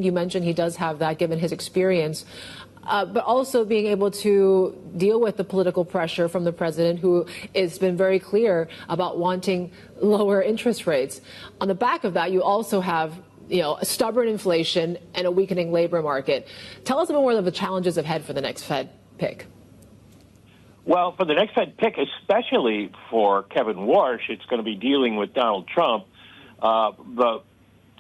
think you mentioned he does have that given his experience. But also being able to deal with the political pressure from the president, who has been very clear about wanting lower interest rates. On the back of that, you also have a stubborn inflation and a weakening labor market. Tell us a bit more of the challenges ahead for the next Fed pick. Well, for the next Fed pick, especially for Kevin Warsh, it's going to be dealing with Donald Trump. The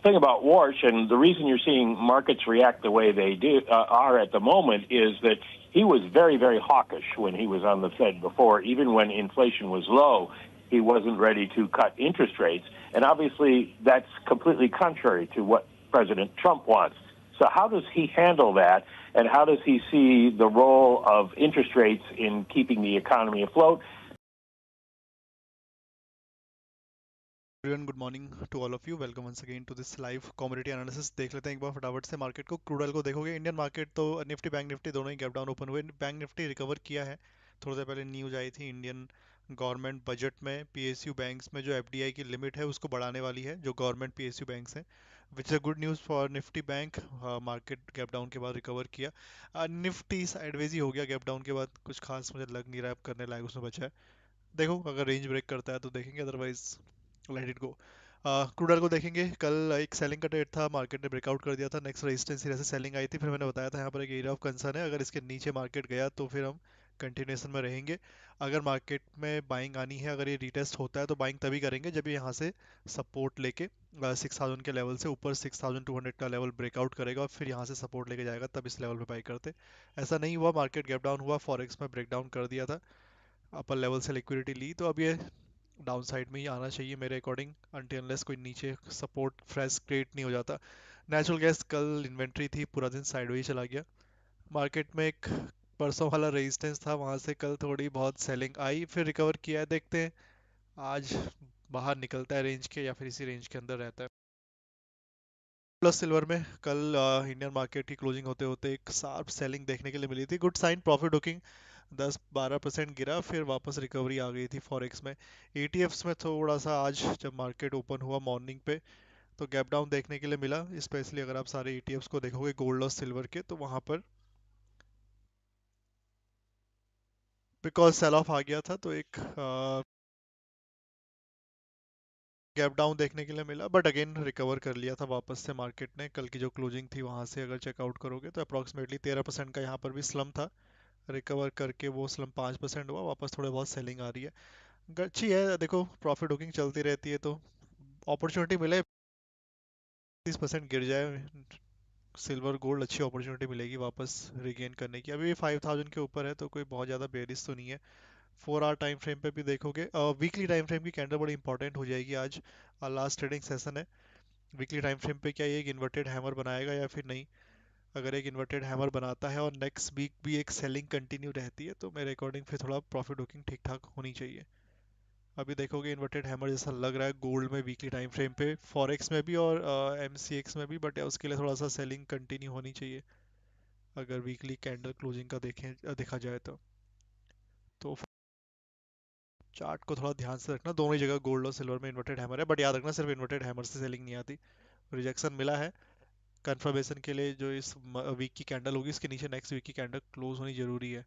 thing about Warsh, and the reason you're seeing markets react the way they are at the moment, is that he was very, very hawkish when he was on the Fed before. Even when inflation was low, he wasn't ready to cut interest rates. And obviously, that's completely contrary to what President Trump wants. So how does he handle that, and how does he see the role of interest rates in keeping the economy afloat? Everyone, good morning to all of you. Welcome once again to this live commodity analysis. देख लेते हैं एक बार फटाफट से market को। Crude oil को देखोगे, Indian market तो निफ्टी बैंक निफ्टी दोनों ही गैप डाउन ओपन हुए। बैंक निफ्टी रिकवर किया है। थोड़ी देर पहले न्यूज़ आई थी, इंडियन गवर्नमेंट बजट में पीएसयू बैंक्स में जो एफडीआई की लिमिट है उसको बढ़ाने वाली है, जो गवर्नमेंट पीएसयू बैंक्स हैं, which is a good news for Nifty bank. Market gap down के बाद रिकवर किया। निफ्टी साइडवेज ही हो गया गैप डाउन के बाद, कुछ खास मुझे लग नहीं रहा है अब करने लायक उसमें बचा है। देखो, अगर रेंज ब्रेक करता है तो देखेंगे, otherwise let it go. Crude oil को देखेंगे, कल एक सेलिंग का ट्रेड था, मार्केट ने ब्रेकआउट कर दिया था, नेक्स्ट रेजिस्टेंस एरिया से सेलिंग आई थी। फिर मैंने बताया था यहाँ पर एक एरिया ऑफ कंसर्न है, अगर इसके नीचे मार्केट गया तो फिर हम कंटिन्यूएशन में रहेंगे। अगर मार्केट में बाइंग आनी है, अगर ये रीटेस्ट होता है तो बाइंग तभी करेंगे जब ये यहाँ से सपोर्ट लेके 6000 के लेवल से ऊपर 6200 का लेवल ब्रेकआउट करेगा और फिर यहाँ से सपोर्ट लेके जाएगा, तब इस लेवल पे बाई करते। ऐसा नहीं हुआ, मार्केट गैप डाउन हुआ, फॉरेक्स में ब्रेकडाउन कर दिया था, अपर लेवल से लिक्विडिटी ली, तो अब ये डाउन साइड में ही आना चाहिए मेरे अकॉर्डिंग, अनटिल अनलेस कोई नीचे सपोर्ट फ्रेश क्रिएट नहीं हो जाता। नेचुरल गैस कल इन्वेंट्री थी, पूरा दिन साइडवेज चला गया। मार्केट में एक परसों वाला रेजिस्टेंस था, वहां से कल थोड़ी बहुत सेलिंग आई, फिर रिकवर किया है। देखते हैं आज बाहर निकलता है रेंज के या फिर इसी रेंज के अंदर रहता है। प्लस सिल्वर में कल इंडियन मार्केट की क्लोजिंग होते होते एक शार्प सेलिंग देखने के लिए मिली थी, गुड साइन। प्रॉफिट बुकिंग 10-12% गिरा, फिर वापस रिकवरी आ गई थी फॉरेक्स में। ईटीएफ्स में थोड़ा सा आज जब मार्केट ओपन हुआ मॉर्निंग पे तो गैप डाउन देखने के लिए मिला, स्पेशली अगर आप सारे ईटीएफ्स को देखोगे गोल्ड और सिल्वर के, तो वहां पर बिकॉज सेल ऑफ आ गया था तो एक गैप डाउन देखने के लिए मिला, बट अगेन रिकवर कर लिया था वापस से मार्केट ने। कल की जो क्लोजिंग थी वहां से अगर चेकआउट करोगे तो अप्रॉक्सीमेटली 13% का यहाँ पर भी स्लम था, रिकवर करके वो स्लम 5% हुआ, वापस थोड़े बहुत सेलिंग आ रही है। अच्छी है, देखो प्रॉफिट बुकिंग चलती रहती है तो अपॉर्चुनिटी मिले, 30% गिर जाए सिल्वर गोल्ड, अच्छी अपॉर्चुनिटी मिलेगी वापस रिगेन करने की। अभी भी 5000 के ऊपर है तो कोई बहुत ज़्यादा बेरिश तो नहीं है। 4 आवर टाइम फ्रेम पे भी देखोगे, वीकली टाइम फ्रेम की कैंडल बड़ी इंपॉर्टेंट हो जाएगी आज, लास्ट ट्रेडिंग सेशन है। वीकली टाइम फ्रेम पे क्या ये एक इन्वर्टेड हैमर बनाएगा या फिर नहीं? अगर एक इन्वर्टेड हैमर बनाता है और नेक्स्ट वीक भी एक सेलिंग कंटिन्यू रहती है तो मेरे अकॉर्डिंग फिर थोड़ा प्रॉफिट बुकिंग ठीक ठाक होनी चाहिए। अभी देखोगे इन्वर्टेड हैमर जैसा लग रहा है गोल्ड में वीकली टाइम फ्रेम पे, फॉरेक्स में भी और एमसीएक्स में भी, बट उसके लिए थोड़ा सा सेलिंग कंटिन्यू होनी चाहिए अगर वीकली कैंडल क्लोजिंग का देखा जाए तो चार्ट को थोड़ा ध्यान से रखना, दोनों ही जगह गोल्ड और सिल्वर में इन्वर्टेड हैमर है, बट याद रखना सिर्फ इन्वर्टेड हैमर से सेलिंग नहीं आती। रिजेक्शन मिला है, कंफर्मेशन के लिए जो इस वीक की कैंडल होगी इसके नीचे नेक्स्ट वीक की कैंडल क्लोज होनी जरूरी है,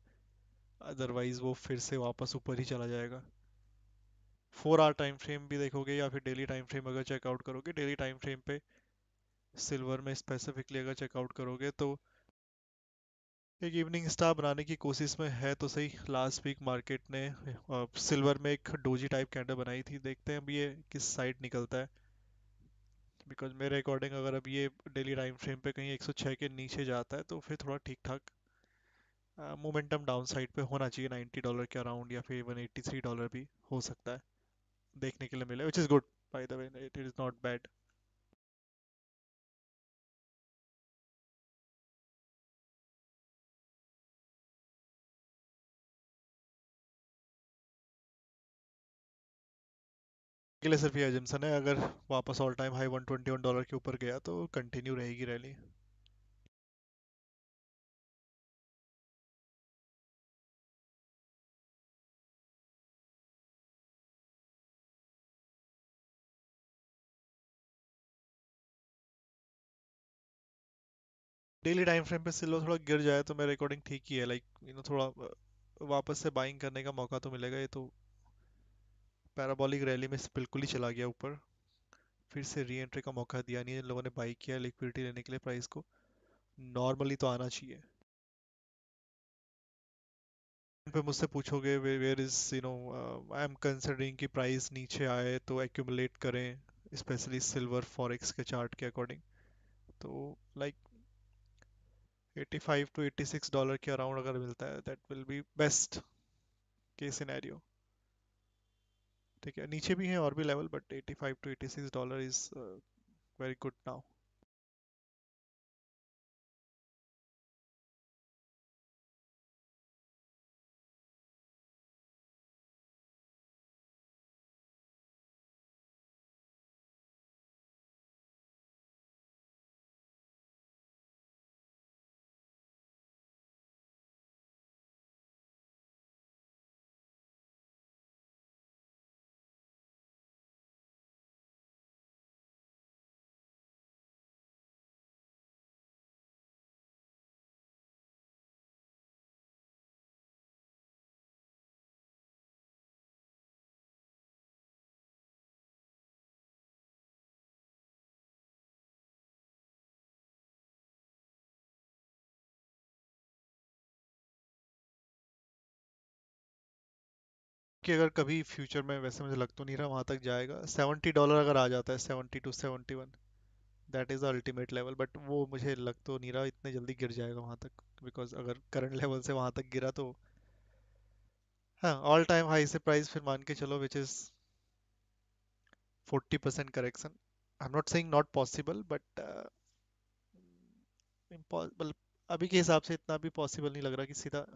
अदरवाइज वो फिर से वापस ऊपर ही चला जाएगा। 4 आवर टाइम फ्रेम भी देखोगे या फिर डेली टाइम फ्रेम अगर चेकआउट करोगे, डेली टाइम फ्रेम पे सिल्वर में स्पेसिफिकली अगर चेकआउट करोगे तो एक इवनिंग स्टार बनाने की कोशिश में है तो सही। लास्ट वीक मार्केट ने सिल्वर में एक डोजी टाइप कैंडल बनाई थी, देखते हैं अब ये किस साइड निकलता है, बिकॉज मेरे अकॉर्डिंग अगर अब ये डेली टाइम फ्रेम पे कहीं 106 के नीचे जाता है तो फिर थोड़ा ठीक ठाक मोमेंटम डाउन साइड पे होना चाहिए, $90 के अराउंड या फिर इवन $83 भी हो सकता है देखने के लिए मिले, which is good by the way, it is not bad. के लिए सिर्फ ये एजम्पशन है, अगर वापस ऑल टाइम हाई $121 के ऊपर गया तो कंटिन्यू रहेगी रैली। डेली टाइम फ्रेम पे सिल्वर थोड़ा गिर जाए तो मेरे अकॉर्डिंग ठीक ही है, लाइक थोड़ा वापस से बाइंग करने का मौका तो मिलेगा। ये तो पैराबोलिक रैली में बिल्कुल ही चला गया ऊपर, फिर से री एंट्री का मौका दिया नहीं है इन लोगों ने बाई किया लिक्विडिटी लेने के लिए प्राइस को। नॉर्मली तो आना चाहिए। पे मुझसे पूछोगे where is I am considering कि प्राइस नीचे आए तो एक्यूमुलेट करें, स्पेशली सिल्वर फॉरेक्स के चार्ट के अकॉर्डिंग। तो लाइक 85 to 86 डॉलर के अराउंड अगर मिलता है that will be best case scenario. ठीक है, नीचे भी है और भी level, but 85 to 86 dollar is very good now. कि अगर कभी फ्यूचर में, वैसे मुझे लग तो नहीं रहा वहां तक जाएगा, $70 अगर आ जाता है, 70 to 71, that is the ultimate level. But वो मुझे लग तो नहीं रहा इतने जल्दी गिर जाएगा वहां तक, बिकॉज अगर करंट लेवल से वहां तक गिरा तो हाँ, ऑल टाइम हाई से प्राइस फिर मान के चलो which is 40% correction. I am not saying not possible, but impossible अभी के हिसाब से इतना भी पॉसिबल नहीं लग रहा कि सीधा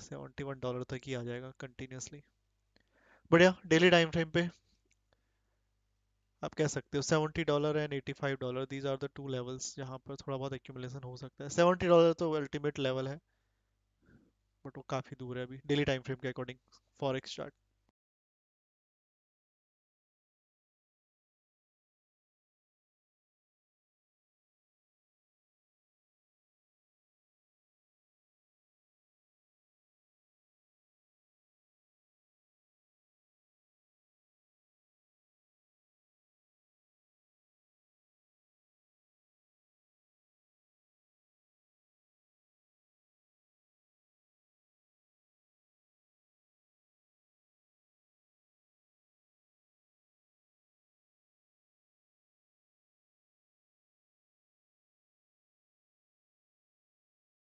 $71 तक ही आ जाएगा कंटिन्यूअसली। बढ़िया, डेली टाइम फ्रेम पे आप कह सकते हो $70 and $85, these are the two levels जहां पर थोड़ा बहुत एक्यूमुलेशन हो सकता है। $70 तो अल्टीमेट लेवल है, बट वो काफी दूर है अभी डेली टाइम फ्रेम के अकॉर्डिंग फॉरेक्स चार्ट।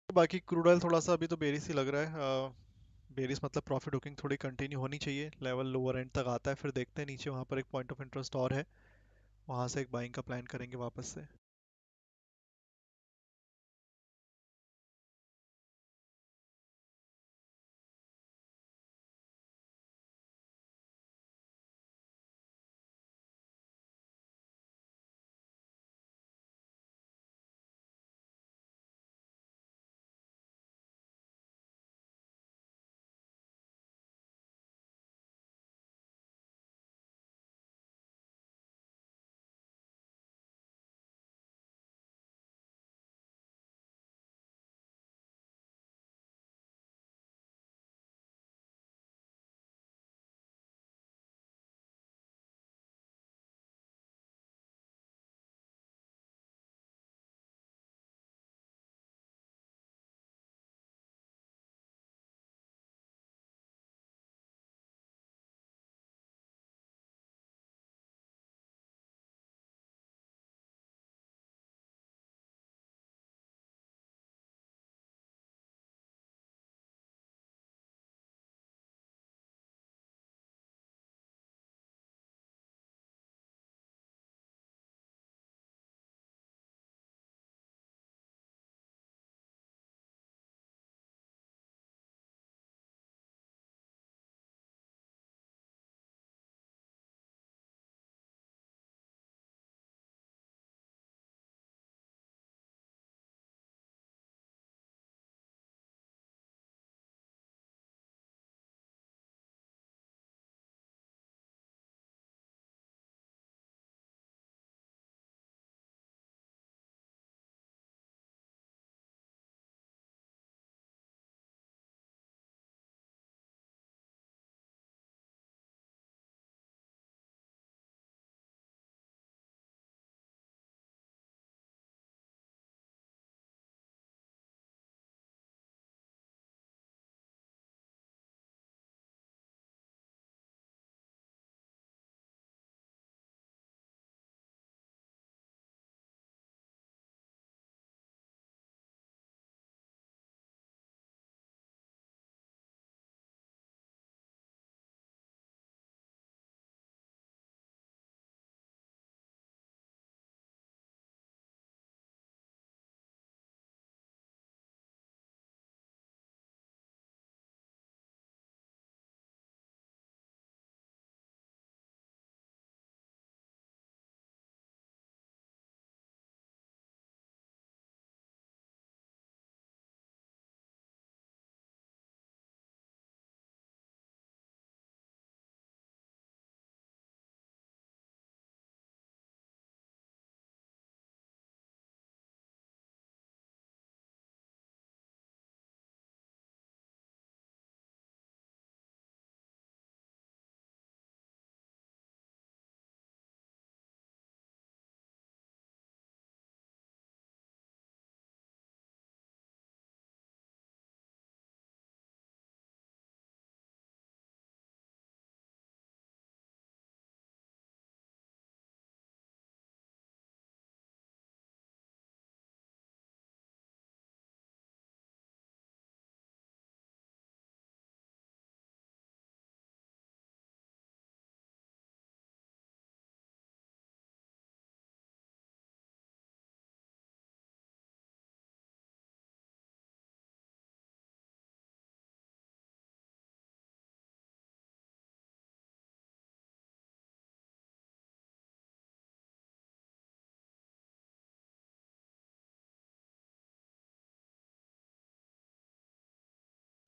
बाकी क्रूड ऑयल थोड़ा सा अभी तो बेरिश ही लग रहा है। बेरिश मतलब प्रॉफिट बुकिंग थोड़ी कंटिन्यू होनी चाहिए, लेवल लोअर एंड तक आता है फिर देखते हैं नीचे, वहां पर एक पॉइंट ऑफ इंटरेस्ट और है, वहां से एक बाइंग का प्लान करेंगे वापस से।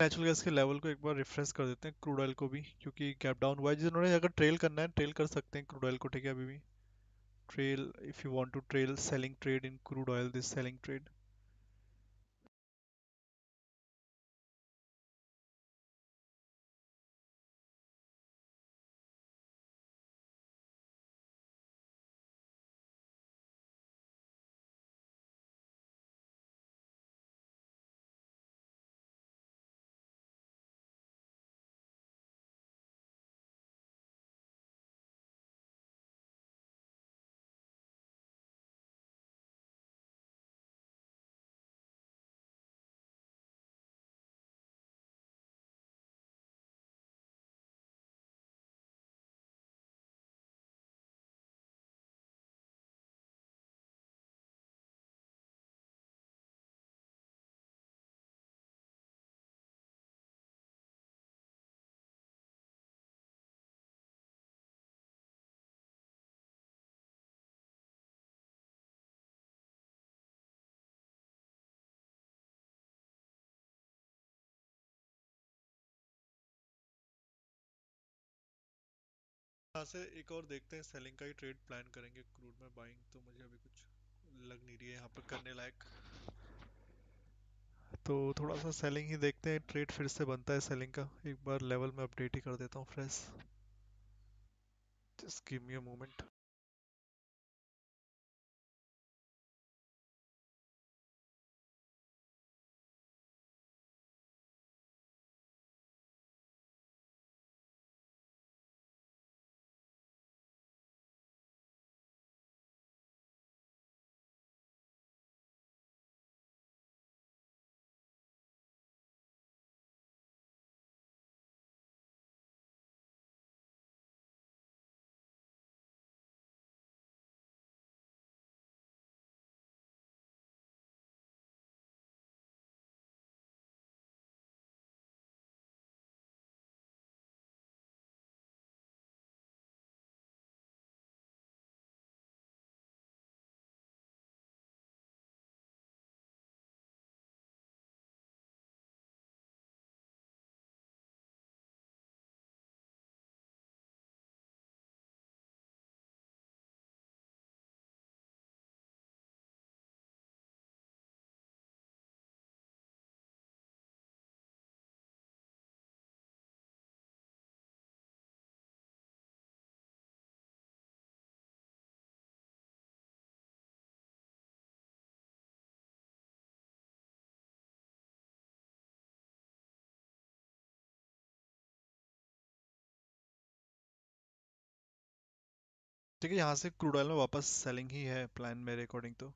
नेचुरल गैस के लेवल को एक बार रिफ्रेश कर देते हैं, क्रूड ऑयल को भी, क्योंकि गैप डाउन हुआ है। जिन्होंने अगर ट्रेल करना है ट्रेल कर सकते हैं क्रूड ऑयल को, ठीक है। अभी भी trail, if you want to trail selling trade in crude oil, this selling trade. यहाँ से एक और देखते हैं, सेलिंग का ही ट्रेड प्लान करेंगे क्रूड में। बाइंग तो मुझे अभी कुछ लग नहीं रही है यहाँ पर करने लायक, तो थोड़ा सा सेलिंग ही देखते हैं। ट्रेड फिर से बनता है सेलिंग का, एक बार लेवल में अपडेट ही कर देता हूँ fresh. Just give me a moment. ठीक है, यहाँ से क्रूड ऑयल में वापस सेलिंग ही है प्लान मेरे अकॉर्डिंग तो।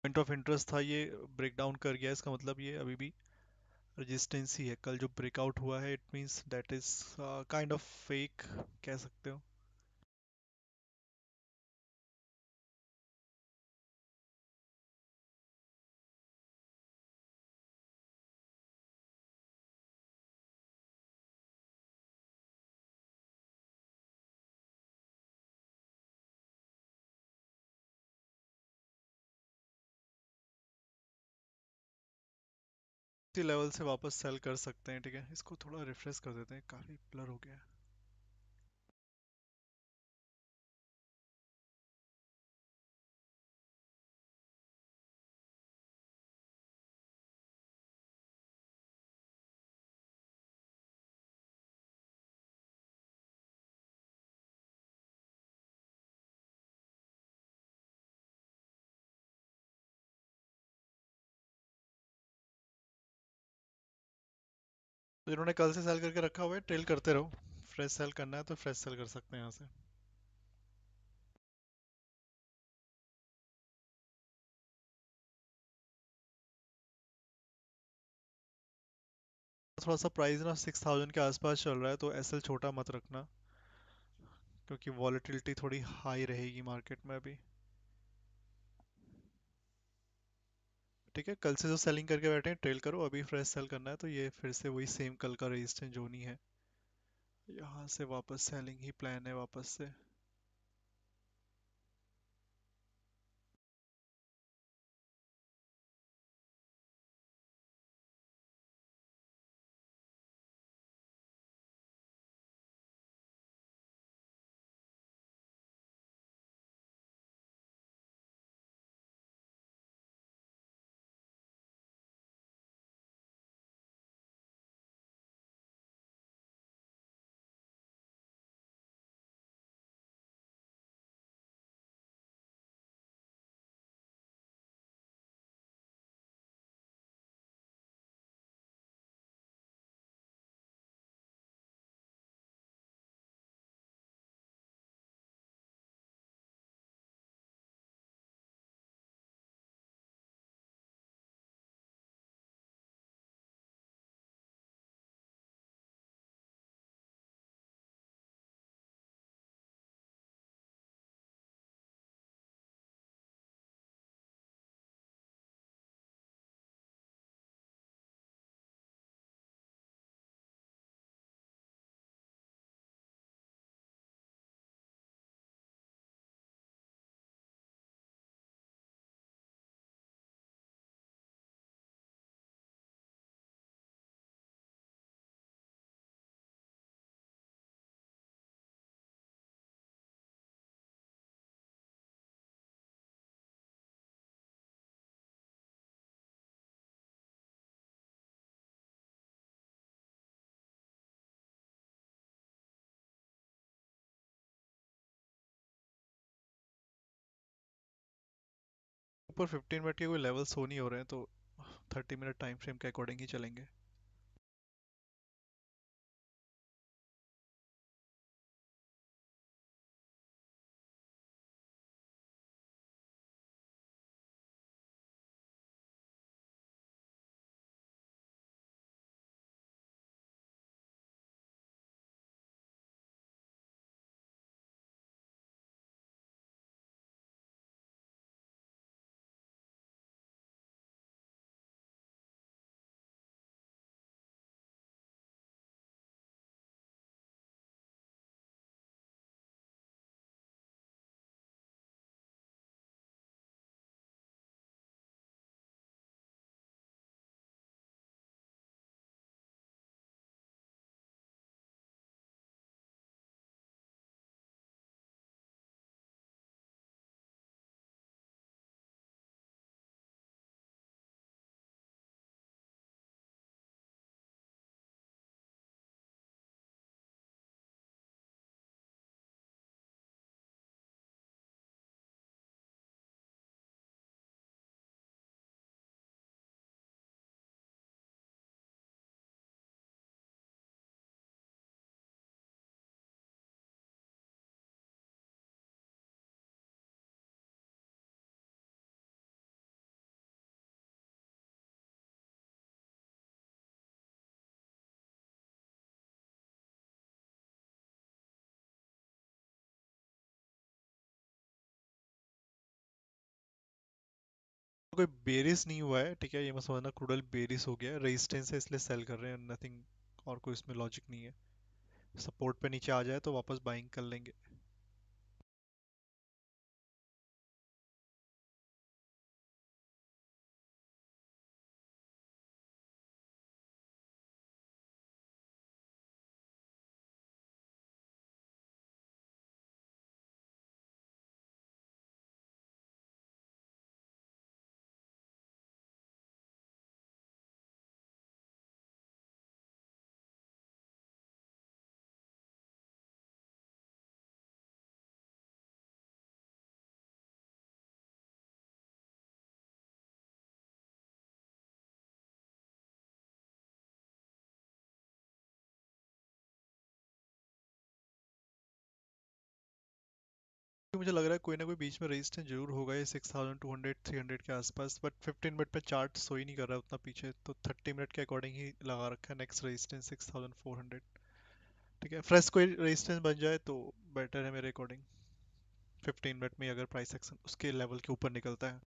पॉइंट ऑफ इंटरेस्ट था ये, ब्रेक डाउन कर गया, इसका मतलब ये अभी भी रेजिस्टेंस ही है। कल जो ब्रेकआउट हुआ है, it means that is kind of fake, कह सकते हो। इसी लेवल से वापस सेल कर सकते हैं, ठीक है। इसको थोड़ा रिफ्रेश कर देते हैं, काफी ब्लर हो गया है। तो जिन्होंने कल से सेल करके रखा हुआ है, ट्रेल करते रहो। फ्रेश सेल करना है तो फ्रेश सेल कर सकते हैं यहाँ से। थोड़ा सा प्राइस ना 6000 के आसपास चल रहा है, तो एसएल छोटा मत रखना, क्योंकि वॉलेटिलिटी थोड़ी हाई रहेगी मार्केट में अभी। ठीक है, कल से जो सेलिंग करके बैठे हैं ट्रेल करो, अभी फ्रेश सेल करना है तो ये फिर से वही सेम कल का रेजिस्टेंस जोन ही है, यहाँ से वापस सेलिंग ही प्लान है वापस से। ऊपर 15 मिनट के कोई लेवल्स हो नहीं हो रहे हैं, तो 30 मिनट टाइम फ्रेम के अकॉर्डिंग ही चलेंगे। कोई बेरिस नहीं हुआ है, ठीक है, ये मत समझना क्रूडल बेरिस हो गया है, रेजिस्टेंस है इसलिए सेल कर रहे हैं, नथिंग और कोई इसमें लॉजिक नहीं है। सपोर्ट पे नीचे आ जाए तो वापस बाइंग कर लेंगे। मुझे लग रहा है कोई ना कोई बीच में रेजिस्टेंस जरूर होगा ये 6200 300 के आसपास, बट 15 मिनट पे चार्ट सो ही नहीं कर रहा है उतना पीछे, तो 30 मिनट के अकॉर्डिंग ही लगा रखा है नेक्स्ट रेजिस्टेंस 6400। ठीक है, फ्रेश कोई रेजिस्टेंस बन जाए तो बेटर है मेरे अकॉर्डिंग, 15 मिनट में अगर प्राइस एक्शन उसके लेवल के ऊपर निकलता है।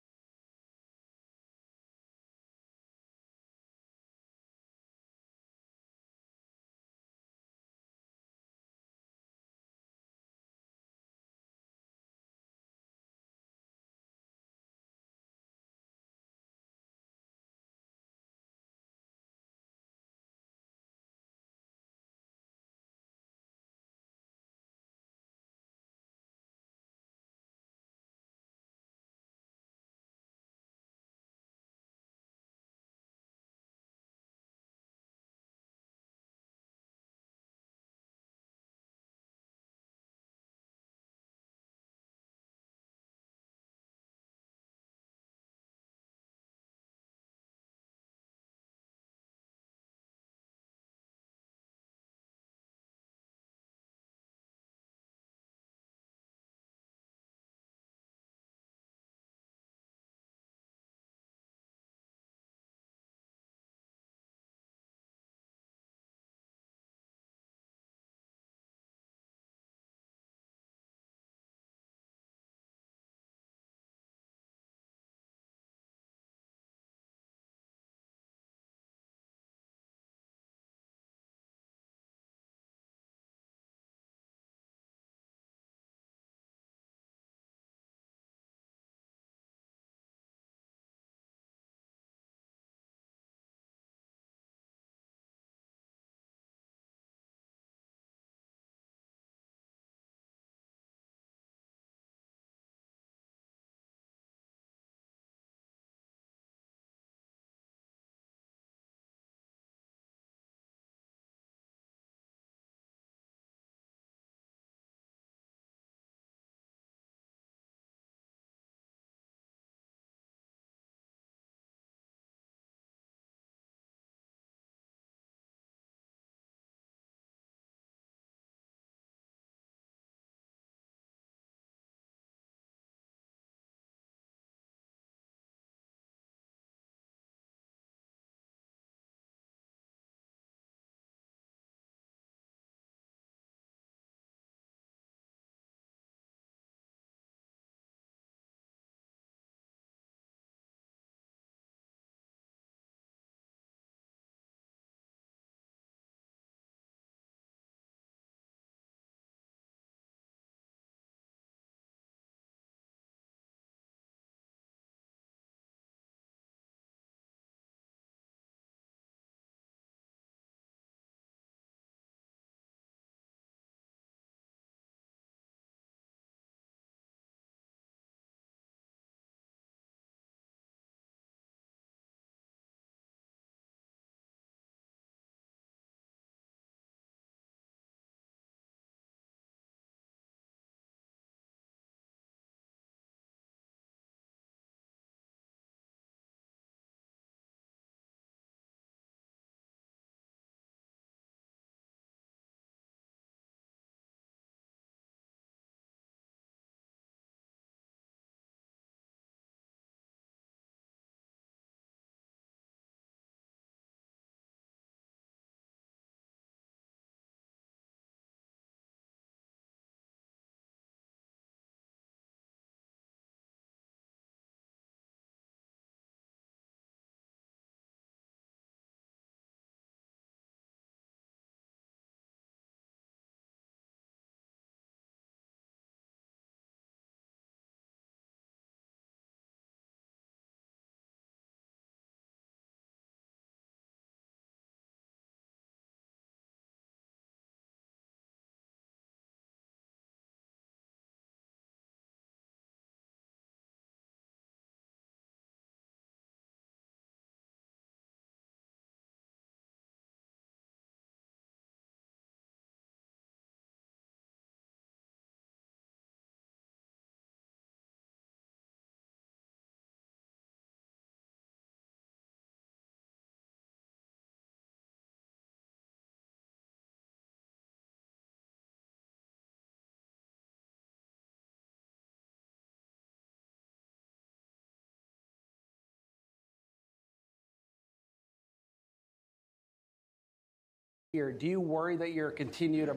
here. Do you worry that you're continued to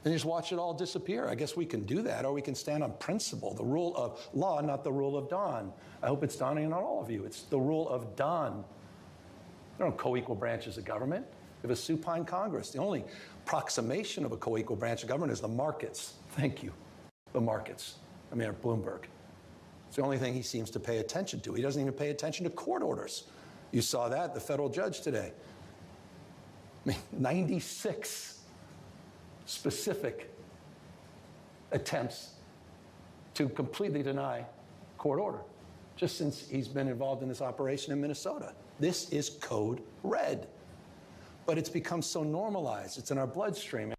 and just watch it all disappear? I guess we can do that, or we can stand on principle, the rule of law, not the rule of dawn. I hope it's dawning on all of you. It's the rule of dawn. There are no co-equal branches of government. We have a supine Congress. The only approximation of a co-equal branch of government is the markets. Thank you. The markets. I mean, Bloomberg. It's the only thing he seems to pay attention to. He doesn't even pay attention to court orders. You saw that, the federal judge today. I mean, 96 specific attempts to completely deny court order, just since he's been involved in this operation in Minnesota. This is code red. But it's become so normalized. It's in our bloodstream.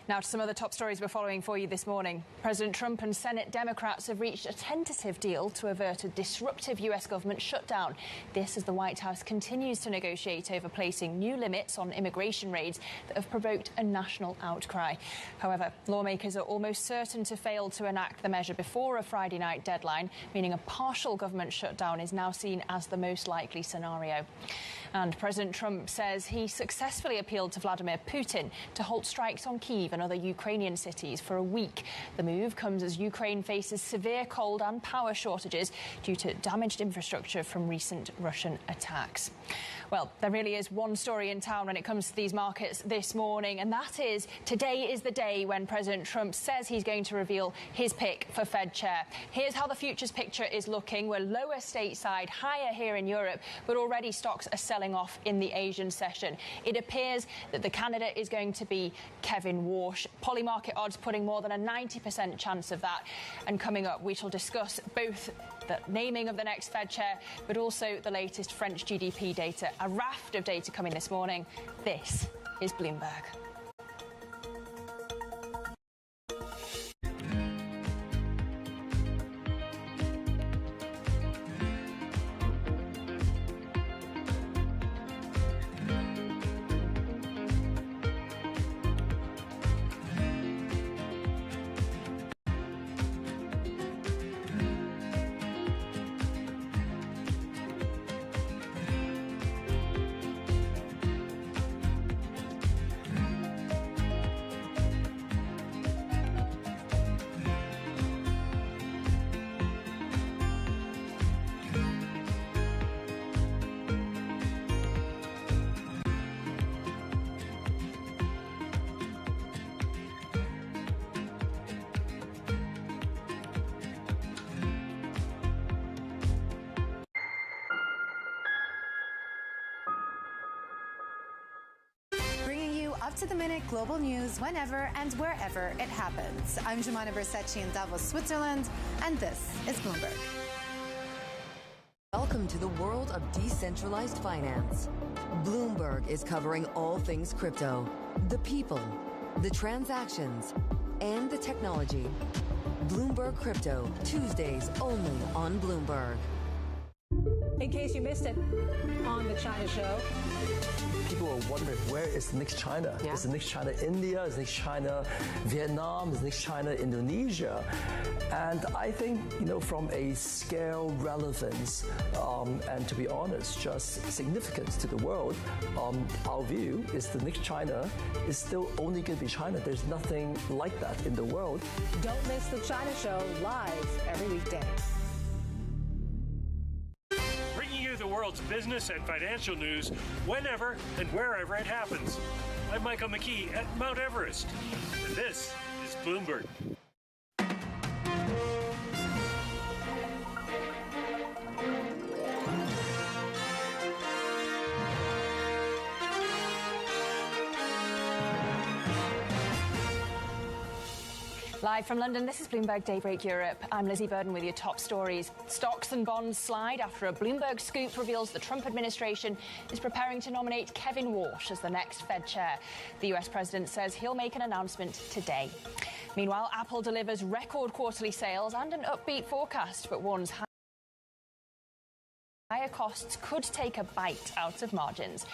Now to some of the top stories we're following for you this morning. President Trump and Senate Democrats have reached a tentative deal to avert a disruptive U.S. government shutdown. This as the White House continues to negotiate over placing new limits on immigration raids that have provoked a national outcry. However, lawmakers are almost certain to fail to enact the measure before a Friday night deadline, meaning a partial government shutdown is now seen as the most likely scenario. And President Trump says he successfully appealed to Vladimir Putin to halt strikes on Kyiv and other Ukrainian cities for a week. The move comes as Ukraine faces severe cold and power shortages due to damaged infrastructure from recent Russian attacks. Well, there really is one story in town when it comes to these markets this morning, and that is today is the day when President Trump says he's going to reveal his pick for Fed chair. Here's how the futures picture is looking. We're lower stateside, higher here in Europe, but already stocks are selling off in the Asian session. It appears that the candidate is going to be Kevin Warsh. Polymarket odds putting more than a 90% chance of that. And coming up, we shall discuss both the naming of the next Fed chair, but also the latest French GDP data. A raft of data coming this morning. This is Bloomberg. Up-to-the-minute global news whenever and wherever it happens. I'm Jumana Bersachi in Davos, Switzerland, and this is Bloomberg. Welcome to the world of decentralized finance. Bloomberg is covering all things crypto, the people, the transactions, and the technology. Bloomberg Crypto, Tuesdays only on Bloomberg. In case you missed it on the China Show, people are wondering, where is the next China? Yeah. Is the next China India? Is the next China Vietnam? Is the next China Indonesia? And I think, from a scale relevance, and to be honest, just significance to the world, our view is the next China is still only going to be China. There's nothing like that in the world. don't miss the China Show live every weekday. The world's business and financial news whenever and wherever it happens. I'm Michael McKee at Mount Everest, and this is Bloomberg. Live from London, this is Bloomberg Daybreak Europe. I'm Lizzie Burden with your top stories. Stocks and bonds slide after a Bloomberg scoop reveals the Trump administration is preparing to nominate Kevin Warsh as the next Fed chair. The US president says he'll make an announcement today. Meanwhile, Apple delivers record quarterly sales and an upbeat forecast, but warns higher costs could take a bite out of margins.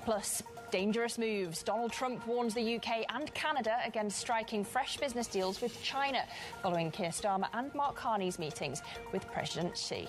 Plus, dangerous moves. Donald Trump warns the UK and Canada against striking fresh business deals with China following Keir Starmer and Mark Carney's meetings with President Xi.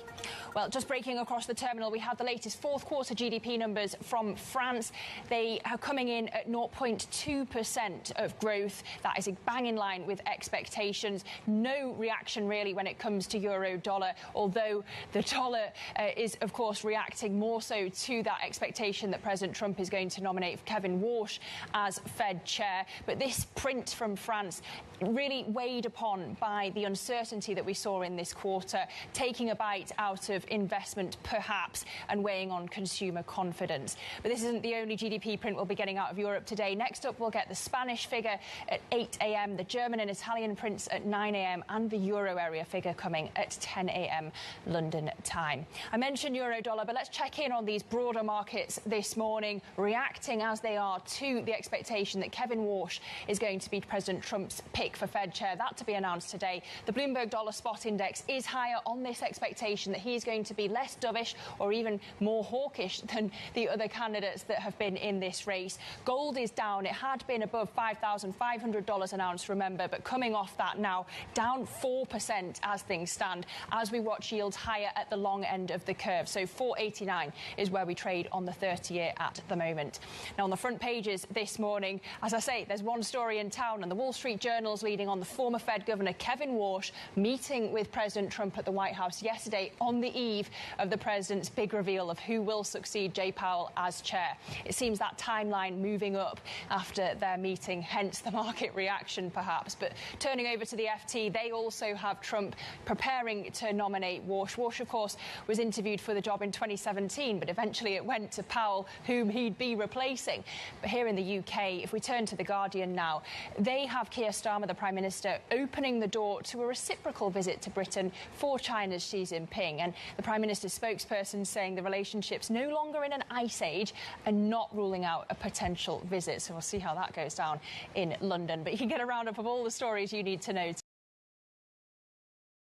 Well, just breaking across the terminal, we have the latest fourth quarter GDP numbers from France. They are coming in at 0.2% of growth. That is bang in line with expectations. No reaction really when it comes to euro dollar, although the dollar is, of course, reacting more so to that expectation that President Trump is going to nominate Kevin Warsh as Fed chair. But this print from France really weighed upon by the uncertainty that we saw in this quarter, taking a bite out of investment perhaps and weighing on consumer confidence. But this isn't the only GDP print we'll be getting out of Europe today. Next up, we'll get the Spanish figure at 8 a.m, the German and Italian prints at 9 a.m, and the euro area figure coming at 10 a.m. London time. I mentioned euro dollar, but let's check in on these broader markets this morning, reacting as they are to the expectation that Kevin Warsh is going to be President Trump's pick for Fed chair. That to be announced today. The Bloomberg Dollar Spot Index is higher on this expectation that he is going to be less dovish or even more hawkish than the other candidates that have been in this race. Gold is down. It had been above $5,500 an ounce, remember, but coming off that now, down 4% as things stand, as we watch yields higher at the long end of the curve. So 489 is where we trade on the 30-year at the moment. Now, on the front pages this morning, as I say, there's one story in town, and the Wall Street Journal's leading on the former Fed Governor Kevin Warsh meeting with President Trump at the White House yesterday on the eve of the president's big reveal of who will succeed Jay Powell as chair. It seems that timeline moving up after their meeting, hence the market reaction perhaps. But turning over to the FT, they also have Trump preparing to nominate Warsh. Warsh, of course, was interviewed for the job in 2017, but eventually it went to Powell, whom he'd be replacing. But here in the UK, if we turn to The Guardian now, they have Keir Starmer, the Prime Minister, opening the door to a reciprocal visit to Britain for China's Xi Jinping. And the Prime Minister's spokesperson saying the relationship's no longer in an ice age and not ruling out a potential visit. So we'll see how that goes down in London. But you can get a roundup of all the stories you need to know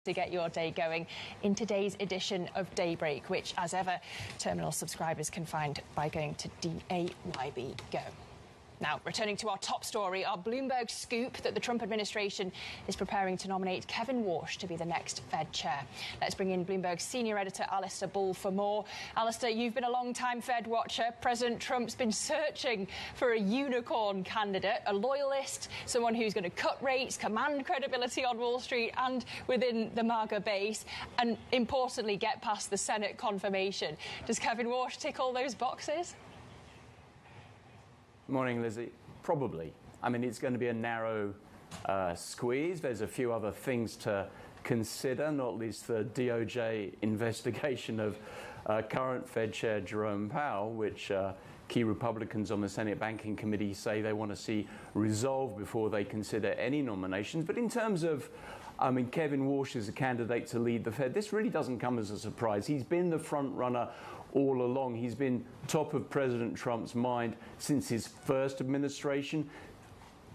to get your day going in today's edition of Daybreak, which, as ever, terminal subscribers can find by going to DAYB Go. Now, returning to our top story, our Bloomberg scoop that the Trump administration is preparing to nominate Kevin Warsh to be the next Fed chair. Let's bring in Bloomberg's senior editor, Alistair Bull, for more. Alistair, you've been a long-time Fed watcher. President Trump's been searching for a unicorn candidate, a loyalist, someone who's going to cut rates, command credibility on Wall Street and within the MAGA base, and importantly, get past the Senate confirmation. Does Kevin Warsh tick all those boxes? Morning, Lizzie. Probably. I mean, it's going to be a narrow squeeze. There's a few other things to consider, not least the DOJ investigation of current Fed Chair Jerome Powell, which key Republicans on the Senate Banking Committee say they want to see resolved before they consider any nominations. But in terms of, I mean, Kevin Warsh is a candidate to lead the Fed. This really doesn't come as a surprise. He's been the front runner all along. He's been top of President Trump's mind since his first administration.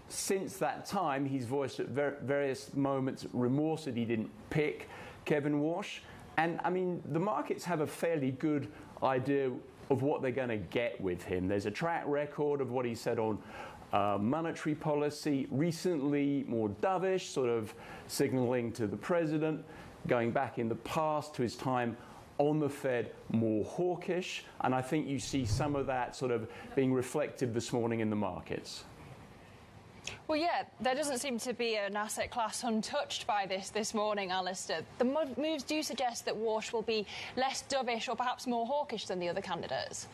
Since that time, he's voiced at various moments remorse that he didn't pick Kevin Warsh. And, I mean, the markets have a fairly good idea of what they're going to get with him. There's a track record of what he said on monetary policy, recently more dovish, sort of signaling to the president, going back in the past to his time on the Fed, more hawkish, and I think you see some of that sort of being reflected this morning in the markets. Well, yeah, there doesn't seem to be an asset class untouched by this morning, Alistair. The moves do suggest that Warsh will be less dovish or perhaps more hawkish than the other candidates.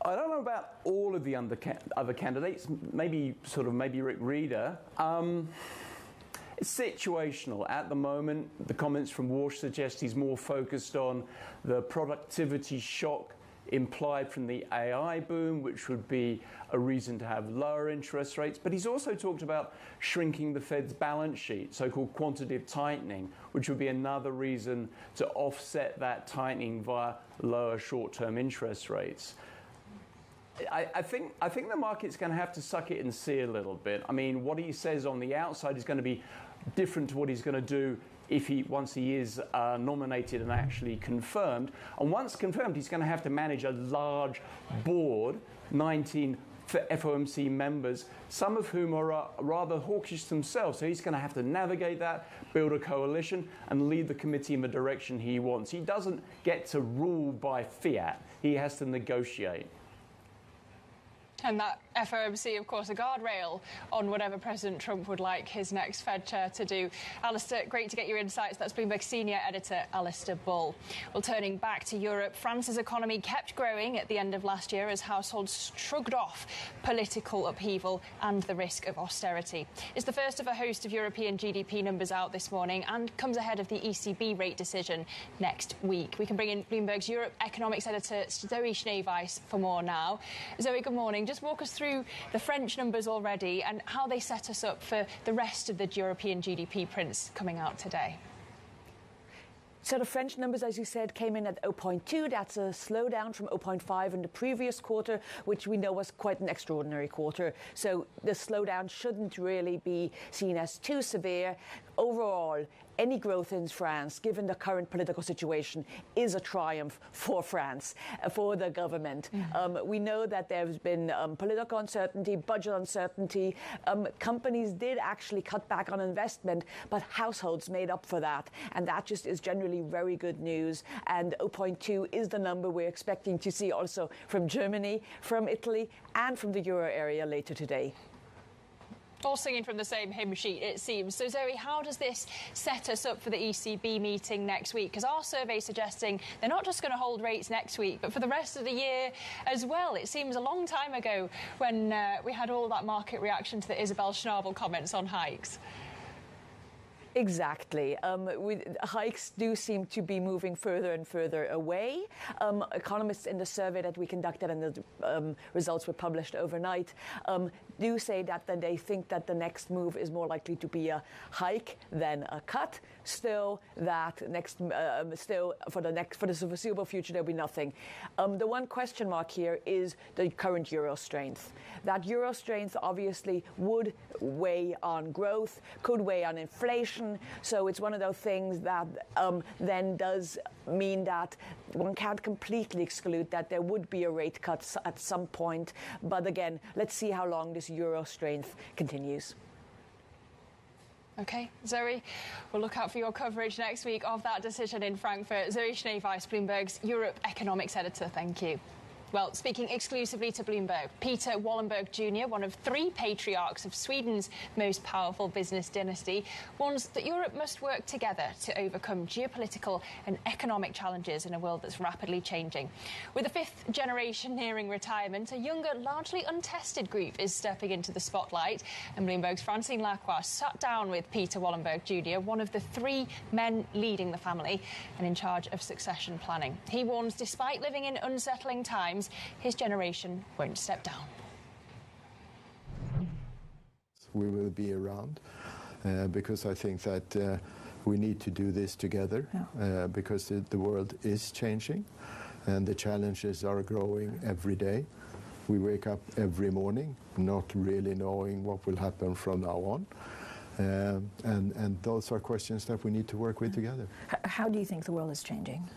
I don't know about all of the other candidates, maybe Rick Reeder. It's situational. At the moment, the comments from Warsh suggest he's more focused on the productivity shock implied from the AI boom, which would be a reason to have lower interest rates. But he's also talked about shrinking the Fed's balance sheet, so-called quantitative tightening, which would be another reason to offset that tightening via lower short-term interest rates. I think the market's going to have to suck it and see a little bit. I mean, what he says on the outside is going to be different to what he's going to do once he is nominated and actually confirmed. And once confirmed, he's going to have to manage a large board, 19 FOMC members, some of whom are rather hawkish themselves. So he's going to have to navigate that, build a coalition, and lead the committee in the direction he wants. He doesn't get to rule by fiat. He has to negotiate. And that FOMC, of course, a guardrail on whatever President Trump would like his next Fed chair to do. Alistair, great to get your insights. That's Bloomberg senior editor Alistair Bull. Well, turning back to Europe, France's economy kept growing at the end of last year as households shrugged off political upheaval and the risk of austerity. It's the first of a host of European GDP numbers out this morning and comes ahead of the ECB rate decision next week. We can bring in Bloomberg's Europe economics editor Zoe Schneeweiss for more now. Zoe, good morning. Just walk us through the French numbers already and how they set us up for the rest of the European GDP prints coming out today. So the French numbers, as you said, came in at 0.2. That's a slowdown from 0.5 in the previous quarter, which we know was quite an extraordinary quarter. So the slowdown shouldn't really be seen as too severe. Overall, any growth in France, given the current political situation, is a triumph for France, for the government. We know that there's been political uncertainty, budget uncertainty. Companies did actually cut back on investment, but households made up for that. And that just is generally very good news. And 0.2 is the number we're expecting to see also from Germany, from Italy, and from the euro area later today. All singing from the same hymn sheet, it seems. So, Zoe, how does this set us up for the ECB meeting next week? Because our survey is suggesting they're not just going to hold rates next week, but for the rest of the year as well. It seems a long time ago when we had all that market reaction to the Isabel Schnabel comments on hikes. Exactly. Hikes do seem to be moving further and further away. Economists in the survey that we conducted and the results were published overnight do say that they think that the next move is more likely to be a hike than a cut. Still, for the foreseeable future, there'll be nothing. The one question mark here is the current euro strength. That euro strength obviously would weigh on growth, could weigh on inflation. So it's one of those things that then does mean that one can't completely exclude that there would be a rate cut at some point. But again, let's see how long this euro strength continues. OK, Zoe, we'll look out for your coverage next week of that decision in Frankfurt. Zoe Schneeweiss, Bloomberg's Europe economics editor. Thank you. Well, speaking exclusively to Bloomberg, Peter Wallenberg Jr., one of 3 patriarchs of Sweden's most powerful business dynasty, warns that Europe must work together to overcome geopolitical and economic challenges in a world that's rapidly changing. With the 5th generation nearing retirement, a younger, largely untested group is stepping into the spotlight. And Bloomberg's Francine Lacroix sat down with Peter Wallenberg Jr., one of the 3 men leading the family and in charge of succession planning. He warns despite living in unsettling times, his generation won't step down. We will be around because I think that we need to do this together because the world is changing and the challenges are growing every day. We wake up every morning not really knowing what will happen from now on. And those are questions that we need to work with together. How do you think the world is changing?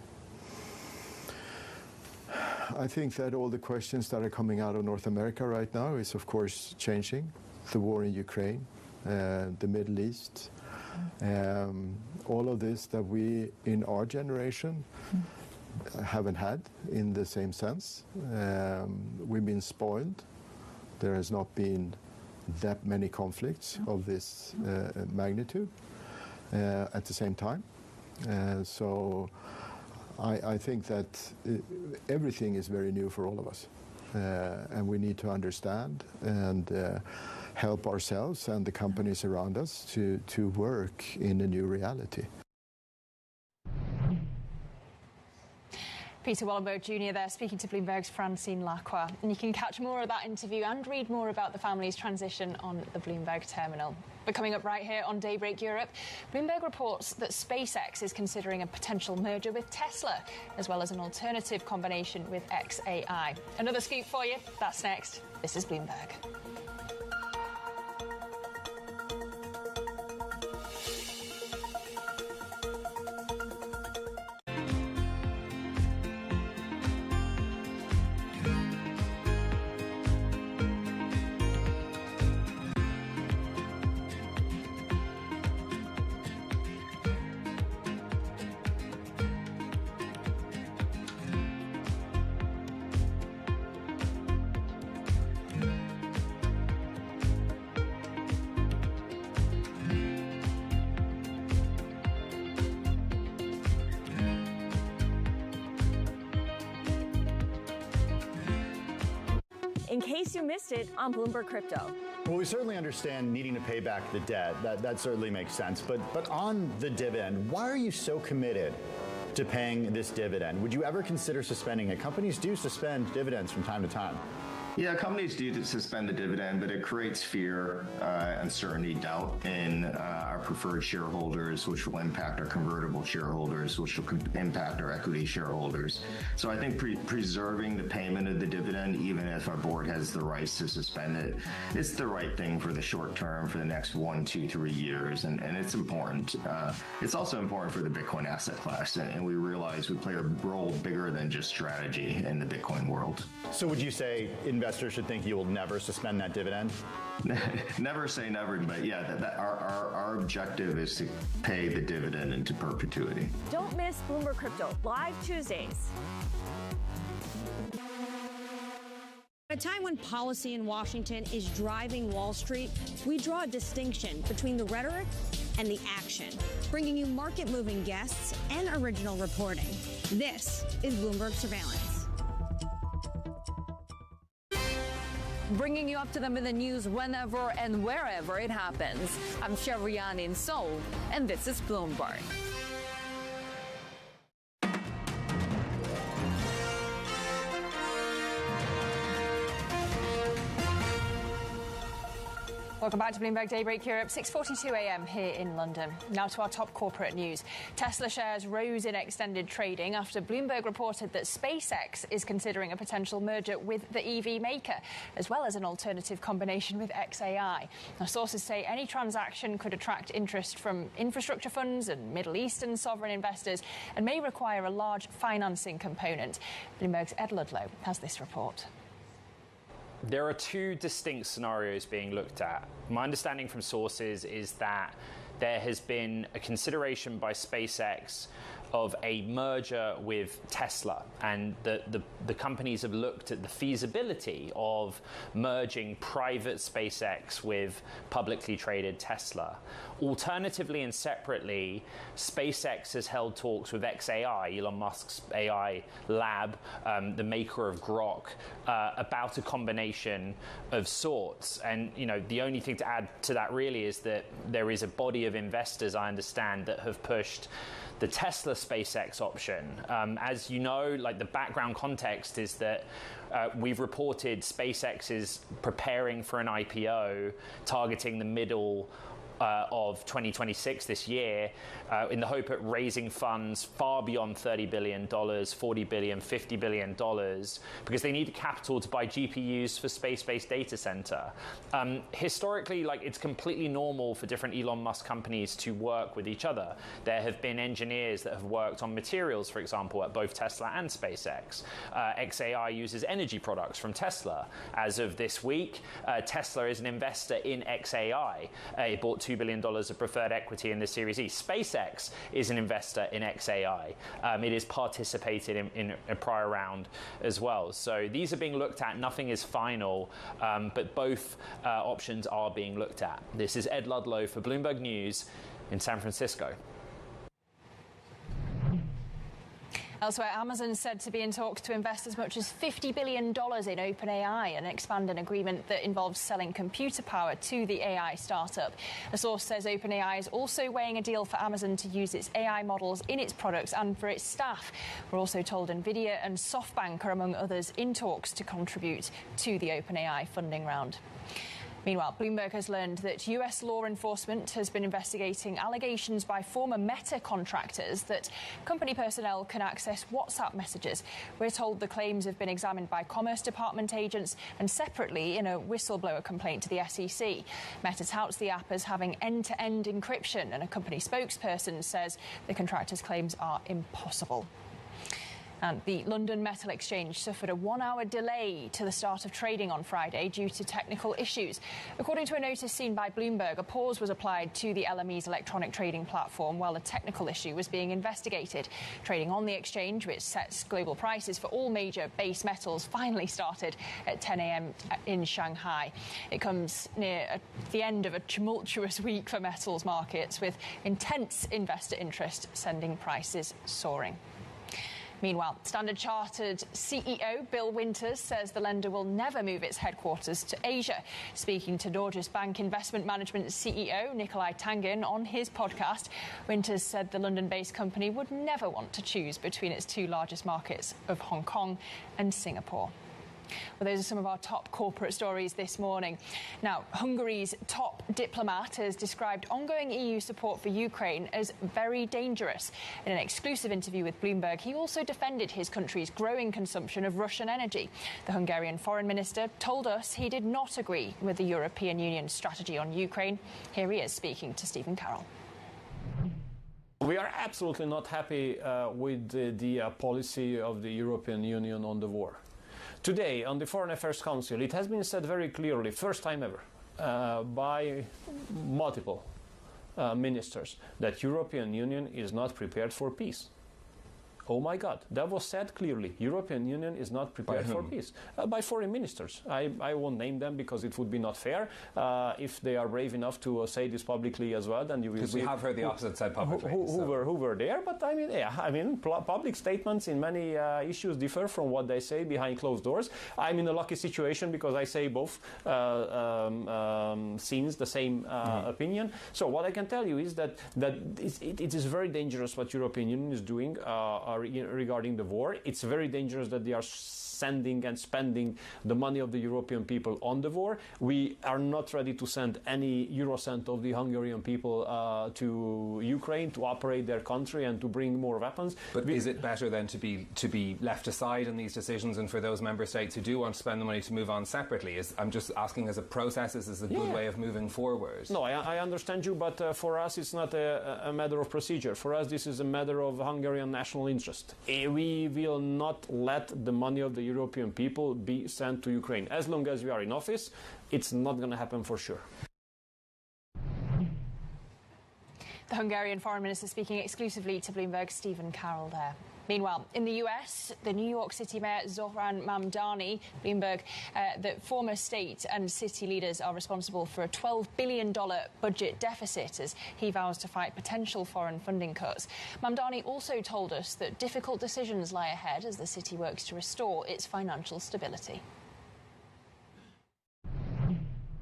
I think that all the questions that are coming out of North America right now is, of course, changing. The war in Ukraine, the Middle East, all of this that we, in our generation, haven't had in the same sense. We've been spoiled. There has not been that many conflicts of this magnitude at the same time. So I think that everything is very new for all of us, and we need to understand and help ourselves and the companies around us to work in a new reality. Peter Wallenberg Jr. there speaking to Bloomberg's Francine Lacroix. And you can catch more of that interview and read more about the family's transition on the Bloomberg terminal. But coming up right here on Daybreak Europe, Bloomberg reports that SpaceX is considering a potential merger with Tesla, as well as an alternative combination with xAI. Another scoop for you. That's next. This is Bloomberg. In case you missed it on Bloomberg Crypto. Well, we certainly understand needing to pay back the debt. That certainly makes sense. But on the dividend, why are you so committed to paying this dividend? Would you ever consider suspending it? Companies do suspend dividends from time to time. Yeah, companies do suspend the dividend, but it creates fear, uncertainty, doubt in our preferred shareholders, which will impact our convertible shareholders, which will impact our equity shareholders. So I think preserving the payment of the dividend, even if our board has the rights to suspend it, it's the right thing for the short term, for the next 1, 2, 3 years, and it's important. It's also important for the Bitcoin asset class, and we realize we play a role bigger than just strategy in the Bitcoin world. So would you say investors should think you will never suspend that dividend? Never say never, but yeah, our objective is to pay the dividend into perpetuity. Don't miss Bloomberg Crypto, live Tuesdays. At a time when policy in Washington is driving Wall Street, we draw a distinction between the rhetoric and the action, bringing you market-moving guests and original reporting. This is Bloomberg Surveillance. Bringing you up to them in the news whenever and wherever it happens. I'm Shevrian in Seoul, and this is Bloomberg. Welcome back to Bloomberg Daybreak Europe, 6:42 a.m. here in London. Now to our top corporate news. Tesla shares rose in extended trading after Bloomberg reported that SpaceX is considering a potential merger with the EV maker, as well as an alternative combination with xAI. Now, sources say any transaction could attract interest from infrastructure funds and Middle Eastern sovereign investors and may require a large financing component. Bloomberg's Ed Ludlow has this report. There are two distinct scenarios being looked at. My understanding from sources is that there has been a consideration by SpaceX of a merger with Tesla, and the companies have looked at the feasibility of merging private SpaceX with publicly traded Tesla. Alternatively and separately, SpaceX has held talks with xAI, Elon Musk's AI lab, the maker of Grok, about a combination of sorts. And the only thing to add to that really is that there is a body of investors, I understand, that have pushed the Tesla SpaceX option. As you know, the background context is that we've reported SpaceX is preparing for an IPO targeting the middle of 2026 this year, in the hope at raising funds far beyond $30 billion, $40 billion, $50 billion, because they need capital to buy GPUs for space-based data center. Historically, it's completely normal for different Elon Musk companies to work with each other. There have been engineers that have worked on materials, for example, at both Tesla and SpaceX. xAI uses energy products from Tesla. As of this week, Tesla is an investor in xAI. It bought $2 billion of preferred equity in the Series E. SpaceX is an investor in xAI. It is participated in a prior round as well. So these are being looked at. Nothing is final, but both options are being looked at. This is Ed Ludlow for Bloomberg News in San Francisco. Elsewhere, Amazon said to be in talks to invest as much as $50 billion in OpenAI and expand an agreement that involves selling computer power to the AI startup. A source says OpenAI is also weighing a deal for Amazon to use its AI models in its products and for its staff. We're also told NVIDIA and SoftBank are among others in talks to contribute to the OpenAI funding round. Meanwhile, Bloomberg has learned that US law enforcement has been investigating allegations by former Meta contractors that company personnel can access WhatsApp messages. We're told the claims have been examined by Commerce Department agents and separately in a whistleblower complaint to the SEC. Meta touts the app as having end-to-end encryption, and a company spokesperson says the contractors' claims are impossible. And the London Metal Exchange suffered a 1-hour delay to the start of trading on Friday due to technical issues. According to a notice seen by Bloomberg, a pause was applied to the LME's electronic trading platform while a technical issue was being investigated. Trading on the exchange, which sets global prices for all major base metals, finally started at 10 a.m. in Shanghai. It comes near the end of a tumultuous week for metals markets, with intense investor interest sending prices soaring. Meanwhile, Standard Chartered CEO Bill Winters says the lender will never move its headquarters to Asia. Speaking to Norges Bank Investment Management CEO Nikolai Tangen on his podcast, Winters said the London-based company would never want to choose between its two largest markets of Hong Kong and Singapore. Well, those are some of our top corporate stories this morning. Now, Hungary's top diplomat has described ongoing EU support for Ukraine as very dangerous. In an exclusive interview with Bloomberg, he also defended his country's growing consumption of Russian energy. The Hungarian foreign minister told us he did not agree with the European Union's strategy on Ukraine. Here he is speaking to Stephen Carroll. We are absolutely not happy with the policy of the European Union on the war. Today, on the Foreign Affairs Council, it has been said very clearly, first time ever, by multiple ministers, that European Union is not prepared for peace. Oh my God, that was said clearly. European Union is not prepared for peace. By foreign ministers. I won't name them because it would be not fair. If they are brave enough to say this publicly as well, then you will see. Because we have heard the opposite said publicly. Who were there, but I mean, yeah, I mean, public statements in many issues differ from what they say behind closed doors. I'm in a lucky situation because I say both scenes, the same opinion. So what I can tell you is that it is very dangerous what European Union is doing regarding the war. It's very dangerous that they are sending and spending the money of the European people on the war. We are not ready to send any Eurocent of the Hungarian people to Ukraine to operate their country and to bring more weapons. But is it better then to be left aside in these decisions and for those member states who do want to spend the money to move on separately? I'm just asking, as a process, is this a good way of moving forward? No, I understand you, but for us it's not a matter of procedure. For us this is a matter of Hungarian national interest. We will not let the money of the European people be sent to Ukraine. As long as we are in office, it's not going to happen for sure. The Hungarian foreign minister speaking exclusively to Bloomberg, Stephen Carroll there. Meanwhile, in the US, the New York City Mayor Zohran Mamdani, Bloomberg, the former state and city leaders are responsible for a $12 billion budget deficit as he vows to fight potential foreign funding cuts. Mamdani also told us that difficult decisions lie ahead as the city works to restore its financial stability.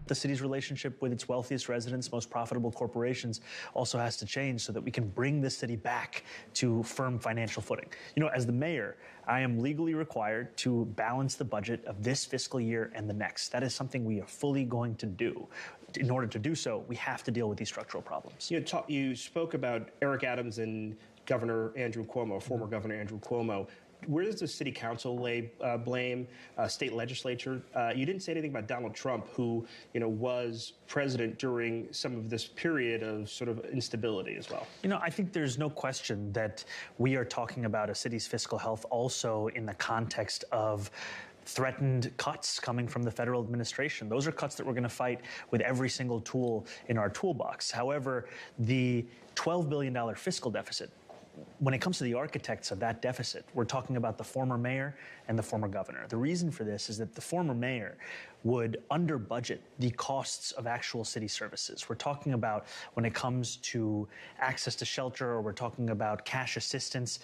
The city's relationship with its wealthiest residents, most profitable corporations, also has to change so that we can bring the city back to firm financial footing. You know, as the mayor, I am legally required to balance the budget of this fiscal year and the next. That is something we are fully going to do. In order to do so, we have to deal with these structural problems. You spoke about Eric Adams and Governor Andrew Cuomo, former Governor Andrew Cuomo. Where does the city council lay blame, state legislature? You didn't say anything about Donald Trump, who was president during some of this period of sort of instability as well. I think there's no question that we are talking about a city's fiscal health also in the context of threatened cuts coming from the federal administration. Those are cuts that we're going to fight with every single tool in our toolbox. However, the $12 billion fiscal deficit, when it comes to the architects of that deficit, we're talking about the former mayor and the former governor. The reason for this is that the former mayor would under budget the costs of actual city services. We're talking about when it comes to access to shelter, or we're talking about cash assistance,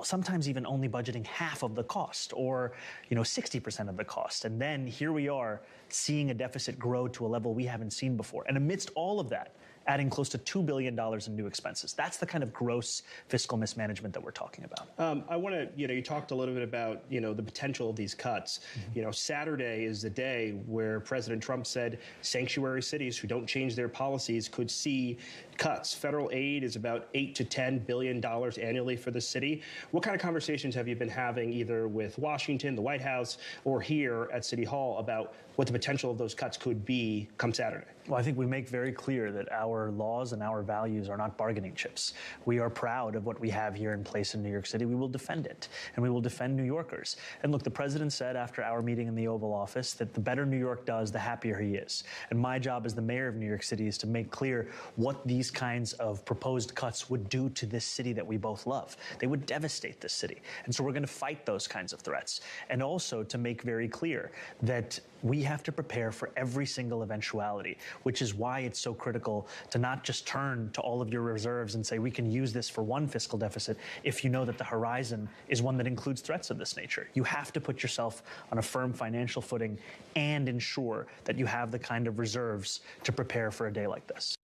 sometimes even only budgeting half of the cost or 60% of the cost. And then here we are seeing a deficit grow to a level we haven't seen before. And amidst all of that, adding close to $2 billion in new expenses. That's the kind of gross fiscal mismanagement that we're talking about. I want to, you talked a little bit about, the potential of these cuts. Mm-hmm. Saturday is the day where President Trump said sanctuary cities who don't change their policies could see cuts. Federal aid is about $8 to $10 billion annually for the city. What kind of conversations have you been having either with Washington, the White House, or here at City Hall about what the potential of those cuts could be come Saturday? Well, I think we make very clear that our laws and our values are not bargaining chips. We are proud of what we have here in place in New York City. We will defend it, and we will defend New Yorkers. And look, the president said after our meeting in the Oval Office that the better New York does, the happier he is. And my job as the mayor of New York City is to make clear what these kinds of proposed cuts would do to this city that we both love. They would devastate this city. And so we're going to fight those kinds of threats. And also to make very clear that we have to prepare for every single eventuality, which is why it's so critical to not just turn to all of your reserves and say we can use this for one fiscal deficit if you know that the horizon is one that includes threats of this nature. You have to put yourself on a firm financial footing and ensure that you have the kind of reserves to prepare for a day like this.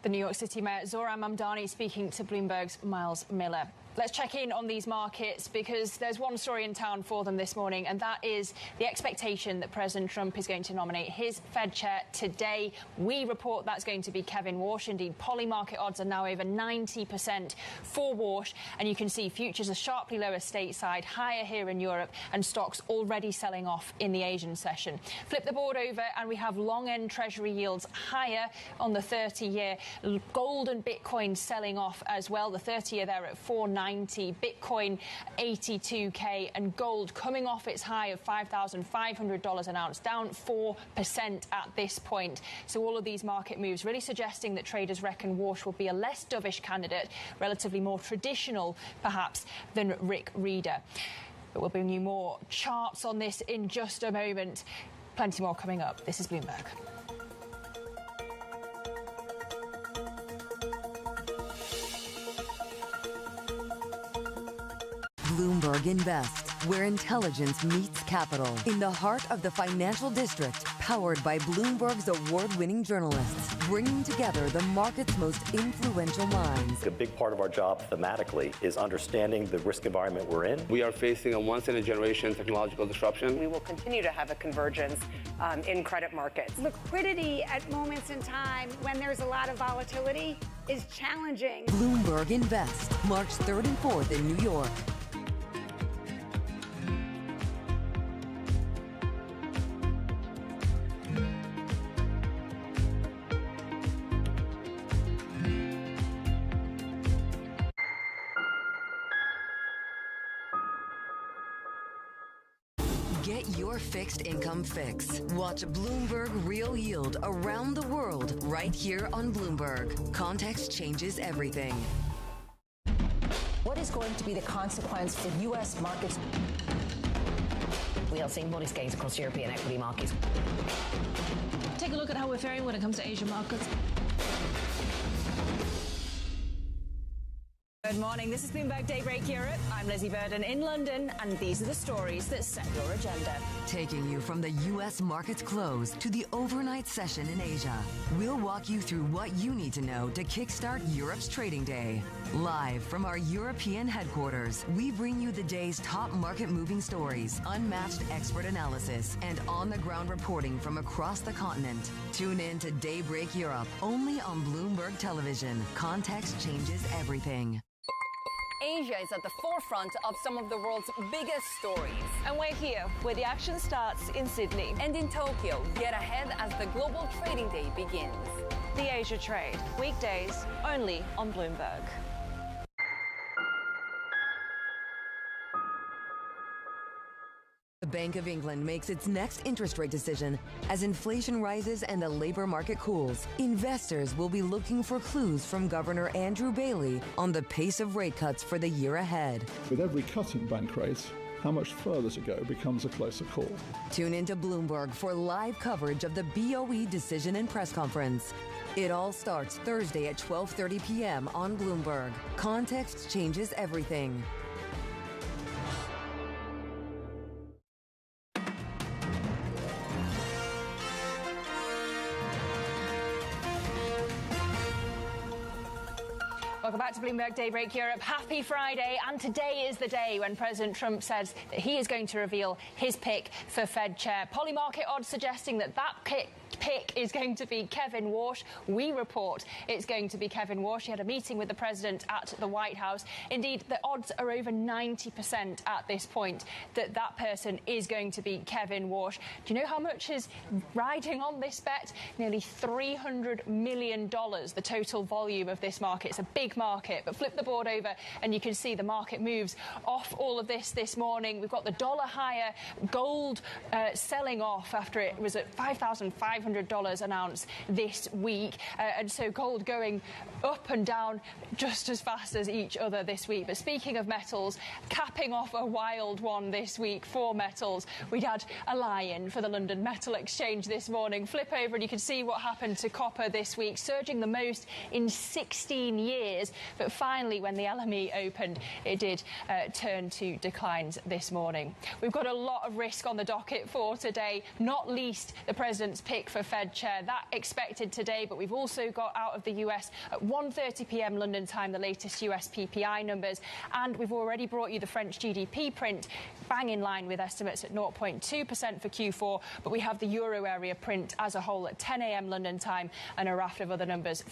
The New York City Mayor Zohran Mamdani speaking to Bloomberg's Miles Miller. Let's check in on these markets because there's one story in town for them this morning, and that is the expectation that President Trump is going to nominate his Fed chair today. We report that's going to be Kevin Warsh. Indeed, poly market odds are now over 90% for Warsh, and you can see futures are sharply lower stateside, higher here in Europe, and stocks already selling off in the Asian session. Flip the board over, and we have long-end Treasury yields higher on the 30-year. Gold and Bitcoin selling off as well. The 30-year there at 490. Bitcoin 82K, and gold coming off its high of $5,500 an ounce, down 4% at this point. So all of these market moves really suggesting that traders reckon Warsh will be a less dovish candidate, relatively more traditional perhaps than Rick Reeder. But we'll bring you more charts on this in just a moment. Plenty more coming up. This is Bloomberg. Bloomberg Invest, where intelligence meets capital. In the heart of the financial district, powered by Bloomberg's award-winning journalists, bringing together the market's most influential minds. A big part of our job thematically is understanding the risk environment we're in. We are facing a once-in-a-generation technological disruption. We will continue to have a convergence in credit markets. Liquidity at moments in time when there's a lot of volatility is challenging. Bloomberg Invest, March 3rd and 4th in New York. Get your fixed income fix. Watch Bloomberg Real Yield around the world right here on Bloomberg. Context changes everything. What is going to be the consequence for U.S. markets? We are seeing modest gains across European equity markets. Take a look at how we're faring when it comes to Asian markets. Good morning. This is Bloomberg Daybreak Europe. I'm Lizzie Burden in London, and these are the stories that set your agenda. Taking you from the U.S. market's close to the overnight session in Asia, we'll walk you through what you need to know to kickstart Europe's trading day. Live from our European headquarters, we bring you the day's top market-moving stories, unmatched expert analysis, and on-the-ground reporting from across the continent. Tune in to Daybreak Europe, only on Bloomberg Television. Context changes everything. Asia is at the forefront of some of the world's biggest stories. And we're here, where the action starts in Sydney. And in Tokyo, get ahead as the global trading day begins. The Asia Trade, weekdays only on Bloomberg. The Bank of England makes its next interest rate decision as inflation rises and the labor market cools. Investors will be looking for clues from Governor Andrew Bailey on the pace of rate cuts for the year ahead. With every cut in bank rates, how much further to go becomes a closer call. Tune into Bloomberg for live coverage of the BOE decision and press conference. It all starts Thursday at 12:30 p.m. on Bloomberg. Context changes everything. Welcome back to Bloomberg Daybreak Europe. Happy Friday, and today is the day when President Trump says that he is going to reveal his pick for Fed chair. Polymarket odds suggesting that pick is going to be Kevin Warsh. We report it's going to be Kevin Warsh. He had a meeting with the president at the White House. Indeed, the odds are over 90% at this point that that person is going to be Kevin Warsh. Do you know how much is riding on this bet? Nearly $300 million, the total volume of this market. It's a big market, but flip the board over and you can see the market moves off all of this morning. We've got the dollar higher, gold selling off after it was at $5,500 an ounce this week, and so gold going up and down just as fast as each other this week. But speaking of metals, capping off a wild one this week for metals, we had a lie-in for the London Metal Exchange this morning. Flip over and you can see what happened to copper this week, surging the most in 16 years, but finally when the LME opened it did turn to declines this morning. We've got a lot of risk on the docket for today, not least the president's pick for Fed chair. That expected today, but we've also got out of the US at 1:30 p.m. London time the latest US PPI numbers, and we've already brought you the French GDP print, bang in line with estimates at 0.2% for Q4, but we have the euro area print as a whole at 10 a.m. London time and a raft of other numbers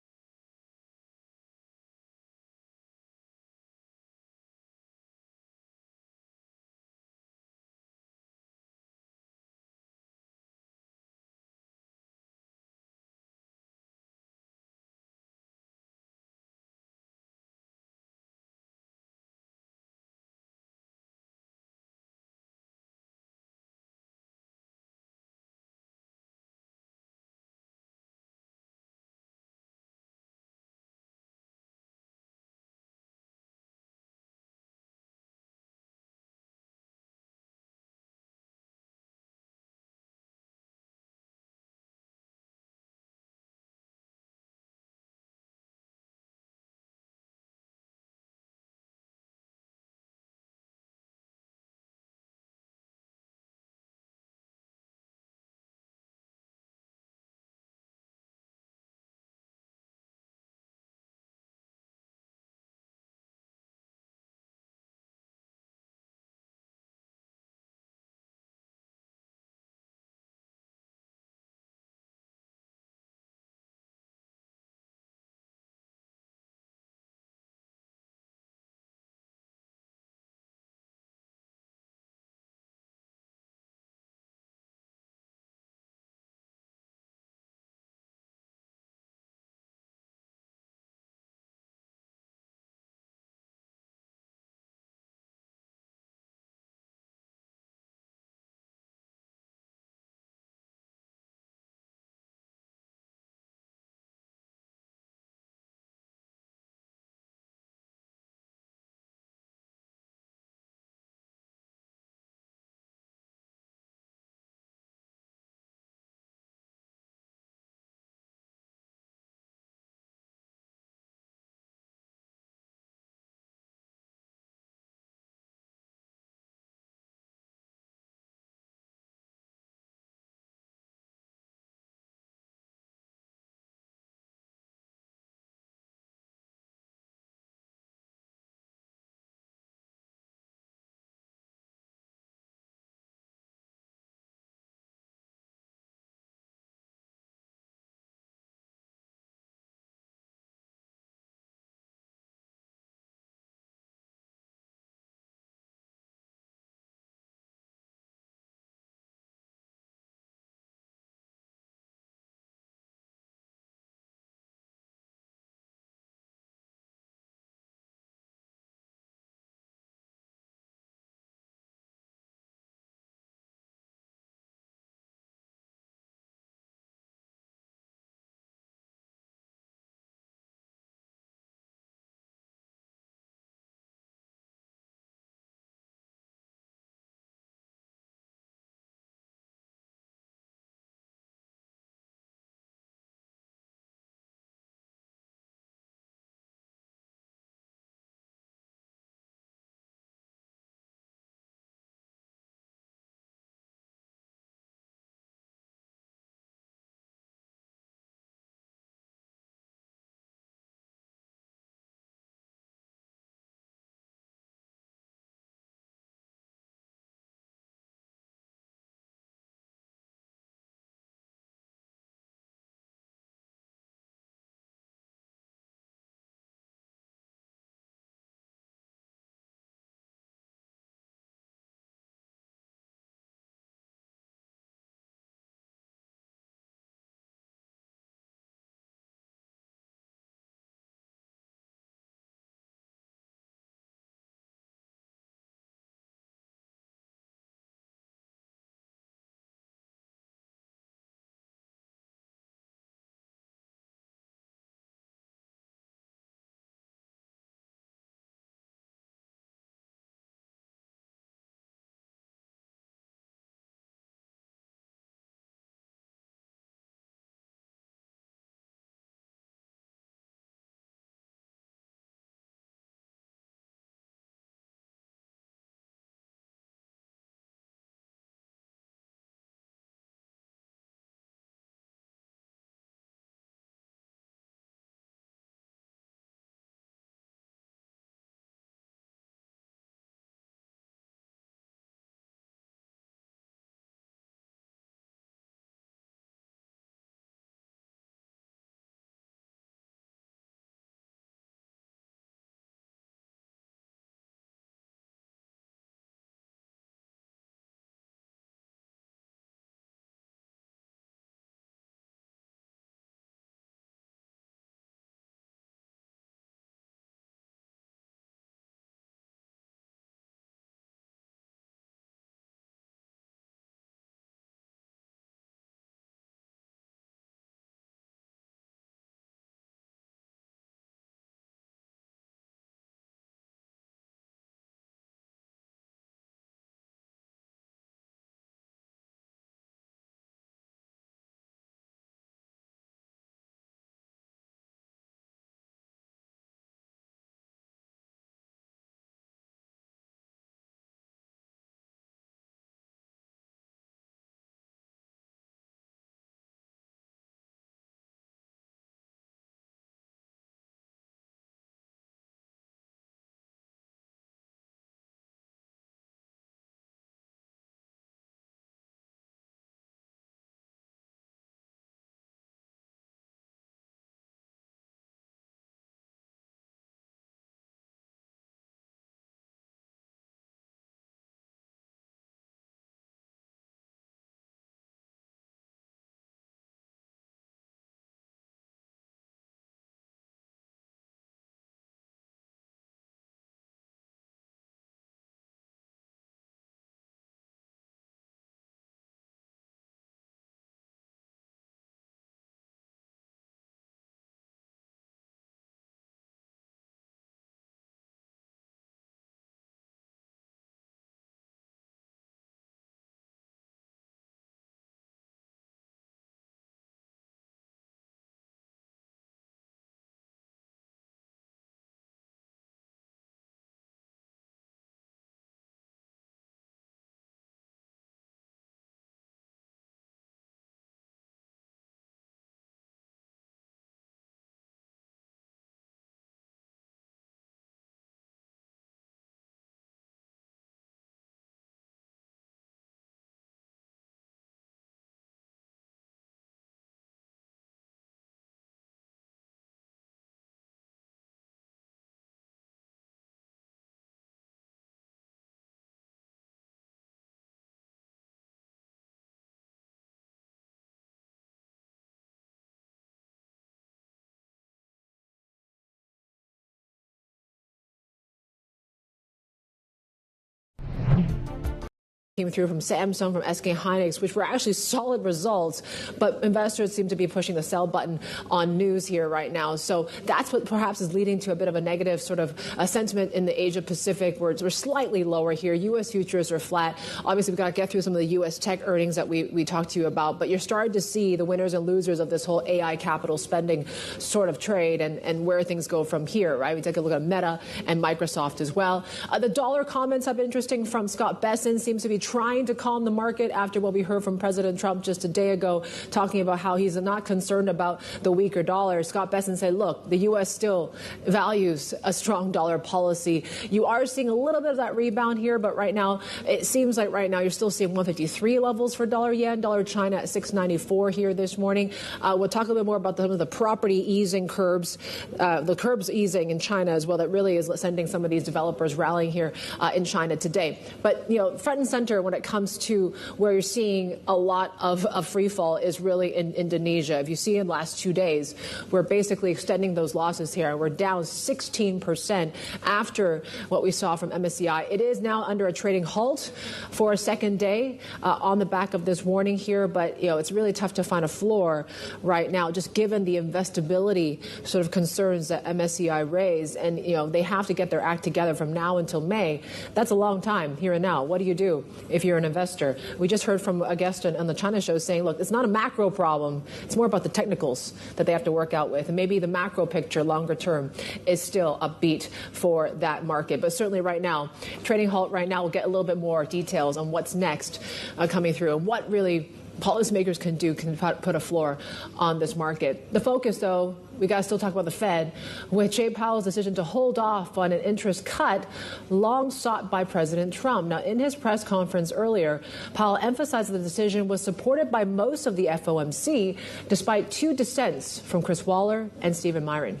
came through from Samsung, from SK Hynix, which were actually solid results, but investors seem to be pushing the sell button on news here right now. So that's what perhaps is leading to a bit of a negative sort of sentiment in the Asia Pacific, where we're slightly lower here. U.S. futures are flat. Obviously, we've got to get through some of the U.S. tech earnings that we talked to you about, but you're starting to see the winners and losers of this whole AI capital spending sort of trade and where things go from here, right? We take a look at Meta and Microsoft as well. The dollar comments have been interesting from Scott Besson. Seems to be trying to calm the market after what we heard from President Trump just a day ago, talking about how he's not concerned about the weaker dollar. Scott Besson said, look, the U.S. still values a strong dollar policy. You are seeing a little bit of that rebound here, but right now, it seems like right now you're still seeing 153 levels for dollar yen, dollar China at 694 here this morning. We'll talk a little bit more about some of the property easing curbs, the curbs easing in China as well. That really is sending some of these developers rallying here in China today. But, you know, front and center when it comes to where you're seeing a lot of free fall is really in Indonesia. If you see in the last 2 days, we're basically extending those losses here. We're down 16% after what we saw from MSCI. It is now under a trading halt for a second day on the back of this warning here. But, you know, it's really tough to find a floor right now, just given the investability sort of concerns that MSCI raised. And, you know, they have to get their act together from now until May. That's a long time here and now. What do you do if you're an investor? We just heard from a guest on the China show saying, look, it's not a macro problem. It's more about the technicals that they have to work out with. And maybe the macro picture longer term is still upbeat for that market. But certainly right now, trading halt right now, we'll get a little bit more details on what's next coming through and what really policymakers can do, can put a floor on this market. The focus, though, we got to still talk about the Fed, with Jay Powell's decision to hold off on an interest cut long sought by President Trump. Now, in his press conference earlier, Powell emphasized that the decision was supported by most of the FOMC, despite 2 dissents from Chris Waller and Stephen Myron.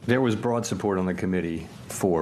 There was broad support on the committee for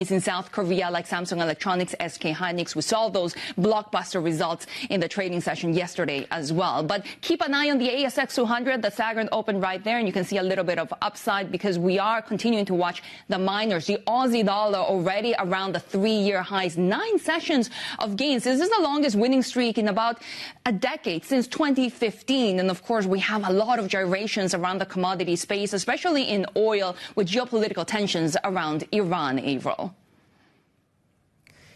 in South Korea, like Samsung Electronics, SK Hynix. We saw those blockbuster results in the trading session yesterday as well. But keep an eye on the ASX 200. The Saturn opened right there, and you can see a little bit of upside because we are continuing to watch the miners. The Aussie dollar already around the 3-year highs, 9 sessions of gains. This is the longest winning streak in about a decade, since 2015. And of course, we have a lot of gyrations around the commodity space, especially in oil, with geopolitical tensions around Iran, Avril.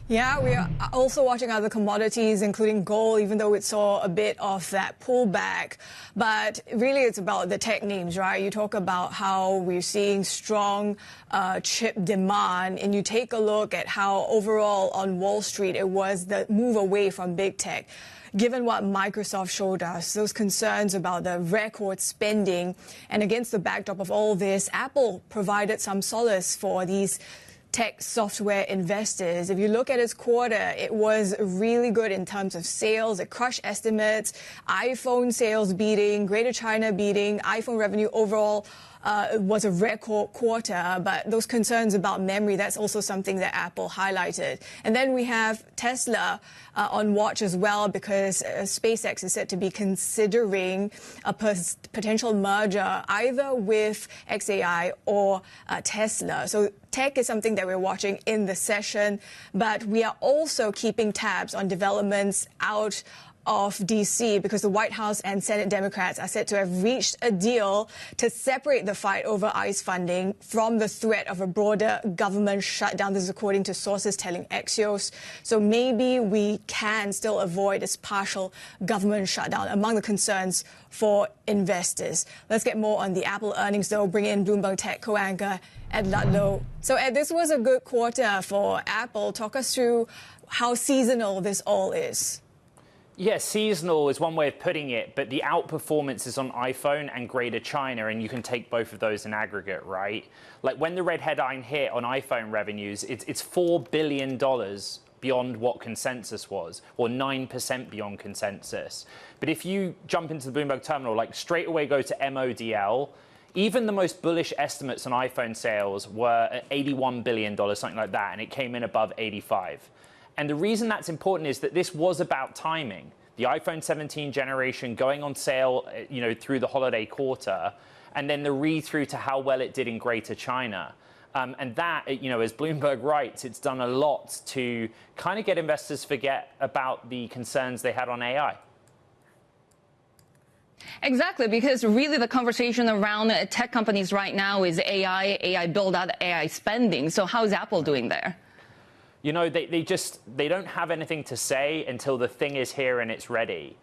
Yeah, we are also watching other commodities, including gold, even though it saw a bit of that pullback. But really, it's about the tech names, right? You talk about how we're seeing strong chip demand, and you take a look at how overall on Wall Street it was the move away from big tech. Given what Microsoft showed us, those concerns about the record spending, and against the backdrop of all this, Apple provided some solace for these tech software investors. If you look at its quarter, it was really good in terms of sales. It crushed estimates, iPhone sales beating, Greater China beating, iPhone revenue overall was a record quarter, but those concerns about memory, that's also something that Apple highlighted. And then we have Tesla on watch as well, because SpaceX is said to be considering a potential merger either with XAI or Tesla. So tech is something that we're watching in the session, but we are also keeping tabs on developments out of D.C. because the White House and Senate Democrats are said to have reached a deal to separate the fight over ICE funding from the threat of a broader government shutdown. This is according to sources telling Axios. So maybe we can still avoid this partial government shutdown among the concerns for investors. Let's get more on the Apple earnings, though. Bring in Bloomberg Tech co-anchor Ed Ludlow. So, Ed, this was a good quarter for Apple. Talk us through how seasonal this all is. Yeah, seasonal is one way of putting it, but the outperformance is on iPhone and Greater China, and you can take both of those in aggregate, right? Like when the red headline hit on iPhone revenues, it's $4 billion beyond what consensus was, or 9% beyond consensus. But if you jump into the Bloomberg terminal, like straight away go to MODL, even the most bullish estimates on iPhone sales were at $81 billion, something like that, and it came in above 85. And the reason that's important is that this was about timing. the iPhone 17 generation going on sale, through the holiday quarter, and then the read-through to how well it did in Greater China. And that, as Bloomberg writes, it's done a lot to kind of get investors to forget about the concerns they had on AI. Exactly, because really the conversation around tech companies right now is AI build-out, AI spending. So how is Apple doing there? They don't have anything to say until the thing is here and it's ready.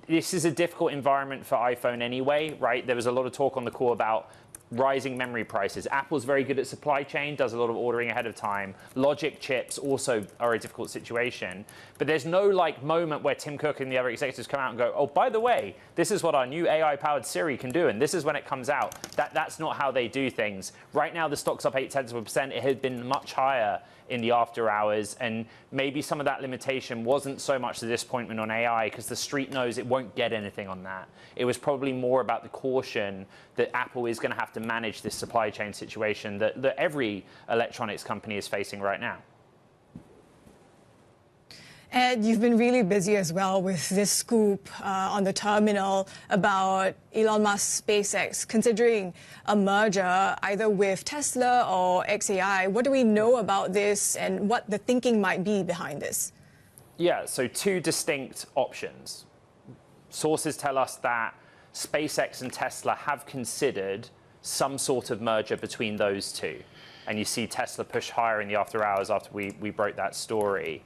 This is a difficult environment for iPhone anyway, right? There was a lot of talk on the call about rising memory prices. Apple's very good at supply chain, does a lot of ordering ahead of time. Logic chips also are a difficult situation. But there's no moment where Tim Cook and the other executives come out and go, oh, by the way, this is what our new AI-powered Siri can do, and this is when it comes out. That's not how they do things. Right now, the stock's up 0.8%. It had been much higher in the after hours, and maybe some of that limitation wasn't so much the disappointment on AI because the street knows it won't get anything on that. It was probably more about the caution that Apple is going to have to manage this supply chain situation that every electronics company is facing right now. Ed, you've been really busy as well with this scoop on the terminal about Elon Musk's SpaceX considering a merger either with Tesla or XAI. What do we know about this and what the thinking might be behind this? Yeah, so two distinct options. Sources tell us that SpaceX and Tesla have considered some sort of merger between those two. And you see Tesla push higher in the after hours after we broke that story.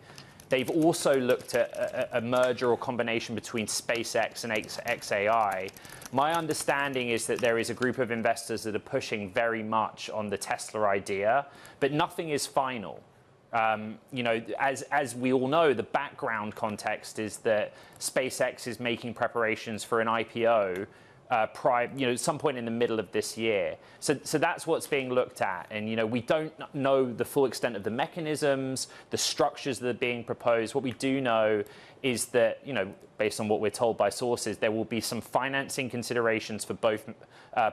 They've also looked at a merger or combination between SpaceX and XAI. My understanding is that there is a group of investors that are pushing very much on the Tesla idea, but nothing is final. As we all know, the background context is that SpaceX is making preparations for an IPO some point in the middle of this year. So that's what's being looked at. And, we don't know the full extent of the mechanisms, the structures that are being proposed. What we do know is that, based on what we're told by sources, there will be some financing considerations for both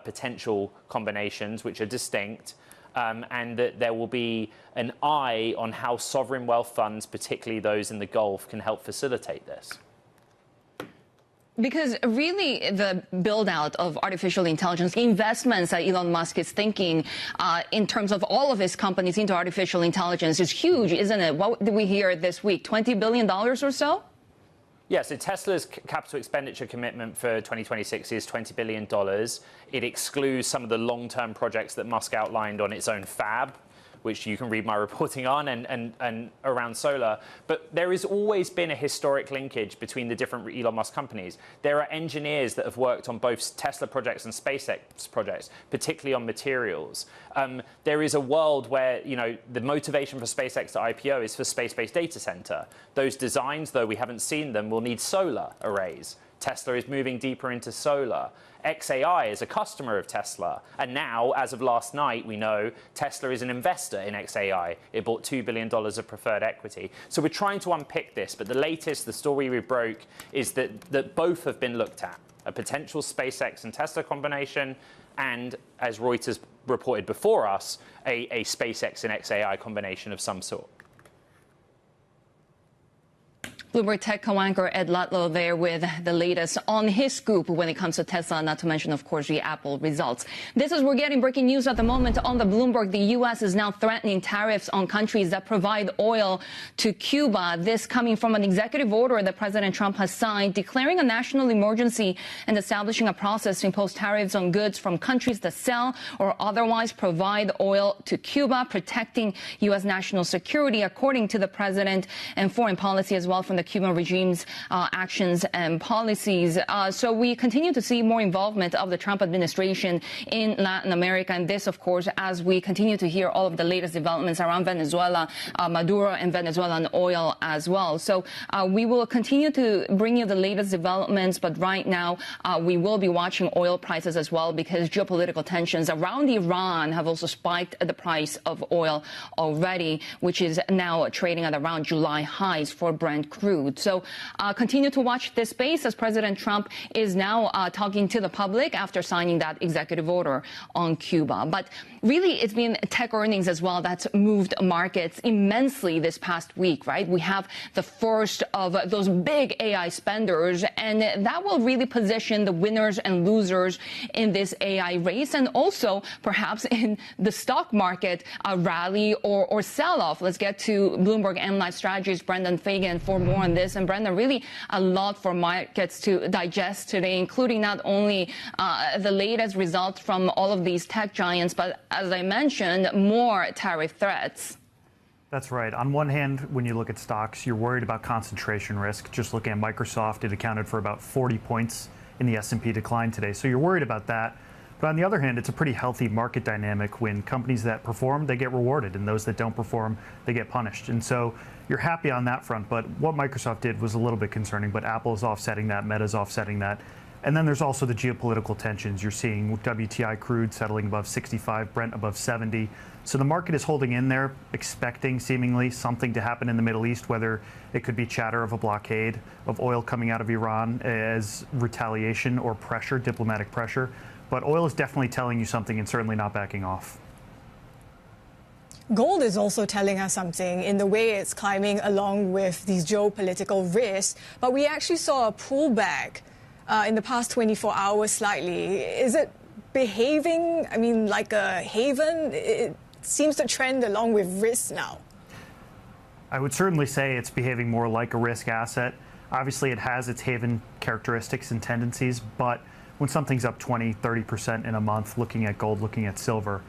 potential combinations, which are distinct, and that there will be an eye on how sovereign wealth funds, particularly those in the Gulf, can help facilitate this. Because really the build-out of artificial intelligence, the investments that Elon Musk is thinking in terms of all of his companies into artificial intelligence is huge, isn't it? What did we hear this week? $20 billion or so? Yeah, so Tesla's capital expenditure commitment for 2026 is $20 billion. It excludes some of the long-term projects that Musk outlined on its own fab, which you can read my reporting on, and around solar. But there has always been a historic linkage between the different Elon Musk companies. There are engineers that have worked on both Tesla projects and SpaceX projects, particularly on materials. There is a world where, the motivation for SpaceX to IPO is for space-based data center. Those designs, though we haven't seen them, will need solar arrays. Tesla is moving deeper into solar. XAI is a customer of Tesla. And now, as of last night, we know Tesla is an investor in XAI. It bought $2 billion of preferred equity. So we're trying to unpick this. But the story we broke, is that both have been looked at. A potential SpaceX and Tesla combination, and, as Reuters reported before us, a SpaceX and XAI combination of some sort. Bloomberg Tech co-anchor Ed Ludlow there with the latest on his scoop when it comes to Tesla, not to mention, of course, the Apple results. We're getting breaking news at the moment on the Bloomberg. The U.S. is now threatening tariffs on countries that provide oil to Cuba. This coming from an executive order that President Trump has signed, declaring a national emergency and establishing a process to impose tariffs on goods from countries that sell or otherwise provide oil to Cuba, protecting U.S. national security, according to the president, and foreign policy as well from the Cuban regime's actions and policies. So we continue to see more involvement of the Trump administration in Latin America. And this, of course, as we continue to hear all of the latest developments around Venezuela, Maduro and Venezuelan oil as well. So we will continue to bring you the latest developments. But right now, we will be watching oil prices as well, because geopolitical tensions around Iran have also spiked the price of oil already, which is now trading at around July highs for Brent crude. crude. So continue to watch this space as President Trump is now talking to the public after signing that executive order on Cuba. But really, it's been tech earnings as well that's moved markets immensely this past week, right? We have the first of those big AI spenders, and that will really position the winners and losers in this AI race, and also perhaps in the stock market rally or sell-off. Let's get to Bloomberg and Life Strategies' Brendan Fagan for more on this. And Brendan, really a lot for markets to digest today, including not only the latest results from all of these tech giants, but as I mentioned, more tariff threats. That's right. On one hand, when you look at stocks, you're worried about concentration risk. Just looking at Microsoft, it accounted for about 40 points in the S&P decline today. So you're worried about that. But on the other hand, it's a pretty healthy market dynamic when companies that perform, they get rewarded, and those that don't perform, they get punished. And so you're happy on that front. But what Microsoft did was a little bit concerning, but Apple is offsetting that, Meta's offsetting that. And then there's also the geopolitical tensions. You're seeing WTI crude settling above 65, Brent above 70. So the market is holding in there, expecting seemingly something to happen in the Middle East, whether it could be chatter of a blockade of oil coming out of Iran as retaliation or pressure, diplomatic pressure. But oil is definitely telling you something and certainly not backing off. Gold is also telling us something in the way it's climbing along with these geopolitical risks. But we actually saw a pullback in the past 24 hours slightly. Is it behaving, like a haven? It seems to trend along with risk now. I would certainly say it's behaving more like a risk asset. Obviously, it has its haven characteristics and tendencies, but when something's up 20, 30% in a month, looking at gold, looking at silver,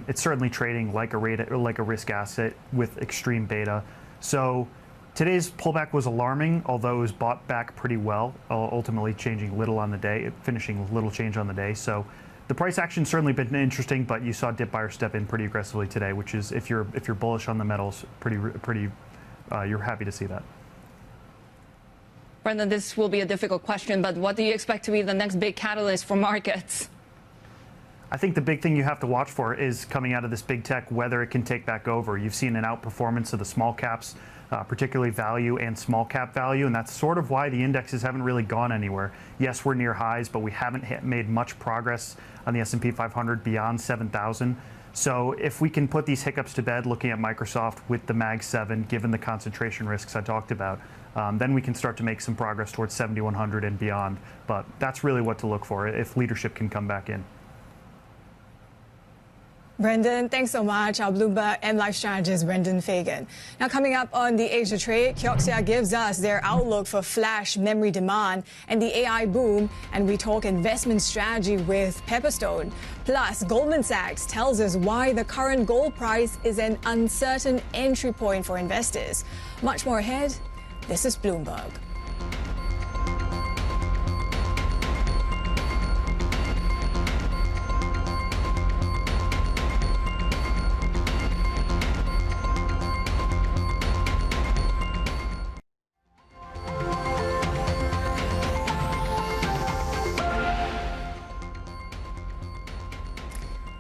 it's certainly trading like a risk asset with extreme beta. So today's pullback was alarming, although it was bought back pretty well, ultimately changing little on the day, finishing little change on the day. So the price action certainly been interesting, but you saw dip buyers step in pretty aggressively today, which is, if you're bullish on the metals, you're happy to see that. Brendan, this will be a difficult question, but what do you expect to be the next big catalyst for markets? I think the big thing you have to watch for is coming out of this big tech, whether it can take back over. You've seen an outperformance of the small caps, particularly value and small cap value, and that's sort of why the indexes haven't really gone anywhere. Yes, we're near highs, but we haven't made much progress on the S&P 500 beyond 7,000. So if we can put these hiccups to bed, looking at Microsoft with the Mag 7, given the concentration risks I talked about, then we can start to make some progress towards 7,100 and beyond. But that's really what to look for if leadership can come back in. Brendan, thanks so much. Our Bloomberg and Life Strategist, Brendan Fagan. Now, coming up on the Asia Trade, Kioxia gives us their outlook for flash memory demand and the AI boom, and we talk investment strategy with Pepperstone. Plus, Goldman Sachs tells us why the current gold price is an uncertain entry point for investors. Much more ahead. This is Bloomberg.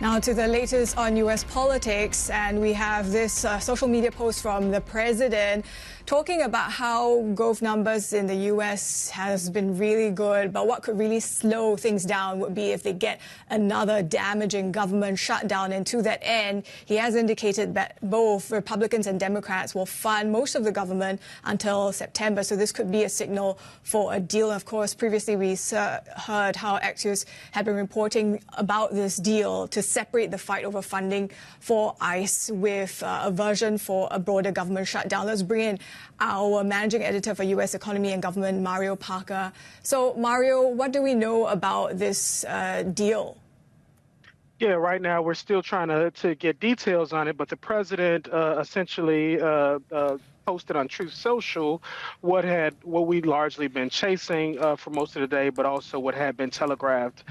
Now to the latest on U.S. politics, and we have this social media post from the president talking about how growth numbers in the U.S. has been really good, but what could really slow things down would be if they get another damaging government shutdown. And to that end, he has indicated that both Republicans and Democrats will fund most of the government until September. So this could be a signal for a deal. Of course, previously we heard how Axios had been reporting about this deal to separate the fight over funding for ICE with a version for a broader government shutdown. Let's bring in our managing editor for U.S. Economy and Government, Mario Parker. So, Mario, what do we know about this deal? Yeah, right now we're still trying to get details on it, but the president essentially posted on Truth Social what we'd largely been chasing for most of the day, but also what had been telegraphed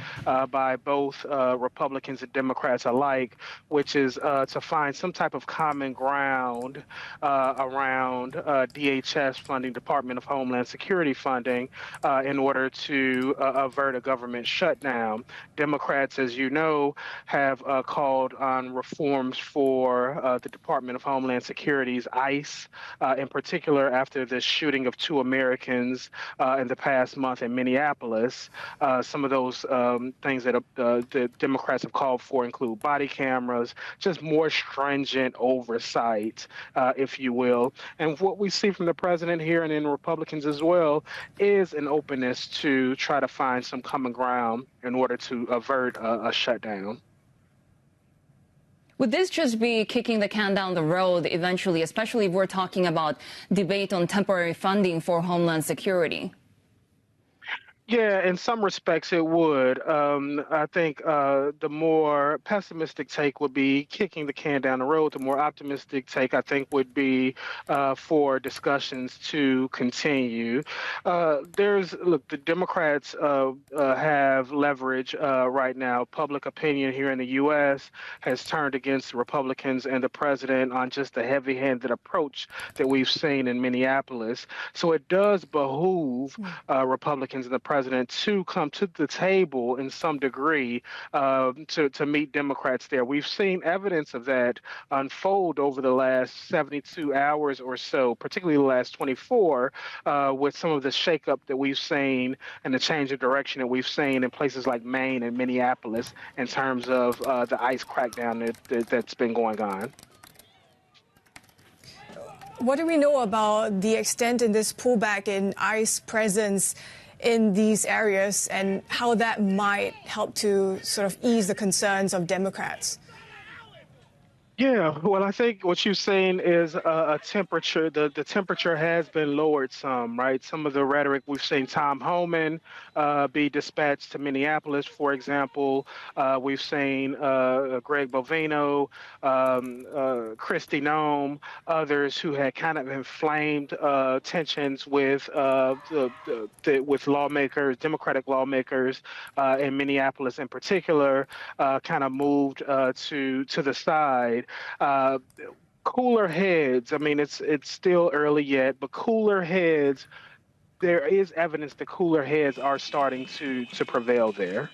by both Republicans and Democrats alike, which is to find some type of common ground around DHS funding, Department of Homeland Security funding, in order to avert a government shutdown. Democrats, as you know, have called on reforms for the Department of Homeland Security's ICE in particular after the shooting of 2 Americans in the past month in Minneapolis. Some of those things that the Democrats have called for include body cameras, just more stringent oversight, if you will. And what we see from the president here and in Republicans as well is an openness to try to find some common ground in order to avert a shutdown. Would this just be kicking the can down the road eventually, especially if we're talking about debate on temporary funding for Homeland Security? Yeah, in some respects it would. I think the more pessimistic take would be kicking the can down the road. The more optimistic take, I think, would be for discussions to continue. Look, the Democrats have leverage right now. Public opinion here in the U.S. has turned against the Republicans and the president on just the heavy-handed approach that we've seen in Minneapolis. So it does behoove Republicans and the president to come to the table in some degree to meet Democrats there. We've seen evidence of that unfold over the last 72 hours or so, particularly the last 24, with some of the shakeup that we've seen and the change of direction that we've seen in places like Maine and Minneapolis in terms of the ICE crackdown that's been going on. What do we know about the extent in this pullback in ICE presence in these areas and how that might help to sort of ease the concerns of Democrats? Yeah, well, I think what you're saying is a temperature. The temperature has been lowered some, right? Some of the rhetoric we've seen Tom Homan be dispatched to Minneapolis, for example. We've seen Greg Bovino, Kristi Noem, others who had kind of inflamed tensions with with lawmakers, Democratic lawmakers in Minneapolis in particular, kind of moved to the side. Cooler heads, I mean, it's still early yet, but cooler heads, there is evidence that cooler heads are starting to prevail there.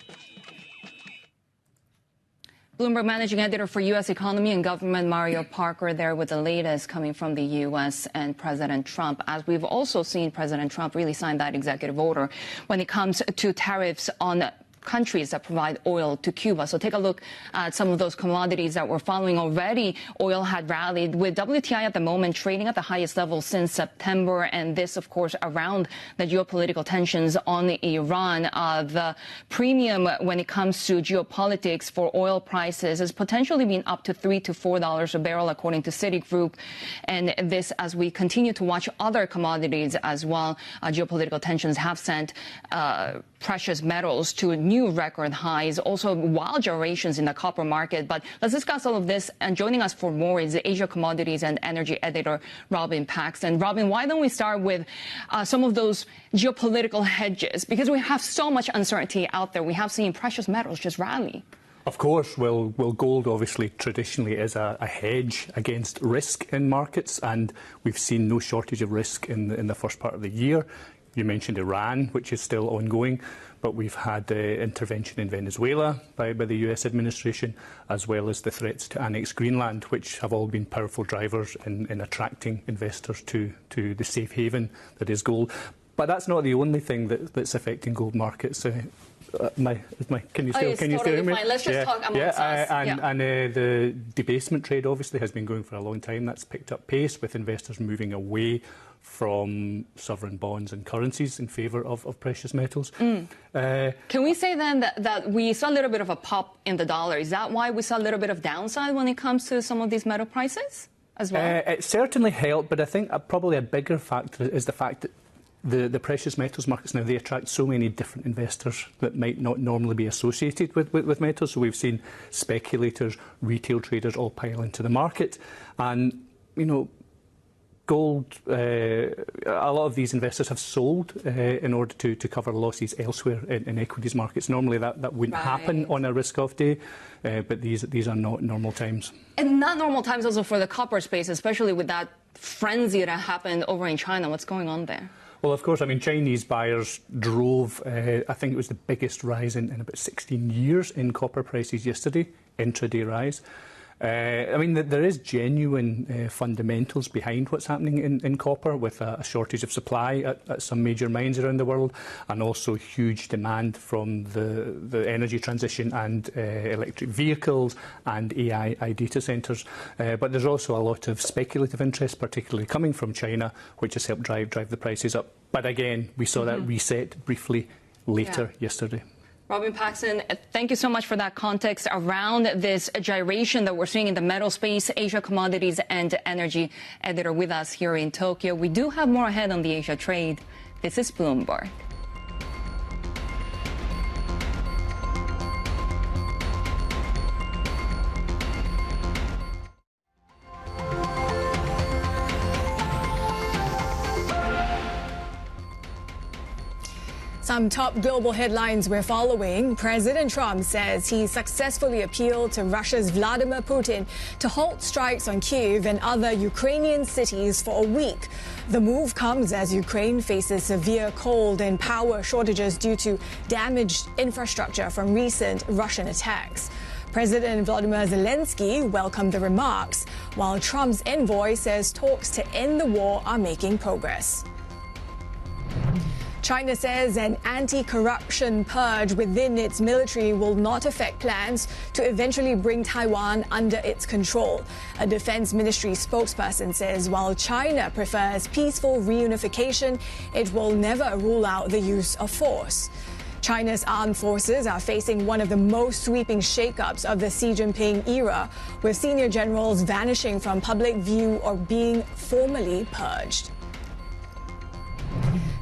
Bloomberg Managing Editor for U.S. Economy and Government, Mario Parker, there with the latest coming from the U.S. and President Trump. As we've also seen President Trump really sign that executive order when it comes to tariffs on countries that provide oil to Cuba. So take a look at some of those commodities that we're following already. Oil had rallied with WTI at the moment trading at the highest level since September. And this, of course, around the geopolitical tensions on Iran. The premium when it comes to geopolitics for oil prices has potentially been up to $3 to $4 a barrel, according to Citigroup. And this as we continue to watch other commodities as well. Geopolitical tensions have sent precious metals to new record highs, also wild gyrations in the copper market. But let's discuss all of this. And joining us for more is the Asia Commodities and Energy Editor, Robin Paxton. Robin, why don't we start with some of those geopolitical hedges? Because we have so much uncertainty out there. We have seen precious metals just rally. Of course. Well, gold obviously traditionally is a hedge against risk in markets, and we've seen no shortage of risk in the first part of the year. You mentioned Iran, which is still ongoing, but we've had intervention in Venezuela by the US administration, as well as the threats to annex Greenland, which have all been powerful drivers in attracting investors to the safe haven that is gold. But that's not the only thing that's affecting gold markets. Can you still hear me? Fine. Let's just talk amongst us. And the debasement trade obviously has been going for a long time. That's picked up pace with investors moving away from sovereign bonds and currencies in favour of precious metals. Can we say then that we saw a little bit of a pop in the dollar? Is that why we saw a little bit of downside when it comes to some of these metal prices as well? It certainly helped, but I think probably a bigger factor is the fact that the precious metals markets now, they attract so many different investors that might not normally be associated with metals. So we've seen speculators, retail traders all pile into the market. And, you know, gold, a lot of these investors have sold in order to cover losses elsewhere in equities markets. Normally that wouldn't happen on a risk-off day, but these are not normal times. And not normal times also for the copper space, especially with that frenzy that happened over in China. What's going on there? Well, of course, I mean, Chinese buyers drove, I think it was the biggest rise in about 16 years in copper prices yesterday, intraday rise. I mean, there is genuine fundamentals behind what's happening in copper, with a shortage of supply at some major mines around the world, and also huge demand from the energy transition and electric vehicles and AI data centres. But there's also a lot of speculative interest, particularly coming from China, which has helped drive the prices up. But again, we saw that reset briefly later yesterday. Robin Paxson, thank you so much for that context around this gyration that we're seeing in the metal space. Asia Commodities and Energy editor with us here in Tokyo. We do have more ahead on the Asia trade. This is Bloomberg. Some top global headlines we're following. President Trump says he successfully appealed to Russia's Vladimir Putin to halt strikes on Kyiv and other Ukrainian cities for a week. The move comes as Ukraine faces severe cold and power shortages due to damaged infrastructure from recent Russian attacks. President Volodymyr Zelensky welcomed the remarks, while Trump's envoy says talks to end the war are making progress. China says an anti-corruption purge within its military will not affect plans to eventually bring Taiwan under its control. A defense ministry spokesperson says while China prefers peaceful reunification, it will never rule out the use of force. China's armed forces are facing one of the most sweeping shakeups of the Xi Jinping era, with senior generals vanishing from public view or being formally purged.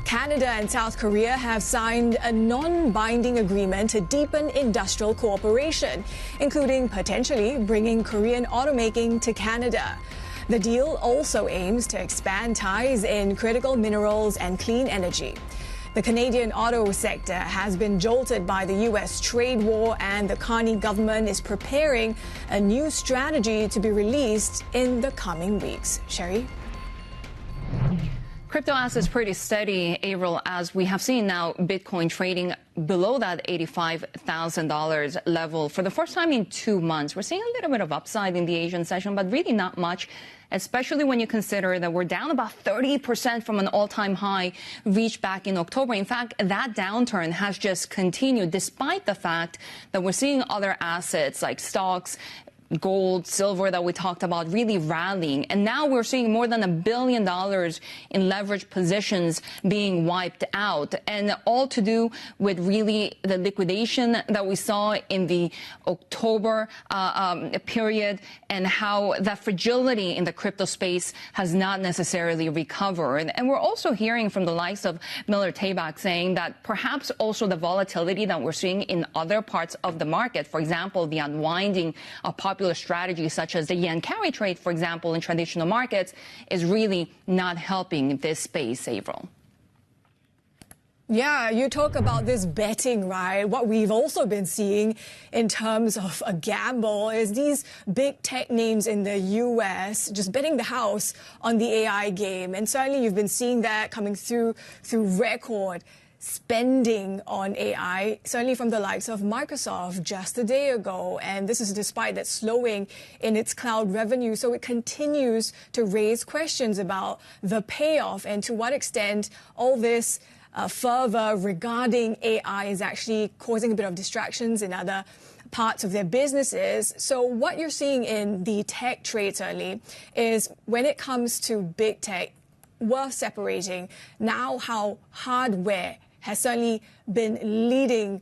Canada and South Korea have signed a non-binding agreement to deepen industrial cooperation, including potentially bringing Korean automaking to Canada. The deal also aims to expand ties in critical minerals and clean energy. The Canadian auto sector has been jolted by the U.S. trade war, and the Carney government is preparing a new strategy to be released in the coming weeks. Sherry? Crypto assets pretty steady, Avril, as we have seen now Bitcoin trading below that $85,000 level for the first time in 2 months. We're seeing a little bit of upside in the Asian session, but really not much, especially when you consider that we're down about 30% from an all-time high reached back in October. In fact, that downturn has just continued despite the fact that we're seeing other assets like stocks, gold, silver that we talked about really rallying. And now we're seeing more than $1 billion in leveraged positions being wiped out. And all to do with really the liquidation that we saw in the October period, and how that fragility in the crypto space has not necessarily recovered. And we're also hearing from the likes of Miller Tabak saying that perhaps also the volatility that we're seeing in other parts of the market, for example, the unwinding of popular strategies such as the yen carry trade, for example, in traditional markets, is really not helping this space, Avril. Yeah, you talk about this betting, right? What we've also been seeing in terms of a gamble is these big tech names in the US just betting the house on the AI game. And certainly you've been seeing that coming through record spending on AI, certainly from the likes of Microsoft just a day ago. And this is despite that slowing in its cloud revenue. So it continues to raise questions about the payoff and to what extent all this fervor regarding AI is actually causing a bit of distractions in other parts of their businesses. So what you're seeing in the tech trade certainly is when it comes to big tech, worth separating now how hardware has certainly been leading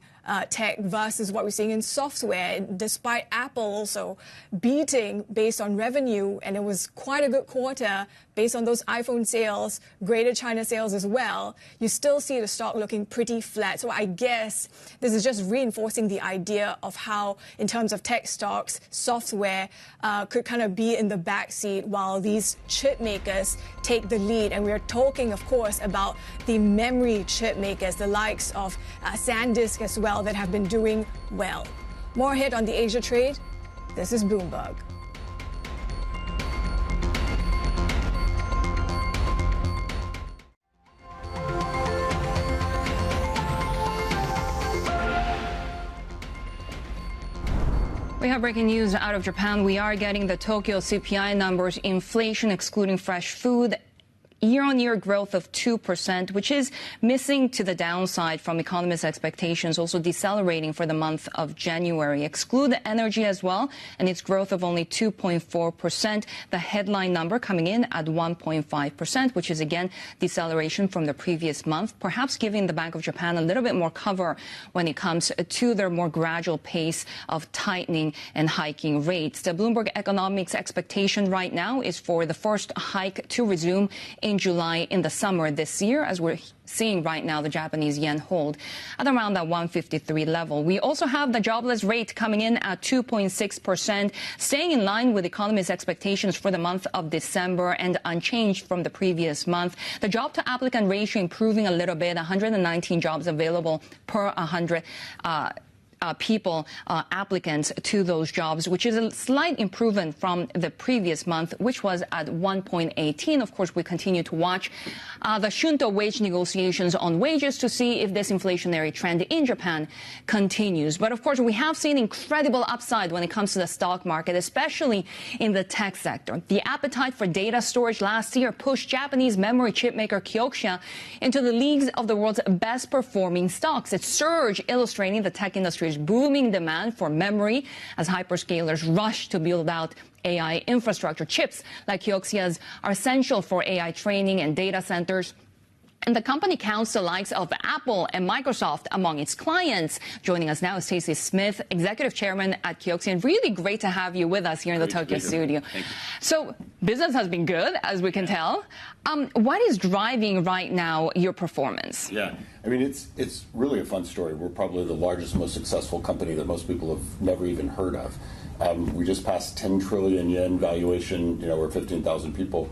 tech versus what we're seeing in software, despite Apple also beating based on revenue. And it was quite a good quarter based on those iPhone sales, Greater China sales as well. You still see the stock looking pretty flat. So I guess this is just reinforcing the idea of how, in terms of tech stocks, software could kind of be in the backseat while these chip makers take the lead. And we're talking, of course, about the memory chip makers, the likes of SanDisk as well, that have been doing well. More ahead on the Asia trade. This is Bloomberg. We have breaking news out of Japan. We are getting the Tokyo CPI numbers, inflation excluding fresh food, year-on-year growth of 2%, which is missing to the downside from economists' expectations, also decelerating for the month of January. Exclude the energy as well, and its growth of only 2.4%. The headline number coming in at 1.5%, which is again deceleration from the previous month, perhaps giving the Bank of Japan a little bit more cover when it comes to their more gradual pace of tightening and hiking rates. The Bloomberg Economics expectation right now is for the first hike to resume in July in the summer this year, as we're seeing right now the Japanese yen hold at around that 153 level. We also have the jobless rate coming in at 2.6%, staying in line with economists' expectations for the month of December and unchanged from the previous month. The job-to-applicant ratio improving a little bit, 119 jobs available per 100 applicants to those jobs, which is a slight improvement from the previous month, which was at 1.18. Of course, we continue to watch the Shunto wage negotiations on wages to see if this inflationary trend in Japan continues. But of course, we have seen incredible upside when it comes to the stock market, especially in the tech sector. The appetite for data storage last year pushed Japanese memory chip maker Kioxia into the leagues of the world's best performing stocks. It surged, illustrating the tech industry's booming demand for memory as hyperscalers rush to build out AI infrastructure. Chips like Kioxia's are essential for AI training and data centers. And the company counts the likes of Apple and Microsoft among its clients. Joining us now is Stacey Smith, Executive Chairman at Kioxia. And really great to have you with us here in the Tokyo studio. So business has been good, as we can tell. What is driving right now your performance? Yeah, I mean, it's really a fun story. We're probably the largest, most successful company that most people have never even heard of. We just passed 10 trillion yen valuation. You know, we're 15,000 people.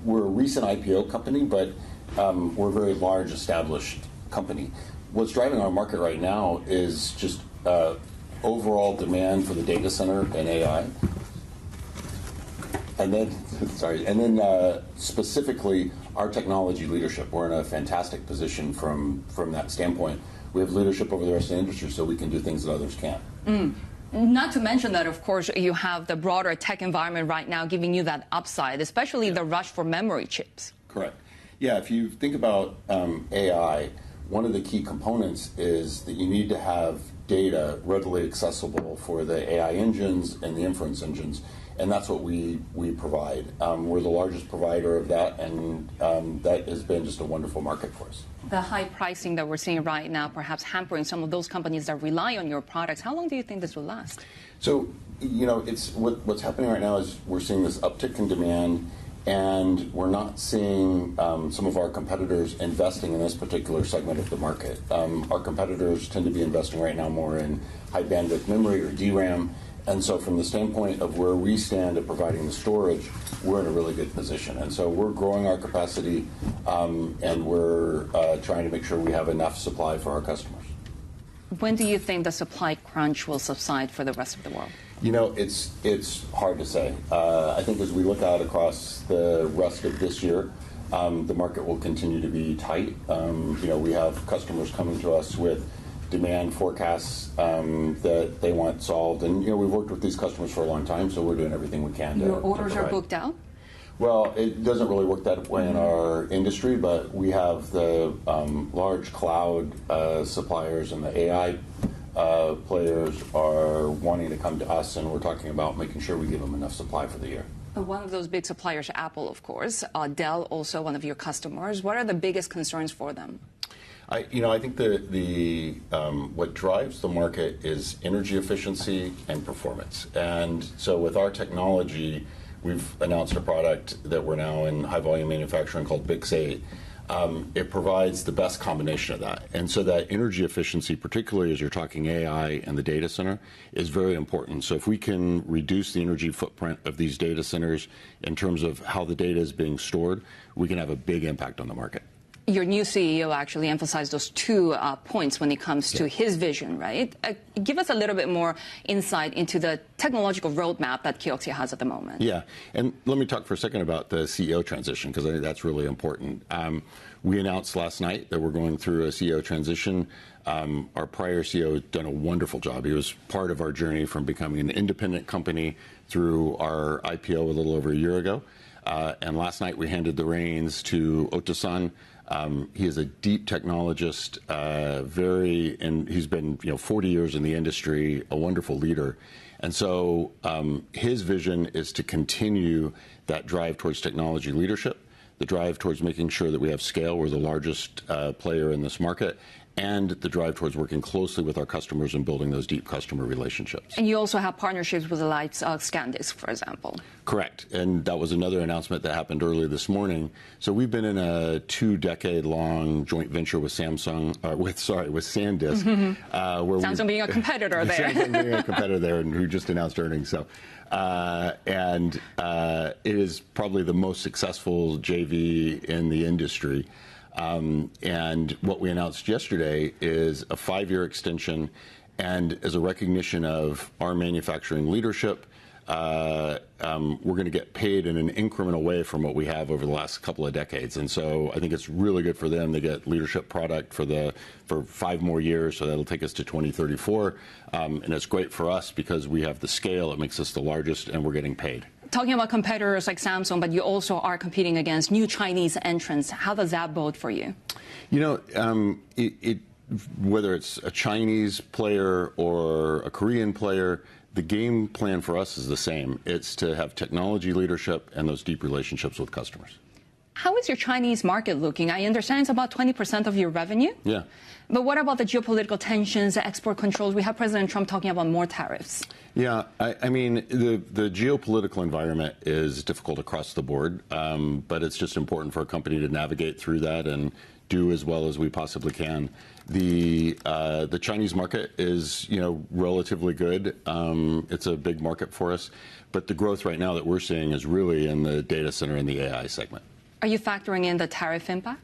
We're a recent IPO company, but we're a very large, established company. What's driving our market right now is just overall demand for the data center and AI. And then, specifically, our technology leadership. We're in a fantastic position from that standpoint. We have leadership over the rest of the industry, so we can do things that others can't. Not to mention that, of course, you have the broader tech environment right now giving you that upside, especially the rush for memory chips. Correct. Yeah, if you think about AI, one of the key components is that you need to have data readily accessible for the AI engines and the inference engines, and that's what we provide. We're the largest provider of that, and that has been just a wonderful market for us. The high pricing that we're seeing right now perhaps hampering some of those companies that rely on your products. How long do you think this will last? So, you know, what's happening right now is we're seeing this uptick in demand, and we're not seeing some of our competitors investing in this particular segment of the market. Our competitors tend to be investing right now more in high bandwidth memory or DRAM. And so from the standpoint of where we stand at providing the storage, we're in a really good position. And so we're growing our capacity, and we're trying to make sure we have enough supply for our customers. When do you think the supply crunch will subside for the rest of the world? You know, it's hard to say. I think as we look out across the rest of this year, the market will continue to be tight. You know, we have customers coming to us with demand forecasts that they want solved. And, you know, we've worked with these customers for a long time, so we're doing everything we can to Your orders to are booked out? Well, it doesn't really work that way in our industry, but we have the large cloud suppliers and the AI players are wanting to come to us, and we're talking about making sure we give them enough supply for the year. One of those big suppliers, Apple, of course. Dell, also one of your customers. What are the biggest concerns for them? I think the what drives the market is energy efficiency and performance. And so with our technology, we've announced a product that we're now in high volume manufacturing called BiCS8. It provides the best combination of that. And so that energy efficiency, particularly as you're talking AI and the data center, is very important. So if we can reduce the energy footprint of these data centers in terms of how the data is being stored, we can have a big impact on the market. Your new CEO actually emphasized those two points when it comes to his vision, right? Give us a little bit more insight into the technological roadmap that Kioxia has at the moment. Yeah, and let me talk for a second about the CEO transition, because I think that's really important. We announced last night that we're going through a CEO transition. Our prior CEO has done a wonderful job. He was part of our journey from becoming an independent company through our IPO a little over a year ago. And last night we handed the reins to Ota-san. He is a deep technologist, and he's been 40 years in the industry, a wonderful leader. And so his vision is to continue that drive towards technology leadership, the drive towards making sure that we have scale. We're the largest player in this market, and the drive towards working closely with our customers and building those deep customer relationships. And you also have partnerships with the likes of ScanDisk, for example. Correct. And that was another announcement that happened earlier this morning. So we've been in a 2-decade-long joint venture with SanDisk. Where Samsung being a competitor there. Samsung being a competitor there, and who just announced earnings. So, it is probably the most successful JV in the industry. And what we announced yesterday is a 5-year extension, and as a recognition of our manufacturing leadership, we're going to get paid in an incremental way from what we have over the last couple of decades. And so I think it's really good for them. They get leadership product for 5 more years, so that'll take us to 2034. And it's great for us because we have the scale. It makes us the largest, and we're getting paid. Talking about competitors like Samsung, but you also are competing against new Chinese entrants. How does that bode for you? Whether it's a Chinese player or a Korean player, the game plan for us is the same. It's to have technology leadership and those deep relationships with customers. How is your Chinese market looking? I understand it's about 20% of your revenue. Yeah. But what about the geopolitical tensions, the export controls? We have President Trump talking about more tariffs. Yeah, I mean, the geopolitical environment is difficult across the board, but it's just important for a company to navigate through that and do as well as we possibly can. The Chinese market is, relatively good. It's a big market for us, but the growth right now that we're seeing is really in the data center and the AI segment. Are you factoring in the tariff impact?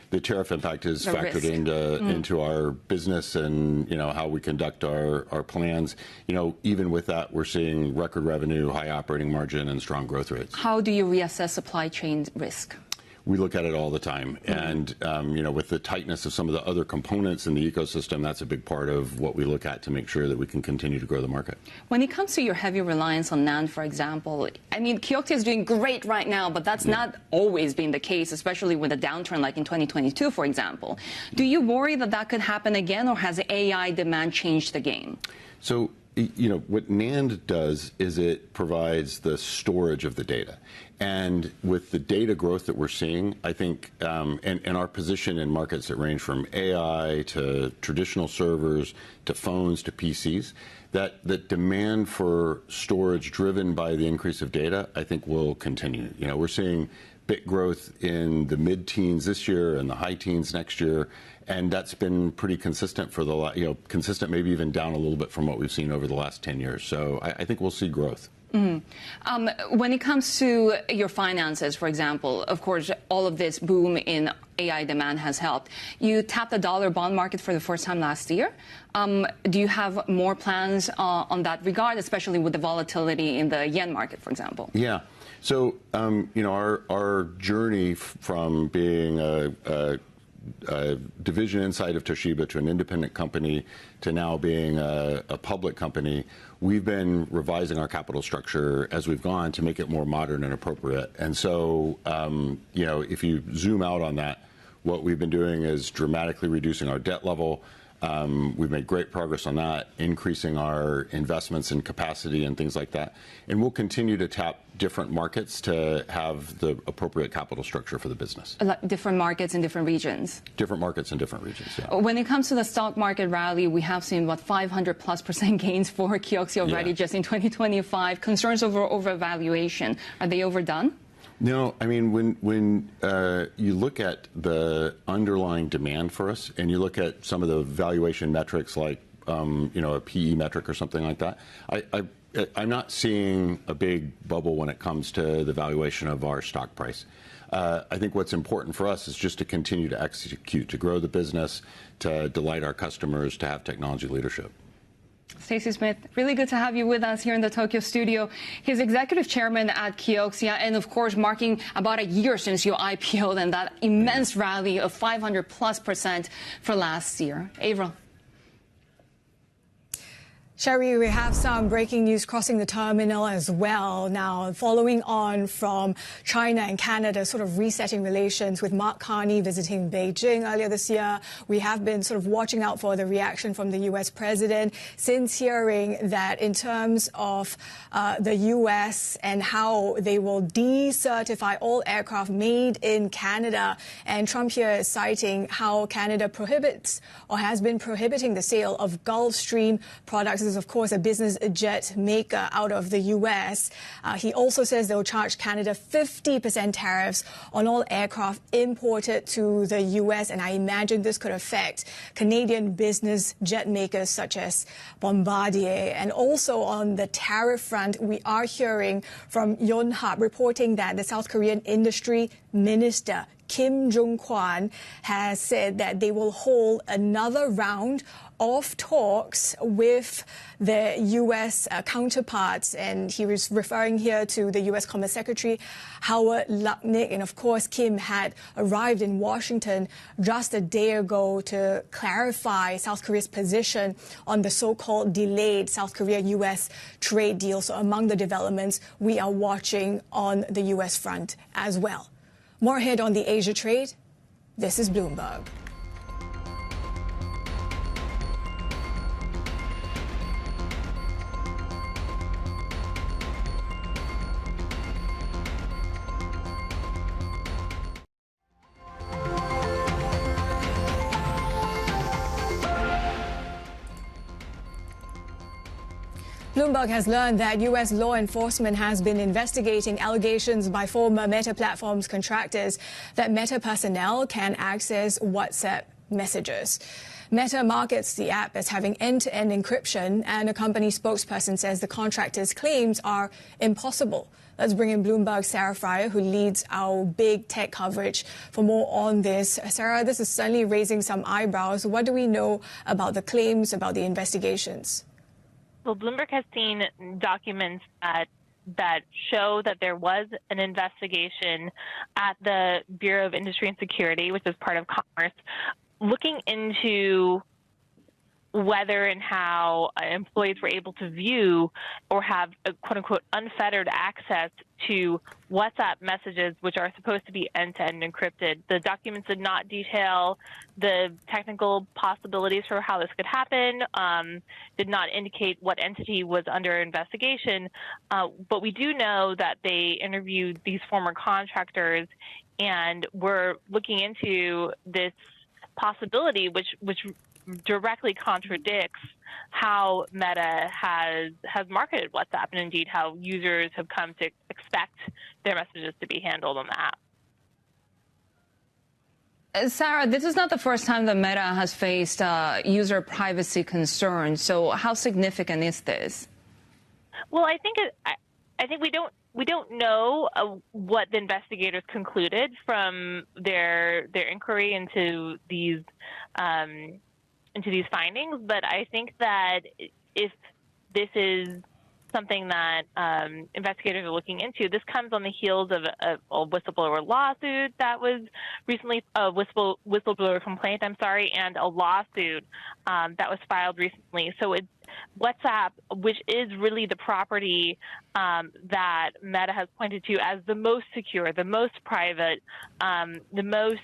The tariff impact is factored into our business and how we conduct our plans. Even with that, we're seeing record revenue, high operating margin, and strong growth rates. How do you reassess supply chain risk? We look at it all the time, and with the tightness of some of the other components in the ecosystem, that's a big part of what we look at to make sure that we can continue to grow the market. When it comes to your heavy reliance on NAND, for example, I mean, Kioxia is doing great right now, but that's not always been the case, especially with a downturn like in 2022, for example. Do you worry that that could happen again, or has AI demand changed the game? So, what NAND does is it provides the storage of the data. And with the data growth that we're seeing, I think, and our position in markets that range from AI to traditional servers to phones to PCs, that the demand for storage driven by the increase of data, I think, will continue. We're seeing bit growth in the mid-teens this year and the high teens next year. And that's been pretty consistent for consistent, maybe even down a little bit from what we've seen over the last 10 years. So I think we'll see growth. Mm-hmm. When it comes to your finances, for example, of course, all of this boom in AI demand has helped. You tapped the dollar bond market for the first time last year. Do you have more plans on that regard, especially with the volatility in the yen market, for example? Yeah. So, our journey from being a division inside of Toshiba to an independent company to now being a public company, we've been revising our capital structure as we've gone to make it more modern and appropriate. And so, if you zoom out on that, what we've been doing is dramatically reducing our debt level. We've made great progress on that, increasing our investments in capacity and things like that. And we'll continue to tap different markets to have the appropriate capital structure for the business. Different markets in different regions? Different markets in different regions, yeah. When it comes to the stock market rally, we have seen, 500+% gains for Kioxia already just in 2025. Concerns over overvaluation. Are they overdone? No, I mean, when you look at the underlying demand for us and you look at some of the valuation metrics like, a PE metric or something like that, I'm not seeing a big bubble when it comes to the valuation of our stock price. I think what's important for us is just to continue to execute, to grow the business, to delight our customers, to have technology leadership. Stacey Smith, really good to have you with us here in the Tokyo studio. He's executive chairman at Kioxia, and of course, marking about a year since you IPO'd and that immense rally of 500+% for last year. Avril. Sherry, we have some breaking news crossing the terminal as well now, following on from China and Canada sort of resetting relations with Mark Carney visiting Beijing earlier this year. We have been sort of watching out for the reaction from the U.S. president since hearing that in terms of the U.S. and how they will decertify all aircraft made in Canada. And Trump here is citing how Canada prohibits or has been prohibiting the sale of Gulfstream products. This is, of course, a business jet maker out of the U.S. He also says they'll charge Canada 50% tariffs on all aircraft imported to the U.S. And I imagine this could affect Canadian business jet makers such as Bombardier. And also on the tariff front, we are hearing from Yonhap reporting that the South Korean industry minister Kim Jong-kwan has said that they will hold another round of talks with the U.S. counterparts. And he was referring here to the U.S. Commerce Secretary Howard Lutnick. And of course, Kim had arrived in Washington just a day ago to clarify South Korea's position on the so-called delayed South Korea-U.S. trade deal. So among the developments we are watching on the U.S. front as well. More ahead on the Asia trade. This is Bloomberg. Bloomberg has learned that U.S. law enforcement has been investigating allegations by former Meta Platforms contractors that Meta personnel can access WhatsApp messages. Meta markets the app as having end-to-end encryption, and a company spokesperson says the contractors' claims are impossible. Let's bring in Bloomberg's Sarah Fryer, who leads our big tech coverage, for more on this. Sarah, this is certainly raising some eyebrows. What do we know about the claims, about the investigations? Well, Bloomberg has seen documents that show that there was an investigation at the Bureau of Industry and Security, which is part of Commerce, looking into whether and how employees were able to view or have a quote-unquote unfettered access to WhatsApp messages, which are supposed to be end-to-end encrypted. The documents did not detail the technical possibilities for how this could happen, did not indicate what entity was under investigation, but we do know that they interviewed these former contractors and were looking into this possibility, which directly contradicts how Meta has marketed WhatsApp, and indeed how users have come to expect their messages to be handled on the app. Sarah, this is not the first time that Meta has faced user privacy concerns. So how significant is this? Well, I think we don't know what the investigators concluded from their inquiry into these findings, but I think that if this is something that investigators are looking into, this comes on the heels of a whistleblower lawsuit that was recently, a whistleblower complaint, and a lawsuit that was filed recently. So it's WhatsApp, which is really the property that Meta has pointed to as the most secure, the most private, the most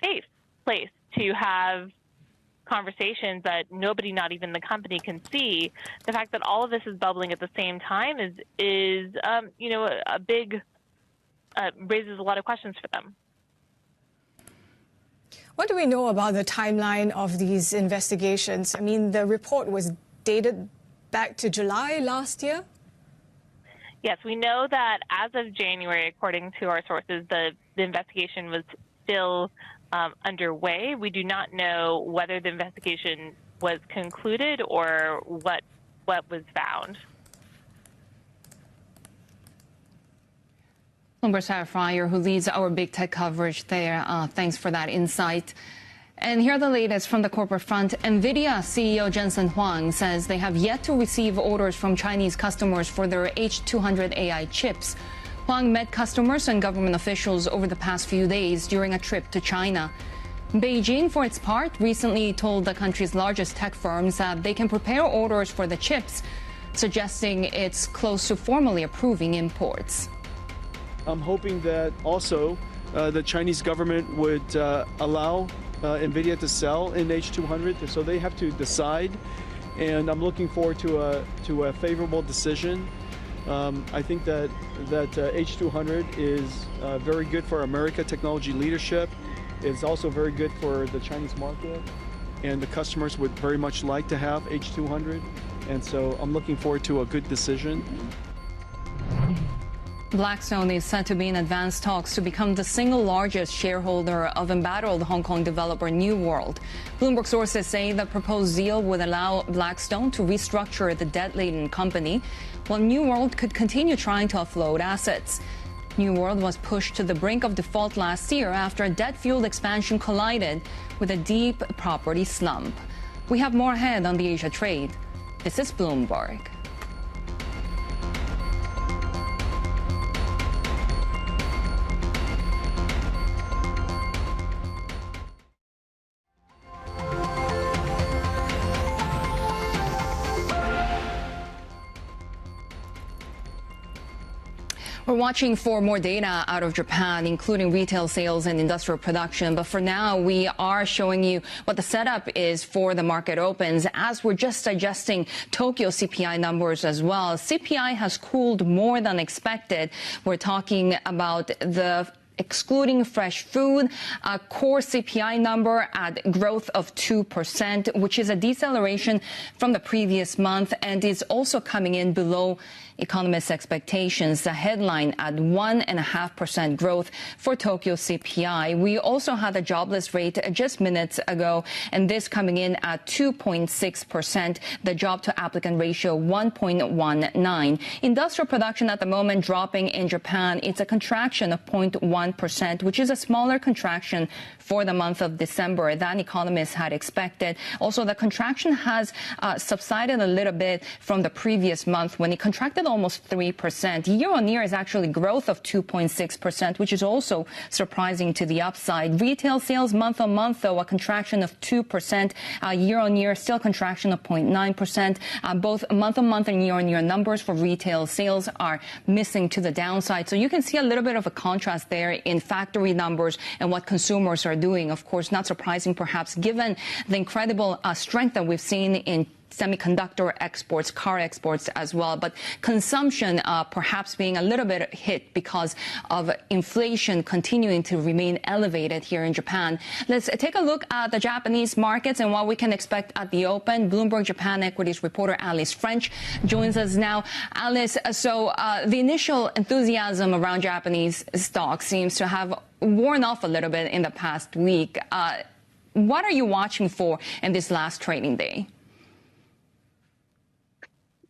safe place to have conversations that nobody, not even the company, can see. The fact that all of this is bubbling at the same time is a big raises a lot of questions for them. What do we know about the timeline of these investigations? I mean, the report was dated back to July last year. Yes, we know that as of January, according to our sources, the investigation was still underway. We do not know whether the investigation was concluded or what was found. Sarah Fryer, who leads our big tech coverage there. Thanks for that insight. And here are the latest from the corporate front. NVIDIA CEO Jensen Huang says they have yet to receive orders from Chinese customers for their H200 AI chips. Huang met customers and government officials over the past few days during a trip to China. Beijing, for its part, recently told the country's largest tech firms that they can prepare orders for the chips, suggesting it's close to formally approving imports. I'm hoping that also the Chinese government would allow NVIDIA to sell in H200, so they have to decide, and I'm looking forward to a favorable decision. I think that H200 is very good for America technology leadership. It's also very good for the Chinese market, and the customers would very much like to have H200, and so I'm looking forward to a good decision. Blackstone is said to be in advanced talks to become the single largest shareholder of embattled Hong Kong developer New World. Bloomberg sources say the proposed deal would allow Blackstone to restructure the debt-laden company, while New World could continue trying to offload assets. New World was pushed to the brink of default last year after a debt-fueled expansion collided with a deep property slump. We have more ahead on the Asia trade. This is Bloomberg. We're watching for more data out of Japan, including retail sales and industrial production. But for now, we are showing you what the setup is for the market opens, as we're just digesting Tokyo CPI numbers as well. CPI has cooled more than expected. We're talking about the excluding fresh food, a core CPI number at growth of 2%, which is a deceleration from the previous month and is also coming in below economists' expectations. The headline at 1.5% growth for Tokyo CPI. We also had a jobless rate just minutes ago, and this coming in at 2.6%. The job to applicant ratio 1.19. Industrial production at the moment dropping in Japan. It's a contraction of 0.1%, which is a smaller contraction for the month of December than economists had expected. Also, the contraction has subsided a little bit from the previous month when it contracted almost 3%. Year-on-year is actually growth of 2.6%, which is also surprising to the upside. Retail sales month-on-month, though, a contraction of 2%. Year-on-year, still contraction of 0.9%. Both month-on-month and year-on-year numbers for retail sales are missing to the downside. So you can see a little bit of a contrast there in factory numbers and what consumers are doing. Of course, not surprising, perhaps, given the incredible strength that we've seen in semiconductor exports, car exports as well. But consumption perhaps being a little bit hit because of inflation continuing to remain elevated here in Japan. Let's take a look at the Japanese markets and what we can expect at the open. Bloomberg Japan equities reporter Alice French joins us now. Alice, so the initial enthusiasm around Japanese stocks seems to have worn off a little bit in the past week. What are you watching for in this last trading day?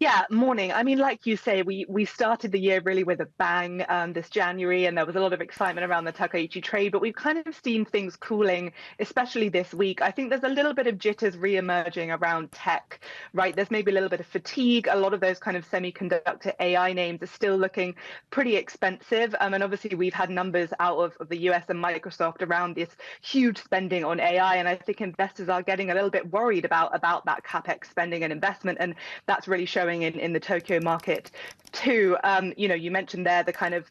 Yeah, morning. I mean, like you say, we started the year really with a bang this January, and there was a lot of excitement around the Takaichi trade, but we've kind of seen things cooling, especially this week. I think there's a little bit of jitters re-emerging around tech, right? There's maybe a little bit of fatigue. A lot of those kind of semiconductor AI names are still looking pretty expensive. And obviously, we've had numbers out of the US and Microsoft around this huge spending on AI. And I think investors are getting a little bit worried about that CapEx spending and investment. And that's really showing in the Tokyo market too. You mentioned there the kind of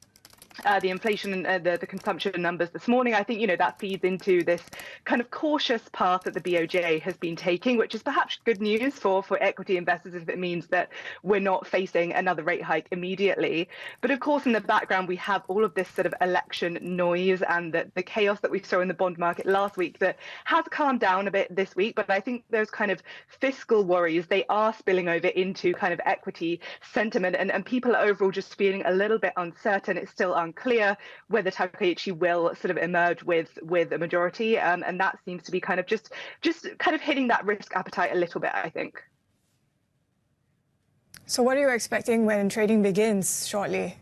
the inflation and the consumption numbers this morning. I think, that feeds into this kind of cautious path that the BOJ has been taking, which is perhaps good news for equity investors if it means that we're not facing another rate hike immediately. But of course, in the background, we have all of this sort of election noise and the chaos that we saw in the bond market last week that has calmed down a bit this week. But I think those kind of fiscal worries, they are spilling over into kind of equity sentiment, and people are overall just feeling a little bit uncertain. It's still unclear whether Takaichi will sort of emerge with a majority, and that seems to be kind of just kind of hitting that risk appetite a little bit, I think. So what are you expecting when trading begins shortly?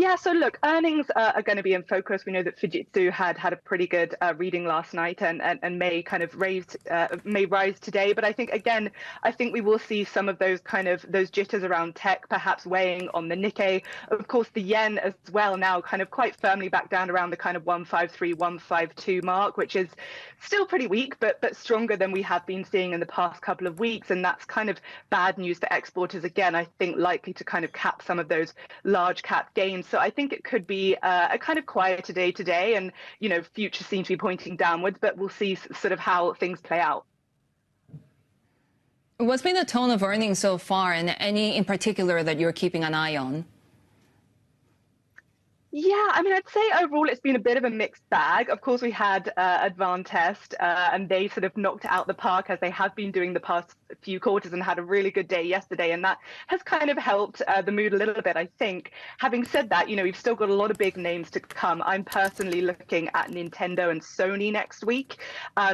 Yeah, so look, earnings are going to be in focus. We know that Fujitsu had a pretty good reading last night and may kind of may rise today. But I think, again, we will see some of those jitters around tech perhaps weighing on the Nikkei. Of course, the yen as well now kind of quite firmly back down around the kind of 153, 152 mark, which is still pretty weak, but stronger than we have been seeing in the past couple of weeks. And that's kind of bad news for exporters. Again, I think likely to kind of cap some of those large cap gains. So I think it could be a kind of quieter day today, and futures seem to be pointing downwards, but we'll see sort of how things play out. What's been the tone of earnings so far, and any in particular that you're keeping an eye on? Yeah, I mean, I'd say overall it's been a bit of a mixed bag. Of course, we had Advantest, and they sort of knocked it out the park as they have been doing the past few quarters, and had a really good day yesterday, and that has kind of helped the mood a little bit, I think. Having said that, we've still got a lot of big names to come. I'm personally looking at Nintendo and Sony next week.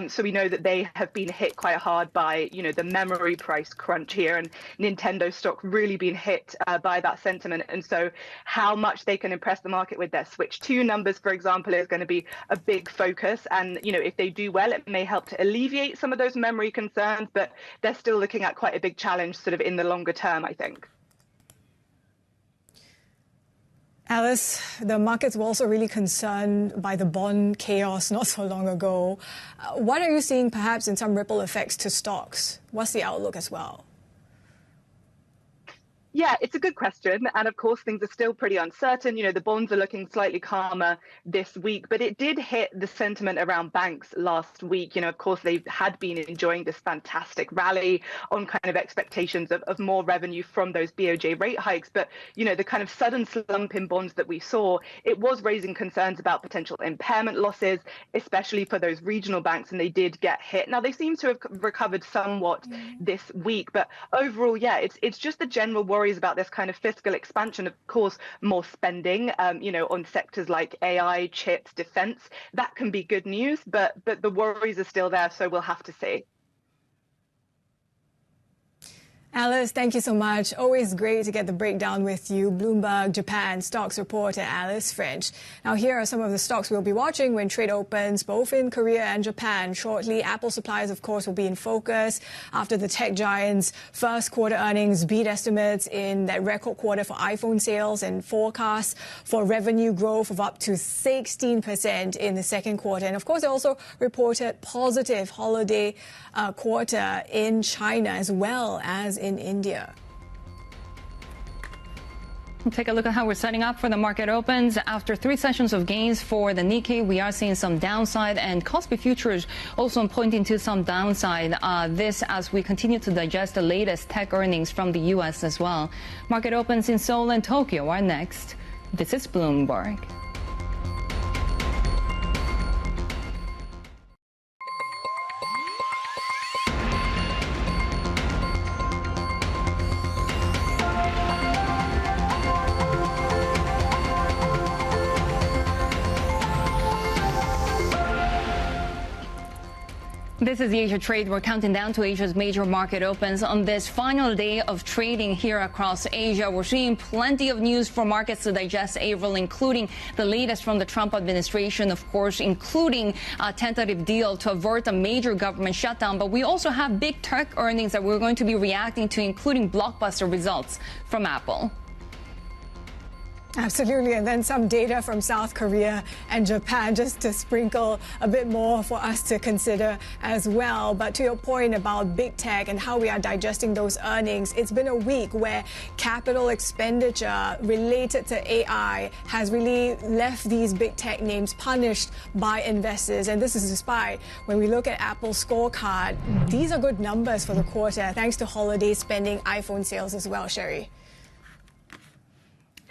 So we know that they have been hit quite hard by, the memory price crunch here, and Nintendo stock really been hit by that sentiment. And so how much they can impress the market with their Switch 2 numbers, for example, is going to be a big focus. And, if they do well, it may help to alleviate some of those memory concerns, but they're still looking at quite a big challenge sort of in the longer term, I think. Alice, the markets were also really concerned by the bond chaos not so long ago. What are you seeing perhaps in some ripple effects to stocks? What's the outlook as well? Yeah, it's a good question. And of course, things are still pretty uncertain. The bonds are looking slightly calmer this week, but it did hit the sentiment around banks last week. Of course, they had been enjoying this fantastic rally on kind of expectations of more revenue from those BOJ rate hikes. But, the kind of sudden slump in bonds that we saw, it was raising concerns about potential impairment losses, especially for those regional banks, and they did get hit. Now, they seem to have recovered somewhat this week, but overall, yeah, it's just the general worry about this kind of fiscal expansion, of course, more spending, on sectors like AI, chips, defense. That can be good news, but the worries are still there, so we'll have to see. Alice, thank you so much. Always great to get the breakdown with you. Bloomberg Japan stocks reporter Alice French. Now, here are some of the stocks we'll be watching when trade opens, both in Korea and Japan. Shortly, Apple suppliers, of course, will be in focus after the tech giant's first quarter earnings beat estimates in that record quarter for iPhone sales and forecasts for revenue growth of up to 16% in the second quarter. And of course, they also reported positive holiday quarter in China as well as in India. We'll take a look at how we're setting up for the market opens. After 3 sessions of gains for the Nikkei, we are seeing some downside, and Kospi futures also pointing to some downside. This as we continue to digest the latest tech earnings from the U.S. as well. Market opens in Seoul and Tokyo are next. This is Bloomberg. This is the Asia Trade. We're counting down to Asia's major market opens on this final day of trading here across Asia. We're seeing plenty of news for markets to digest, April, including the latest from the Trump administration, of course, including a tentative deal to avert a major government shutdown. But we also have big tech earnings that we're going to be reacting to, including blockbuster results from Apple. Absolutely, and then some data from South Korea and Japan just to sprinkle a bit more for us to consider as well. But to your point about big tech and how we are digesting those earnings, it's been a week where capital expenditure related to AI has really left these big tech names punished by investors. And this is despite when we look at Apple's scorecard, these are good numbers for the quarter, thanks to holiday spending, iPhone sales as well, Sherry.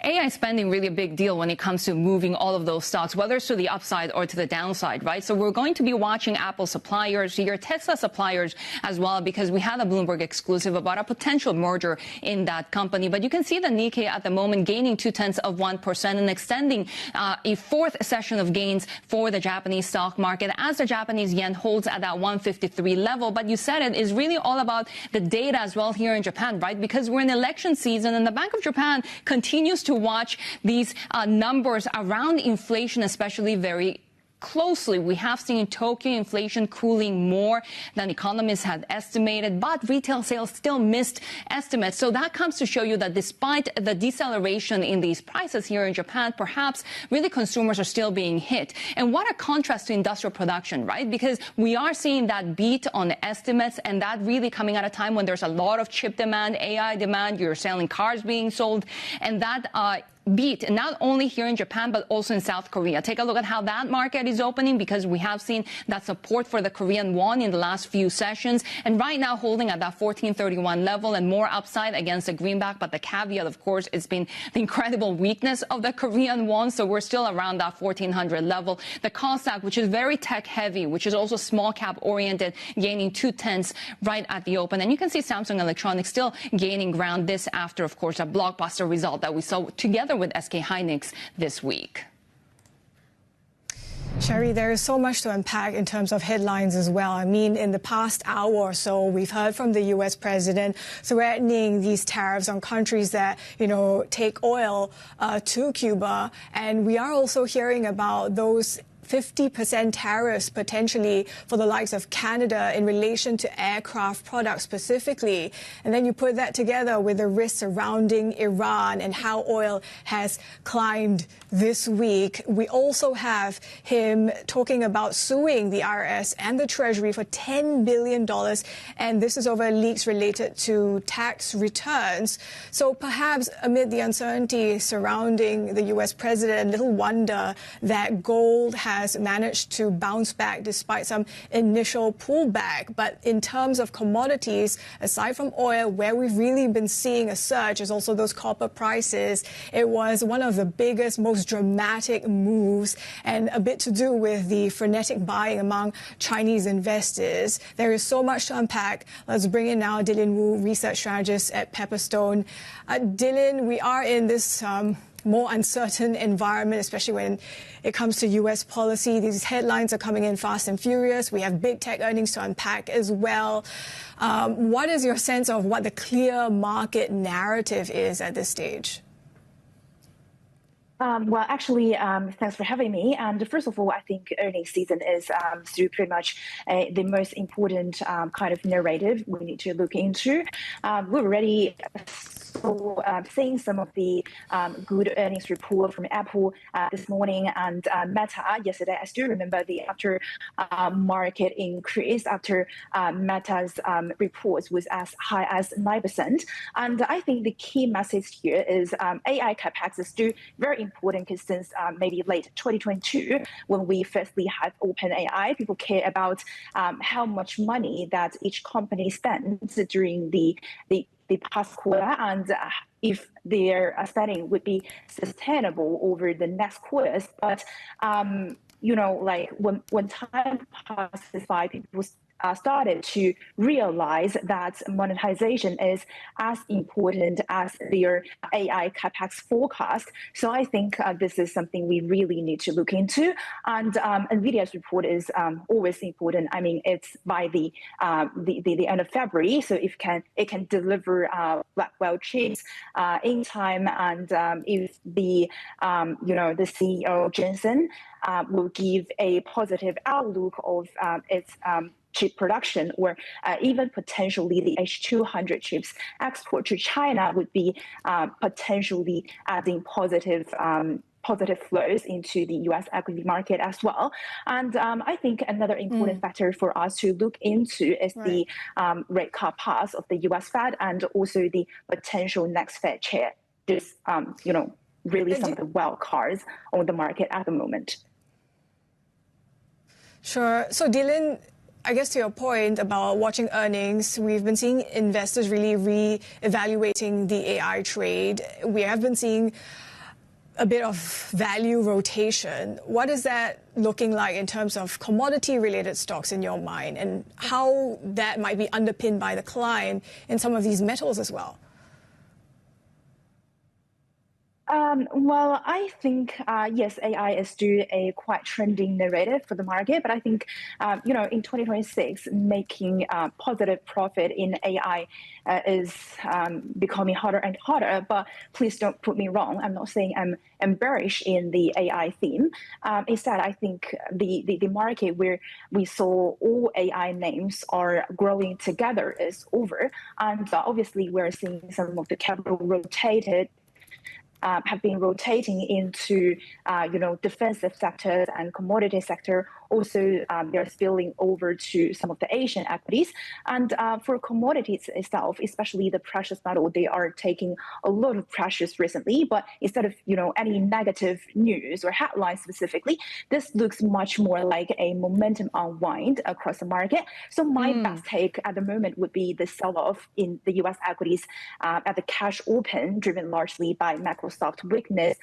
AI spending really a big deal when it comes to moving all of those stocks, whether it's to the upside or to the downside, right? So we're going to be watching Apple suppliers here, Tesla suppliers as well, because we had a Bloomberg exclusive about a potential merger in that company. But you can see the Nikkei at the moment gaining 0.2% and extending a fourth session of gains for the Japanese stock market as the Japanese yen holds at that 153 level. But you said it is really all about the data as well here in Japan, right? Because we're in election season and the Bank of Japan continues to watch these numbers around inflation, especially very closely. We have seen Tokyo inflation cooling more than economists had estimated, but retail sales still missed estimates. So that comes to show you that despite the deceleration in these prices here in Japan, perhaps really consumers are still being hit. And what a contrast to industrial production, right? Because we are seeing that beat on estimates, and that really coming at a time when there's a lot of chip demand, AI demand, you're selling cars being sold, and that beat, not only here in Japan, but also in South Korea. Take a look at how that market is opening, because we have seen that support for the Korean won in the last few sessions. And right now holding at that 1431 level and more upside against the greenback. But the caveat, of course, has been the incredible weakness of the Korean won. So we're still around that 1400 level. The Kosdaq, which is very tech heavy, which is also small cap oriented, gaining 0.2 right at the open. And you can see Samsung Electronics still gaining ground, this after, of course, a blockbuster result that we saw together with SK Hynix this week. Sherry, there is so much to unpack in terms of headlines as well. I mean, in the past hour or so, we've heard from the U.S. president threatening these tariffs on countries that, take oil to Cuba. And we are also hearing about those 50% tariffs potentially for the likes of Canada in relation to aircraft products specifically. And then you put that together with the risks surrounding Iran and how oil has climbed this week. We also have him talking about suing the IRS and the Treasury for $10 billion. And this is over leaks related to tax returns. So perhaps amid the uncertainty surrounding the U.S. president, little wonder that gold has managed to bounce back despite some initial pullback. But in terms of commodities, aside from oil, where we've really been seeing a surge is also those copper prices. It was one of the biggest, most dramatic moves, and a bit to do with the frenetic buying among Chinese investors. There is so much to unpack. Let's bring in now Dylan Wu, research strategist at Pepperstone. Dylan, we are in this more uncertain environment, especially when it comes to U.S. policy. These headlines are coming in fast and furious. We have big tech earnings to unpack as well. What is your sense of what the clear market narrative is at this stage? Well, actually, thanks for having me. And first of all, I think earnings season is still pretty much the most important kind of narrative we need to look into. We're already seeing some of the good earnings report from Apple this morning and Meta yesterday. I still remember the after market increase after Meta's reports was as high as 9%. And I think the key message here is AI capex is still very important, because since maybe late 2022, when we firstly had OpenAI, people care about how much money that each company spends during the past quarter, and if their spending would be sustainable over the next quarters. But like when time passes by, people started to realize that monetization is as important as their AI capex forecast. So I think this is something we really need to look into. And NVIDIA's report is always important. I mean, it's by the end of February, so it can deliver Blackwell chips in time. And if the the CEO Jensen will give a positive outlook of its chip production, or even potentially the H200 chips export to China would be potentially adding positive flows into the U.S. equity market as well. And I think another important factor for us to look into is the rate cut path of the U.S. Fed, and also the potential next Fed chair. Just really some of the wild cards on the market at the moment. Sure. So Dylan, I guess to your point about watching earnings, we've been seeing investors really re-evaluating the AI trade. We have been seeing a bit of value rotation. What is that looking like in terms of commodity-related stocks in your mind, and how that might be underpinned by the climb in some of these metals as well? Well, I think, yes, AI is still a quite trending narrative for the market, but I think, in 2026, making positive profit in AI is becoming harder and harder. But please don't put me wrong. I'm not saying I'm bearish in the AI theme. Instead, I think the market where we saw all AI names are growing together is over. And obviously, we're seeing some of the capital have been rotating into, defensive sectors and commodity sector. Also, they're spilling over to some of the Asian equities. And for commodities itself, especially the precious metal, they are taking a lot of pressures recently. But instead of, any negative news or headlines specifically, this looks much more like a momentum unwind across the market. So my best take at the moment would be the sell-off in the U.S. equities at the cash open, driven largely by Microsoft weakness,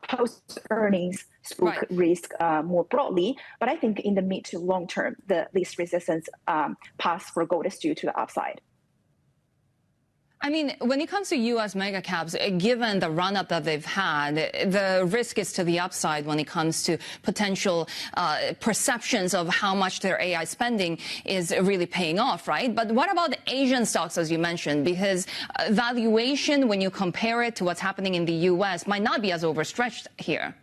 post-earnings spook risk more broadly. But I think in the mid to long term, the least resistance path for gold is due to the upside. I mean, when it comes to U.S. mega caps, given the run-up that they've had, the risk is to the upside when it comes to potential perceptions of how much their AI spending is really paying off, right? But what about Asian stocks, as you mentioned? Because valuation, when you compare it to what's happening in the U.S., might not be as overstretched here.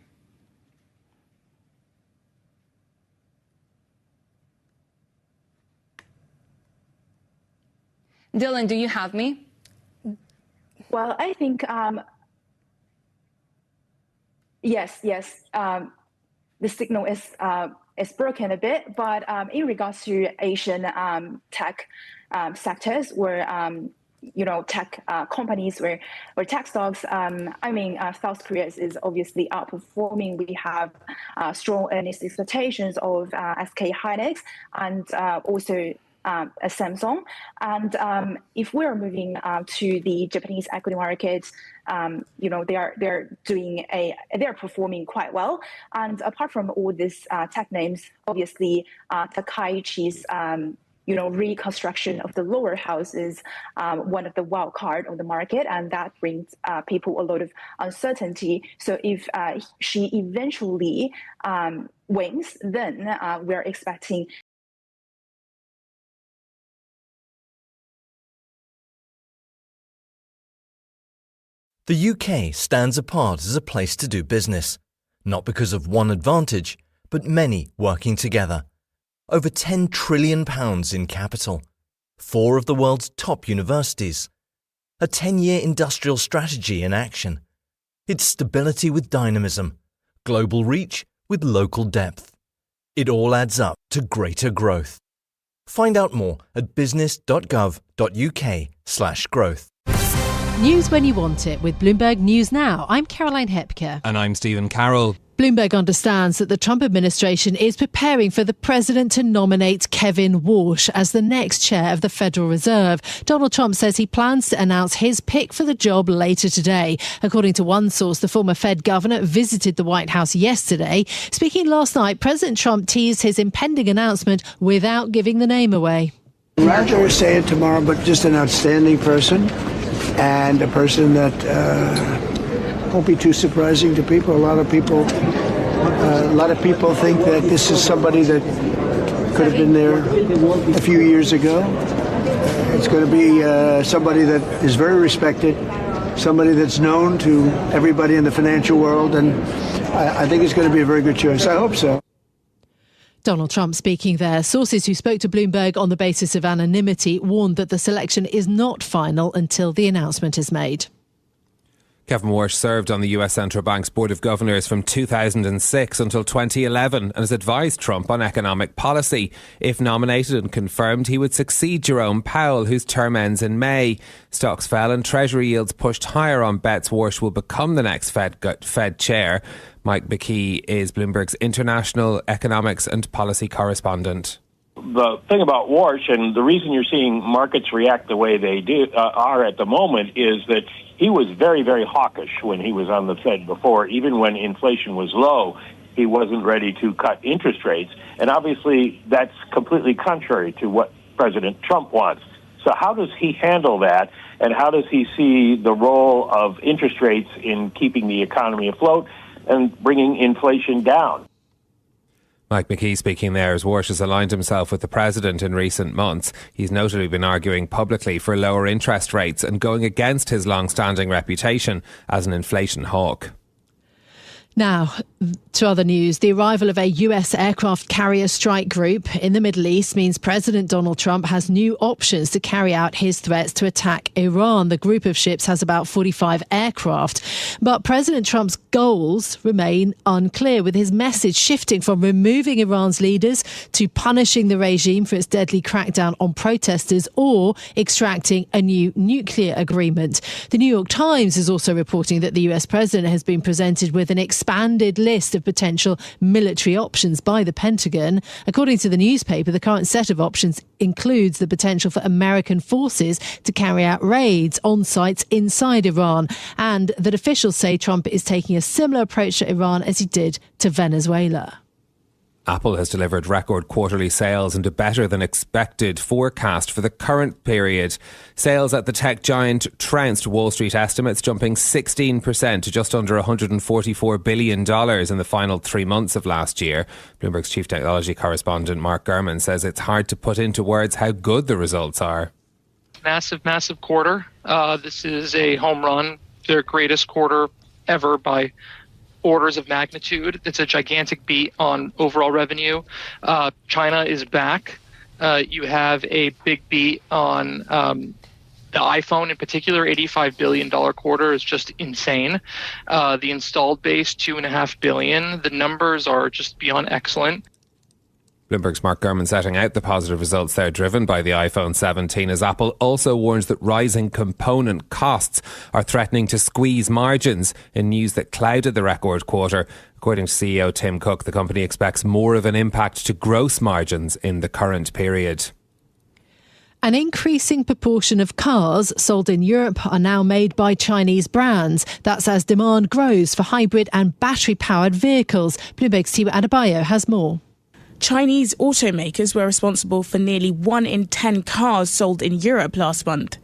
Dylan, do you have me? Well, I think, yes. The signal is broken a bit, but in regards to Asian tech sectors, where tech companies, where tech stocks, South Korea is obviously outperforming. We have strong earnings expectations of SK Hynix and also Samsung. And if we're moving to the Japanese equity markets, they're performing quite well. And apart from all these tech names, obviously Takaichi's reconstruction of the lower house is one of the wild card on the market, and that brings people a lot of uncertainty. So if she eventually wins, then we're expecting The UK stands apart as a place to do business, not because of one advantage, but many working together. Over £10 trillion in capital, 4 of the world's top universities, a 10-year industrial strategy in action. It's stability with dynamism, global reach with local depth. It all adds up to greater growth. Find out more at business.gov.uk/growth. News when you want it with Bloomberg News Now. I'm Caroline Hepker. And I'm Stephen Carroll. Bloomberg understands that the Trump administration is preparing for the president to nominate Kevin Warsh as the next chair of the Federal Reserve. Donald Trump says he plans to announce his pick for the job later today. According to one source, the former Fed governor visited the White House yesterday. Speaking last night, President Trump teased his impending announcement without giving the name away. I'm not going to say it tomorrow, but just an outstanding person. And a person that won't be too surprising to people. A lot of people think that this is somebody that could have been there a few years ago. It's going to be somebody that is very respected, somebody that's known to everybody in the financial world, and I think it's going to be a very good choice. I hope so. Donald Trump speaking there. Sources who spoke to Bloomberg on the basis of anonymity warned that the selection is not final until the announcement is made. Kevin Warsh served on the US Central Bank's Board of Governors from 2006 until 2011 and has advised Trump on economic policy. If nominated and confirmed, he would succeed Jerome Powell, whose term ends in May. Stocks fell and Treasury yields pushed higher on bets Warsh will become the next Fed chair. Mike McKee is Bloomberg's international economics and policy correspondent. The thing about Warsh, and the reason you're seeing markets react the way they are at the moment, is that he was very, very hawkish when he was on the Fed before. Even when inflation was low, he wasn't ready to cut interest rates. And obviously, that's completely contrary to what President Trump wants. So how does he handle that, and how does he see the role of interest rates in keeping the economy afloat and bringing inflation down? Mike McKee speaking there as Walsh has aligned himself with the President in recent months. He's notably been arguing publicly for lower interest rates and going against his long-standing reputation as an inflation hawk. Now, to other news, the arrival of a US aircraft carrier strike group in the Middle East means President Donald Trump has new options to carry out his threats to attack Iran. The group of ships has about 45 aircraft. But President Trump's goals remain unclear, with his message shifting from removing Iran's leaders to punishing the regime for its deadly crackdown on protesters or extracting a new nuclear agreement. The New York Times is also reporting that the US president has been presented with an expanded list of potential military options by the Pentagon. According to the newspaper, the current set of options includes the potential for American forces to carry out raids on sites inside Iran, and that officials say Trump is taking a similar approach to Iran as he did to Venezuela. Apple has delivered record quarterly sales and a better than expected forecast for the current period. Sales at the tech giant trounced Wall Street estimates, jumping 16% to just under $144 billion in the final 3 months of last year. Bloomberg's chief technology correspondent Mark Gurman says it's hard to put into words how good the results are. Massive quarter. This is a home run, their greatest quarter ever by orders of magnitude. It's a gigantic beat on overall revenue. China is back. You have a big beat on the iPhone in particular. $85 billion quarter is just insane. The installed base, 2.5 billion. The numbers are just beyond excellent. Bloomberg's Mark Gurman setting out the positive results there, driven by the iPhone 17, as Apple also warns that rising component costs are threatening to squeeze margins, in news that clouded the record quarter. According to CEO Tim Cook, the company expects more of an impact to gross margins in the current period. An increasing proportion of cars sold in Europe are now made by Chinese brands. That's as demand grows for hybrid and battery-powered vehicles. Bloomberg's Tiwa Adebayo has more. Chinese automakers were responsible for nearly 1 in 10 cars sold in Europe last month.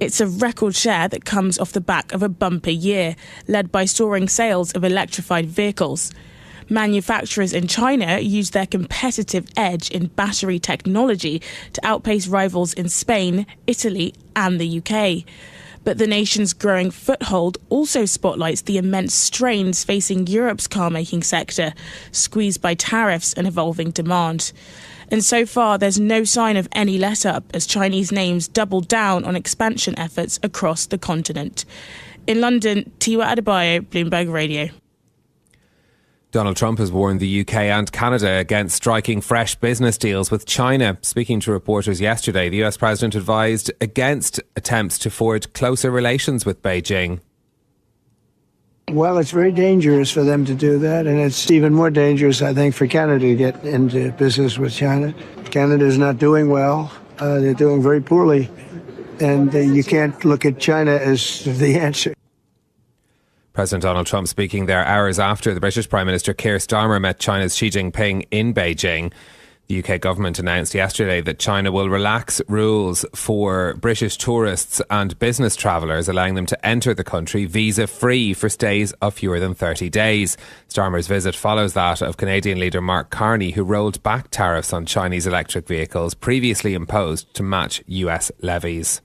It's a record share that comes off the back of a bumper year, led by soaring sales of electrified vehicles. Manufacturers in China use their competitive edge in battery technology to outpace rivals in Spain, Italy and the UK. But the nation's growing foothold also spotlights the immense strains facing Europe's car-making sector, squeezed by tariffs and evolving demand. And so far, there's no sign of any let-up as Chinese names double down on expansion efforts across the continent. In London, Tiwa Adebayo, Bloomberg Radio. Donald Trump has warned the UK and Canada against striking fresh business deals with China. Speaking to reporters yesterday, the US President advised against attempts to forge closer relations with Beijing. Well, it's very dangerous for them to do that, and it's even more dangerous, I think, for Canada to get into business with China. Canada is not doing well. They're doing very poorly, and you can't look at China as the answer. President Donald Trump speaking there hours after the British Prime Minister Keir Starmer met China's Xi Jinping in Beijing. The UK government announced yesterday that China will relax rules for British tourists and business travellers, allowing them to enter the country visa-free for stays of fewer than 30 days. Starmer's visit follows that of Canadian leader Mark Carney, who rolled back tariffs on Chinese electric vehicles previously imposed to match US levies.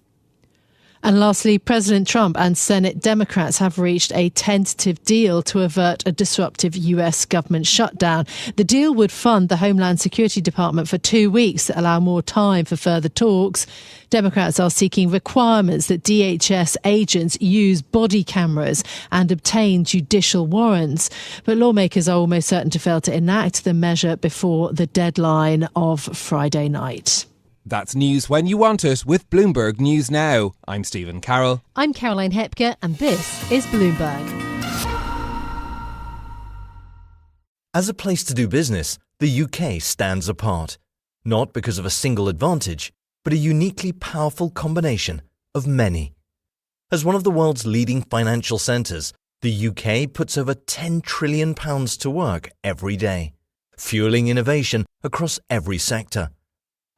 And lastly, President Trump and Senate Democrats have reached a tentative deal to avert a disruptive US government shutdown. The deal would fund the Homeland Security Department for 2 weeks to allow more time for further talks. Democrats are seeking requirements that DHS agents use body cameras and obtain judicial warrants. But lawmakers are almost certain to fail to enact the measure before the deadline of Friday night. That's news when you want it with Bloomberg News Now. I'm Stephen Carroll. I'm Caroline Hepker, and this is Bloomberg. As a place to do business, the UK stands apart. Not because of a single advantage, but a uniquely powerful combination of many. As one of the world's leading financial centres, the UK puts over £10 trillion to work every day, fueling innovation across every sector.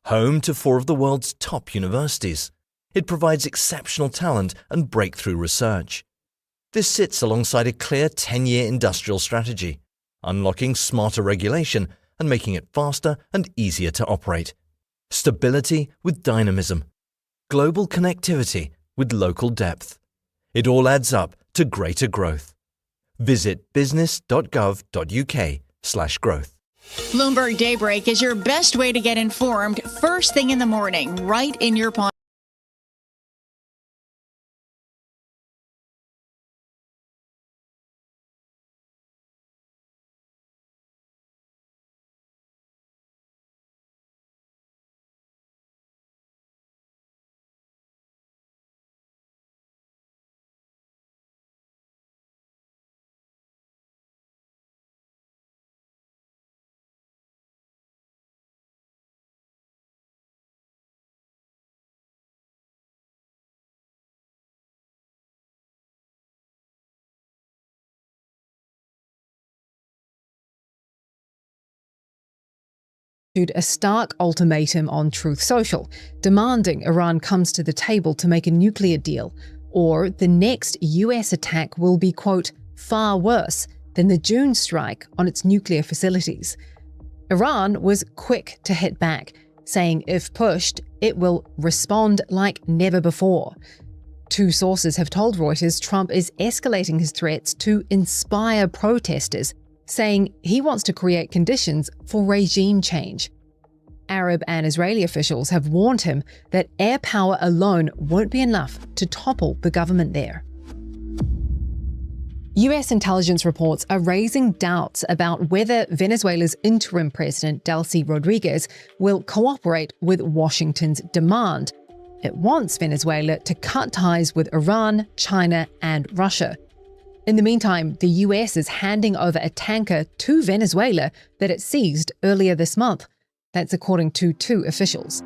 Home to 4 of the world's top universities, it provides exceptional talent and breakthrough research. This sits alongside a clear 10-year industrial strategy, unlocking smarter regulation and making it faster and easier to operate. Stability with dynamism. Global connectivity with local depth. It all adds up to greater growth. Visit business.gov.uk/growth. Bloomberg Daybreak is your best way to get informed first thing in the morning, right in your pocket. A stark ultimatum on Truth Social, demanding Iran comes to the table to make a nuclear deal, or the next US attack will be, quote, far worse than the June strike on its nuclear facilities. Iran was quick to hit back, saying if pushed, it will respond like never before. 2 sources have told Reuters Trump is escalating his threats to inspire protesters, saying he wants to create conditions for regime change. Arab and Israeli officials have warned him that air power alone won't be enough to topple the government there. US intelligence reports are raising doubts about whether Venezuela's interim president, Delcy Rodriguez, will cooperate with Washington's demand. It wants Venezuela to cut ties with Iran, China, and Russia. In the meantime, the US is handing over a tanker to Venezuela that it seized earlier this month. That's according to 2 officials.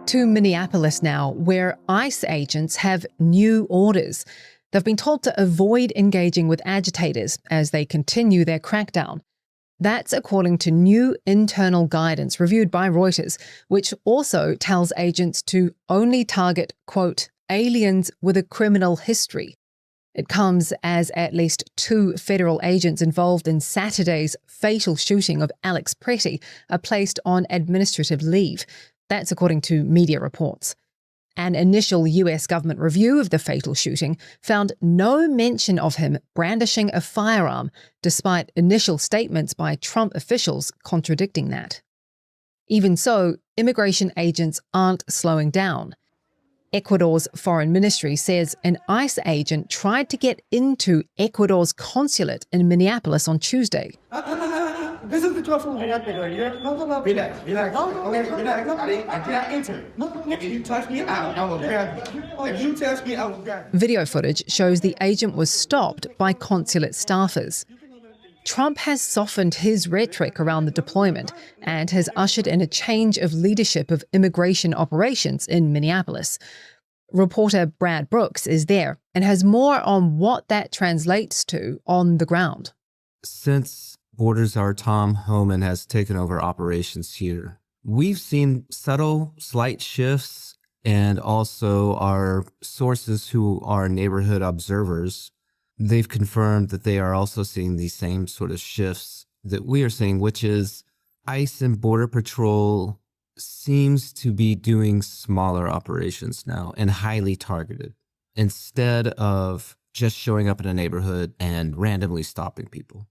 To Minneapolis now, where ICE agents have new orders. They've been told to avoid engaging with agitators as they continue their crackdown. That's according to new internal guidance reviewed by Reuters, which also tells agents to only target, quote, aliens with a criminal history. It comes as at least 2 federal agents involved in Saturday's fatal shooting of Alex Pretty are placed on administrative leave. That's according to media reports. An initial US government review of the fatal shooting found no mention of him brandishing a firearm, despite initial statements by Trump officials contradicting that. Even so, immigration agents aren't slowing down. Ecuador's foreign ministry says an ICE agent tried to get into Ecuador's consulate in Minneapolis on Tuesday. This is the 12th. If you touch me out, I will grab you. If you touch me, I will grab you. Video footage shows the agent was stopped by consulate staffers. Trump has softened his rhetoric around the deployment and has ushered in a change of leadership of immigration operations in Minneapolis. Reporter Brad Brooks is there and has more on what that translates to on the ground. Since Border Czar Tom Homan has taken over operations here, we've seen subtle, slight shifts, and also our sources who are neighborhood observers, they've confirmed that they are also seeing these same sort of shifts that we are seeing, which is ICE and Border Patrol seems to be doing smaller operations now and highly targeted instead of just showing up in a neighborhood and randomly stopping people.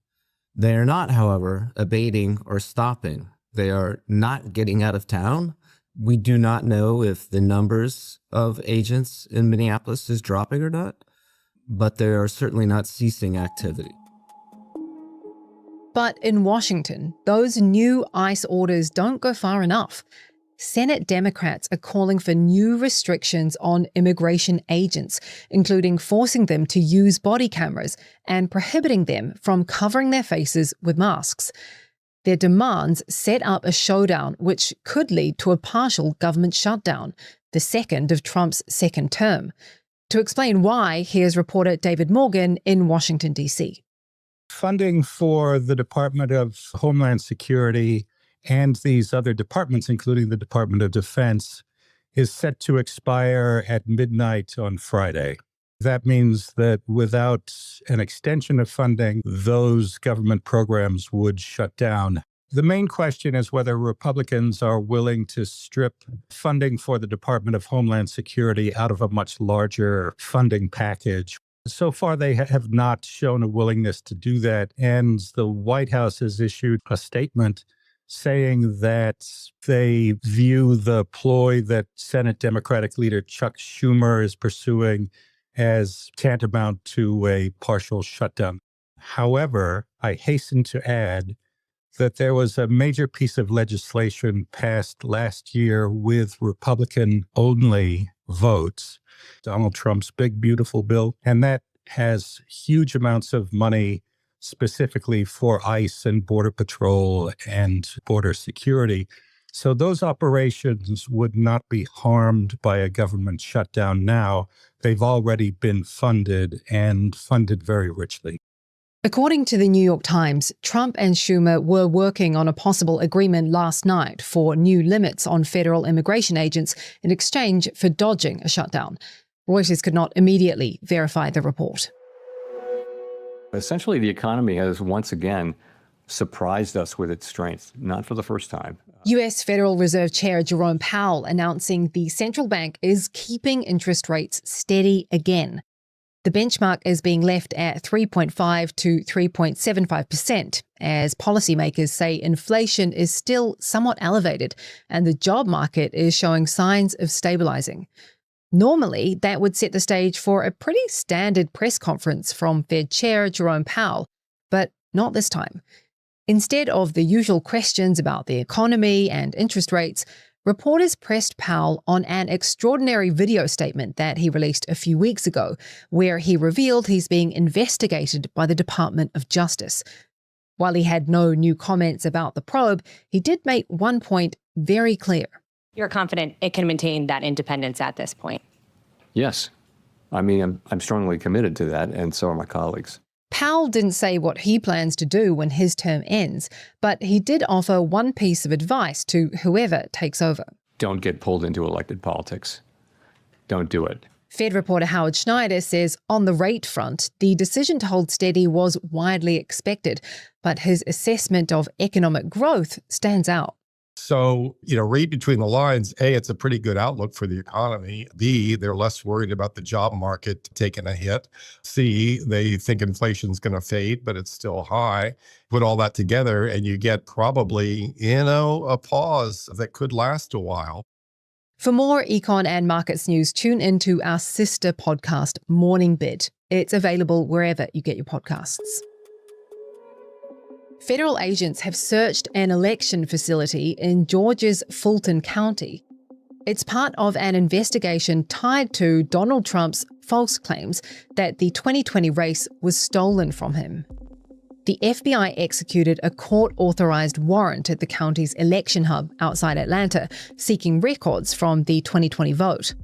They are not, however, abating or stopping. They are not getting out of town. We do not know if the numbers of agents in Minneapolis is dropping or not, but they are certainly not ceasing activity. But in Washington, those new ICE orders don't go far enough. Senate Democrats are calling for new restrictions on immigration agents, including forcing them to use body cameras and prohibiting them from covering their faces with masks. Their demands set up a showdown which could lead to a partial government shutdown, the second of Trump's second term. To explain why, here's reporter David Morgan in Washington, D.C. Funding for the Department of Homeland Security and these other departments, including the Department of Defense, is set to expire at midnight on Friday. That means that without an extension of funding, those government programs would shut down. The main question is whether Republicans are willing to strip funding for the Department of Homeland Security out of a much larger funding package. So far, they have not shown a willingness to do that, and the White House has issued a statement saying that they view the ploy that Senate Democratic leader Chuck Schumer is pursuing as tantamount to a partial shutdown. However, I hasten to add that there was a major piece of legislation passed last year with Republican-only votes, Donald Trump's big, beautiful bill, and that has huge amounts of money specifically for ICE and Border Patrol and border security. So those operations would not be harmed by a government shutdown now. They've already been funded and funded very richly. According to the New York Times, Trump and Schumer were working on a possible agreement last night for new limits on federal immigration agents in exchange for dodging a shutdown. Reuters could not immediately verify the report. Essentially, the economy has once again surprised us with its strength, not for the first time. US Federal Reserve Chair Jerome Powell announcing the central bank is keeping interest rates steady again. The benchmark is being left at 3.5 to 3.75%, as policymakers say inflation is still somewhat elevated and the job market is showing signs of stabilizing. Normally, that would set the stage for a pretty standard press conference from Fed Chair Jerome Powell, but not this time. Instead of the usual questions about the economy and interest rates, reporters pressed Powell on an extraordinary video statement that he released a few weeks ago, where he revealed he's being investigated by the Department of Justice. While he had no new comments about the probe, he did make one point very clear. You're confident it can maintain that independence at this point? Yes. I mean, I'm strongly committed to that, and so are my colleagues. Powell didn't say what he plans to do when his term ends, but he did offer one piece of advice to whoever takes over. Don't get pulled into elected politics. Don't do it. Fed reporter Howard Schneider says on the rate front, the decision to hold steady was widely expected, but his assessment of economic growth stands out. So, read between the lines. A, it's a pretty good outlook for the economy. B, they're less worried about the job market taking a hit. C, they think inflation's going to fade, but it's still high. Put all that together and you get probably, a pause that could last a while. For more econ and markets news, tune into our sister podcast, Morning Bid. It's available wherever you get your podcasts. Federal agents have searched an election facility in Georgia's Fulton County. It's part of an investigation tied to Donald Trump's false claims that the 2020 race was stolen from him. The FBI executed a court-authorized warrant at the county's election hub outside Atlanta, seeking records from the 2020 vote.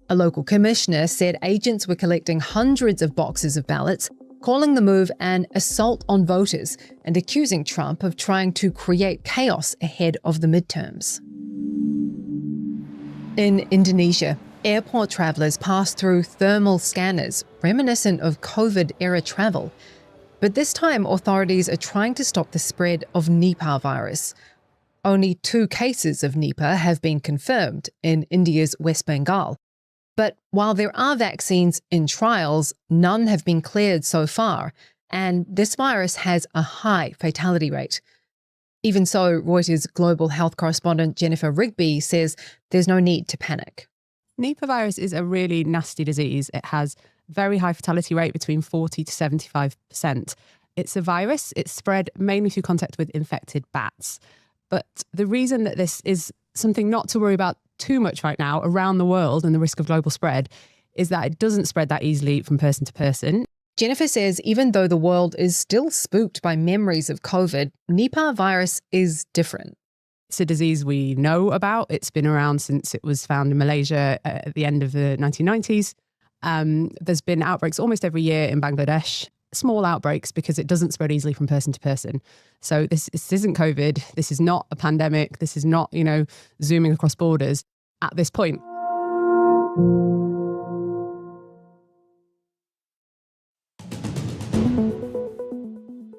A local commissioner said agents were collecting hundreds of boxes of ballots, calling the move an assault on voters and accusing Trump of trying to create chaos ahead of the midterms. In Indonesia, airport travelers passed through thermal scanners reminiscent of COVID-era travel. But this time, authorities are trying to stop the spread of Nipah virus. Only 2 cases of Nipah have been confirmed in India's West Bengal. But while there are vaccines in trials, none have been cleared so far, and this virus has a high fatality rate. Even so, Reuters global health correspondent Jennifer Rigby says there's no need to panic. Nipah virus is a really nasty disease. It has very high fatality rate between 40 to 75%. It's a virus. It's spread mainly through contact with infected bats. But the reason that this is something not to worry about too much right now around the world and the risk of global spread is that it doesn't spread that easily from person to person. Jennifer says even though the world is still spooked by memories of COVID, Nipah virus is different. It's a disease we know about. It's been around since it was found in Malaysia at the end of the 1990s. There's been outbreaks almost every year in Bangladesh. small outbreaks because it doesn't spread easily from person to person. So this isn't COVID. This is not a pandemic. This is not, zooming across borders at this point.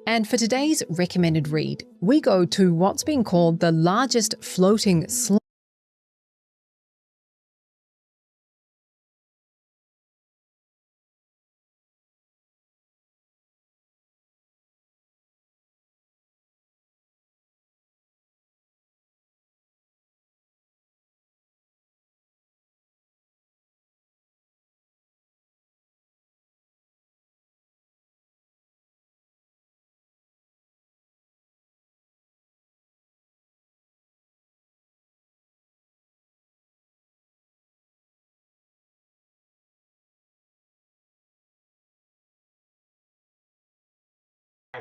And for today's recommended read, we go to what's being called the largest floating slot.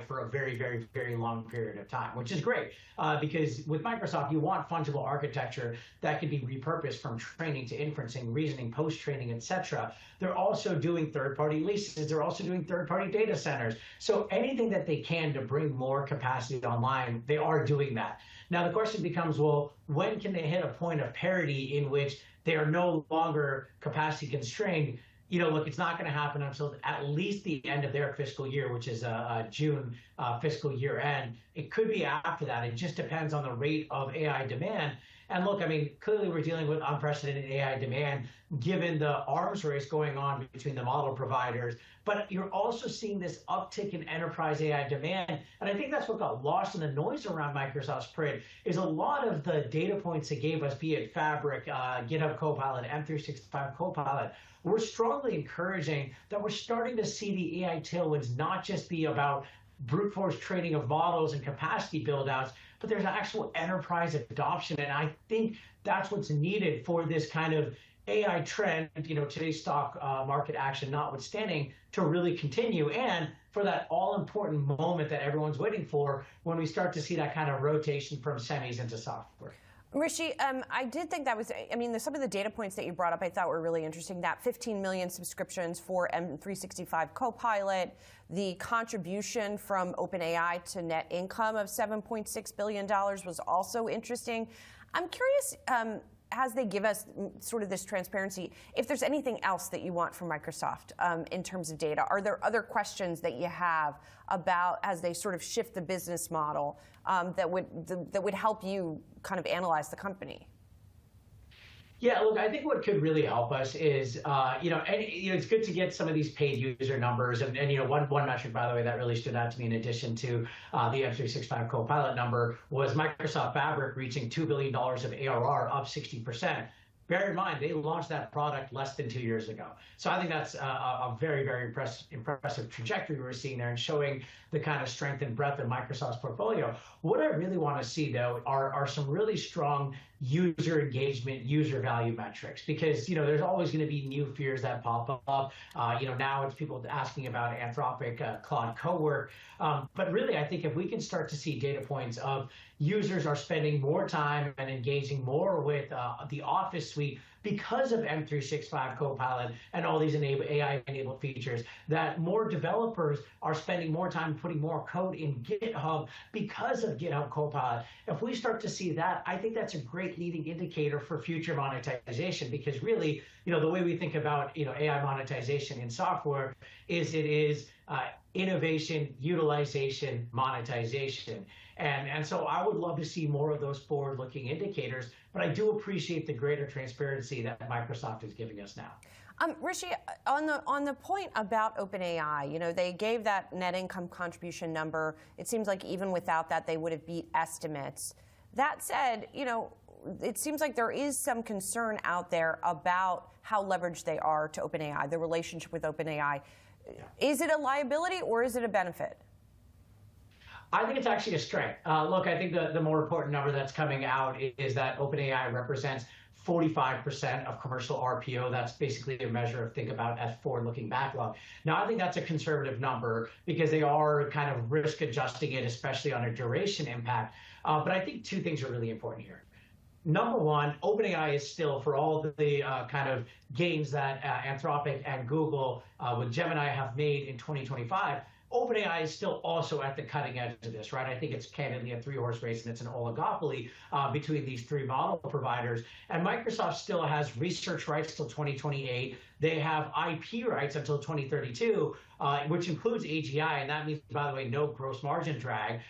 for a very, very, very long period of time, which is great because with Microsoft, you want fungible architecture that can be repurposed from training to inferencing, reasoning, post-training, etc. They're also doing third-party leases. They're also doing third-party data centers. So anything that they can to bring more capacity online, they are doing that. Now, the question becomes, well, when can they hit a point of parity in which they are no longer capacity constrained? Look, it's not going to happen until at least the end of their fiscal year, which is June fiscal year end. It could be after that. It just depends on the rate of AI demand. And look, clearly we're dealing with unprecedented AI demand given the arms race going on between the model providers. But you're also seeing this uptick in enterprise AI demand. And I think that's what got lost in the noise around Microsoft's print is a lot of the data points it gave us, be it Fabric, GitHub Copilot, M365 Copilot, we're strongly encouraging that we're starting to see the AI tailwinds not just be about brute force training of models and capacity build-outs, but there's actual enterprise adoption. And I think that's what's needed for this kind of AI trend, today's stock market action notwithstanding, to really continue, and for that all-important moment that everyone's waiting for when we start to see that kind of rotation from semis into software. Rishi, I did think that was, some of the data points that you brought up I thought were really interesting. That 15 million subscriptions for M365 Copilot, the contribution from OpenAI to net income of $7.6 billion was also interesting. I'm curious, as they give us sort of this transparency, if there's anything else that you want from Microsoft in terms of data. Are there other questions that you have about as they sort of shift the business model that would help you kind of analyze the company? Yeah, look, I think what could really help us is, it's good to get some of these paid user numbers. And one metric, by the way, that really stood out to me in addition to the M365 Copilot number was Microsoft Fabric reaching $2 billion of ARR, up 60%. Bear in mind, they launched that product less than 2 years ago. So I think that's a very, very impressive trajectory we're seeing there and showing the kind of strength and breadth of Microsoft's portfolio. What I really want to see, though, are some really strong user engagement, user value metrics, because, there's always going to be new fears that pop up. Now it's people asking about Anthropic, Claude Cowork. But really, I think if we can start to see data points of users are spending more time and engaging more with the Office suite because of M365 Copilot and all these AI-enabled features, that more developers are spending more time putting more code in GitHub because of GitHub Copilot. If we start to see that, I think that's a great leading indicator for future monetization, because really, the way we think about, AI monetization in software is it is innovation, utilization, monetization. And so I would love to see more of those forward-looking indicators, but I do appreciate the greater transparency that Microsoft is giving us now. Rishi, on the point about OpenAI, they gave that net income contribution number. It seems like even without that, they would have beat estimates. That said, it seems like there is some concern out there about how leveraged they are to OpenAI, the relationship with OpenAI. Yeah. Is it a liability or is it a benefit? I think it's actually a strength. Look, I think the more important number that's coming out is that OpenAI represents 45% of commercial RPO. That's basically a measure of think about as forward-looking backlog. Now, I think that's a conservative number because they are kind of risk adjusting it, especially on a duration impact. But I think two things are really important here. Number one, OpenAI is still, for all the kind of gains that Anthropic and Google with Gemini have made in 2025, OpenAI is still also at the cutting edge of this, right? I think it's candidly a three-horse race, and it's an oligopoly between these three model providers. And Microsoft still has research rights till 2028. They have IP rights until 2032, which includes AGI, and that means, by the way, no gross margin drag.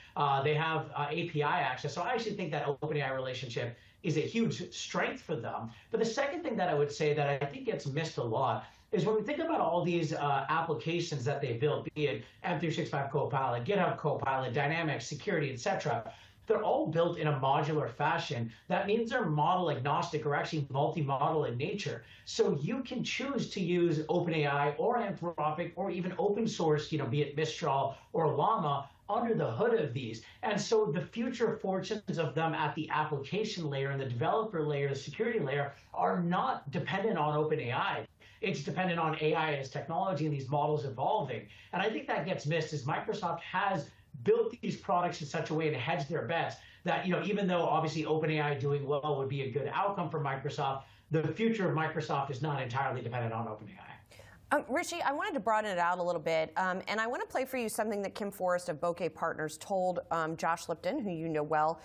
They have API access. So I actually think that OpenAI relationship is a huge strength for them. But the second thing that I would say that I think gets missed a lot is when we think about all these applications that they built, be it M365 Copilot, GitHub Copilot, Dynamics, security, etc., they're all built in a modular fashion. That means they're model agnostic or actually multi-model in nature. So you can choose to use OpenAI or Anthropic or even open source, be it Mistral or Llama, under the hood of these. And so the future fortunes of them at the application layer and the developer layer, the security layer, are not dependent on OpenAI. It's dependent on AI as technology and these models evolving. And I think that gets missed as Microsoft has built these products in such a way to hedge their bets that, even though obviously OpenAI doing well would be a good outcome for Microsoft, the future of Microsoft is not entirely dependent on OpenAI. Rishi, I wanted to broaden it out a little bit, and I want to play for you something that Kim Forrest of Bokeh Partners told Josh Lipton, who you know well.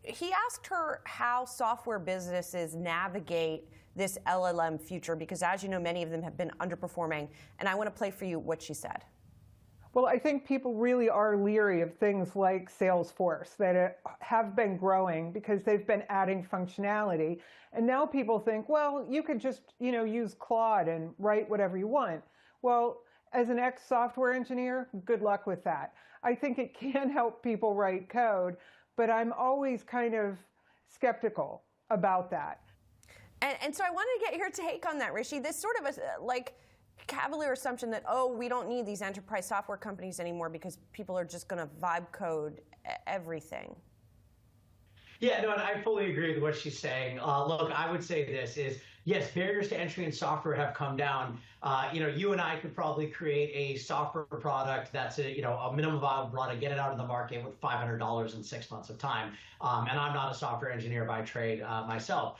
He asked her how software businesses navigate this LLM future, because as you know, many of them have been underperforming, and I want to play for you what she said. Well, I think people really are leery of things like Salesforce that have been growing because they've been adding functionality. And now people think, well, you could just, use Claude and write whatever you want. Well, as an ex-software engineer, good luck with that. I think it can help people write code, but I'm always kind of skeptical about that. And so I wanted to get your take on that, Rishi. This sort of cavalier assumption that, we don't need these enterprise software companies anymore because people are just going to vibe code everything. Yeah, no, and I fully agree with what she's saying. Look, I would say this is, yes, barriers to entry in software have come down. You and I could probably create a software product that's a minimum viable product, get it out of the market with $500 in 6 months of time. And I'm not a software engineer by trade myself.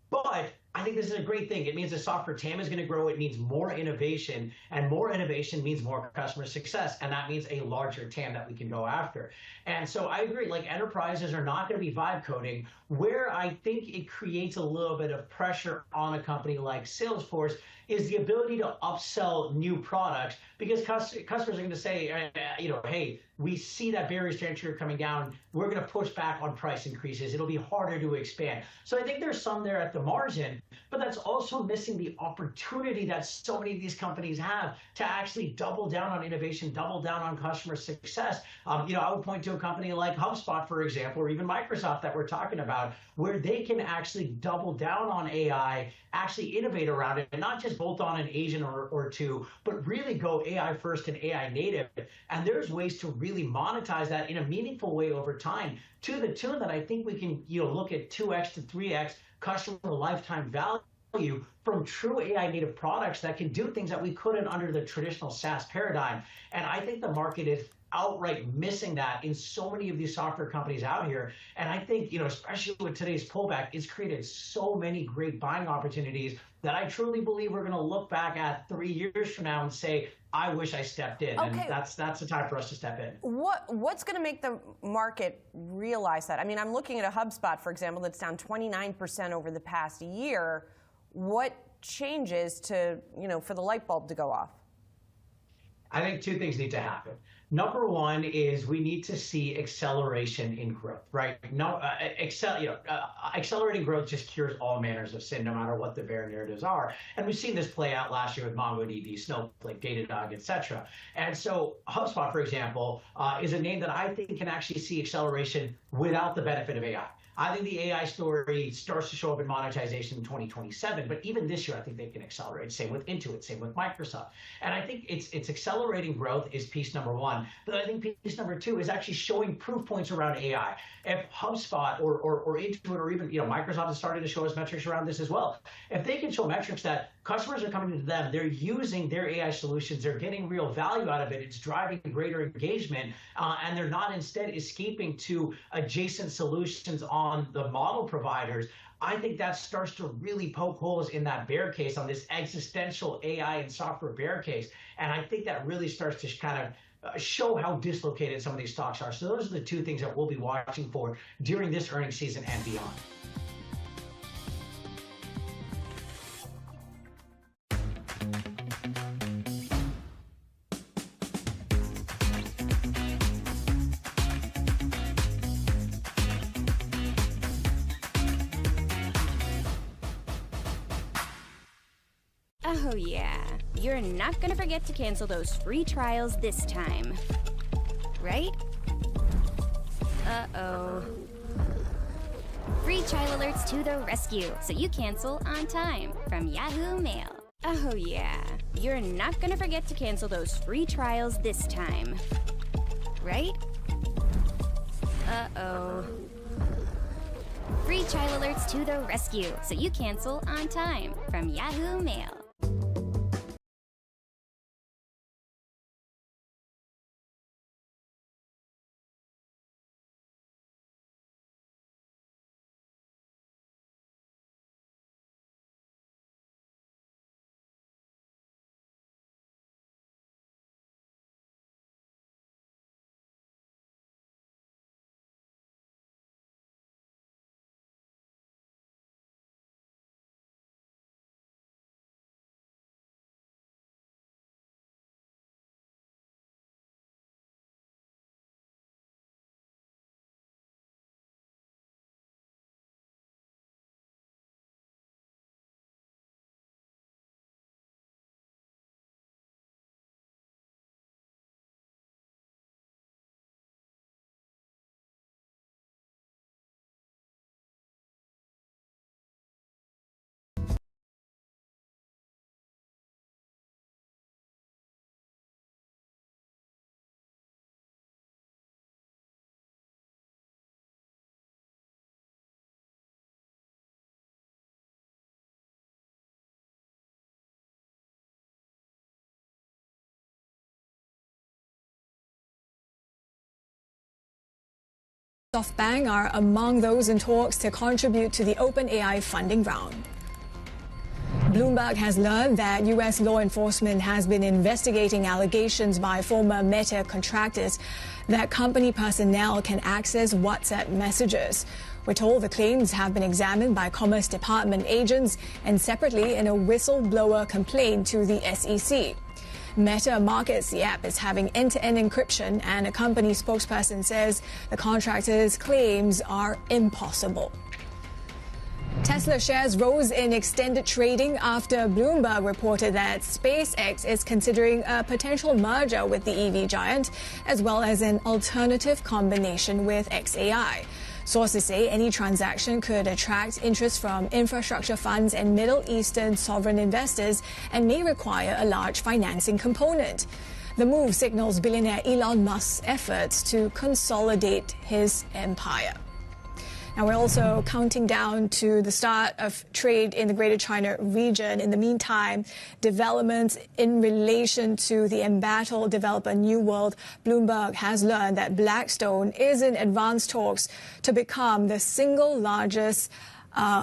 But I think this is a great thing. It means the software TAM is going to grow. It means more innovation, and more innovation means more customer success. And that means a larger TAM that we can go after. And so I agree, enterprises are not going to be vibe coding. Where I think it creates a little bit of pressure on a company like Salesforce is the ability to upsell new products, because customers are going to say, hey, we see that barriers to entry are coming down. We're going to push back on price increases. It'll be harder to expand. So I think there's some there at the margin, but that's also missing the opportunity that so many of these companies have to actually double down on innovation, double down on customer success. I would point to a company like HubSpot, for example, or even Microsoft that we're talking about, where they can actually double down on AI, actually innovate around it, and not just bolt on an agent or two, but really go AI first and AI native. And there's ways to really monetize that in a meaningful way over time, to the tune that I think we can look at 2x to 3x customer lifetime value from true AI native products that can do things that we couldn't under the traditional SaaS paradigm. And I think the market is outright missing that in so many of these software companies out here. And I think, especially with today's pullback, it's created so many great buying opportunities that I truly believe we're going to look back at 3 years from now and say, I wish I stepped in. Okay. And that's the time for us to step in. What's going to make the market realize that? I mean, I'm looking at a HubSpot, for example, that's down 29% over the past year. What changes to, for the light bulb to go off? I think two things need to happen. Number one is we need to see acceleration in growth, right? Accelerating growth just cures all manners of sin, no matter what the bear narratives are. And we've seen this play out last year with MongoDB, Snowflake, Datadog, et cetera. And so HubSpot, for example, is a name that I think can actually see acceleration without the benefit of AI. I think the AI story starts to show up in monetization in 2027, but even this year, I think they can accelerate. Same with Intuit, same with Microsoft. And I think it's accelerating growth is piece number one. But I think piece number two is actually showing proof points around AI. If HubSpot or Intuit or even Microsoft is starting to show us metrics around this as well. If they can show metrics that customers are coming to them, they're using their AI solutions, they're getting real value out of it, it's driving greater engagement, and they're not instead escaping to adjacent solutions on on the model providers, I think that starts to really poke holes in that bear case, on this existential AI and software bear case. And I think that really starts to kind of show how dislocated some of these stocks are. So those are the two things that we'll be watching for during this earnings season and beyond. Oh yeah, you're not gonna forget to cancel those free trials this time, right? Uh-oh. Free trial alerts to the rescue, so you cancel on time, from Yahoo Mail. Oh yeah, you're not gonna forget to cancel those free trials this time, right? Uh-oh. Free trial alerts to the rescue, so you cancel on time, from Yahoo Mail. SoftBank are among those in talks to contribute to the OpenAI funding round. Bloomberg has learned that U.S. law enforcement has been investigating allegations by former Meta contractors that company personnel can access WhatsApp messages. We're told the claims have been examined by Commerce Department agents and separately in a whistleblower complaint to the SEC. Meta markets the app as having end-to-end encryption, and a company spokesperson says the contractors' claims are impossible. Tesla shares rose in extended trading after Bloomberg reported that SpaceX is considering a potential merger with the EV giant, as well as an alternative combination with XAI. Sources say any transaction could attract interest from infrastructure funds and Middle Eastern sovereign investors and may require a large financing component. The move signals billionaire Elon Musk's efforts to consolidate his empire. Now, we're also counting down to the start of trade in the Greater China region. In the meantime, developments in relation to the embattled developer New World. Bloomberg has learned that Blackstone is in advanced talks to become the single largest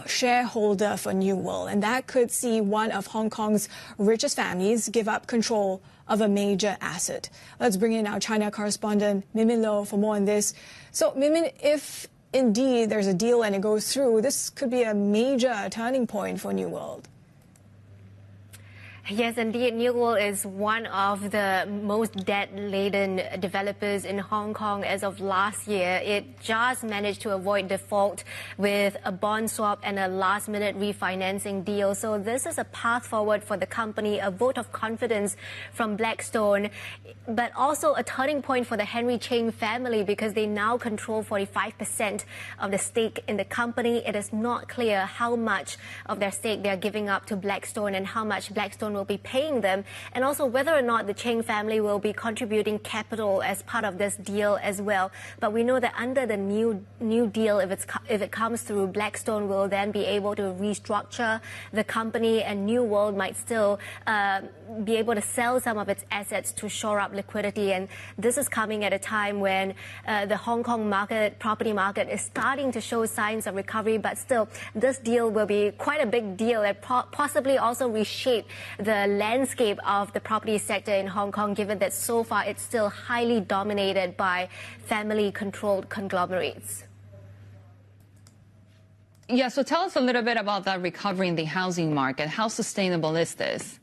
shareholder for New World, and that could see one of Hong Kong's richest families give up control of a major asset. Let's bring in our China correspondent, Mimin Lo, for more on this. So, Mimin, if indeed there's a deal and it goes through, this could be a major turning point for New World. Yes, indeed. New World is one of the most debt-laden developers in Hong Kong as of last year. It just managed to avoid default with a bond swap and a last-minute refinancing deal. So this is a path forward for the company, a vote of confidence from Blackstone, but also a turning point for the Henry Ching family because they now control 45% of the stake in the company. It is not clear how much of their stake they are giving up to Blackstone and how much Blackstone Blackstone will be paying them, and also whether or not the Cheng family will be contributing capital as part of this deal as well. But we know that under the new deal, if it comes through, Blackstone will then be able to restructure the company, and New World might still be able to sell some of its assets to shore up liquidity. And this is coming at a time when the Hong Kong property market is starting to show signs of recovery, but still this deal will be quite a big deal and possibly also reshape the landscape of the property sector in Hong Kong, given that so far it's still highly dominated by family-controlled conglomerates. Yeah, so tell us a little bit about that recovery in the housing market. How sustainable is this?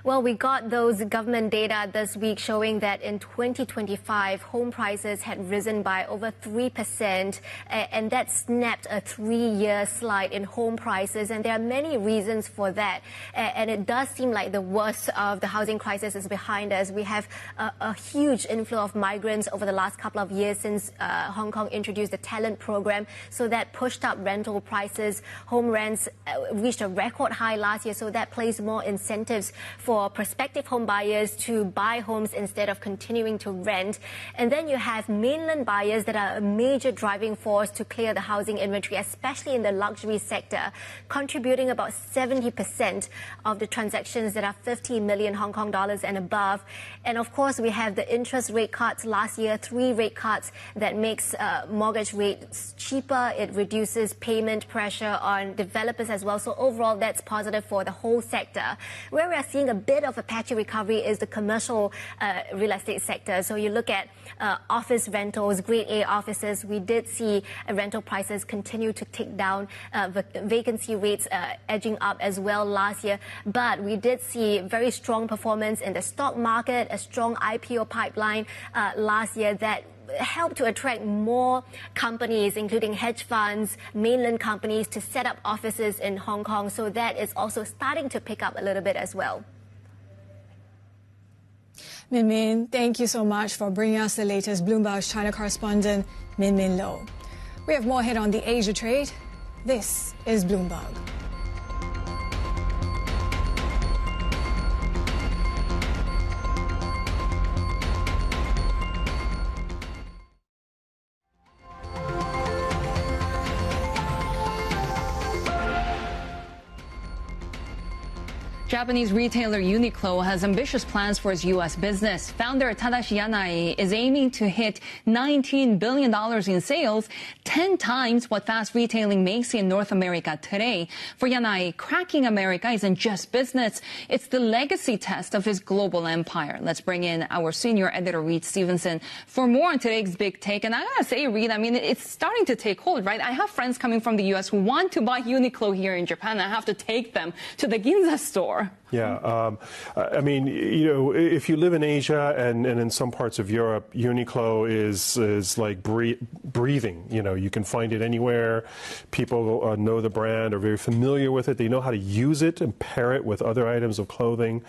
Well, we got those government data this week showing that in 2025, home prices had risen by over 3%, and that snapped a 3-year slide in home prices. And there are many reasons for that. And it does seem like the worst of the housing crisis is behind us. We have a huge inflow of migrants over the last couple of years since Hong Kong introduced the talent program. So that pushed up rental prices. Home rents reached a record high last year. So that placed more incentives for prospective home buyers to buy homes instead of continuing to rent. And then you have mainland buyers that are a major driving force to clear the housing inventory, especially in the luxury sector, contributing about 70% of the transactions that are 50 million Hong Kong dollars and above. And of course, we have the interest rate cuts last year, 3 rate cuts that makes mortgage rates cheaper. It reduces payment pressure on developers as well. So overall, that's positive for the whole sector. Where we are seeing a bit of a patchy recovery is the commercial real estate sector. So you look at office rentals, grade A offices, we did see rental prices continue to tick down, vacancy rates edging up as well last year. But we did see very strong performance in the stock market, a strong IPO pipeline last year that helped to attract more companies, including hedge funds, mainland companies, to set up offices in Hong Kong. So that is also starting to pick up a little bit as well. Min Min, thank you so much for bringing us the latest. Bloomberg's China correspondent, Min Min Lo. We have more ahead on the Asia trade. This is Bloomberg. Japanese retailer Uniqlo has ambitious plans for its U.S. business. Founder Tadashi Yanai is aiming to hit $19 billion in sales, 10 times what fast retailing makes in North America today. For Yanai, cracking America isn't just business. It's the legacy test of his global empire. Let's bring in our senior editor, Reed Stevenson, for more on today's big take. And I gotta say, Reed, I mean, it's starting to take hold, right? I have friends coming from the U.S. who want to buy Uniqlo here in Japan. I have to take them to the Ginza store. Yeah, I mean, you know, if you live in Asia and in some parts of Europe, Uniqlo is like breathing. You know, you can find it anywhere. People know the brand, are very familiar with it. They know how to use it and pair it with other items of clothing.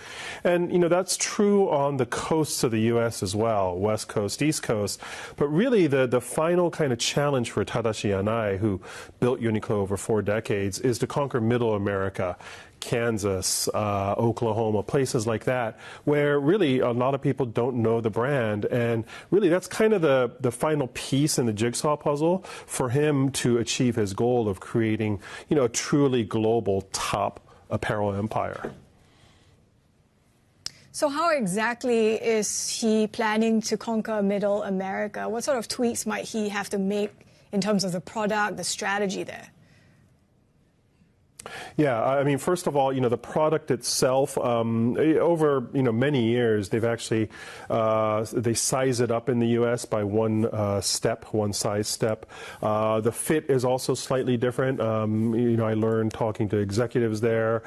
And, you know, that's true on the coasts of the U.S. as well, West Coast, East Coast. But really, the final kind of challenge for Tadashi Yanai, who built Uniqlo over 4 decades, is to conquer Middle America. Kansas, Oklahoma, places like that, where really a lot of people don't know the brand. And really that's kind of the final piece in the jigsaw puzzle for him to achieve his goal of creating, you know, a truly global top apparel empire. So how exactly is he planning to conquer Middle America? What sort of tweaks might he have to make in terms of the product, the strategy there? Yeah, I mean, first of all, you know, the product itself, over, you know, many years, they've actually, they size it up in the U.S. by one size step. The fit is also slightly different. You know, I learned talking to executives there,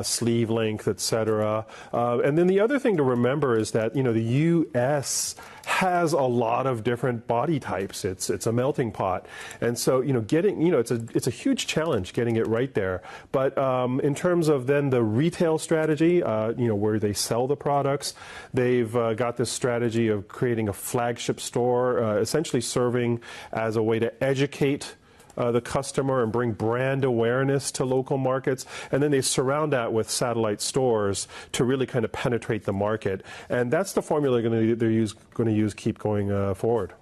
sleeve length, etc. And then the other thing to remember is that, you know, the U.S. has a lot of different body types. It's a melting pot. And so, you know, it's a huge challenge getting it right there. But in terms of then the retail strategy, you know, where they sell the products, they've got this strategy of creating a flagship store, essentially serving as a way to educate the customer and bring brand awareness to local markets. And then they surround that with satellite stores to really kind of penetrate the market. And that's the formula they're going to use keep going forward.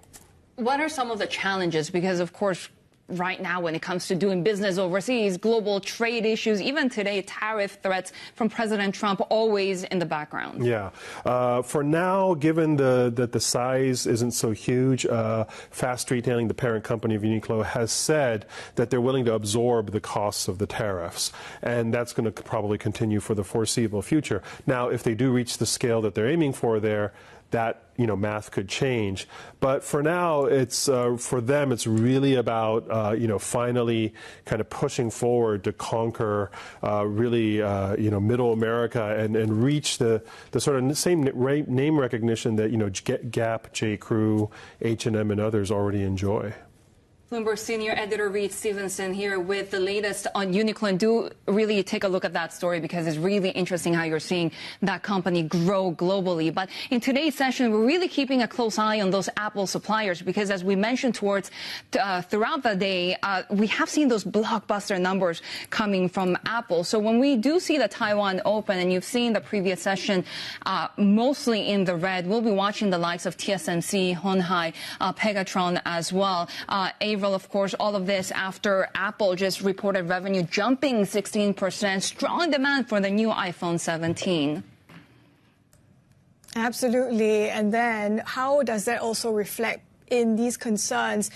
What are some of the challenges? Because, of course, right now, when it comes to doing business overseas, global trade issues, even today, tariff threats from President Trump always in the background. Yeah. For now, given that the size isn't so huge, Fast Retailing, the parent company of Uniqlo, has said that they're willing to absorb the costs of the tariffs. And that's going to probably continue for the foreseeable future. Now, if they do reach the scale that they're aiming for there, that math could change, but for now, it's for them. It's really about finally kind of pushing forward to conquer really Middle America and reach the sort of same name recognition that Gap, J. Crew, H&M, and others already enjoy. Bloomberg senior editor Reed Stevenson here with the latest on Uniqlo. And do really take a look at that story because it's really interesting how you're seeing that company grow globally. But in today's session, we're really keeping a close eye on those Apple suppliers because, as we mentioned throughout the day, we have seen those blockbuster numbers coming from Apple. So when we do see the Taiwan Open, and you've seen the previous session mostly in the red, we'll be watching the likes of TSMC, Honhai, Pegatron as well. Of course, all of this after Apple just reported revenue jumping 16%. Strong demand for the new iPhone 17. Absolutely. And then how does that also reflect in these concerns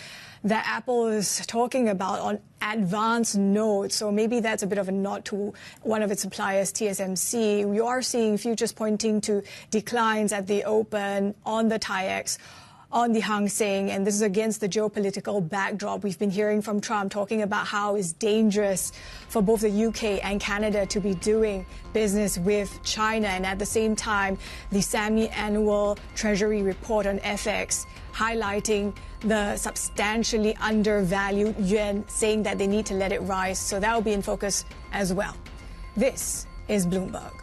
that Apple is talking about on advanced nodes? So maybe that's a bit of a nod to one of its suppliers, TSMC. We are seeing futures pointing to declines at the open on the TAIEX, on the Hang Seng, and this is against the geopolitical backdrop. We've been hearing from Trump talking about how it's dangerous for both the UK and Canada to be doing business with China. And at the same time, the semi-annual Treasury report on FX highlighting the substantially undervalued yuan, saying that they need to let it rise. So that will be in focus as well. This is Bloomberg.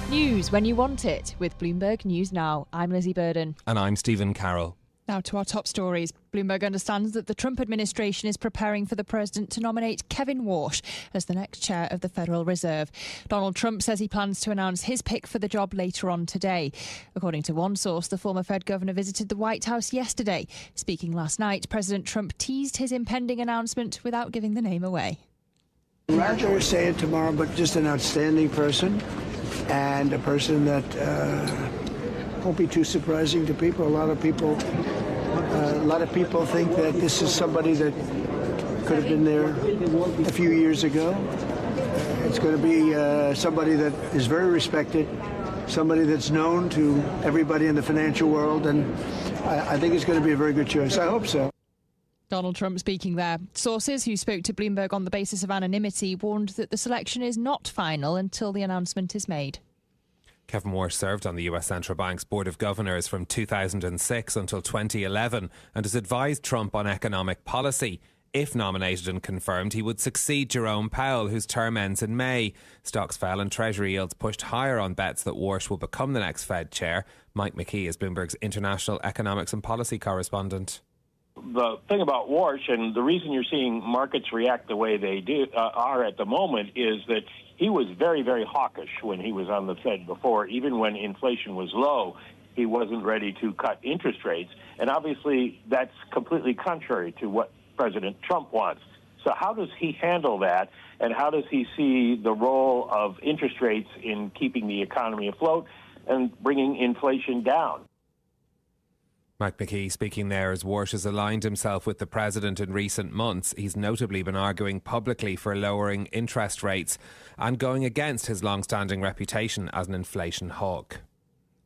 News when you want it with Bloomberg News Now. I'm Lizzie Burden. And I'm Stephen Carroll. Now to our top stories. Bloomberg understands that the Trump administration is preparing for the president to nominate Kevin Warsh as the next chair of the Federal Reserve. Donald Trump says he plans to announce his pick for the job later on today. According to one source, the former Fed governor visited the White House yesterday. Speaking last night, President Trump teased his impending announcement without giving the name away. Roger will say it tomorrow, but just an outstanding person and a person that won't be too surprising to people. A lot of people think that this is somebody that could have been there a few years ago. It's going to be somebody that is very respected, somebody that's known to everybody in the financial world, and I think it's going to be a very good choice. I hope so. Donald Trump speaking there. Sources who spoke to Bloomberg on the basis of anonymity warned that the selection is not final until the announcement is made. Kevin Walsh served on the US Central Bank's Board of Governors from 2006 until 2011 and has advised Trump on economic policy. If nominated and confirmed, he would succeed Jerome Powell, whose term ends in May. Stocks fell and Treasury yields pushed higher on bets that Walsh will become the next Fed chair. Mike McKee is Bloomberg's international economics and policy correspondent. The thing about Walsh, and the reason you're seeing markets react the way they are at the moment, is that he was very, very hawkish when he was on the Fed before. Even when inflation was low, he wasn't ready to cut interest rates. And obviously, that's completely contrary to what President Trump wants. So how does he handle that, and how does he see the role of interest rates in keeping the economy afloat and bringing inflation down? Mike McKee speaking there as Walsh has aligned himself with the president in recent months. He's notably been arguing publicly for lowering interest rates and going against his long-standing reputation as an inflation hawk.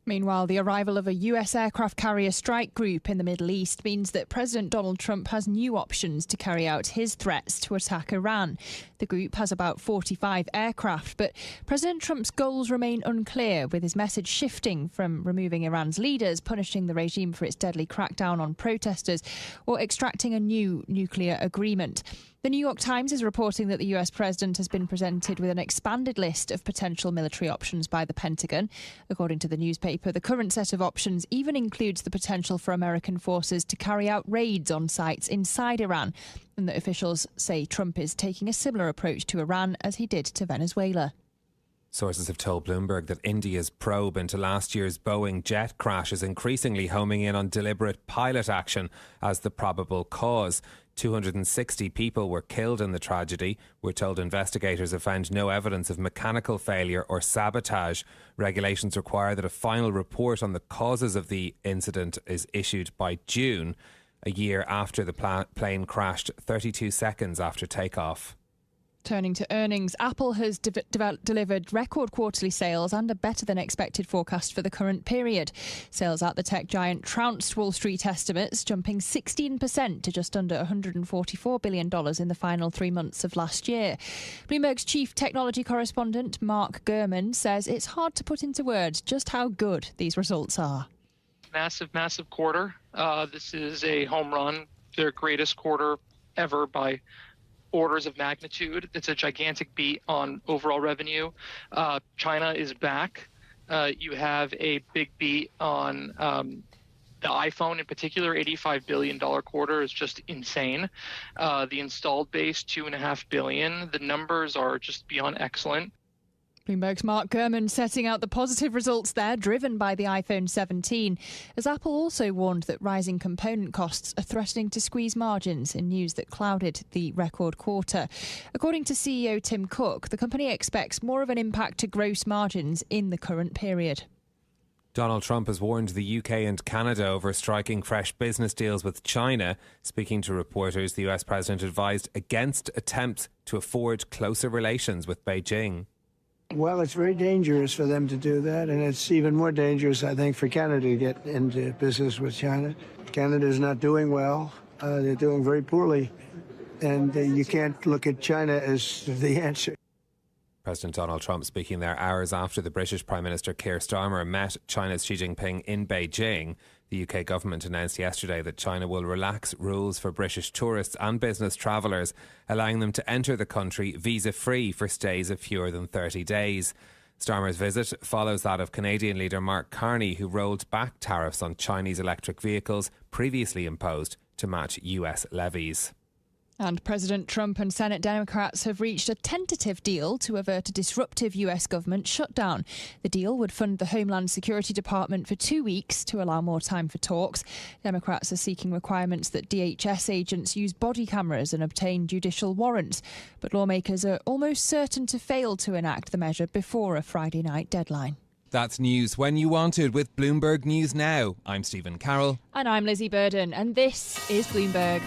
Meanwhile, the arrival of a US aircraft carrier strike group in the Middle East means that President Donald Trump has new options to carry out his threats to attack Iran. The group has about 45 aircraft, but President Trump's goals remain unclear, with his message shifting from removing Iran's leaders, punishing the regime for its deadly crackdown on protesters, or extracting a new nuclear agreement. The New York Times is reporting that the US president has been presented with an expanded list of potential military options by the Pentagon. According to the newspaper, the current set of options even includes the potential for American forces to carry out raids on sites inside Iran, and that officials say Trump is taking a similar approach to Iran as he did to Venezuela. Sources have told Bloomberg that India's probe into last year's Boeing jet crash is increasingly homing in on deliberate pilot action as the probable cause. 260 people were killed in the tragedy. We're told investigators have found no evidence of mechanical failure or sabotage. Regulations require that a final report on the causes of the incident is issued by June, a year after the plane crashed 32 seconds after takeoff. Turning to earnings, Apple has delivered record quarterly sales and a better than expected forecast for the current period. Sales at the tech giant trounced Wall Street estimates, jumping 16% to just under $144 billion in the final 3 months of last year. Bloomberg's chief technology correspondent, Mark Gurman, says it's hard to put into words just how good these results are. Massive quarter. This is a home run, their greatest quarter ever by orders of magnitude. It's a gigantic beat on overall revenue. China is back. You have a big beat on the iPhone in particular. $85 billion quarter is just insane. The installed base, 2.5 billion. The numbers are just beyond excellent. Bloomberg's Mark Gurman setting out the positive results there, driven by the iPhone 17, as Apple also warned that rising component costs are threatening to squeeze margins in news that clouded the record quarter. According to CEO Tim Cook, the company expects more of an impact to gross margins in the current period. Donald Trump has warned the UK and Canada over striking fresh business deals with China. Speaking to reporters, the US president advised against attempts to afford closer relations with Beijing. Well, it's very dangerous for them to do that, and it's even more dangerous, I think, for Canada to get into business with China. Canada is not doing well. They're doing very poorly, and you can't look at China as the answer. President Donald Trump speaking there hours after the British Prime Minister Keir Starmer met China's Xi Jinping in Beijing. The UK government announced yesterday that China will relax rules for British tourists and business travellers, allowing them to enter the country visa-free for stays of fewer than 30 days. Starmer's visit follows that of Canadian leader Mark Carney, who rolled back tariffs on Chinese electric vehicles previously imposed to match US levies. And President Trump and Senate Democrats have reached a tentative deal to avert a disruptive US government shutdown. The deal would fund the Homeland Security Department for 2 weeks to allow more time for talks. Democrats are seeking requirements that DHS agents use body cameras and obtain judicial warrants. But lawmakers are almost certain to fail to enact the measure before a Friday night deadline. That's news when you want it with Bloomberg News Now. I'm Stephen Carroll. And I'm Lizzie Burden. And this is Bloomberg.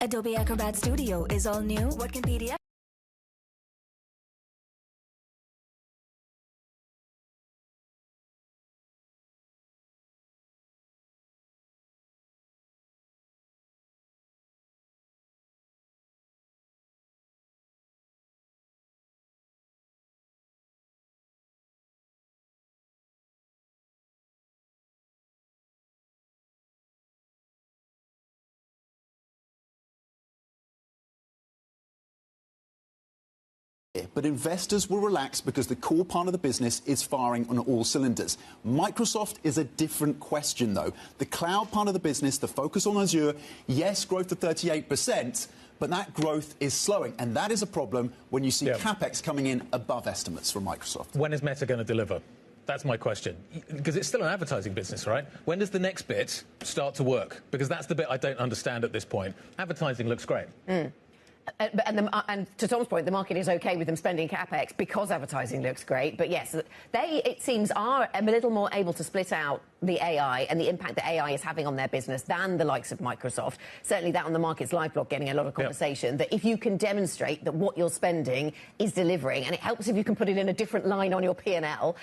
Adobe Acrobat Studio is all new. What can PDF? But investors will relax because the core part of the business is firing on all cylinders. Microsoft is a different question, though. The cloud part of the business, the focus on Azure, yes, growth of 38%, but that growth is slowing. And that is a problem when you see CapEx coming in above estimates from Microsoft. When is Meta going to deliver? That's my question. Because it's still an advertising business, right? When does the next bit start to work? Because that's the bit I don't understand at this point. Advertising looks great. And to Tom's point, the market is OK with them spending CapEx because advertising looks great. But yes, they, it seems, are a little more able to split out the AI and the impact that AI is having on their business than the likes of Microsoft. Certainly that on the Markets Live blog getting a lot of conversation, that if you can demonstrate that what you're spending is delivering, and it helps if you can put it in a different line on your P&L,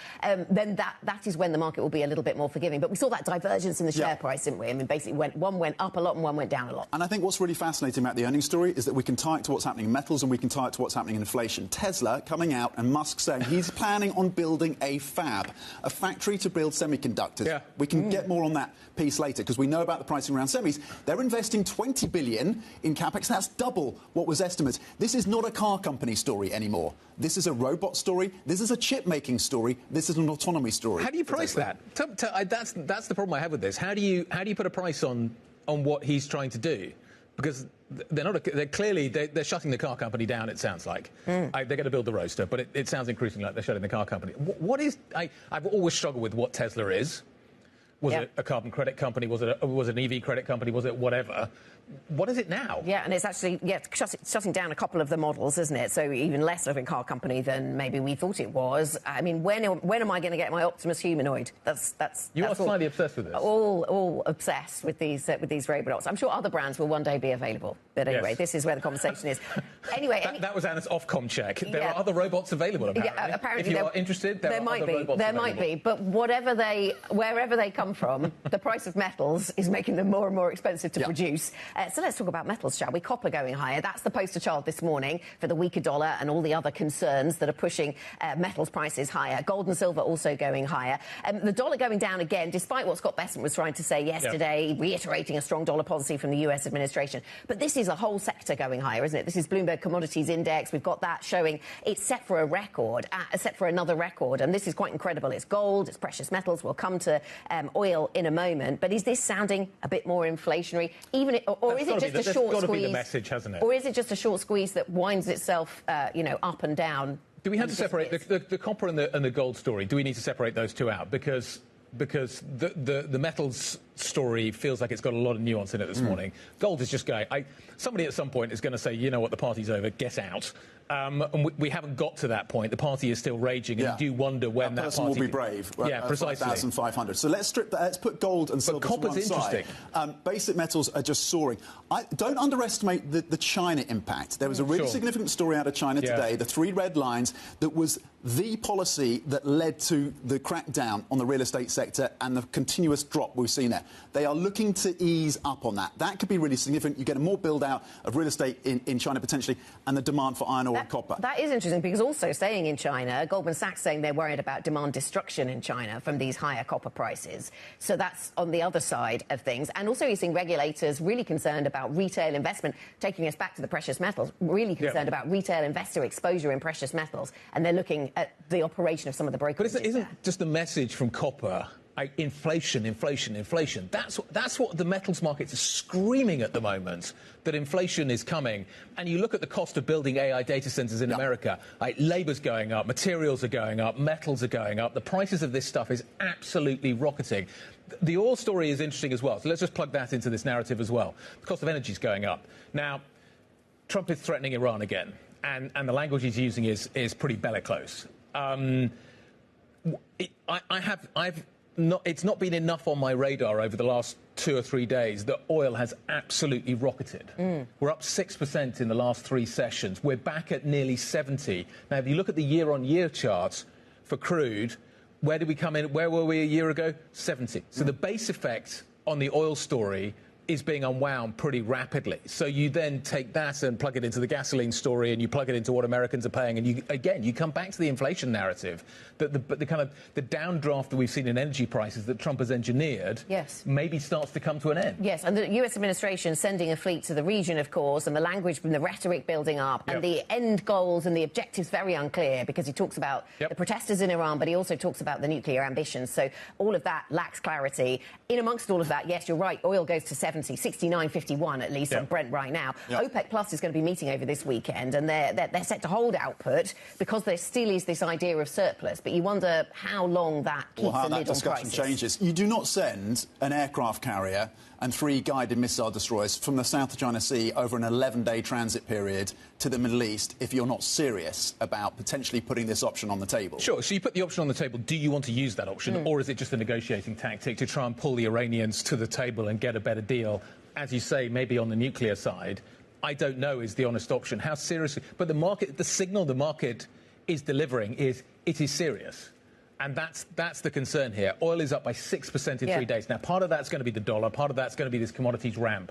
then that is when the market will be a little bit more forgiving. But we saw that divergence in the share price, didn't we? I mean, basically one went up a lot and one went down a lot. And I think what's really fascinating about the earnings story is that we can tie it to what's happening in metals and we can tie it to what's happening in inflation. Tesla coming out and Musk saying he's planning on building a fab, a factory to build semiconductors. We can get more on that piece later because we know about the pricing around semis. They're investing $20 billion in CapEx. That's double what was estimated. This is not a car company story anymore. This is a robot story. This is a chip-making story. This is an autonomy story. How do you price that? That's the problem I have with this. How do you put a price on what he's trying to do? Because they're clearly shutting the car company down. It sounds like they're going to build the Roadster, but it sounds increasingly like they're shutting the car company. What is? I've always struggled with what Tesla is. Was it a carbon credit company? Was it an EV credit company? Was it whatever? What is it now? Yeah, and it's actually shutting down a couple of the models, isn't it? So even less of a car company than maybe we thought it was. I mean, when am I going to get my Optimus humanoid? You are slightly obsessed with this. All obsessed with these robots. I'm sure other brands will one day be available. But anyway, this is where the conversation is. Anyway, that was Anna's Ofcom check. There are other robots available. Apparently, if you are interested, there might be. But wherever they come from, the price of metals is making them more and more expensive to produce. So let's talk about metals, shall we? Copper going higher. That's the poster child this morning for the weaker dollar and all the other concerns that are pushing metals prices higher. Gold and silver also going higher. The dollar going down again, despite what Scott Bessent was trying to say yesterday, reiterating a strong dollar policy from the US administration. But this is a whole sector going higher, isn't it? This is Bloomberg Commodities Index. We've got that showing it's set for a record, set for another record. And this is quite incredible. It's gold, it's precious metals. We'll come to oil in a moment. But is this sounding a bit more inflationary? Or is it just a short squeeze? Be the message, hasn't it? Or is it just a short squeeze that winds itself, up and down? Do we have to separate the copper and the gold story? Do we need to separate those two out? Because the metals story feels like it's got a lot of nuance in it this morning. Gold is just going. Somebody at some point is going to say, you know what, the party's over, get out. And we haven't got to that point. The party is still raging, and you do wonder when that person party will be brave. Precisely. 5,500. So let's strip that. Let's put gold and silver to one side. Basic metals are just soaring. Don't underestimate the China impact. There was a really significant story out of China today. The 3 red lines that was the policy that led to the crackdown on the real estate sector and the continuous drop we've seen there. They are looking to ease up on that. That could be really significant. You get a more build-out of real estate in China potentially, and the demand for iron ore and copper. That is interesting because also staying in China, Goldman Sachs saying they're worried about demand destruction in China from these higher copper prices. So that's on the other side of things. And also you're seeing regulators really concerned about retail investment, taking us back to the precious metals, really concerned about retail investor exposure in precious metals. And they're looking at the operation of some of the brokerages. But isn't just the message from copper, inflation? That's what the metals markets are screaming at the moment, that inflation is coming. And you look at the cost of building AI data centers in America, labor's going up, materials are going up, metals are going up. The prices of this stuff is absolutely rocketing. The oil story is interesting as well. So let's just plug that into this narrative as well. The cost of energy is going up. Now, Trump is threatening Iran again. And the language he's using is pretty bellicose. I've it's not been enough on my radar over the last 2 or 3 days that oil has absolutely rocketed. We're up 6% in the last 3 sessions. We're back at nearly 70. Now, if you look at the year-on-year charts for crude, where did we come in? Where were we a year ago? 70. So the base effect on the oil story is being unwound pretty rapidly. So you then take that and plug it into the gasoline story, and you plug it into what Americans are paying, and you come back to the inflation narrative, that the kind of the downdraft that we've seen in energy prices that Trump has engineered, maybe starts to come to an end. Yes, and the US administration sending a fleet to the region, of course, and the language from the rhetoric building up, and the end goals and the objectives very unclear, because he talks about the protesters in Iran, but he also talks about the nuclear ambitions. So all of that lacks clarity. In amongst all of that, yes, you're right, oil goes to 69.51 at least on Brent right now. OPEC Plus is going to be meeting over this weekend, and they're set to hold output because there still is this idea of surplus. But you wonder how long that keeps the lid on prices. How that discussion changes. You do not send an aircraft carrier and 3 guided missile destroyers from the South China Sea over an 11-day transit period to the Middle East if you're not serious about potentially putting this option on the table. Sure, so you put the option on the table. Do you want to use that option, or is it just a negotiating tactic to try and pull the Iranians to the table and get a better deal, as you say, maybe on the nuclear side? I don't know is the honest option. How seriously? But the market, the signal the market is delivering is it is serious. And that's the concern here. Oil is up by 6% in 3 days. Now, part of that's going to be the dollar. Part of that's going to be this commodities ramp.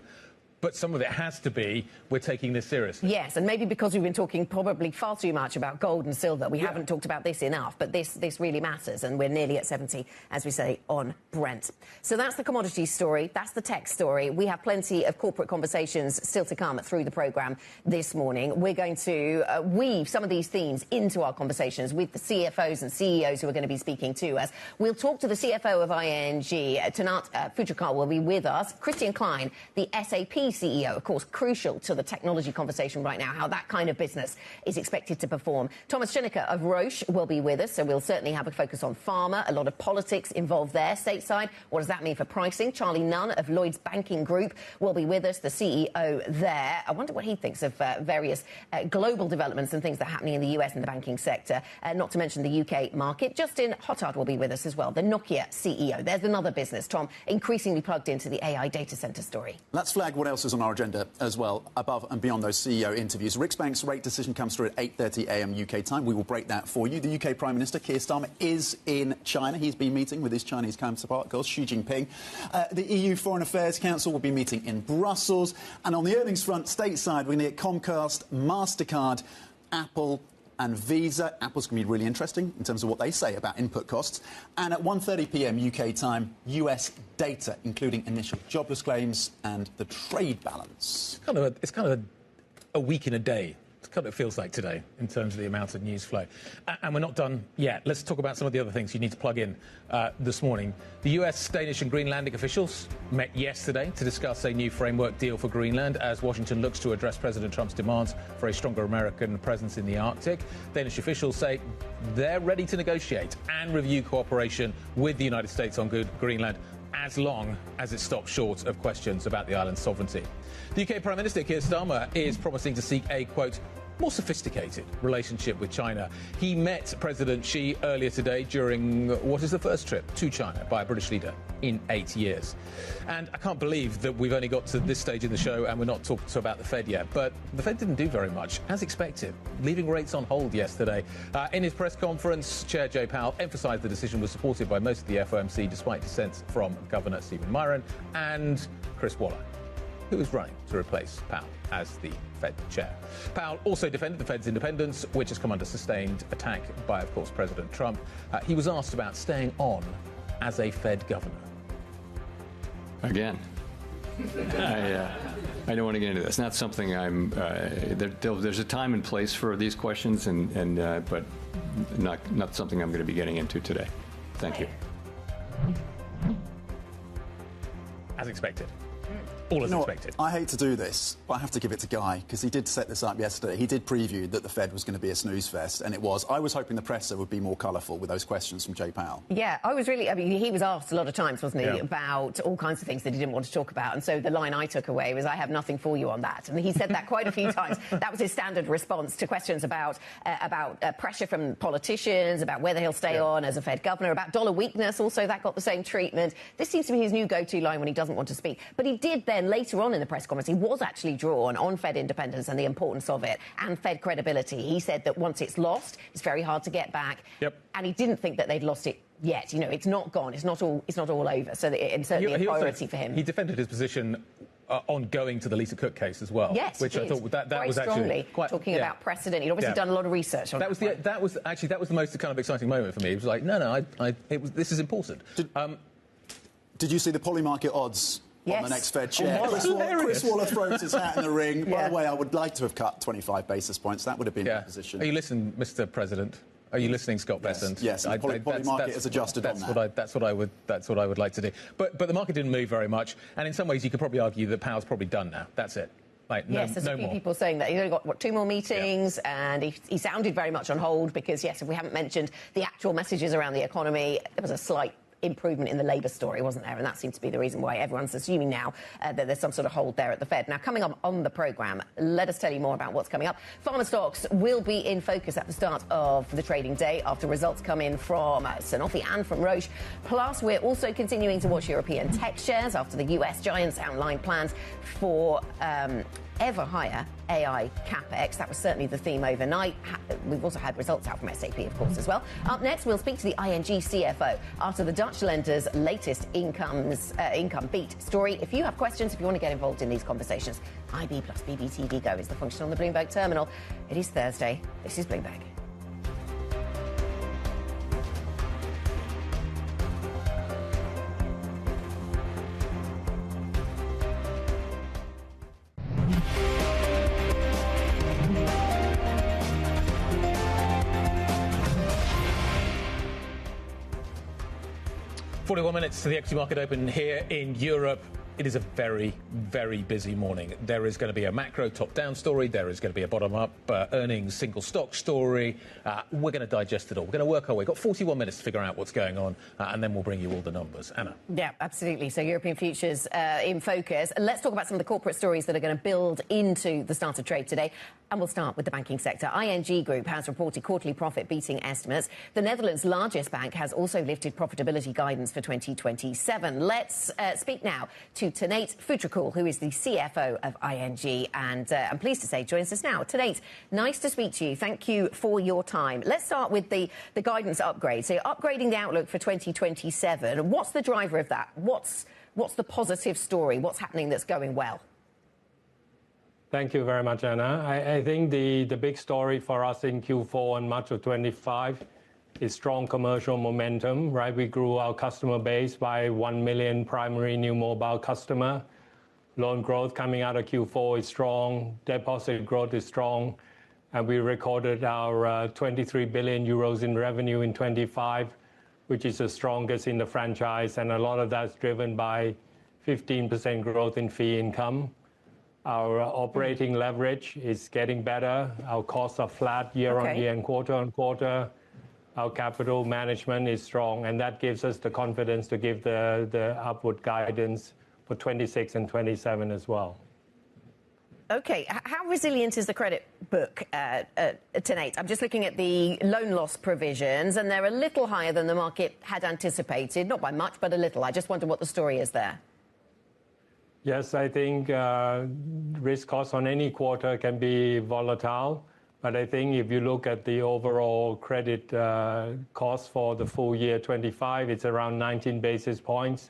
But some of it has to be, we're taking this seriously. Yes, and maybe because we've been talking probably far too much about gold and silver, we haven't talked about this enough, but this really matters, and we're nearly at 70, as we say, on Brent. So that's the commodities story, that's the tech story. We have plenty of corporate conversations still to come through the programme this morning. We're going to weave some of these themes into our conversations with the CFOs and CEOs who are going to be speaking to us. We'll talk to the CFO of ING, Tanat Fujikar will be with us, Christian Klein, the SAP CEO, of course, crucial to the technology conversation right now, how that kind of business is expected to perform. Thomas Schoenecker of Roche will be with us, so we'll certainly have a focus on pharma, a lot of politics involved there stateside. What does that mean for pricing? Charlie Nunn of Lloyds Banking Group will be with us, the CEO there. I wonder what he thinks of various global developments and things that are happening in the US and the banking sector, not to mention the UK market. Justin Hottard will be with us as well, the Nokia CEO. There's another business, Tom, increasingly plugged into the AI data centre story. Let's flag what else is on our agenda as well, above and beyond those CEO interviews. Riksbank's rate decision comes through at 8:30 a.m. UK time. We will break that for you. The UK Prime Minister, Keir Starmer, is in China. He's been meeting with his Chinese counterpart, of course, Xi Jinping. The EU Foreign Affairs Council will be meeting in Brussels. And on the earnings front, stateside, we're going to get Comcast, MasterCard, Apple and Visa. Apple's going to be really interesting in terms of what they say about input costs. And at 1:30 p.m. UK time, US data, including initial jobless claims and the trade balance. It's kind of a week in a day. It's kind of feels like today in terms of the amount of news flow. And we're not done yet. Let's talk about some of the other things you need to plug in this morning. The US, Danish and Greenlandic officials met yesterday to discuss a new framework deal for Greenland as Washington looks to address President Trump's demands for a stronger American presence in the Arctic. Danish officials say they're ready to negotiate and review cooperation with the United States on Greenland as long as it stops short of questions about the island's sovereignty. The UK Prime Minister Keir Starmer is promising to seek a, quote, more sophisticated relationship with China. He met President Xi earlier today during what is the first trip to China by a British leader in 8 years. And I can't believe that we've only got to this stage in the show and we're not talking about the Fed yet. But the Fed didn't do very much, as expected, leaving rates on hold yesterday. In his press conference, Chair Jay Powell emphasised the decision was supported by most of the FOMC, despite dissents from Governor Stephen Miron and Chris Waller, who is running to replace Powell as the Fed chair. Powell also defended the Fed's independence, which has come under sustained attack by, of course, President Trump. He was asked about staying on as a Fed governor. Again, I don't want to get into this. It's not something I'm. There's a time and place for these questions, but not something I'm going to be getting into today. Thank you. As expected. all as expected. I hate to do this, but I have to give it to Guy, because he did set this up yesterday. He did preview that the Fed was going to be a snooze fest, and it was. I was hoping the presser would be more colourful with those questions from Jay Powell. Yeah, I mean, he was asked a lot of times, wasn't he, about all kinds of things that he didn't want to talk about. And so the line I took away was, I have nothing for you on that. And he said that quite a few times. That was his standard response to questions about pressure from politicians, about whether he'll stay on as a Fed governor, about dollar weakness. Also, that got the same treatment. This seems to be his new go-to line when he doesn't want to speak. But he did then, later on in the press conference, he was actually drawn on Fed independence and the importance of it and Fed credibility. He said that once it's lost, it's very hard to get back. And he didn't think that they'd lost it yet. You know, it's not gone. It's not all over. So it's certainly a priority for him. He defended his position on going to the Lisa Cook case as well. Yes, which I thought that was strongly actually quite talking about precedent. He'd obviously done a lot of research on that. That was the most kind of exciting moment for me. It was like, this is important. Did you see the polymarket odds? Yes. On the next Fed chair. Chris Waller throws his hat in the ring. By the way, I would like to have cut 25 basis points. That would have been my position. Are you listening, Mr. President? Are you listening, Scott Bessent? Yes. Polymarket has adjusted on that. That's what I would like to do. But the market didn't move very much, and in some ways you could probably argue that Powell's probably done now. That's it. There's a few people saying that he's only got, 2 more meetings, and he sounded very much on hold because, yes, if we haven't mentioned the actual messages around the economy, there was a slight improvement in the labour story, wasn't there? And that seems to be the reason why everyone's assuming now that there's some sort of hold there at the Fed. Now, coming up on the programme, let us tell you more about what's coming up. Pharma stocks will be in focus at the start of the trading day after results come in from Sanofi and from Roche. Plus, we're also continuing to watch European tech shares after the US giants outlined plans for ever higher AI capex. That was certainly the theme overnight. We've also had results out from SAP, of course, as well. Up next, we'll speak to the ING CFO after the Dutch lender's latest income beat story. If you have questions, if you want to get involved in these conversations, IB plus BBTV Go is the function on the Bloomberg terminal. It is Thursday. This is Bloomberg. Minutes to the equity market open here in Europe. It is a very, very busy morning. There is going to be a macro top-down story. There is going to be a bottom-up earnings single stock story. We're going to digest it all. We're going to work our way. We've got 41 minutes to figure out what's going on, and then we'll bring you all the numbers. Anna. Yeah, absolutely. So European futures in focus. Let's talk about some of the corporate stories that are going to build into the start of trade today. And we'll start with the banking sector. ING Group has reported quarterly profit beating estimates. The Netherlands' largest bank has also lifted profitability guidance for 2027. Let's speak now to Tanate Futrakul, who is the CFO of ING, and I'm pleased to say joins us now. Tanate, nice to speak to you. Thank you for your time. Let's start with the guidance upgrade. So you're upgrading the outlook for 2027. What's the driver of that? What's the positive story? What's happening that's going well? Thank you very much, Anna. I think the big story for us in Q4 and much of 25 is strong commercial momentum, right? We grew our customer base by 1 million primary new mobile customer. Loan growth coming out of Q4 is strong. Deposit growth is strong. And we recorded our 23 billion euros in revenue in 25, which is the strongest in the franchise. And a lot of that's driven by 15% growth in fee income. Our operating leverage is getting better. Our costs are flat year on year and quarter on quarter. Our capital management is strong, and that gives us the confidence to give the upward guidance for 26 and 27 as well. OK, how resilient is the credit book, Tanate? I'm just looking at the loan loss provisions, and they're a little higher than the market had anticipated. Not by much, but a little. I just wonder what the story is there. Yes, I think risk costs on any quarter can be volatile. But I think if you look at the overall credit cost for the full year 25, it's around 19 basis points,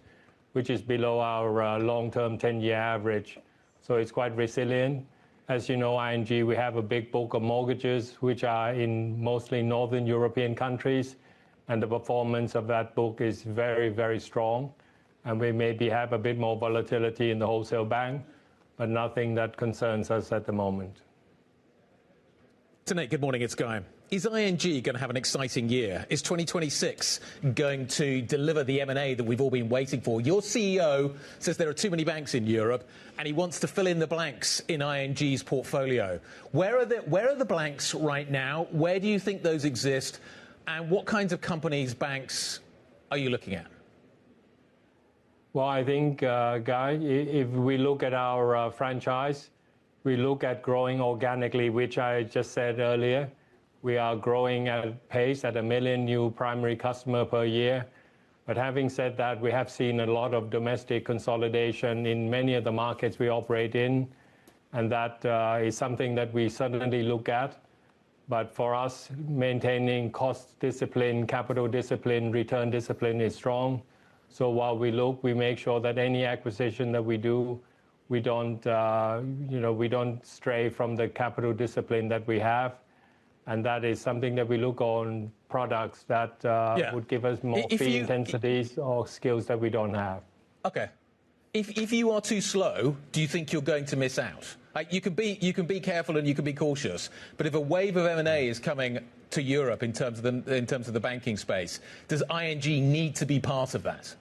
which is below our long-term 10-year average. So it's quite resilient. As you know, ING, we have a big book of mortgages, which are in mostly Northern European countries. And the performance of that book is very, very strong. And we maybe have a bit more volatility in the wholesale bank, but nothing that concerns us at the moment. Tanate, good morning. It's Guy. Is ING going to have an exciting year? Is 2026 going to deliver the M&A that we've all been waiting for? Your CEO says there are too many banks in Europe, and he wants to fill in the blanks in ING's portfolio. Where are the blanks right now? Where do you think those exist? And what kinds of companies, banks, are you looking at? Well, I think, Guy, if we look at our franchise, we look at growing organically, which I just said earlier. We are growing at a pace at 1 million new primary customer per year. But having said that, we have seen a lot of domestic consolidation in many of the markets we operate in, and that is something that we certainly look at. But for us, maintaining cost discipline, capital discipline, return discipline is strong. So while we look, we make sure that any acquisition that we do, we don't stray from the capital discipline that we have. And that is something that we look on products that would give us more fee intensities or skills that we don't have. Okay. If you are too slow, do you think you're going to miss out? You can be careful and you can be cautious, but if a wave of M&A is coming to Europe in terms of the banking space, does ING need to be part of that?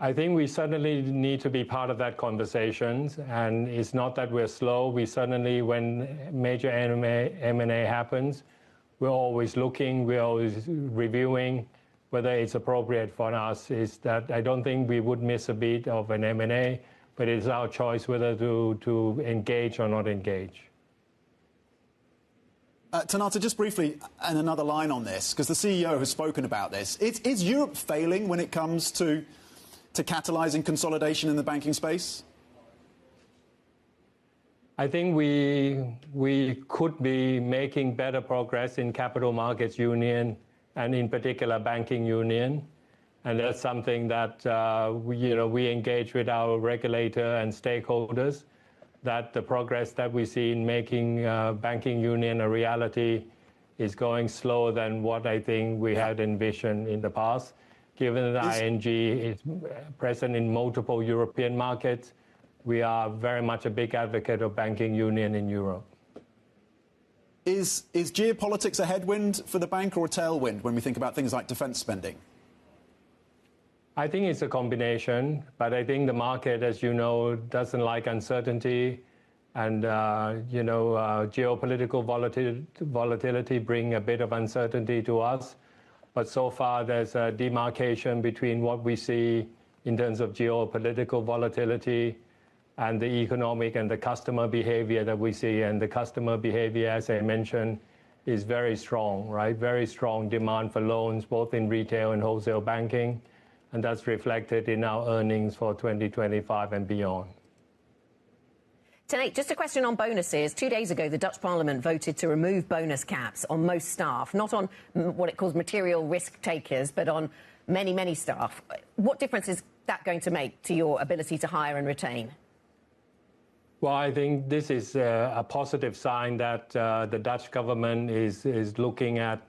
I think we certainly need to be part of that conversation, and it's not that we're slow. We certainly, when major M&A happens, we're always looking, we're always reviewing whether it's appropriate for us. Is that I don't think we would miss a beat of an M&A, but it's our choice whether to engage or not engage. Tanate, just briefly, and another line on this, because the CEO has spoken about this. Is Europe failing when it comes to catalysing consolidation in the banking space? I think we could be making better progress in capital markets union and in particular banking union. And that's something that we engage with our regulator and stakeholders, that the progress that we see in making banking union a reality is going slower than what I think we had envisioned in the past. Given that ING is present in multiple European markets, we are very much a big advocate of banking union in Europe. Is geopolitics a headwind for the bank or a tailwind when we think about things like defence spending? I think it's a combination, but I think the market, as you know, doesn't like uncertainty, and geopolitical volatility bring a bit of uncertainty to us. But so far, there's a demarcation between what we see in terms of geopolitical volatility and the economic and the customer behavior that we see. And the customer behavior, as I mentioned, is very strong, right? Very strong demand for loans, both in retail and wholesale banking. And that's reflected in our earnings for 2025 and beyond. Tanate, just a question on bonuses. 2 days ago, the Dutch Parliament voted to remove bonus caps on most staff, not on what it calls material risk takers, but on many, many staff. What difference is that going to make to your ability to hire and retain? Well, I think this is a positive sign that the Dutch government is looking at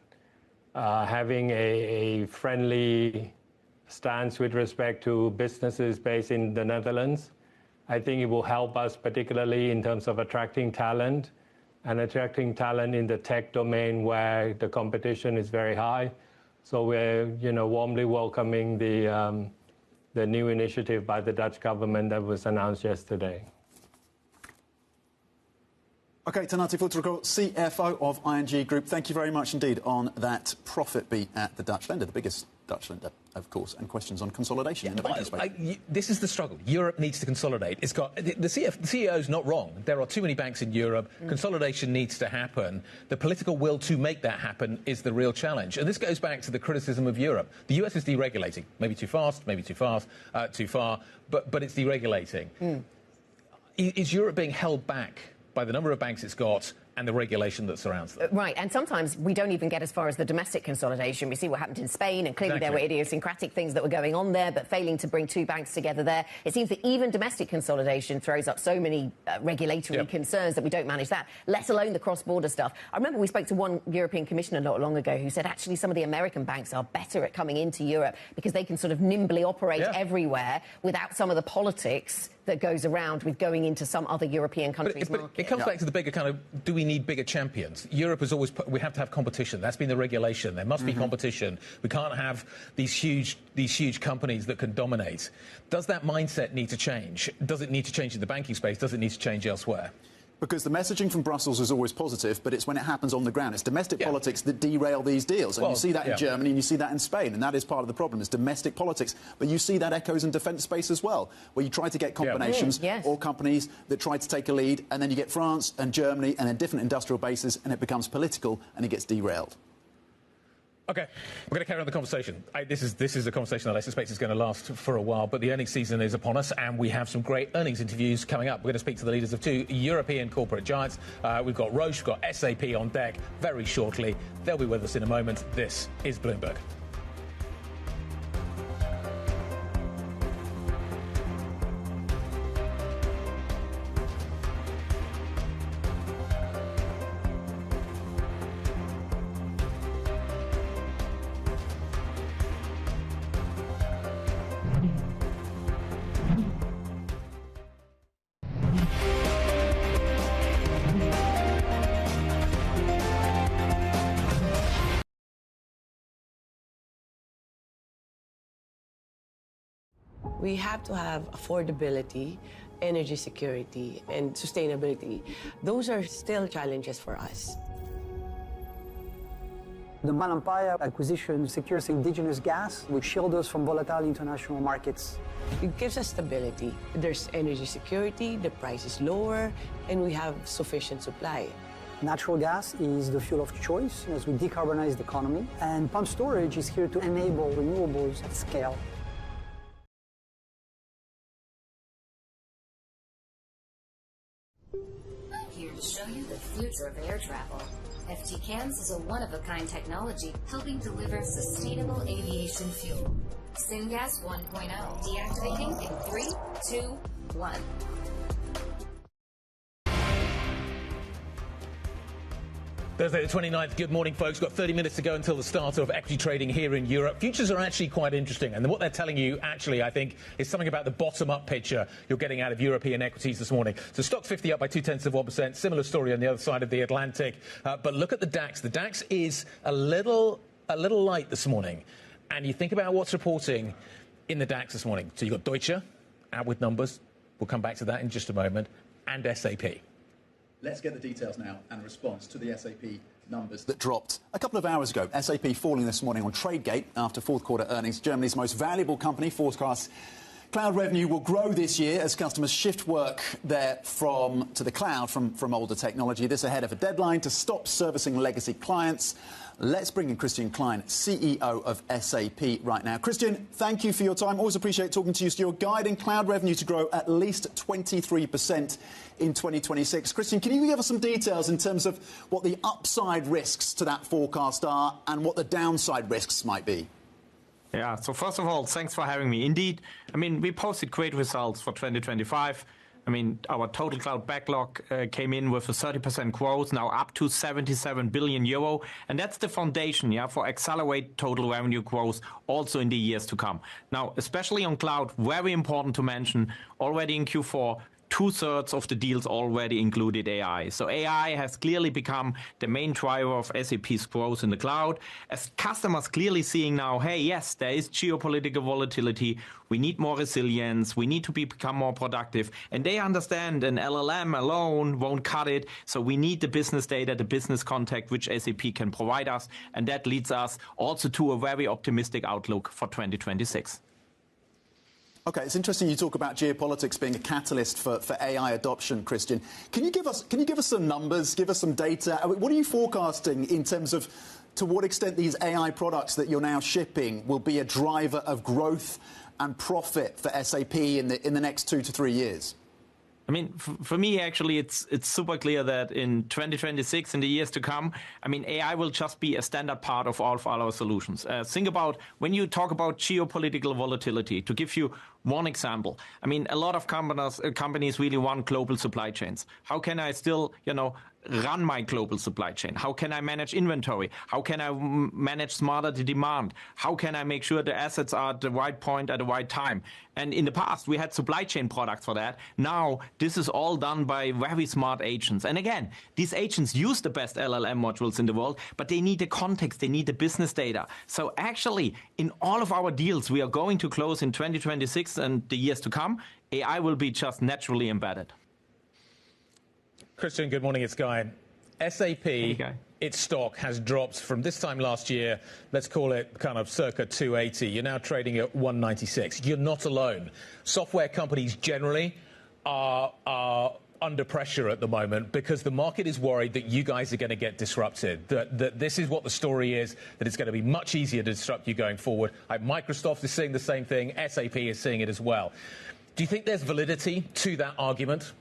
having a friendly stance with respect to businesses based in the Netherlands. I think it will help us particularly in terms of attracting talent in the tech domain where the competition is very high. So we're warmly welcoming the new initiative by the Dutch government that was announced yesterday. OK, Tanate Phutrakul, CFO of ING Group, thank you very much indeed on that profit beat at the Dutch lender, the biggest Dutch lender, of course, and questions on consolidation in the banking space. This is the struggle. Europe needs to consolidate. The CEO is not wrong. There are too many banks in Europe. Consolidation needs to happen. The political will to make that happen is the real challenge. And this goes back to the criticism of Europe. The US is deregulating. Maybe too fast, maybe too far, but it's deregulating. Is Europe being held back by the number of banks it's got and the regulation that surrounds them? Right, and sometimes we don't even get as far as the domestic consolidation. We see what happened in Spain, and clearly there were idiosyncratic things that were going on there, but failing to bring two banks together there. It seems that even domestic consolidation throws up so many regulatory concerns that we don't manage that, let alone the cross-border stuff. I remember we spoke to one European commissioner not long ago who said actually some of the American banks are better at coming into Europe because they can sort of nimbly operate everywhere without some of the politics that goes around with going into some other European countries' market. It comes back to the bigger kind of, do we need bigger champions? Europe has always we have to have competition. That's been the regulation. There must be competition. We can't have these huge companies that can dominate. Does that mindset need to change? Does it need to change in the banking space? Does it need to change elsewhere? Because the messaging from Brussels is always positive, but it's when it happens on the ground. It's domestic politics that derail these deals. And you see that in Germany and you see that in Spain. And that is part of the problem, is domestic politics. But you see that echoes in defence space as well, where you try to get combinations or companies that try to take a lead, and then you get France and Germany and then different industrial bases, and it becomes political and it gets derailed. OK, we're going to carry on the conversation. This is a conversation that I suspect is going to last for a while, but the earnings season is upon us, and we have some great earnings interviews coming up. We're going to speak to the leaders of two European corporate giants. We've got Roche, we've got SAP on deck very shortly. They'll be with us in a moment. This is Bloomberg. We have to have affordability, energy security, and sustainability. Those are still challenges for us. The Malampaya acquisition secures indigenous gas, which shield us from volatile international markets. It gives us stability. There's energy security, the price is lower, and we have sufficient supply. Natural gas is the fuel of choice as we decarbonize the economy, and pump storage is here to enable renewables at scale. Here to show you the future of air travel. FTCAMS is a one-of-a-kind technology helping deliver sustainable aviation fuel. Syngas 1.0. Deactivating in 3, 2, 1. Thursday the 29th. Good morning, folks. Got 30 minutes to go until the start of equity trading here in Europe. Futures are actually quite interesting, and what they're telling you, actually, I think, is something about the bottom-up picture you're getting out of European equities this morning. So Stoxx 50 up by 0.2%. Similar story on the other side of the Atlantic. But look at the DAX. The DAX is a little light this morning. And you think about what's reporting in the DAX this morning. So you've got Deutsche out with numbers. We'll come back to that in just a moment. And SAP. Let's get the details now and a response to the SAP numbers that dropped a couple of hours ago. SAP falling this morning on Tradegate after fourth quarter earnings. Germany's most valuable company forecasts cloud revenue will grow this year as customers shift work there to the cloud from older technology. This ahead of a deadline to stop servicing legacy clients. Let's bring in Christian Klein, CEO of SAP right now. Christian, thank you for your time. Always appreciate talking to you. So you're guiding cloud revenue to grow at least 23% in 2026. Christian, can you give us some details in terms of what the upside risks to that forecast are and what the downside risks might be? Yeah, so first of all, thanks for having me. Indeed, I mean, we posted great results for 2025. I mean, our total cloud backlog came in with a 30% growth, now up to 77 billion euro. And that's the foundation, for accelerate total revenue growth also in the years to come. Now, especially on cloud, very important to mention, already in Q4, 2/3 of the deals already included AI. So AI has clearly become the main driver of SAP's growth in the cloud. As customers clearly seeing now, hey, yes, there is geopolitical volatility. We need more resilience. We need to become more productive. And they understand an LLM alone won't cut it. So we need the business data, the business context, which SAP can provide us. And that leads us also to a very optimistic outlook for 2026. OK, it's interesting you talk about geopolitics being a catalyst for AI adoption, Christian. Can you give us some numbers, give us some data? I mean, what are you forecasting in terms of to what extent these AI products that you're now shipping will be a driver of growth and profit for SAP in the next 2 to 3 years? I mean, for me, actually, it's super clear that in 2026, in the years to come, I mean, AI will just be a standard part of all of our solutions. Think about when you talk about geopolitical volatility, to give you one example. I mean, a lot of companies really want global supply chains. How can I still, run my global supply chain? How can I manage inventory? How can I manage smarter the demand? How can I make sure the assets are at the right point at the right time? And in the past, we had supply chain products for that. Now, this is all done by very smart agents. And again, these agents use the best LLM modules in the world, but they need the context, they need the business data. So actually, in all of our deals we are going to close in 2026 and the years to come, AI will be just naturally embedded. Christian, good morning. It's Guy. SAP, its stock has dropped from this time last year, let's call it kind of circa 280. You're now trading at 196. You're not alone. Software companies generally are under pressure at the moment because the market is worried that you guys are going to get disrupted, that this is what the story is, that it's going to be much easier to disrupt you going forward. Microsoft is seeing the same thing. SAP is seeing it as well. Do you think there's validity to that argument?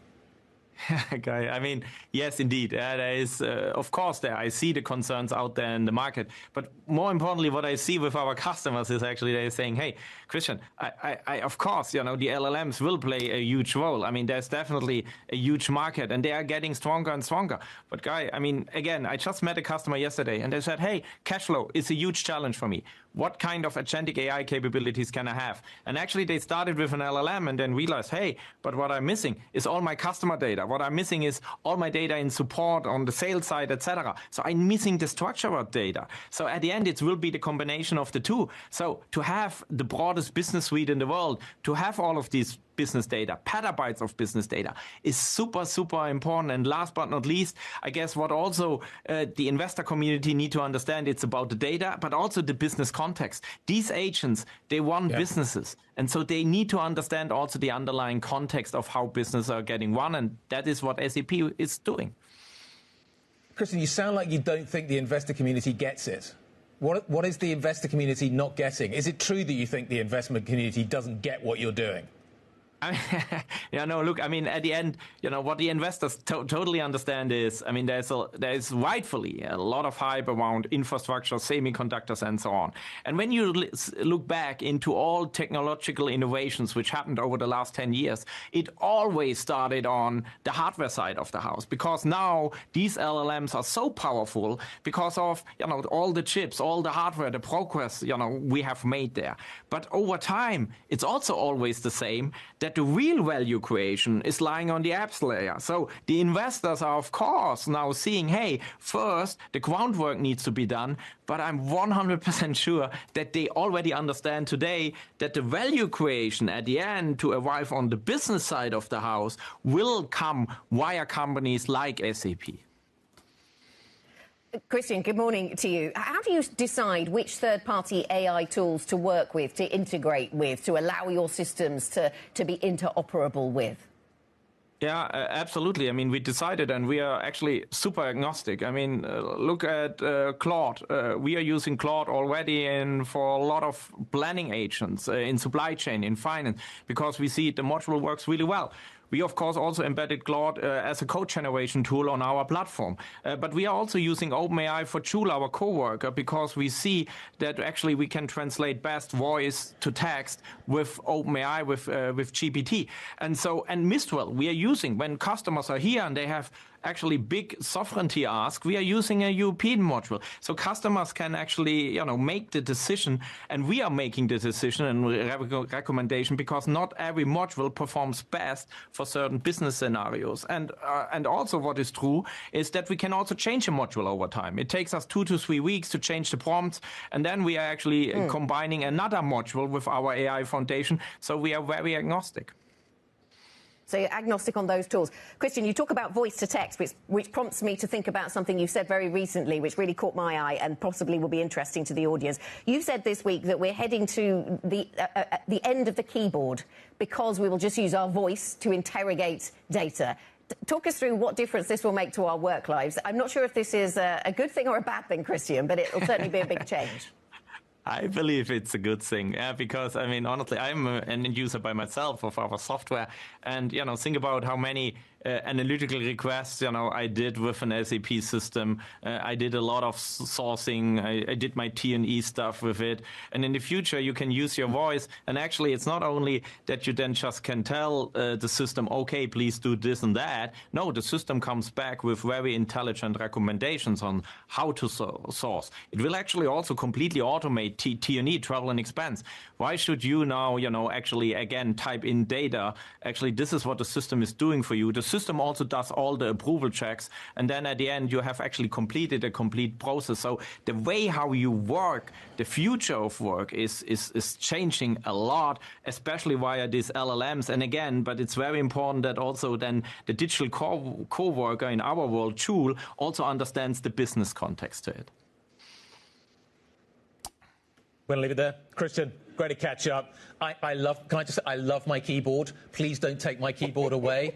Guy, I mean, yes, indeed. There is, of course, I see the concerns out there in the market. But more importantly, what I see with our customers is actually they're saying, hey, Christian, I of course, the LLMs will play a huge role. I mean, there's definitely a huge market and they are getting stronger and stronger. But Guy, I mean, again, I just met a customer yesterday and they said, hey, cash flow is a huge challenge for me. What kind of agentic AI capabilities can I have? And actually, they started with an LLM and then realized, hey, but what I'm missing is all my customer data. What I'm missing is all my data in support on the sales side, etc. So I'm missing the structured data. So at the end, it will be the combination of the two. So to have the broadest business suite in the world, to have all of these business data, petabytes of business data, is super, super important. And last but not least, I guess what also the investor community need to understand, it's about the data, but also the business context. These agents, they run businesses. And so they need to understand also the underlying context of how businesses are getting run. And that is what SAP is doing. Christian, you sound like you don't think the investor community gets it. What is the investor community not getting? Is it true that you think the investment community doesn't get what you're doing? Look, I mean, at the end, what the investors totally understand is, I mean, there's rightfully a lot of hype around infrastructure, semiconductors, and so on. And when you look back into all technological innovations which happened over the last 10 years, it always started on the hardware side of the house, because now these LLMs are so powerful because of, all the chips, all the hardware, the progress, we have made there. But over time, it's also always the same that the real value creation is lying on the apps layer. So the investors are, of course, now seeing, hey, first, the groundwork needs to be done, but I'm 100% sure that they already understand today that the value creation at the end to arrive on the business side of the house will come via companies like SAP. Christian, good morning to you. How do you decide which third-party AI tools to work with, to integrate with, to allow your systems to be interoperable with? Yeah, absolutely. I mean, we decided, and we are actually super agnostic. I mean, look at Claude. We are using Claude already for a lot of planning agents in supply chain, in finance, because we see the module works really well. We, of course, also embedded Claude as a code generation tool on our platform. But we are also using OpenAI for Joule, our coworker, because we see that actually we can translate best voice to text with OpenAI, with GPT. And Mistral, we are using when customers are here and they have actually big sovereignty ask, we are using a European module. So customers can actually, make the decision, and we are making the decision and recommendation, because not every module performs best for certain business scenarios. And also what is true is that we can also change a module over time. It takes us 2 to 3 weeks to change the prompts, and then we are actually combining another module with our AI foundation. So we are very agnostic. So you're agnostic on those tools. Christian, you talk about voice to text, which prompts me to think about something you said very recently, which really caught my eye and possibly will be interesting to the audience. You said this week that we're heading to the end of the keyboard because we will just use our voice to interrogate data. Talk us through what difference this will make to our work lives. I'm not sure if this is a good thing or a bad thing, Christian, but it will certainly be a big change. I believe it's a good thing, because, I mean, honestly, I'm an end user by myself of our software. And, think about how many analytical requests, I did with an SAP system. I did a lot of sourcing. I did my T&E stuff with it. And in the future, you can use your voice. And actually, it's not only that you then just can tell the system, okay, please do this and that. No, the system comes back with very intelligent recommendations on how to source. It will actually also completely automate T&E, travel and expense. Why should you now, actually, again, type in data? Actually, this is what the system is doing for you. The system also does all the approval checks. And then at the end, you have actually completed a complete process. So the way how you work, the future of work is changing a lot, especially via these LLMs. And again, but it's very important that also then the digital co-worker in our world, Joule, also understands the business context to it. We're going to leave it there. Christian, great to catch up. I love my keyboard. Please don't take my keyboard away.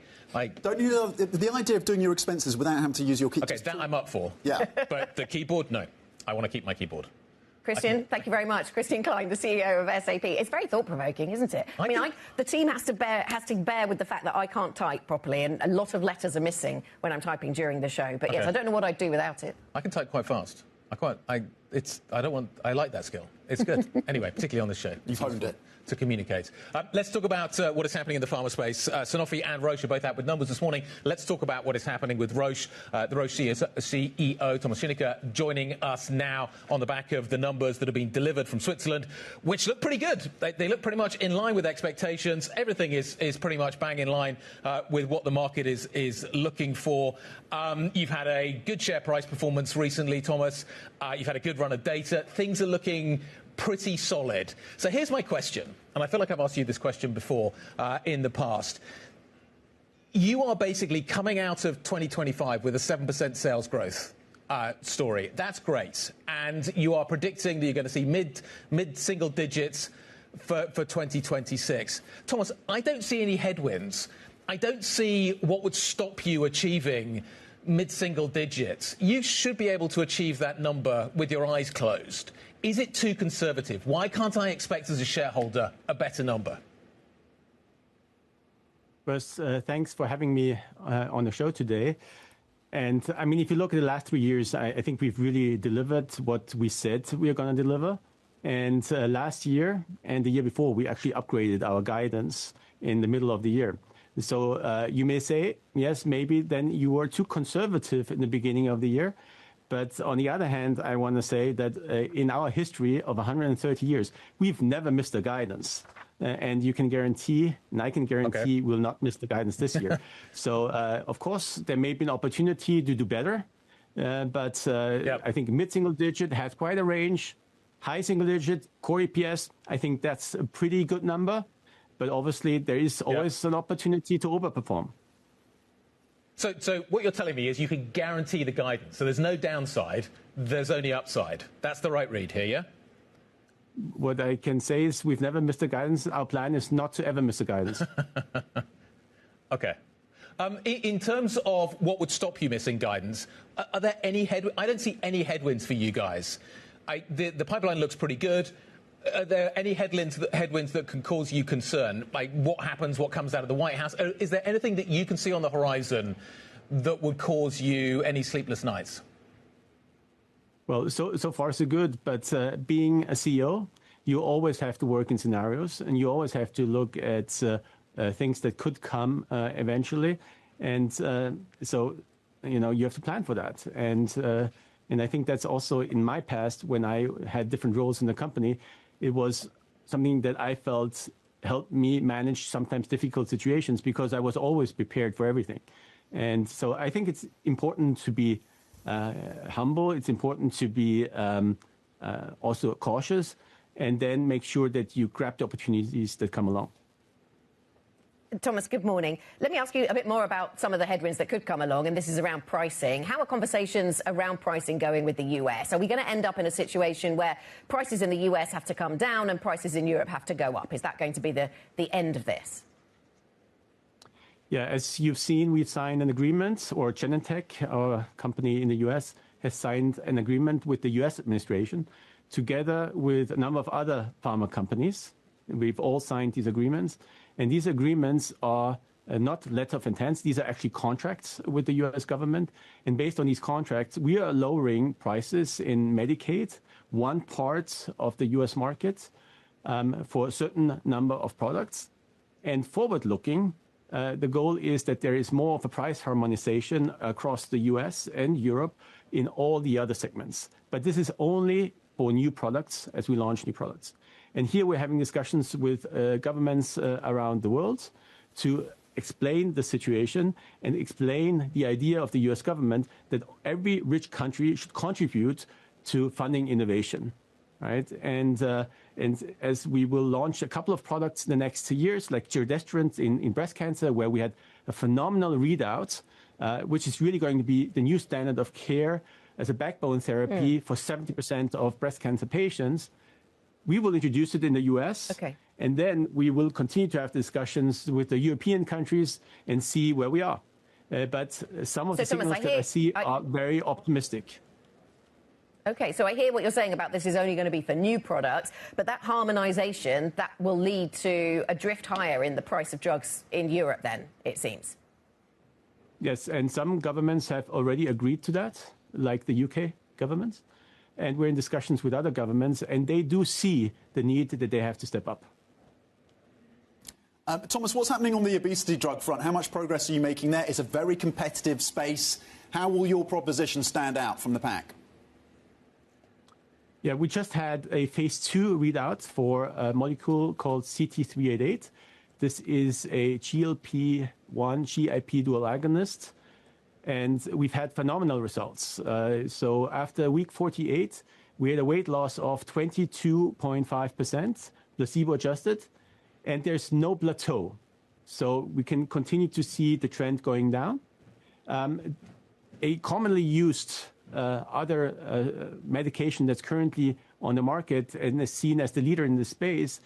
Don't you love the idea of doing your expenses without having to use your keyboard? Okay, that I'm up for. Yeah. But the keyboard, no. I want to keep my keyboard. Christian, thank you very much. Christian Klein, the CEO of SAP. It's very thought-provoking, isn't it? The team has to bear with the fact that I can't type properly, and a lot of letters are missing when I'm typing during the show. But yes, I don't know what I'd do without it. I can type quite fast. I like that skill. It's good. Anyway, particularly on this show. You've honed it. To communicate. Let's talk about what is happening in the pharma space. Sanofi and Roche are both out with numbers this morning. Let's talk about what is happening with Roche. The Roche CEO, Thomas Schinecker, joining us now on the back of the numbers that have been delivered from Switzerland, which look pretty good. They look pretty much in line with expectations. Everything is pretty much bang in line with what the market is looking for. You've had a good share price performance recently, Thomas. You've had a good run of data. Things are looking pretty solid. So here's my question, and I feel like I've asked you this question before in the past. You are basically coming out of 2025 with a 7% sales growth story. That's great. And you are predicting that you're going to see mid-single digits for 2026. Thomas, I don't see any headwinds. I don't see what would stop you achieving mid-single digits. You should be able to achieve that number with your eyes closed. Is it too conservative? Why can't I expect as a shareholder a better number? First, thanks for having me on the show today. And I mean, if you look at the last 3 years, I think we've really delivered what we said we are going to deliver. And last year and the year before, we actually upgraded our guidance in the middle of the year. So you may say, yes, maybe then you were too conservative in the beginning of the year. But on the other hand, I want to say that in our history of 130 years, we've never missed a guidance. And you can guarantee, and I can guarantee, we'll not miss the guidance this year. So, of course, there may be an opportunity to do better. But I think mid-single digit has quite a range. High single digit, core EPS, I think that's a pretty good number. But obviously, there is always an opportunity to overperform. So what you're telling me is you can guarantee the guidance. So there's no downside, there's only upside. That's the right read here, yeah? What I can say is we've never missed the guidance. Our plan is not to ever miss the guidance. Okay. In terms of what would stop you missing guidance, are there any headwinds? I don't see any headwinds for you guys. The pipeline looks pretty good. Are there any headwinds that can cause you concern? Like what happens, what comes out of the White House? Is there anything that you can see on the horizon that would cause you any sleepless nights? Well, so far so good. But being a CEO, you always have to work in scenarios, and you always have to look at things that could come eventually. And so, you have to plan for that. And I think that's also in my past when I had different roles in the company. It was something that I felt helped me manage sometimes difficult situations because I was always prepared for everything. And so I think it's important to be humble. It's important to be also cautious and then make sure that you grab the opportunities that come along. Thomas, good morning. Let me ask you a bit more about some of the headwinds that could come along, and this is around pricing. How are conversations around pricing going with the US? Are we going to end up in a situation where prices in the US have to come down and prices in Europe have to go up? Is that going to be the end of this? Yeah, as you've seen, we've signed an agreement, or Genentech, our company in the US, has signed an agreement with the US administration together with a number of other pharma companies. We've all signed these agreements. And these agreements are not letter of intents. These are actually contracts with the US government. And based on these contracts, we are lowering prices in Medicaid, one part of the US market, for a certain number of products. And forward-looking, the goal is that there is more of a price harmonization across the US and Europe in all the other segments. But this is only for new products as we launch new products. And here we're having discussions with governments around the world to explain the situation and explain the idea of the US government that every rich country should contribute to funding innovation. Right? And as we will launch a couple of products in the next 2 years, like giredestrant in breast cancer, where we had a phenomenal readout, which is really going to be the new standard of care as a backbone therapy for 70% of breast cancer patients. We will introduce it in the US. Okay. And then we will continue to have discussions with the European countries and see where we are. But some of the signals that I see are very optimistic. Okay, so I hear what you're saying about this is only going to be for new products, but that harmonisation, that will lead to a drift higher in the price of drugs in Europe then, it seems. Yes, and some governments have already agreed to that, like the UK government. And we're in discussions with other governments, and they do see the need that they have to step up. Thomas, what's happening on the obesity drug front? How much progress are you making there? It's a very competitive space. How will your proposition stand out from the pack? Yeah, we just had a phase 2 readout for a molecule called CT388. This is a GLP-1 GIP dual agonist, and we've had phenomenal results. So after week 48, we had a weight loss of 22.5%, placebo-adjusted, and there's no plateau. So we can continue to see the trend going down. A commonly used other medication that's currently on the market and is seen as the leader in the space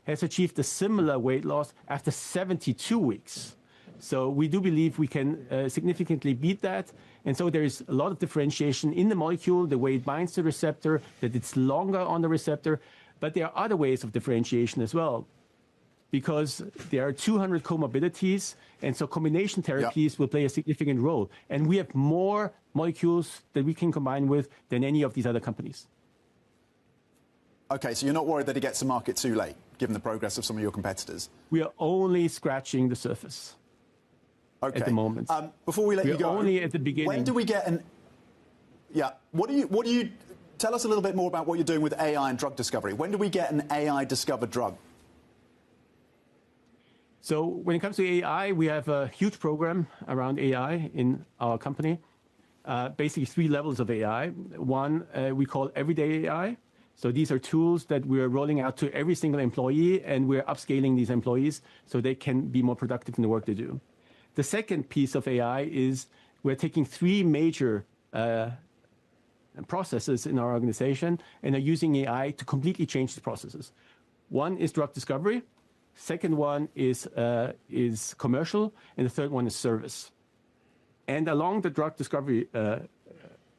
has achieved a similar weight loss after 72 weeks. So we do believe we can significantly beat that. And so there is a lot of differentiation in the molecule, the way it binds to the receptor, that it's longer on the receptor. But there are other ways of differentiation as well, because there are 200 comorbidities, and so combination therapies will play a significant role. And we have more molecules that we can combine with than any of these other companies. Okay, so you're not worried that it gets to market too late, given the progress of some of your competitors? We are only scratching the surface at the moment. Before we let you go, only at the beginning. When do we get an... Yeah, what do you... Tell us a little bit more about what you're doing with AI and drug discovery. When do we get an AI-discovered drug? So when it comes to AI, we have a huge program around AI in our company. Basically 3 levels of AI. One we call everyday AI. So these are tools that we're rolling out to every single employee, and we're upscaling these employees so they can be more productive in the work they do. The second piece of AI is we're taking 3 major processes in our organization and are using AI to completely change the processes. One is drug discovery. Second one is commercial, and the third one is service. And along the drug discovery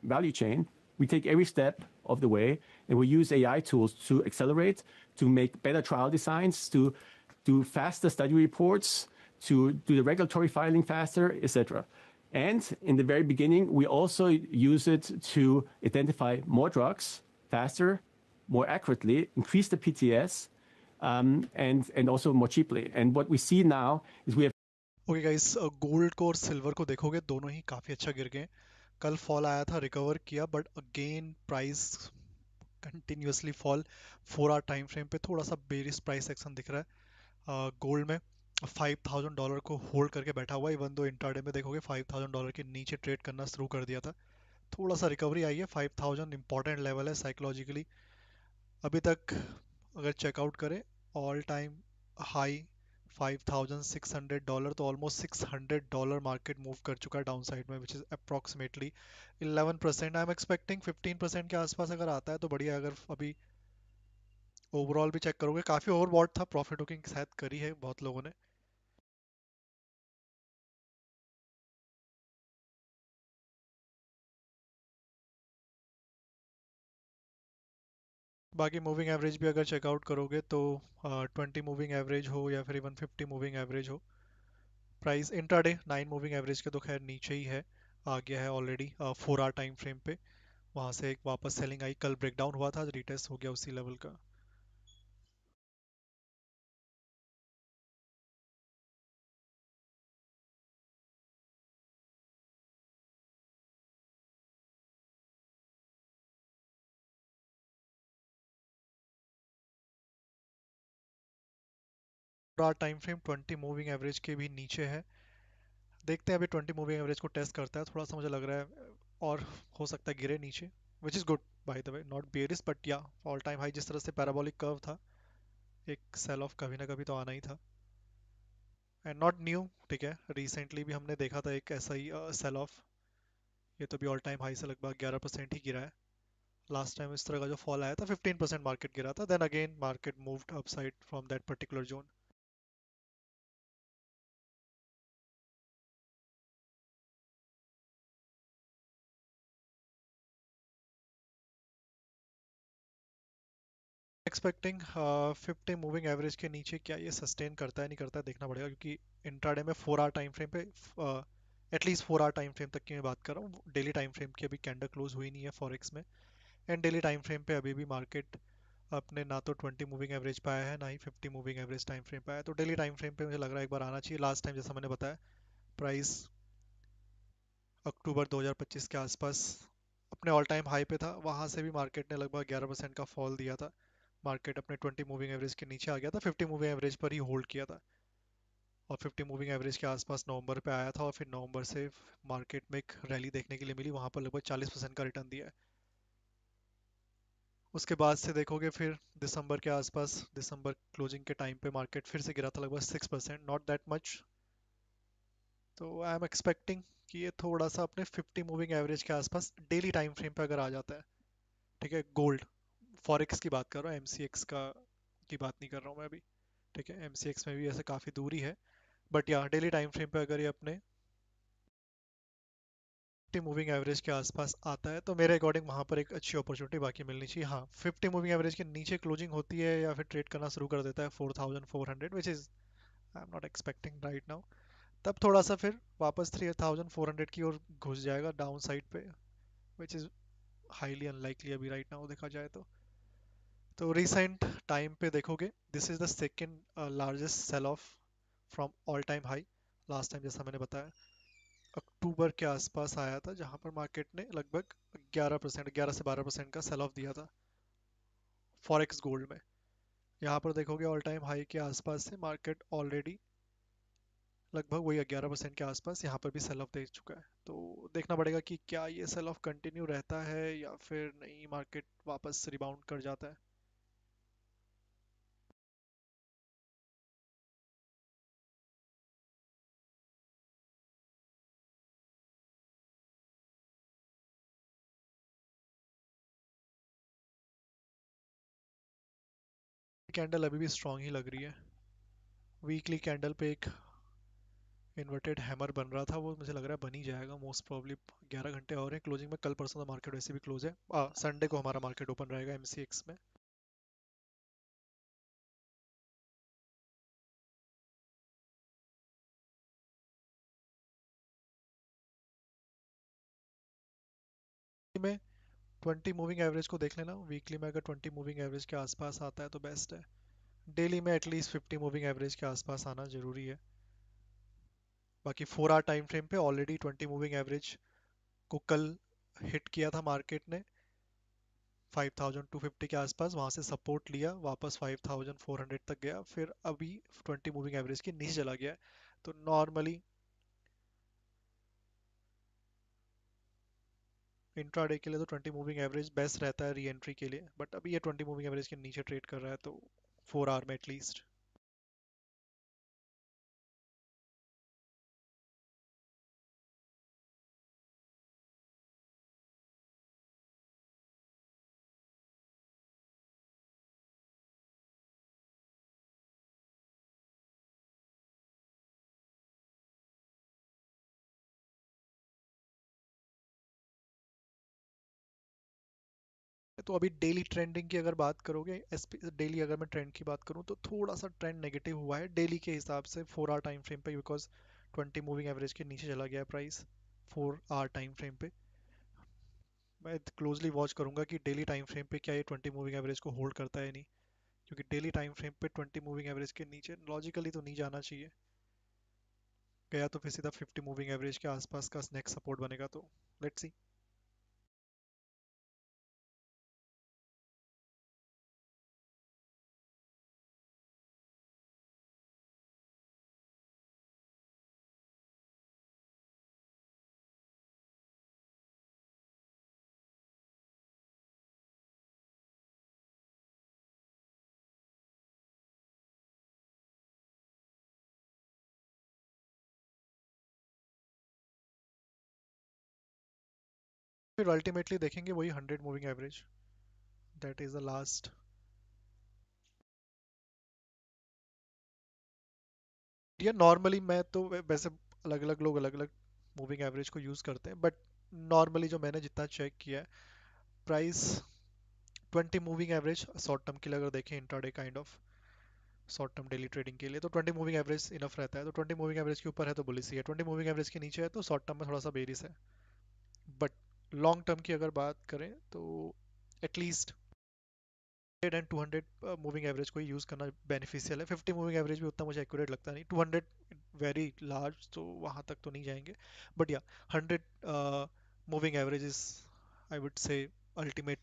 value chain, we take every step of the way, and we use AI tools to accelerate, to make better trial designs, to do faster study reports, to do the regulatory filing faster, etc. And in the very beginning, we also use it to identify more drugs faster, more accurately, increase the PTS, and also more cheaply. And what we see now is we have... Okay guys, gold को और silver को देखोगे दोनों ही काफ़ी अच्छा गिर गए. कल फॉल आया था, रिकवर किया, but again price continuously fall. 4 hour time frame पे थोड़ा सा बेरिश प्राइस एक्शन दिख रहा है गोल्ड में. $5,000 को होल्ड करके बैठा हुआ है, इवन दो इंट्राडे में देखोगे $5,000 के नीचे ट्रेड करना शुरू कर दिया था. थोड़ा सा रिकवरी आई है. 5,000 इंपॉर्टेंट लेवल है साइकोलॉजिकली. अभी तक अगर चेकआउट करें ऑल टाइम हाई $5,600, तो ऑलमोस्ट $600 मार्केट मूव कर चुका है डाउन साइड में, which is approximately 11%. I am expecting 15% के आसपास अगर आता है तो बढ़िया. अगर अभी ओवरऑल भी चेक करोगे काफ़ी ओवरबॉट था, प्रॉफिट बुकिंग शायद करी है बहुत लोगों ने. बाकी मूविंग एवरेज भी अगर चेकआउट करोगे तो 20 मूविंग एवरेज हो या फिर इवन 50 मूविंग एवरेज हो, प्राइस इंट्राडे 9 मूविंग एवरेज के तो खैर नीचे ही है, आ गया है ऑलरेडी 4 आवर टाइम फ्रेम पे। वहां से एक वापस सेलिंग आई, कल ब्रेकडाउन हुआ था, रिटेस्ट हो गया उसी लेवल का। पूरा टाइम फ्रेम 20 मूविंग एवरेज के भी नीचे है। देखते हैं अभी 20 मूविंग एवरेज को टेस्ट करता है, थोड़ा सा मुझे लग रहा है और हो सकता है गिरे नीचे, which is good by the way, not bearish but या ऑल टाइम हाई जिस तरह से पैराबोलिक कर्व था, एक सेल ऑफ कभी ना कभी तो आना ही था। एंड नॉट न्यू, ठीक है, रिसेंटली भी हमने देखा था एक ऐसा ही सेल ऑफ, ये तो भी ऑल टाइम हाई से लगभग 11% ही गिरा है। लास्ट टाइम इस तरह का जो फॉल आया था 15% मार्केट गिरा था, then again market moved upside from that particular zone. Expecting 50 moving average के नीचे क्या ये सस्टेन करता है नहीं करता है देखना पड़ेगा, क्योंकि इंट्राडे में 4 आवर टाइम फ्रेम पे एटलीस्ट 4 आवर टाइम फ्रेम तक की मैं बात कर रहा हूँ, डेली टाइम फ्रेम की अभी कैंडल क्लोज हुई नहीं है फॉरेक्स में। एंड डेली टाइम फ्रेम पे अभी भी मार्केट अपने ना तो 20 मूविंग एवरेज पे आया है, ना ही 50 मूविंग एवरेज टाइम फ्रेम पे आया है, तो डेली टाइम फ्रेम पे मुझे लग रहा है एक बार आना चाहिए। लास्ट टाइम जैसा मैंने बताया, प्राइस अक्टूबर 2025 के आसपास अपने ऑल टाइम हाई पे था, वहां से भी मार्केट ने लगभग 11% का फॉल दिया था। मार्केट अपने 20 मूविंग एवरेज के नीचे आ गया था, 50 मूविंग एवरेज पर ही होल्ड किया था, और 50 मूविंग एवरेज के आसपास नवंबर पे आया था, और फिर नवंबर से मार्केट में एक रैली देखने के लिए मिली, वहां पर लगभग 40% का रिटर्न दिया है। उसके बाद से देखोगे फिर दिसंबर के आसपास, दिसंबर क्लोजिंग के टाइम पे मार्केट फिर से गिरा था लगभग 6%, नॉट दैट मच। तो आई एम एक्सपेक्टिंग कि ये थोड़ा सा अपने 50 मूविंग एवरेज के आसपास डेली टाइम फ्रेम पे अगर आ जाता है, ठीक है, गोल्ड फॉरेक्स की बात कर रहा हूँ, एमसीएक्स का की बात नहीं कर रहा हूँ मैं अभी, ठीक है, एमसीएक्स में भी ऐसे काफ़ी दूरी है, बट यहाँ डेली टाइम फ्रेम पे अगर ये अपने 50 मूविंग एवरेज के आसपास आता है तो मेरे अकॉर्डिंग वहाँ पर एक अच्छी अपॉर्चुनिटी बाकी मिलनी चाहिए। हाँ, 50 मूविंग एवरेज के नीचे क्लोजिंग होती है या फिर ट्रेड करना शुरू कर देता है 4400, which is I am not expecting right now, तब थोड़ा सा फिर वापस 3400 की ओर घुस जाएगा डाउन साइड पे, विच इज़ हाईली अनलाइकली अभी राइट नाउ देखा जाए तो रिसेंट टाइम पे देखोगे this is the second largest sell off from all time high. Last time जैसा मैंने बताया अक्टूबर के आसपास आया था, जहां पर मार्केट ने लगभग 11%, 11 से 12% का सेल ऑफ दिया था फॉरेक्स गोल्ड में। यहाँ पर देखोगे ऑल टाइम हाई के आसपास से मार्केट ऑलरेडी लगभग वही 11% के आसपास यहाँ पर भी सेल ऑफ दे चुका है, तो देखना पड़ेगा कि क्या ये सेल ऑफ कंटिन्यू रहता है या फिर नहीं, मार्केट वापस रिबाउंड कर जाता है। कैंडल अभी भी स्ट्रांग ही लग रही है, वीकली कैंडल पे एक इन्वर्टेड हैमर बन रहा था, वो मुझे लग रहा है बन ही जाएगा मोस्ट प्रॉब्ली। 11 घंटे और हैं क्लोजिंग में, कल परसों तो मार्केट वैसे भी क्लोज है, संडे को हमारा मार्केट ओपन रहेगा एमसीएक्स में। में 20 मूविंग एवरेज को देख लेना, वीकली में अगर 20 मूविंग एवरेज के आसपास आता है तो बेस्ट है, डेली में एटलीस्ट 50 मूविंग एवरेज के आसपास आना जरूरी है। बाकी 4 आवर टाइम फ्रेम पे ऑलरेडी 20 मूविंग एवरेज को कल हिट किया था मार्केट ने 5250 के आसपास, वहां से सपोर्ट लिया, वापस 5400 तक गया, फिर अभी 20 मूविंग एवरेज के नीचे चला गया है। तो नॉर्मली इंट्राडे के लिए तो 20 मूविंग एवरेज बेस्ट रहता है री एंट्री के लिए, बट अभी ये 20 मूविंग एवरेज के नीचे ट्रेड कर रहा है, तो 4 आवर में एटलीस्ट। तो अभी डेली ट्रेंडिंग की अगर बात करोगे, डेली अगर मैं ट्रेंड की बात करूं तो थोड़ा सा ट्रेंड नेगेटिव हुआ है डेली के हिसाब से 4 आवर टाइम फ्रेम पे, बिकॉज 20 मूविंग एवरेज के नीचे चला गया है प्राइस 4 आवर टाइम फ्रेम पे। मैं क्लोजली वॉच करूंगा कि डेली टाइम फ्रेम पे क्या ये 20 मूविंग एवरेज को होल्ड करता है नहीं, क्योंकि डेली टाइम फ्रेम पे 20 मूविंग एवरेज के नीचे लॉजिकली तो नहीं जाना चाहिए। गया तो फिर सीधा 50 मूविंग एवरेज के आसपास का नेक्स्ट सपोर्ट बनेगा, तो लेट्स सी। फिर अल्टीमेटली देखेंगे वही 100 moving average, that is the last. ये नॉर्मली मैं तो वैसे अलग अलग लोग अलग अलग मूविंग एवरेज को यूज़ करते हैं, बट नॉर्मली जो मैंने जितना चेक किया है price 20 moving average short term के लिए अगर देखें intraday kind of short term daily trading के लिए, तो 20 मूविंग एवरेज इनफ रहता है। तो 20 मूविंग एवरेज के ऊपर है तो बुलिश ही है, 20 मूविंग एवरेज के नीचे है तो शॉर्ट टर्म में थोड़ा सा बेरिस है। बट लॉन्ग टर्म की अगर बात करें तो एटलीस्ट 100 एंड 200 मूविंग एवरेज को यूज़ करना बेनिफिशियल है। 50 मूविंग एवरेज भी उतना मुझे एक्यूरेट लगता नहीं, 200 वेरी लार्ज तो वहाँ तक तो नहीं जाएंगे, बट या 100 moving average is I would say ultimate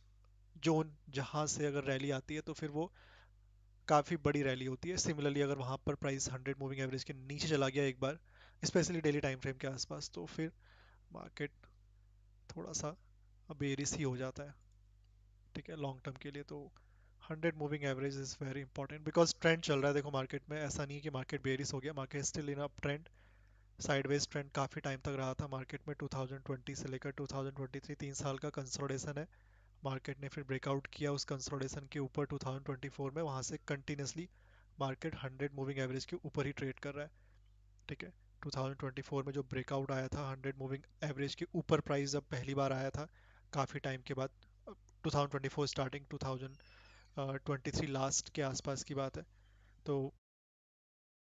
zone, जहाँ से अगर रैली आती है तो फिर वो काफ़ी बड़ी रैली होती है। सिमिलरली अगर वहाँ पर प्राइस 100 मूविंग एवरेज के नीचे चला गया एक बार, स्पेशली डेली टाइम फ्रेम के आसपास, तो फिर मार्केट थोड़ा सा बेरिस ही हो जाता है, ठीक है, लॉन्ग टर्म के लिए। तो 100 moving average is very important because trend चल रहा है। देखो मार्केट में ऐसा नहीं है कि मार्केट बेरिस हो गया, market still in up trend, sideways trend काफ़ी टाइम तक रहा था मार्केट में। 2020 से लेकर 2023 3 साल का कंसोलिडेशन है। मार्केट ने फिर ब्रेकआउट किया उस कंसोलिडेशन के ऊपर 2024 में, वहाँ से कंटिन्यूसली मार्केट 100 मूविंग एवरेज के ऊपर ही ट्रेड कर रहा है, ठीक है। 2024 में जो ब्रेकआउट आया था 100 मूविंग एवरेज के ऊपर प्राइस जब पहली बार आया था काफ़ी टाइम के बाद, 2024 स्टार्टिंग 2023 लास्ट के आसपास की बात है, तो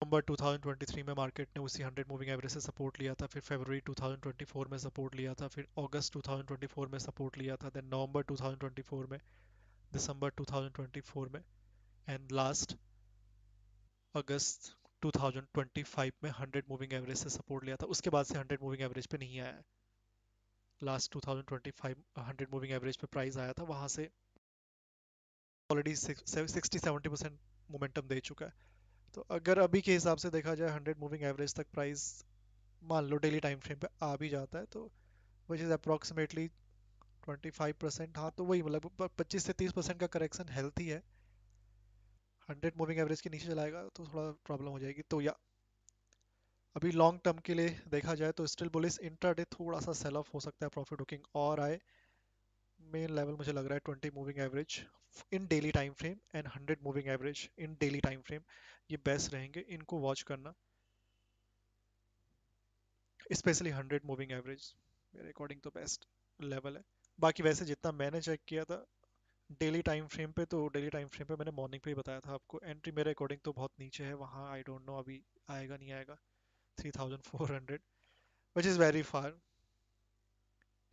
नवंबर 2023 में मार्केट ने उसी 100 मूविंग एवरेज से सपोर्ट लिया था, फिर फरवरी 2024 में सपोर्ट लिया था, फिर अगस्त 2024 में सपोर्ट लिया था, देन नवंबर 2024 में, दिसंबर 2024 में, एंड लास्ट अगस्त 2025 में 100 मूविंग एवरेज से सपोर्ट लिया था। उसके बाद से 100 मूविंग एवरेज पे नहीं आया है। लास्ट 2025 100 मूविंग एवरेज पे प्राइस आया था, वहां से ऑलरेडी 60-70% मोमेंटम दे चुका है। तो अगर अभी के हिसाब से देखा जाए 100 मूविंग एवरेज तक प्राइस मान लो डेली टाइम फ्रेम पे आ भी जाता है, तो विच इज़ अप्रॉक्सीमेटली 25%, हाँ तो वही मतलब 25 से 30% का करेक्शन हेल्थी है। 100 मूविंग एवरेज के नीचे चलाएगा तो थोड़ा प्रॉब्लम हो जाएगी। तो या अभी लॉन्ग टर्म के लिए देखा जाए तो स्टिल बुलिश, इंट्राडे थोड़ा सा सेल ऑफ हो सकता है, प्रॉफिट बुकिंग और आए। मेन लेवल मुझे लग रहा है 20 moving average in daily time frame and 100 moving average in daily time frame, ये बेस्ट रहेंगे, इनको वॉच करना, स्पेशली 100 मूविंग एवरेज मेरे अकॉर्डिंग तो बेस्ट लेवल है। बाकी वैसे जितना मैंने चेक किया था डेली टाइम फ्रेम पे, तो डेली टाइम फ्रेम पे मैंने मॉर्निंग पे ही बताया था आपको, एंट्री मेरे अकॉर्डिंग तो बहुत नीचे है वहाँ, आई डोंट नो अभी आएगा नहीं आएगा 3400, विच इज़ वेरी फार,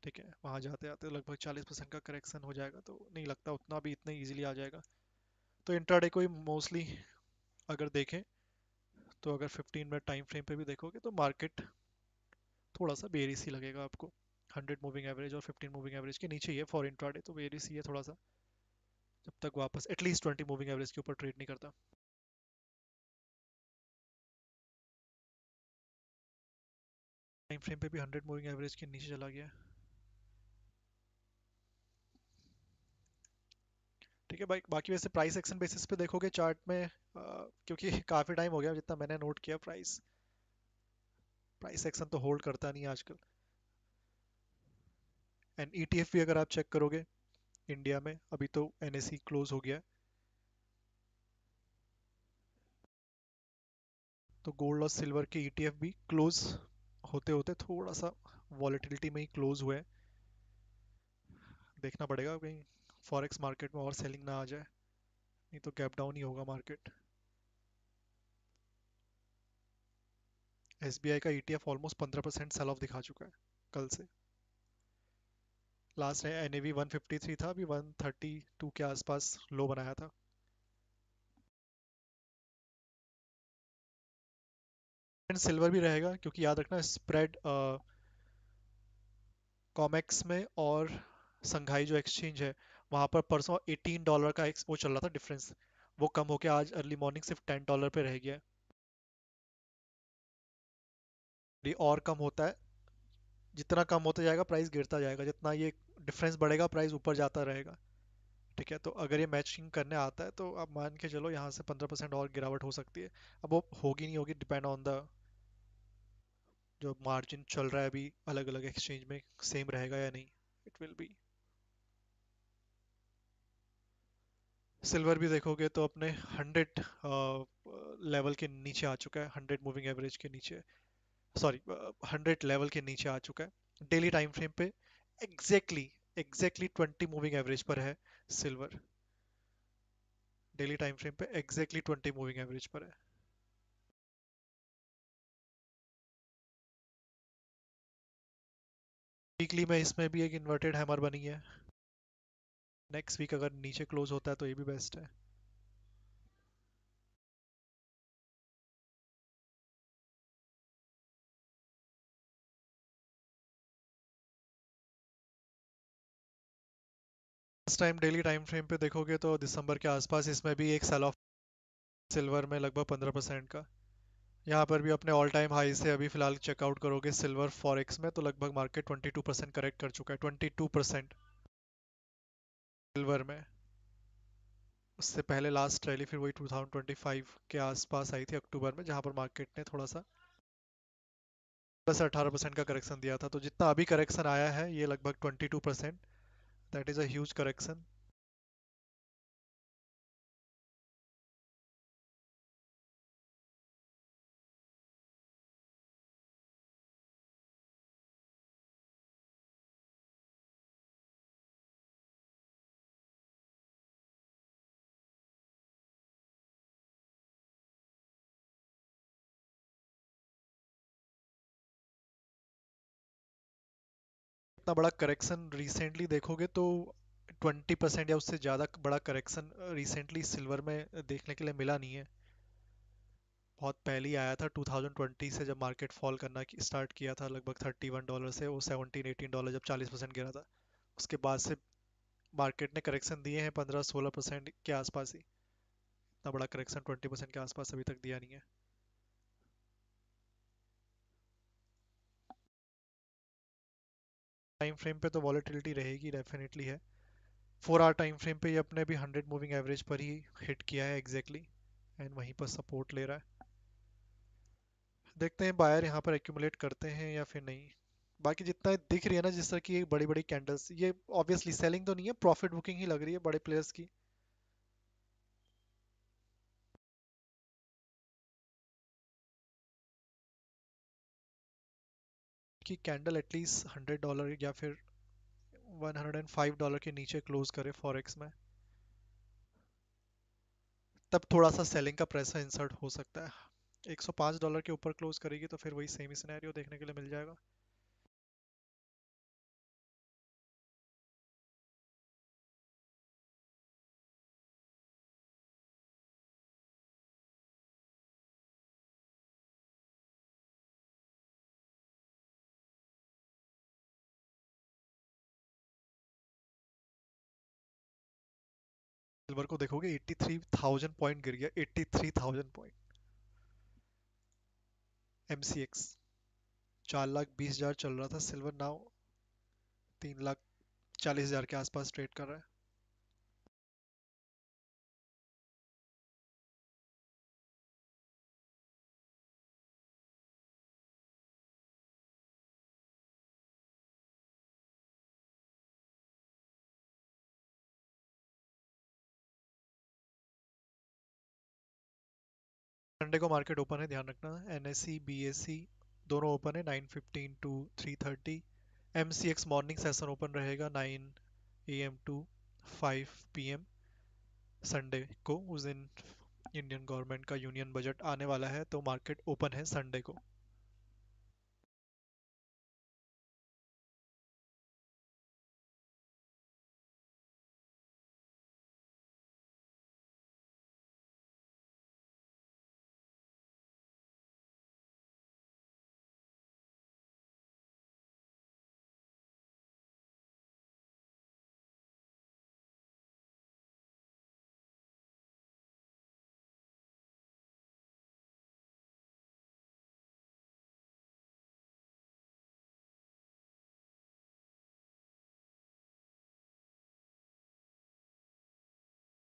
ठीक है। वहाँ जाते आते लगभग 40% का करेक्शन हो जाएगा, तो नहीं लगता उतना भी इतना इजीली आ जाएगा। तो इंट्राडे को ही मोस्टली अगर देखें तो अगर 15 मिनट टाइम फ्रेम पे भी देखोगे तो मार्केट थोड़ा सा बेरिस ही लगेगा आपको। 100 मूविंग एवरेज और 15 मूविंग एवरेज के नीचे ही है फॉर इंट्राडे, तो बेरिस ही है थोड़ा सा, जब तक वापस एटलीस्ट 20 मूविंग एवरेज के ऊपर ट्रेड नहीं करता। टाइम फ्रेम पे भी 100 मूविंग एवरेज के नीचे चला गया, ठीक है भाई। बाकी वैसे प्राइस एक्शन बेसिस पे देखोगे चार्ट में, क्योंकि काफ़ी टाइम हो गया जितना मैंने नोट किया, प्राइस प्राइस एक्शन तो होल्ड करता नहीं आजकल। एंड ईटीएफ भी अगर आप चेक करोगे इंडिया में, अभी तो एनएसई क्लोज हो गया, तो गोल्ड और सिल्वर के ईटीएफ भी क्लोज होते होते थोड़ा सा वॉलेटिलिटी में ही क्लोज हुए हैं। देखना पड़ेगा कहीं फॉरेक्स मार्केट में और सेलिंग ना आ जाए, नहीं तो गैप डाउन ही होगा मार्केट। एसबीआई का ईटीएफ ऑलमोस्ट 15% सेल ऑफ दिखा चुका है कल से। लास्ट एनएवी 153 था, अभी 132 के आसपास लो बनाया था। सिल्वर भी रहेगा क्योंकि याद रखना स्प्रेड कॉमेक्स में और संघाई जो एक्सचेंज है वहां पर परसों $18 का वो चल रहा था डिफरेंस, वो कम होके आज अर्ली मॉर्निंग सिर्फ $10 पे रह गया है। ये और कम होता है, जितना कम होता जाएगा प्राइस गिरता जाएगा, जितना ये डिफरेंस बढ़ेगा प्राइस ऊपर जाता रहेगा। ठीक है, तो अगर ये मैचिंग करने आता है तो आप मान के चलो यहाँ से 15% और गिरावट हो सकती है। अब वो होगी नहीं होगी डिपेंड ऑन द जो मार्जिन चल रहा है अभी अलग अलग एक्सचेंज में सेम रहेगा या नहीं, इट विल बी। सिल्वर भी देखोगे तो अपने 100 लेवल के नीचे आ चुका है, 100 मूविंग एवरेज के नीचे, सॉरी 100 लेवल के नीचे आ चुका है। डेली टाइम फ्रेम पे एग्जैक्टली 20 मूविंग एवरेज पर है सिल्वर। डेली टाइम फ्रेम पे एग्जैक्टली 20 मूविंग एवरेज पर है। वीकली में इसमें भी एक इन्वर्टेड हैमर बनी है। नेक्स्ट वीक अगर नीचे क्लोज होता है तो ये भी बेस्ट है। इस टाइम डेली टाइम फ्रेम पे देखोगे तो दिसंबर के आसपास इसमें भी एक सेल ऑफ सिल्वर में लगभग 15% का। यहाँ पर भी अपने ऑल टाइम हाई से अभी फिलहाल चेकआउट करोगे सिल्वर फॉरेक्स में तो लगभग मार्केट 22% करेक्ट कर चुका है, 22% सिल्वर में। उससे पहले लास्ट रैली फिर वही 2025 के आसपास आई थी अक्टूबर में, जहां पर मार्केट ने थोड़ा सा बस 18% का करेक्शन दिया था। तो जितना अभी करेक्शन आया है ये लगभग 22%, that is a huge correction. इतना बड़ा करेक्शन रिसेंटली देखोगे तो 20% या उससे ज़्यादा बड़ा करेक्शन रिसेंटली सिल्वर में देखने के लिए मिला नहीं है। बहुत पहले ही आया था 2020 से, जब मार्केट फॉल करना स्टार्ट किया था लगभग $31 से, वो 17-18 जब 40% गिरा था। उसके बाद से मार्केट ने करेक्शन दिए हैं 15-16% के आसपास ही। इतना बड़ा करेक्शन 20% के आसपास अभी तक दिया नहीं है। टाइम फ्रेम पे तो वॉलेटिलिटी रहेगी, डेफिनेटली है। 4 आवर टाइम फ्रेम पे ये अपने भी 100 मूविंग एवरेज पर ही हिट किया है एग्जैक्टली, एंड वहीं पर सपोर्ट ले रहा है। देखते हैं बायर यहाँ पर एक्यूमुलेट करते हैं या फिर नहीं। बाकी जितना दिख रही है ना, जिस तरह की बड़ी बड़ी कैंडल्स, ये ऑब्वियसली सेलिंग तो नहीं है, प्रॉफिट बुकिंग ही लग रही है बड़े प्लेयर्स की। कि कैंडल एटलीस्ट $100 या फिर $105 के नीचे क्लोज करे फॉरेक्स में, तब थोड़ा सा सेलिंग का प्रेशर इंसर्ट हो सकता है। $105 के ऊपर क्लोज करेगी तो फिर वही सेम सिनेरियो देखने के लिए मिल जाएगा। सिल्वर को देखोगे 83,000 पॉइंट गिर गया, 83,000 पॉइंट। एमसीएक्स 4,20,000 चल रहा था, सिल्वर नाउ 3,40,000 के आसपास ट्रेड कर रहा है। संडे को मार्केट ओपन है, ध्यान रखना। एनएससी बीएससी दोनों ओपन है 9:15 to 3:30। MCX morning session open रहेगा 9 AM टू 5 PM संडे को। उस दिन इंडियन गवर्नमेंट का यूनियन बजट आने वाला है, तो मार्केट ओपन है संडे को।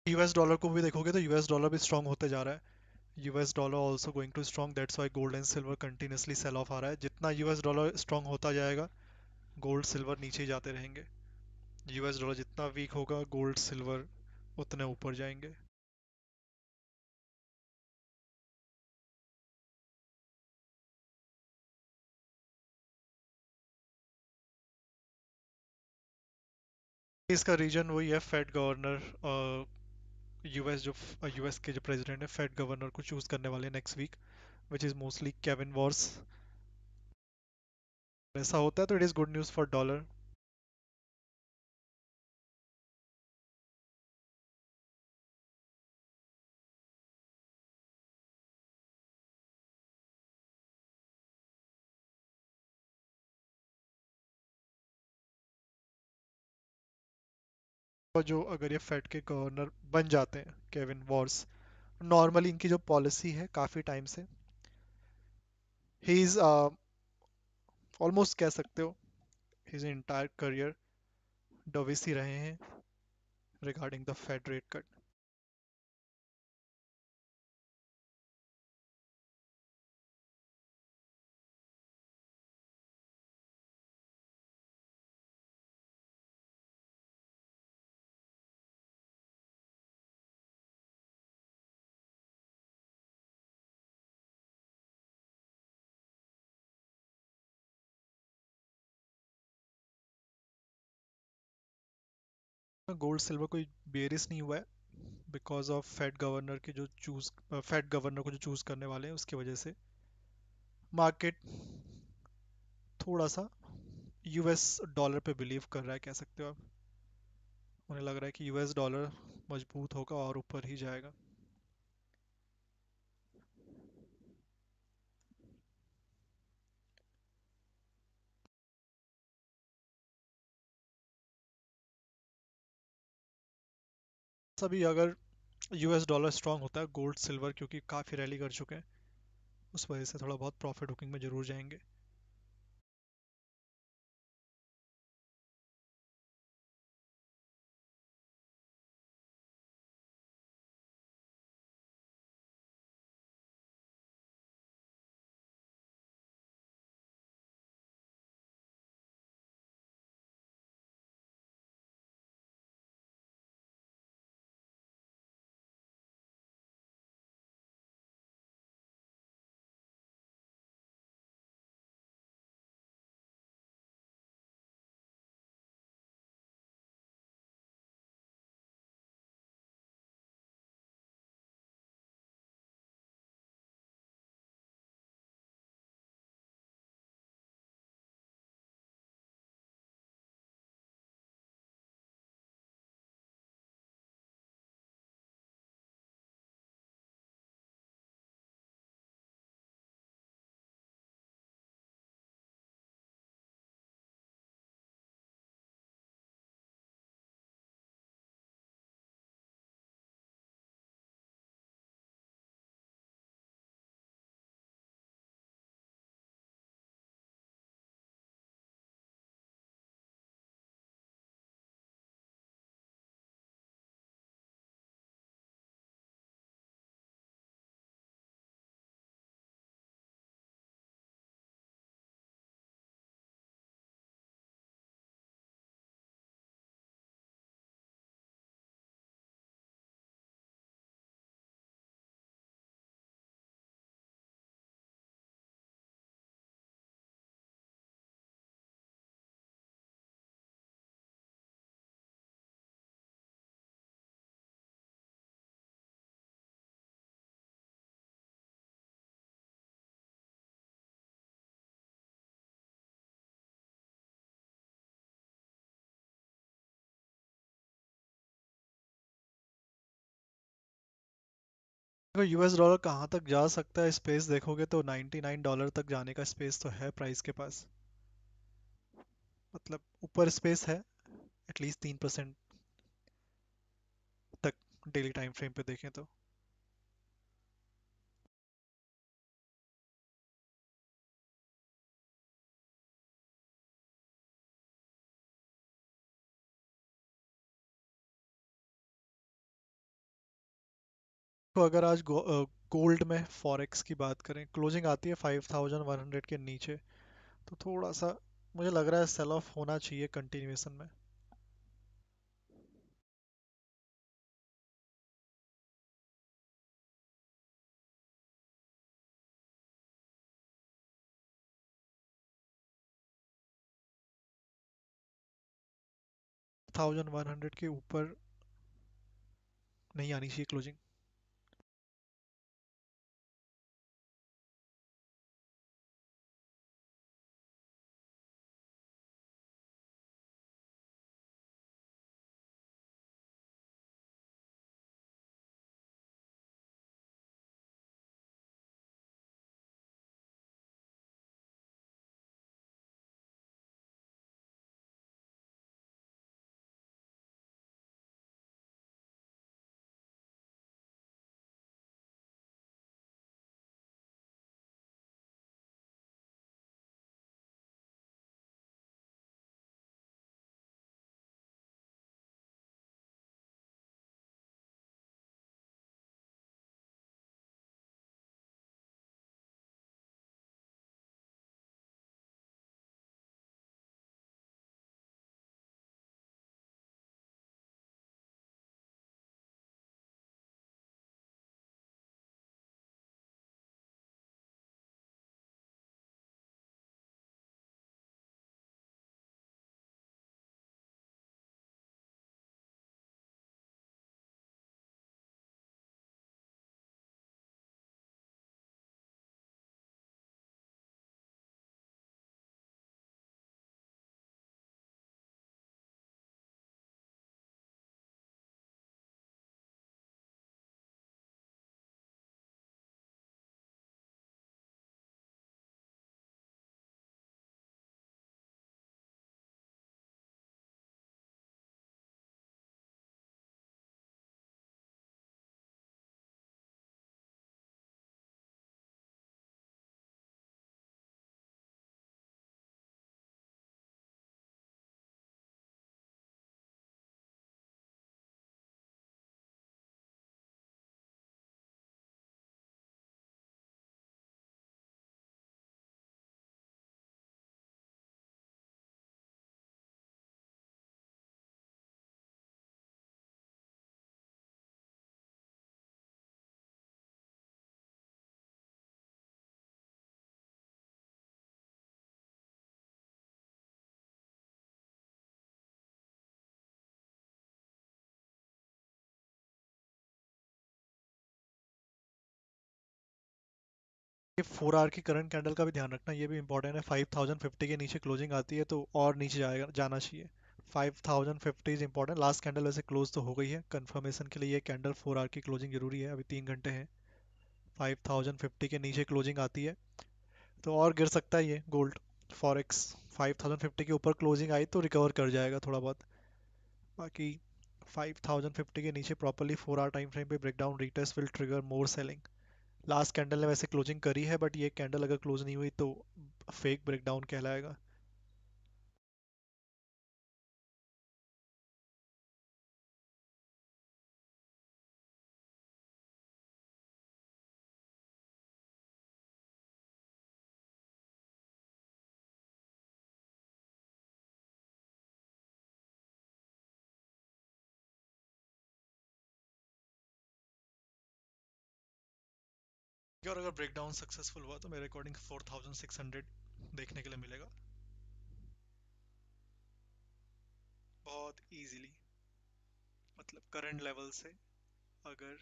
यूएस डॉलर को भी देखोगे तो यूएस डॉलर भी स्ट्रांग होते जा रहा है. US dollar also going to strong, that's why gold and silver continuously sell off आ रहा है. जितना यूएस डॉलर स्ट्रांग होता जाएगा गोल्ड सिल्वर नीचे ही जाते रहेंगे. यूएस डॉलर जितना वीक होगा गोल्ड सिल्वर उतने ऊपर जाएंगे. इसका रीजन वही है, फेड गवर्नर. यूएस के जो प्रेसिडेंट है फेड गवर्नर को चूज करने वाले हैं next week, which is mostly Kevin Warsh. ऐसा होता है तो it is good news for dollar. और जो अगर ये फेड के गवर्नर बन जाते हैं केविन वॉर्स, नॉर्मली इनकी जो पॉलिसी है काफी टाइम से, ही इज ऑलमोस्ट कह सकते हो हिज एंटायर करियर डविस ही रहे हैं regarding the Fed rate cut. Gold silver कोई बेरिस नहीं हुआ है बिकॉज ऑफ फेड गवर्नर को जो चूज करने वाले हैं उसकी वजह से मार्केट थोड़ा सा यूएस डॉलर पे बिलीव कर रहा है, कह सकते हो आप. उन्हें लग रहा है कि यूएस डॉलर मजबूत होगा और ऊपर ही जाएगा. सभी अगर यूएस डॉलर स्ट्रांग होता है गोल्ड सिल्वर क्योंकि काफ़ी रैली कर चुके हैं उस वजह से थोड़ा बहुत प्रॉफिट बुकिंग में जरूर जाएंगे. अगर यूएस डॉलर कहाँ तक जा सकता है स्पेस देखोगे तो $99 तक जाने का स्पेस तो है प्राइस के पास. मतलब ऊपर स्पेस है एटलीस्ट 3% तक डेली टाइम फ्रेम पे देखें तो. तो अगर आज गोल्ड में फॉरेक्स की बात करें, क्लोजिंग आती है 5100 के नीचे, तो थोड़ा सा मुझे लग रहा है सेल ऑफ होना चाहिए कंटिन्यूएशन में। थाउजेंड वन हंड्रेड के ऊपर नहीं आनी चाहिए क्लोजिंग। ये 4 आवर की करंट कैंडल का भी ध्यान रखना, ये भी इंपॉर्टेंट है। 5050 के नीचे क्लोजिंग आती है तो और नीचे जाएगा, जाना चाहिए। 5050 इज इंपॉर्टेंट। लास्ट कैंडल वैसे क्लोज तो हो गई है, कंफर्मेशन के लिए ये कैंडल 4 आवर की क्लोजिंग जरूरी है, अभी 3 घंटे हैं। 5050 के नीचे क्लोजिंग आती है तो और गिर सकता है ये गोल्ड। फॉरेक्स 5050 के ऊपर क्लोजिंग आई तो रिकवर कर जाएगा थोड़ा बहुत। बाकी 5050 के नीचे प्रॉपरली 4 आवर टाइम फ्रेम पे breakdown retest will trigger more selling. Last candle ने वैसे क्लोजिंग करी है, बट ये कैंडल अगर क्लोज नहीं हुई तो फेक ब्रेकडाउन कहलाएगा। और अगर ब्रेकडाउन सक्सेसफुल हुआ तो मेरे अकॉर्डिंग 4600 देखने के लिए मिलेगा बहुत इजीली। मतलब करंट लेवल से अगर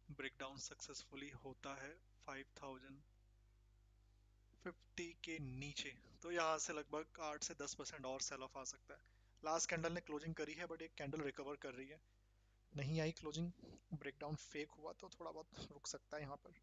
ब्रेकडाउन सक्सेसफुली होता है 5050 के नीचे, तो यहाँ से लगभग 8 से 10% और सेल ऑफ आ सकता है। लास्ट कैंडल ने क्लोजिंग करी है, बट एक कैंडल रिकवर कर रही है। नहीं आई क्लोजिंग, ब्रेकडाउन फेक हुआ तो थोड़ा बहुत रुक सकता है यहाँ पर।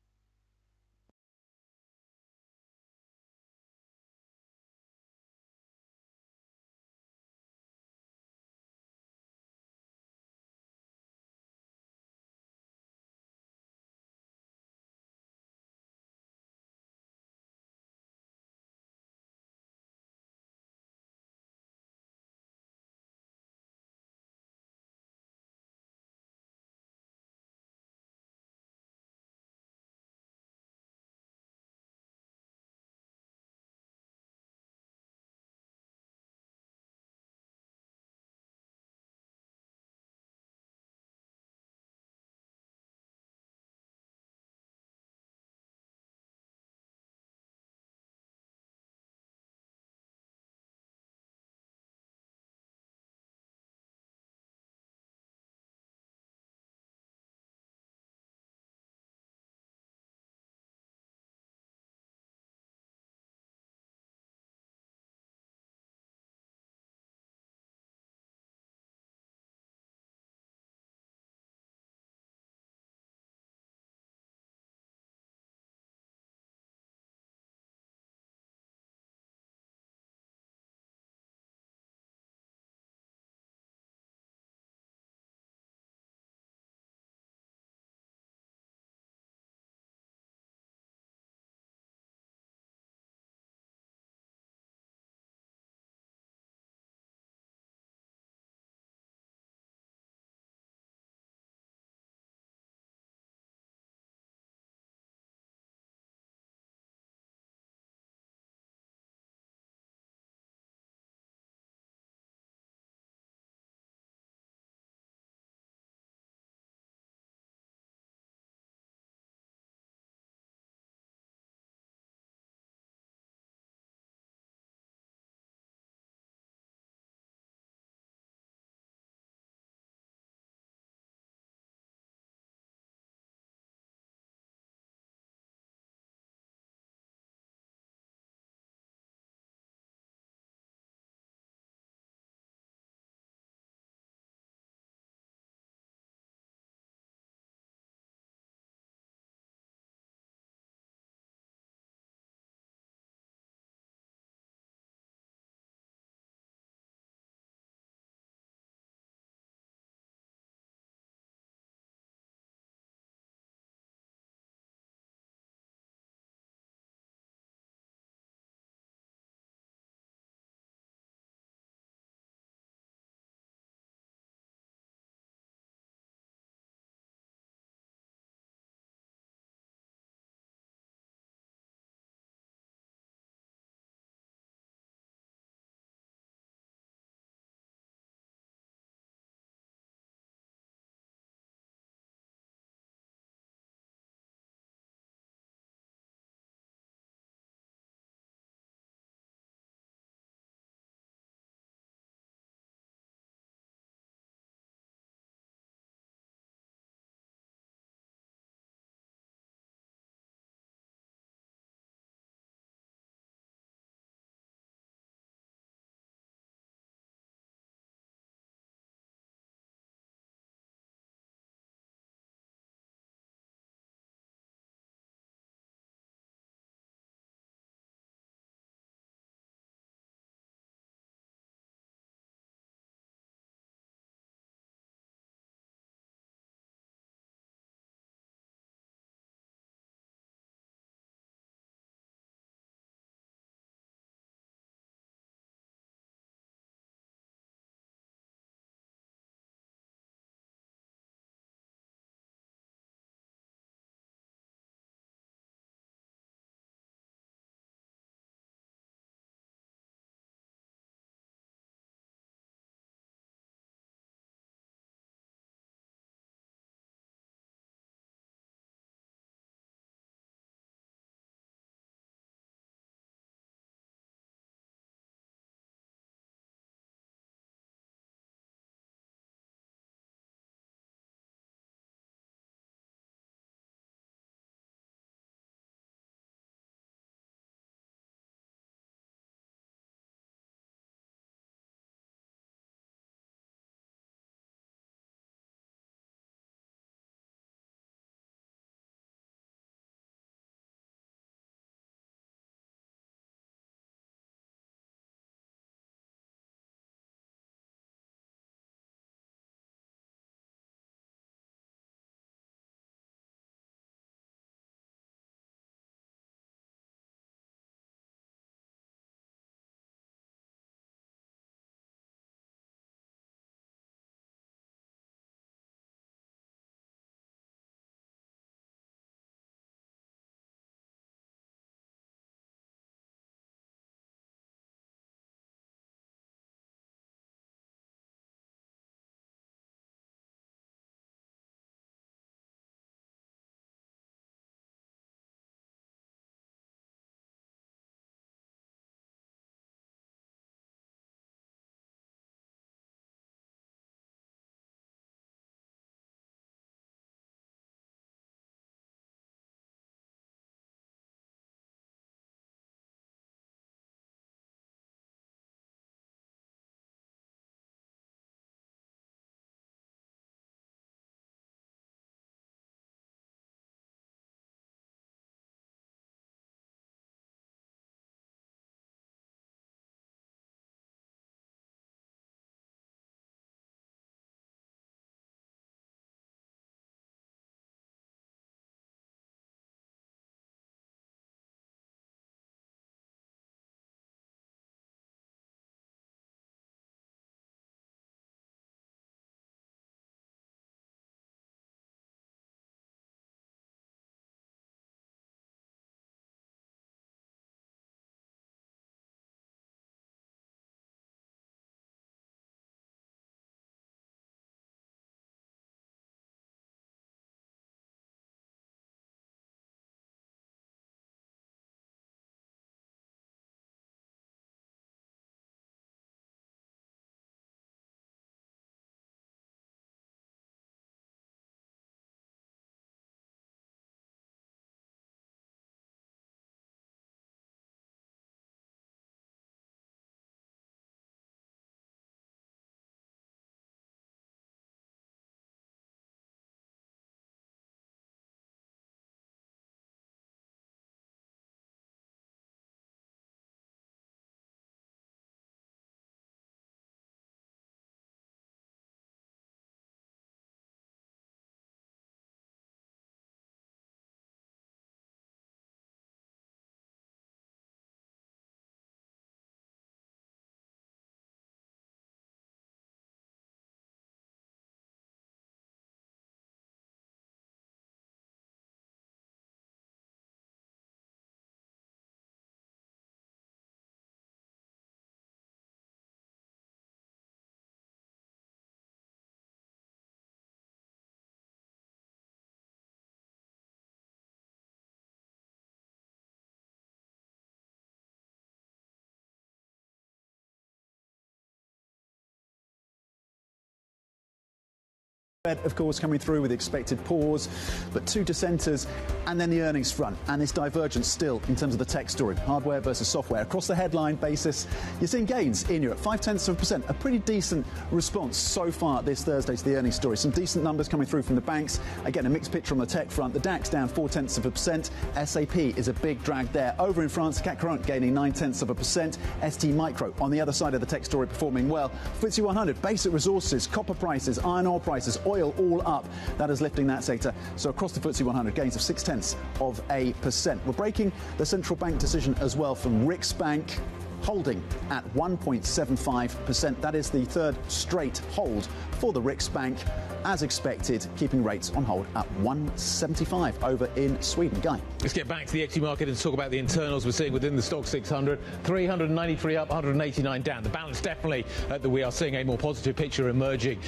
Of course, coming through with the expected pause, but two dissenters, and then the earnings front, and this divergence still in terms of the tech story, hardware versus software. Across the headline basis, you're seeing gains in Europe, 0.5%, a pretty decent response so far this Thursday to the earnings story. Some decent numbers coming through from the banks. Again, a mixed picture on the tech front. The DAX down 0.4%. SAP is a big drag there. Over in France, CAC 40 gaining 0.9%. ST Micro on the other side of the tech story performing well. FTSE 100, basic resources, copper prices, iron ore prices, oil all up. That is lifting that sector. So across the FTSE 100, gains of 0.6%. We're breaking the central bank decision as well from Riksbank, holding at 1.75%. That is the third straight hold for the Riksbank. As expected, keeping rates on hold at 1.75 over in Sweden. Guy. Let's get back to the equity market and talk about the internals we're seeing within the stock 600. 393 up, 189 down. The balance definitely that we are seeing a more positive picture emerging,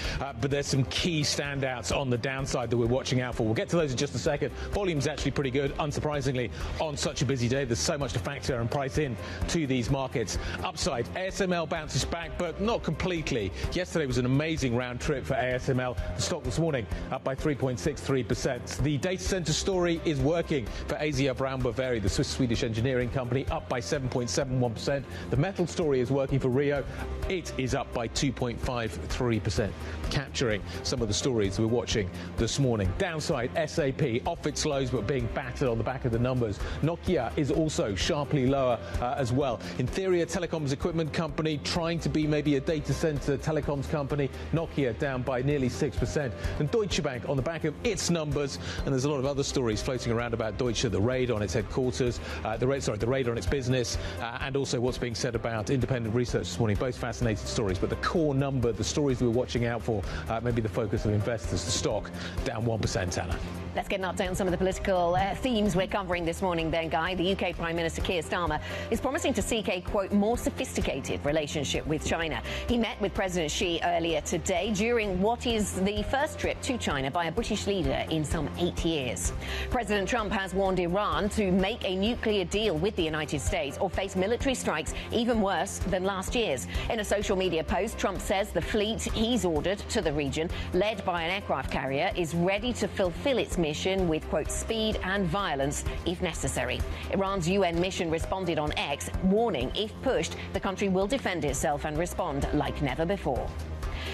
but there's some key standouts on the downside that we're watching out for. We'll get to those in just a second. Volume's actually pretty good, unsurprisingly, on such a busy day. There's so much to factor and price in to these markets. Upside, ASML bounces back, but not completely. Yesterday was an amazing round trip for ASML. The stock this morning up by 3.63%. The data center story is working for ASIA Brown Boveri, the Swiss-Swedish engineering company, up by 7.71%. The metal story is working for Rio. It is up by 2.53%, capturing some of the stories we're watching this morning. Downside, SAP off its lows but being battered on the back of the numbers. Nokia is also sharply lower as well. Inferior telecoms equipment company trying to be maybe a data center telecoms company. Nokia down by nearly 6%. And Deutsche Bank on the back of its numbers, and there's a lot of other stories floating around about Deutsche, the raid on its headquarters, the raid on its business, and also what's being said about independent research this morning. Both fascinating stories, but the core number, the stories that we're watching out for, maybe the focus of investors. The stock down 1%, Anna. Let's get an update on some of the political themes we're covering this morning then, Guy. The UK Prime Minister Keir Starmer is promising to seek a, quote, more sophisticated relationship with China. He met with President Xi earlier today during what is the first trip to China by a British leader in some 8 years. President Trump has warned Iran to make a nuclear deal with the United States or face military strikes even worse than last year's. In a social media post, Trump says the fleet he's ordered to the region, led by an aircraft carrier, is ready to fulfill its mission with, quote, speed and violence if necessary. Iran's UN mission responded on X, warning if pushed, the country will defend itself and respond like never before.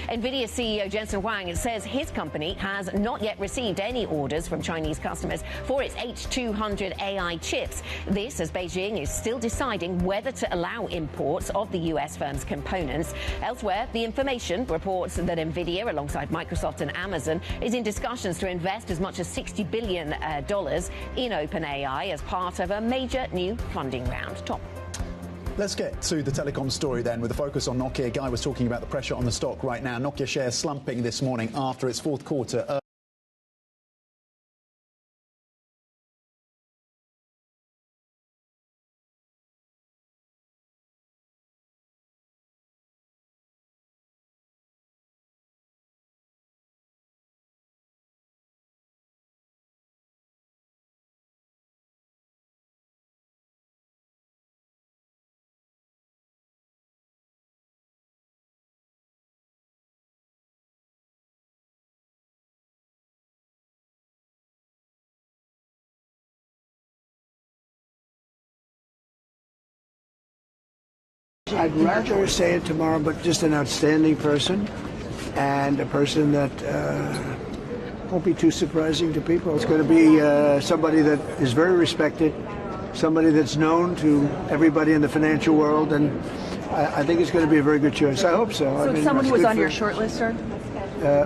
NVIDIA CEO Jensen Huang says his company has not yet received any orders from Chinese customers for its H200 AI chips. This as Beijing is still deciding whether to allow imports of the US firm's components. Elsewhere, The Information reports that NVIDIA, alongside Microsoft and Amazon, is in discussions to invest as much as $60 billion in OpenAI as part of a major new funding round. Tom. Let's get to the telecom story then, with a focus on Nokia. Guy was talking about the pressure on the stock right now. Nokia shares slumping this morning after its fourth quarter. I'd rather say it tomorrow, but just an outstanding person and a person that won't be too surprising to people. It's going to be somebody that is very respected, somebody that's known to everybody in the financial world, and I think it's going to be a very good choice. I hope so. So it's someone who was on your short list, sir?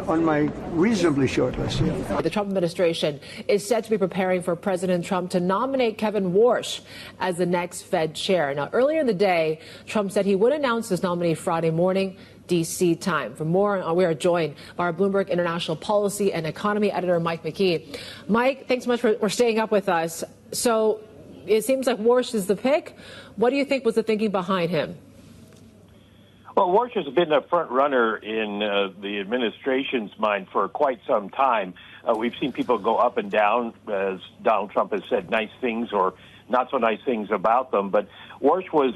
On my reasonably short list, yeah. The Trump administration is said to be preparing for President Trump to nominate Kevin Warsh as the next Fed chair. Now, earlier in the day, Trump said he would announce his nominee Friday morning, D.C. time. For more, we are joined by our Bloomberg International Policy and Economy editor, Mike McKee. Mike, thanks so much for staying up with us. So it seems like Warsh is the pick. What do you think was the thinking behind him? Well, Warsh has been a front runner in the administration's mind for quite some time. We've seen people go up and down as Donald Trump has said nice things or not so nice things about them. But Warsh was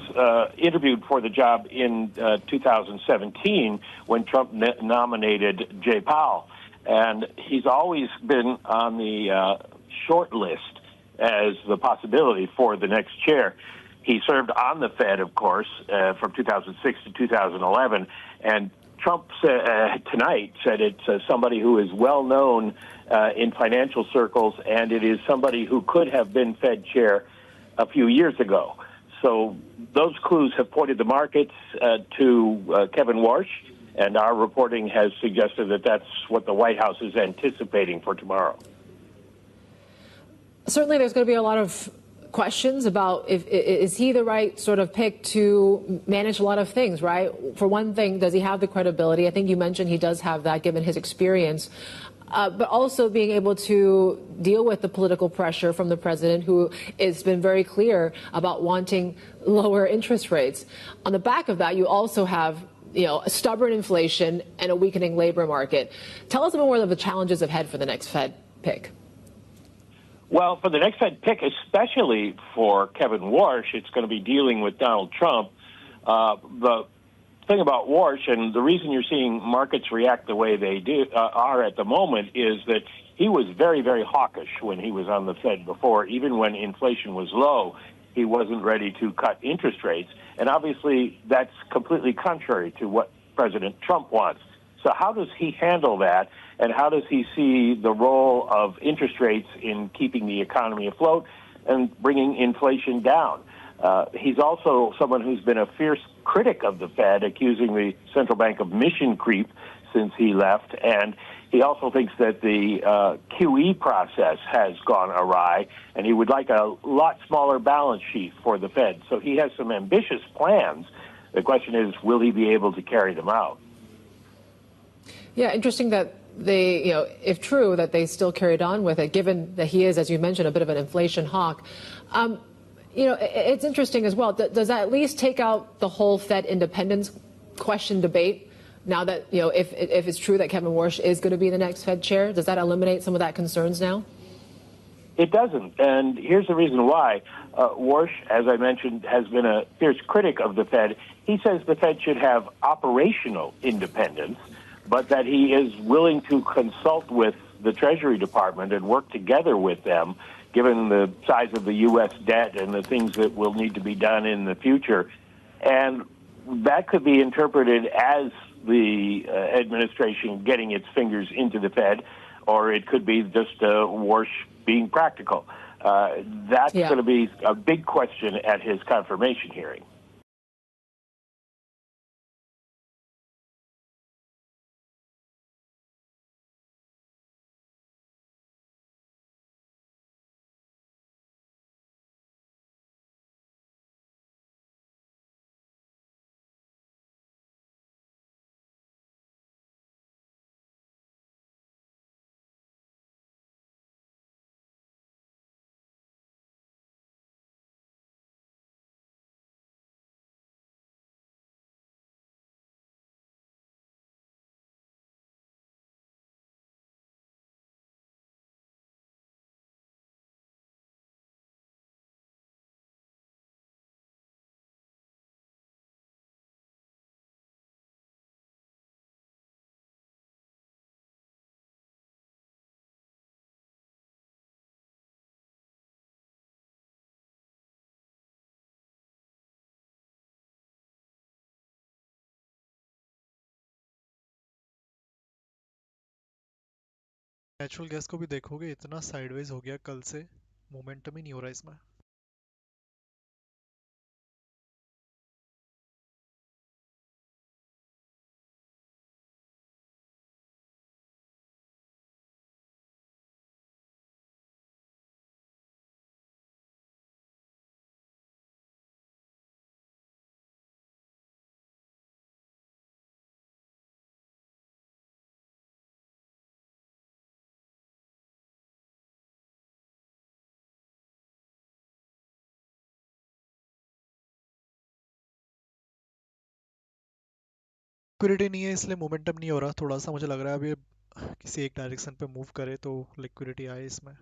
interviewed for the job in 2017 when Trump nominated Jay Powell. And he's always been on the short list as the possibility for the next chair. He served on the Fed, of course, from 2006 to 2011, and Trump tonight said it's somebody who is well known in financial circles, and it is somebody who could have been Fed chair a few years ago. So those clues have pointed the markets to Kevin Warsh, and our reporting has suggested that that's what the White House is anticipating for tomorrow. Certainly there's going to be a lot of questions about is he the right sort of pick to manage a lot of things, right? For one thing, does he have the credibility? I think you mentioned he does have that given his experience. But also being able to deal with the political pressure from the president, who has been very clear about wanting lower interest rates. On the back of that, you also have a stubborn inflation and a weakening labor market. Tell us a bit more of the challenges ahead for the next Fed pick. Well, for the next Fed pick, especially for Kevin Warsh, it's going to be dealing with Donald Trump. The thing about Warsh, and the reason you're seeing markets react the way they are at the moment, is that he was very, very hawkish when he was on the Fed before. Even when inflation was low, he wasn't ready to cut interest rates. And obviously, that's completely contrary to what President Trump wants. So how does he handle that, and how does he see the role of interest rates in keeping the economy afloat and bringing inflation down? He's also someone who's been a fierce critic of the Fed, accusing the central bank of mission creep since he left. And he also thinks that the QE process has gone awry, and he would like a lot smaller balance sheet for the Fed. So he has some ambitious plans. The question is, will he be able to carry them out? Yeah, interesting that they, if true, that they still carried on with it, given that he is, as you mentioned, a bit of an inflation hawk. It's interesting as well. Does that at least take out the whole Fed independence question debate? Now that, if it's true that Kevin Warsh is going to be the next Fed chair, does that eliminate some of that concerns now? It doesn't. And here's the reason why. Warsh, as I mentioned, has been a fierce critic of the Fed. He says the Fed should have operational independence, but that he is willing to consult with the Treasury Department and work together with them, given the size of the U.S. debt and the things that will need to be done in the future. And that could be interpreted as the administration getting its fingers into the Fed, or it could be just Warsh being practical. That's going to be a big question at his confirmation hearing. Natural gas को भी देखोगे इतना sideways हो गया कल से momentum ही नहीं हो रहा इसमें लिक्विडिटी नहीं है इसलिए मोमेंटम नहीं हो रहा थोड़ा सा मुझे लग रहा है अभी किसी एक डायरेक्शन पे मूव करे तो लिक्विडिटी आए इसमें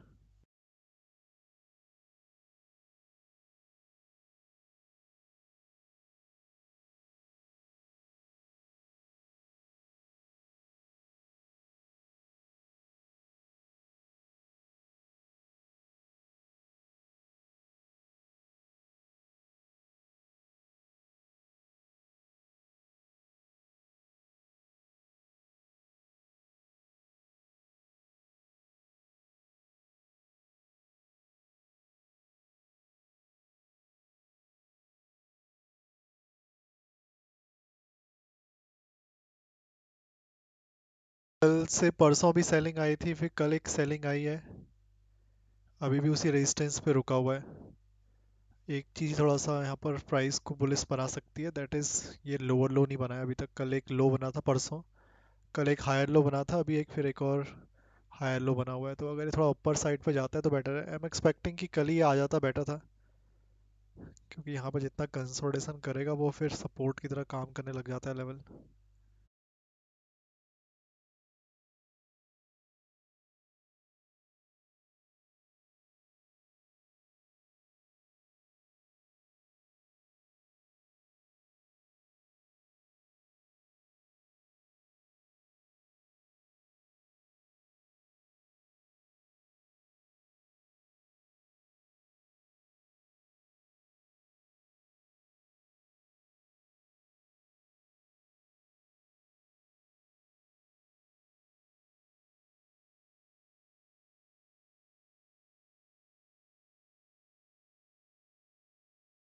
कल से परसों भी सेलिंग आई थी, फिर कल एक सेलिंग आई है, अभी भी उसी रेजिस्टेंस पे रुका हुआ है। एक चीज़ थोड़ा सा यहाँ पर प्राइस को बुलिश बना सकती है, दैट इज़ ये लोअर लो नहीं बनाया अभी तक। कल एक लो बना था, परसों कल एक हायर लो बना था, अभी एक फिर एक और हायर लो बना हुआ है। तो अगर ये थोड़ा ऊपर साइड पे जाता है तो बेटर है। आई एम एक्सपेक्टिंग कि कल ही आ जाता बेटर था, क्योंकि यहाँ पर जितना कंसोलिडेशन करेगा वो फिर सपोर्ट की तरह काम करने लग जाता है लेवल।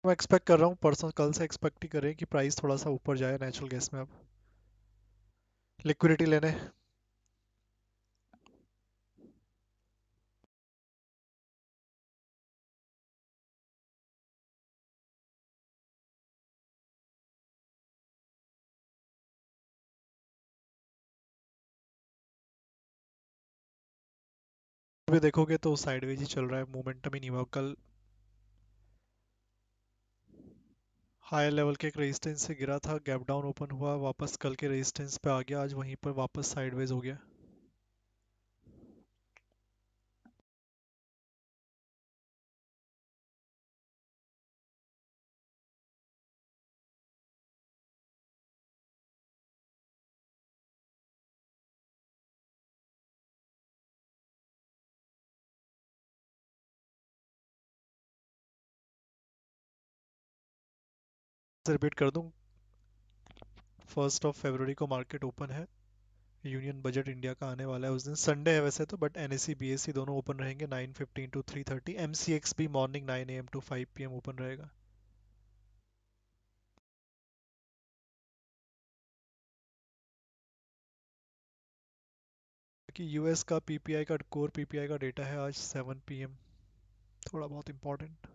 मैं एक्सपेक्ट कर रहा हूँ परसों कल से एक्सपेक्ट ही करें कि प्राइस थोड़ा सा ऊपर जाए नेचुरल गैस में। अब लिक्विडिटी लेने भी देखोगे तो साइडवेज ही चल रहा है, मोमेंटम ही नहीं हुआ। कल हायर लेवल के एक रेजिस्टेंस से गिरा था, गैप डाउन ओपन हुआ, वापस कल के रेजिस्टेंस पे आ गया, आज वहीं पर वापस साइडवेज हो गया। रिपीट कर दूं, 1 फरवरी को मार्केट ओपन है, यूनियन बजट इंडिया का आने वाला है उस दिन, संडे है वैसे तो, बट एनएसई बीएसई दोनों ओपन रहेंगे 9:15 टू 3:30। एमसीएक्स भी morning 9 AM to 5 PM open रहेगा। कि यूएस का पीपीआई का कोर पीपीआई का डेटा है आज 7 PM, थोड़ा बहुत important.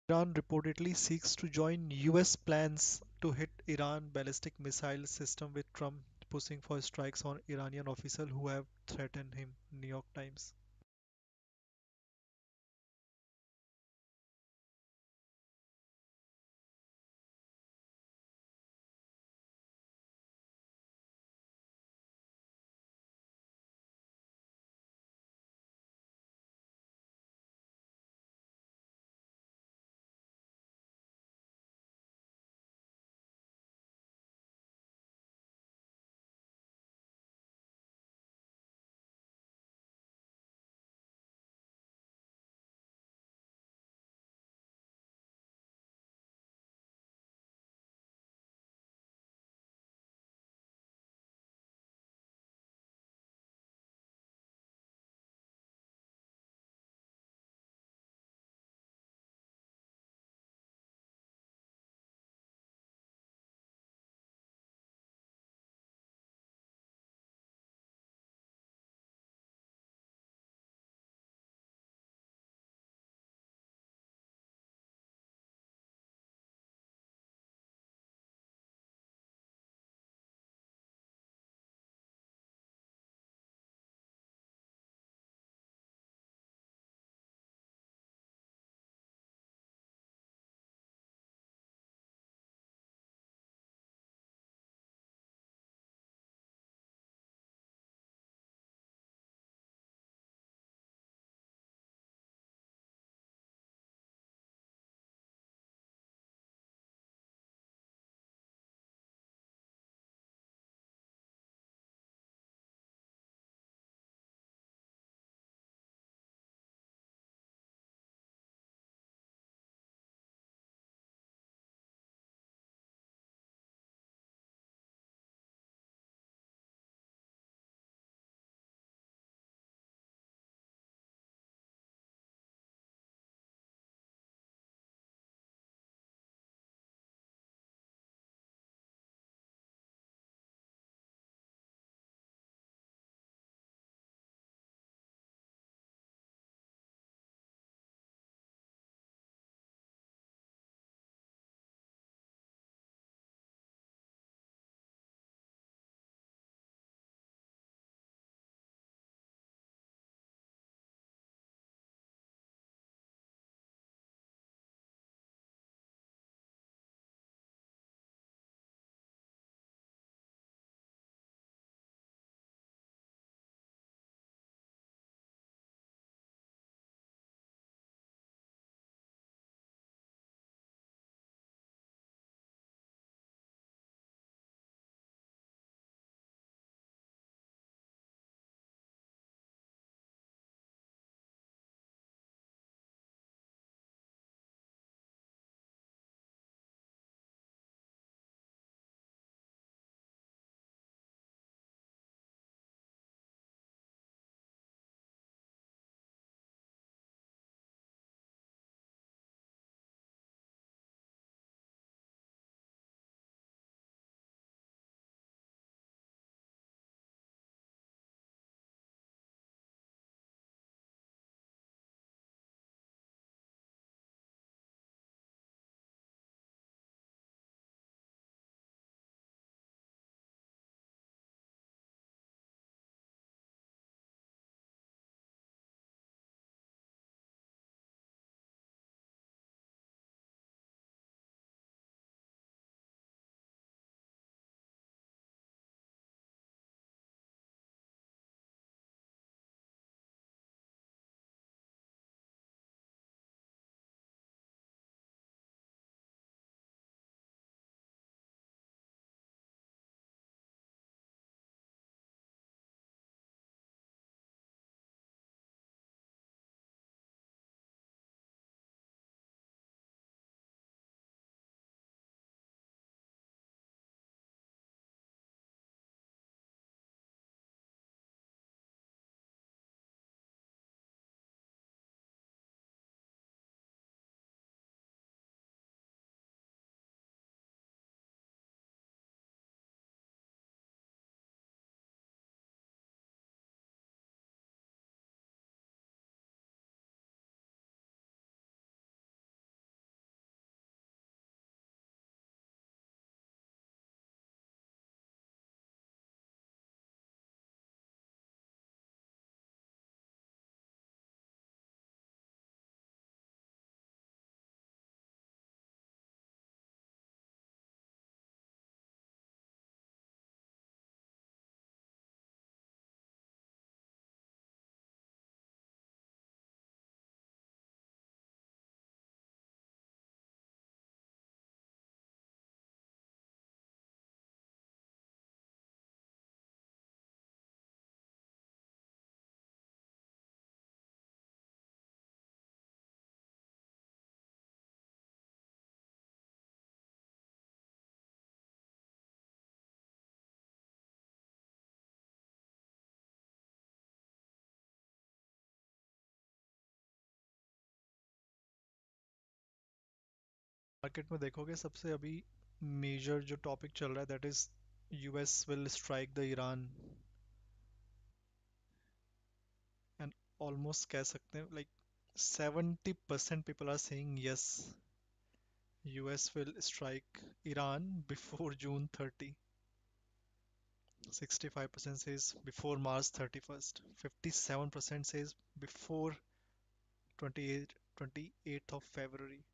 Iran reportedly seeks to join US plans to hit Iran ballistic missile system, with Trump pushing for strikes on Iranian officials who have threatened him. New York Times. Market में देखोगे सबसे अभी major जो topic चल रहा है that is US will strike the Iran and almost कह सकते हैं like 70% people are saying yes US will strike Iran before June 30 65% says before March 31st 57% says before 28th of February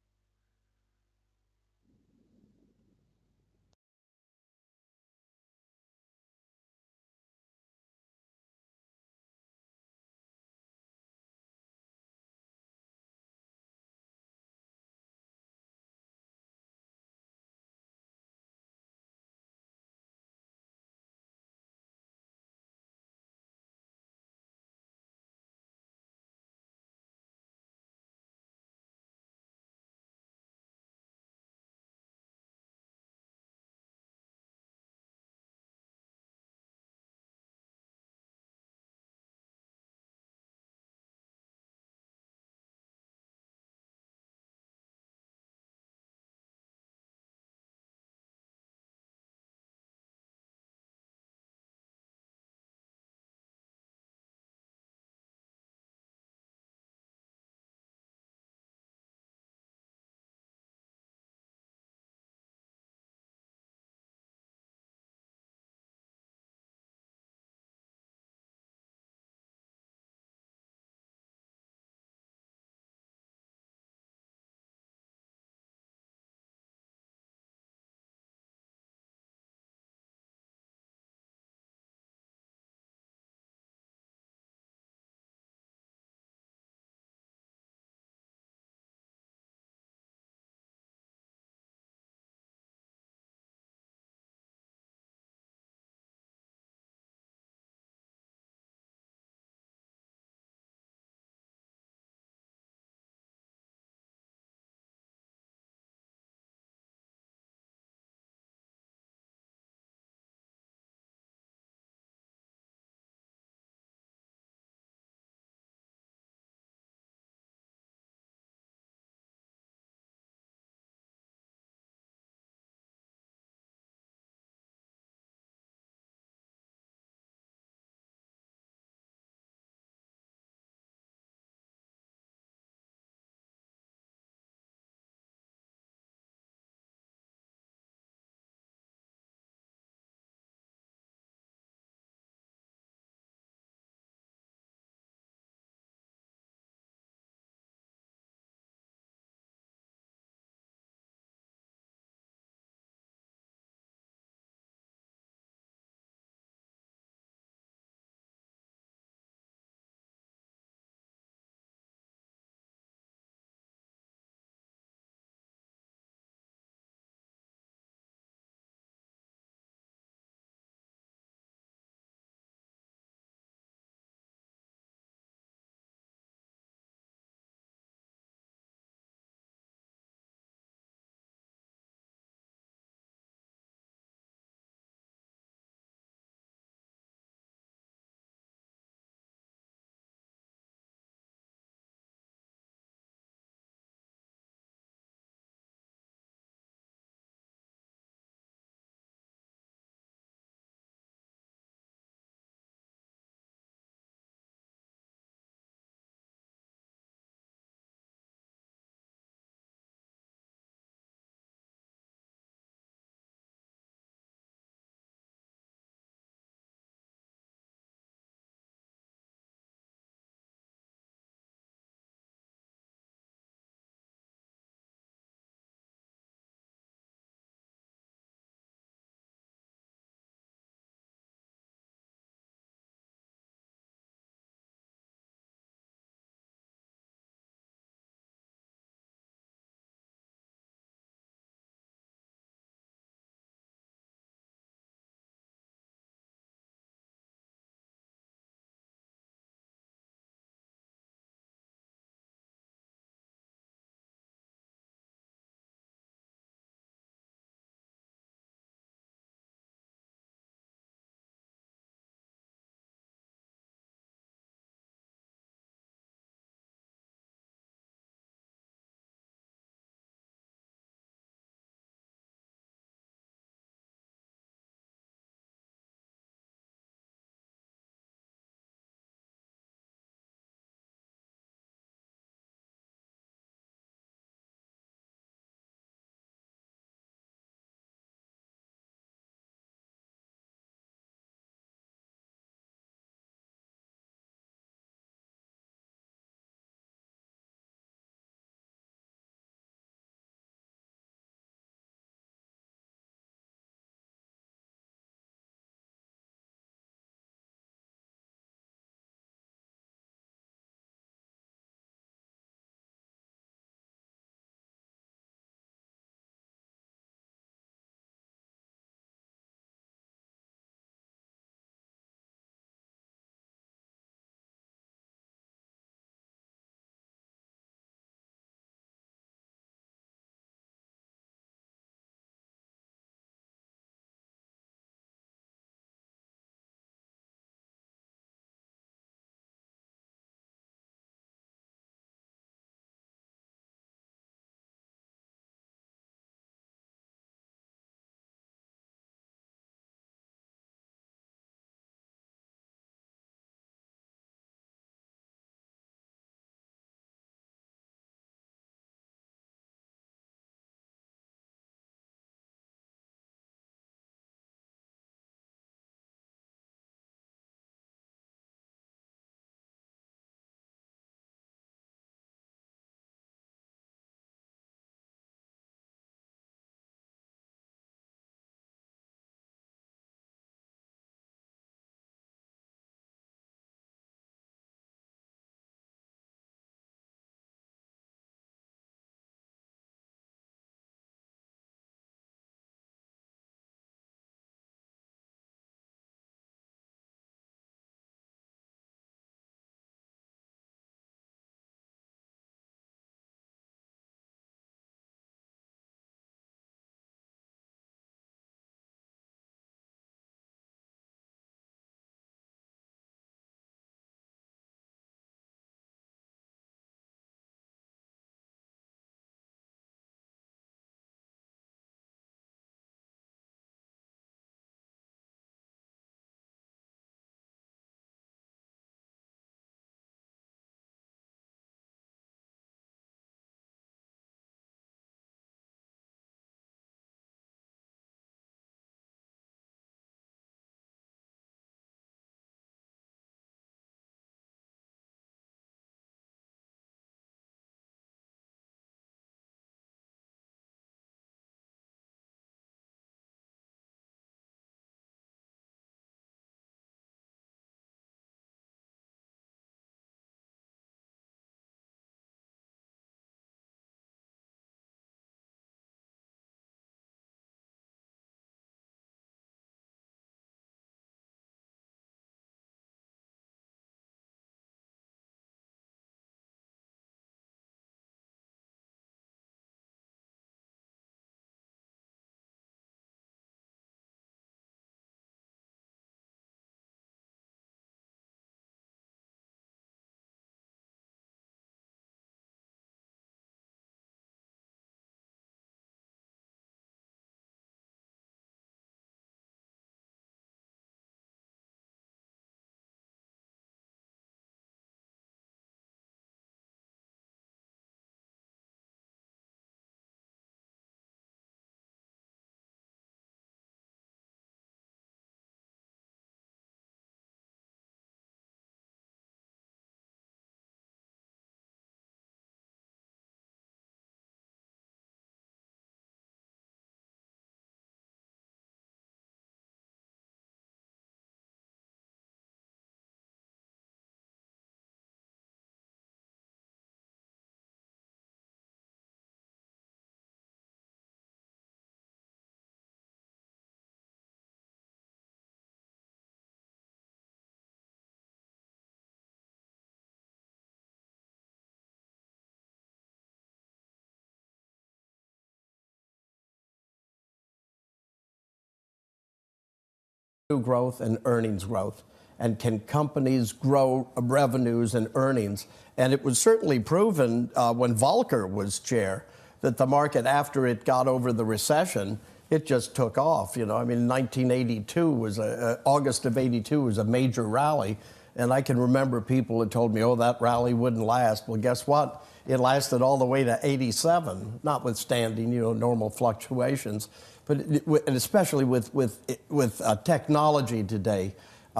growth and earnings growth. And can companies grow revenues and earnings? And it was certainly proven when Volcker was chair that the market, after it got over the recession, it just took off. You know, I mean, 1982 was August of 82 was a major rally. And I can remember people had told me, oh, that rally wouldn't last. Well, guess what? It lasted all the way to 87, notwithstanding, normal fluctuations. But and especially with technology today,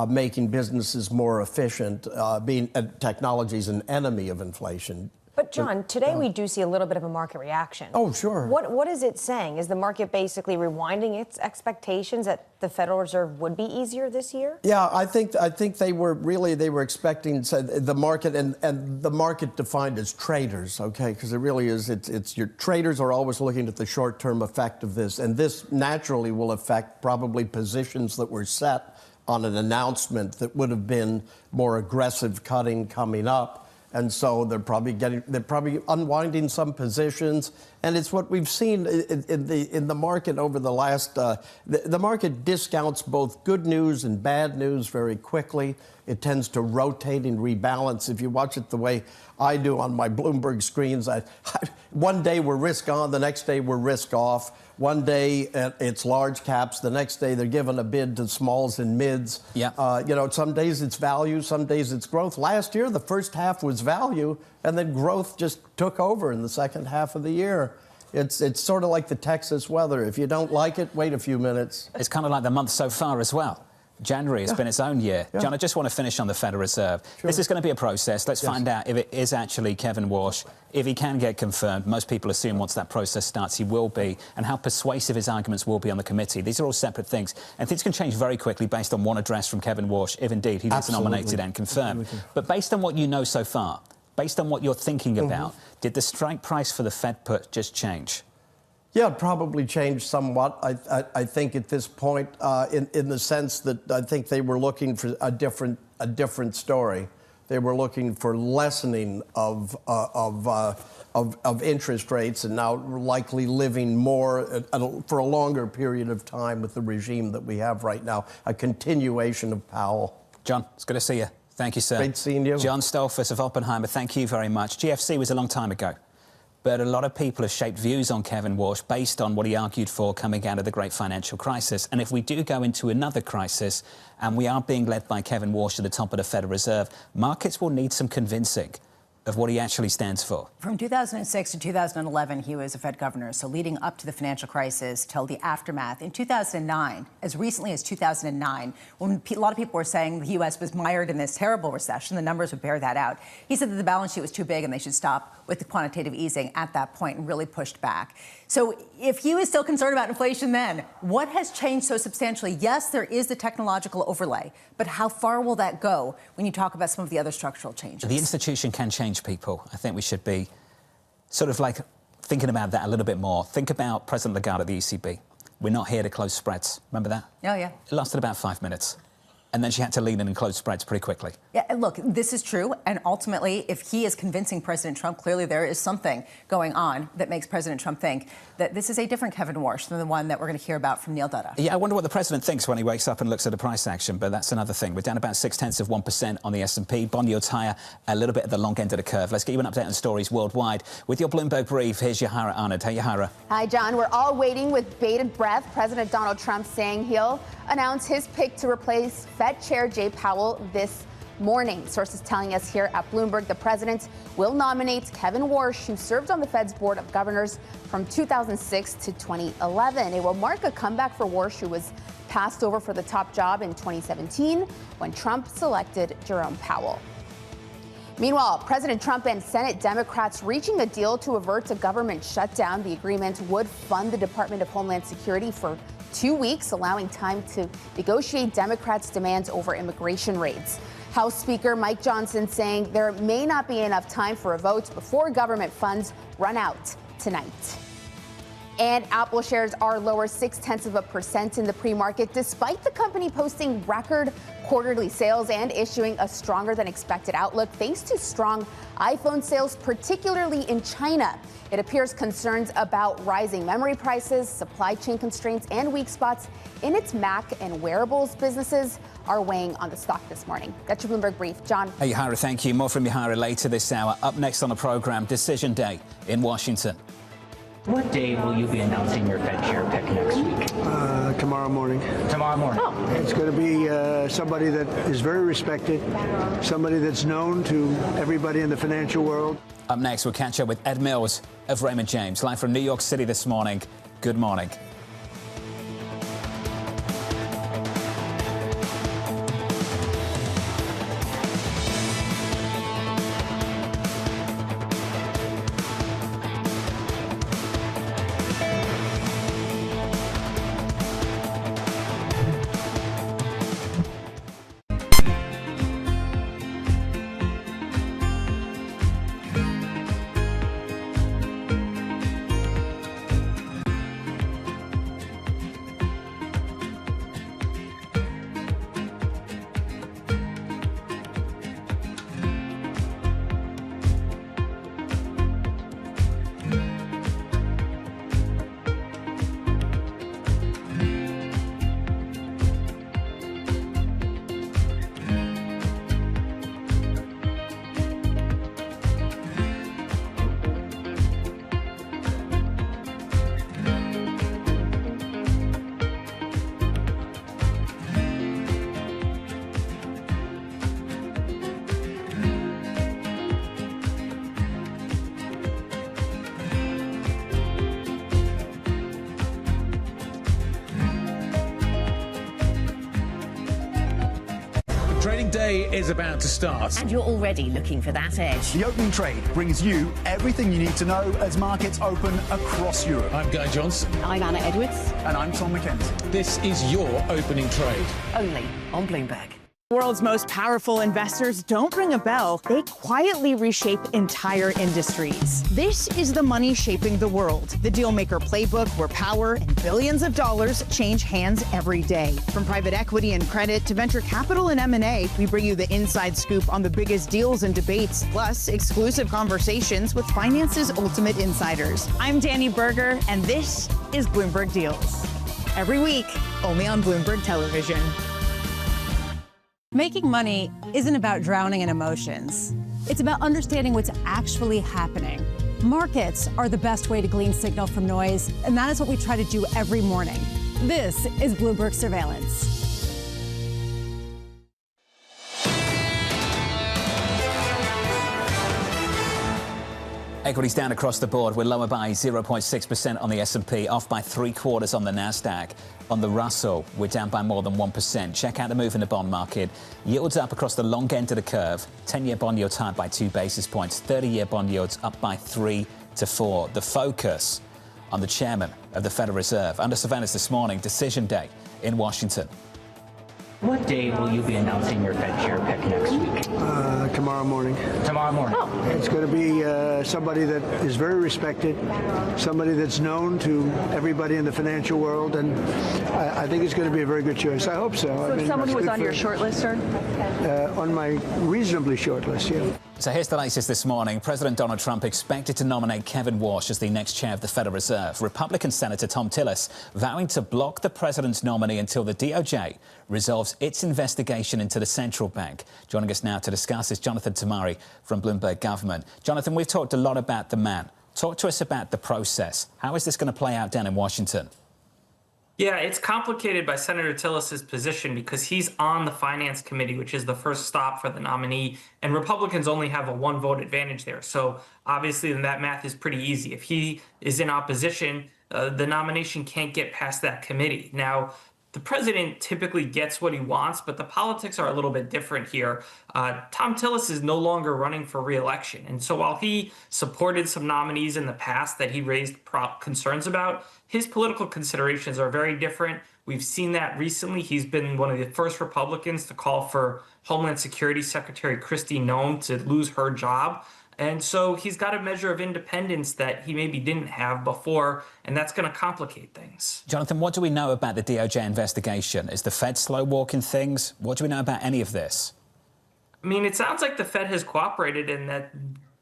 making businesses more efficient, technology is an enemy of inflation. But, John, today we do see a little bit of a market reaction. Oh, sure. What is it saying? Is the market basically rewinding its expectations that the Federal Reserve would be easier this year? Yeah, I think they were expecting the market, and the market defined as traders, okay, because it really is, it's your traders are always looking at the short-term effect of this, and this naturally will affect probably positions that were set on an announcement that would have been more aggressive cutting coming up. And so they're probably unwinding some positions, and it's what we've seen in the market over the last. The market discounts both good news and bad news very quickly. It tends to rotate and rebalance. If you watch it the way I do on my Bloomberg screens, one day we're risk on, the next day we're risk off. One day it's large caps, the next day they're giving a bid to smalls and mids. Yeah. Some days it's value, some days it's growth. Last year, the first half was value, and then growth just took over in the second half of the year. It's sort of like the Texas weather. If you don't like it, wait a few minutes. It's kind of like the month so far as well. January has been its own year. Yeah. John, I just want to finish on the Federal Reserve. Sure. This is going to be a process. Let's find out if it is actually Kevin Walsh. If he can get confirmed, most people assume once that process starts he will be, and how persuasive his arguments will be on the committee. These are all separate things. And things can change very quickly based on one address from Kevin Walsh, if indeed he is nominated and confirmed. But based on what you know so far, based on what you're thinking about, did the strike price for the Fed put just change? Yeah, it probably changed somewhat. I think at this point, in the sense that I think they were looking for a different story. They were looking for lessening of interest rates, and now likely living more for a longer period of time with the regime that we have right now. A continuation of Powell. John, it's good to see you. Thank you, sir. Great seeing you. John Stolfus of Oppenheimer. Thank you very much. GFC was a long time ago. But a lot of people have shaped views on Kevin Walsh based on what he argued for coming out of the great financial crisis. And if we do go into another crisis, and we are being led by Kevin Walsh to the top of the Federal Reserve, markets will need some convincing of what he actually stands for. From 2006 to 2011, he was a Fed governor, so leading up to the financial crisis till the aftermath. In 2009, as recently as 2009, when a lot of people were saying the U.S. was mired in this terrible recession, the numbers would bear that out, he said that the balance sheet was too big and they should stop with the quantitative easing at that point, and really pushed back. So if he was still concerned about inflation then, what has changed so substantially? Yes, there is the technological overlay, but how far will that go when you talk about some of the other structural changes? The institution can change people. I think we should be sort of like thinking about that a little bit more. Think about President Lagarde at the ECB. We're not here to close spreads. Remember that? Oh, yeah. It lasted about 5 minutes. And then she had to lean in and close spreads pretty quickly. Yeah, and look, this is true. And ultimately, if he is convincing President Trump, clearly there is something going on that makes President Trump think that this is a different Kevin Walsh than the one that we're going to hear about from Neil Dutta. Yeah, I wonder what the president thinks when he wakes up and looks at the price action, but that's another thing. We're down about 0.6% on the S&P. Bond yields higher, a little bit at the long end of the curve. Let's get you an update on stories worldwide. With your Bloomberg Brief, here's Yahara Arnott. Hey, Yahara. Hi, John. We're all waiting with bated breath. President Donald Trump saying he'll announce his pick to replace Fed Chair Jay Powell this morning. Sources telling us here at Bloomberg the president will nominate Kevin Walsh, who served on the Fed's Board of Governors from 2006 to 2011. It will mark a comeback for Walsh, who was passed over for the top job in 2017 when Trump selected Jerome Powell. Meanwhile, President Trump and Senate Democrats reaching a deal to avert a government shutdown. The agreement would fund the Department of Homeland Security for 2 weeks, allowing time to negotiate Democrats' demands over immigration raids. House Speaker Mike Johnson saying there may not be enough time for a vote before government funds run out tonight. And Apple shares are lower 0.6% in the pre-market, despite the company posting record quarterly sales and issuing a stronger than expected outlook thanks to strong iPhone sales, particularly in China. It appears concerns about rising memory prices, supply chain constraints, and weak spots in its Mac and wearables businesses are weighing on the stock this morning. That's your Bloomberg Brief. John. Hey, Yahara, thank you. More from Yahara later this hour. Up next on the program, Decision Day in Washington. What day will you be announcing your Fed chair pick next week? Tomorrow morning. Tomorrow morning. Oh. It's going to be somebody that is very respected, somebody that's known to everybody in the financial world. Up next, we'll catch up with Ed Mills of Raymond James, live from New York City this morning. Good morning. Trading day is about to start. And you're already looking for that edge. The opening trade brings you everything you need to know as markets open across Europe. I'm Guy Johnson. I'm Anna Edwards. And I'm Tom McKenzie. This is your opening trade. Only on Bloomberg. The world's most powerful investors don't ring a bell. They quietly reshape entire industries. This is the money shaping the world. The Dealmaker playbook, where power and billions of dollars change hands every day. From private equity and credit to venture capital and M&A, we bring you the inside scoop on the biggest deals and debates, plus exclusive conversations with finance's ultimate insiders. I'm Danny Berger, and this is Bloomberg Deals. Every week, only on Bloomberg Television. Making money isn't about drowning in emotions. It's about understanding what's actually happening. Markets are the best way to glean signal from noise, and that is what we try to do every morning. This is Bloomberg Surveillance. Equities down across the board. We're lower by 0.6% on the S&P, off by 0.75 on the Nasdaq. On the Russell, we're down by more than 1%. Check out the move in the bond market. Yields up across the long end of the curve. 10-year bond yields higher by 2 basis points. 30-year bond yields up by 3 to 4. The focus on the chairman of the Federal Reserve. Under surveillance this morning, Decision Day in Washington. What day will you be announcing your Fed chair pick next week? Tomorrow morning. Tomorrow morning. Oh. It's going to be somebody that is very respected, somebody that's known to everybody in the financial world, and I think it's going to be a very good choice. I hope so. So if someone who was on your short list, sir? On my reasonably short list, yeah. So here's the latest this morning. President Donald Trump expected to nominate Kevin Walsh as the next chair of the Federal Reserve. Republican Senator Tom Tillis vowing to block the president's nominee until the DOJ resolves its investigation into the central bank. Joining us now to discuss is Jonathan Tamari from Bloomberg Government. Jonathan, we've talked a lot about the man. Talk to us about the process. How is this going to play out down in Washington? Yeah, it's complicated by Senator Tillis's position because he's on the Finance Committee, which is the first stop for the nominee, and Republicans only have a 1-vote advantage there. So obviously, that math is pretty easy. If he is in opposition, the nomination can't get past that committee. Now, the president typically gets what he wants, but the politics are a little bit different here. Tom Tillis is no longer running for re-election. And so while he supported some nominees in the past that he raised concerns about, his political considerations are very different. We've seen that recently. He's been one of the first Republicans to call for Homeland Security Secretary Kristi Noem to lose her job. And so he's got a measure of independence that he maybe didn't have before, and that's going to complicate things. Jonathan, what do we know about the DOJ investigation? Is the Fed slow walking things? What do we know about any of this? I mean, it sounds like the Fed has cooperated in that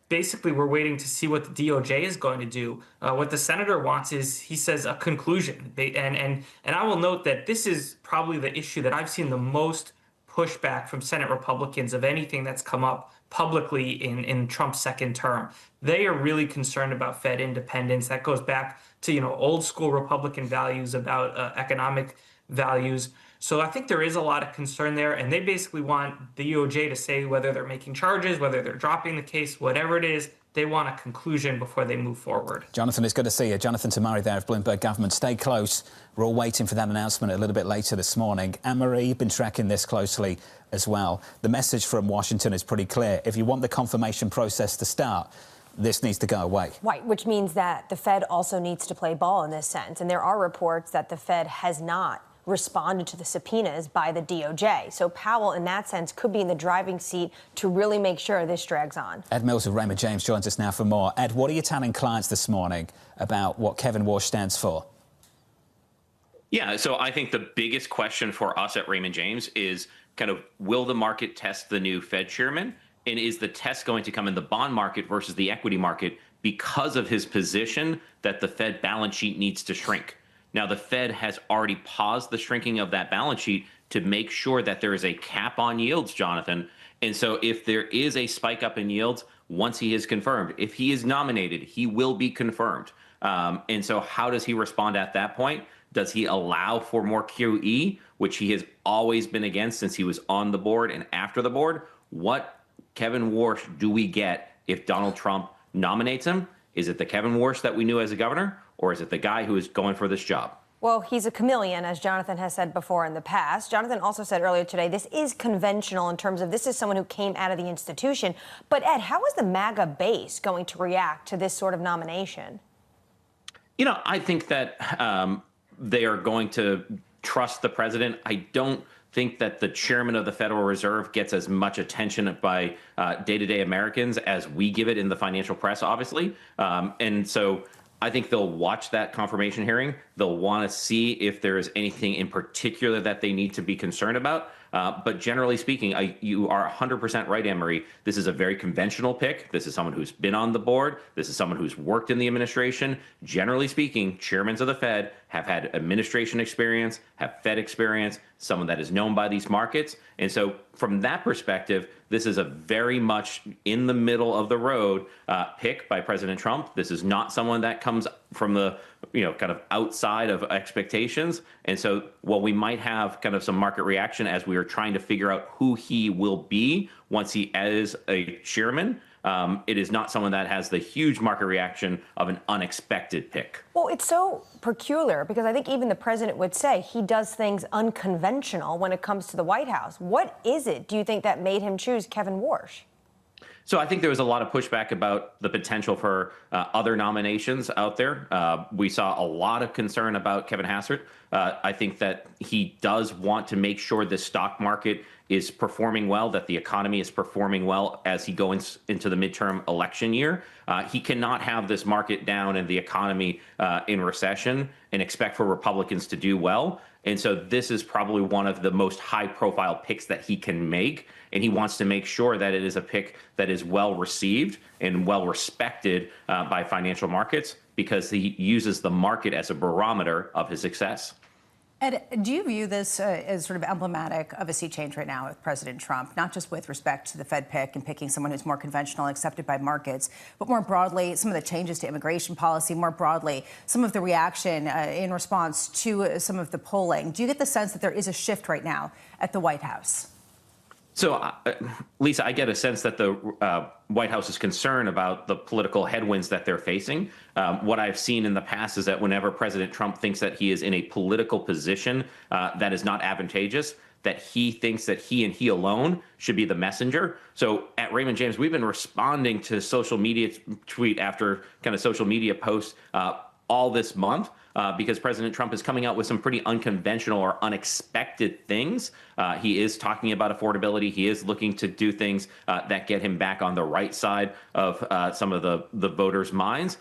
basically we're waiting to see what the DOJ is going to do. What the senator wants is, he says, a conclusion. And I will note that this is probably the issue that I've seen the most pushback from Senate Republicans of anything that's come up publicly in Trump's second term. They are really concerned about Fed independence. That goes back to, old school Republican values about economic values. So I think there is a lot of concern there, and they basically want the DOJ to say whether they're making charges, whether they're dropping the case, whatever it is. They want a conclusion before they move forward. Jonathan, it's good to see you. Jonathan Tamari there of Bloomberg Government. Stay close. We're all waiting for that announcement a little bit later this morning. Anne-Marie, you've been tracking this closely as well. The message from Washington is pretty clear. If you want the confirmation process to start, this needs to go away. Right, which means that the Fed also needs to play ball in this sense. And there are reports that the Fed has not responded to the subpoenas by the DOJ. So Powell, in that sense, could be in the driving seat to really make sure this drags on. Ed Mills of Raymond James joins us now for more. Ed, what are you telling clients this morning about what Kevin Warsh stands for? Yeah, so I think the biggest question for us at Raymond James is kind of, will the market test the new Fed chairman? And is the test going to come in the bond market versus the equity market because of his position that the Fed balance sheet needs to shrink? Now, the Fed has already paused the shrinking of that balance sheet to make sure that there is a cap on yields, Jonathan. And so if there is a spike up in yields, once he is confirmed, if he is nominated, he will be confirmed. And so how does he respond at that point? Does he allow for more QE, which he has always been against since he was on the board and after the board? What Kevin Warsh do we get if Donald Trump nominates him? Is it the Kevin Warsh that we knew as a governor, or is it the guy who is going for this job? Well, he's a chameleon, as Jonathan has said before in the past. Jonathan also said earlier today, this is conventional in terms of this is someone who came out of the institution. But Ed, how is the MAGA base going to react to this sort of nomination? I think that they are going to trust the president. I don't think that the chairman of the Federal Reserve gets as much attention by day-to-day Americans as we give it in the financial press, obviously. And so I think they'll watch that confirmation hearing. They'll want to see if there is anything in particular that they need to be concerned about. But generally speaking, you are 100% right, Anne-Marie. This is a very conventional pick. This is someone who's been on the board. This is someone who's worked in the administration. Generally speaking, chairmen of the Fed have had administration experience, have Fed experience, someone that is known by these markets. And so from that perspective, this is a very much in the middle of the road pick by President Trump. This is not someone that comes from the, kind of outside of expectations. And so while we might have kind of some market reaction as we are trying to figure out who he will be once he is a chairman, it is not someone that has the huge market reaction of an unexpected pick. Well, it's so peculiar because I think even the president would say he does things unconventional when it comes to the White House. What is it, do you think, that made him choose Kevin Warsh? So I think there was a lot of pushback about the potential for other nominations out there. We saw a lot of concern about Kevin Hassert. I think that he does want to make sure the stock market is performing well, that the economy is performing well as he goes into the midterm election year. He cannot have this market down and the economy in recession and expect for Republicans to do well. And so this is probably one of the most high-profile picks that he can make, and he wants to make sure that it is a pick that is well-received and well-respected by financial markets because he uses the market as a barometer of his success. Ed, do you view this as sort of emblematic of a sea change right now with President Trump, not just with respect to the Fed pick and picking someone who's more conventional, accepted by markets, but more broadly, some of the changes to immigration policy, more broadly, some of the reaction in response to some of the polling? Do you get the sense that there is a shift right now at the White House? So, Lisa, I get a sense that the White House is concerned about the political headwinds that they're facing. What I've seen in the past is that whenever President Trump thinks that he is in a political position that is not advantageous, that he thinks that he and he alone should be the messenger. So at Raymond James, we've been responding to social media tweet after kind of social media posts all this month because President Trump is coming out with some pretty unconventional or unexpected things. He is talking about affordability. He is looking to do things that get him back on the right side of some of the voters' minds.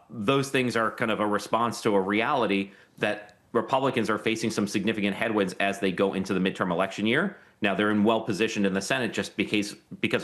Those things are kind of a response to a reality that Republicans are facing some significant headwinds as they go into the midterm election year. Now, they're well positioned in the Senate just because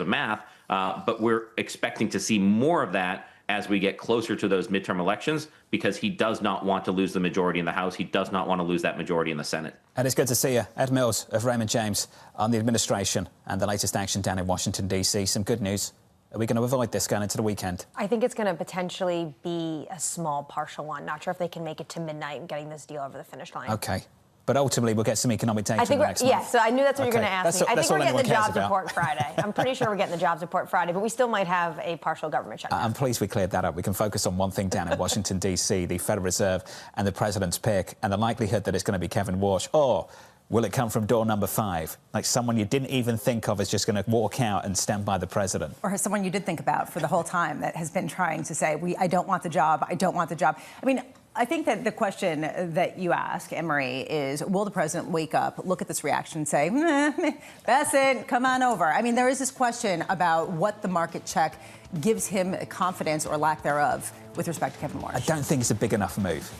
of math, but we're expecting to see more of that as we get closer to those midterm elections, because he does not want to lose the majority in the House. He does not want to lose that majority in the Senate. And it's good to see you, Ed Mills of Raymond James, on the administration and the latest action down in Washington, D.C. Some good news. Are we going to avoid this going into the weekend? I think it's going to potentially be a small partial one. Not sure if they can make it to midnight and getting this deal over the finish line. OK. But ultimately, we'll get some economic data I think next month. Yes, so I knew that's what you're going to ask me. I think we're getting the jobs about. report Friday. I'm pretty sure we're getting the jobs report Friday, but we still might have a partial government shutdown. I'm pleased we cleared that up. We can focus on one thing down in Washington, D.C., the Federal Reserve and the president's pick, and the likelihood that it's going to be Kevin Warsh. Or will it come from door number 5? Like someone you didn't even think of is just going to walk out and stand by the president. Or someone you did think about for the whole time that has been trying to say, I don't want the job, I don't want the job. I mean, I think that the question that you ask, Emery, is will the president wake up, look at this reaction and say, Bassett, come on over? I mean, there is this question about what the market check gives him confidence or lack thereof with respect to Kevin Warsh. I don't think it's a big enough move.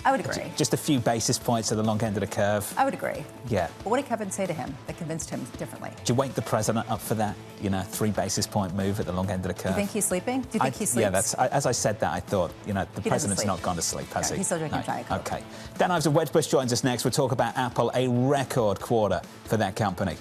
I would agree. Just a few basis points at the long end of the curve. I would agree. Yeah. But what did Kevin say to him that convinced him differently? Do you wake the president up for that? 3 basis point move at the long end of the curve? Do you think he's sleeping? Do you think he sleeps? Yeah, as I said that, I thought, the president's not gone to sleep, has he? He's still drinking Diet Coke. OK. Dan Ives of Wedgebush joins us next. We'll talk about Apple, a record quarter for that company.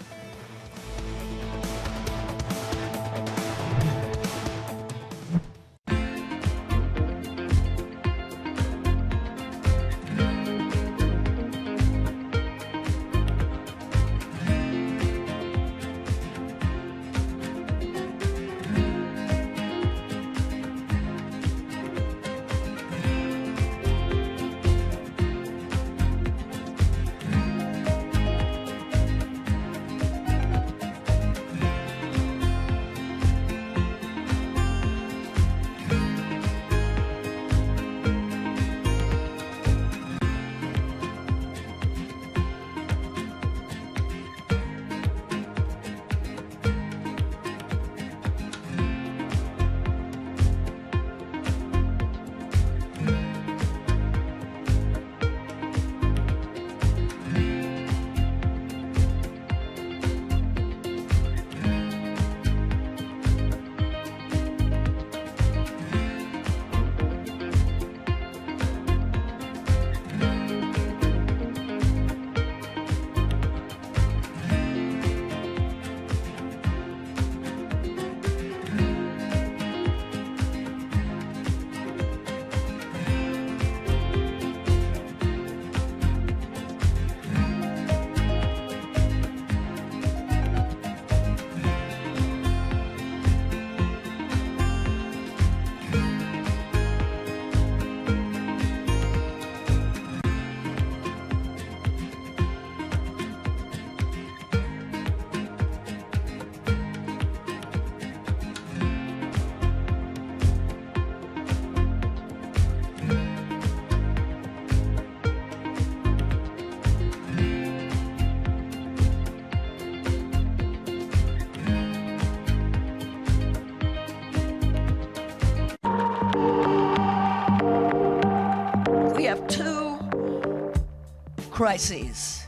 crises,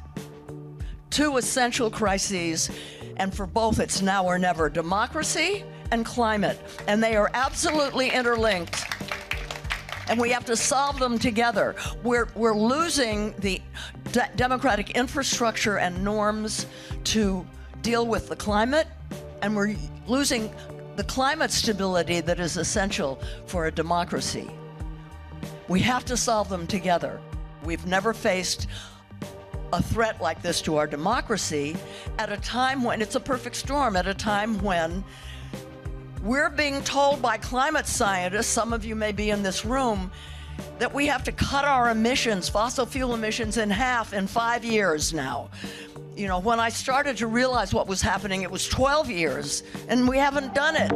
2 essential crises, and for both it's now or never: democracy and climate, and they are absolutely interlinked, and we have to solve them together. We're losing the democratic infrastructure and norms to deal with the climate, and we're losing the climate stability that is essential for a democracy. We have to solve them together. We've never faced a threat like this to our democracy at a time when it's a perfect storm, at a time when we're being told by climate scientists, some of you may be in this room, that we have to cut our emissions, fossil fuel emissions, in half in 5 years now. You know, when I started to realize what was happening, it was 12 years, and we haven't done it.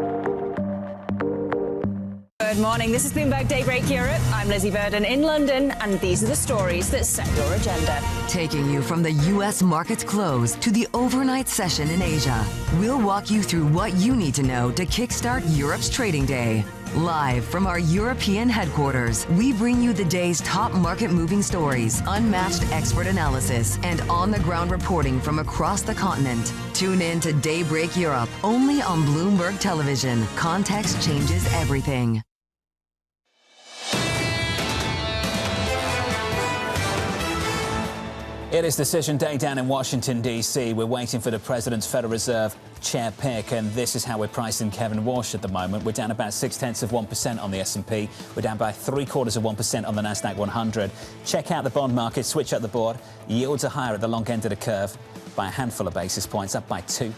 Good morning. This is Bloomberg Daybreak Europe. I'm Lizzie Burden in London, and these are the stories that set your agenda. Taking you from the U.S. market's close to the overnight session in Asia, we'll walk you through what you need to know to kickstart Europe's trading day. Live from our European headquarters, we bring you the day's top market-moving stories, unmatched expert analysis, and on-the-ground reporting from across the continent. Tune in to Daybreak Europe, only on Bloomberg Television. Context changes everything. It is decision day down in Washington, D.C. We're waiting for the President's Federal Reserve chair pick, and this is how we're pricing Kevin Walsh at the moment. We're down about 0.6% on the S&P. We're down by 0.75% on the Nasdaq 100. Check out the bond market, switch up the board. Yields are higher at the long end of the curve by a handful of basis points, up by 2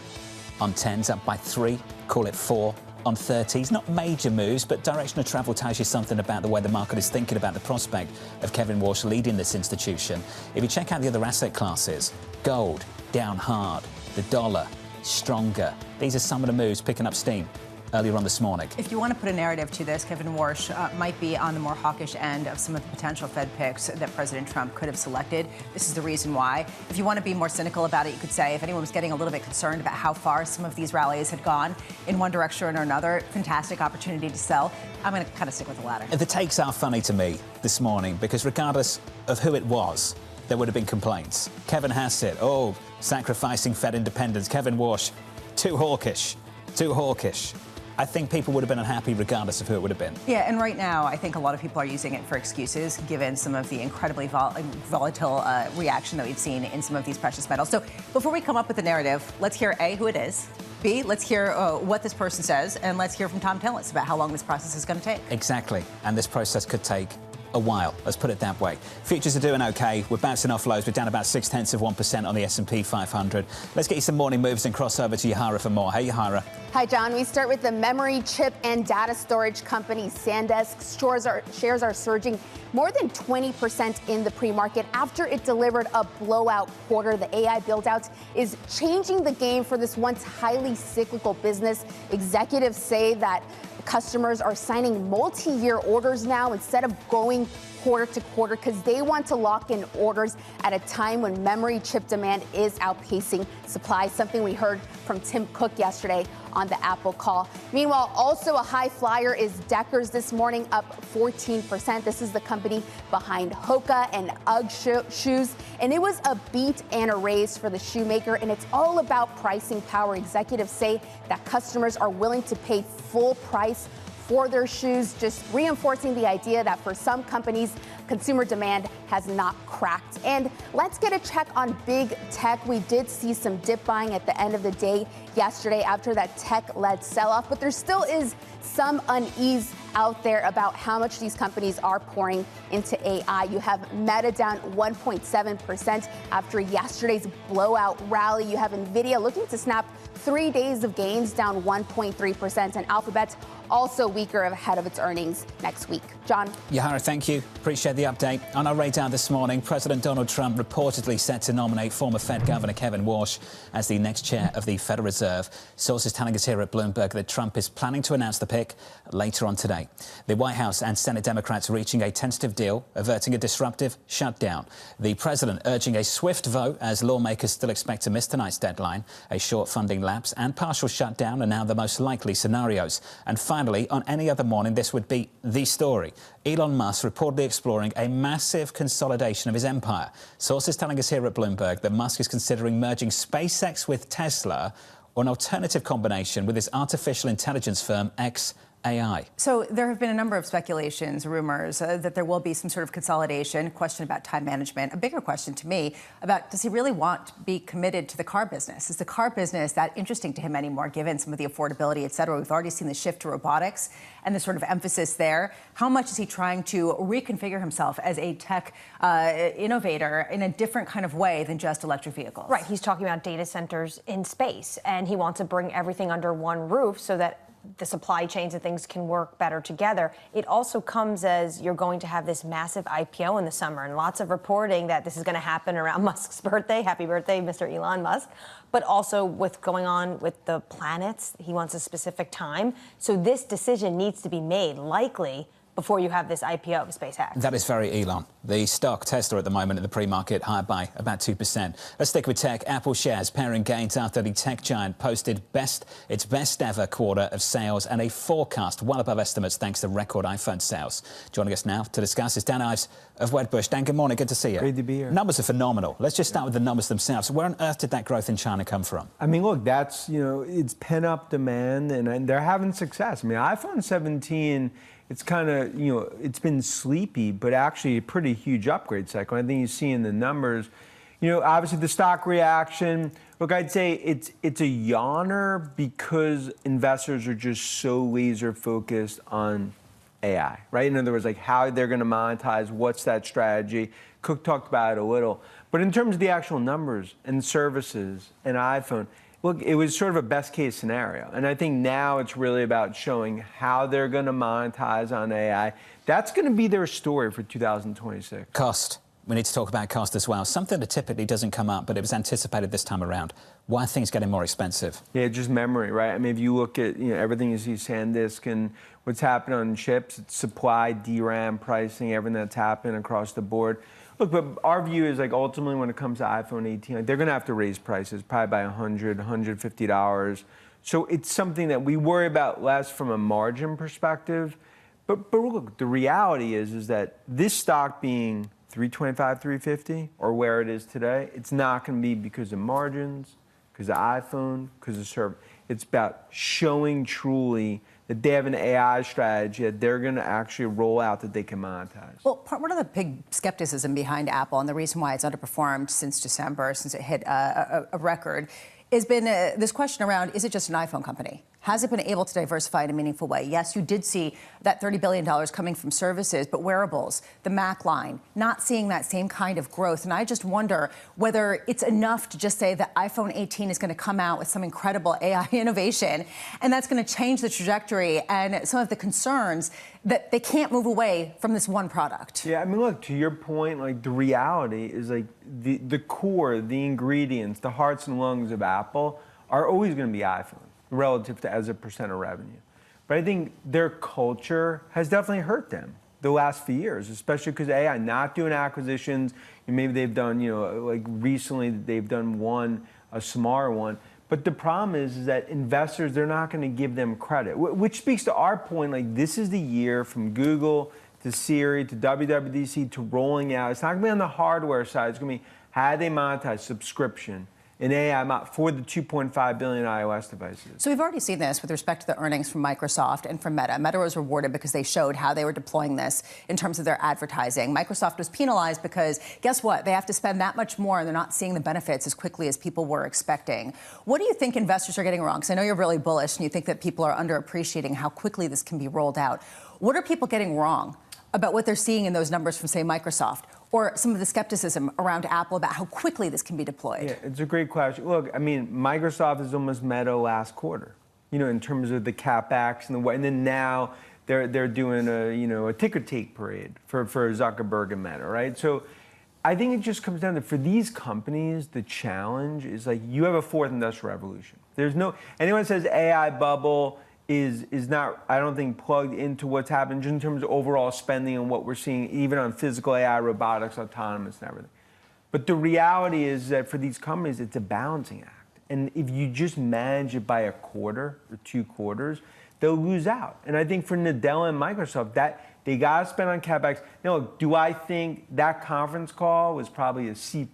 on 10s, up by 3, call it 4 on 30s. Not major moves, but direction of travel tells you something about the way the market is thinking about the prospect of Kevin Walsh leading this institution. If you check out the other asset classes, gold down hard, the dollar stronger. These are some of the moves picking up steam earlier on this morning. If you want to put a narrative to this, Kevin Walsh might be on the more hawkish end of some of the potential Fed picks that President Trump could have selected. This is the reason why. If you want to be more cynical about it, you could say if anyone was getting a little bit concerned about how far some of these rallies had gone in one direction or another, fantastic opportunity to sell. I'm going to kind of stick with the latter. The takes are funny to me this morning because regardless of who it was, there would have been complaints. Kevin Hassett, sacrificing Fed independence. Kevin Walsh, too hawkish. I think people would have been unhappy regardless of who it would have been. Yeah, and right now, I think a lot of people are using it for excuses, given some of the incredibly volatile reaction that we've seen in some of these precious metals. So before we come up with the narrative, let's hear A, who it is, B, let's hear what this person says, and let's hear from Tom Tillis about how long this process is going to take. Exactly, and this process could take a while, let's put it that way. Futures are doing okay. We're bouncing off lows. We're down about 0.6% on the S&P 500. Let's get you some morning moves and cross over to Yahara for more. Hey, Yahara. Hi, John. We start with the memory chip and data storage company SanDisk. Shares are surging more than 20% in the pre-market after it delivered a blowout quarter. The AI build-out is changing the game for this once highly cyclical business. Executives say that customers are signing multi-year orders now instead of going quarter to quarter because they want to lock in orders at a time when memory chip demand is outpacing supply, something we heard from Tim Cook yesterday on the Apple call. Meanwhile, also a high flyer is Deckers this morning, up 14%. This is the company behind Hoka and UGG shoes. And it was a beat and a raise for the shoemaker. And it's all about pricing power. Executives say that customers are willing to pay full price for their shoes, just reinforcing the idea that for some companies, consumer demand has not cracked. And let's get a check on big tech. We did see some dip buying at the end of the day yesterday after that tech-led sell-off, but there still is some unease out there about how much these companies are pouring into AI. You have Meta down 1.7% after yesterday's blowout rally. You have Nvidia looking to snap 3 days of gains, down 1.3%, and Alphabet's also weaker ahead of its earnings next week. John? Yahara, thank you. Appreciate the update. On our radar this morning, President Donald Trump reportedly set to nominate former Fed Governor Kevin Walsh as the next chair of the Federal Reserve. Sources telling us here at Bloomberg that Trump is planning to announce the pick later on today. The White House and Senate Democrats reaching a tentative deal, averting a disruptive shutdown. The president urging a swift vote as lawmakers still expect to miss tonight's deadline. A short funding lapse and partial shutdown are now the most likely scenarios. And finally, on any other morning, this would be the story. Elon Musk reportedly exploring a massive consolidation of his empire. Sources telling us here at Bloomberg that Musk is considering merging SpaceX with Tesla or an alternative combination with his artificial intelligence firm xAI. So there have been a number of speculations, rumors that there will be some sort of consolidation, question about time management. A bigger question to me about, does he really want to be committed to the car business? Is the car business that interesting to him anymore, given some of the affordability, et cetera? We've already seen the shift to robotics and the sort of emphasis there. How much is he trying to reconfigure himself as a tech innovator in a different kind of way than just electric vehicles? Right. He's talking about data centers in space, and he wants to bring everything under one roof so that the supply chains and things can work better together. It also comes as you're going to have this massive IPO in the summer, and lots of reporting that this is going to happen around Musk's birthday. Happy birthday, Mr. Elon Musk. But also with going on with the planets, he wants a specific time. So this decision needs to be made likely before you have this IPO of SpaceX. That is very Elon. The stock, Tesla, at the moment in the pre-market, higher by about 2%. Let's stick with tech. Apple shares pairing gains after the tech giant posted its best ever quarter of sales and a forecast well above estimates thanks to record iPhone sales. Joining us now to discuss is Dan Ives of Wedbush. Dan, good morning. Good to see you. Great to be here. Numbers are phenomenal. Let's just start with the numbers themselves. Where on earth did that growth in China come from? I mean, look, that's, it's pent-up demand, and they're having success. I mean, iPhone 17... it's kind of, it's been sleepy, but actually a pretty huge upgrade cycle. I think you see in the numbers, obviously the stock reaction. Look, I'd say it's a yawner because investors are just so laser focused on AI, right? In other words, like how they're going to monetize, what's that strategy? Cook talked about it a little. But in terms of the actual numbers and services and iPhone, look, it was sort of a best case scenario. And I think now it's really about showing how they're going to monetize on AI. That's going to be their story for 2026. Cost. We need to talk about cost as well. Something that typically doesn't come up, but it was anticipated this time around. Why are things getting more expensive? Yeah, just memory, right? I mean, if you look at everything you see, SanDisk and what's happening on chips, it's supply, DRAM, pricing, everything that's happening across the board. Look, but our view is like ultimately when it comes to iPhone 18, they're going to have to raise prices probably by $100, $150. So it's something that we worry about less from a margin perspective. But look, the reality is that this stock being $325, $350, or where it is today, it's not going to be because of margins, because of iPhone, because of server. It's about showing truly that they have an AI strategy that they're going to actually roll out that they can monetize. Well, one of the big skepticism behind Apple and the reason why it's underperformed since December, since it hit a record, has been this question around, is it just an iPhone company? Has it been able to diversify in a meaningful way? Yes, you did see that $30 billion coming from services, but wearables, the Mac line, not seeing that same kind of growth. And I just wonder whether it's enough to just say that iPhone 18 is going to come out with some incredible AI innovation, and that's going to change the trajectory and some of the concerns that they can't move away from this one product. Yeah, I mean, look, to your point, like the reality is like the core, the ingredients, the hearts and lungs of Apple are always going to be iPhone relative to as a percent of revenue. But I think their culture has definitely hurt them the last few years, especially because AI not doing acquisitions. And maybe they've done, like recently they've done a smaller one. But the problem is that investors, they're not going to give them credit, which speaks to our point. Like this is the year from Google to Siri to WWDC to rolling out. It's not going to be on the hardware side. It's going to be how they monetize subscription in AI for the 2.5 billion iOS devices. So we've already seen this with respect to the earnings from Microsoft and from Meta. Meta was rewarded because they showed how they were deploying this in terms of their advertising. Microsoft was penalized because, guess what? They have to spend that much more and they're not seeing the benefits as quickly as people were expecting. What do you think investors are getting wrong? Because I know you're really bullish and you think that people are underappreciating how quickly this can be rolled out. What are people getting wrong about what they're seeing in those numbers from, say, Microsoft, or some of the skepticism around Apple about how quickly this can be deployed? Yeah, it's a great question. Look, I mean, Microsoft is almost Meta last quarter, in terms of the CapEx and the way, and then now they're doing a ticker tape parade for Zuckerberg and Meta, right? So I think it just comes down to, for these companies, the challenge is like you have a fourth industrial revolution. There's no, anyone says AI bubble is not, I don't think, plugged into what's happened just in terms of overall spending and what we're seeing, even on physical AI, robotics, autonomous, and everything. But the reality is that for these companies, it's a balancing act. And if you just manage it by a quarter or 2 quarters, they'll lose out. And I think for Nadella and Microsoft, that they got to spend on CapEx. Now, look, do I think that conference call was probably a C+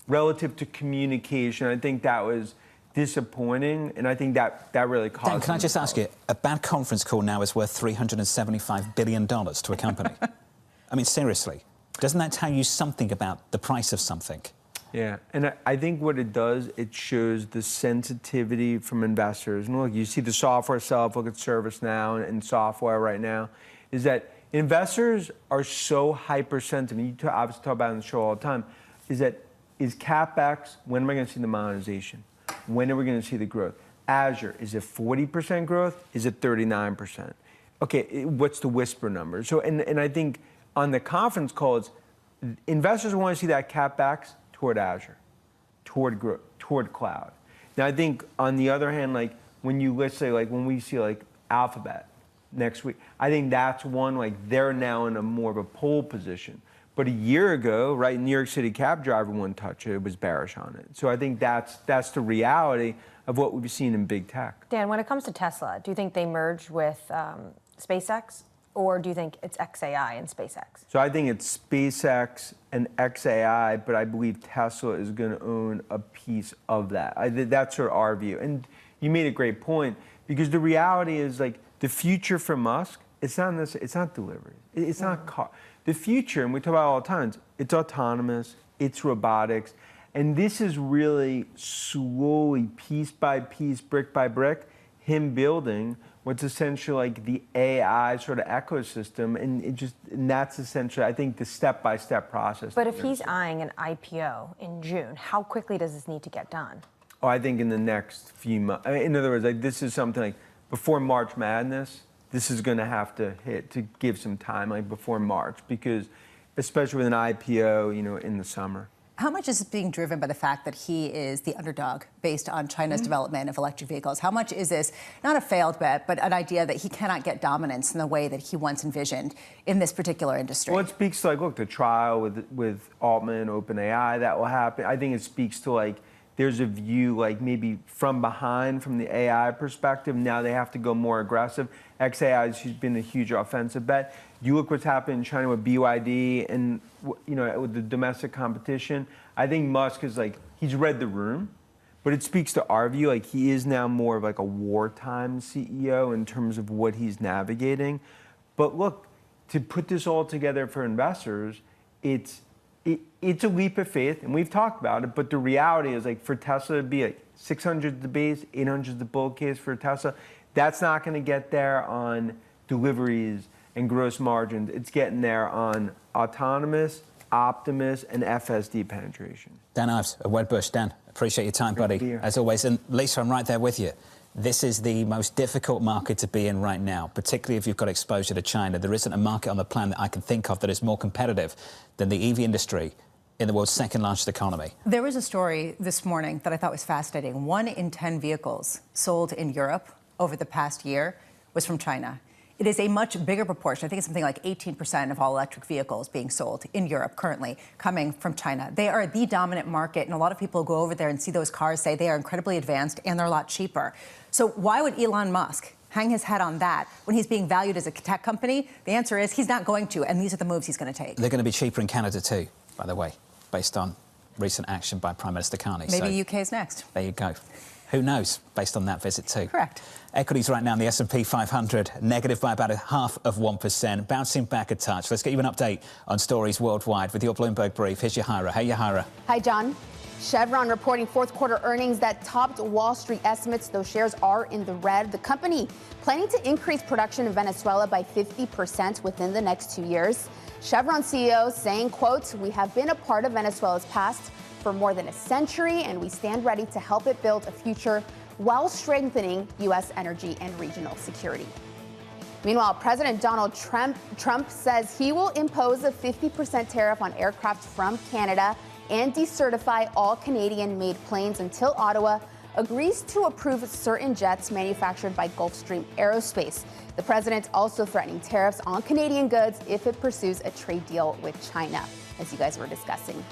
relative to communication? I think that was disappointing, and I think that really caused. Dan, can I just ask you, a bad conference call now is worth $375 billion to a company. I mean, seriously, doesn't that tell you something about the price of something? Yeah, and I think what it does, it shows the sensitivity from investors. And look, you see the software itself, look at ServiceNow and software right now, is that investors are so hypersensitive. You obviously talk about it on the show all the time, is CapEx, when am I going to see the monetization? When are we going to see the growth? Azure, is it 40% growth? Is it 39%? Okay, what's the whisper number? So, and I think on the conference calls, investors want to see that CapEx toward Azure, toward cloud. Now, I think on the other hand, like when you, let's say, like when we see like Alphabet next week, I think that's one, like they're now in a more of a pole position. But a year ago, right, New York City cab driver wouldn't touch it. It was bearish on it. So I think that's the reality of what we've seen in big tech. Dan, when it comes to Tesla, do you think they merge with SpaceX, or do you think it's XAI and SpaceX? So I think it's SpaceX and XAI, but I believe Tesla is going to own a piece of that. That's sort of our view. And you made a great point, because the reality is, like, the future for Musk, it's not delivery. It's not car. The future, and we talk about it all the time, it's autonomous, it's robotics, and this is really slowly, piece by piece, brick by brick, him building what's essentially like the AI sort of ecosystem, and that's essentially, I think, the step-by-step process. But if he's eyeing an IPO in June, how quickly does this need to get done? Oh, I think in the next few months. In other words, like this is something like before March Madness, this is going to have to hit to give some time, like before March, because especially with an IPO, you know, in the summer. How much is it being driven by the fact that he is the underdog based on China's development of electric vehicles? How much is this not a failed bet, but an idea that he cannot get dominance in the way that he once envisioned in this particular industry? Well, it speaks to, like, look, the trial with Altman, OpenAI, that will happen. I think it speaks to, like, there's a view, like, maybe from behind, from the AI perspective, now they have to go more aggressive. XAI has been a huge offensive bet. You look what's happened in China with BYD and, you know, with the domestic competition. I think Musk is, like, he's read the room, but it speaks to our view. Like, he is now more of like a wartime CEO in terms of what he's navigating. But look, to put this all together for investors, it's a leap of faith, and we've talked about it, but the reality is, like, for Tesla to be like 600 the base, 800 the bull case for Tesla, that's not going to get there on deliveries and gross margins. It's getting there on autonomous, Optimus, and FSD penetration. Dan Ives of Wedbush. Dan, appreciate your time, buddy, as always. And Lisa, I'm right there with you. This is the most difficult market to be in right now, particularly if you've got exposure to China. There isn't a market on the planet I can think of that is more competitive than the EV industry in the world's second largest economy. There was a story this morning that I thought was fascinating. 1 in 10 vehicles sold in Europe over the past year was from China. It is a much bigger proportion. I think it's something like 18% of all electric vehicles being sold in Europe currently coming from China. They are the dominant market, and a lot of people go over there and see those cars, say they are incredibly advanced and they're a lot cheaper. So why would Elon Musk hang his head on that when he's being valued as a tech company? The answer is he's not going to, and these are the moves he's going to take. They're going to be cheaper in Canada too, by the way, based on recent action by Prime Minister Carney. Maybe UK is next. There you go. Who knows, based on that visit too. Correct. Equities right now in the S&P 500, negative by about 0.5%, bouncing back a touch. Let's get you an update on stories worldwide with your Bloomberg Brief. Here's Yahira. Hey, Yahira. Hi, John. Chevron reporting fourth quarter earnings that topped Wall Street estimates. Those shares are in the red. The company planning to increase production in Venezuela by 50% within the next 2 years. Chevron CEO saying, quote, "We have been a part of Venezuela's past for more than a century, and we stand ready to help it build a future while strengthening U.S. energy and regional security." Meanwhile, President Donald Trump says he will impose a 50% tariff on aircraft from Canada and decertify all Canadian-made planes until Ottawa agrees to approve certain jets manufactured by Gulfstream Aerospace. The president also threatening tariffs on Canadian goods if it pursues a trade deal with China, as you guys were discussing.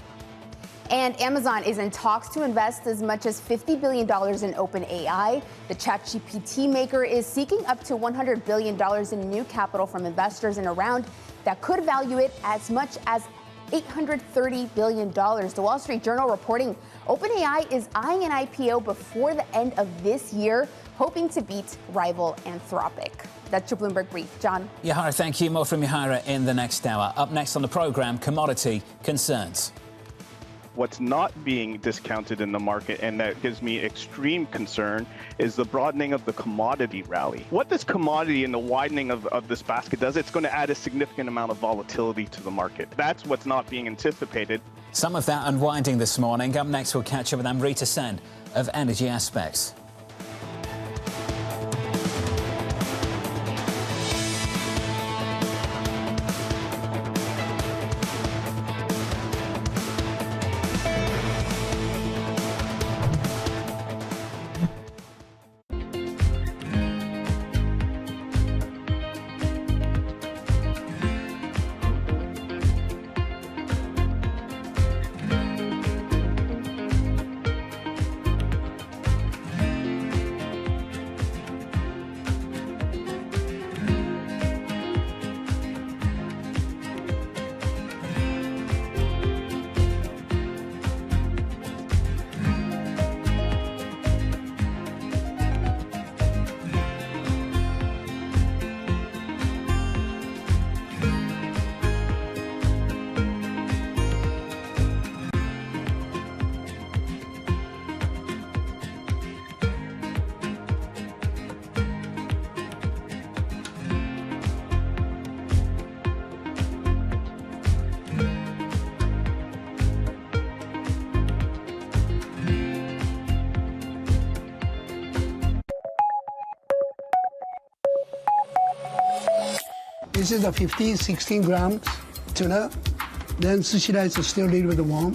And Amazon is in talks to invest as much as $50 billion in OpenAI. The ChatGPT maker is seeking up to $100 billion in new capital from investors in a round that could value it as much as $830 billion. The Wall Street Journal reporting OpenAI is eyeing an IPO before the end of this year, hoping to beat rival Anthropic. That's your Bloomberg Brief. John. Yahira, thank you. More from Yahira in the next hour. Up next on the program, commodity concerns. What's not being discounted in the market, and that gives me extreme concern, is the broadening of the commodity rally. What this commodity and the widening of this basket does, it's going to add a significant amount of volatility to the market. That's what's not being anticipated. Some of that unwinding this morning. Up next, we'll catch up with Amrita Sen of Energy Aspects. This is a 15, 16 grams tuna. Then sushi rice is still a little bit warm.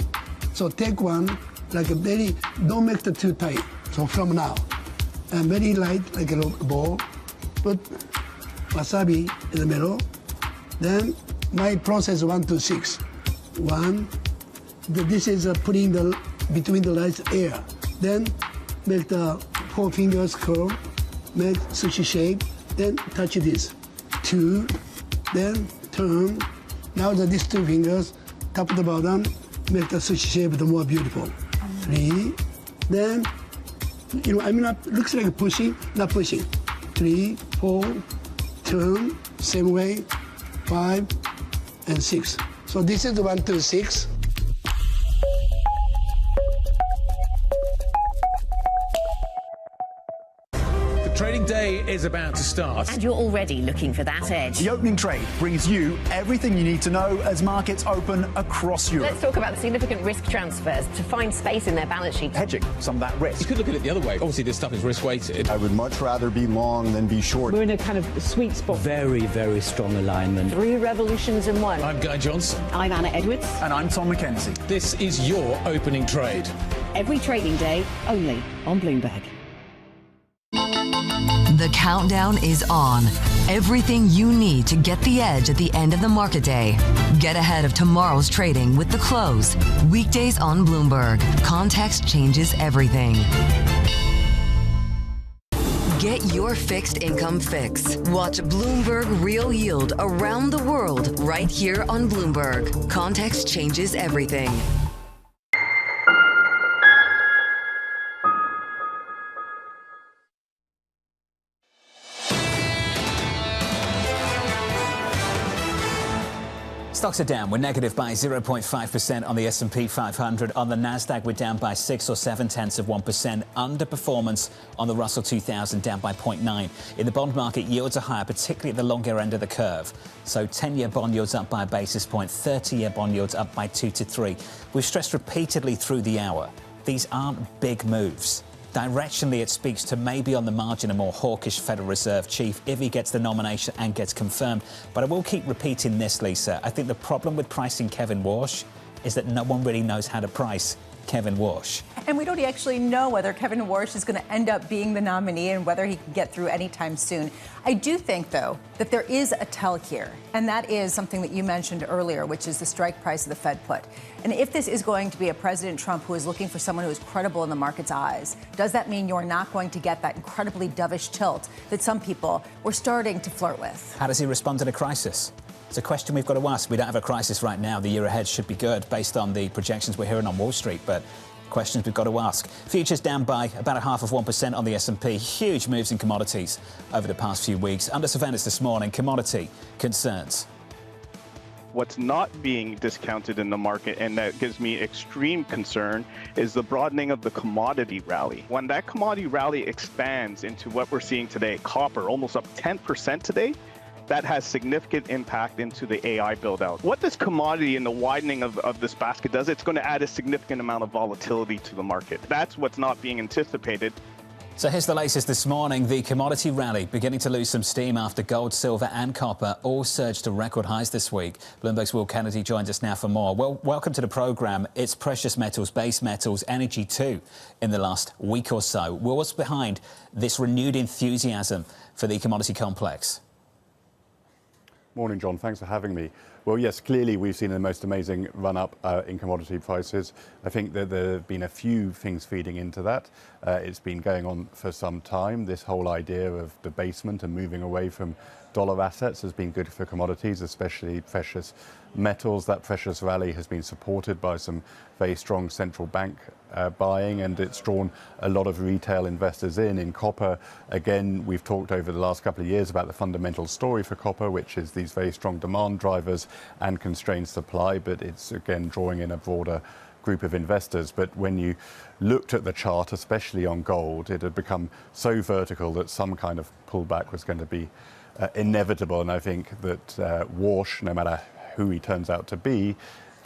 So take one, like a very, don't make it too tight. So from now, and very light, like a ball. Put wasabi in the middle. Then my process 1 to 6. 1. This is putting the between the rice air. Then make the 4 fingers curl. Make sushi shape. Then touch this. 2. Then turn. Now these 2 fingers, top of the bottom, make the sushi shape the more beautiful. 3. Then, I'm not, looks like pushing, not pushing. 3, 4, turn, same way, 5, and 6. So this is the 1 to 6. Trading day is about to start. And you're already looking for that edge. The opening trade brings you everything you need to know as markets open across Europe. Let's talk about the significant risk transfers to find space in their balance sheet. Hedging some of that risk. You could look at it the other way. Obviously, this stuff is risk-weighted. I would much rather be long than be short. We're in a kind of sweet spot. Very, very strong alignment. 3 revolutions in 1. I'm Guy Johnson. I'm Anna Edwards. And I'm Tom McKenzie. This is your opening trade. Every trading day, only on Bloomberg. The countdown is on. Everything you need to get the edge at the end of the market day. Get ahead of tomorrow's trading with The Close. Weekdays on Bloomberg. Context changes everything. Get your fixed income fix. Watch Bloomberg Real Yield around the world right here on Bloomberg. Context changes everything. Stocks are down. We're negative by 0.5% on the S&P 500. On the Nasdaq, we're down by 6 or 0.7%. Underperformance on the Russell 2000, down by 0.9. In the bond market, yields are higher, particularly at the longer end of the curve. So 10-year bond yields up by a basis point, 30-year bond yields up by 2 to 3. We've stressed repeatedly through the hour, these aren't big moves. Directionally, it speaks to maybe on the margin a more hawkish Federal Reserve chief if he gets the nomination and gets confirmed. But I will keep repeating this, Lisa. I think the problem with pricing Kevin Warsh is that no one really knows how to price Kevin Warsh. And we don't actually know whether Kevin Warsh is going to end up being the nominee and whether he can get through anytime soon. I do think, though, that there is a tell here, and that is something that you mentioned earlier, which is the strike price of the Fed put. And if this is going to be a President Trump who is looking for someone who is credible in the market's eyes, does that mean you're not going to get that incredibly dovish tilt that some people were starting to flirt with? How does he respond in a crisis? It's a question we've got to ask. We don't have a crisis right now. The year ahead should be good based on the projections we're hearing on Wall Street, but questions we've got to ask. Futures down by about 0.5% on the S&P. Huge moves in commodities over the past few weeks. Under surveillance this morning, commodity concerns. What's not being discounted in the market, and that gives me extreme concern, is the broadening of the commodity rally. When that commodity rally expands into what we're seeing today, copper almost up 10% today, that has significant impact into the AI build-out. What this commodity and the widening of this basket does, it's going to add a significant amount of volatility to the market. That's what's not being anticipated. So here's the latest this morning. The commodity rally beginning to lose some steam after gold, silver and copper all surged to record highs this week. Bloomberg's Will Kennedy joins us now for more. Well, welcome to the programme. It's precious metals, base metals, energy too in the last week or so. Well, what's behind this renewed enthusiasm for the commodity complex? Morning, John. Thanks for having me. Well, yes, clearly we've seen the most amazing run-up in commodity prices. I think that there have been a few things feeding into that. It's been going on for some time. This whole idea of debasement and moving away from dollar assets has been good for commodities, especially precious metals. That precious rally has been supported by some very strong central bank buying, and it's drawn a lot of retail investors in copper. Again, we've talked over the last couple of years about the fundamental story for copper, which is these very strong demand drivers and constrained supply, but it's again drawing in a broader group of investors. But when you looked at the chart, especially on gold, it had become so vertical that some kind of pullback was going to be inevitable. And I think that Warsh, no matter who he turns out to be,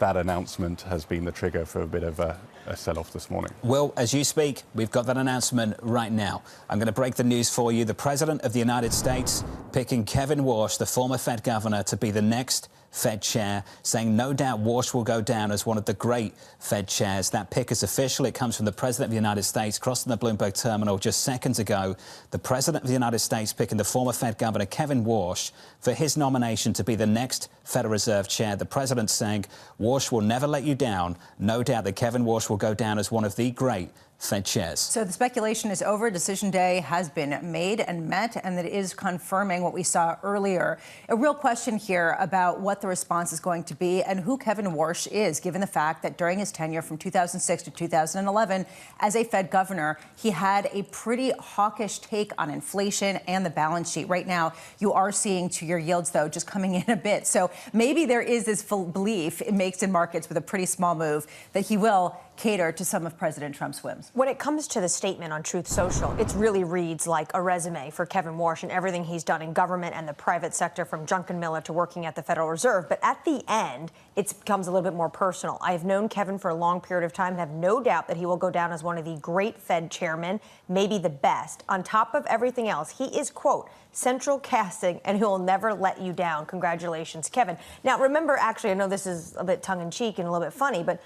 that announcement has been the trigger for a bit of a sell-off this morning. Well, as you speak, we've got that announcement right now. I'm going to break the news for you. The President of the United States picking Kevin Warsh, the former Fed governor, to be the next Fed chair, saying no doubt Warsh will go down as one of the great Fed chairs. That pick is official. It comes from the President of the United States, crossing the Bloomberg terminal just seconds ago. The President of the United States picking the former Fed governor, Kevin Warsh, for his nomination to be the next Federal Reserve chair. The President saying Warsh will never let you down. No doubt that Kevin Warsh will go down as one of the great Fed chairs. So the speculation is over. Decision day has been made and met, and that is confirming what we saw earlier. A real question here about what the response is going to be and who Kevin Warsh is, given the fact that during his tenure from 2006 to 2011 as a Fed governor, he had a pretty hawkish take on inflation and the balance sheet. Right now, you are seeing two-year yields, though, just coming in a bit. So maybe there is this full belief it makes in markets with a pretty small move that he will cater to some of President Trump's whims. When it comes to the statement on Truth Social, it really reads like a resume for Kevin Warsh and everything he's done in government and the private sector, from Druckenmiller to working at the Federal Reserve. But at the end, it becomes a little bit more personal. I've known Kevin for a long period of time and have no doubt that he will go down as one of the great Fed chairmen, maybe the best. On top of everything else, he is, quote, central casting, and he will never let you down. Congratulations, Kevin. Now, remember, actually, I know this is a bit tongue-in-cheek and a little bit funny, but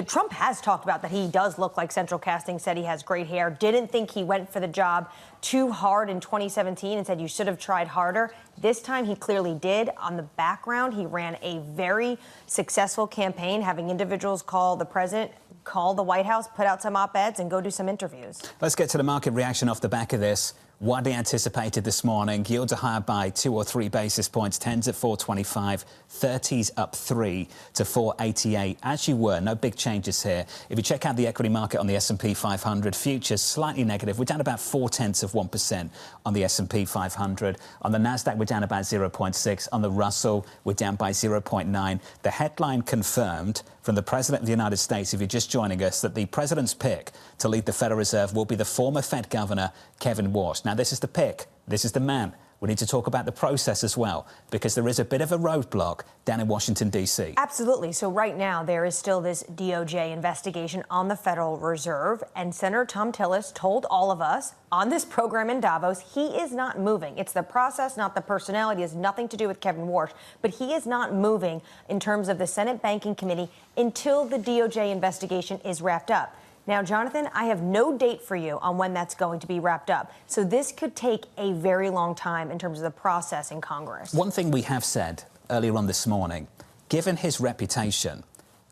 Trump has talked about that he does look like central casting, said he has great hair, didn't think he went for the job too hard in 2017 and said you should have tried harder. This time he clearly did. On the background, he ran a very successful campaign, having individuals call the president, call the White House, put out some op-eds and go do some interviews. Let's get to the market reaction off the back of this. Widely anticipated this morning. Yields are higher by 2 or 3 basis points. 10s at 425, 30s up 3 to 488. As you were, no big changes here. If you check out the equity market on the S&P 500, futures slightly negative. We're down about 0.4% on the S&P 500. On the Nasdaq, we're down about 0.6. On the Russell, we're down by 0.9. The headline confirmed from the President of the United States, if you're just joining us, that the President's pick to lead the Federal Reserve will be the former Fed governor, Kevin Warsh. Now, this is the pick. This is the man. We need to talk about the process as well, because there is a bit of a roadblock down in Washington, D.C. Absolutely. So right now, there is still this DOJ investigation on the Federal Reserve, and Senator Thom Tillis told all of us on this program in Davos, he is not moving. It's the process, not the personality. It has nothing to do with Kevin Warsh, but he is not moving in terms of the Senate Banking Committee until the DOJ investigation is wrapped up. Now, Jonathan, I have no date for you on when that's going to be wrapped up. So this could take a very long time in terms of the process in Congress. One thing we have said earlier on this morning, given his reputation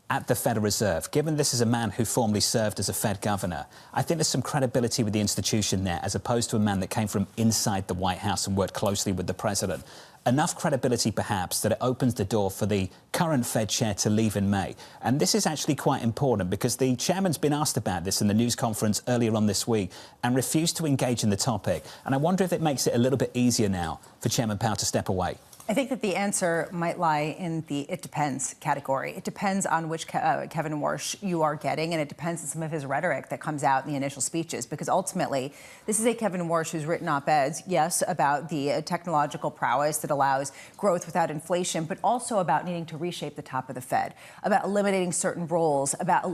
at the Federal Reserve, given this is a man who formerly served as a Fed governor, I think there's some credibility with the institution there, as opposed to a man that came from inside the White House and worked closely with the president. Enough credibility, perhaps, that it opens the door for the current Fed chair to leave in May. And this is actually quite important, because the chairman's been asked about this in the news conference earlier on this week and refused to engage in the topic. And I wonder if it makes it a little bit easier now for Chairman Powell to step away. I think that the answer might lie in the "it depends" category. It depends on which Kevin Warsh you are getting, and it depends on some of his rhetoric that comes out in the initial speeches, because ultimately, this is a Kevin Warsh who's written op-eds, yes, about the technological prowess that allows growth without inflation, but also about needing to reshape the top of the Fed, about eliminating certain roles, about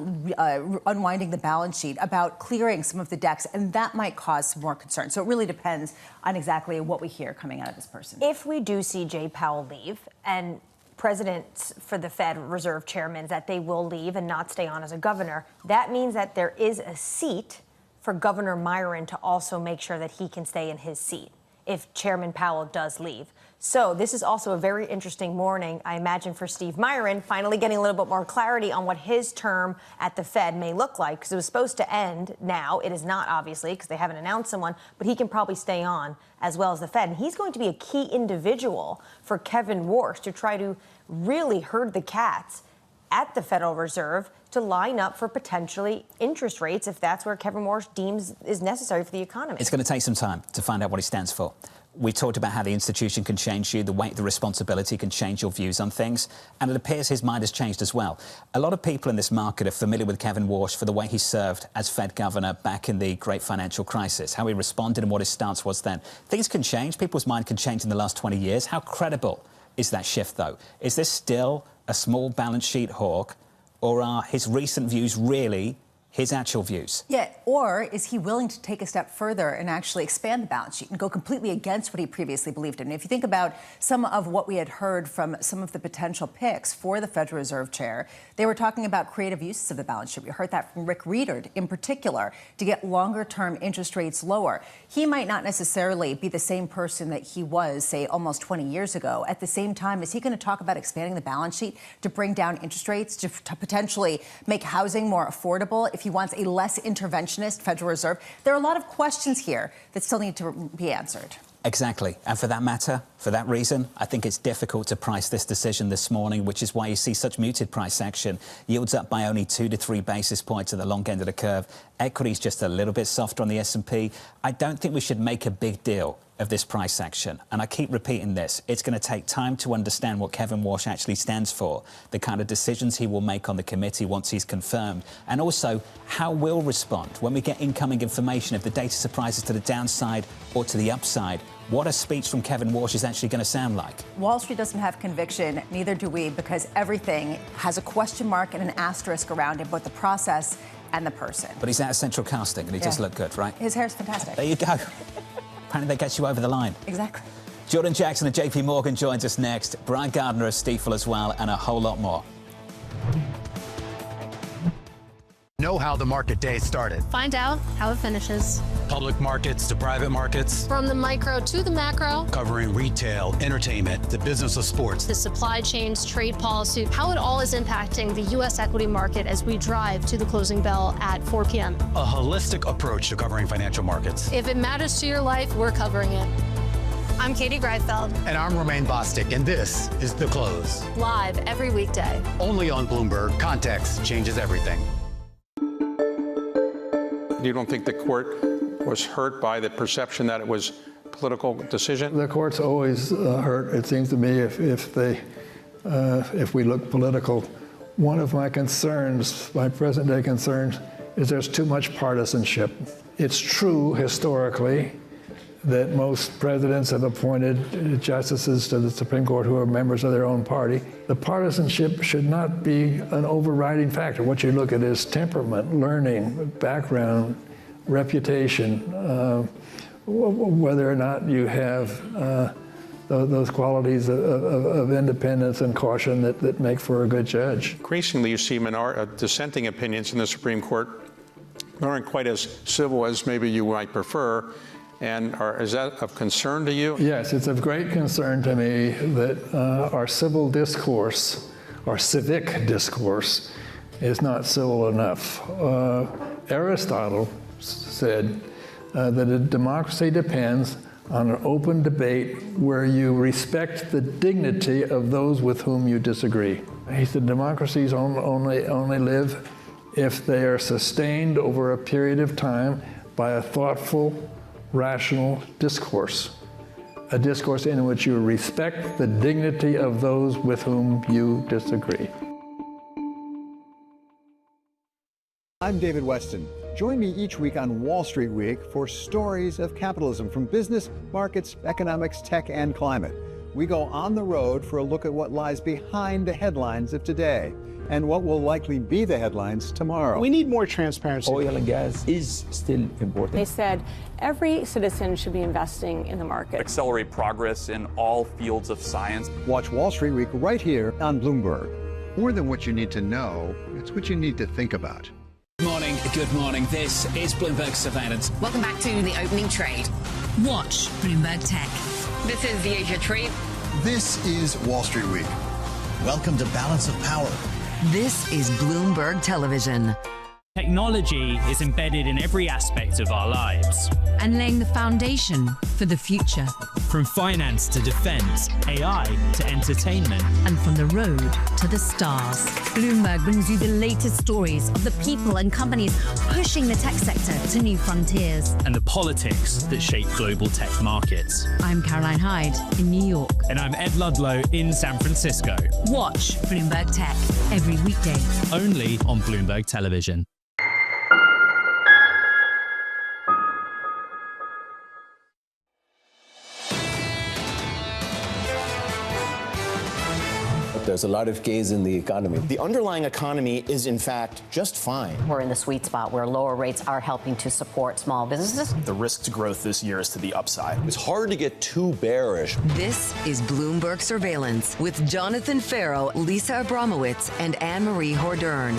unwinding the balance sheet, about clearing some of the decks, and that might cause some more concern. So it really depends on exactly what we hear coming out of this person. If we do see Jay Powell leave, and presidents for the Fed Reserve chairmen that they will leave and not stay on as a governor, that means that there is a seat for Governor Myron to also make sure that he can stay in his seat if Chairman Powell does leave. So this is also a very interesting morning, I imagine, for Steve Myron, finally getting a little bit more clarity on what his term at the Fed may look like, because it was supposed to end now. It is not, obviously, because they haven't announced someone, but he can probably stay on as well as the Fed. And he's going to be a key individual for Kevin Warsh to try to really herd the cats at the Federal Reserve to line up for potentially interest rates if that's where Kevin Warsh deems is necessary for the economy. It's going to take some time to find out what he stands for. We talked about how the institution can change you, the weight, the responsibility can change your views on things, and it appears his mind has changed as well. A lot of people in this market are familiar with Kevin Warsh for the way he served as Fed governor back in the great financial crisis, how he responded and what his stance was then. Things can change. People's mind can change in the last 20 years. How credible is that shift, though. Is this still a small balance sheet hawk, or are his recent views really his actual views? Yeah, or is he willing to take a step further and actually expand the balance sheet and go completely against what he previously believed in? If you think about some of what we had heard from some of the potential picks for the Federal Reserve Chair, they were talking about creative uses of the balance sheet. We heard that from Rick Rieder in particular, to get longer-term interest rates lower. He might not necessarily be the same person that he was, say, almost 20 years ago. At the same time, is he going to talk about expanding the balance sheet to bring down interest rates, to potentially make housing more affordable? If he wants a less interventionist Federal Reserve, there are a lot of questions here that still need to be answered. Exactly. And for that matter, for that reason, I think it's difficult to price this decision this morning, which is why you see such muted price action. Yields up by only 2 to 3 basis points at the long end of the curve. Equities just a little bit softer on the S&P. I don't think we should make a big deal of this price action. And I keep repeating this. It's going to take time to understand what Kevin Walsh actually stands for, the kind of decisions he will make on the committee once he's confirmed, and also how we'll respond when we get incoming information if the data surprises to the downside or to the upside. What a speech from Kevin Walsh is actually going to sound like. Wall Street doesn't have conviction, neither do we, because everything has a question mark and an asterisk around it, both the process and the person. But he's out of central casting and he just looked good, right? His hair's fantastic. There you go. Apparently that gets you over the line. Exactly. Jordan Jackson of JP Morgan joins us next. Brian Gardner of Stifel as well, and a whole lot more. Know how the market day started. Find out how it finishes. Public markets to private markets. From the micro to the macro. Covering retail, entertainment, the business of sports. The supply chains, trade policy, how it all is impacting the U.S. equity market as we drive to the closing bell at 4 p.m. A holistic approach to covering financial markets. If it matters to your life, we're covering it. I'm Katie Greifeld. And I'm Romaine Bostic, and this is The Close. Live every weekday. Only on Bloomberg. Context changes everything. You don't think the court was hurt by the perception that it was a political decision? The court's always hurt, it seems to me, if we look political. One of my concerns, my present-day concerns, is there's too much partisanship. It's true historically that most presidents have appointed justices to the Supreme Court who are members of their own party. The partisanship should not be an overriding factor. What you look at is temperament, learning, background, reputation, whether or not you have those qualities of independence and caution that make for a good judge. Increasingly, you see dissenting opinions in the Supreme Court aren't quite as civil as maybe you might prefer. And is that of concern to you? Yes, it's of great concern to me that our civil discourse, our civic discourse, is not civil enough. Aristotle said that a democracy depends on an open debate where you respect the dignity of those with whom you disagree. He said democracies only live if they are sustained over a period of time by a thoughtful, rational discourse, a discourse in which you respect the dignity of those with whom you disagree. I'm David Weston. Join me each week on Wall Street Week for stories of capitalism from business, markets, economics, tech, and climate. We go on the road for a look at what lies behind the headlines of today and what will likely be the headlines tomorrow. We need more transparency. Oil and gas is still important. They said every citizen should be investing in the market. Accelerate progress in all fields of science. Watch Wall Street Week right here on Bloomberg. More than what you need to know, it's what you need to think about. Good morning. This is Bloomberg Surveillance. Welcome back to the opening trade. Watch Bloomberg Tech. This is the Asia Trade. This is Wall Street Week. Welcome to Balance of Power. This is Bloomberg Television. Technology is embedded in every aspect of our lives. And laying the foundation for the future. From finance to defense, AI to entertainment. And from the road to the stars. Bloomberg brings you the latest stories of the people and companies pushing the tech sector to new frontiers. And the politics that shape global tech markets. I'm Caroline Hyde in New York. And I'm Ed Ludlow in San Francisco. Watch Bloomberg Tech every weekday. Only on Bloomberg Television. There's a lot of gains in the economy. The underlying economy is, in fact, just fine. We're in the sweet spot where lower rates are helping to support small businesses. The risk to growth this year is to the upside. It's hard to get too bearish. This is Bloomberg Surveillance with Jonathan Farrow, Lisa Abramowitz, and Anne-Marie Hordern.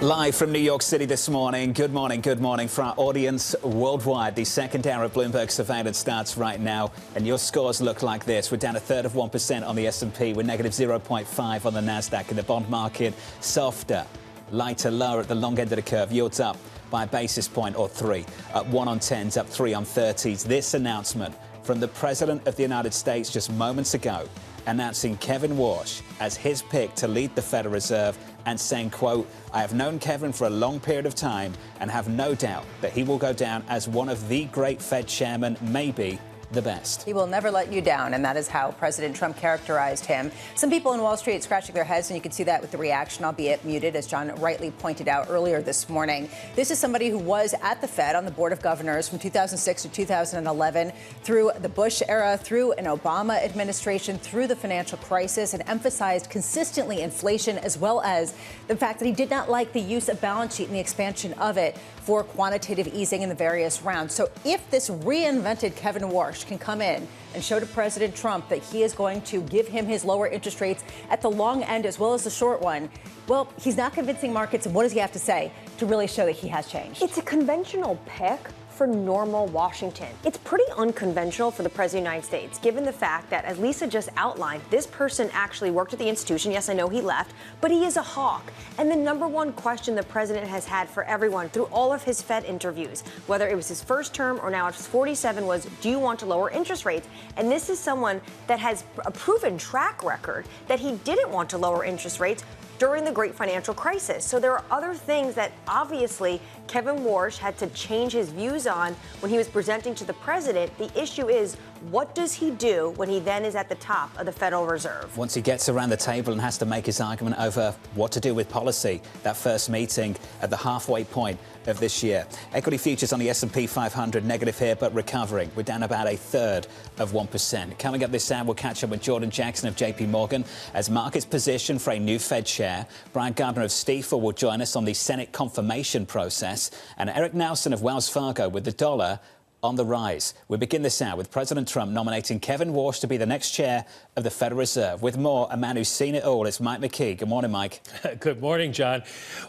Live from New York City this morning. Good morning for our audience worldwide. The second hour of Bloomberg Surveillance starts right now, and your scores look like this. We're down 1/3% on the S&P. We're negative 0.5 on the NASDAQ. In the bond market, softer, lighter, lower at the long end of the curve. Yields up by a basis point or 3. Up 1 on 10s, up 3 on 30s. This announcement from the President of the United States just moments ago, announcing Kevin Warsh as his pick to lead the Federal Reserve and saying, quote, "I have known Kevin for a long period of time and have no doubt that he will go down as one of the great Fed chairmen, maybe the best." He will never let you down, and that is how President Trump characterized him. Some people in Wall Street scratching their heads, and you can see that with the reaction, albeit muted, as John rightly pointed out earlier this morning. This is somebody who was at the Fed on the Board of Governors from 2006 to 2011, through the Bush era, through an Obama administration, through the financial crisis, and emphasized consistently inflation, as well as the fact that he did not like the use of balance sheet and the expansion of it for quantitative easing in the various rounds. So if this reinvented Kevin Warsh can come in and show to President Trump that he is going to give him his lower interest rates at the long end as well as the short one, well, he's not convincing markets. And what does he have to say to really show that he has changed? It's a conventional pick for normal Washington. It's pretty unconventional for the President of the United States, given the fact that, as Lisa just outlined, this person actually worked at the institution. Yes, I know he left, but he is a hawk. And the number one question the president has had for everyone through all of his Fed interviews, whether it was his first term or now it's 47, was, do you want to lower interest rates? And this is someone that has a proven track record that he didn't want to lower interest rates during the great financial crisis. So there are other things that obviously Kevin Warsh had to change his views on when he was presenting to the president. The issue is, what does he do when he then is at the top of the Federal Reserve? Once he gets around the table and has to make his argument over what to do with policy, that first meeting at the halfway point of this year. Equity futures on the S&P 500 negative here, but recovering. We're down about 1/3%. Coming up this hour, we'll catch up with Jordan Jackson of JP Morgan as markets position for a new Fed chair. Brian Gardner of Stifel will join us on the Senate confirmation process. And Eric Nelson of Wells Fargo with the dollar on the rise. We begin this hour with President Trump nominating Kevin Warsh to be the next chair of the Federal Reserve. With more, a man who's seen it all, it's Mike McKee. Good morning, Mike. Good morning, John.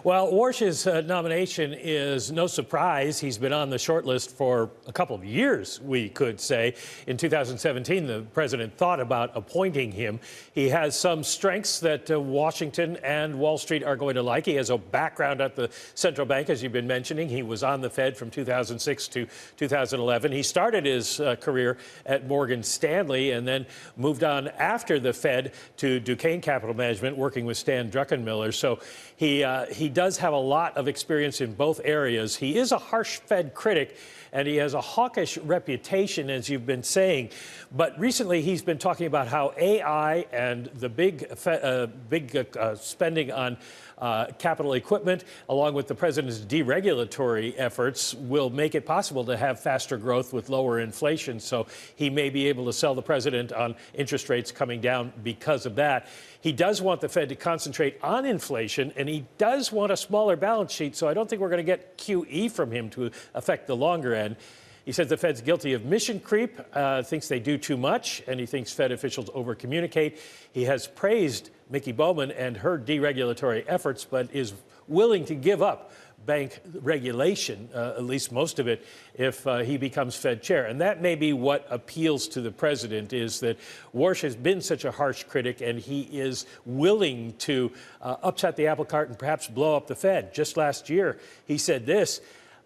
Well, Warsh's nomination is no surprise. He's been on the short list for a couple of years, we could say. In 2017, the president thought about appointing him. He has some strengths that Washington and Wall Street are going to like. He has a background at the central bank, as you've been mentioning. He was on the Fed from 2006 to 2011. He started his career at Morgan Stanley and then moved on after the Fed to Duquesne Capital Management, working with Stan Druckenmiller. So he does have a lot of experience in both areas. He is a harsh Fed critic, and he has a hawkish reputation, as you've been saying. But recently, he's been talking about how AI and the big spending on capital equipment, along with the president's deregulatory efforts, will make it possible to have faster growth with lower inflation. So he may be able to sell the president on interest rates coming down because of that. He does want the Fed to concentrate on inflation, and he does want a smaller balance sheet. So I don't think we're going to get QE from him to affect the longer end. He says the Fed's guilty of mission creep, thinks they do too much, and he thinks Fed officials over-communicate. He has praised Mickey Bowman and her deregulatory efforts, but is willing to give up bank regulation, at least most of it, if he becomes Fed chair. And that may be what appeals to the president, is that Warsh has been such a harsh critic, and he is willing to upset the apple cart and perhaps blow up the Fed. Just last year, he said this: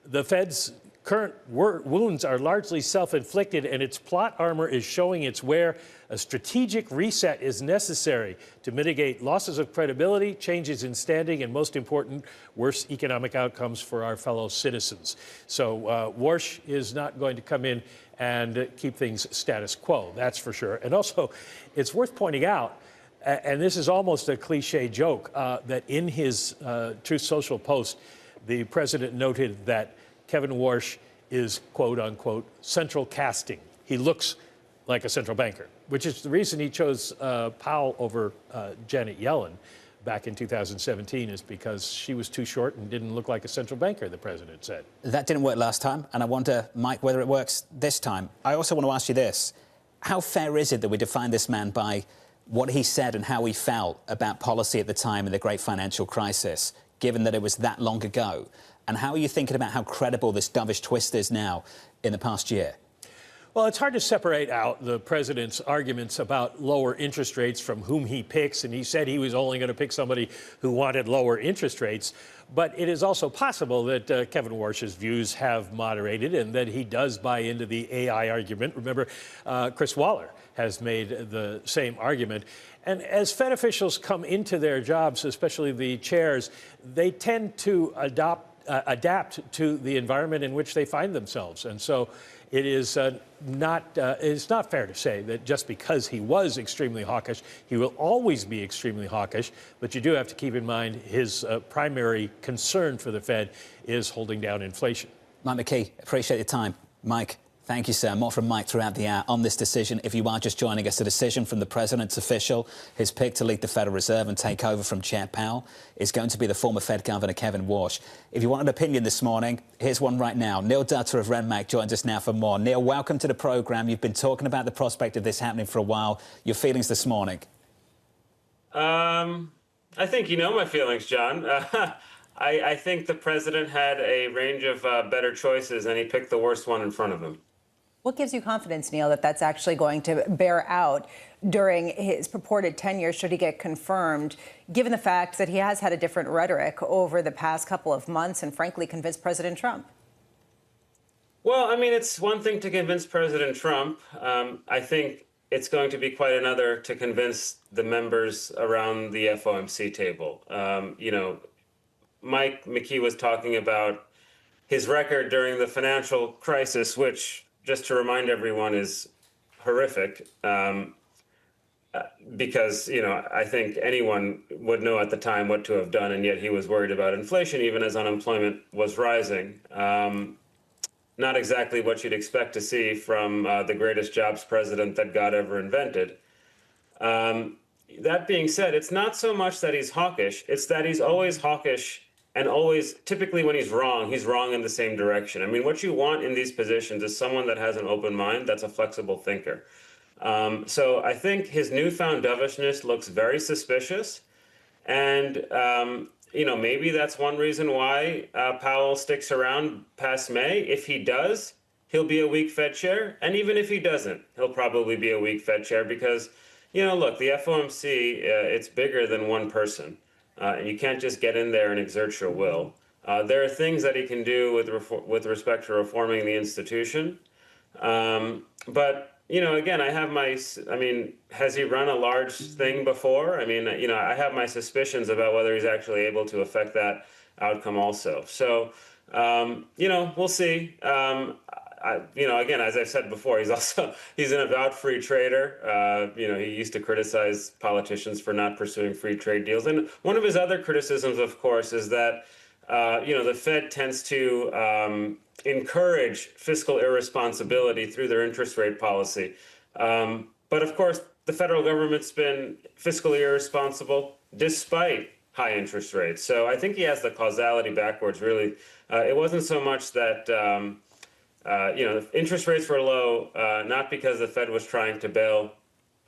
the Fed's current wounds are largely self-inflicted, and its plot armor is showing its wear. A strategic reset is necessary to mitigate losses of credibility, changes in standing, and most important, worse economic outcomes for our fellow citizens. So Warsh is not going to come in and keep things status quo, that's for sure. And also, it's worth pointing out, and this is almost a cliche joke, that in his Truth Social post, the president noted that Kevin Warsh is, quote unquote, central casting. He looks like a central banker, which is the reason he chose Powell over Janet Yellen back in 2017, is because she was too short and didn't look like a central banker, the president said. That didn't work last time, and I wonder, Mike, whether it works this time. I also want to ask you this. How fair is it that we define this man by what he said and how he felt about policy at the time of the great financial crisis, given that it was that long ago? And how are you thinking about how credible this dovish twist is now in the past year? Well, it's hard to separate out the president's arguments about lower interest rates from whom he picks, and he said he was only going to pick somebody who wanted lower interest rates. But it is also possible that Kevin Warsh's views have moderated and that he does buy into the AI argument. Remember, Chris Waller has made the same argument. And as Fed officials come into their jobs, especially the chairs, they tend to adapt to the environment in which they find themselves. And so it is it's not fair to say that just because he was extremely hawkish, he will always be extremely hawkish. But you do have to keep in mind his primary concern for the Fed is holding down inflation. Mike McKee, appreciate your time. Mike, thank you, sir. More from Mike throughout the hour on this decision. If you are just joining us, a decision from the president's official, his pick to lead the Federal Reserve and take over from Chair Powell is going to be the former Fed Governor Kevin Warsh. If you want an opinion this morning, here's one right now. Neil Dutter of Renmac joins us now for more. Neil, welcome to the programme. You've been talking about the prospect of this happening for a while. Your feelings this morning? I think you know my feelings, John. I think the president had a range of better choices, and he picked the worst one in front of him. What gives you confidence, Neil, that that's actually going to bear out during his purported tenure, should he get confirmed, given the fact that he has had a different rhetoric over the past couple of months and, frankly, convinced President Trump? Well, I mean, it's one thing to convince President Trump. I think it's going to be quite another to convince the members around the FOMC table. You know, Mike McKee was talking about his record during the financial crisis, which, just to remind everyone, is horrific. Because, you know, I think anyone would know at the time what to have done, and yet he was worried about inflation even as unemployment was rising. Not exactly what you'd expect to see from the greatest jobs president that God ever invented. That being said, it's not so much that he's hawkish, it's that he's always hawkish, and always, typically when he's wrong in the same direction. I mean, what you want in these positions is someone that has an open mind, that's a flexible thinker. So I think his newfound dovishness looks very suspicious. And, you know, maybe that's one reason why Powell sticks around past May. If he does, he'll be a weak Fed chair. And even if he doesn't, he'll probably be a weak Fed chair because, you know, look, the FOMC, it's bigger than one person. And you can't just get in there and exert your will. There are things that he can do with respect to reforming the institution. But, you know, again, I mean, has he run a large thing before? I mean, you know, I have my suspicions about whether he's actually able to affect that outcome also. So, you know, we'll see. You know, again, as I've said before, he's an avowed free trader. You know, he used to criticize politicians for not pursuing free trade deals. And one of his other criticisms, of course, is that, you know, the Fed tends to encourage fiscal irresponsibility through their interest rate policy. But of course, the federal government's been fiscally irresponsible despite high interest rates. So I think he has the causality backwards, really. It wasn't so much that, you know, interest rates were low, not because the Fed was trying to bail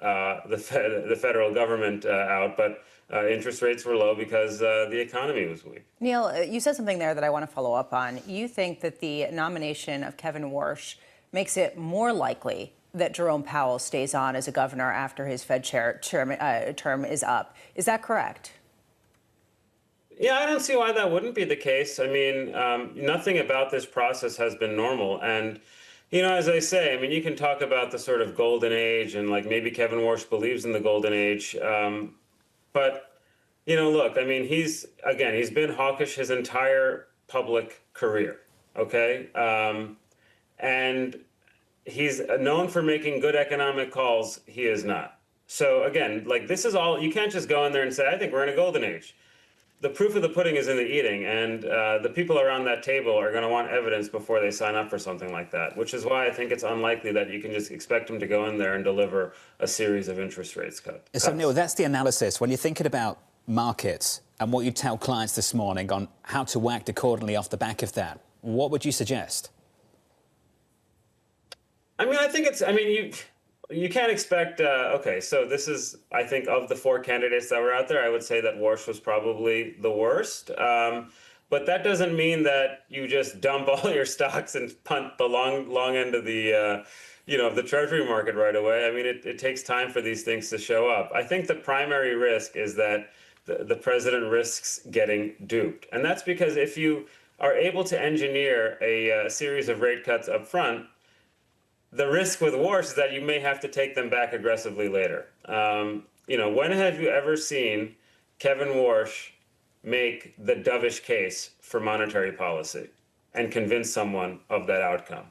the federal government out, but interest rates were low because the economy was weak. Neil, you said something there that I want to follow up on. You think that the nomination of Kevin Warsh makes it more likely that Jerome Powell stays on as a governor after his Fed chair term is up. Is that correct? Yeah, I don't see why that wouldn't be the case. I mean, nothing about this process has been normal. And, you know, as I say, I mean, you can talk about the sort of golden age and like maybe Kevin Warsh believes in the golden age. But, you know, look, I mean, he's been hawkish his entire public career. OK, and he's known for making good economic calls. He is not. So, again, like this is all, you can't just go in there and say, I think we're in a golden age. the proof of the pudding is in the eating, and the people around that table are going to want evidence before they sign up for something like that, which is why I think it's unlikely that you can just expect them to go in there and deliver a series of interest rates cuts. So, Neil, that's the analysis. When you're thinking about markets and what you tell clients this morning on how to act accordingly off the back of that, what would you suggest? I mean, I think it's, I mean, you can't expect, okay, so this is, I think, of the four candidates that were out there, I would say that Warsh was probably the worst. But that doesn't mean that you just dump all your stocks and punt the long end of the, of the Treasury market right away. I mean, it takes time for these things to show up. I think the primary risk is that the president risks getting duped. And that's because if you are able to engineer a series of rate cuts up front, the risk with Warsh is that you may have to take them back aggressively later. When have you ever seen Kevin Warsh make the dovish case for monetary policy and convince someone of that outcome?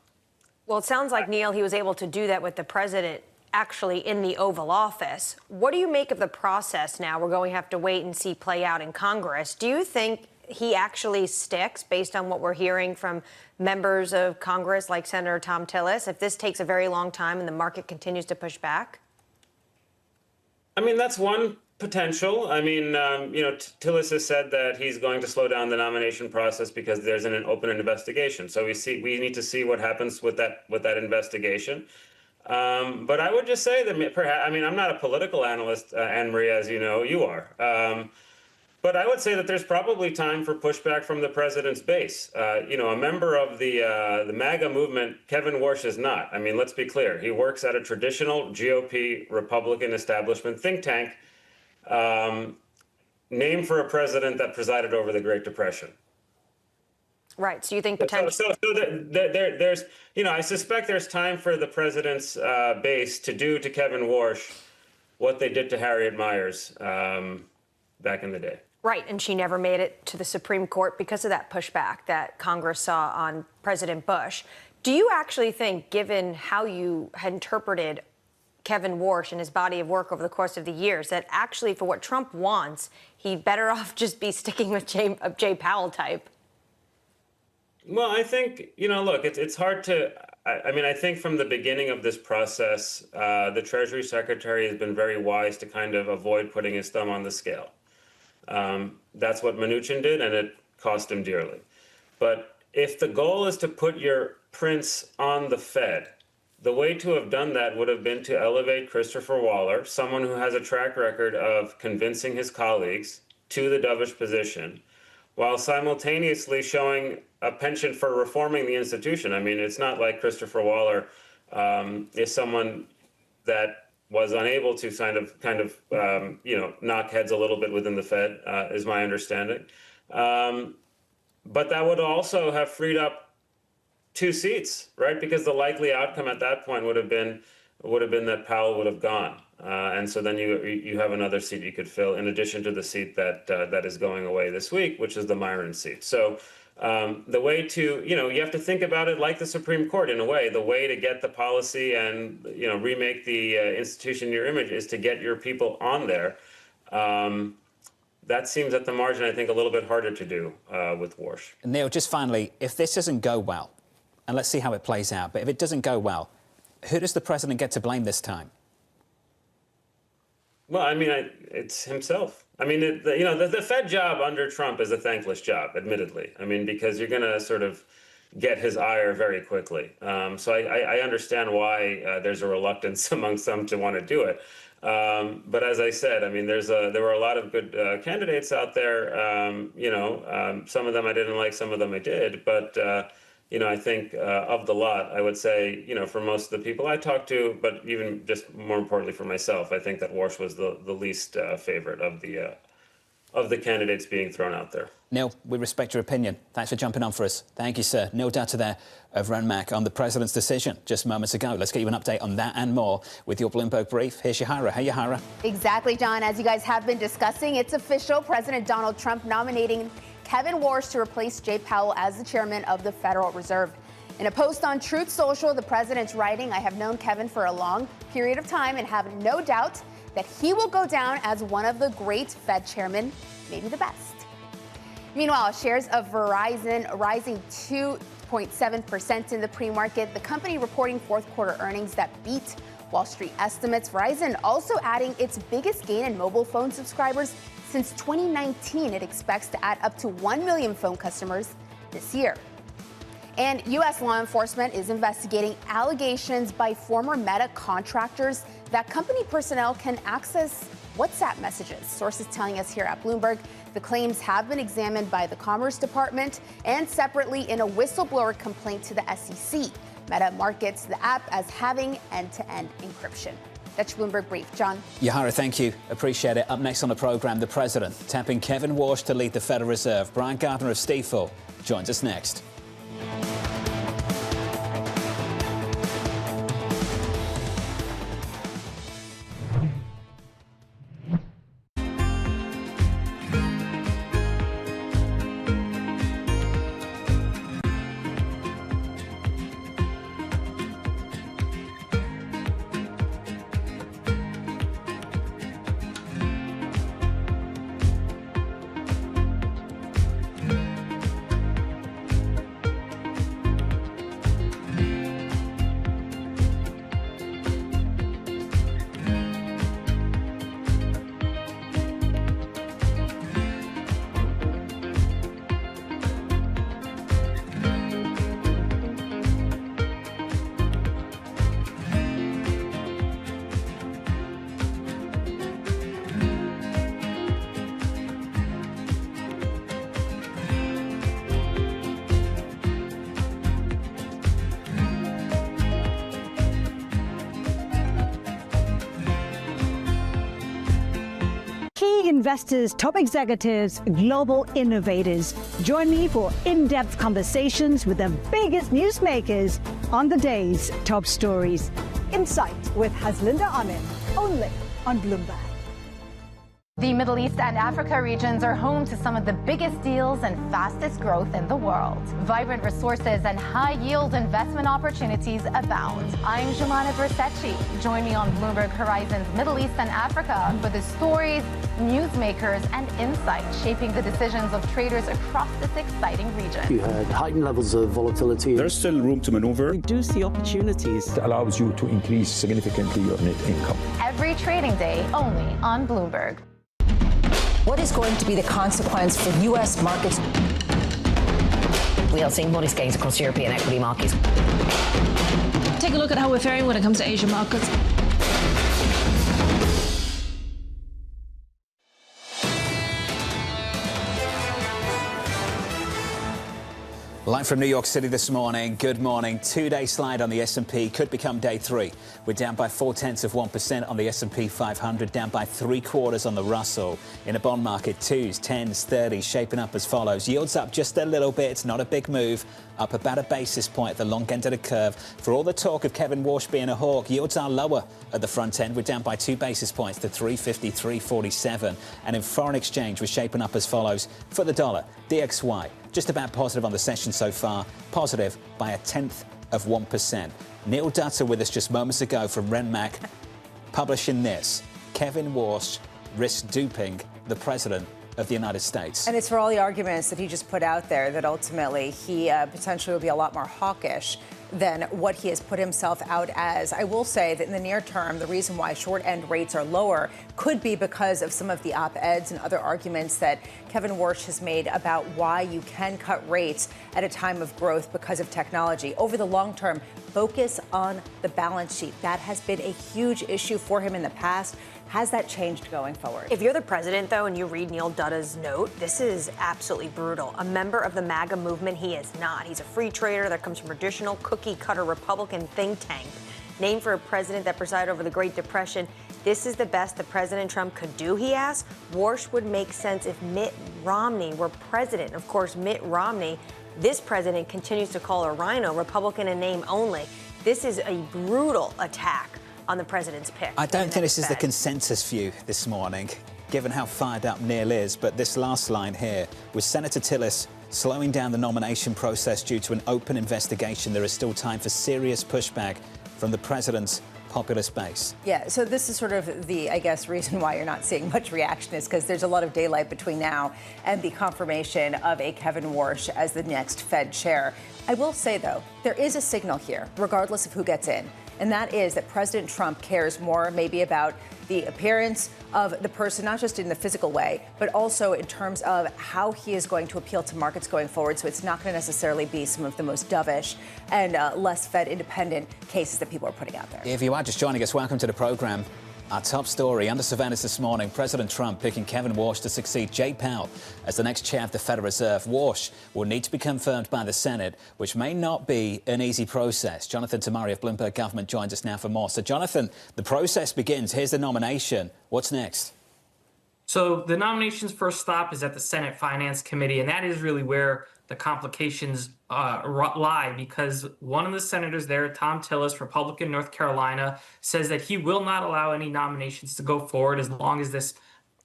Well, it sounds like, Neil, he was able to do that with the president actually in the Oval Office. What do you make of the process now? We're going to have to wait and see play out in Congress. Do you think he actually sticks based on what we're hearing from members of Congress like Senator Tom Tillis, if this takes a very long time and the market continues to push back? I mean, that's one potential. I mean, Tillis has said that he's going to slow down the nomination process because there's an open investigation. So we need to see what happens with that investigation. But I would just say that perhaps, I mean, I'm not a political analyst, Anne-Marie, as you know, you are. But I would say that there's probably time for pushback from the president's base. A member of the MAGA movement, Kevin Warsh, is not. I mean, let's be clear. He works at a traditional GOP Republican establishment think tank, named for a president that presided over the Great Depression. Right. So you think potentially? There's, I suspect there's time for the president's base to do to Kevin Warsh what they did to Harriet Miers back in the day. Right, and she never made it to the Supreme Court because of that pushback that Congress saw on President Bush. Do you actually think, given how you had interpreted Kevin Warsh and his body of work over the course of the years, that actually for what Trump wants, he'd better off just be sticking with Jay Powell type? Well, I think, look, it's hard to, I think from the beginning of this process, the Treasury Secretary has been very wise to kind of avoid putting his thumb on the scale. That's what Mnuchin did, and it cost him dearly. But if the goal is to put your prince on the Fed, the way to have done that would have been to elevate Christopher Waller, someone who has a track record of convincing his colleagues, to the dovish position, while simultaneously showing a penchant for reforming the institution. I mean, it's not like Christopher Waller is someone that was unable to kind of knock heads a little bit within the Fed, is my understanding. But that would also have freed up 2 seats, right? Because the likely outcome at that point would have been that Powell would have gone, and so then you have another seat you could fill in addition to the seat that is going away this week, which is the Myron seat. So. The way to, you have to think about it like the Supreme Court in a way. The way to get the policy and, remake the institution in your image is to get your people on there. That seems at the margin, I think, a little bit harder to do with Warsh. Neil, just finally, if this doesn't go well, and let's see how it plays out, but if it doesn't go well, who does the president get to blame this time? Well, I mean, it's himself. I mean, the Fed job under Trump is a thankless job, admittedly. I mean, because you're going to sort of get his ire very quickly. So I understand why there's a reluctance among some to want to do it. But as I said, I mean, there were a lot of good candidates out there. Some of them I didn't like, some of them I did. But I think of the lot, I would say, for most of the people I talked to, but even just more importantly for myself, I think that Warsh was the least favorite of the candidates being thrown out there. Neil, we respect your opinion. Thanks for jumping on for us. Thank you, sir. Neil Data there of Renmac on the president's decision just moments ago. Let's get you an update on that and more with your Bloomberg Brief. Here's Yahara. Hey, Yahara. Exactly, John. As you guys have been discussing, it's official. President Donald Trump nominating Kevin Warsh to replace Jay Powell as the chairman of the Federal Reserve. In a post on Truth Social, the president's writing, "I have known Kevin for a long period of time and have no doubt that he will go down as one of the great Fed chairmen, maybe the best." Meanwhile, shares of Verizon rising 2.7% in the pre-market. The company reporting fourth quarter earnings that beat Wall Street estimates. Verizon also adding its biggest gain in mobile phone subscribers since 2019. It expects to add up to 1 million phone customers this year. And U.S. law enforcement is investigating allegations by former Meta contractors that company personnel can access WhatsApp messages. Sources telling us here at Bloomberg the claims have been examined by the Commerce Department and separately in a whistleblower complaint to the SEC. Meta markets the app as having end-to-end encryption. That's your Bloomberg Brief. John. Yahara, thank you. Appreciate it. Up next on the program, the president tapping Kevin Walsh to lead the Federal Reserve. Brian Gardner of Stifel joins us next. Investors, top executives, global innovators. Join me for in-depth conversations with the biggest newsmakers on the day's top stories. Insight with Haslinda Amin, only on Bloomberg. The Middle East and Africa regions are home to some of the biggest deals and fastest growth in the world. Vibrant resources and high-yield investment opportunities abound. I'm Jumana Versace. Join me on Bloomberg Horizon's Middle East and Africa for the stories, newsmakers, and insights shaping the decisions of traders across this exciting region. You had heightened levels of volatility. There's still room to maneuver. Reduce the opportunities. It allows you to increase significantly your net income. Every trading day, only on Bloomberg. What is going to be the consequence for U.S. markets? We are seeing modest gains across European equity markets. Take a look at how we're faring when it comes to Asian markets. Live from New York City this morning. Good morning. Two-day slide on the S&P could become day three. We're down by 0.4% on the S&P 500, down by 3/4 on the Russell. In a bond market, 2s, 10s, 30s shaping up as follows. Yields up just a little bit. It's not a big move. Up about a basis point at the long end of the curve. For all the talk of Kevin Walsh being a hawk, yields are lower at the front end. We're down by 2 basis points to 350, 347. And in foreign exchange, we're shaping up as follows. For the dollar, DXY, just about positive on the session so far, positive by 0.1%. Neil Dutta with us just moments ago from Renmac, publishing this. Kevin Walsh risks duping the president of the United States. And it's for all the arguments that he just put out there that ultimately he potentially will be a lot more hawkish than what he has put himself out as. I will say that in the near term, the reason why short end rates are lower could be because of some of the op-eds and other arguments that Kevin Walsh has made about why you can cut rates at a time of growth because of technology. Over the long term, focus on the balance sheet. That has been a huge issue for him in the past. Has that changed going forward? If you're the president, though, and you read Neil Dutta's note, this is absolutely brutal. A member of the MAGA movement, he is not. He's a free trader that comes from traditional cookie-cutter Republican think tank. Named for a president that presided over the Great Depression, this is the best that President Trump could do, he asks. Walsh would make sense if Mitt Romney were president. Of course, Mitt Romney, this president continues to call a rhino, Republican in name only. This is a brutal attack on the president's pick. I don't think this is the consensus view this morning, given how fired up Neil is, but this last line here, with Senator Tillis slowing down the nomination process due to an open investigation, there is still time for serious pushback from the president populist base? Yeah, so this is sort of the, I guess, reason why you're not seeing much reaction is because there's a lot of daylight between now and the confirmation of a Kevin Warsh as the next Fed chair. I will say, though, there is a signal here, regardless of who gets in, and that is that President Trump cares more maybe about the appearance of the person, not just in the physical way, but also in terms of how he is going to appeal to markets going forward. So it's not going to necessarily be some of the most dovish and less Fed independent cases that people are putting out there. If you are just joining us, welcome to the program. Our top story under surveillance this morning, President Trump picking Kevin Warsh to succeed Jay Powell as the next chair of the Federal Reserve. Warsh will need to be confirmed by the Senate, which may not be an easy process. Jonathan Tamari of Bloomberg Government joins us now for more. So, Jonathan, the process begins. Here's the nomination. What's next? So the nomination's first stop is at the Senate Finance Committee, and that is really where the complications lie, because one of the senators there, Tom Tillis, Republican, North Carolina, says that he will not allow any nominations to go forward as long as this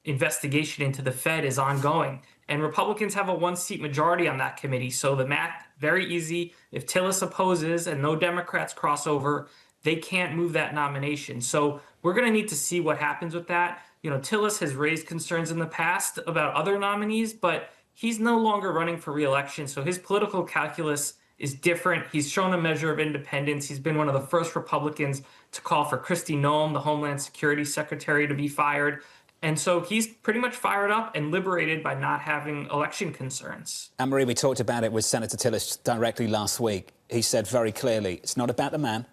investigation into the Fed is ongoing. And Republicans have a one-seat majority on that committee, so the math, very easy. If Tillis opposes and no Democrats cross over, they can't move that nomination. So we're going to need to see what happens with that. You know, Tillis has raised concerns in the past about other nominees, but he's no longer running for re-election, so his political calculus is different. He's shown a measure of independence. He's been one of the first Republicans to call for Kristi Noem, the Homeland Security Secretary, to be fired. And so he's pretty much fired up and liberated by not having election concerns. Anne-Marie, we talked about it with Senator Tillis directly last week. He said very clearly, it's not about the man,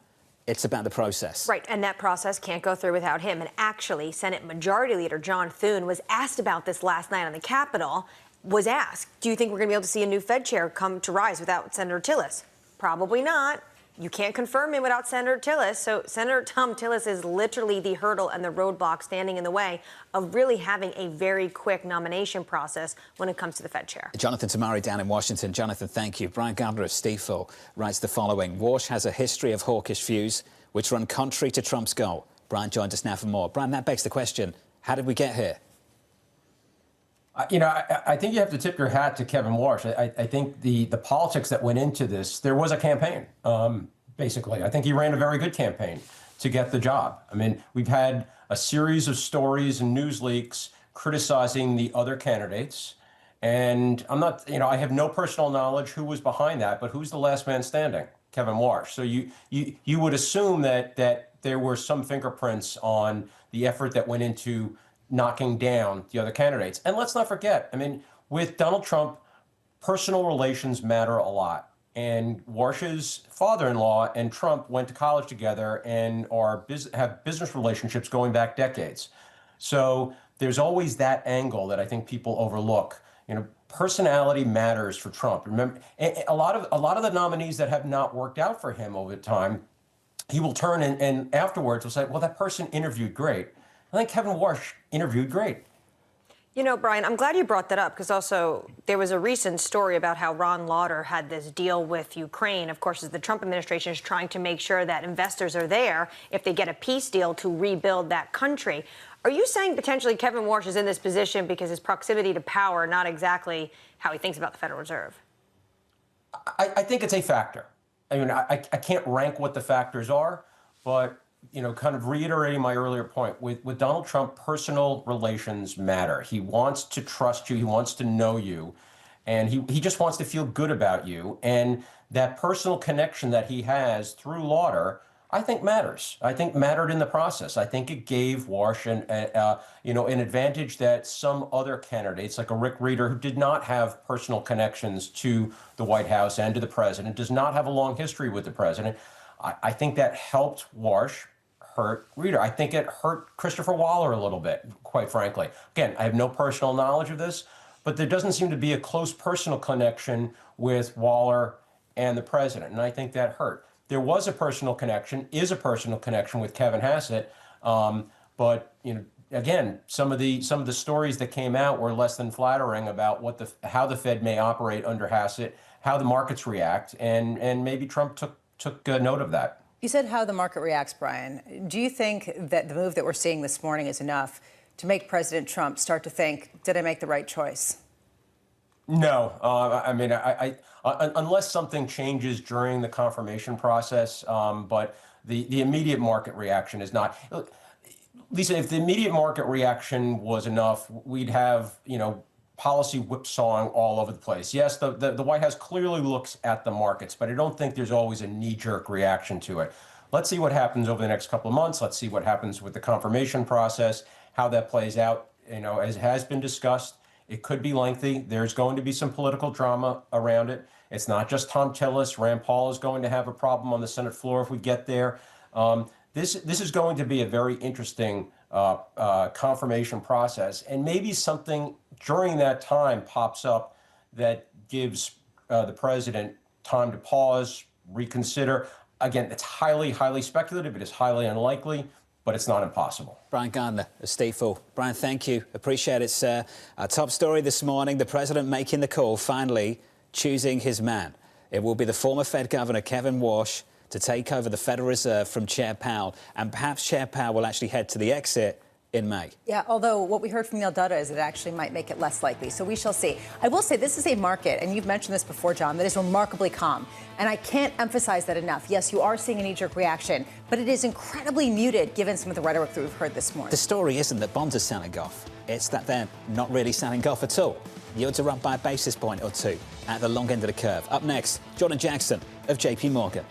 it's about the process. Right, and that process can't go through without him. And actually, Senate Majority Leader John Thune was asked about this last night on the Capitol, was asked, do you think we're going to be able to see a new Fed chair come to rise without Senator Tillis? Probably not. You can't confirm him without Senator Tillis. So Senator Tom Tillis is literally the hurdle and the roadblock standing in the way of really having a very quick nomination process when it comes to the Fed chair. Jonathan Tamari down in Washington. Jonathan, thank you. Brian Gardner of Stifel writes the following. Warsh has a history of hawkish views which run contrary to Trump's goal. Brian joins us now for more. Brian, that begs the question, how did we get here? You know, I think you have to tip your hat to Kevin Warsh. I think the politics that went into this, there was a campaign, basically. I think he ran a very good campaign to get the job. I mean, we've had a series of stories and news leaks criticizing the other candidates. And I'm not, you know, I have no personal knowledge who was behind that, but who's the last man standing? Kevin Warsh. So you would assume that there were some fingerprints on the effort that went into knocking down the other candidates. And let's not forget, I mean, with Donald Trump, personal relations matter a lot. And Warsh's father-in-law and Trump went to college together and have business relationships going back decades. So there's always that angle that I think people overlook. You know, personality matters for Trump. Remember, a lot of the nominees that have not worked out for him over time, he will turn and afterwards will say, well, that person interviewed great. I think Kevin Warsh interviewed great. You know, Brian, I'm glad you brought that up because also there was a recent story about how Ron Lauder had this deal with Ukraine. Of course, as the Trump administration is trying to make sure that investors are there if they get a peace deal to rebuild that country. Are you saying potentially Kevin Warsh is in this position because his proximity to power, not exactly how he thinks about the Federal Reserve? I think it's a factor. I mean, I can't rank what the factors are, but you know, kind of reiterating my earlier point, with Donald Trump, personal relations matter. He wants to trust you. He wants to know you. And he just wants to feel good about you. And that personal connection that he has through Lauder, I think matters. I think mattered in the process. I think it gave Warsh an advantage that some other candidates, like a Rick Reeder, who did not have personal connections to the White House and to the president, does not have a long history with the president. I think that helped Warsh hurt Reeder. I think it hurt Christopher Waller a little bit, quite frankly. Again, I have no personal knowledge of this, but there doesn't seem to be a close personal connection with Waller and the president, and I think that hurt. There was a personal connection, is a personal connection with Kevin Hassett, but you know, again, some of the stories that came out were less than flattering about how the Fed may operate under Hassett, how the markets react, and maybe Trump took note of that. You said how the market reacts, Brian. Do you think that the move that we're seeing this morning is enough to make President Trump start to think, did I make the right choice? No, I mean, unless something changes during the confirmation process, but the immediate market reaction is not. Lisa, if the immediate market reaction was enough, we'd have, policy whipsawing all over the place. Yes, the White House clearly looks at the markets, but I don't think there's always a knee-jerk reaction to it. Let's see what happens over the next couple of months. Let's see what happens with the confirmation process, how that plays out. As has been discussed, it could be lengthy. There's going to be some political drama around it. It's not just Tom Tillis. Rand Paul is going to have a problem on the Senate floor if we get there. This is going to be a very interesting confirmation process, and maybe something during that time pops up that gives the president time to pause, reconsider. Again, it's highly, highly speculative. It is highly unlikely, but it's not impossible. Brian Gardner of Stifel. Brian, thank you. Appreciate it, sir. Our top story this morning, the president making the call, finally choosing his man. It will be the former Fed Governor, Kevin Warsh, to take over the Federal Reserve from Chair Powell. And perhaps Chair Powell will actually head to the exit in May. Yeah, although what we heard from Neil Dutta is it actually might make it less likely. So we shall see. I will say this is a market, and you've mentioned this before, John, that is remarkably calm. And I can't emphasize that enough. Yes, you are seeing a knee-jerk reaction, but it is incredibly muted given some of the rhetoric that we've heard this morning. The story isn't that bonds are selling off. It's that they're not really selling off at all. Yields are up by a basis point or two at the long end of the curve. Up next, Jordan Jackson of JP Morgan.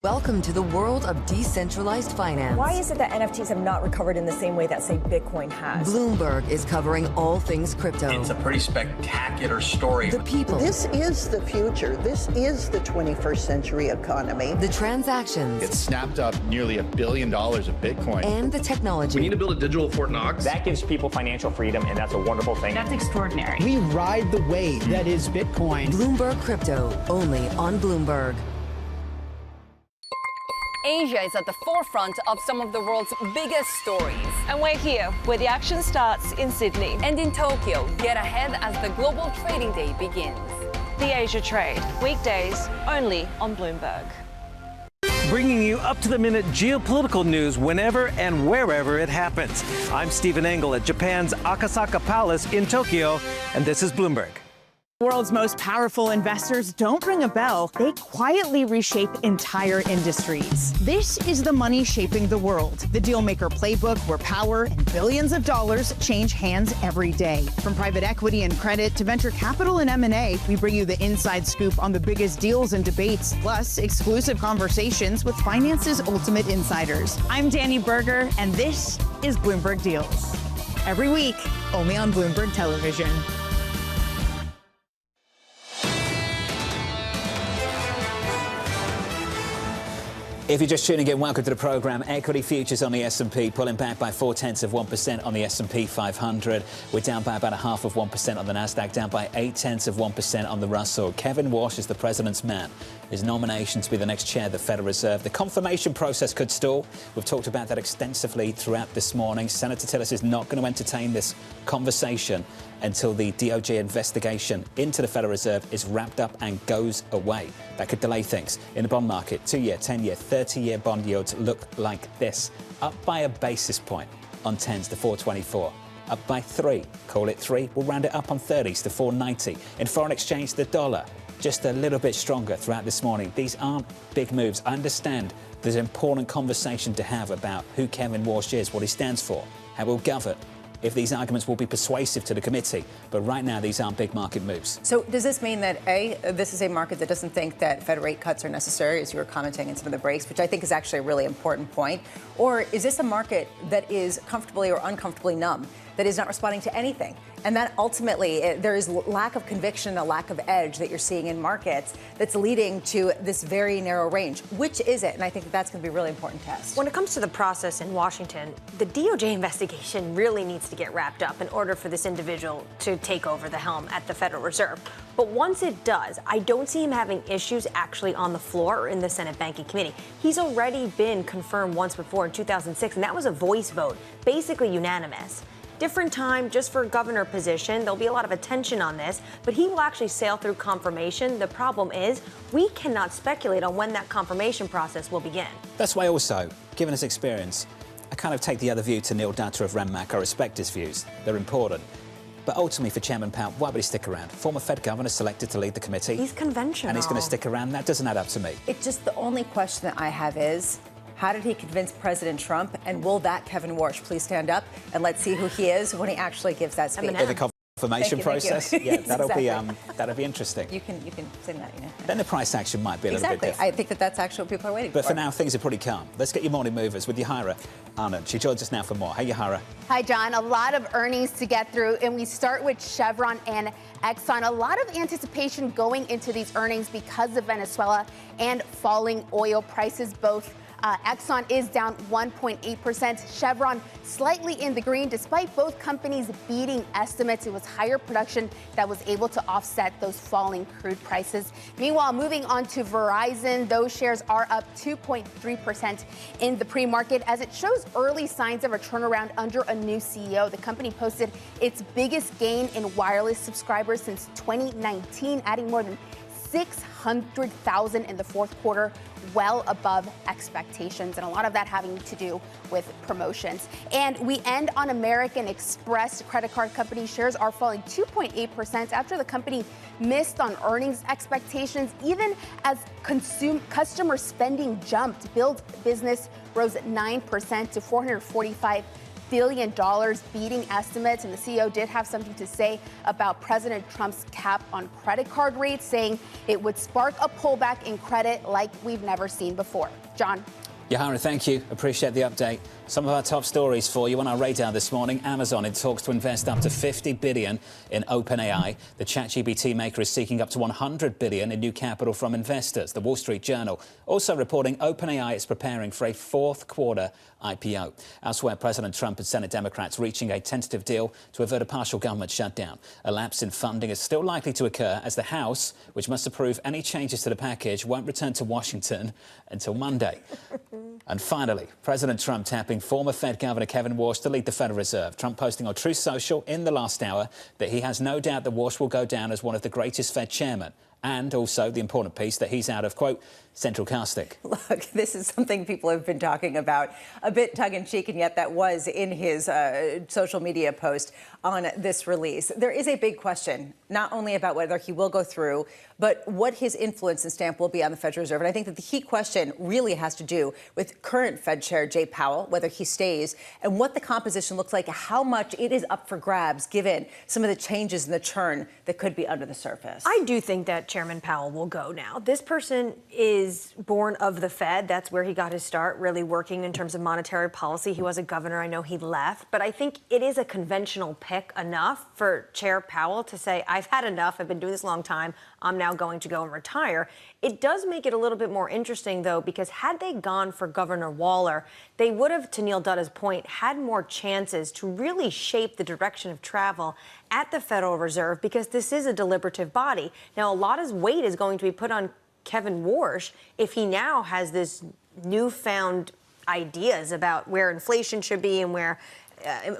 Welcome to the world of decentralized finance. Why is it that NFTs have not recovered in the same way that, say, Bitcoin has? Bloomberg is covering all things crypto. It's a pretty spectacular story. The people. This is the future. This is the 21st century economy. The transactions. It snapped up nearly $1 billion of Bitcoin. And the technology. We need to build a digital Fort Knox. That gives people financial freedom, and that's a wonderful thing. That's extraordinary. We ride the wave that is Bitcoin. Bloomberg Crypto, only on Bloomberg. Asia is at the forefront of some of the world's biggest stories. And we're here, where the action starts in Sydney. And in Tokyo, get ahead as the global trading day begins. The Asia Trade, weekdays only on Bloomberg. Bringing you up-to-the-minute geopolitical news whenever and wherever it happens. I'm Stephen Engel at Japan's Akasaka Palace in Tokyo, and this is Bloomberg. World's most powerful investors don't ring a bell. They quietly reshape entire industries. This is the money shaping the world. The Dealmaker Playbook, where power and billions of dollars change hands every day. From private equity and credit to venture capital and M&A, we bring you the inside scoop on the biggest deals and debates, plus exclusive conversations with finance's ultimate insiders. I'm Danny Berger, and this is Bloomberg Deals. Every week, only on Bloomberg Television. If you're just tuning in, welcome to the program. Equity futures on the S&P pulling back by 0.4% on the S&P 500. We're down by about 0.5% on the Nasdaq, down by 0.8% on the Russell. Kevin Walsh is the president's man. His nomination to be the next chair of the Federal Reserve. The confirmation process could stall. We've talked about that extensively throughout this morning. Senator Tillis is not going to entertain this conversation until the DOJ investigation into the Federal Reserve is wrapped up and goes away. That could delay things. In the bond market, 2-year, 10-year, 30-year bond yields look like this. Up by a basis point on 10s to 424. Up by 3. Call it 3. We'll round it up on 30s to 490. In foreign exchange, the dollar just a little bit stronger throughout this morning. These aren't big moves. I understand there's an important conversation to have about who Kevin Walsh is, what he stands for, how he'll govern, if these arguments will be persuasive to the committee. But right now, these aren't big market moves. So does this mean that, A, this is a market that doesn't think that Fed rate cuts are necessary, as you were commenting in some of the breaks, which I think is actually a really important point? Or is this a market that is comfortably or uncomfortably numb, that is not responding to anything? And that ultimately, there is lack of conviction, a lack of edge that you're seeing in markets that's leading to this very narrow range. Which is it? And I think that's going to be a really important test. When it comes to the process in Washington, the DOJ investigation really needs to get wrapped up in order for this individual to take over the helm at the Federal Reserve. But once it does, I don't see him having issues actually on the floor or in the Senate Banking Committee. He's already been confirmed once before in 2006, and that was a voice vote, basically unanimous. Different time just for governor position. There'll be a lot of attention on this, but he will actually sail through confirmation. The problem is we cannot speculate on when that confirmation process will begin. That's why also, given his experience, I kind of take the other view to Neil Datter of Renmac. I respect his views. They're important. But ultimately, for Chairman Powell, why would he stick around? Former Fed governor selected to lead the committee. He's conventional. And he's going to stick around. That doesn't add up to me. It's just the only question that I have is, how did he convince President Trump? And will that Kevin Walsh please stand up and let's see who he is when he actually gives that speech? In the confirmation process, yeah, that'll be interesting. You can sing that, you know. Then the price action might be a little bit different. I think that's actually what people are waiting for. But for now, things are pretty calm. Let's get your morning movers with Yahira Anand. She joins us now for more. Hey, Yahira. Hi, John. A lot of earnings to get through, and we start with Chevron and Exxon. A lot of anticipation going into these earnings because of Venezuela and falling oil prices. Both Exxon is down 1.8%. Chevron slightly in the green, despite both companies beating estimates. It was higher production that was able to offset those falling crude prices. Meanwhile, moving on to Verizon, those shares are up 2.3% in the pre-market as it shows early signs of a turnaround under a new CEO. The company posted its biggest gain in wireless subscribers since 2019, adding more than 600,000 in the fourth quarter, well above expectations, and a lot of that having to do with promotions. And we end on American Express. Credit card company shares are falling 2.8% after the company missed on earnings expectations, even as customer spending jumped. Billed business rose 9% to $445 billion, beating estimates. And the CEO did have something to say about President Trump's cap on credit card rates, saying it would spark a pullback in credit like we've never seen before. John. Yahira, thank you. Appreciate the update. Some of our top stories for you on our radar this morning. Amazon in talks to invest up to $50 billion in OpenAI. The ChatGPT maker is seeking up to $100 billion in new capital from investors. The Wall Street Journal also reporting OpenAI is preparing for a fourth quarter IPO. Elsewhere, President Trump and Senate Democrats reaching a tentative deal to avert a partial government shutdown. A lapse in funding is still likely to occur as the House, which must approve any changes to the package, won't return to Washington until Monday. And finally, President Trump tapping former Fed Governor Kevin Walsh to lead the Federal Reserve. Trump posting on Truth Social in the last hour that he has no doubt that Walsh will go down as one of the greatest Fed chairmen. And also the important piece that he's out of, quote, central casting. Look, this is something people have been talking about a bit tongue-in-cheek, and yet that was in his social media post on this release. There is a big question not only about whether he will go through, but what his influence and stamp will be on the Federal Reserve. And I think that the key question really has to do with current Fed Chair Jay Powell, whether he stays, and what the composition looks like, how much it is up for grabs, given some of the changes in the churn that could be under the surface. I do think that Chairman Powell will go now. This person is born of the Fed. That's where he got his start, really working in terms of monetary policy. He was a governor. I know he left. But I think it is a conventional pick enough for Chair Powell to say, I've had enough. I've been doing this a long time. I'm now going to go and retire. It does make it a little bit more interesting, though, because had they gone for Governor Waller, they would have, to Neil Dutta's point, had more chances to really shape the direction of travel at the Federal Reserve, because this is a deliberative body. Now, a lot of weight is going to be put on Kevin Warsh if he now has this newfound ideas about where inflation should be and where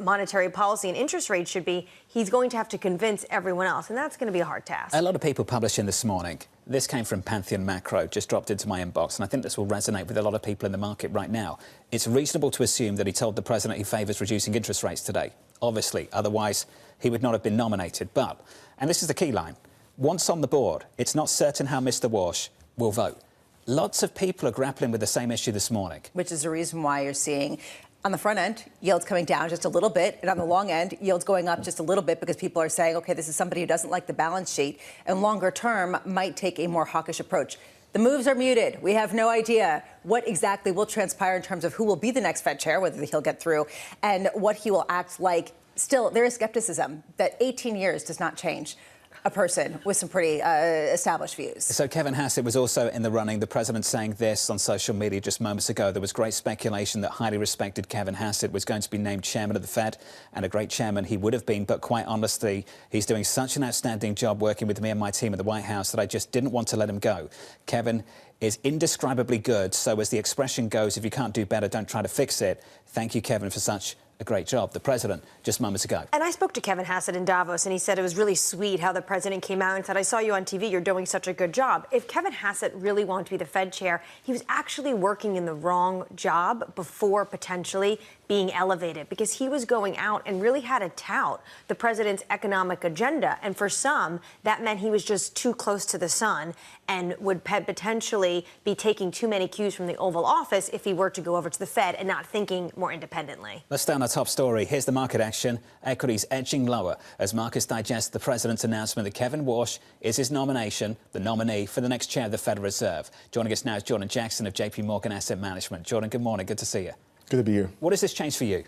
monetary policy and interest rates should be. He's going to have to convince everyone else, and that's going to be a hard task. A lot of people publishing this morning. This came from Pantheon Macro, just dropped into my inbox, and I think this will resonate with a lot of people in the market right now. It's reasonable to assume that he told the president he favours reducing interest rates today. Obviously, otherwise he would not have been nominated. But, and this is the key line, once on the board, it's not certain how Mr. Warsh will vote. Lots of people are grappling with the same issue this morning. Which is the reason why you're seeing, on the front end, yields coming down just a little bit, and on the long end, yields going up just a little bit, because people are saying, okay, this is somebody who doesn't like the balance sheet, and longer term might take a more hawkish approach. The moves are muted. We have no idea what exactly will transpire in terms of who will be the next Fed chair, whether he'll get through, and what he will act like. Still, there is skepticism that 18 years does not change a person with some pretty established views. So Kevin Hassett was also in the running. The president saying this on social media just moments ago. There was great speculation that highly respected Kevin Hassett was going to be named chairman of the Fed, and a great chairman he would have been. But quite honestly, he's doing such an outstanding job working with me and my team at the White House that I just didn't want to let him go. Kevin is indescribably good. So as the expression goes, if you can't do better, don't try to fix it. Thank you, Kevin, for such a great job. The president just moments ago. And I spoke to Kevin Hassett in Davos, and he said it was really sweet how the president came out and said, I saw you on TV, you're doing such a good job. If Kevin Hassett really wanted to be the Fed chair, he was actually working in the wrong job before potentially being elevated, because he was going out and really had to tout the president's economic agenda. And for some, that meant he was just too close to the sun and would potentially be taking too many cues from the Oval Office if he were to go over to the Fed and not thinking more independently. Let's stay on our top story. Here's the market action. Equities edging lower as markets digest the president's announcement that Kevin Warsh is his nomination, the nominee for the next chair of the Federal Reserve. Joining us now is Jordan Jackson of JP Morgan Asset Management. Jordan, good morning. Good to see you. Good to be here. What does this change for you?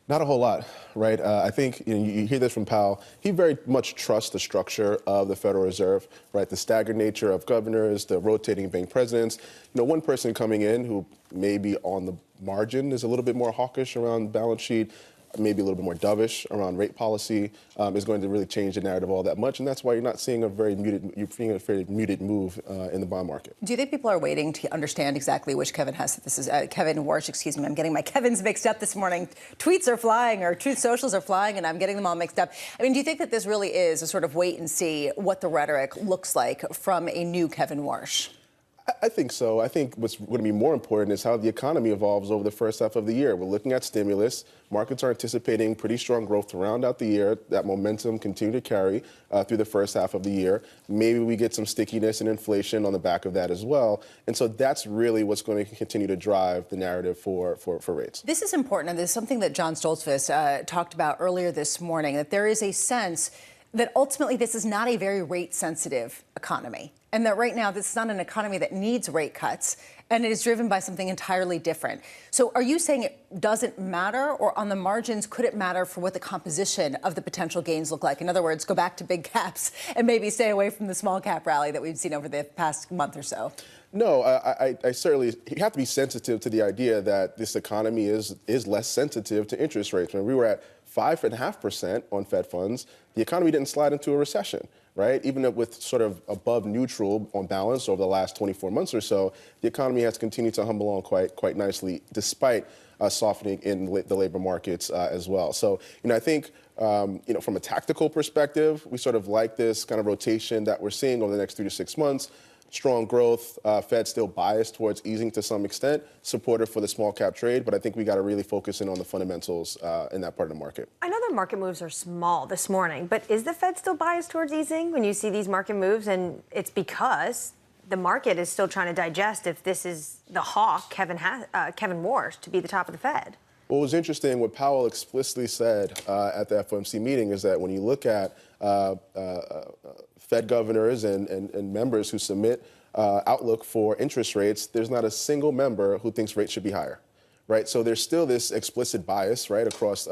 Not a whole lot, right? I think you hear this from Powell. He very much trusts the structure of the Federal Reserve, right? The staggered nature of governors, the rotating bank presidents. One person coming in who maybe on the margin is a little bit more hawkish around balance sheet, maybe a little bit more dovish around rate policy, is going to really change the narrative all that much, and that's why you're not seeing a very muted move in the bond market. Do you think people are waiting to understand exactly which Kevin Hassett this is? Kevin Warsh, excuse me. I'm getting my Kevins mixed up this morning. Tweets are flying, or Truth Socials are flying, and I'm getting them all mixed up. I mean, do you think that this really is a sort of wait and see what the rhetoric looks like from a new Kevin Warsh? I think so. I think what's going to be more important is how the economy evolves over the first half of the year. We're looking at stimulus. Markets are anticipating pretty strong growth to round out the year. That momentum continue to carry through the first half of the year. Maybe we get some stickiness and inflation on the back of that as well. And so that's really what's going to continue to drive the narrative for rates. This is important, and this is something that John Stoltzfus talked about earlier this morning, that there is a sense that ultimately this is not a very rate-sensitive economy, and that right now this is not an economy that needs rate cuts, and it is driven by something entirely different. So are you saying it doesn't matter, or on the margins, could it matter for what the composition of the potential gains look like? In other words, go back to big caps and maybe stay away from the small cap rally that we've seen over the past month or so? No, I certainly, you have to be sensitive to the idea that this economy is less sensitive to interest rates. When we were at 5.5% on Fed funds, the economy didn't slide into a recession, right? Even with sort of above neutral on balance over the last 24 months or so, the economy has continued to hum along quite nicely, despite softening in the labor markets as well. So, I think, from a tactical perspective, we sort of like this kind of rotation that we're seeing over the next 3 to 6 months. strong growth, Fed still biased towards easing to some extent, supportive for the small cap trade, but I think we got to really focus in on the fundamentals in that part of the market. I know the market moves are small this morning, but is the Fed still biased towards easing when you see these market moves? And it's because the market is still trying to digest if this is the hawk, Kevin Warsh, to be the top of the Fed. What was interesting, what Powell explicitly said at the FOMC meeting is that when you look at Fed governors and members who submit outlook for interest rates, there's not a single member who thinks rates should be higher, right? So there's still this explicit bias, right, across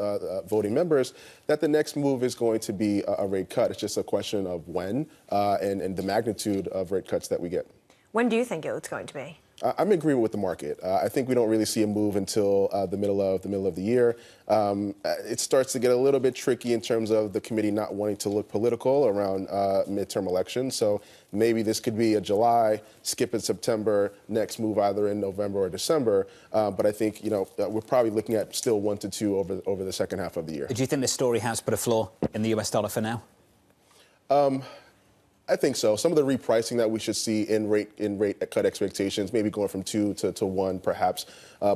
voting members that the next move is going to be a rate cut. It's just a question of when and the magnitude of rate cuts that we get. When do you think it's going to be? I'm in agreement with the market. I think we don't really see a move until the middle of the year. It starts to get a little bit tricky in terms of the committee not wanting to look political around midterm elections. So maybe this could be a July, skip in September, next move either in November or December. But I think we're probably looking at still 1 to 2 over the second half of the year. Do you think this story has put a floor in the US dollar for now? I think so. Some of the repricing that we should see in rate cut expectations, maybe going from 2 to 1, perhaps,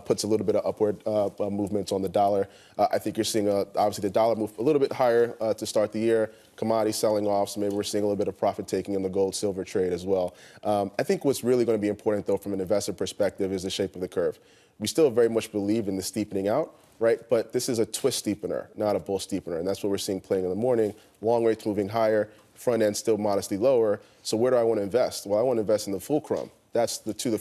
puts a little bit of upward movements on the dollar. I think you're seeing, obviously, the dollar move a little bit higher to start the year. Commodities selling off, so maybe we're seeing a little bit of profit taking in the gold-silver trade as well. I think what's really going to be important, though, from an investor perspective, is the shape of the curve. We still very much believe in the steepening out, right? But this is a twist steepener, not a bull steepener, and that's what we're seeing playing in the morning. Long rates moving higher. Front end still modestly lower. So where do I want to invest? Well, I want to invest in the fulcrum. That's the 2 to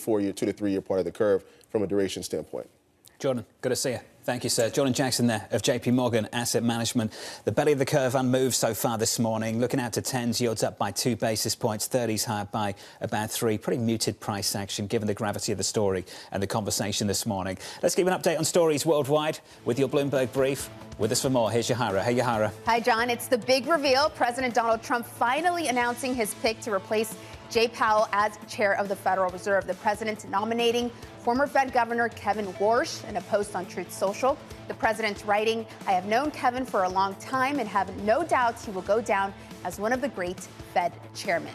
3 year part of the curve from a duration standpoint. Jordan, good to see you. Thank you, sir. Jordan Jackson there of JP Morgan Asset Management. The belly of the curve unmoved so far this morning. Looking out to 10s, yields up by 2 basis points, 30s higher by about 3. Pretty muted price action given the gravity of the story and the conversation this morning. Let's give an update on stories worldwide with your Bloomberg Brief. With us for more, here's Yahara. Hey, Yahara. Hi, John. It's the big reveal. President Donald Trump finally announcing his pick to replace Jay Powell as chair of the Federal Reserve. The president nominating former Fed Governor Kevin Warsh in a post on Truth Social. The president writing, "I have known Kevin for a long time and have no doubts he will go down as one of the great Fed chairmen."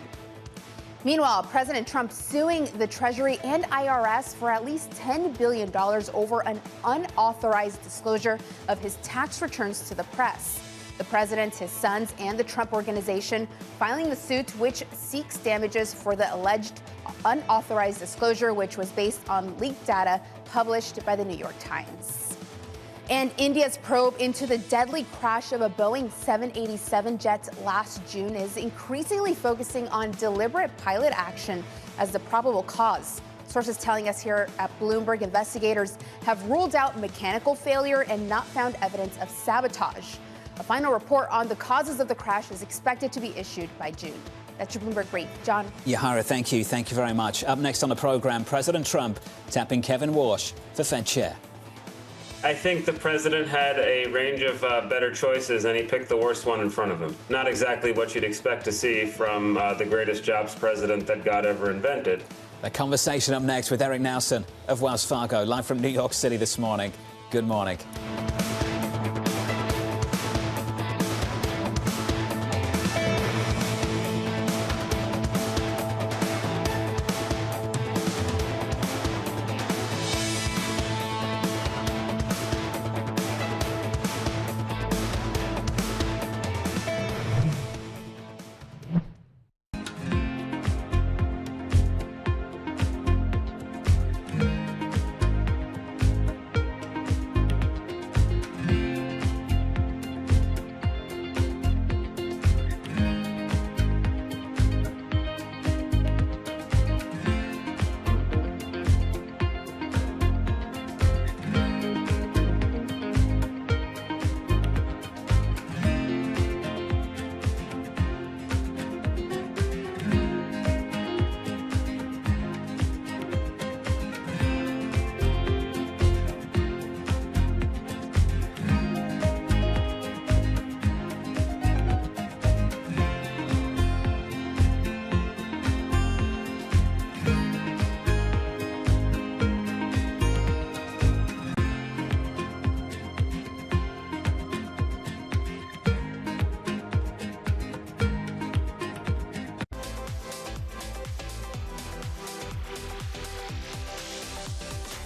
Meanwhile, President Trump suing the Treasury and IRS for at least $10 billion over an unauthorized disclosure of his tax returns to the press. The president, his sons, and the Trump Organization filing the suit, which seeks damages for the alleged unauthorized disclosure, which was based on leaked data published by the New York Times. And India's probe into the deadly crash of a Boeing 787 jet last June is increasingly focusing on deliberate pilot action as the probable cause. Sources telling us here at Bloomberg, investigators have ruled out mechanical failure and not found evidence of sabotage. A final report on the causes of the crash is expected to be issued by June. That's your Bloomberg Brief. John. Yahara, thank you. Thank you very much. Up next on the program, President Trump tapping Kevin Warsh for Fed chair. I think the president had a range of better choices, and he picked the worst one in front of him. Not exactly what you'd expect to see from the greatest jobs president that God ever invented. The conversation up next with Eric Nelson of Wells Fargo, live from New York City this morning. Good morning.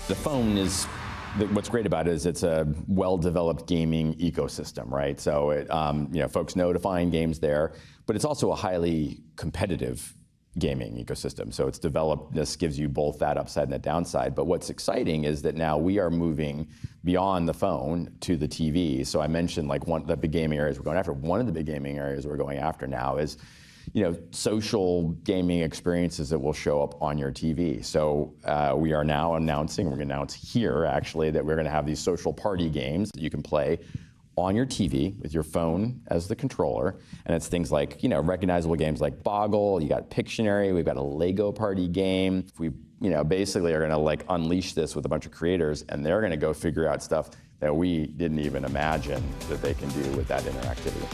The phone is, what's great about it is it's a well-developed gaming ecosystem, right? So it, folks know to find games there, but it's also a highly competitive gaming ecosystem. So it's developed, this gives you both that upside and that downside. But what's exciting is that now we are moving beyond the phone to the TV. So I mentioned like one of the big gaming areas we're going after. One of the big gaming areas we're going after now is social gaming experiences that will show up on your TV. So we are now announcing, we're going to announce here actually, that we're going to have these social party games that you can play on your TV with your phone as the controller. And it's things like, recognizable games like Boggle, you got Pictionary, we've got a Lego party game. We, basically are going to like unleash this with a bunch of creators, and they're going to go figure out stuff that we didn't even imagine that they can do with that interactivity.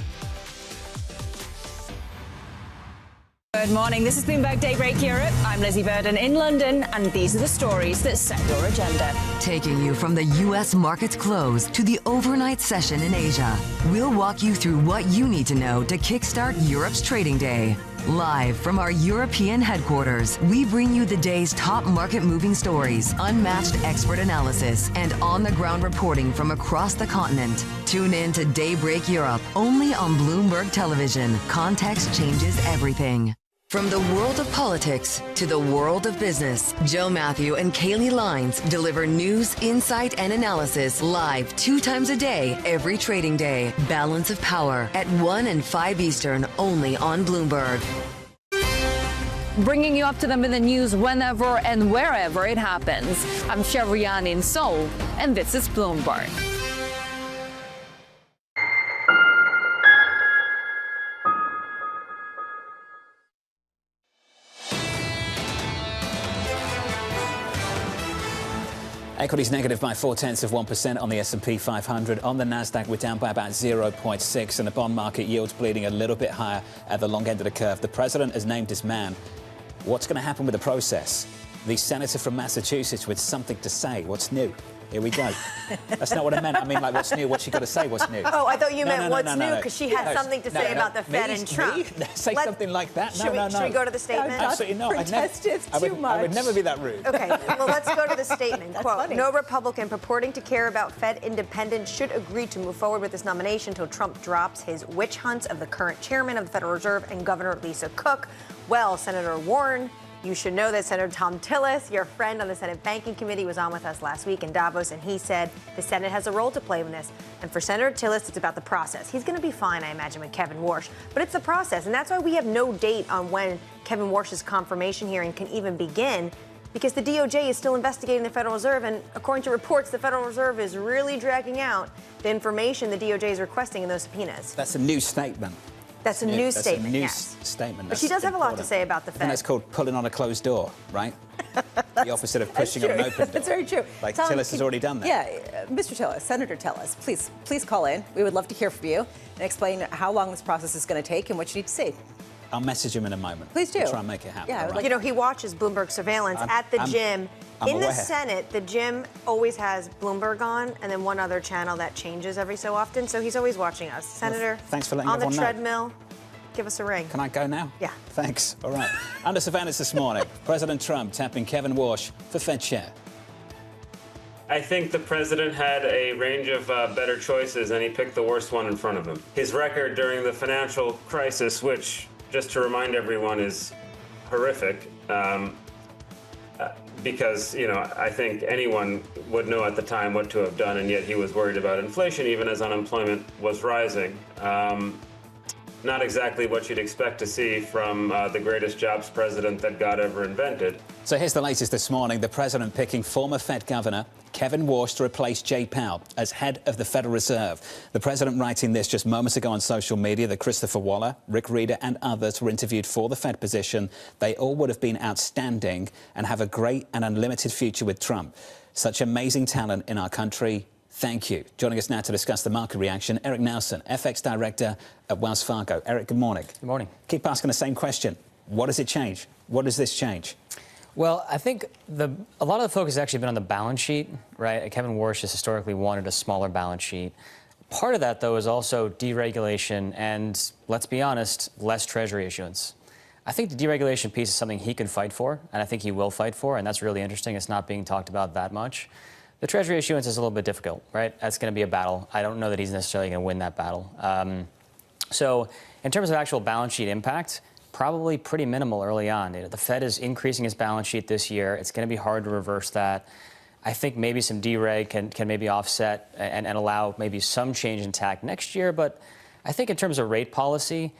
Good morning. This is Bloomberg Daybreak Europe. I'm Lizzie Burden in London, and these are the stories that set your agenda. Taking you from the U.S. markets close to the overnight session in Asia, we'll walk you through what you need to know to kickstart Europe's trading day. Live from our European headquarters, we bring you the day's top market-moving stories, unmatched expert analysis, and on-the-ground reporting from across the continent. Tune in to Daybreak Europe, only on Bloomberg Television. Context changes everything. From the world of politics to the world of business, Joe Matthew and Kaylee Lines deliver news, insight, and analysis live 2 times a day, every trading day. Balance of Power at 1 and 5 Eastern, only on Bloomberg. Bringing you up to them in the news whenever and wherever it happens. I'm Shevrian in Seoul, and this is Bloomberg. Equities negative by 0.4% on the S&P 500. On the Nasdaq, we're down by about 0.6, and the bond market yields bleeding a little bit higher at the long end of the curve. The president has named his man. What's going to happen with the process? The senator from Massachusetts with something to say. What's new? Here we go. That's not what I meant. I mean, like, what's new? What's she got to say? What's new? Oh, I thought you meant what's new, because she had something to say about the Fed and Trump. Say something like that? Should we go to the statement? Absolutely not. I would never be that rude. Okay, well, let's go to the statement. Quote, no Republican purporting to care about Fed independence should agree to move forward with this nomination until Trump drops his witch hunts of the current chairman of the Federal Reserve and Governor Lisa Cook. Well, Senator Warren, you should know that Senator Tom Tillis, your friend on the Senate Banking Committee, was on with us last week in Davos, and he said the Senate has a role to play in this. And for Senator Tillis, it's about the process. He's going to be fine, I imagine, with Kevin Warsh. But it's the process, and that's why we have no date on when Kevin Warsh's confirmation hearing can even begin, because the DOJ is still investigating the Federal Reserve, and according to reports, the Federal Reserve is really dragging out the information the DOJ is requesting in those subpoenas. That's a new statement. That's a new statement. That's a new yes. statement. But she does have a lot to say about the Fed. And that's called pulling on a closed door, right? The opposite of pushing on an open door. That's very true. Like Tom, Tillis has already done that. Yeah, Mr. Tillis, Senator Tillis, please call in. We would love to hear from you and explain how long this process is going to take and what you need to see. I'll message him in a moment. Please do. We'll try and make it happen. Yeah, right. You know, he watches Bloomberg surveillance at the gym. In the Senate, the gym always has Bloomberg on, and then one other channel that changes every so often. So he's always watching us. Senator, thanks for letting on the everyone know. treadmill, give us a ring. Can I go now? Yeah. Thanks. All right. Under surveillance this morning, President Trump tapping Kevin Warsh for Fed chair. I think the president had a range of better choices, and he picked the worst one in front of him. His record during the financial crisis, which, just to remind everyone, is horrific, because, I think anyone would know at the time what to have done, and yet he was worried about inflation even as unemployment was rising. Not exactly what you'd expect to see from the greatest jobs president that God ever invented. So here's the latest this morning. The president picking former Fed Governor Kevin Warsh to replace Jay Powell as head of the Federal Reserve. The president writing this just moments ago on social media that Christopher Waller, Rick Reeder and others were interviewed for the Fed position. They all would have been outstanding and have a great and unlimited future with Trump. Such amazing talent in our country. Thank you. Joining us now to discuss the market reaction, Eric Nelson, FX Director at Wells Fargo. Eric, good morning. Good morning. Keep asking the same question. What does it change? What does this change? Well, I think a lot of the focus has actually been on the balance sheet, right? Kevin Warsh has historically wanted a smaller balance sheet. Part of that, though, is also deregulation and, let's be honest, less Treasury issuance. I think the deregulation piece is something he can fight for, and I think he will fight for, and that's really interesting. It's not being talked about that much. The Treasury issuance is a little bit difficult, right? That's going to be a battle. I don't know that he's necessarily going to win that battle. So in terms of actual balance sheet impact, probably pretty minimal early on. The Fed is increasing its balance sheet this year. It's going to be hard to reverse that. I think maybe some dereg can maybe offset and allow maybe some change in tack next year. But I think in terms of rate policy,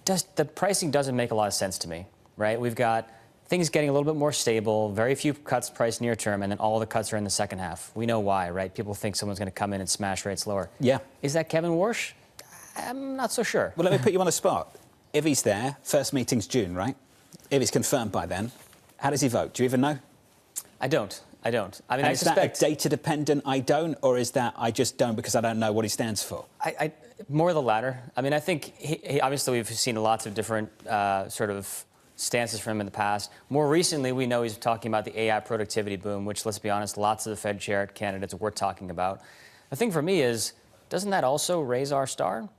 the pricing doesn't make a lot of sense to me, right? We've got things getting a little bit more stable, very few cuts priced near term, and then all the cuts are in the second half. We know why, right? People think someone's going to come in and smash rates lower. Yeah. Is that Kevin Warsh? I'm not so sure. Well, let me put you on the spot. If he's there, first meeting's June, right? If it's confirmed by then, how does he vote? Do you even know? I don't. I mean, and I is suspect... that a data-dependent I don't, or is that I just don't because I don't know what he stands for? More the latter. I mean, I think he obviously we've seen lots of different sort of stances from him in the past. More recently, we know he's talking about the AI productivity boom, which, let's be honest, lots of the Fed chair candidates were talking about. The thing for me is, doesn't that also raise our star?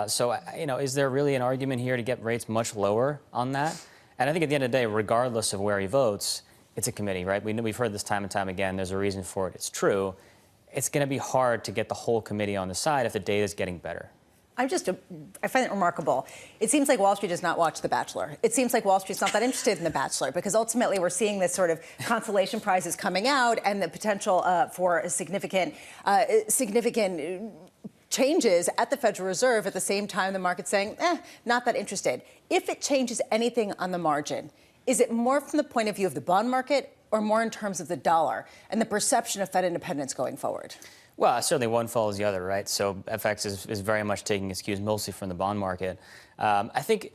So, is there really an argument here to get rates much lower on that? And I think at the end of the day, regardless of where he votes, it's a committee, right? We've heard this time and time again. There's a reason for it. It's true. It's going to be hard to get the whole committee on the side if the data is getting better. I find it remarkable. It seems like Wall Street does not watch The Bachelor. It seems like Wall Street's not that interested in The Bachelor because ultimately we're seeing this sort of consolation prizes coming out and the potential for a significant changes at the Federal Reserve at the same time the market's saying, not that interested. If it changes anything on the margin, is it more from the point of view of the bond market or more in terms of the dollar and the perception of Fed independence going forward? Well, certainly one follows the other, right? So FX is very much taking its cues mostly from the bond market. I think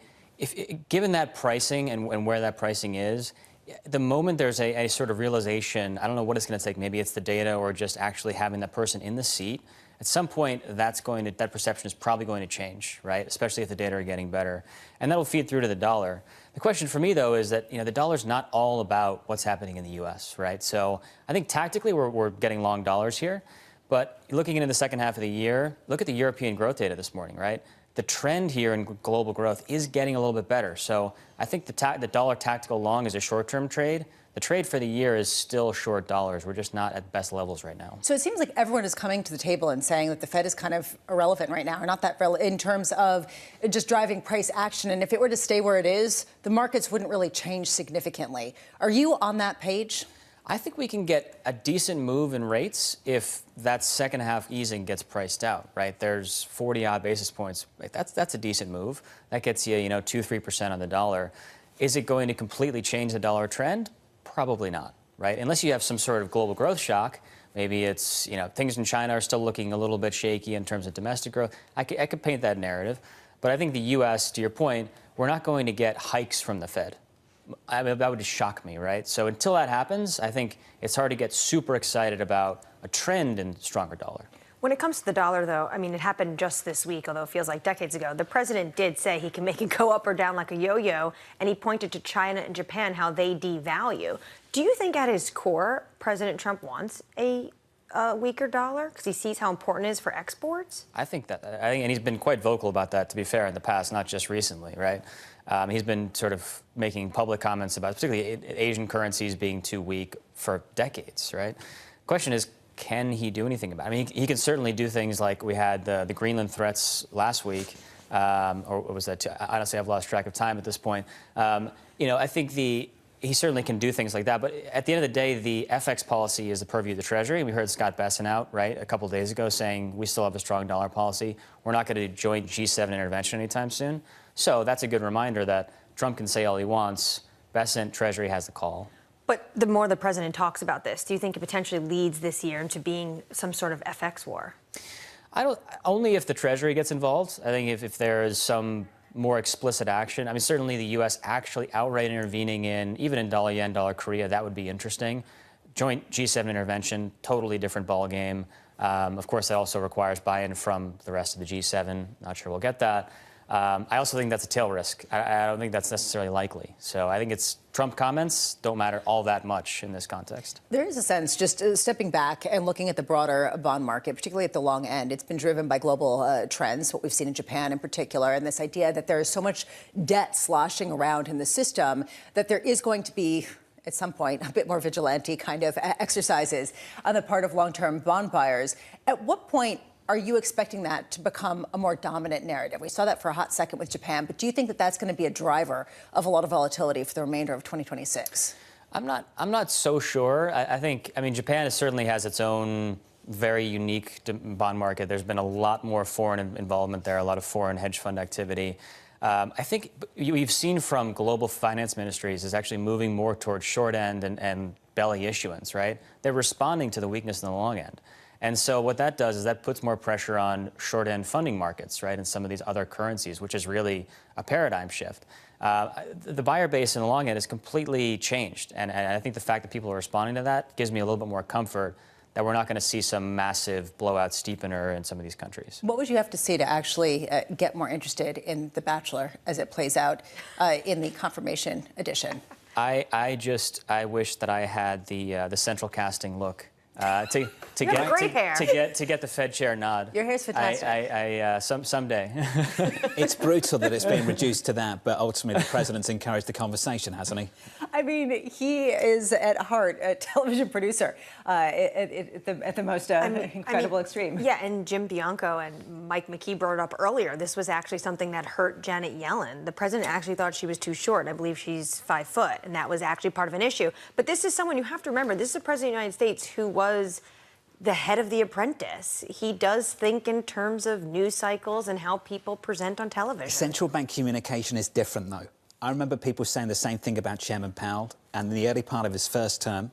given that pricing and where that pricing is, the moment there's a sort of realization, I don't know what it's going to take, maybe it's the data or just actually having that person in the seat, at some point that perception is probably going to change, right? Especially if the data are getting better. And that'll feed through to the dollar. The question for me, though, is that the dollar's not all about what's happening in the U.S., right? So I think tactically we're getting long dollars here. But looking into the second half of the year, look at the European growth data this morning, right? The trend here in global growth is getting a little bit better. So I think the dollar tactical long is a short-term trade. The trade for the year is still short dollars. We're just not at best levels right now. So it seems like everyone is coming to the table and saying that the Fed is kind of irrelevant right now, or not that relevant in terms of just driving price action. And if it were to stay where it is, the markets wouldn't really change significantly. Are you on that page? I think we can get a decent move in rates if that second half easing gets priced out, right? There's 40-odd basis points. That's a decent move. That gets you, 2-3% on the dollar. Is it going to completely change the dollar trend? Probably not, right? Unless you have some sort of global growth shock. Maybe it's, things in China are still looking a little bit shaky in terms of domestic growth. I could paint that narrative. But I think the U.S., to your point, we're not going to get hikes from the Fed. I mean, that would just shock me, right? So until that happens, I think it's hard to get super excited about a trend in stronger dollar. When it comes to the dollar, though, I mean, it happened just this week, although it feels like decades ago. The president did say he can make it go up or down like a yo-yo, and he pointed to China and Japan, how they devalue. Do you think at his core, President Trump wants a weaker dollar because he sees how important it is for exports? I think, and he's been quite vocal about that, to be fair, in the past, not just recently, right? He's been sort of making public comments about particularly Asian currencies being too weak for decades, right? The question is, can he do anything about it? I mean, he can certainly do things like we had the Greenland threats last week, or was that? Honestly, I've lost track of time at this point. I think he certainly can do things like that. But at the end of the day, the FX policy is the purview of the Treasury. We heard Scott Bessent out, right, a couple of days ago saying we still have a strong dollar policy. We're not going to do joint G7 intervention anytime soon. So that's a good reminder that Trump can say all he wants. Bessent, Treasury has the call. But the more the president talks about this, do you think it potentially leads this year into being some sort of FX war? Only if the Treasury gets involved. I think if there is some more explicit action. I mean, certainly the U.S. actually outright intervening even in dollar yen, dollar Korea, that would be interesting. Joint G7 intervention, totally different ballgame. Of course, that also requires buy-in from the rest of the G7. Not sure we'll get that. I also think that's a tail risk. I don't think that's necessarily likely. So I think Trump comments don't matter all that much in this context. There is a sense, just stepping back and looking at the broader bond market, particularly at the long end, it's been driven by global trends, what we've seen in Japan in particular, and this idea that there is so much debt sloshing around in the system that there is going to be, at some point, a bit more vigilante kind of exercises on the part of long-term bond buyers. At what point are you expecting that to become a more dominant narrative? We saw that for a hot second with Japan, but do you think that that's going to be a driver of a lot of volatility for the remainder of 2026? I'm not so sure. I mean, Japan certainly has its own very unique bond market. There's been a lot more foreign involvement there, a lot of foreign hedge fund activity. I think we've seen from global finance ministries is actually moving more towards short end and belly issuance, right? They're responding to the weakness in the long end. And so what that does is that puts more pressure on short-end funding markets, right, and some of these other currencies, which is really a paradigm shift. The buyer base in the long end has completely changed, and I think the fact that people are responding to that gives me a little bit more comfort that we're not going to see some massive blowout steepener in some of these countries. What would you have to see to actually get more interested in The Bachelor as it plays out in the confirmation edition? I wish that I had the central casting look. To get the Fed chair nod. Your hair's fantastic. Someday. It's brutal that it's been reduced to that, but ultimately the president's encouraged the conversation, hasn't he? I mean, he is at heart a television producer at the most incredible extreme. Yeah, and Jim Bianco and Mike McKee brought it up earlier. This was actually something that hurt Janet Yellen. The president actually thought she was too short. I believe she's 5 foot, and that was actually part of an issue. But this is someone you have to remember. This is the president of the United States who was the head of The Apprentice. He does think in terms of news cycles and how people present on television. Central bank communication is different, though. I remember people saying the same thing about Chairman Powell, and in the early part of his first term,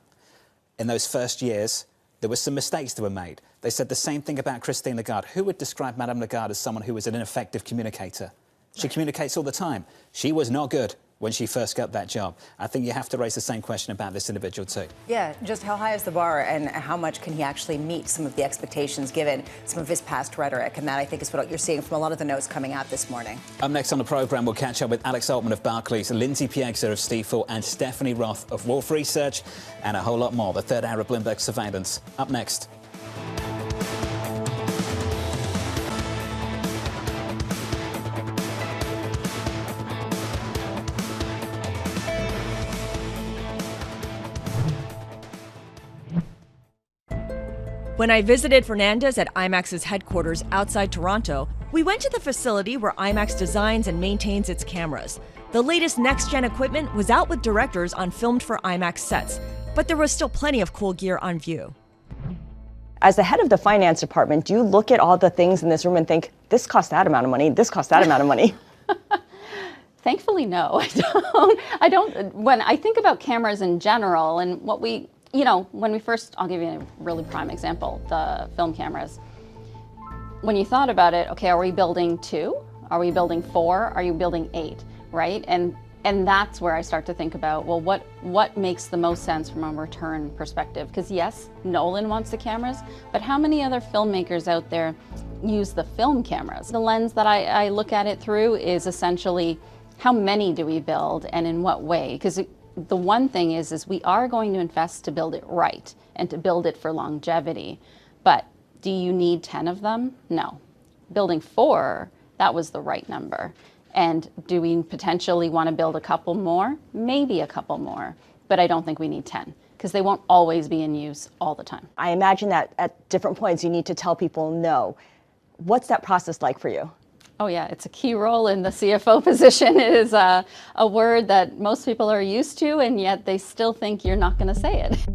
in those first years, there were some mistakes that were made. They said the same thing about Christine Lagarde. Who would describe Madame Lagarde as someone who was an ineffective communicator? She communicates all the time. She was not good when she first got that job. I think you have to raise the same question about this individual too. Yeah, just how high is the bar and how much can he actually meet some of the expectations given some of his past rhetoric? And that, I think, is what you're seeing from a lot of the notes coming out this morning. Up next on the programme, we'll catch up with Alex Altman of Barclays, Lindsay Piegza of Stifel, and Stephanie Roth of Wolfe Research, and a whole lot more. The third hour of Bloomberg Surveillance. Up next. When I visited Fernandez at IMAX's headquarters outside Toronto, we went to the facility where IMAX designs and maintains its cameras. The latest next-gen equipment was out with directors on filmed for IMAX sets, but there was still plenty of cool gear on view. As the head of the finance department, do you look at all the things in this room and think, this costs that amount of money, this costs that amount of money? Thankfully, no. I don't. When I think about cameras in general and what we, when we first, I'll give you a really prime example, the film cameras. When you thought about it, okay, are we building 2? Are we building 4? Are you building 8, right? And that's where I start to think about, well, what makes the most sense from a return perspective? Because yes, Nolan wants the cameras, but how many other filmmakers out there use the film cameras? The lens that I look at it through is essentially, how many do we build and in what way? Because the one thing is we are going to invest to build it right and to build it for longevity. But do you need 10 of them? No. Building 4, that was the right number. And do we potentially want to build a couple more? Maybe a couple more, but I don't think we need 10 because they won't always be in use all the time. I imagine that at different points you need to tell people no. What's that process like for you? Oh yeah, it's a key role in the CFO position. It is a word that most people are used to, and yet they still think you're not going to say it.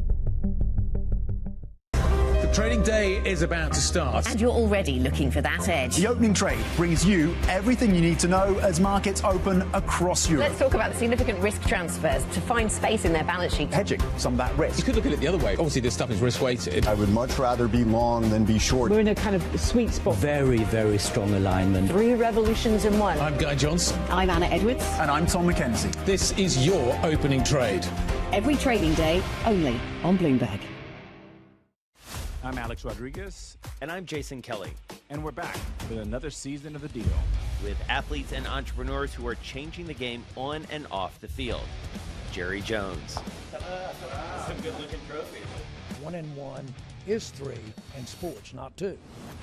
Trading day is about to start. And you're already looking for that edge. The opening trade brings you everything you need to know as markets open across Europe. Let's talk about the significant risk transfers to find space in their balance sheet. Hedging some of that risk. You could look at it the other way. Obviously, this stuff is risk-weighted. I would much rather be long than be short. We're in a kind of sweet spot. Very, very strong alignment. 3 revolutions in one. I'm Guy Johnson. I'm Anna Edwards. And I'm Tom McKenzie. This is your opening trade. Every trading day, only on Bloomberg. I'm Alex Rodriguez. And I'm Jason Kelly. And we're back with another season of The Deal. with athletes and entrepreneurs who are changing the game on and off the field. Jerry Jones. Some good-looking trophies. 1 and 1 is 3 in sports, not 2.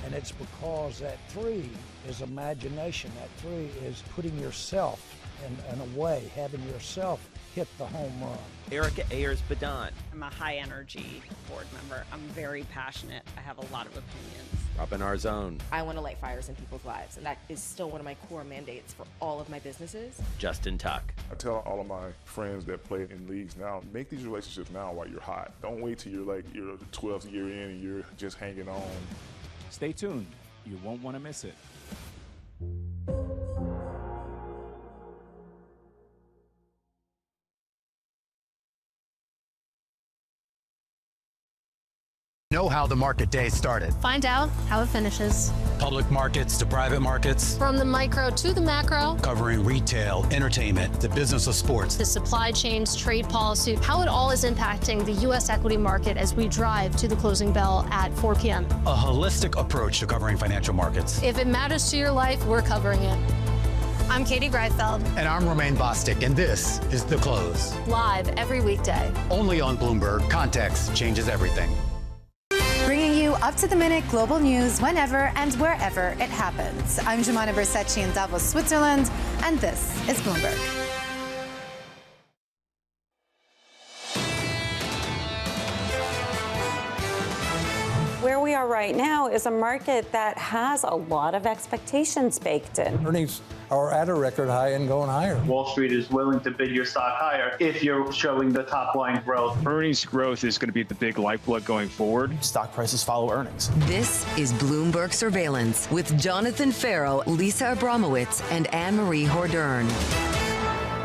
And it's because that 3 is imagination. That 3 is putting yourself in a way, having yourself hit the home run. Erica Ayers-Badon. I'm a high-energy board member. I'm very passionate. I have a lot of opinions. Robin Arzón. I want to light fires in people's lives, and that is still one of my core mandates for all of my businesses. Justin Tuck. I tell all of my friends that play in leagues now, make these relationships now while you're hot. Don't wait till you're like your 12th year in and you're just hanging on. Stay tuned. You won't want to miss it. Know how the market day started. Find out how it finishes. Public markets to private markets. From the micro to the macro. Covering retail, entertainment, the business of sports. The supply chains, trade policy, how it all is impacting the U.S. equity market as we drive to the closing bell at 4 p.m. A holistic approach to covering financial markets. If it matters to your life, we're covering it. I'm Katie Greifeld. And I'm Romaine Bostic, and this is The Close. Live every weekday. Only on Bloomberg. Context changes everything. Bringing you up-to-the-minute global news whenever and wherever it happens. I'm Jemana Bersecci in Davos, Switzerland, and this is Bloomberg. Where we are right now is a market that has a lot of expectations baked in. Earnings are at a record high and going higher. Wall Street is willing to bid your stock higher if you're showing the top line growth. Earnings growth is going to be the big lifeblood going forward. Stock prices follow earnings. This is Bloomberg Surveillance with Jonathan Farrow, Lisa Abramowitz, and Anne-Marie Hordern.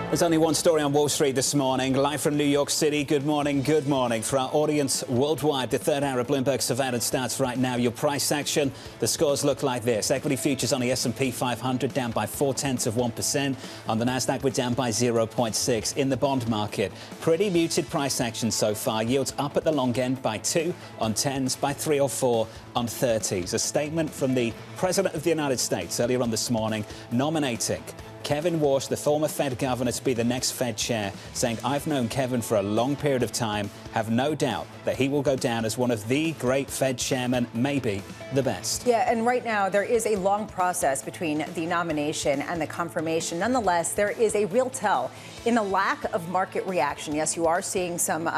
There's only one story on Wall Street this morning. Live from New York City. Good morning. Good morning. For our audience worldwide, the third hour of Bloomberg Surveillance starts right now. Your price action, the scores look like this. Equity futures on the S&P 500 down by 0.4%. On the Nasdaq, we're down by 0.6. In the bond market, pretty muted price action so far. Yields up at the long end by 2 on 10s, by 3 or 4 on 30s. A statement from the President of the United States earlier on this morning nominating Kevin Warsh, the former Fed governor, to be the next Fed chair, saying, "I've known Kevin for a long period of time, have no doubt that he will go down as one of the great Fed chairmen, maybe the best." Yeah, and right now there is a long process between the nomination and the confirmation. Nonetheless, there is a real tell in the lack of market reaction. Yes, you are seeing some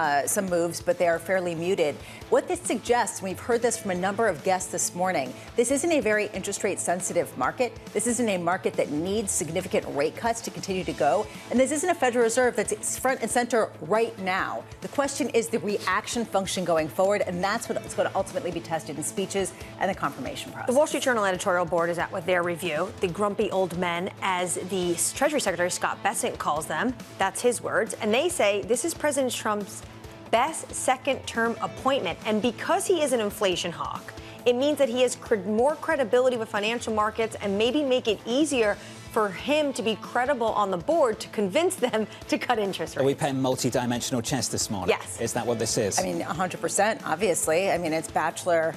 moves, but they are fairly muted. What this suggests, and we've heard this from a number of guests this morning, this isn't a very interest rate sensitive market. This isn't a market that needs significant rate cuts to continue to go. And this isn't a Federal Reserve that's front and center right now. The question is the reaction function going forward, and that's what's going to ultimately be tested in speeches and the confirmation process. The Wall Street Journal editorial board is out with their review. The grumpy old men, as the Treasury Secretary Scott Bessent calls them. That's his words. And they say this is President Trump's best second-term appointment. And because he is an inflation hawk, it means that he has more credibility with financial markets and maybe make it easier for him to be credible on the board to convince them to cut interest rates. Are we playing multi-dimensional chess this morning? Yes. Is that what this is? I mean, 100%, obviously. I mean, it's Bachelor,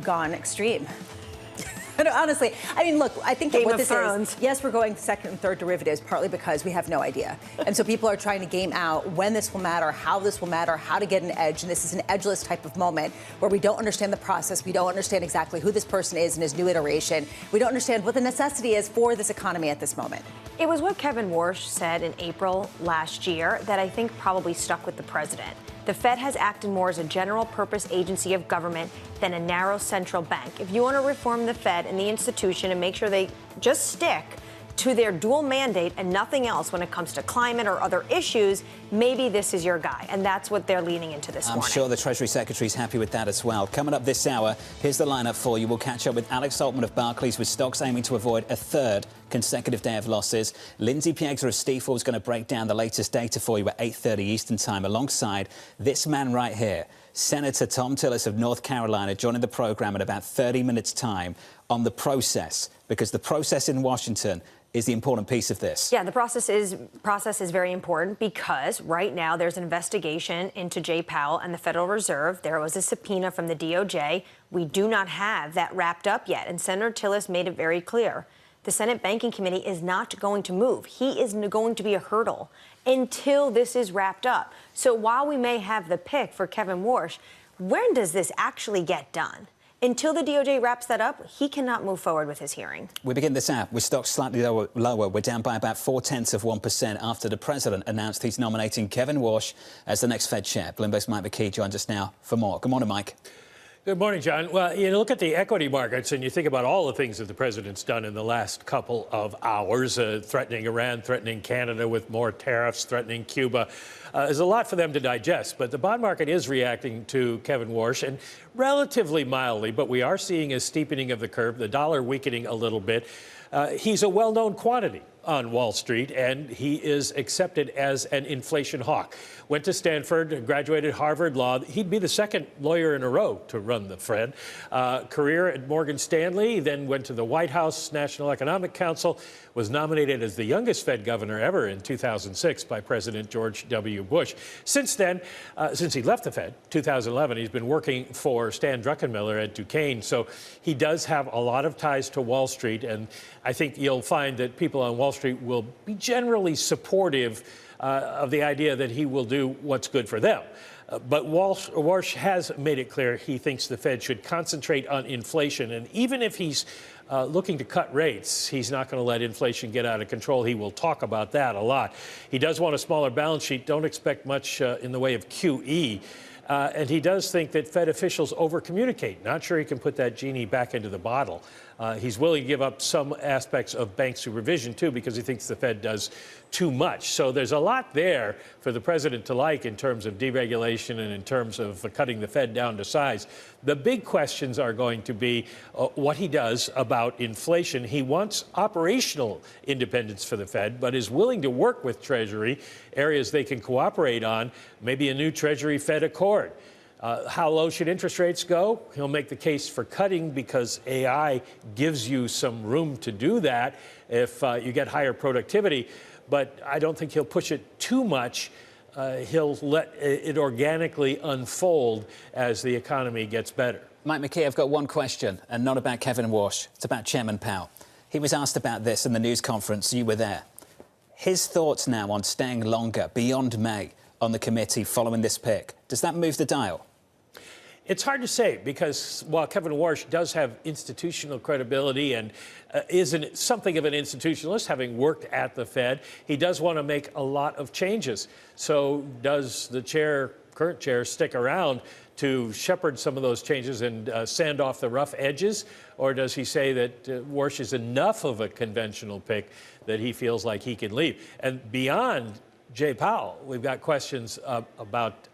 gone extreme. But honestly, I mean, look, I think that what this is, yes, we're going second and third derivatives, partly because we have no idea. And so people are trying to game out when this will matter, how to get an edge. And this is an edgeless type of moment where we don't understand the process. We don't understand exactly who this person is in his new iteration. We don't understand what the necessity is for this economy at this moment. It was what Kevin Warsh said in April last year that I think probably stuck with the president. The Fed has acted more as a general-purpose agency of government than a narrow central bank. If you want to reform the Fed and the institution and make sure they just stick to their dual mandate and nothing else when it comes to climate or other issues, maybe this is your guy. And that's what they're leaning into this morning. I'm sure the Treasury Secretary's happy with that as well. Coming up this hour, here's the lineup for you. We'll catch up with Alex Altman of Barclays, with stocks aiming to avoid a third consecutive day of losses. Lindsay Piegza of Stifel is going to break down the latest data for you at 8:30 Eastern Time, alongside this man right here, Senator Tom Tillis of North Carolina, joining the program in about 30 minutes' time on the process, because the process in Washington is the important piece of this. Yeah, the process is very important because right now there's an investigation into Jay Powell and the Federal Reserve. There was a subpoena from the DOJ. We do not have that wrapped up yet, and Senator Tillis made it very clear the Senate Banking Committee is not going to move. He is going to be a hurdle until this is wrapped up. So while we may have the pick for Kevin Warsh, when does this actually get done? Until the DOJ wraps that up, he cannot move forward with his hearing. We begin this out with stocks slightly lower. We're down by about 0.4% after the president announced he's nominating Kevin Warsh as the next Fed chair. Bloomberg's Mike McKee joins us now for more. Good morning, Mike. Good morning, John. Well, you look at the equity markets and you think about all the things that the president's done in the last couple of hours, threatening Iran, threatening Canada with more tariffs, threatening Cuba. There's a lot for them to digest, but the bond market is reacting to Kevin Warsh, and relatively mildly, but we are seeing a steepening of the curve, the dollar weakening a little bit. He's a well-known quantity on Wall Street, and he is accepted as an inflation hawk. Went to Stanford, graduated Harvard Law. He'd be the second lawyer in a row to run the Fed. Career at Morgan Stanley, then went to the White House National Economic Council, was nominated as the youngest Fed governor ever in 2006 by President George W. Bush. Since then, since he left the Fed, 2011, he's been working for Stan Druckenmiller at Duquesne. So he does have a lot of ties to Wall Street, and I think you'll find that people on Wall Street will be generally supportive of the idea that he will do what's good for them. But Warsh has made it clear he thinks the Fed should concentrate on inflation. And even if he's looking to cut rates, he's not going to let inflation get out of control. He will talk about that a lot. He does want a smaller balance sheet. Don't expect much in the way of QE. And he does think that Fed officials over-communicate. Not sure he can put that genie back into the bottle. He's willing to give up some aspects of bank supervision, too, because he thinks the Fed does too much. So there's a lot there for the president to like in terms of deregulation and in terms of cutting the Fed down to size. The big questions are going to be what he does about inflation. He wants operational independence for the Fed, but is willing to work with Treasury, areas they can cooperate on, maybe a new Treasury-Fed accord. How low should interest rates go? He'll make the case for cutting because AI gives you some room to do that if you get higher productivity. But I don't think he'll push it too much. He'll let it organically unfold as the economy gets better. Mike McKee, I've got one question, and not about Kevin Warsh. It's about Chairman Powell. He was asked about this in the news conference. You were there. His thoughts now on staying longer, beyond May, on the committee following this pick. Does that move the dial? It's hard to say because while Kevin Warsh does have institutional credibility and is something of an institutionalist, having worked at the Fed, he does want to make a lot of changes. So does the current chair, stick around to shepherd some of those changes and sand off the rough edges? Or does he say that Warsh is enough of a conventional pick that he feels like he can leave? And beyond Jay Powell, we've got questions about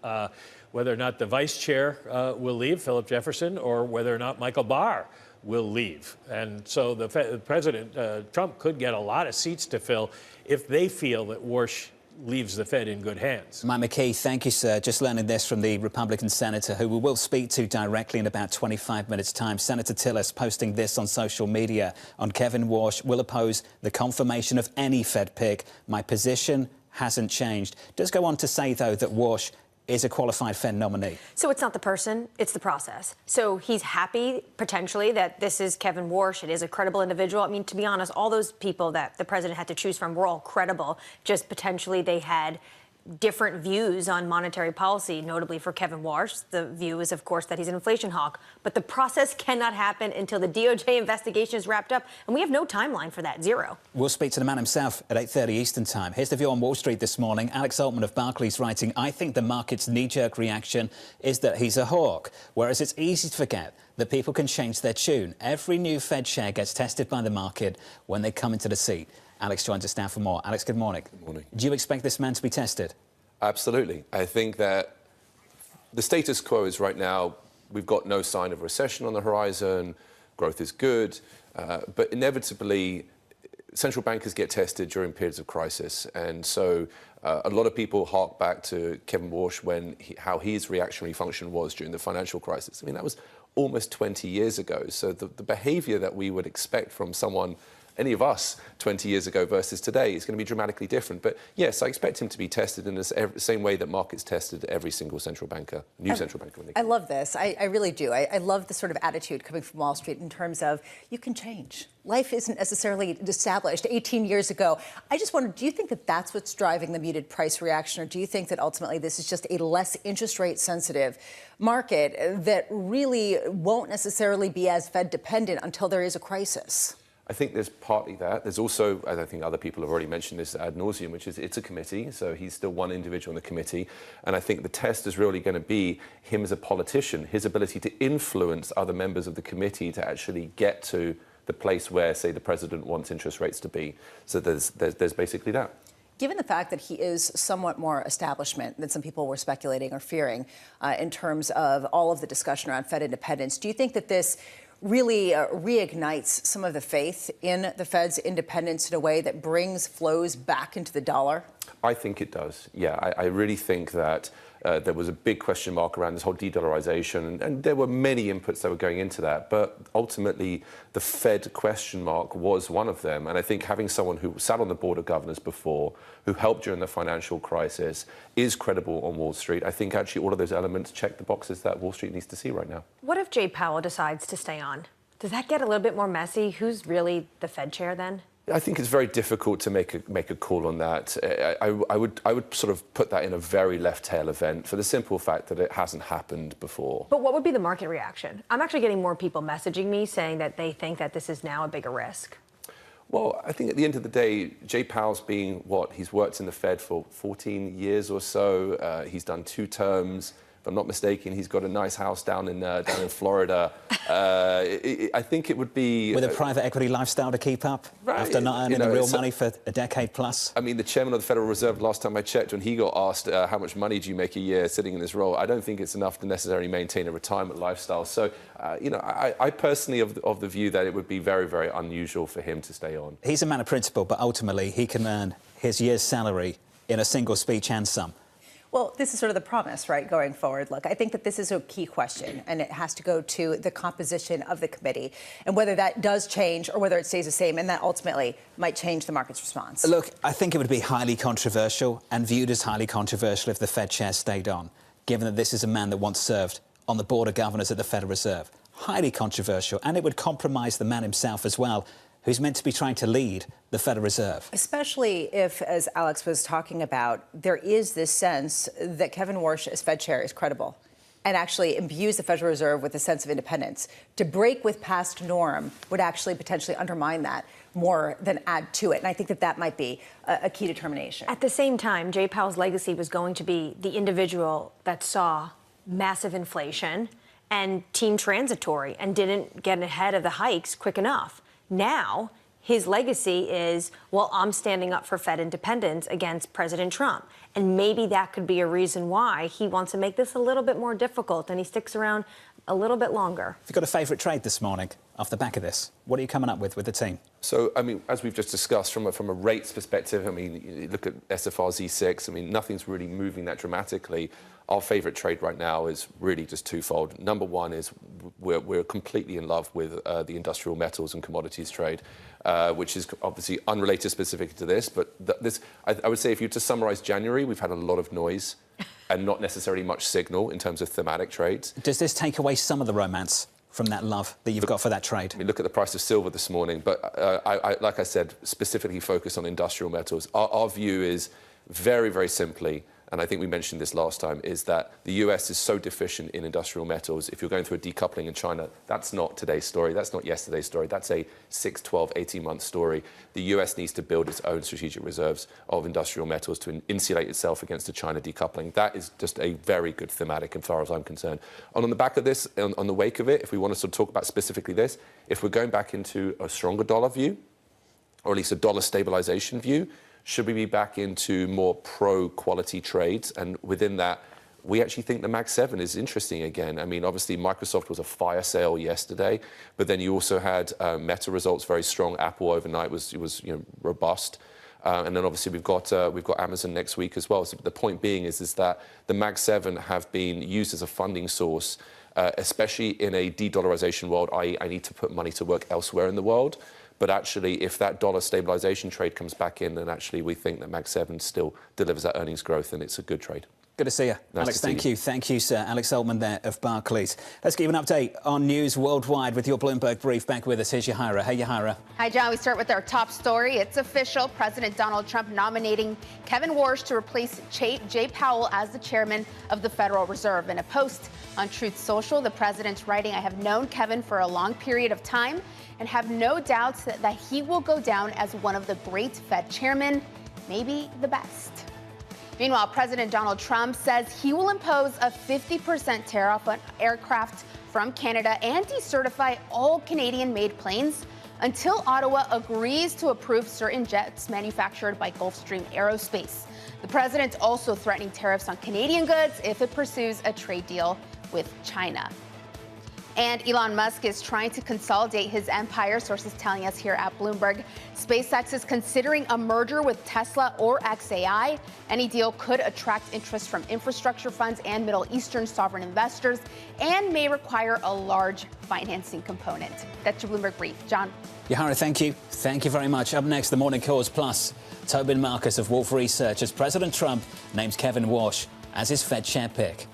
whether or not the vice chair will leave, Philip Jefferson, or whether or not Michael Barr will leave. And so the President, Trump, could get a lot of seats to fill if they feel that Warsh leaves the Fed in good hands. Mike McKee, thank you, sir. Just learning this from the Republican senator who we will speak to directly in about 25 minutes' time. Senator Tillis posting this on social media on Kevin Warsh will oppose the confirmation of any Fed pick. My position hasn't changed. Does go on to say, though, that Warsh is a qualified Fed nominee. So it's not the person, it's the process. So he's happy, potentially, that this is Kevin Warsh. It is a credible individual. I mean, to be honest, all those people that the president had to choose from were all credible. Just potentially they had different views on monetary policy, notably for Kevin Warsh. The view is, of course, that he's an inflation hawk. But the process cannot happen until the DOJ investigation is wrapped up. And we have no timeline for that, zero. We'll speak to the man himself at 8:30 Eastern time. Here's the view on Wall Street this morning. Alex Altman of Barclays writing, I think the market's knee-jerk reaction is that he's a hawk, whereas it's easy to forget that people can change their tune. Every new Fed share gets tested by the market when they come into the seat. Alex joins us now for more. Alex, good morning. Good morning. Do you expect this man to be tested? Absolutely. I think that the status quo is right now, we've got no sign of recession on the horizon, growth is good, but inevitably central bankers get tested during periods of crisis. And so a lot of people hark back to Kevin Warsh when how his reactionary function was during the financial crisis. I mean, that was almost 20 years ago. So the behavior that we would expect from someone any of us 20 years ago versus today is going to be dramatically different. But yes, I expect him to be tested in the same way that markets tested every single central banker, central banker. When they I love this. I really do. I love the sort of attitude coming from Wall Street in terms of you can change. Life isn't necessarily established 18 years ago. I just wonder, do you think that that's what's driving the muted price reaction, or do you think that ultimately this is just a less interest rate sensitive market that really won't necessarily be as Fed dependent until there is a crisis? I think there's partly that. There's also, as I think other people have already mentioned this ad nauseum, which is it's a committee, so he's still one individual on the committee. And I think the test is really going to be him as a politician, his ability to influence other members of the committee to actually get to the place where, say, the president wants interest rates to be. So there's basically that. Given the fact that he is somewhat more establishment than some people were speculating or fearing in terms of all of the discussion around Fed independence, do you think that this really reignites some of the faith in the Fed's independence in a way that brings flows back into the dollar? I think it does, yeah. I really think that there was a big question mark around this whole de-dollarization, and there were many inputs that were going into that, but ultimately the Fed question mark was one of them. And I think having someone who sat on the board of governors before, who helped during the financial crisis, is credible on Wall Street. I think actually all of those elements check the boxes that Wall Street needs to see right now. What if Jay Powell decides to stay on? Does that get a little bit more messy? Who's really the Fed chair then? I think it's very difficult to make a call on that. I would sort of put that in a very left tail event for the simple fact that it hasn't happened before. But what would be the market reaction? I'm actually getting more people messaging me saying that they think that this is now a bigger risk. Well, I think at the end of the day, Jay Powell's being what? He's worked in the Fed for 14 years or so. He's done 2 terms. If I'm not mistaken, he's got a nice house down in Florida. I think it would be... With a private equity lifestyle to keep up, right, after not earning the real money for a decade plus? I mean, the chairman of the Federal Reserve, last time I checked, when he got asked how much money do you make a year sitting in this role, I don't think it's enough to necessarily maintain a retirement lifestyle. So, I personally of the view that it would be very, very unusual for him to stay on. He's a man of principle, but ultimately he can earn his year's salary in a single speech and some. Well, this is sort of the promise, right, going forward. Look, I think that this is a key question, and it has to go to the composition of the committee and whether that does change or whether it stays the same, and that ultimately might change the market's response. Look, I think it would be highly controversial and viewed as highly controversial if the Fed chair stayed on, given that this is a man that once served on the board of governors at the Federal Reserve. Highly controversial, and it would compromise the man himself as well, who's meant to be trying to lead the Federal Reserve. Especially if, as Alex was talking about, there is this sense that Kevin Warsh as Fed chair is credible and actually imbues the Federal Reserve with a sense of independence. To break with past norm would actually potentially undermine that more than add to it. And I think that that might be a key determination. At the same time, Jay Powell's legacy was going to be the individual that saw massive inflation and team transitory and didn't get ahead of the hikes quick enough. Now, his legacy is, well, I'm standing up for Fed independence against President Trump. And maybe that could be a reason why he wants to make this a little bit more difficult and he sticks around a little bit longer. Have you got a favourite trade this morning off the back of this? What are you coming up with the team? So, I mean, as we've just discussed, from a rates perspective, I mean, you look at SFR Z6, I mean, nothing's really moving that dramatically. Our favourite trade right now is really just twofold. Number one is we're completely in love with the industrial metals and commodities trade, which is obviously unrelated specifically to this. But I would say if you were to summarise January, we've had a lot of noise and not necessarily much signal in terms of thematic trades. Does this take away some of the romance from that love that you've got for that trade? I mean, look at the price of silver this morning. But like I said, specifically focus on industrial metals. Our view is very, very simply, and I think we mentioned this last time, is that the US is so deficient in industrial metals. If you're going through a decoupling in China, that's not today's story. That's not yesterday's story. That's a 6, 12, 18-month story. The US needs to build its own strategic reserves of industrial metals to insulate itself against the China decoupling. That is just a very good thematic as far as I'm concerned. And on the back of this, on the wake of it, if we want to sort of talk about specifically this, if we're going back into a stronger dollar view, or at least a dollar stabilization view, should we be back into more pro-quality trades? And within that, we actually think the Mag 7 is interesting again. I mean, obviously, Microsoft was a fire sale yesterday, but then you also had Meta results very strong. Apple overnight was robust. And then obviously we've got Amazon next week as well. So the point being is that the Mag 7 have been used as a funding source, especially in a de-dollarization world, i.e. I need to put money to work elsewhere in the world. But actually, if that dollar stabilization trade comes back in, then actually we think that Mag 7 still delivers that earnings growth, and it's a good trade. Good to see you. Nice Alex, to see thank you. you. Thank you, sir. Alex Altman there of Barclays. Let's give an update on news worldwide with your Bloomberg brief. Back with us. Here's Yahira. Hey, Yahira. Hi, John. We start with our top story. It's official. President Donald Trump nominating Kevin Warsh to replace Jay Powell as the chairman of the Federal Reserve. In a post on Truth Social, the president's writing, "I have known Kevin for a long period of time and have no doubts that he will go down as one of the great Fed chairmen, maybe the best." Meanwhile, President Donald Trump says he will impose a 50% tariff on aircraft from Canada and decertify all Canadian-made planes until Ottawa agrees to approve certain jets manufactured by Gulfstream Aerospace. The president's also threatening tariffs on Canadian goods if it pursues a trade deal with China. And Elon Musk is trying to consolidate his empire, sources telling us here at Bloomberg. SpaceX is considering a merger with Tesla or xAI. Any deal could attract interest from infrastructure funds and Middle Eastern sovereign investors and may require a large financing component. That's your Bloomberg brief. John. Yahira, thank you. Thank you very much. Up next, the Morning Calls Plus. Tobin Marcus of Wolf Research as President Trump names Kevin Warsh as his Fed chair pick.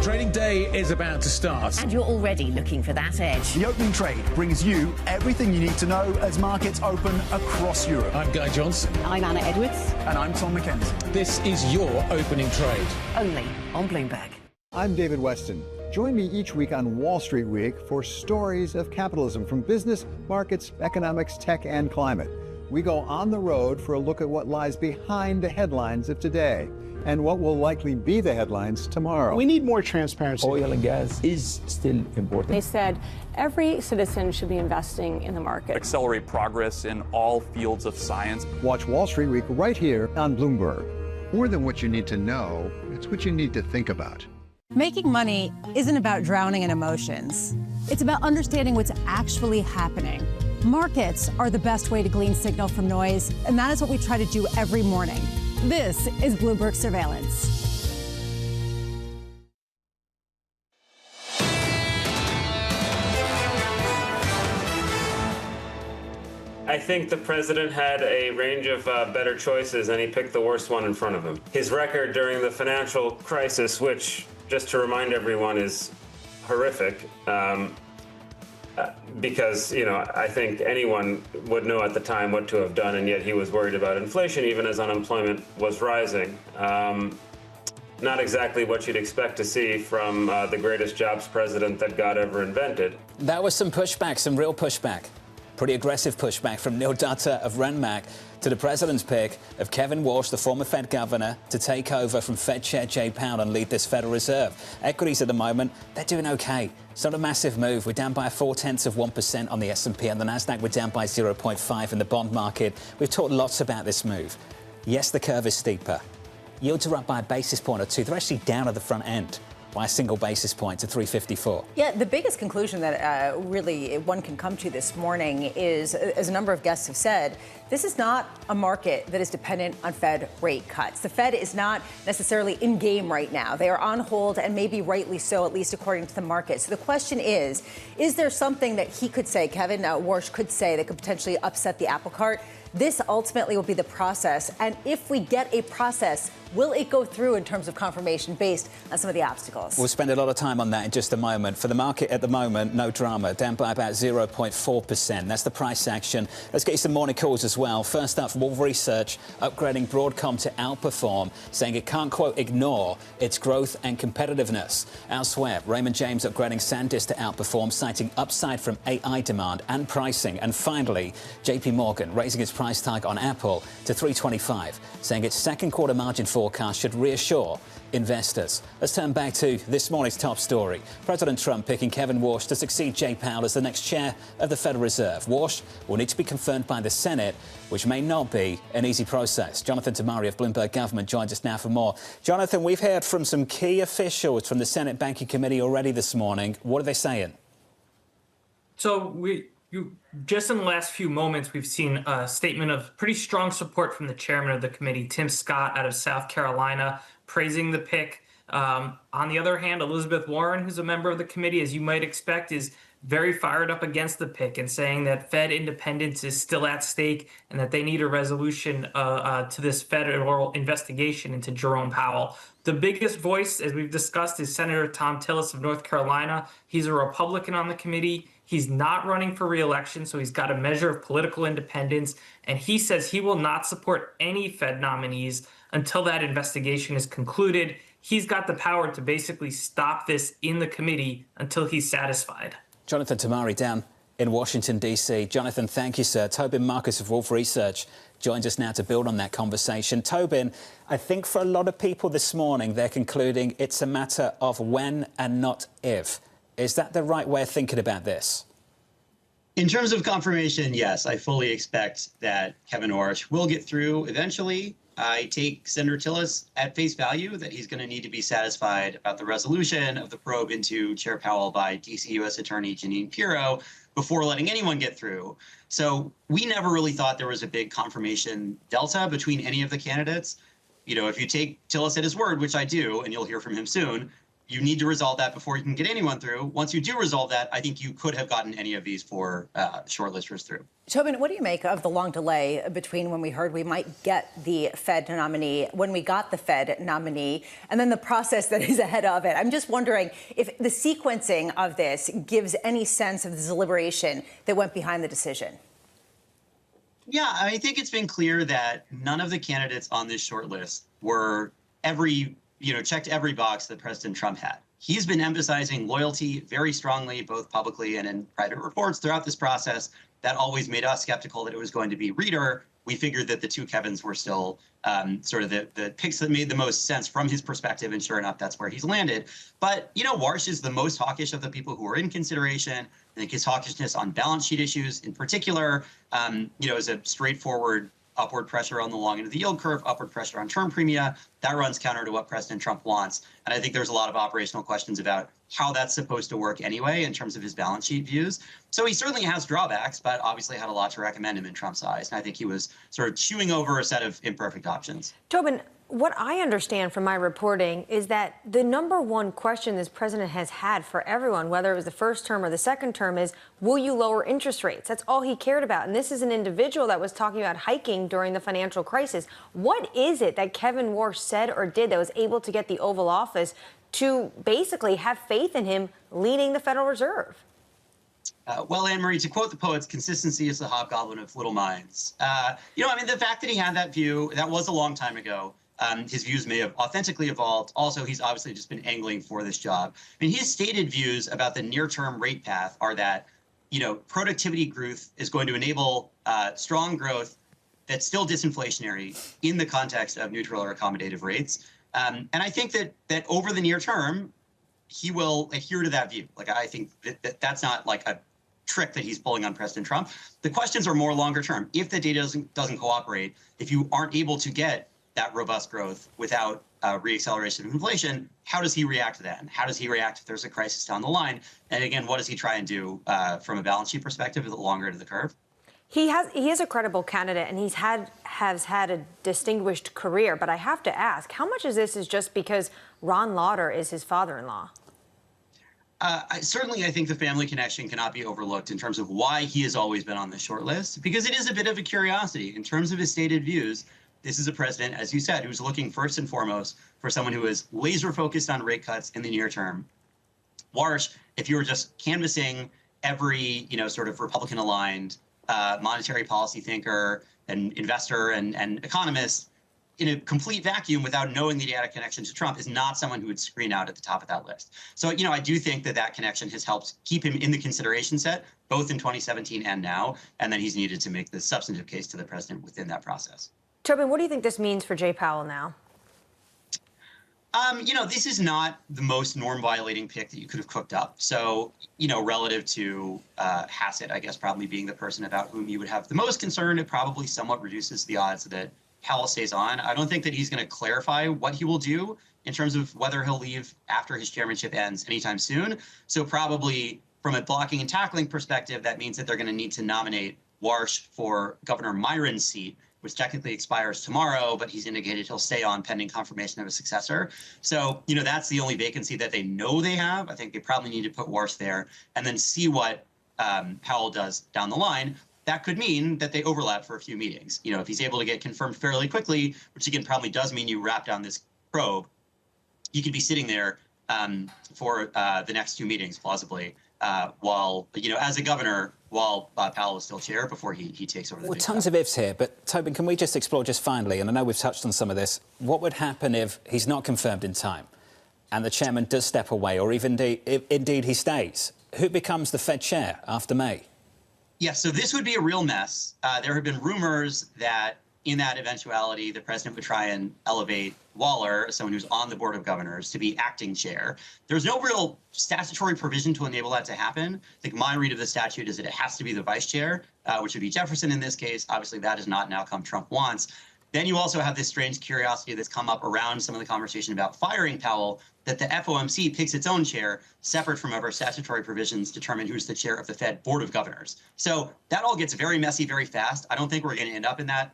Trading day is about to start. And you're already looking for that edge. The opening trade brings you everything you need to know as markets open across Europe. I'm Guy Johnson. I'm Anna Edwards. And I'm Tom McKenzie. This is your opening trade. Only on Bloomberg. I'm David Weston. Join me each week on Wall Street Week for stories of capitalism from business, markets, economics, tech, and climate. We go on the road for a look at what lies behind the headlines of today and what will likely be the headlines tomorrow. We need more transparency. Oil and gas is still important. They said every citizen should be investing in the market. Accelerate progress in all fields of science. Watch Wall Street Week right here on Bloomberg. More than what you need to know, it's what you need to think about. Making money isn't about drowning in emotions. It's about understanding what's actually happening. Markets are the best way to glean signal from noise, and that is what we try to do every morning. This is Bloomberg Surveillance. I think the president had a range of better choices, and he picked the worst one in front of him. His record during the financial crisis, which, just to remind everyone, is horrific, because, you know, I think anyone would know at the time what to have done, and yet he was worried about inflation even as unemployment was rising. Not exactly what you'd expect to see from the greatest jobs president that God ever invented. That was some pushback, some real pushback. Pretty aggressive pushback from Neil Dutta of Renmac to the president's pick of Kevin Warsh, the former Fed governor, to take over from Fed Chair Jay Powell and lead this Federal Reserve. Equities at the moment, they're doing okay. It's not a massive move. We're down by 0.4% on the S&P, and the Nasdaq we're down by 0.5 in the bond market. We've talked lots about this move. Yes, the curve is steeper. Yields are up by a basis point or two. They're actually down at the front end. by a single basis point to 354. Yeah, the biggest conclusion that really one can come to this morning is, as a number of guests have said, this is not a market that is dependent on Fed rate cuts. The Fed is not necessarily in game right now. They are on hold, and maybe rightly so, at least according to the market. So the question is there something that he could say, Kevin Warsh could say, that could potentially upset the apple cart? This ultimately will be the process. And if we get a process, will it go through in terms of confirmation based on some of the obstacles? We'll spend a lot of time on that in just a moment. For the market at the moment, no drama, down by about 0.4%. That's the price action. Let's get you some morning calls as well. First up, Wolf Research upgrading Broadcom to outperform, saying it can't, quote, ignore its growth and competitiveness. Elsewhere, Raymond James upgrading SanDisk to outperform, citing upside from AI demand and pricing. And finally, JP Morgan raising its price tag on Apple to 325, saying its second quarter margin forecast should reassure investors. Let's turn back to this morning's top story. President Trump picking Kevin Warsh to succeed Jay Powell as the next chair of the Federal Reserve. Warsh will need to be confirmed by the Senate, which may not be an easy process. Jonathan Tamari of Bloomberg Government joins us now for more. Jonathan, we've heard from some key officials from the Senate Banking Committee already this morning. What are they saying? So just in the last few moments, we've seen a statement of pretty strong support from the chairman of the committee, Tim Scott, out of South Carolina, praising the pick. On the other hand, Elizabeth Warren, who's a member of the committee, as you might expect, is very fired up against the pick and saying that Fed independence is still at stake and that they need a resolution to this federal investigation into Jerome Powell. The biggest voice, as we've discussed, is Senator Thom Tillis of North Carolina. He's a Republican on the committee. He's not running for re-election, so he's got a measure of political independence. And he says he will not support any Fed nominees until that investigation is concluded. He's got the power to basically stop this in the committee until he's satisfied. Jonathan Tamari down in Washington, D.C. Jonathan, thank you, sir. Tobin Marcus of Wolf Research joins us now to build on that conversation. Tobin, I think for a lot of people this morning, they're concluding it's a matter of when and not if. Is that the right way of thinking about this? In terms of confirmation, yes. I fully expect that Kevin Warsh will get through eventually. I take Senator Tillis at face value that he's going to need to be satisfied about the resolution of the probe into Chair Powell by D.C. U.S. Attorney Jeanine Pirro before letting anyone get through. So we never really thought there was a big confirmation delta between any of the candidates. You know, if you take Tillis at his word, which I do, and you'll hear from him soon, you need to resolve that before you can get anyone through. Once you do resolve that, I think you could have gotten any of these four shortlisters through. Tobin, what do you make of the long delay between when we heard we might get the Fed nominee, when we got the Fed nominee, and then the process that is ahead of it? I'm just wondering if the sequencing of this gives any sense of the deliberation that went behind the decision. Yeah, I think it's been clear that none of the candidates on this short list were checked every box that President Trump had. He's been emphasizing loyalty very strongly, both publicly and in private reports throughout this process. That always made us skeptical that it was going to be Reader. We figured that the two Kevins were still sort of the picks that made the most sense from his perspective, and sure enough, that's where he's landed. But, Warsh is the most hawkish of the people who are in consideration. I think his hawkishness on balance sheet issues in particular, is a straightforward upward pressure on the long end of the yield curve, upward pressure on term premia. That runs counter to what President Trump wants. And I think there's a lot of operational questions about how that's supposed to work anyway in terms of his balance sheet views. So he certainly has drawbacks, but obviously had a lot to recommend him in Trump's eyes. And I think he was sort of chewing over a set of imperfect options. Tobin, what I understand from my reporting is that the number one question this president has had for everyone, whether it was the first term or the second term, is will you lower interest rates? That's all he cared about. And this is an individual that was talking about hiking during the financial crisis. What is it that Kevin Warsh said or did that was able to get the Oval Office to basically have faith in him leading the Federal Reserve? Well, Anne-Marie, to quote the poets, consistency is the hobgoblin of little minds. The fact that he had that view, that was a long time ago. His views may have authentically evolved. Also, he's obviously just been angling for this job. I mean, his stated views about the near-term rate path are that, productivity growth is going to enable strong growth that's still disinflationary in the context of neutral or accommodative rates. And I think that over the near term, he will adhere to that view. Like, I think that's not like a trick that he's pulling on President Trump. The questions are more longer term. If the data doesn't cooperate, if you aren't able to get that robust growth without reacceleration of inflation, how does he react then? How does he react if there's a crisis down the line? And again, what does he try and do from a balance sheet perspective, the longer to the curve? He is a credible candidate, and has had a distinguished career. But I have to ask, how much of this is just because Ron Lauder is his father-in-law? Certainly, I think the family connection cannot be overlooked in terms of why he has always been on the short list, because it is a bit of a curiosity. In terms of his stated views, this is a president, as you said, who's looking first and foremost for someone who is laser focused on rate cuts in the near term. Warsh, if you were just canvassing every, sort of Republican-aligned monetary policy thinker and investor and economist in a complete vacuum without knowing that he had a connection to Trump, is not someone who would screen out at the top of that list. So, I do think that connection has helped keep him in the consideration set, both in 2017 and now, and then he's needed to make the substantive case to the president within that process. Tobin, what do you think this means for Jay Powell now? This is not the most norm-violating pick that you could have cooked up. So, relative to Hassett, I guess, probably being the person about whom you would have the most concern, it probably somewhat reduces the odds that Powell stays on. I don't think that he's going to clarify what he will do in terms of whether he'll leave after his chairmanship ends anytime soon. So probably from a blocking and tackling perspective, that means that they're going to need to nominate Warsh for Governor Myron's seat, which technically expires tomorrow, but he's indicated he'll stay on pending confirmation of a successor. So, that's the only vacancy that they know they have. I think they probably need to put Warsh there and then see what Powell does down the line. That could mean that they overlap for a few meetings. If he's able to get confirmed fairly quickly, which again probably does mean you wrap down this probe, he could be sitting there for the next two meetings, plausibly, while, as a governor, while Powell is still chair before he takes over the Well, tons of ifs here, but Tobin, can we just explore just finally, and I know we've touched on some of this, what would happen if he's not confirmed in time and the chairman does step away, or even if indeed he stays? Who becomes the Fed chair after May? Yeah, so this would be a real mess. There have been rumors that in that eventuality, the president would try and elevate Waller, someone who's on the board of governors, to be acting chair. There's no real statutory provision to enable that to happen. I think my read of the statute is that it has to be the vice chair, which would be Jefferson in this case. Obviously, that is not an outcome Trump wants. Then you also have this strange curiosity that's come up around some of the conversation about firing Powell, that the FOMC picks its own chair, separate from whatever statutory provisions determine who's the chair of the Fed Board of Governors. So that all gets very messy very fast. I don't think we're going to end up in that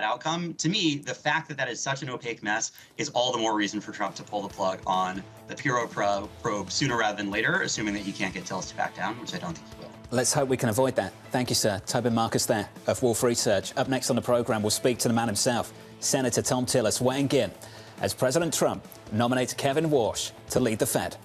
outcome. To me, the fact that is such an opaque mess is all the more reason for Trump to pull the plug on the Pirro probe sooner rather than later, assuming that he can't get Tillis to back down, which I don't think he will. Let's hope we can avoid that. Thank you, sir. Tobin Marcus there of Wolf Research. Up next on the programme, we'll speak to the man himself, Senator Tom Tillis, weighing in as President Trump nominates Kevin Warsh to lead the Fed.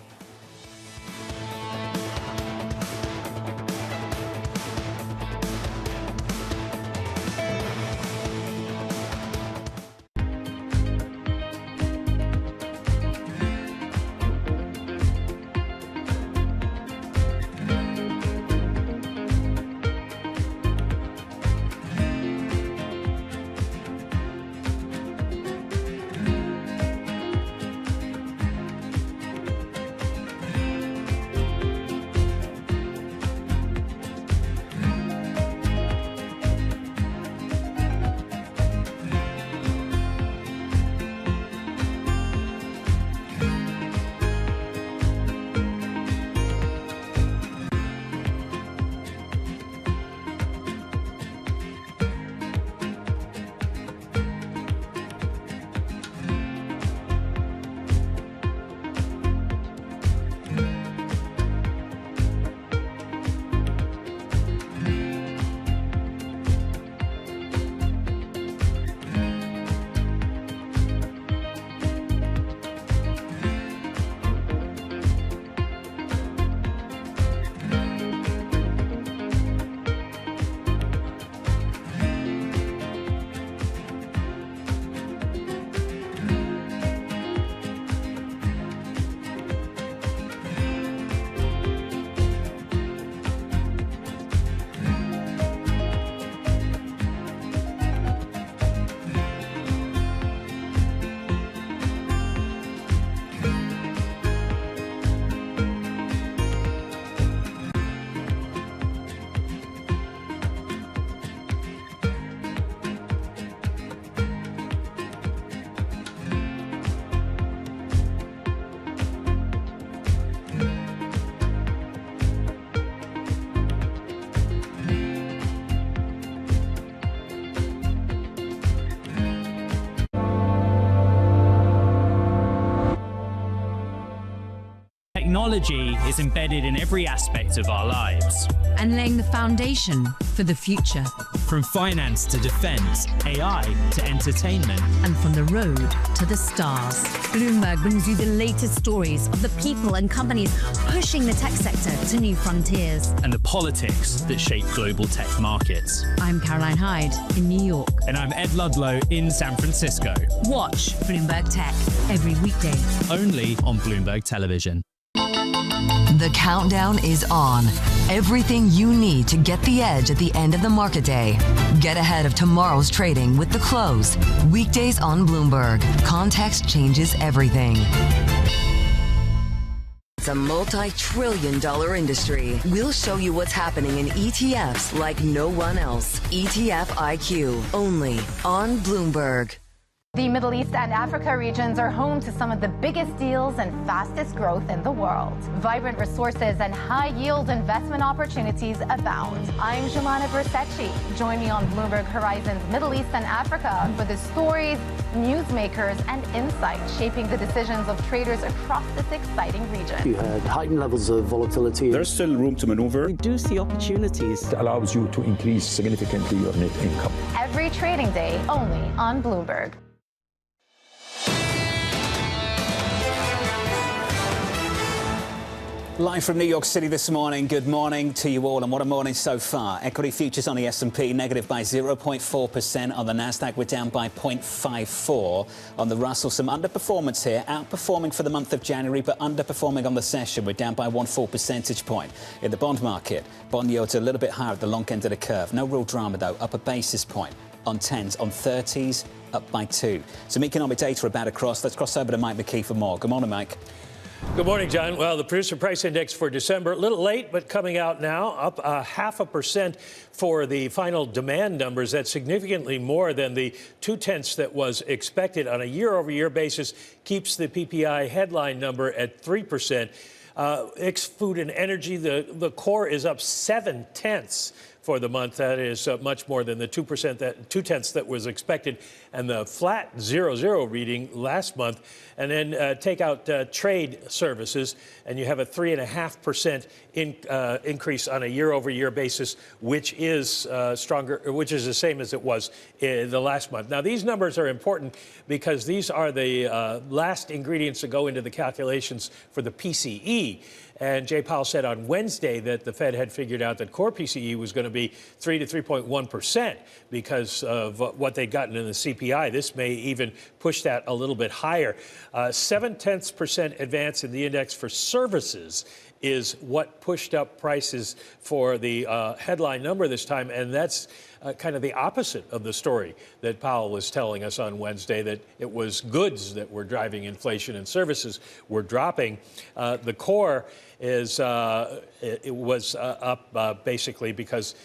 technology is embedded in every aspect of our lives. And laying the foundation for the future. From finance to defense, AI to entertainment. And from the road to the stars. Bloomberg brings you the latest stories of the people and companies pushing the tech sector to new frontiers. And the politics that shape global tech markets. I'm Caroline Hyde in New York. And I'm Ed Ludlow in San Francisco. Watch Bloomberg Tech every weekday. Only on Bloomberg Television. The countdown is on. Everything you need to get the edge at the end of the market day. Get ahead of tomorrow's trading with The Close. Weekdays on Bloomberg. Context changes everything. It's a multi-trillion-dollar industry. We'll show you what's happening in ETFs like no one else. ETF IQ, only on Bloomberg. The Middle East and Africa regions are home to some of the biggest deals and fastest growth in the world. Vibrant resources and high-yield investment opportunities abound. I'm Jumana Versace. Join me on Bloomberg Horizon's Middle East and Africa for the stories, newsmakers, and insights shaping the decisions of traders across this exciting region. You had heightened levels of volatility. There's still room to maneuver. We do see opportunities. It allows you to increase significantly your net income. Every trading day, only on Bloomberg. Live from New York City this morning. Good morning to you all, and what a morning so far. Equity futures on the S&P negative by 0.4%. On the Nasdaq, we're down by 0.54. On the Russell, some underperformance here, outperforming for the month of January, but underperforming on the session. We're down by 1 full percentage point. In the bond market, bond yields are a little bit higher at the long end of the curve. No real drama though, up a basis point on 10s, on 30s, up by 2. Some economic data about across. Let's cross over to Mike McKee for more. Good morning, Mike. Good morning, John. Well, the producer price index for December, a little late, but coming out now, up 0.5% for the final demand numbers. That's significantly more than the 0.2 that was expected on a year-over-year basis, keeps the PPI headline number at 3%. Ex-food and energy, the core is up 0.7 for the month. That is much more than the 0.2 that was expected, and the flat 0.0 reading last month. And then take out trade services, and you have a 3.5% increase on a year-over-year basis, which is stronger, which is the same as it was in the last month. Now, these numbers are important because these are the last ingredients to go into the calculations for the PCE. And Jay Powell said on Wednesday that the Fed had figured out that core PCE was going to be 3 to 3.1% because of what they'd gotten in the CPI. This may even push that a little bit higher. 0.7% advance in the index for services is what pushed up prices for the headline number this time, and that's kind of the opposite of the story that Powell was telling us on Wednesday, that it was goods that were driving inflation and services were dropping. The core is it was up basically because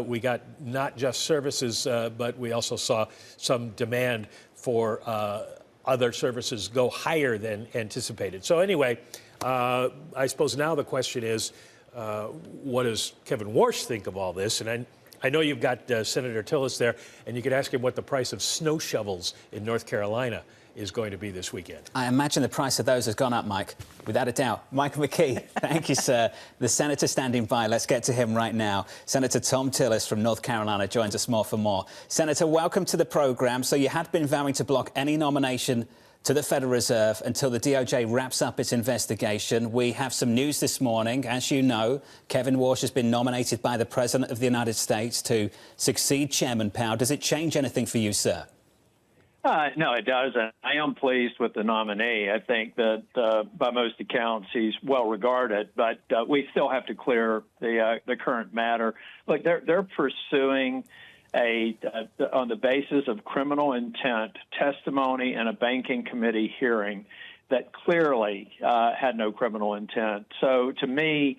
we got not just services, but we also saw some demand for other services go higher than anticipated. So anyway, I suppose now the question is, what does Kevin Warsh think of all this? And I know you've got Senator Tillis there, and you could ask him what the price of snow shovels in North Carolina is going to be this weekend. I imagine the price of those has gone up, Mike, without a doubt. Mike McKee, thank you, sir. The senator standing by. Let's get to him right now. Senator Tom Tillis from North Carolina joins us more for more. Senator, welcome to the program. So you had been vowing to block any nomination to the Federal Reserve until the DOJ wraps up its investigation. We have some news this morning. As you know, Kevin Warsh has been nominated by the President of the United States to succeed Chairman Powell. Does it change anything for you, sir? No, it doesn't. I am pleased with the nominee. I think that by most accounts he's well regarded, but we still have to clear the current matter. Look, they're pursuing on the basis of criminal intent testimony in a banking committee hearing that clearly had no criminal intent. So to me,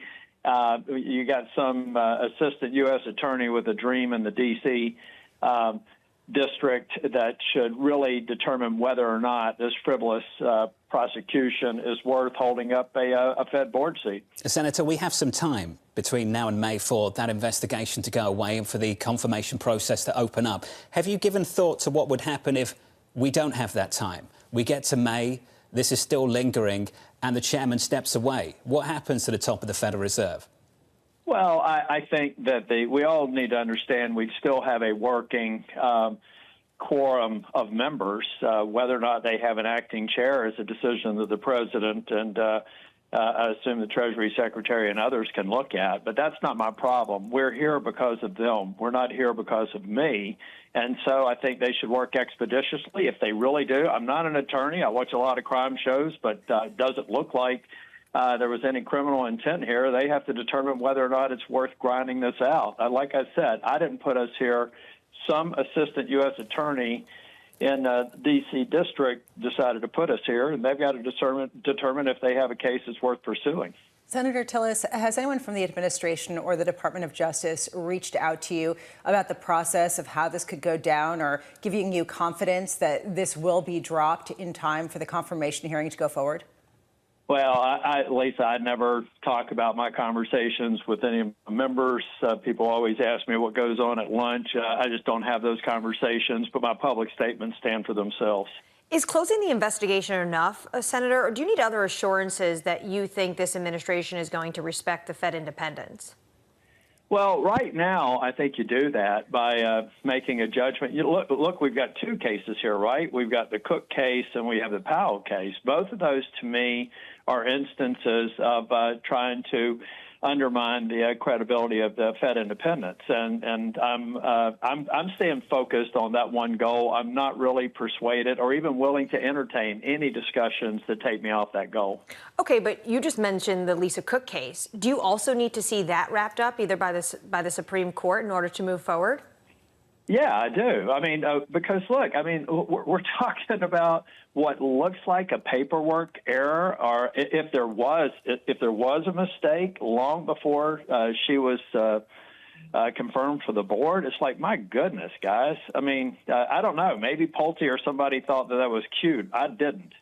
you got some assistant U.S. attorney with a dream in the D.C. district that should really determine whether or not this frivolous prosecution is worth holding up a Fed board seat. Senator, we have some time between now and May for that investigation to go away and for the confirmation process to open up. Have you given thought to what would happen if we don't have that time? We get to May, this is still lingering, and the chairman steps away. What happens to the top of the Federal Reserve? Well, I think that we all need to understand we still have a working quorum of members. Whether or not they have an acting chair is a decision of the president and I assume the Treasury Secretary and others can look at, but that's not my problem. We're here because of them. We're not here because of me. And so I think they should work expeditiously if they really do. I'm not an attorney. I watch a lot of crime shows, but it doesn't look like there was any criminal intent here. They have to determine whether or not it's worth grinding this out. Like I said, I didn't put us here. Some assistant U.S. attorney in D.C. district decided to put us here, and they've got to determine if they have a case that's worth pursuing. Senator Tillis, has anyone from the administration or the Department of Justice reached out to you about the process of how this could go down or giving you confidence that this will be dropped in time for the confirmation hearing to go forward? Well, Lisa, I never talk about my conversations with any members. People always ask me what goes on at lunch. I just don't have those conversations, but my public statements stand for themselves. Is closing the investigation enough, Senator, or do you need other assurances that you think this administration is going to respect the Fed independence? Well, right now, I think you do that by making a judgment. Look, we've got two cases here, right? We've got the Cook case and we have the Powell case. Both of those, to me, are instances of trying to undermine the credibility of the Fed independence, and I'm staying focused on that one goal. I'm not really persuaded or even willing to entertain any discussions that take me off that goal. Okay, but you just mentioned the Lisa Cook case. Do you also need to see that wrapped up either by the Supreme Court in order to move forward? Yeah, I do. I mean, because look, I mean, we're talking about what looks like a paperwork error, or if there was a mistake long before she was confirmed for the board. It's like, my goodness, guys. I mean, I don't know. Maybe Pulte or somebody thought that was cute. I didn't.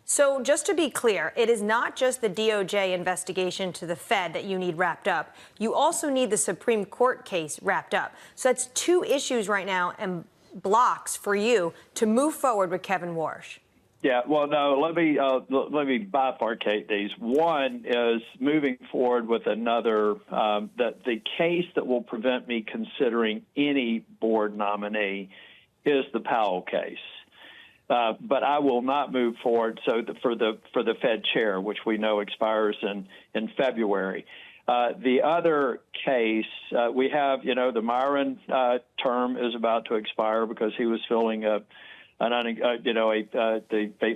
So just to be clear, it is not just the DOJ investigation to the Fed that you need wrapped up. You also need the Supreme Court case wrapped up. So that's two issues right now and blocks for you to move forward with Kevin Warsh. Yeah, well, no, let me bifurcate these. One is moving forward with another, that the case that will prevent me considering any board nominee is the Powell case. But I will not move forward for the Fed chair, which we know expires in February. The other case, we have, the Myron term is about to expire because he was filling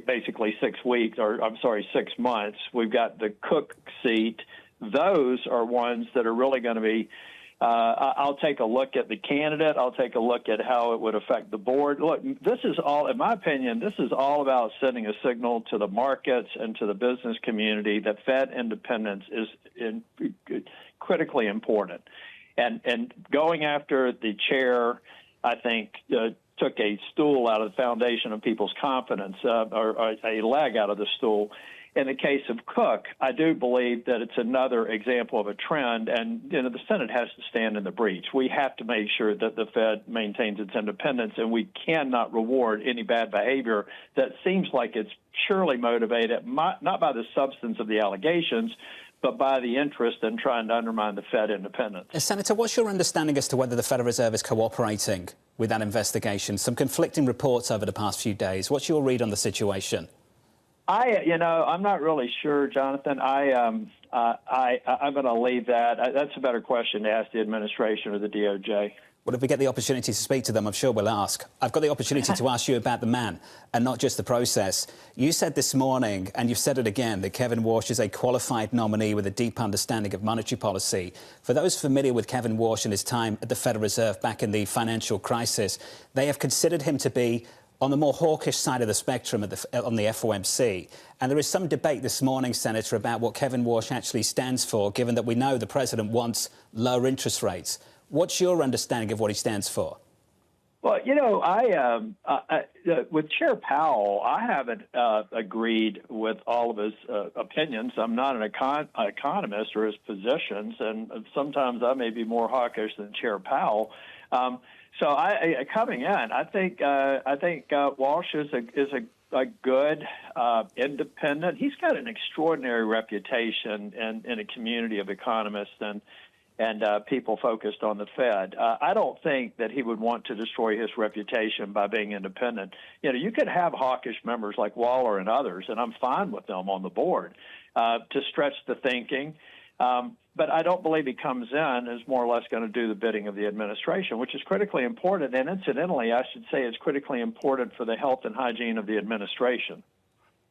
basically 6 weeks, or I'm sorry, 6 months. We've got the Cook seat. Those are ones that are really going to be. I'll take a look at the candidate. I'll take a look at how it would affect the board. Look, this is all, in my opinion, this is all about sending a signal to the markets and to the business community that Fed independence is critically important. And going after the chair, I think, took a stool out of the foundation of people's confidence, or a leg out of the stool. In the case of Cook, I do believe that it's another example of a trend, and the Senate has to stand in the breach. We have to make sure that the Fed maintains its independence, and we cannot reward any bad behavior that seems like it's surely motivated not by the substance of the allegations, but by the interest in trying to undermine the Fed independence. Senator, what's your understanding as to whether the Federal Reserve is cooperating with that investigation? Some conflicting reports over the past few days. What's your read on the situation? I'm not really sure, Jonathan. I'm going to leave that. That's a better question to ask the administration or the DOJ. Well, if we get the opportunity to speak to them, I'm sure we'll ask. I've got the opportunity to ask you about the man and not just the process. You said this morning, and you've said it again, that Kevin Warsh is a qualified nominee with a deep understanding of monetary policy. For those familiar with Kevin Warsh and his time at the Federal Reserve back in the financial crisis, they have considered him to be on the more hawkish side of the spectrum on the FOMC. And there is some debate this morning, Senator, about what Kevin Warsh actually stands for, given that we know the president wants lower interest rates. What's your understanding of what he stands for? Well, with Chair Powell, I haven't agreed with all of his opinions. I'm not an economist or his positions, and sometimes I may be more hawkish than Chair Powell. So coming in, I think Walsh is a good, independent. He's got an extraordinary reputation in a community of economists and people focused on the Fed. I don't think that he would want to destroy his reputation by being independent. You know, you could have hawkish members like Waller and others, and I'm fine with them on the board to stretch the thinking. But I don't believe he comes in as more or less going to do the bidding of the administration, which is critically important. And incidentally, I should say it's critically important for the health and hygiene of the administration.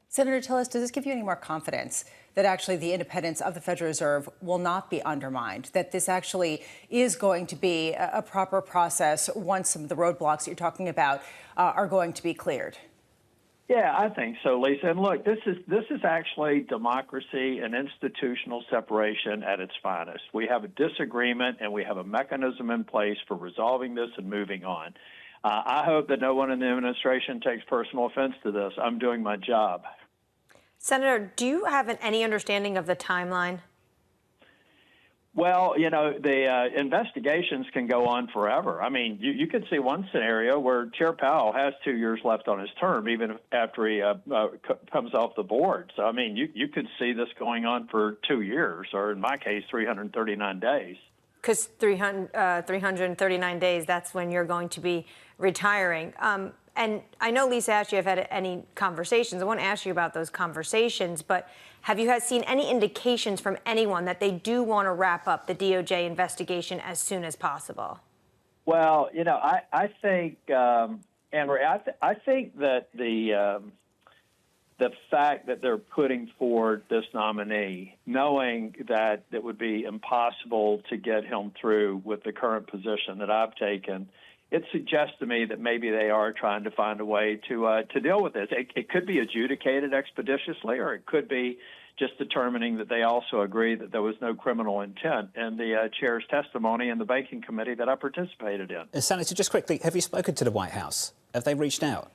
Senator Tillis, does this give you any more confidence that actually the independence of the Federal Reserve will not be undermined, that this actually is going to be a proper process once some of the roadblocks that you're talking about are going to be cleared? Yeah, I think so, Lisa. And look, this is actually democracy and institutional separation at its finest. We have a disagreement, and we have a mechanism in place for resolving this and moving on. I hope that no one in the administration takes personal offense to this. I'm doing my job. Senator, do you have any understanding of the timeline? Well, you know, the investigations can go on forever. I mean, you could see one scenario where Chair Powell has 2 years left on his term, even after he comes off the board. So, I mean, you could see this going on for 2 years, or in my case, 339 days. Because 339 days, that's when you're going to be retiring. And I know Lisa asked you if you had any conversations. I want to ask you about those conversations, but have you seen any indications from anyone that they do want to wrap up the DOJ investigation as soon as possible? Well, you know, I think, Anne-Marie, I think that the fact that they're putting forward this nominee, knowing that it would be impossible to get him through with the current position that I've taken, it suggests to me that maybe they are trying to find a way to deal with this. It could be adjudicated expeditiously, or it could be just determining that they also agree that there was no criminal intent in the chair's testimony in the banking committee that I participated in. Senator, just quickly, have you spoken to the White House? Have they reached out?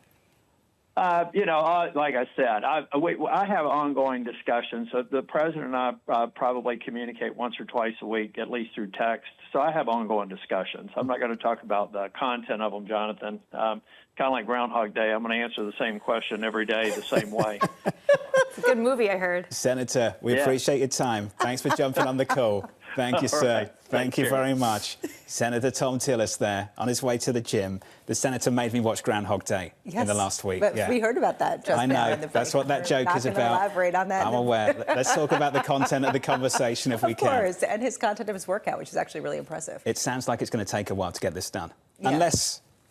You know, like I said, I have ongoing discussions. So the president and I probably communicate once or twice a week, at least through text. So I have ongoing discussions. I'm not going to talk about the content of them, Jonathan. Kind of like Groundhog Day. I'm going to answer the same question every day the same way. It's a good movie, I heard. Senator, we appreciate your time. Thanks for jumping on the call. Thank you, sir. Right. Thank you very much. Senator Tom Tillis there, on his way to the gym. The senator made me watch Groundhog Day in the last week. But we heard about that just I know. That's what that joke is about. Elaborate on that. I'm aware. Let's talk about the content of the conversation if we can. Of course, and his content of his workout, which is actually really impressive. It sounds like it's going to take a while to get this done. Yeah.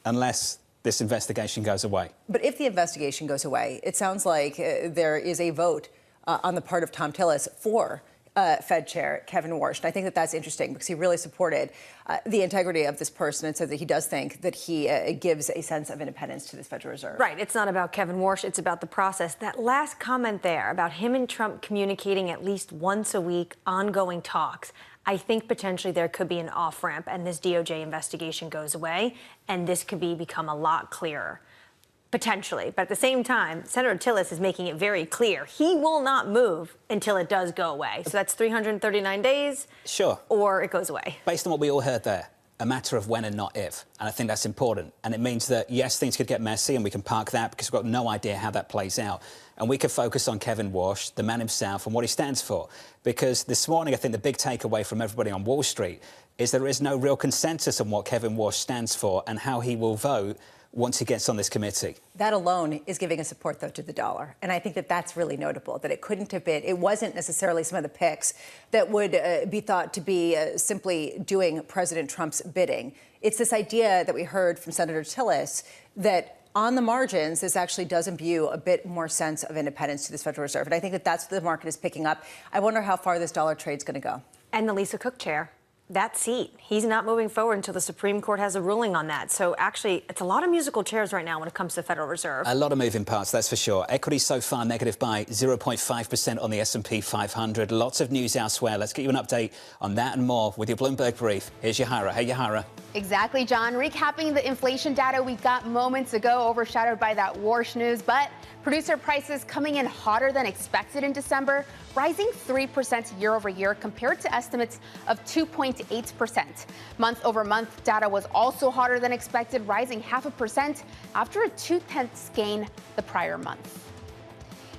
Unless this investigation goes away. But if the investigation goes away, it sounds like there is a vote on the part of Tom Tillis for Fed Chair Kevin Warsh. And I think that that's interesting because he really supported the integrity of this person and said that he does think that he gives a sense of independence to this Federal Reserve. Right. It's not about Kevin Warsh. It's about the process. That last comment there about him and Trump communicating at least once a week, ongoing talks. I think potentially there could be an off-ramp and this DOJ investigation goes away and this could become a lot clearer. Potentially. But at the same time, Senator Tillis is making it very clear he will not move until it does go away. So that's 339 days. Sure. Or it goes away. Based on what we all heard there, a matter of when and not if. And I think that's important. And it means that, yes, things could get messy and we can park that because we've got no idea how that plays out. And we could focus on Kevin Warsh, the man himself, and what he stands for. Because this morning, I think the big takeaway from everybody on Wall Street is there is no real consensus on what Kevin Warsh stands for and how he will vote once he gets on this committee. That alone is giving a support, though, to the dollar. And I think that that's really notable, that it couldn't have been, it wasn't necessarily some of the picks that would be thought to be simply doing President Trump's bidding. It's this idea that we heard from Senator Tillis that on the margins, this actually does imbue a bit more sense of independence to this Federal Reserve. And I think that that's what the market is picking up. I wonder how far this dollar trade's going to go. And the Lisa Cook chair. That seat, he's not moving forward until the Supreme Court has a ruling on that. So actually, it's a lot of musical chairs right now when it comes to the Federal Reserve. A lot of moving parts, that's for sure. Equity so far negative by 0.5% on the S&P 500. Lots of news elsewhere. Let's get you an update on that and more with your Bloomberg Brief. Here's Yahara. Hey, Yahara. Exactly, John. Recapping the inflation data we got moments ago, overshadowed by that Warsh news, but producer prices coming in hotter than expected in December, rising 3% year over year compared to estimates of 2.8%. Month over month data was also hotter than expected, rising 0.5% after a 0.2 gain the prior month.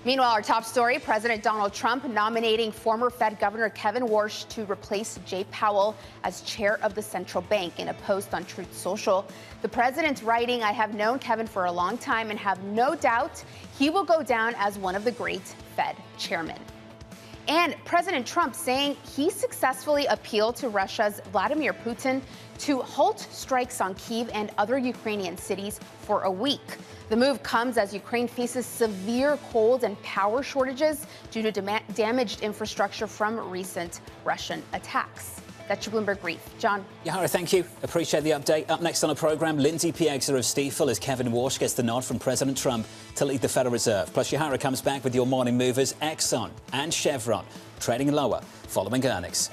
Meanwhile, our top story, President Donald Trump nominating former Fed Governor Kevin Warsh to replace Jay Powell as chair of the central bank. In a post on Truth Social, the president's writing, "I have known Kevin for a long time and have no doubt he will go down as one of the great Fed chairmen." And President Trump saying he successfully appealed to Russia's Vladimir Putin to halt strikes on Kyiv and other Ukrainian cities for a week. The move comes as Ukraine faces severe cold and power shortages due to damaged infrastructure from recent Russian attacks. That's your Bloomberg Brief. John. Yahara, thank you. Appreciate the update. Up next on the programme, Lindsay Piegza of Stifel as Kevin Warsh gets the nod from President Trump to lead the Federal Reserve. Plus, Yahara comes back with your morning movers, Exxon and Chevron, trading lower following earnings.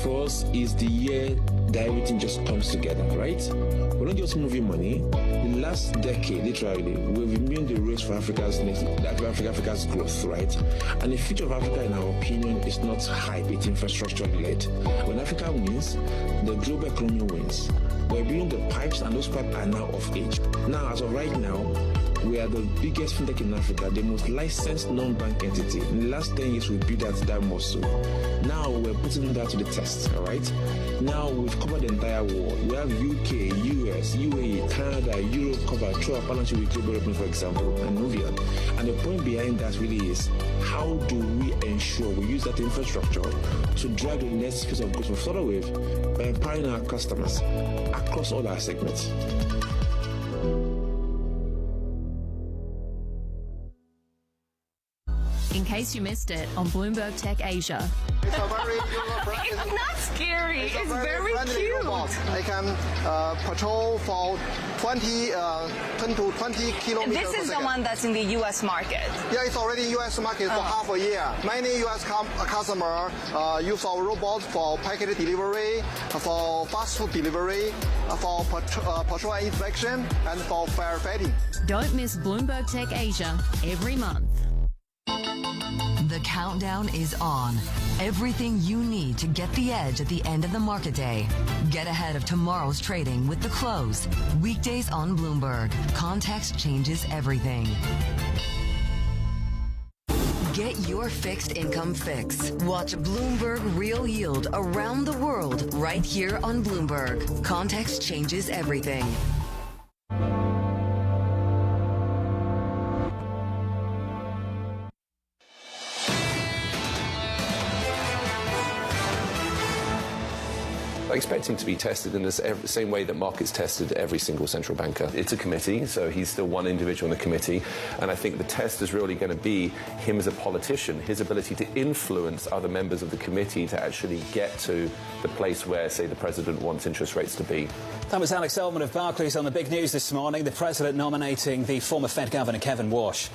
For us is the year that everything just comes together, right? We're not just moving money. The last decade, literally, we've been the race for Africa's growth, right? And the future of Africa, in our opinion, is not hype, it's infrastructure-led. When Africa wins, the global economy wins. We're building the pipes, and those pipes are now of age. Now, as of right now, we are the biggest fintech in Africa, the most licensed non-bank entity. In the last 10 years, we built that muscle. Now we're putting that to the test, all right? Now we've covered the entire world. We have UK, US, UAE, Canada, Europe covered through our partnership with Global Open, for example, and Nuvian. And the point behind that really is, how do we ensure we use that infrastructure to drive the next phase of growth we've started with by empowering our customers across all our segments? In case case you missed it on Bloomberg Tech Asia. It's a very It's not scary. It's very cute. Robot. I can patrol for 10 to 20 kilometers. This is the one that's in the U.S. market. Yeah, it's already in U.S. market for half a year. Many U.S. customers use our robots for package delivery, for fast food delivery, for patrol inspection, and for firefighting. Don't miss Bloomberg Tech Asia every month. The countdown is on. Everything you need to get the edge at the end of the market day. Get ahead of tomorrow's trading with The Close. Weekdays on Bloomberg. Context changes everything. Get your fixed income fix. Watch Bloomberg Real Yield around the world right here on Bloomberg. Context changes everything. I expect him to be tested in the same way that markets tested every single central banker. It's a committee, so he's still one individual in the committee, and I think the test is really going to be him as a politician, his ability to influence other members of the committee to actually get to the place where, say, the president wants interest rates to be. That was Alex Oldman of Barclays on the big news this morning. The president nominating the former Fed Governor Kevin Warsh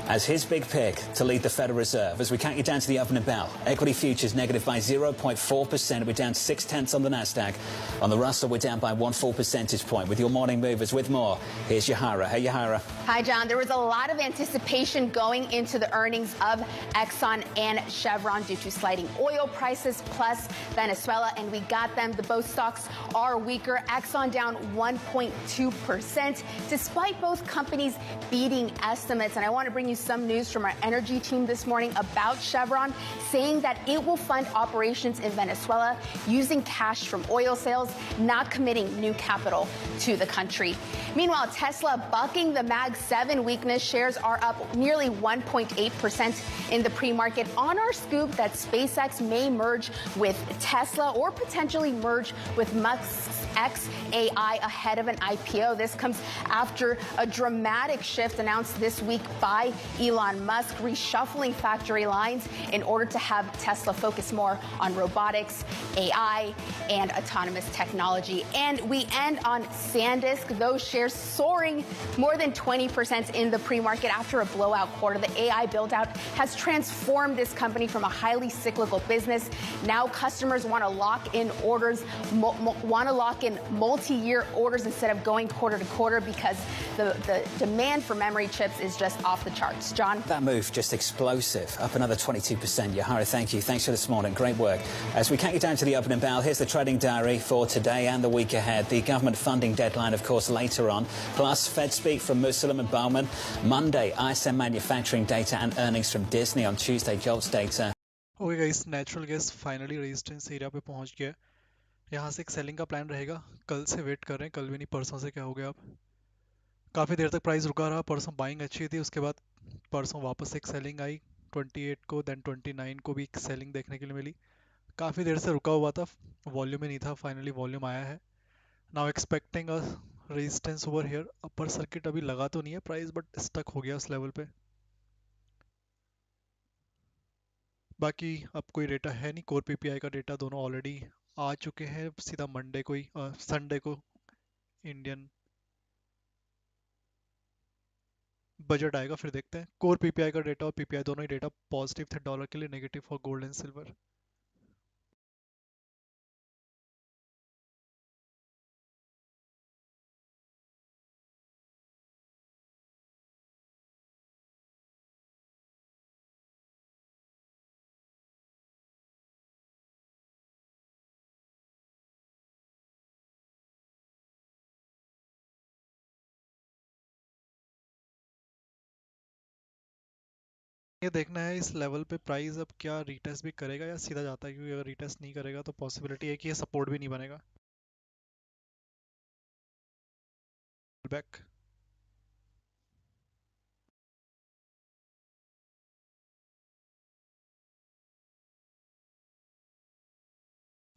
as his big pick to lead the Federal Reserve. As we count you down to the opening bell, equity futures negative by 0.4%. We're down 0.6 on the Nasdaq. On the Russell, we're down by 1 full percentage point. With your morning movers, with more, here's Yahara. Hey, Yahara. Hi, John. There was a lot of anticipation going into the earnings of Exxon and Chevron due to sliding oil prices plus Venezuela, and we got them. The both stocks are weaker. Exxon down 1.2%, despite both companies beating estimates. And I want to bring you some news from our energy team this morning about Chevron, saying that it will fund operations in Venezuela using cash from oil sales, not committing new capital to the country. Meanwhile, Tesla bucking the Mag 7 weakness. Shares are up nearly 1.8% in the pre-market. On our scoop that SpaceX may merge with Tesla or potentially merge with Musk's xAI ahead of an IPO. This comes after a dramatic shift announced this week by Elon Musk, reshuffling factory lines in order to have Tesla focus more on robotics, AI, and autonomous technology. And we end on SanDisk, those shares soaring more than 20% in the pre-market after a blowout quarter. The AI build-out has transformed this company from a highly cyclical business. Now customers want to lock in orders, want to lock in multi-year orders instead of going quarter to quarter because the demand for memory chips is just off the charts. John? That move just explosive, up another 22%. Yahara, thank you. Thanks for this morning. Great work. As we count you down to the opening bell, here's the trading diary for today and the week ahead. The government funding deadline, of course, later on. Plus, Fed speak from Muslim and Bowman. Monday, ISM manufacturing data and earnings from Disney. On Tuesday, jobs data. Okay guys, natural gas finally resistance area पे पहुंच गया। यहाँ से एक selling का plan रहेगा। कल से वेट कर रहे हैं, कल भी नहीं परसों से क्या हो गया अब। काफ़ी देर तक प्राइस रुका रहा, परसों बाइंग अच्छी थी, उसके बाद परसों वापस एक सेलिंग आई 28 को, देन 29 को भी एक सेलिंग देखने के लिए मिली। काफ़ी देर से रुका हुआ था, वॉल्यूम ही नहीं था, फाइनली वॉल्यूम आया है। Now expecting a resistance over here. Upper circuit अभी लगा तो नहीं है प्राइस, बट स्टक हो गया उस लेवल पे। बाकी अब कोई डेटा है नहीं, कोर पीपीआई का डेटा दोनों ऑलरेडी आ चुके हैं, सीधा मंडे को ही संडे को इंडियन बजट आएगा, फिर देखते हैं। कोर पीपीआई का डेटा और पीपीआई दोनों ही डेटा पॉजिटिव थे डॉलर के लिए, negative for gold and silver. ये देखना है इस लेवल पे प्राइस अब क्या रीटेस्ट भी करेगा या सीधा जाता है, क्योंकि अगर रीटेस्ट नहीं करेगा तो पॉसिबिलिटी है कि ये सपोर्ट भी नहीं बनेगा। बैक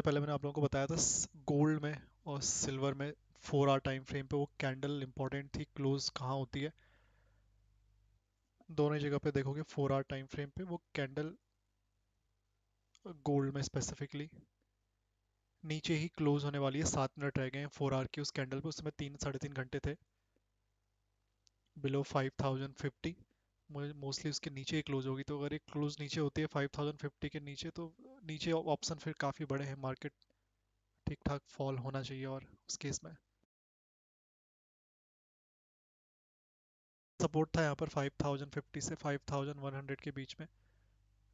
पहले मैंने आप लोगों को बताया था गोल्ड में और सिल्वर में 4 आवर टाइम फ्रेम पे वो कैंडल इंपॉर्टेंट थी, क्लोज कहाँ होती है। दोनों ही जगह पे देखोगे 4 आवर टाइम फ्रेम पे वो कैंडल गोल्ड में स्पेसिफिकली नीचे ही क्लोज होने वाली है। 7 मिनट रह गए हैं 4 आवर की उस कैंडल पे, उसमें 3 साढ़े 3 घंटे थे। बिलो 5050 मोस्टली उसके नीचे ही क्लोज होगी, तो अगर एक क्लोज नीचे होती है 5050 के नीचे तो नीचे ऑप्शन फिर काफ़ी बड़े हैं, मार्केट ठीक ठाक फॉल होना चाहिए। और उस केस में सपोर्ट था यहाँ पर 5050 से 5100 के बीच में।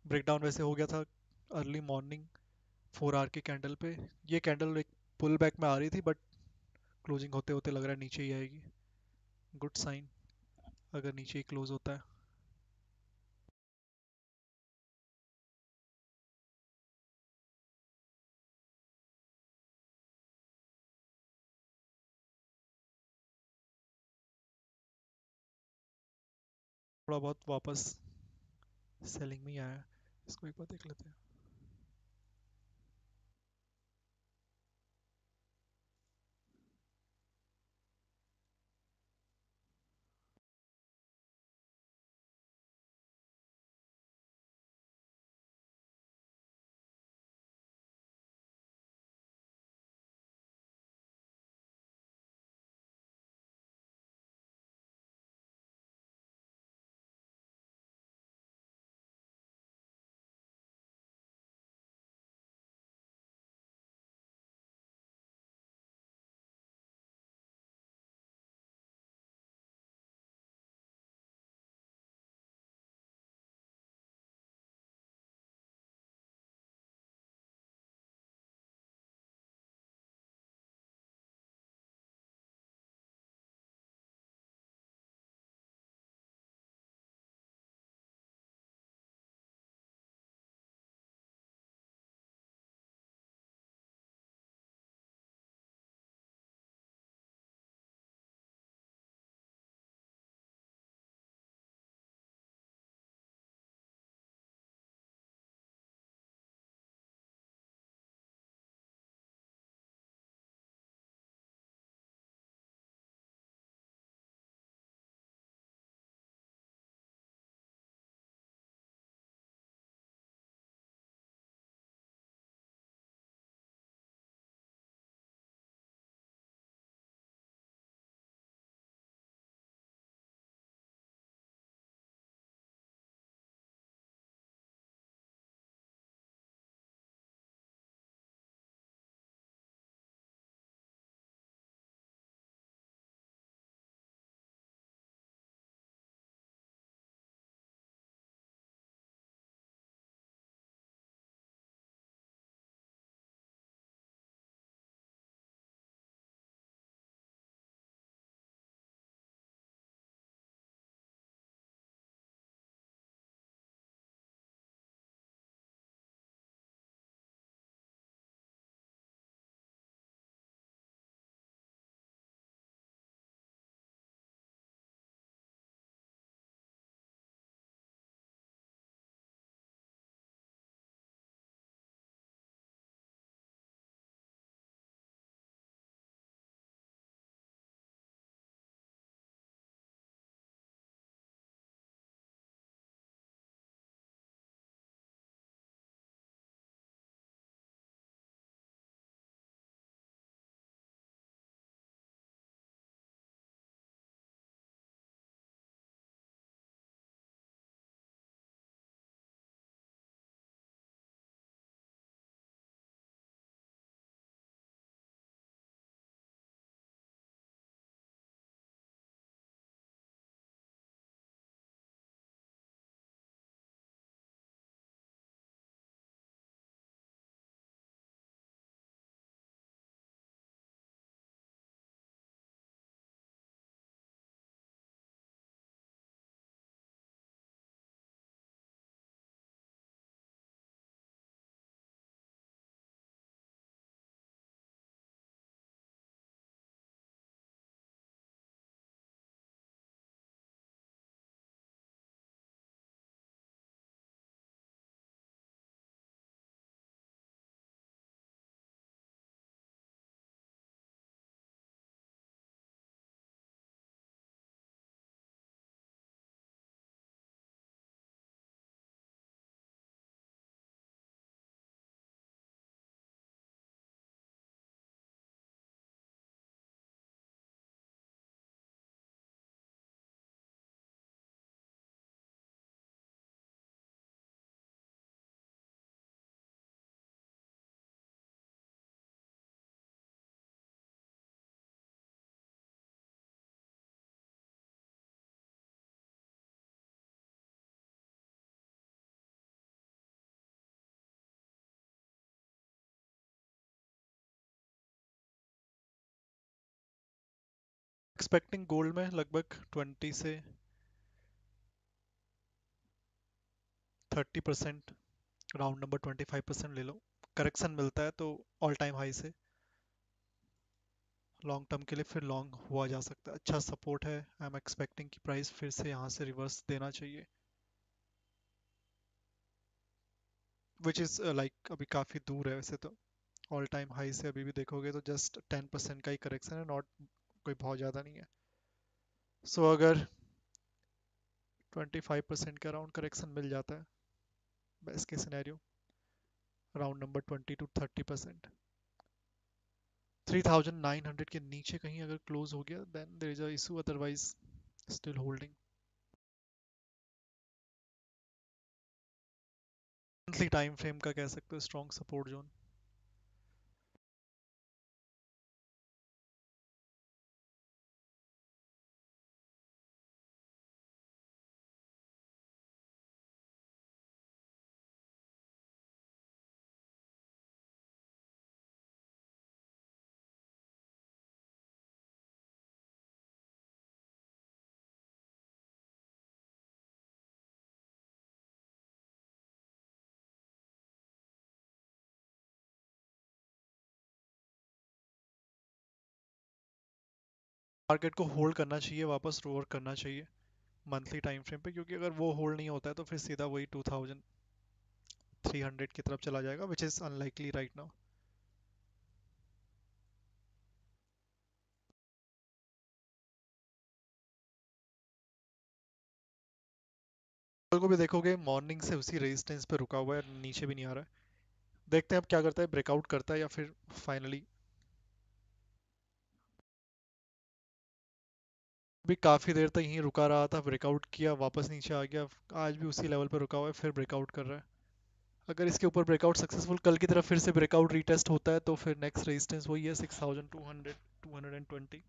ब्रेकडाउन वैसे हो गया था अर्ली मॉर्निंग 4 आवर की कैंडल पे। ये कैंडल एक पुल बैक में आ रही थी, बट क्लोजिंग होते होते लग रहा है नीचे ही आएगी। गुड साइन अगर नीचे ही क्लोज होता है। थोड़ा बहुत वापस सेलिंग में ही आया है, इसको एक बार देख लेते हैं। एक्सपेक्टिंग गोल्ड में लगभग 20 से 30%, राउंड नंबर 25% ले लो। करेक्शन मिलता है तो ऑल टाइम हाई से लॉन्ग टर्म के लिए फिर लॉन्ग हुआ जा सकता है। अच्छा सपोर्ट है। आई एम एक्सपेक्टिंग कि प्राइस फिर से यहाँ से रिवर्स देना चाहिए, विच इज़ लाइक अभी काफ़ी दूर है वैसे तो। ऑल टाइम हाई से अभी भी देखोगे तो जस्ट 10% का ही करेक्शन है, नॉट कोई बहुत ज़्यादा नहीं है। सो अगर 25% का अराउंड करेक्शन मिल जाता है, बेस्ट के सिनेरियो राउंड नंबर 20 to 30%, 3900 के नीचे कहीं अगर क्लोज हो गया then there is a issue, otherwise still holding. Monthly time frame का कह सकते हो स्ट्रॉन्ग सपोर्ट जोन। मार्केट को होल्ड करना चाहिए, वापस रोवर करना चाहिए मंथली टाइम फ्रेम पे, क्योंकि अगर वो होल्ड नहीं होता है तो फिर सीधा वही 2300 की तरफ चला जाएगा, which is unlikely right now. कल को भी देखोगे मॉर्निंग से उसी रेजिस्टेंस पे रुका हुआ है, नीचे भी नहीं आ रहा है। देखते हैं अब क्या करता है, ब्रेकआउट करता है या फिर फाइनली। भी काफ़ी देर तक यहीं रुका रहा था, ब्रेकआउट किया, वापस नीचे आ गया, आज भी उसी लेवल पर रुका हुआ है, फिर ब्रेकआउट कर रहा है। अगर इसके ऊपर ब्रेकआउट सक्सेसफुल कल की तरफ फिर से ब्रेकआउट रीटेस्ट होता है तो फिर नेक्स्ट रेजिस्टेंस वही है 6200 220।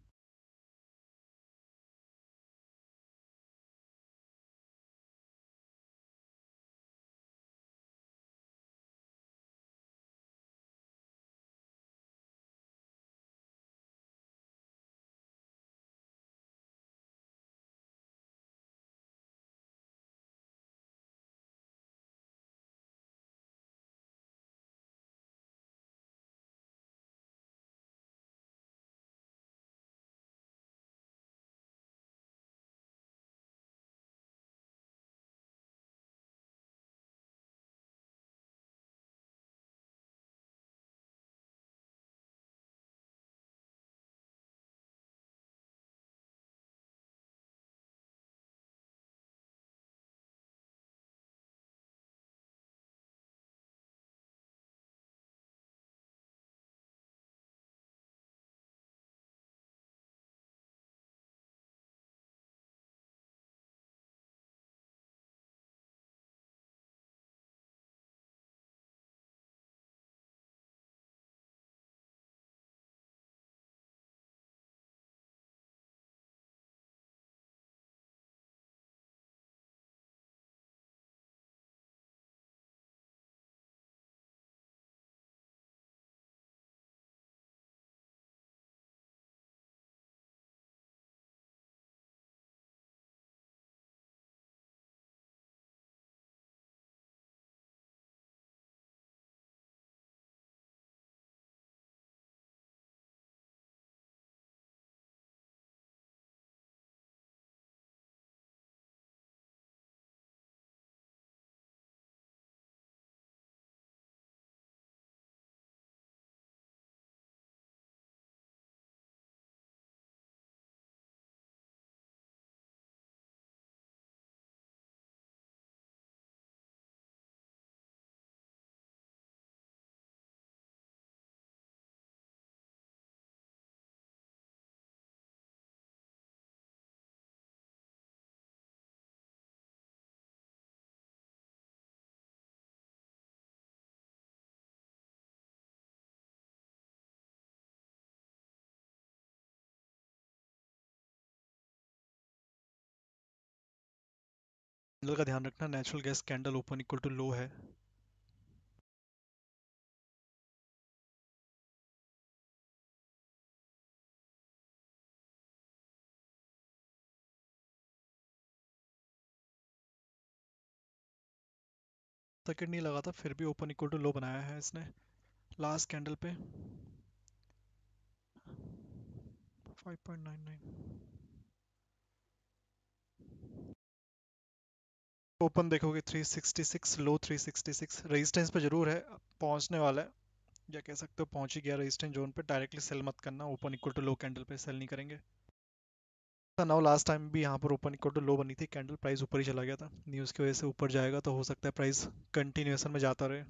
कैंडल का ध्यान रखना, natural gas candle open equal to low है। तक नहीं लगा था, फिर भी ओपन इक्वल टू लो बनाया है इसने लास्ट कैंडल पे 5.99। ओपन देखोगे 366, लो 366, रेजिस्टेंस पे जरूर है, पहुंचने वाला है, या कह सकते हो पहुंच ही गया रेजिस्टेंस जोन पे। डायरेक्टली सेल मत करना, open equal to low candle पे सेल नहीं करेंगे। नाउ लास्ट टाइम भी यहाँ पर ओपन इक्वल टू लो बनी थी कैंडल, प्राइस ऊपर ही चला गया था, न्यूज़ की वजह से ऊपर जाएगा तो हो सकता है प्राइस कंटिन्यूएशन में जाता रहे।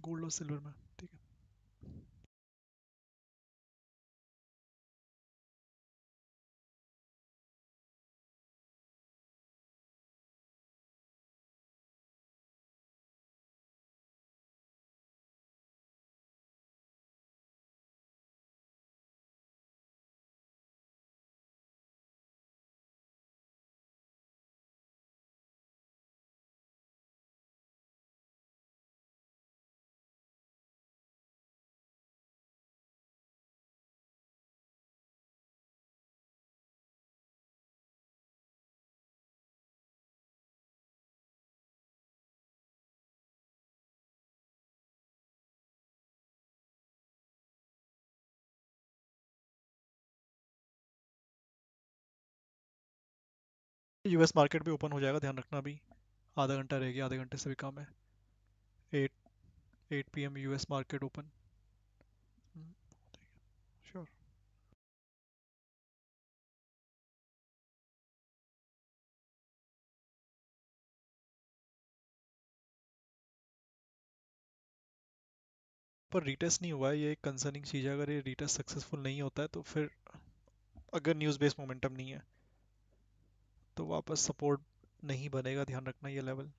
गोल्ड और सिल्वर में ठीक है। यूएस मार्केट भी ओपन हो जाएगा, ध्यान रखना, अभी आधा घंटा रह गया, आधे घंटे से भी कम है। 8 PM US market open. Sure. पर रीटेस्ट नहीं हुआ है, ये एक कंसर्निंग चीज़ है। अगर ये रीटेस्ट सक्सेसफुल नहीं होता है तो फिर अगर न्यूज़ बेस्ड मोमेंटम नहीं है तो वापस सपोर्ट नहीं बनेगा, ध्यान रखना ये लेवल।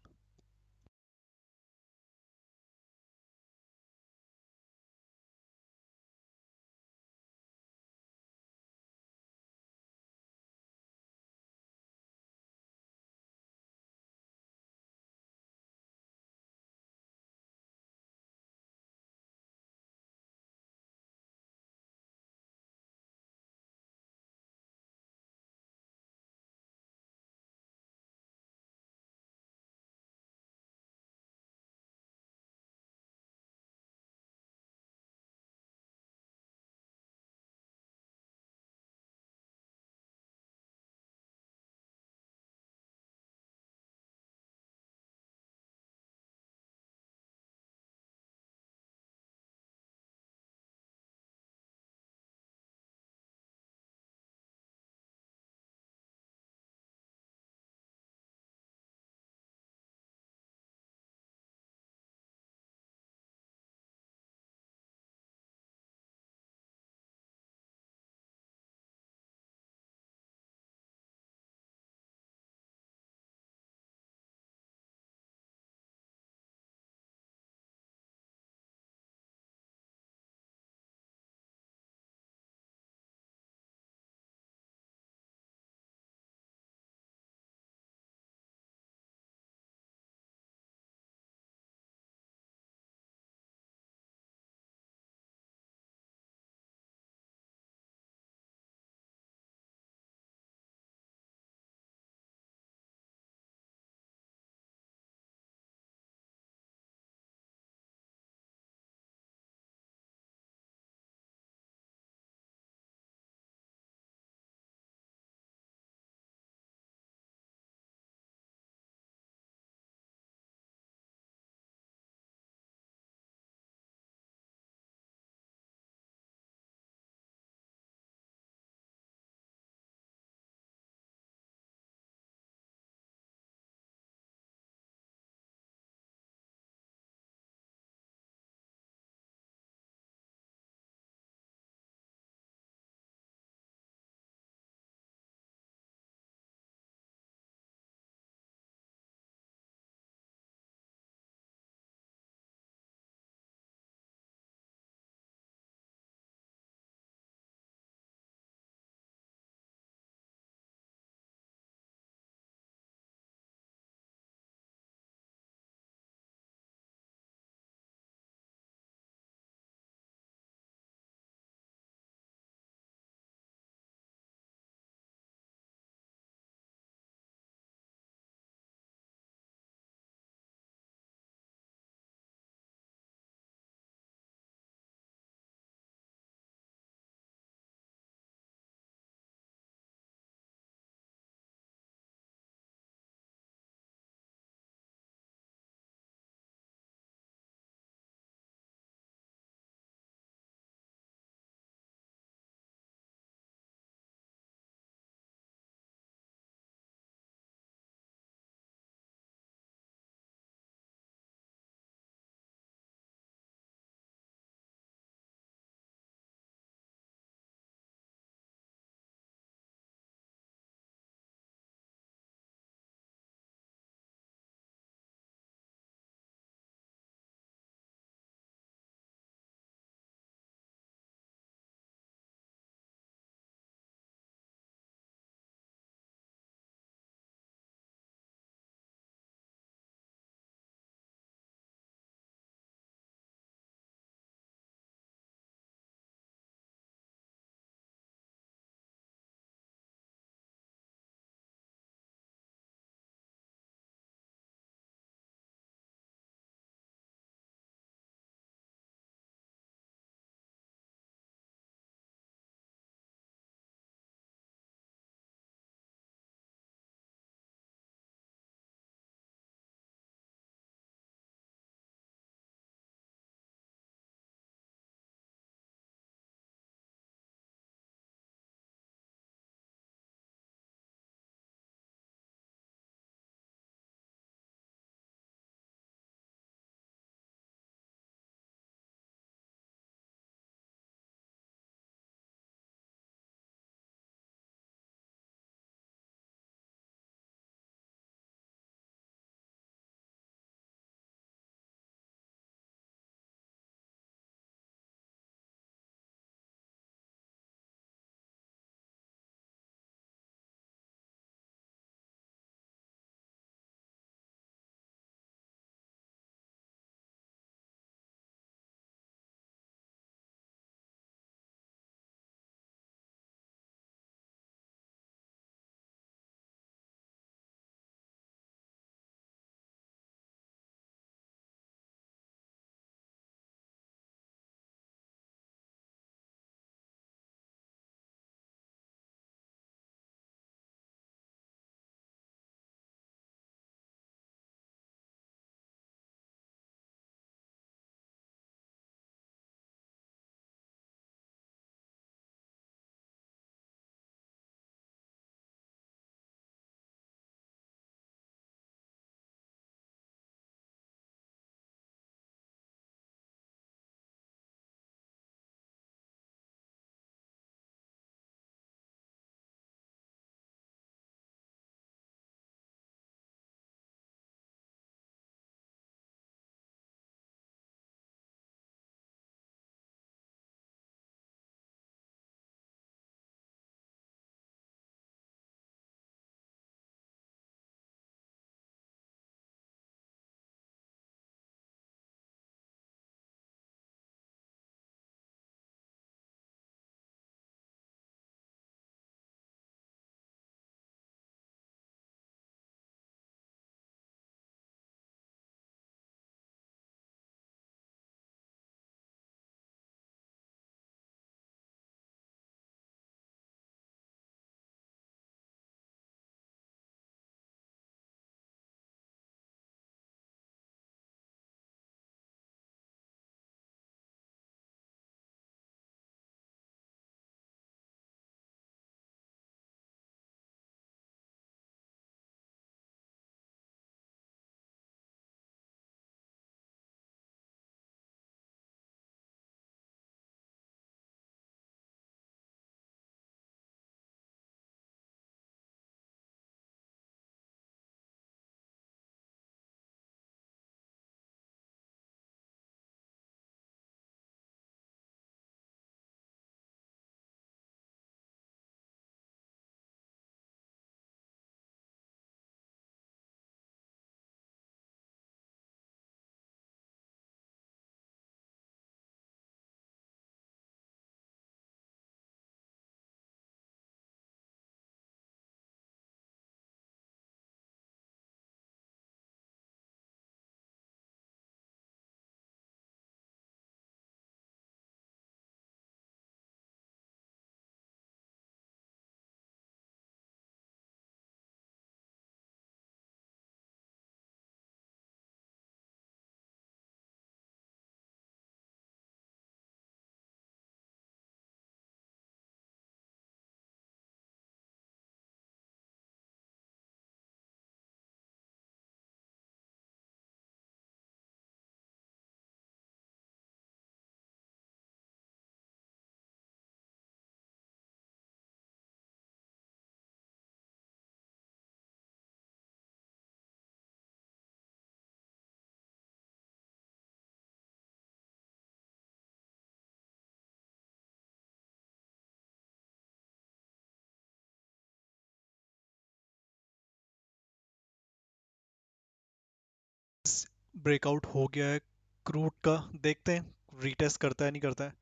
ब्रेकआउट हो गया है क्रूड का, देखते हैं रीटेस्ट करता है नहीं करता है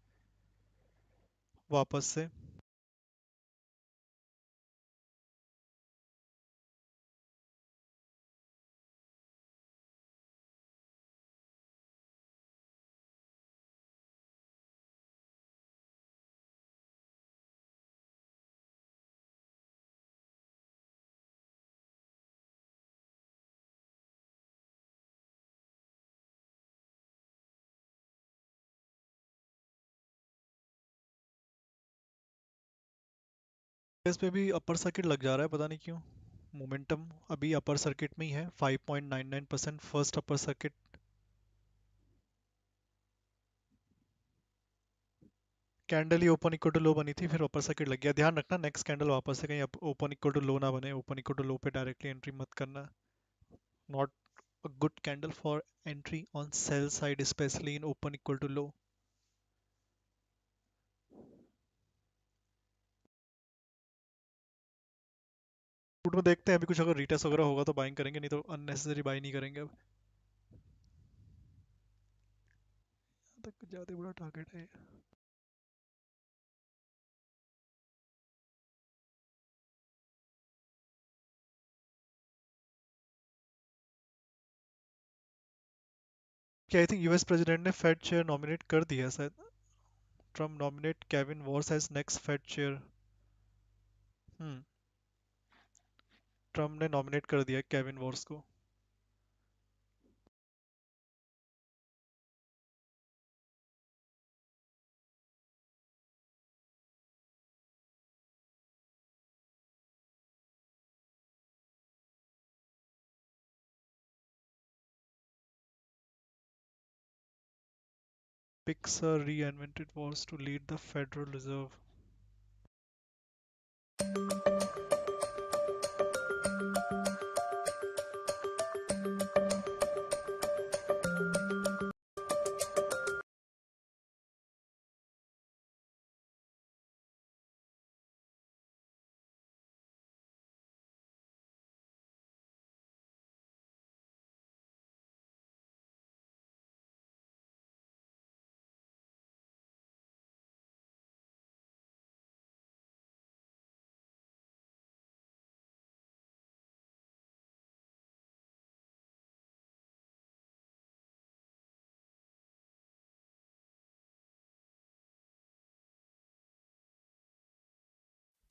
वापस से। इस पे भी अपर सर्किट लग जा रहा है, पता नहीं क्यों। मोमेंटम अभी अपर सर्किट में ही है, 5.99% फर्स्ट अपर सर्किट। कैंडल ही ओपन इक्वल टू लो बनी थी, फिर अपर सर्किट लग गया। ध्यान रखना नेक्स्ट कैंडल वापस से कहीं ओपन इक्वल टू लो ना बने, ओपन इक्वल टू लो पे डायरेक्टली एंट्री मत करना। Not a good candle for entry on sell side, specially in open equal to low. फुट में देखते हैं अभी कुछ, अगर रिटेस्ट वगैरह होगा तो बाइंग करेंगे, नहीं तो अननेसेसरी बाई नहीं करेंगे अब। तक ज्यादा बड़ा टारगेट है। क्या आई थिंक यूएस प्रेसिडेंट ने फेड चेयर नॉमिनेट कर दिया शायद। Trump nominate Kevin Warsh as next Fed chair. Trump ने नॉमिनेट कर दिया केविन वॉर्स को। Picks a reinvented wars to lead the Federal Reserve.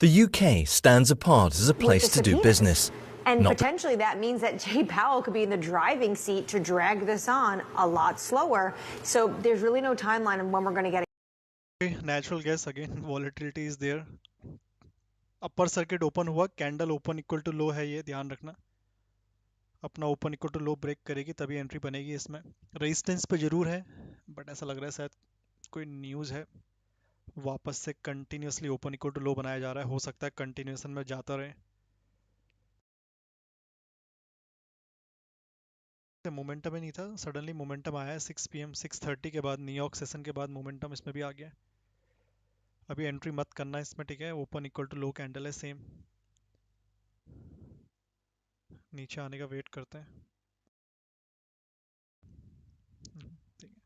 The UK stands apart as a place to do business. And potentially that means that Jay Powell could be in the driving seat to drag this on a lot slower. So there's really no timeline on when we're going to get it. Natural gas again, volatility is there. Upper circuit open हुआ, candle open equal to low है, ये ध्यान रखना। अपना open equal to low break करेगी तभी entry बनेगी इसमें। रेजिस्टेंस पे जरूर है, बट ऐसा लग रहा है शायद कोई न्यूज़ है। वापस से कंटिन्यूसली ओपन इक्वल टू लो बनाया जा रहा है, हो सकता है कंटिन्यूएशन में जाता रहे। मोमेंटम ही नहीं था, सडनली मोमेंटम आया है 6 PM 6:30 के बाद, न्यूयॉर्क सेशन के बाद मोमेंटम इसमें भी आ गया। अभी एंट्री मत करना इसमें, ठीक है। Open equal to low candle है सेम, नीचे आने का वेट करते हैं। ठीक है।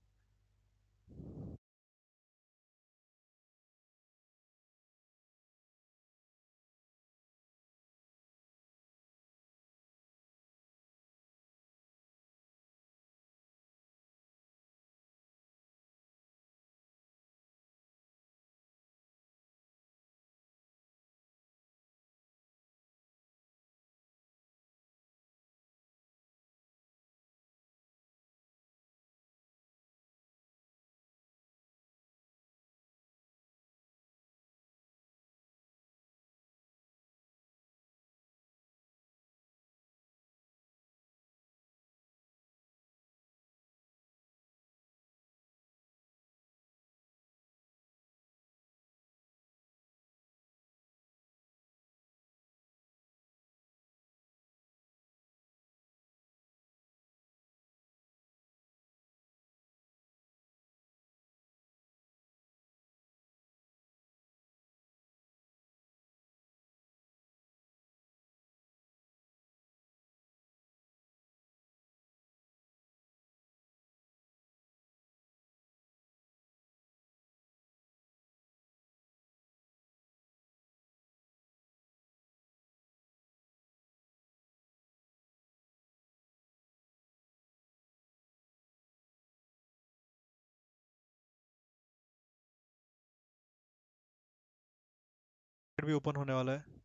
भी ओपन होने वाला है।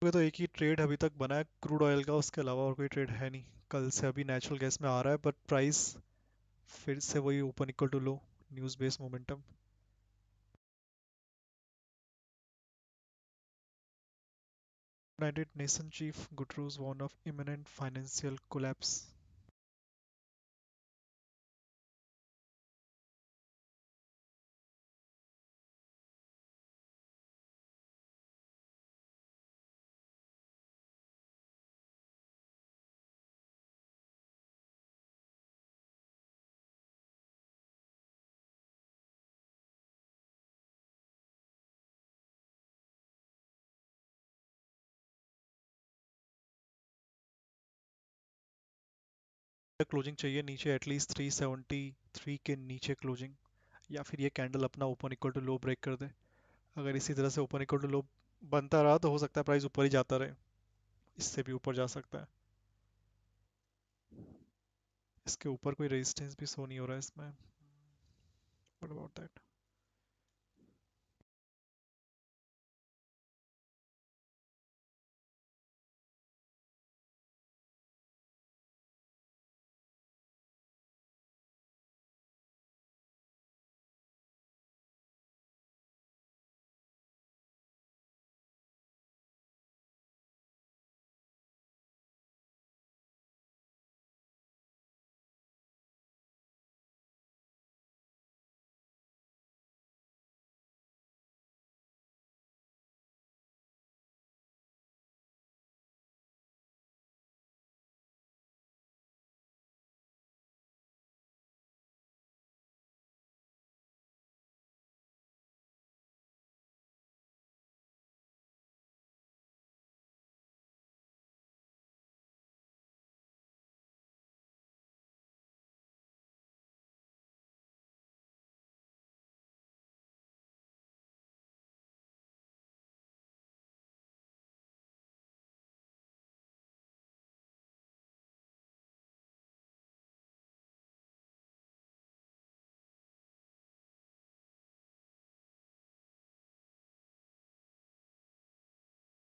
तो एक ही ट्रेड अभी तक बना है क्रूड ऑयल का, उसके अलावा और कोई ट्रेड है नहीं। कल से अभी नेचुरल गैस में आ रहा है, बट प्राइस फिर से वही open equal to low, news based momentum. United Nations Chief Guterres warned of imminent financial collapse. Closing चाहिए नीचे एटलीस्ट 373 के नीचे क्लोजिंग, या फिर ये कैंडल अपना open equal to low break कर दे। अगर इसी तरह से ओपन इक्वल टू लो बनता रहा तो हो सकता है प्राइस ऊपर ही जाता रहे, इससे भी ऊपर जा सकता है। इसके ऊपर कोई रेजिस्टेंस भी शो नहीं हो रहा है इसमें। What about that?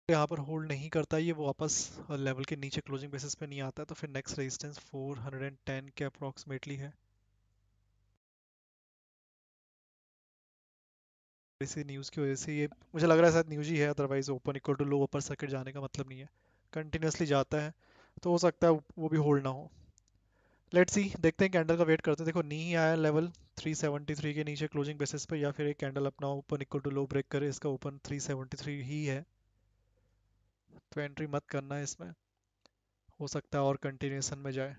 यहाँ पर होल्ड नहीं करता, ये वो वापस लेवल के नीचे क्लोजिंग बेसिस पे नहीं आता है, तो फिर नेक्स्ट रेजिस्टेंस 410 के अप्रोक्सीमेटली है। इसी न्यूज़ की वजह से ये मुझे लग रहा है शायद न्यूज़ ही है, otherwise open equal to low upper circuit जाने का मतलब नहीं है। कंटिन्यूसली जाता है तो हो सकता है वो भी होल्ड ना हो। लेट्स सी, देखते हैं, कैंडल का वेट करते हैं। देखो नहीं आया लेवल 373 के नीचे क्लोजिंग बेसिस पे, या फिर एक कैंडल अपना open equal to low break करे। इसका ओपन 373 ही है, तो एंट्री मत करना है इसमें, हो सकता है और कंटिन्यूएशन में जाए।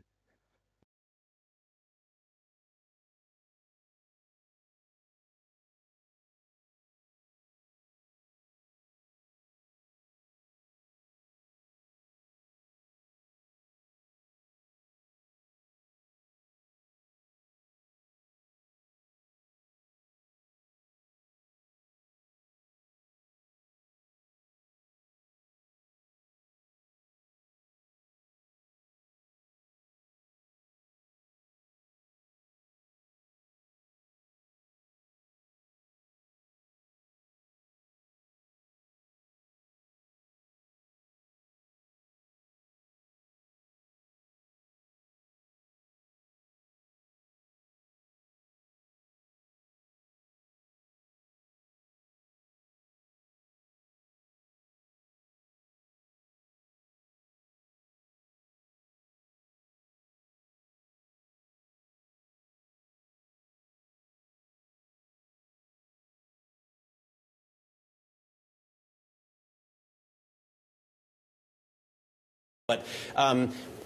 But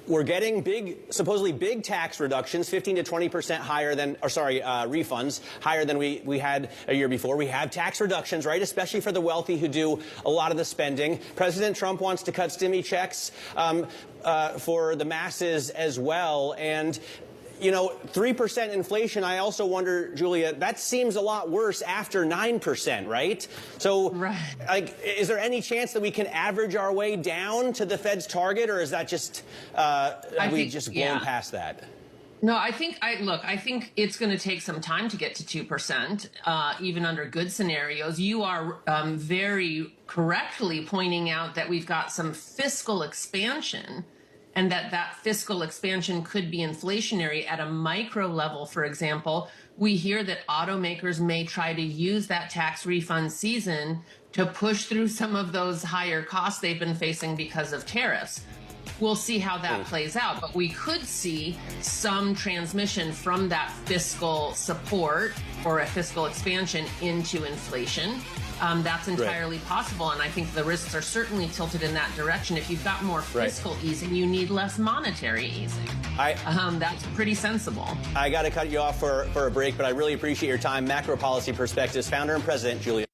we're getting supposedly big tax reductions, 15 to 20% higher than, refunds higher than we had a year before. We have tax reductions, right, especially for the wealthy who do a lot of the spending. President Trump wants to cut stimmy checks for the masses as well. And 3% inflation, I also wonder, Julia, that seems a lot worse after 9%, right? So, is there any chance that we can average our way down to the Fed's target, or is that just, we've just blown past that? No, I think it's going to take some time to get to 2%, even under good scenarios. You are very correctly pointing out that we've got some fiscal expansion, and that fiscal expansion could be inflationary at a micro level. For example, we hear that automakers may try to use that tax refund season to push through some of those higher costs they've been facing because of tariffs. We'll see how that plays out, but we could see some transmission from that fiscal support or a fiscal expansion into inflation. That's entirely possible, and I think the risks are certainly tilted in that direction. If you've got more fiscal easing, you need less monetary easing. That's pretty sensible. I got to cut you off for a break, but I really appreciate your time. Macro Policy Perspectives, founder and president, Julia.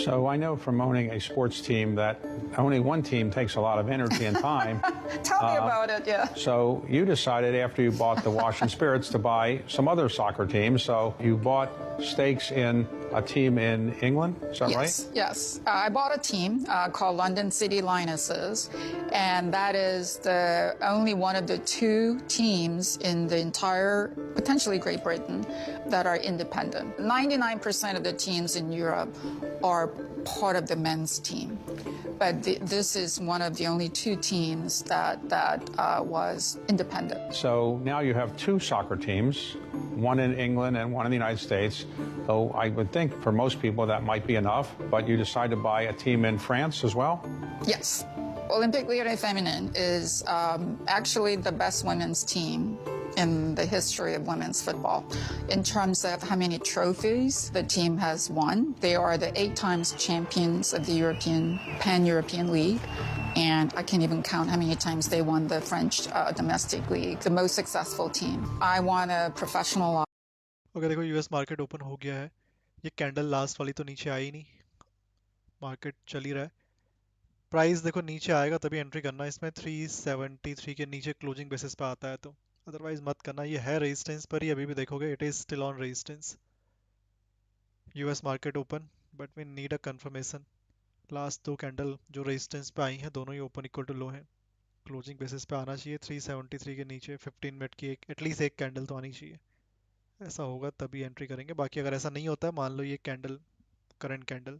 So I know from owning a sports team that owning one team takes a lot of energy and time. Tell me about it, yeah. So you decided after you bought the Washington Spirits to buy some other soccer teams. So you bought stakes in a team in England, is that right? Yes. I bought a team called London City Lionesses, and that is the only one of the two teams in the entire, potentially Great Britain, that are independent. 99% of the teams in Europe are part of the men's team. But this is one of the only two teams that was independent. So now you have two soccer teams, one in England and one in the United States. So I would think for most people that might be enough, but you decide to buy a team in France as well? Yes. Olympique Lyonnais Feminine is actually the best women's team in the history of women's football. In terms of how many trophies the team has won, they are the 8 times champions of the European, Pan-European League. And I can't even count how many times they won the French domestic league, the most successful team. I want a professional. अगर देखो US market open हो गया है, ये candle last वाली तो नीचे आई नहीं, मार्केट चल ही रहा है. प्राइस देखो नीचे आएगा तभी एंट्री करना, इसमें 373 के नीचे क्लोजिंग बेसिस पे आता है तो अदरवाइज मत करना. ये है रेजिस्टेंस पर ही, अभी भी देखोगे it is still on resistance. US market open but we need a confirmation. Last 2 candle जो रेजिस्टेंस पे आई हैं दोनों ही ओपन इक्वल टू लो हैं. क्लोजिंग बेसिस पे आना चाहिए 373 के नीचे. 15 मिनट की एटलीस्ट एक कैंडल तो आनी चाहिए. ऐसा होगा तभी एंट्री करेंगे. बाकी अगर ऐसा नहीं होता है, मान लो ये कैंडल, करंट कैंडल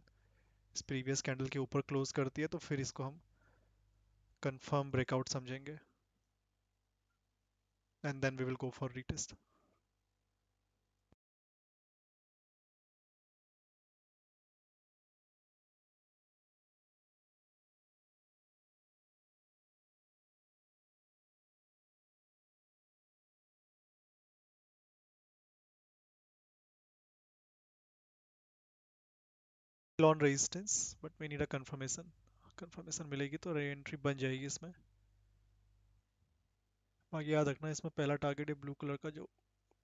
इस प्रीवियस कैंडल के ऊपर क्लोज करती है, तो फिर इसको हम कंफर्म ब्रेकआउट समझेंगे and then we will go for retest. On resistance but we need a confirmation. Confirmation मिलेगी तो री एंट्री बन जाएगी इसमें. बाकी याद रखना इसमें पहला टारगेट है ब्लू कलर का, जो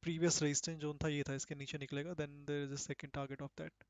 प्रीवियस रेजिस्टेंस जोन था ये था, इसके नीचे निकलेगा then there is a second target of that.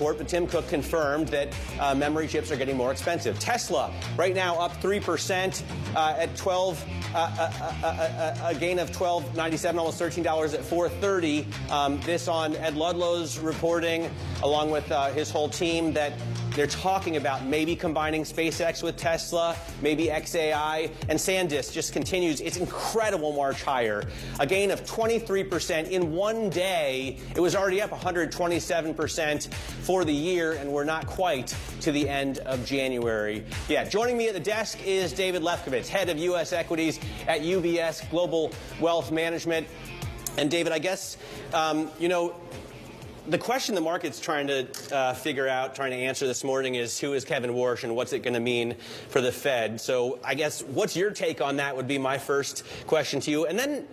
report, but Tim Cook confirmed that memory chips are getting more expensive. Tesla, right now, up 3% at 12, a gain of $12.97, almost $13 at 430. This on Ed Ludlow's reporting, along with his whole team, that they're talking about maybe combining SpaceX with Tesla, maybe XAI, and SanDisk just continues its incredible march higher. A gain of 23% in one day. It was already up 127% for the year, and we're not quite to the end of January yet. Joining me at the desk is David Lefkowitz, head of U.S. equities at UBS Global Wealth Management. And David, I guess, the question the market's trying to figure out, trying to answer this morning is who is Kevin Warsh and what's it going to mean for the Fed? So I guess what's your take on that would be my first question to you. And then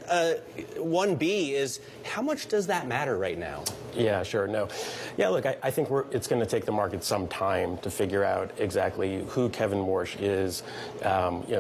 1B is how much does that matter right now? Yeah, sure. No. Yeah, look, I think it's going to take the market some time to figure out exactly who Kevin Warsh is,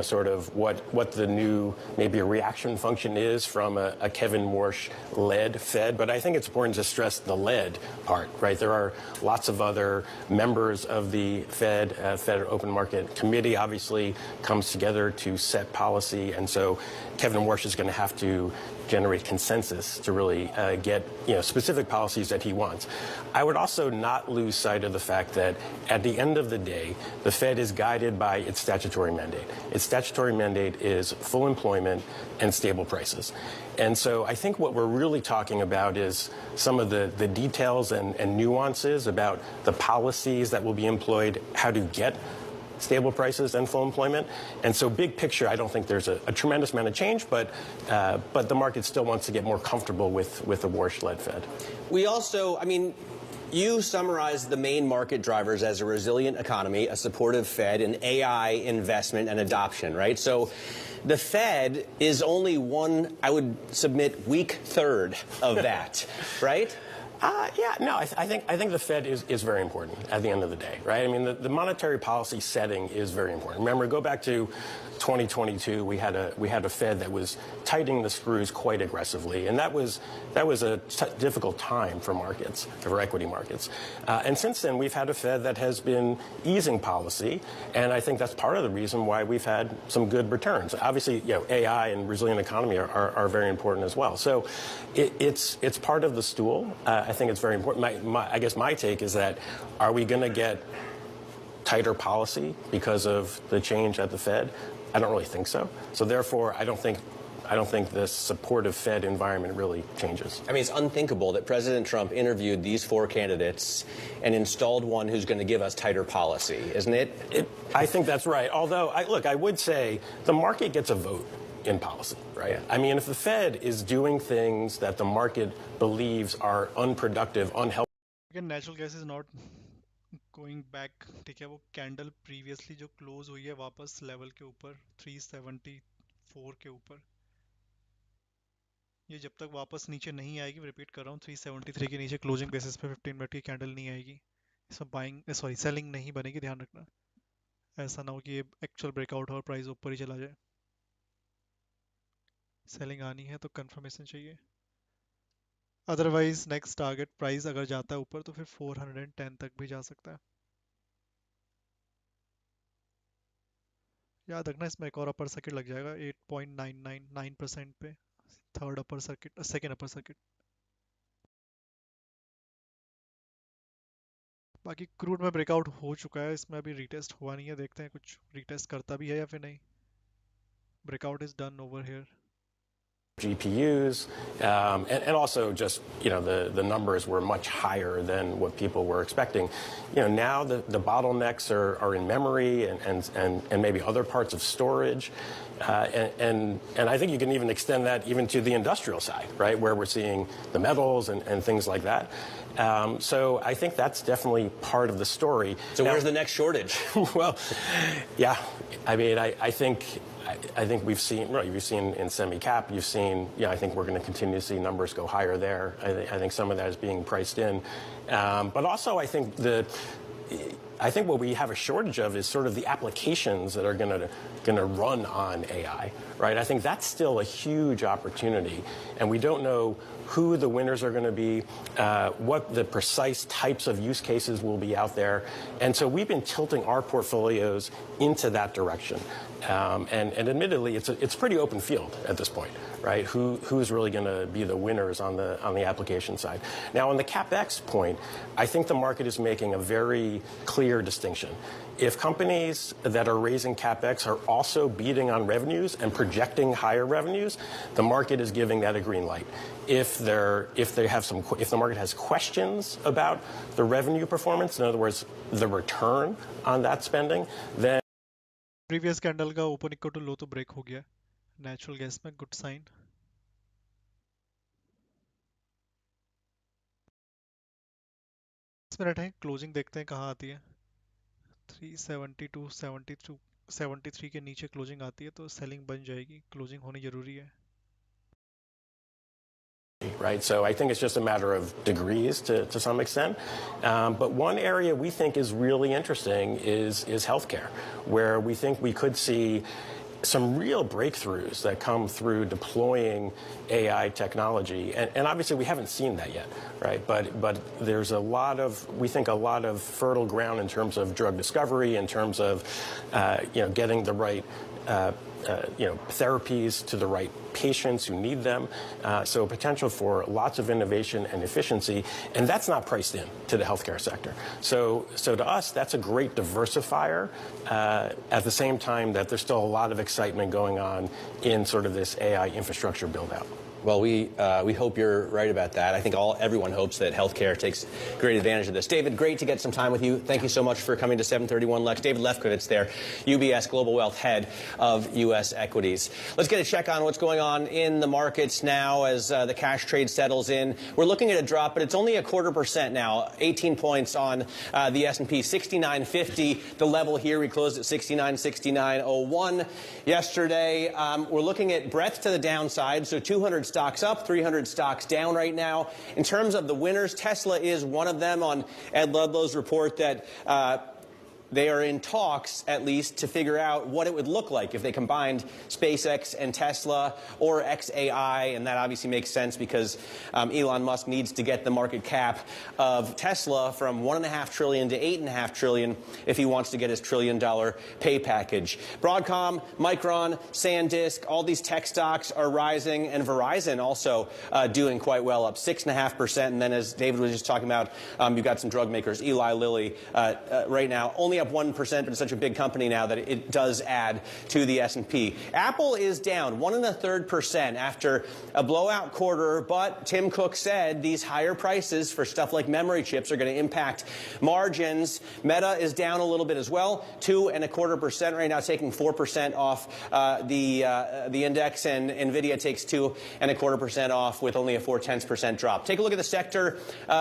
sort of what the new maybe a reaction function is from a Kevin Warsh-led Fed. But I think it's important to stress the led part, right? There are lots of other members of the Fed. Fed Open Market Committee obviously comes together to set policy. And so Kevin Warsh is going to have to generate consensus to really get specific policies that he wants. I would also not lose sight of the fact that at the end of the day, the Fed is guided by its statutory mandate. Its statutory mandate is full employment and stable prices. And so I think what we're really talking about is some of the details and nuances about the policies that will be employed, how to get stable prices and full employment. And so big picture, I don't think there's a tremendous amount of change, but the market still wants to get more comfortable with the Warsh-led Fed. We also, you summarized the main market drivers as a resilient economy, a supportive Fed, and AI investment and adoption, right? So the Fed is only one, I would submit, weak third of that, right? I think the Fed is very important at the end of the day, right? The monetary policy setting is very important. Remember, go back to 2022, we had a Fed that was tightening the screws quite aggressively, and that was a difficult time for markets, for equity markets. And since then, we've had a Fed that has been easing policy, and I think that's part of the reason why we've had some good returns. Obviously, AI and resilient economy are very important as well. So it's part of the stool. I think it's very important. I guess my take is that are we going to get tighter policy because of the change at the Fed? I don't really think so. So therefore, I don't think this supportive Fed environment really changes. It's unthinkable that President Trump interviewed these four candidates and installed one who's going to give us tighter policy, isn't it? I think that's right. Although, I would say the market gets a vote in policy, right? Yeah. If the Fed is doing things that the market believes are unproductive, unhelpful. Again, natural gas is not going back. ठीक है, वो candle previously जो close हुई है वापस level के ऊपर 374 के ऊपर, ये जब तक वापस नीचे नहीं आएगी, रिपीट कर रहा हूँ, 373 के नीचे क्लोजिंग बेसिस पे 15 मिनट की कैंडल नहीं आएगी, इसमें सेलिंग नहीं बनेगी, ध्यान रखना। ऐसा ना हो कि ये एक्चुअल ब्रेकआउट हो और प्राइस ऊपर ही चला जाए। सेलिंग आनी है तो कंफर्मेशन चाहिए, अदरवाइज नेक्स्ट टारगेट प्राइस अगर जाता है ऊपर तो फिर 410 तक भी जा सकता है। याद रखना इसमें एक और अपर सर्किट लग जाएगा 8.999% पे, third upper circuit, second upper circuit. बाकी क्रूड में ब्रेकआउट हो चुका है, इसमें अभी रीटेस्ट हुआ नहीं है, देखते हैं कुछ रीटेस्ट करता भी है या फिर नहीं। Breakout is done over here. GPUs, and also just, the numbers were much higher than what people were expecting. Now the bottlenecks are in memory and maybe other parts of storage. And I think you can even extend that even to the industrial side, right, where we're seeing the metals and things like that. So I think that's definitely part of the story. So where's the next shortage? Well, yeah, I think we've seen in semi-cap, you've seen, I think we're going to continue to see numbers go higher there. I think some of that is being priced in. But also I think I think what we have a shortage of is sort of the applications that are going to run on AI, right? I think that's still a huge opportunity, and we don't know who the winners are going to be, what the precise types of use cases will be out there. And so we've been tilting our portfolios into that direction. And admittedly, it's a pretty open field at this point, right? Who's really going to be the winners on the application side? Now, on the CapEx point, I think the market is making a very clear distinction. If companies that are raising CapEx are also beating on revenues and projecting higher revenues, the market is giving that a green light. If the market has questions about the revenue performance, in other words, the return on that spending, then previous candle का open equal to लो तो break हो गया natural gas में good sign minute है closing देखते हैं कहाँ आती है 372 72 73 के नीचे क्लोजिंग आती है तो सेलिंग बन जाएगी क्लोजिंग होनी जरूरी है right? So I think it's just a matter of degrees to some extent. But one area we think is really interesting is healthcare, where we think we could see some real breakthroughs that come through deploying AI technology. And obviously we haven't seen that yet, right? But there's we think a lot of fertile ground in terms of drug discovery, in terms of, getting the right, therapies to the right patients who need them. So potential for lots of innovation and efficiency, and that's not priced in to the healthcare sector. So to us, that's a great diversifier at the same time that there's still a lot of excitement going on in sort of this AI infrastructure build out. Well, we hope you're right about that. I think everyone hopes that healthcare takes great advantage of this. David, great to get some time with you. Thank you so much for coming to 731 Lex. David Lefkowitz there, UBS Global Wealth Head of U.S. Equities. Let's get a check on what's going on in the markets now as the cash trade settles in. We're looking at a drop, but it's only 0.25% now, 18 points on the S&P, 69.50. The level here, we closed at 69.01 yesterday. We're looking at breadth to the downside, so 200 stocks up, 300 stocks down right now. In terms of the winners, Tesla is one of them. On Ed Ludlow's report that they are in talks, at least, to figure out what it would look like if they combined SpaceX and Tesla or XAI, and that obviously makes sense because Elon Musk needs to get the market cap of Tesla from $1.5 trillion to $8.5 trillion if he wants to get his $1 trillion pay package. Broadcom, Micron, SanDisk, all these tech stocks are rising, and Verizon also doing quite well, up 6.5%. And then, as David was just talking about, you've got some drug makers, Eli Lilly, right now only up 1%, but it's such a big company now that it does add to the S&P. Apple is down 1.33% after a blowout quarter, but Tim Cook said these higher prices for stuff like memory chips are going to impact margins. Meta is down a little bit as well, 2.25% right now, taking 4% off the index, and Nvidia takes 2.25% off with only a 0.4% drop. Take a look at the sector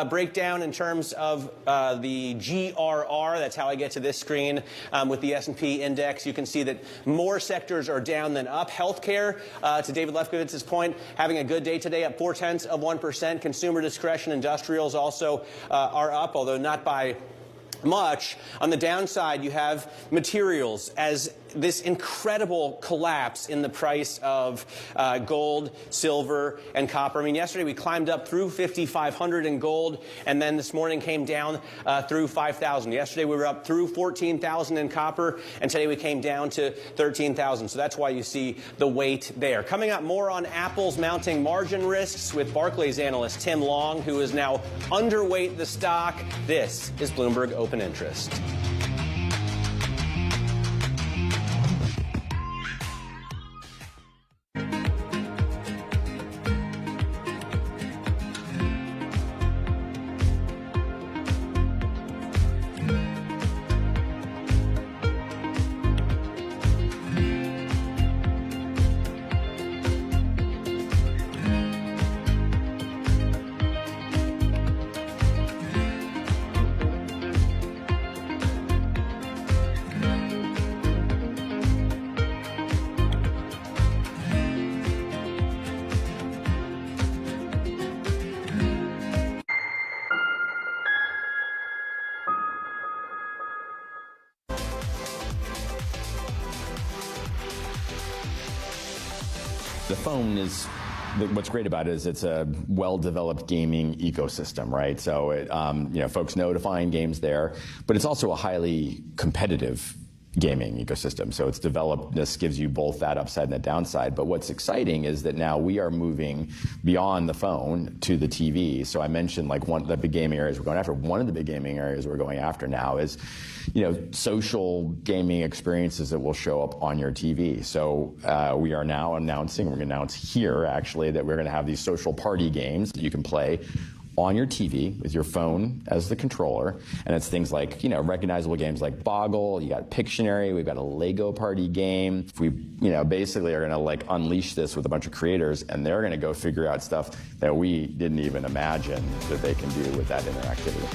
breakdown in terms of the GRR. That's how I get to this screen with the S&P index. You can see that more sectors are down than up. Healthcare, to David Lefkowitz's point, having a good day today, up 0.4%. Consumer discretion, industrials also are up, although not by much. On the downside, you have materials, as this incredible collapse in the price of gold, silver, and copper. I mean, yesterday we climbed up through 5,500 in gold, and then this morning came down through 5,000. Yesterday we were up through 14,000 in copper, and today we came down to 13,000. So that's why you see the weight there. Coming up, more on Apple's mounting margin risks with Barclays analyst Tim Long, who is now underweight the stock. This is Bloomberg Open Interest. The phone is, what's great about it is it's a well-developed gaming ecosystem, right? So it, folks know to find games there, but it's also a highly competitive gaming ecosystem. So it's developed, this gives you both that upside and the downside. But what's exciting is that now we are moving beyond the phone to the TV. So I mentioned like one of the big gaming areas we're going after. One of the big gaming areas we're going after now is, social gaming experiences that will show up on your TV. So we are now announcing, we're going to announce here actually, that we're going to have these social party games that you can play on your TV with your phone as the controller. And it's things like, recognizable games like Boggle, you got Pictionary, we've got a Lego party game. We, basically are gonna unleash this with a bunch of creators, and they're gonna go figure out stuff that we didn't even imagine that they can do with that interactivity.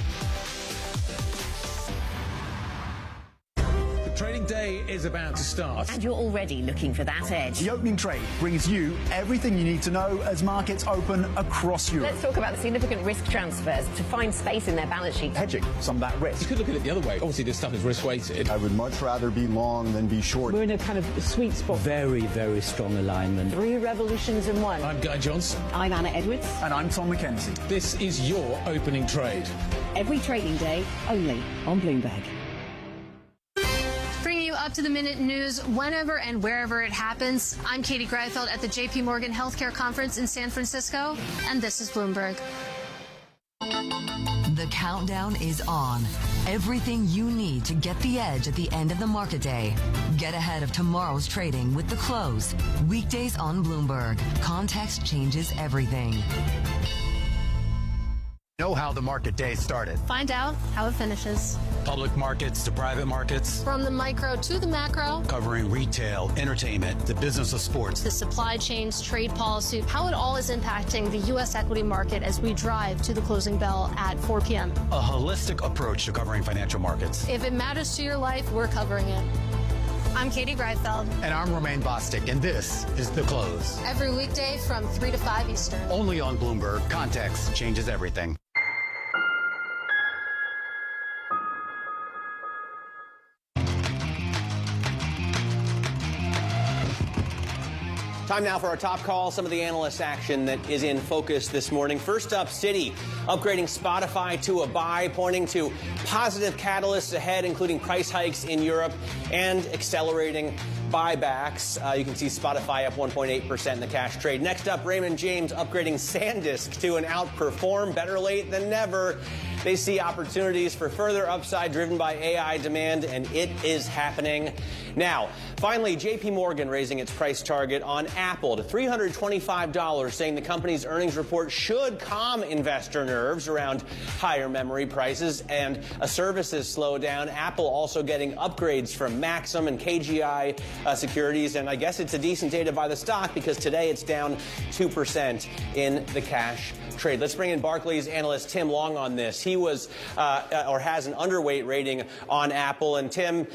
Trading day is about to start. And you're already looking for that edge. The opening trade brings you everything you need to know as markets open across Europe. Let's talk about the significant risk transfers to find space in their balance sheet. Hedging some of that risk. You could look at it the other way. Obviously, this stuff is risk-weighted. I would much rather be long than be short. We're in a kind of sweet spot. Very, very strong alignment. 3 revolutions in one. I'm Guy Johnson. I'm Anna Edwards. And I'm Tom McKenzie. This is your opening trade. Every trading day, only on Bloomberg. Bringing you up-to-the-minute news whenever and wherever it happens. I'm Katie Greifeld at the J.P. Morgan Healthcare Conference in San Francisco, and this is Bloomberg. The countdown is on. Everything you need to get the edge at the end of the market day. Get ahead of tomorrow's trading with The Close. Weekdays on Bloomberg. Context changes everything. Know how the market day started. Find out how it finishes. Public markets to private markets. From the micro to the macro. Covering retail, entertainment, the business of sports. The supply chains, trade policy, how it all is impacting the U.S. equity market as we drive to the closing bell at 4 p.m. A holistic approach to covering financial markets. If it matters to your life, we're covering it. I'm Katie Greifeld. And I'm Romaine Bostic, and this is The Close. Every weekday from 3 to 5 Eastern. Only on Bloomberg. Context changes everything. Time now for our top call, some of the analyst action that is in focus this morning. First up, Citi upgrading Spotify to a buy, pointing to positive catalysts ahead, including price hikes in Europe and accelerating buybacks. You can see Spotify up 1.8% in the cash trade. Next up, Raymond James upgrading SanDisk to an outperform, better late than never. They see opportunities for further upside driven by AI demand, and it is happening. Now, finally, J.P. Morgan raising its price target on Apple to $325, saying the company's earnings report should calm investor nerves around higher memory prices and a services slowdown. Apple also getting upgrades from Maxim and KGI securities, and I guess it's a decent day to buy the stock because today it's down 2% in the cash trade. Let's bring in Barclays analyst Tim Long on this. He was or has an underweight rating on Apple. And Tim,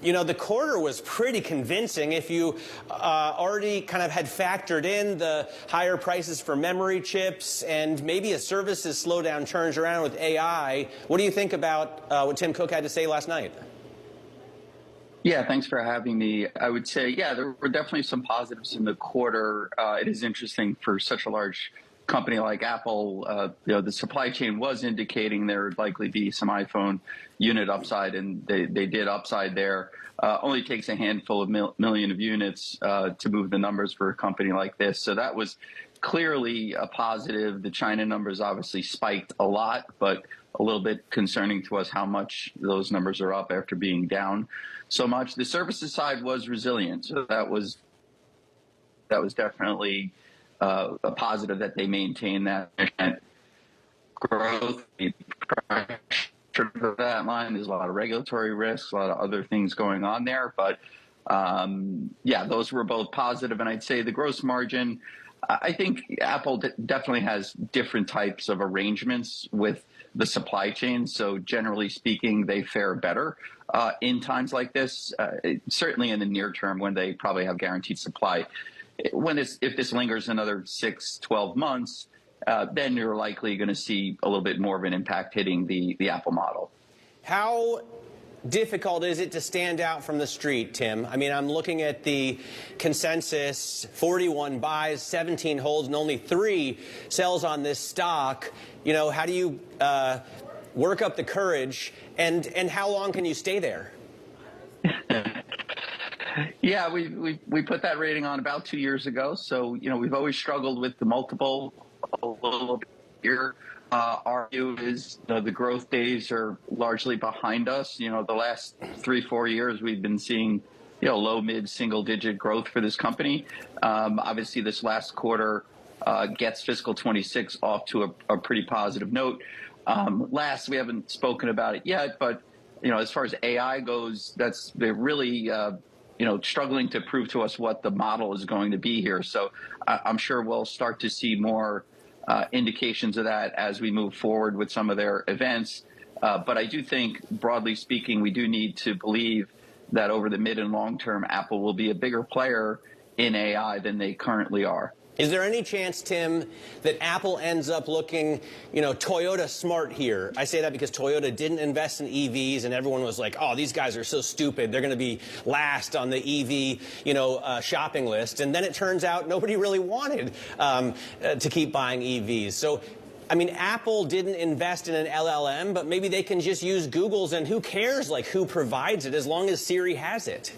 the quarter was pretty convincing. If you already kind of had factored in the higher prices for memory chips and maybe a services slowdown turns around with AI, what do you think about what Tim Cook had to say last night? Yeah, thanks for having me. I would say, yeah, there were definitely some positives in the quarter. It is interesting for such a large company like Apple. The supply chain was indicating there would likely be some iPhone unit upside, and they did upside there. Only takes a handful of million of units to move the numbers for a company like this. So that was clearly a positive. The China numbers obviously spiked a lot, but a little bit concerning to us how much those numbers are up after being down so much. The services side was resilient, so that was definitely a positive that they maintain that growth. For that line, there's a lot of regulatory risks, a lot of other things going on there, but those were both positive. And I'd say the gross margin, I think Apple definitely has different types of arrangements with the supply chain. So generally speaking, they fare better in times like this, certainly in the near term when they probably have guaranteed supply. If this lingers another 6-12 months, then you're likely going to see a little bit more of an impact hitting the Apple model. How difficult is it to stand out from the street, Tim? I mean, I'm looking at the consensus, 41 buys, 17 holds, and only 3 sells on this stock. You know, how do you work up the courage, and how long can you stay there? Yeah, we put that rating on about 2 years ago. So, you know, we've always struggled with the multiple a little bit here. Our view is the growth days are largely behind us. You know, the last 3-4 years we've been seeing, you know, low, mid, single-digit growth for this company. Obviously, this last quarter gets fiscal 26 off to a pretty positive note. Last, we haven't spoken about it yet, but, you know, as far as AI goes, they're really you know, struggling to prove to us what the model is going to be here. So I'm sure we'll start to see more indications of that as we move forward with some of their events. But I do think, broadly speaking, we do need to believe that over the mid and long term, Apple will be a bigger player in AI than they currently are. Is there any chance, Tim, that Apple ends up looking, you know, Toyota smart here? I say that because Toyota didn't invest in EVs, and everyone was like, oh, these guys are so stupid. They're going to be last on the EV, you know, shopping list. And then it turns out nobody really wanted to keep buying EVs. So, I mean, Apple didn't invest in an LLM, but maybe they can just use Google's, and who cares, like, who provides it, as long as Siri has it.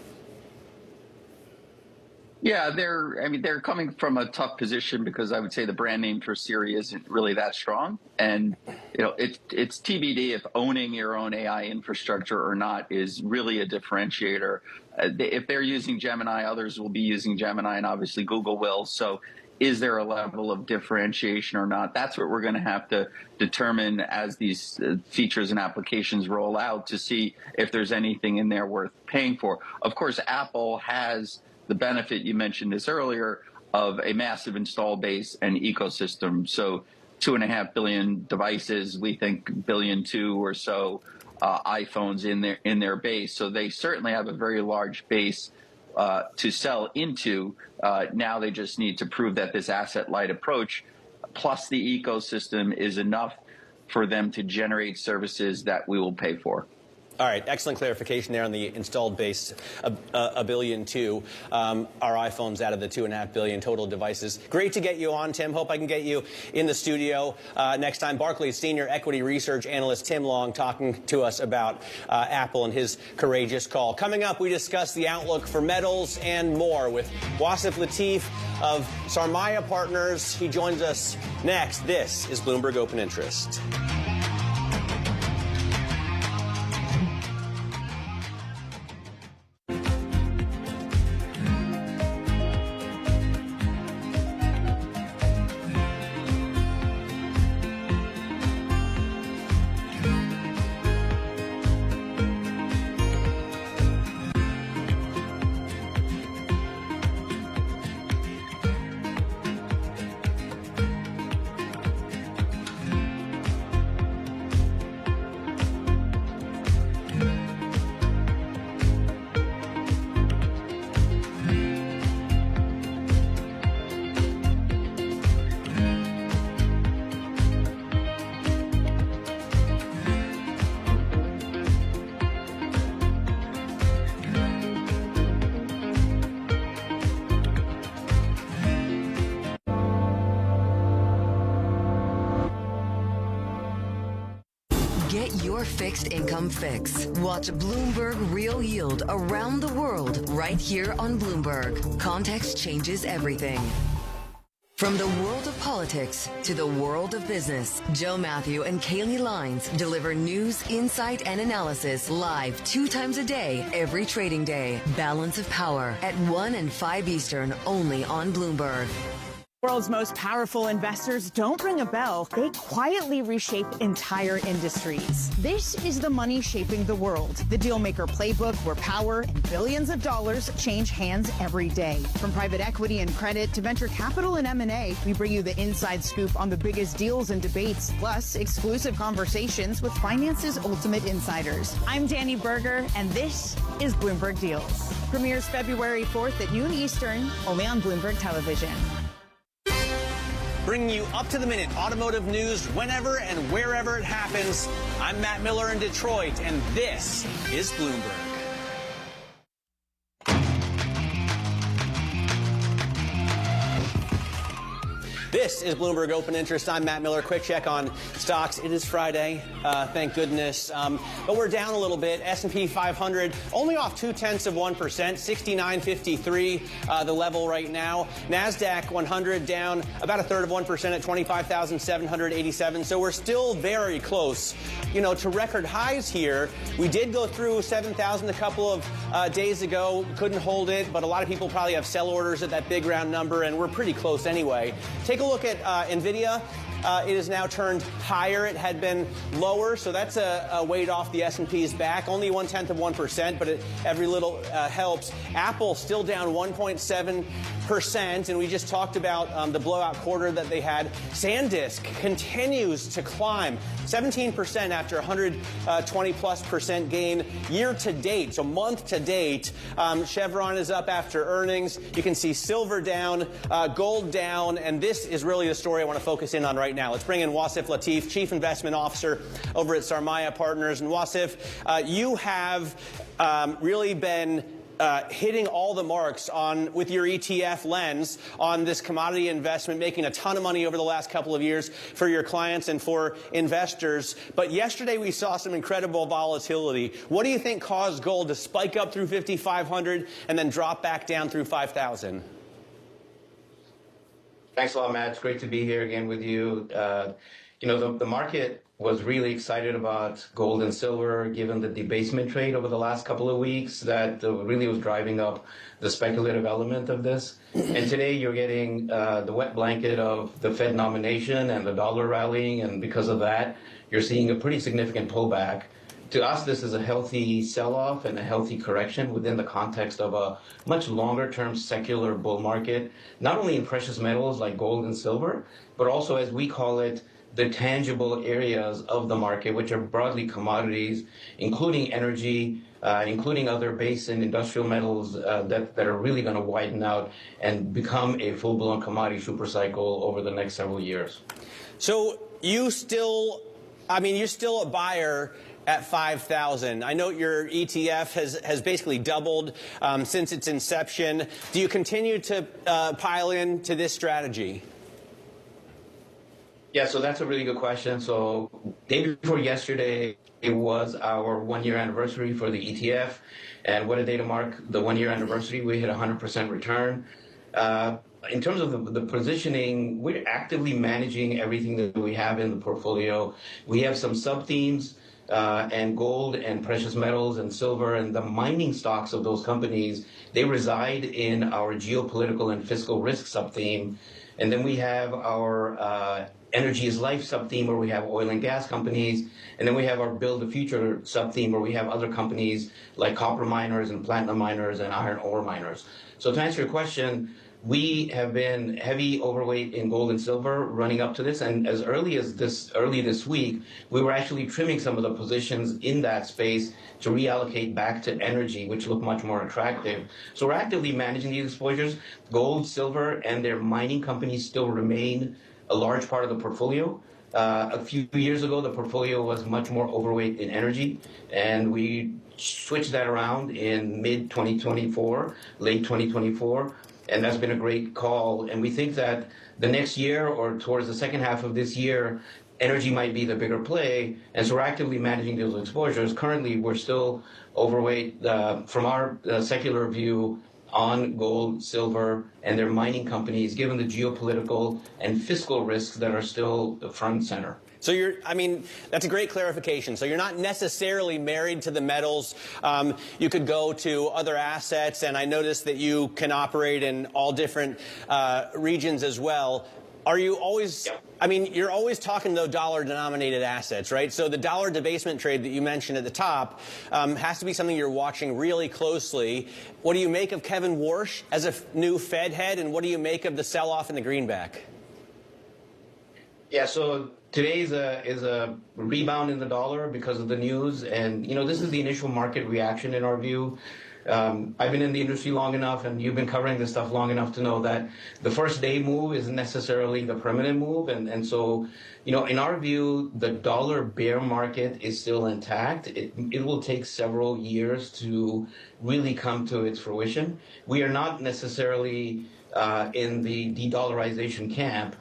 Yeah, they're coming from a tough position because I would say the brand name for Siri isn't really that strong. And, you know, it's TBD if owning your own AI infrastructure or not is really a differentiator. If they're using Gemini, others will be using Gemini, and obviously Google will. So is there a level of differentiation or not? That's what we're going to have to determine as these features and applications roll out to see if there's anything in there worth paying for. Of course, Apple has the benefit, you mentioned this earlier, of a massive install base and ecosystem. So 2.5 billion devices, we think 1.2 billion or so iPhones in their base. So they certainly have a very large base to sell into. Now they just need to prove that this asset-light approach plus the ecosystem is enough for them to generate services that we will pay for. All right, excellent clarification there on the installed base, 1 billion too. Our iPhones out of the 2.5 billion total devices. Great to get you on, Tim. Hope I can get you in the studio next time. Barclays Senior Equity Research Analyst Tim Long talking to us about Apple and his courageous call. Coming up, we discuss the outlook for metals and more with Wasif Latif of Sarmaya Partners. He joins us next. This is Bloomberg Open Interest. Get your fixed income fix. Watch Bloomberg Real Yield around the world right here on Bloomberg. Context changes everything. From the world of politics to the world of business, Joe Matthew and Kaylee Lines deliver news, insight, and analysis live 2 times a day, every trading day. Balance of Power at 1 and 5 Eastern, only on Bloomberg. World's most powerful investors don't ring a bell. They quietly reshape entire industries. This is the money shaping the world. The Dealmaker Playbook, where power and billions of dollars change hands every day. From private equity and credit to venture capital and M&A, we bring you the inside scoop on the biggest deals and debates, plus exclusive conversations with finance's ultimate insiders. I'm Danny Berger, and this is Bloomberg Deals. Premieres February 4th at noon Eastern, only on Bloomberg Television. bringing you up-to-the-minute automotive news whenever and wherever it happens. I'm Matt Miller in Detroit, and this is Bloomberg. This is Bloomberg Open Interest. I'm Matt Miller. Quick check on stocks. It is Friday, thank goodness. But we're down a little bit. S&P 500 only off 0.2%, 69.53, the level right now. NASDAQ 100 down about 1/3% at 25,787. So we're still very close, to record highs here. We did go through 7,000 a couple of days ago. Couldn't hold it, but a lot of people probably have sell orders at that big round number, and we're pretty close anyway. Take a look at NVIDIA. It has now turned higher. It had been lower, so that's a weight off the S&P's back. Only 0.1%, but every little helps. Apple still down 1.7%, and we just talked about the blowout quarter that they had. SanDisk continues to climb 17% after 120+% gain year to date, so month to date. Chevron is up after earnings. You can see silver down, gold down, and this is really the story I want to focus in on right now. Let's bring in Wasif Latif, Chief Investment Officer over at Sarmaya Partners. And Wasif, you have really been hitting all the marks with your ETF lens on this commodity investment, making a ton of money over the last couple of years for your clients and for investors. But yesterday we saw some incredible volatility. What do you think caused gold to spike up through 5,500 and then drop back down through 5,000? Thanks a lot, Matt. It's great to be here again with you. The market was really excited about gold and silver, given the debasement trade over the last couple of weeks that really was driving up the speculative element of this. And today you're getting the wet blanket of the Fed nomination and the dollar rallying, and because of that, you're seeing a pretty significant pullback. To us, this is a healthy sell-off and a healthy correction within the context of a much longer-term secular bull market, not only in precious metals like gold and silver, but also, as we call it, the tangible areas of the market, which are broadly commodities, including energy, including other base and industrial metals that are really going to widen out and become a full-blown commodity supercycle over the next several years. So you're still a buyer at 5,000. I know your ETF has basically doubled since its inception. Do you continue to pile into this strategy? Yeah, so that's a really good question. So day before yesterday, it was our 1-year anniversary for the ETF. And what a day to mark the 1-year anniversary. We hit 100% return. In terms of the positioning, we're actively managing everything that we have in the portfolio. We have some sub-themes. And gold and precious metals and silver and the mining stocks of those companies, they reside in our geopolitical and fiscal risk sub-theme. And then we have our energy is life sub-theme, where we have oil and gas companies. And then we have our build the future sub-theme, where we have other companies like copper miners and platinum miners and iron ore miners. So to answer your question, we have been heavy overweight in gold and silver running up to this, and as early this week, we were actually trimming some of the positions in that space to reallocate back to energy, which look much more attractive. So we're actively managing these exposures. Gold, silver, and their mining companies still remain a large part of the portfolio. A few years ago, the portfolio was much more overweight in energy, and we switched that around in mid-2024, late 2024. And that's been a great call. And we think that the next year or towards the second half of this year, energy might be the bigger play. And so we're actively managing those exposures. Currently, we're still overweight from our secular view on gold, silver, and their mining companies, given the geopolitical and fiscal risks that are still front and center. So that's a great clarification. So you're not necessarily married to the metals. You could go to other assets, and I noticed that you can operate in all different regions as well. Are you always, you're always talking, though, dollar-denominated assets, right? So the dollar debasement trade that you mentioned at the top has to be something you're watching really closely. What do you make of Kevin Warsh as a new Fed head, and what do you make of the sell-off in the greenback? Yeah, so today is a rebound in the dollar because of the news, and this is the initial market reaction in our view. I've been in the industry long enough, and you've been covering this stuff long enough to know that the first day move isn't necessarily the permanent move. And so, in our view, the dollar bear market is still intact. It will take several years to really come to its fruition. We are not necessarily in the de-dollarization camp.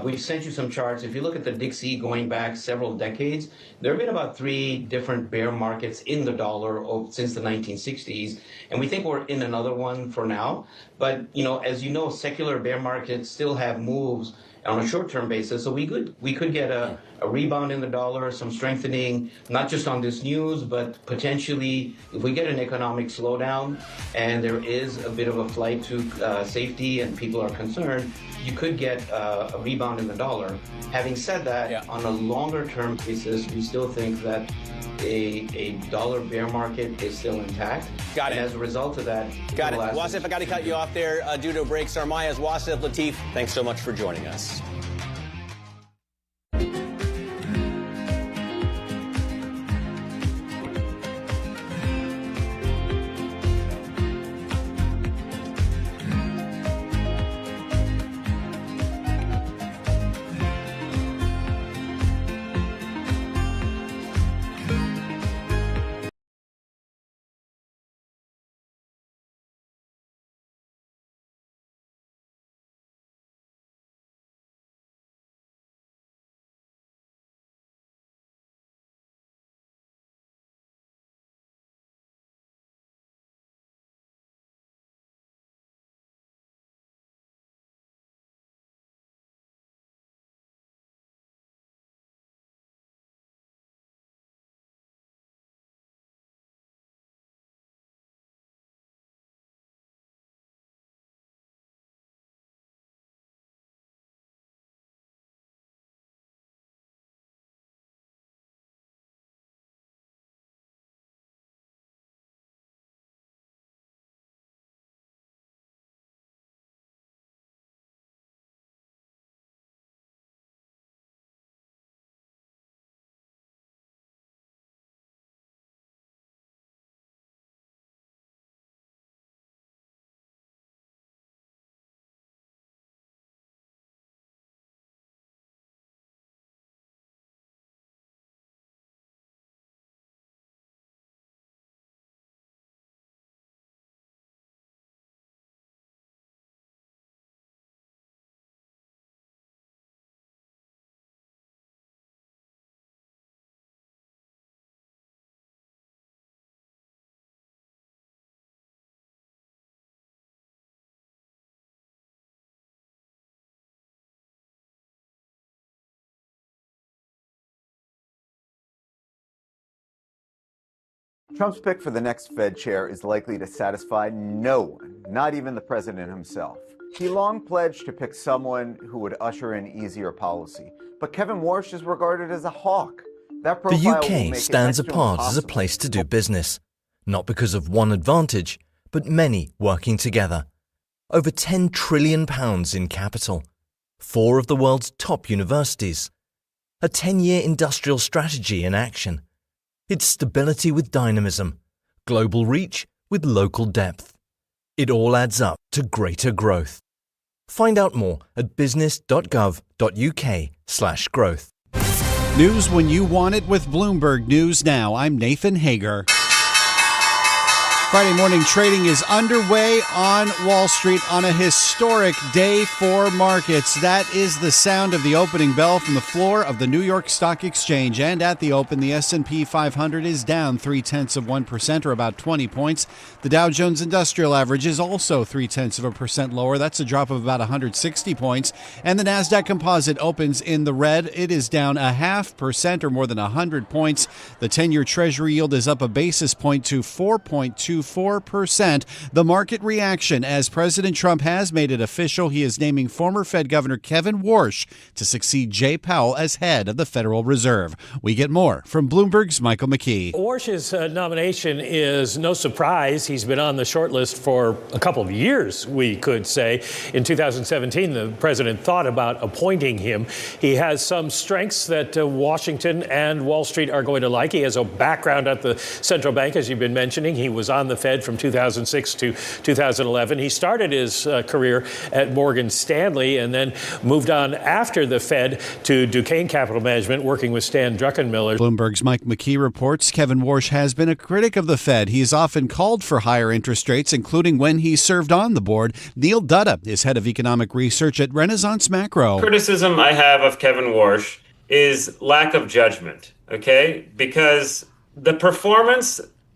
We've sent you some charts. If you look at the Dixie going back several decades, there have been about 3 different bear markets in the dollar since the 1960s, and we think we're in another one for now. But, as you know, secular bear markets still have moves on a short-term basis, so we could get a rebound in the dollar, some strengthening, not just on this news, but potentially if we get an economic slowdown and there is a bit of a flight to safety and people are concerned, you could get a rebound in the dollar. Having said that, on a longer-term basis, we still think that a dollar bear market is still intact. Got it. And as a result of that... Got it. Wasif, I got to cut you off there due to a break. Sarmaya's Wasif Latif, thanks so much for joining us. Trump's pick for the next Fed chair is likely to satisfy no one, not even the president himself. He long pledged to pick someone who would usher in easier policy, but Kevin Warsh is regarded as a hawk. That profile The will UK make it stands next to apart as a impossible. place to do business, not because of one advantage, but many working together. Over £10 trillion in capital, 4 of the world's top universities, a 10-year industrial strategy in action. It's stability with dynamism, global reach with local depth. It all adds up to greater growth. Find out more at business.gov.uk/growth. News when you want it with Bloomberg News Now. I'm Nathan Hager. Friday morning trading is underway on Wall Street on a historic day for markets. That is the sound of the opening bell from the floor of the New York Stock Exchange. And at the open, the S&P 500 is down 0.3%, or about 20 points. The Dow Jones Industrial Average is also 0.3% lower. That's a drop of about 160 points. And the Nasdaq Composite opens in the red. It is down 0.5%, or more than 100 points. The 10-year Treasury yield is up a basis point to 4.24%. The market reaction as President Trump has made it official. He is naming former Fed Governor Kevin Warsh to succeed Jay Powell as head of the Federal Reserve. We get more from Bloomberg's Michael McKee. Warsh's nomination is no surprise. He's been on the short list for a couple of years, we could say. In 2017, the president thought about appointing him. He has some strengths that Washington and Wall Street are going to like. He has a background at the central bank, as you've been mentioning. He was on the Fed from 2006 to 2011. He started his career at Morgan Stanley and then moved on after the Fed to Duquesne Capital Management, working with Stan Druckenmiller. Bloomberg's Mike McKee reports Kevin Warsh has been a critic of the Fed. He's often called for higher interest rates, including when he served on the board. Neil Dutta is head of economic research at Renaissance Macro. Criticism I have of Kevin Warsh is lack of judgment, okay? Because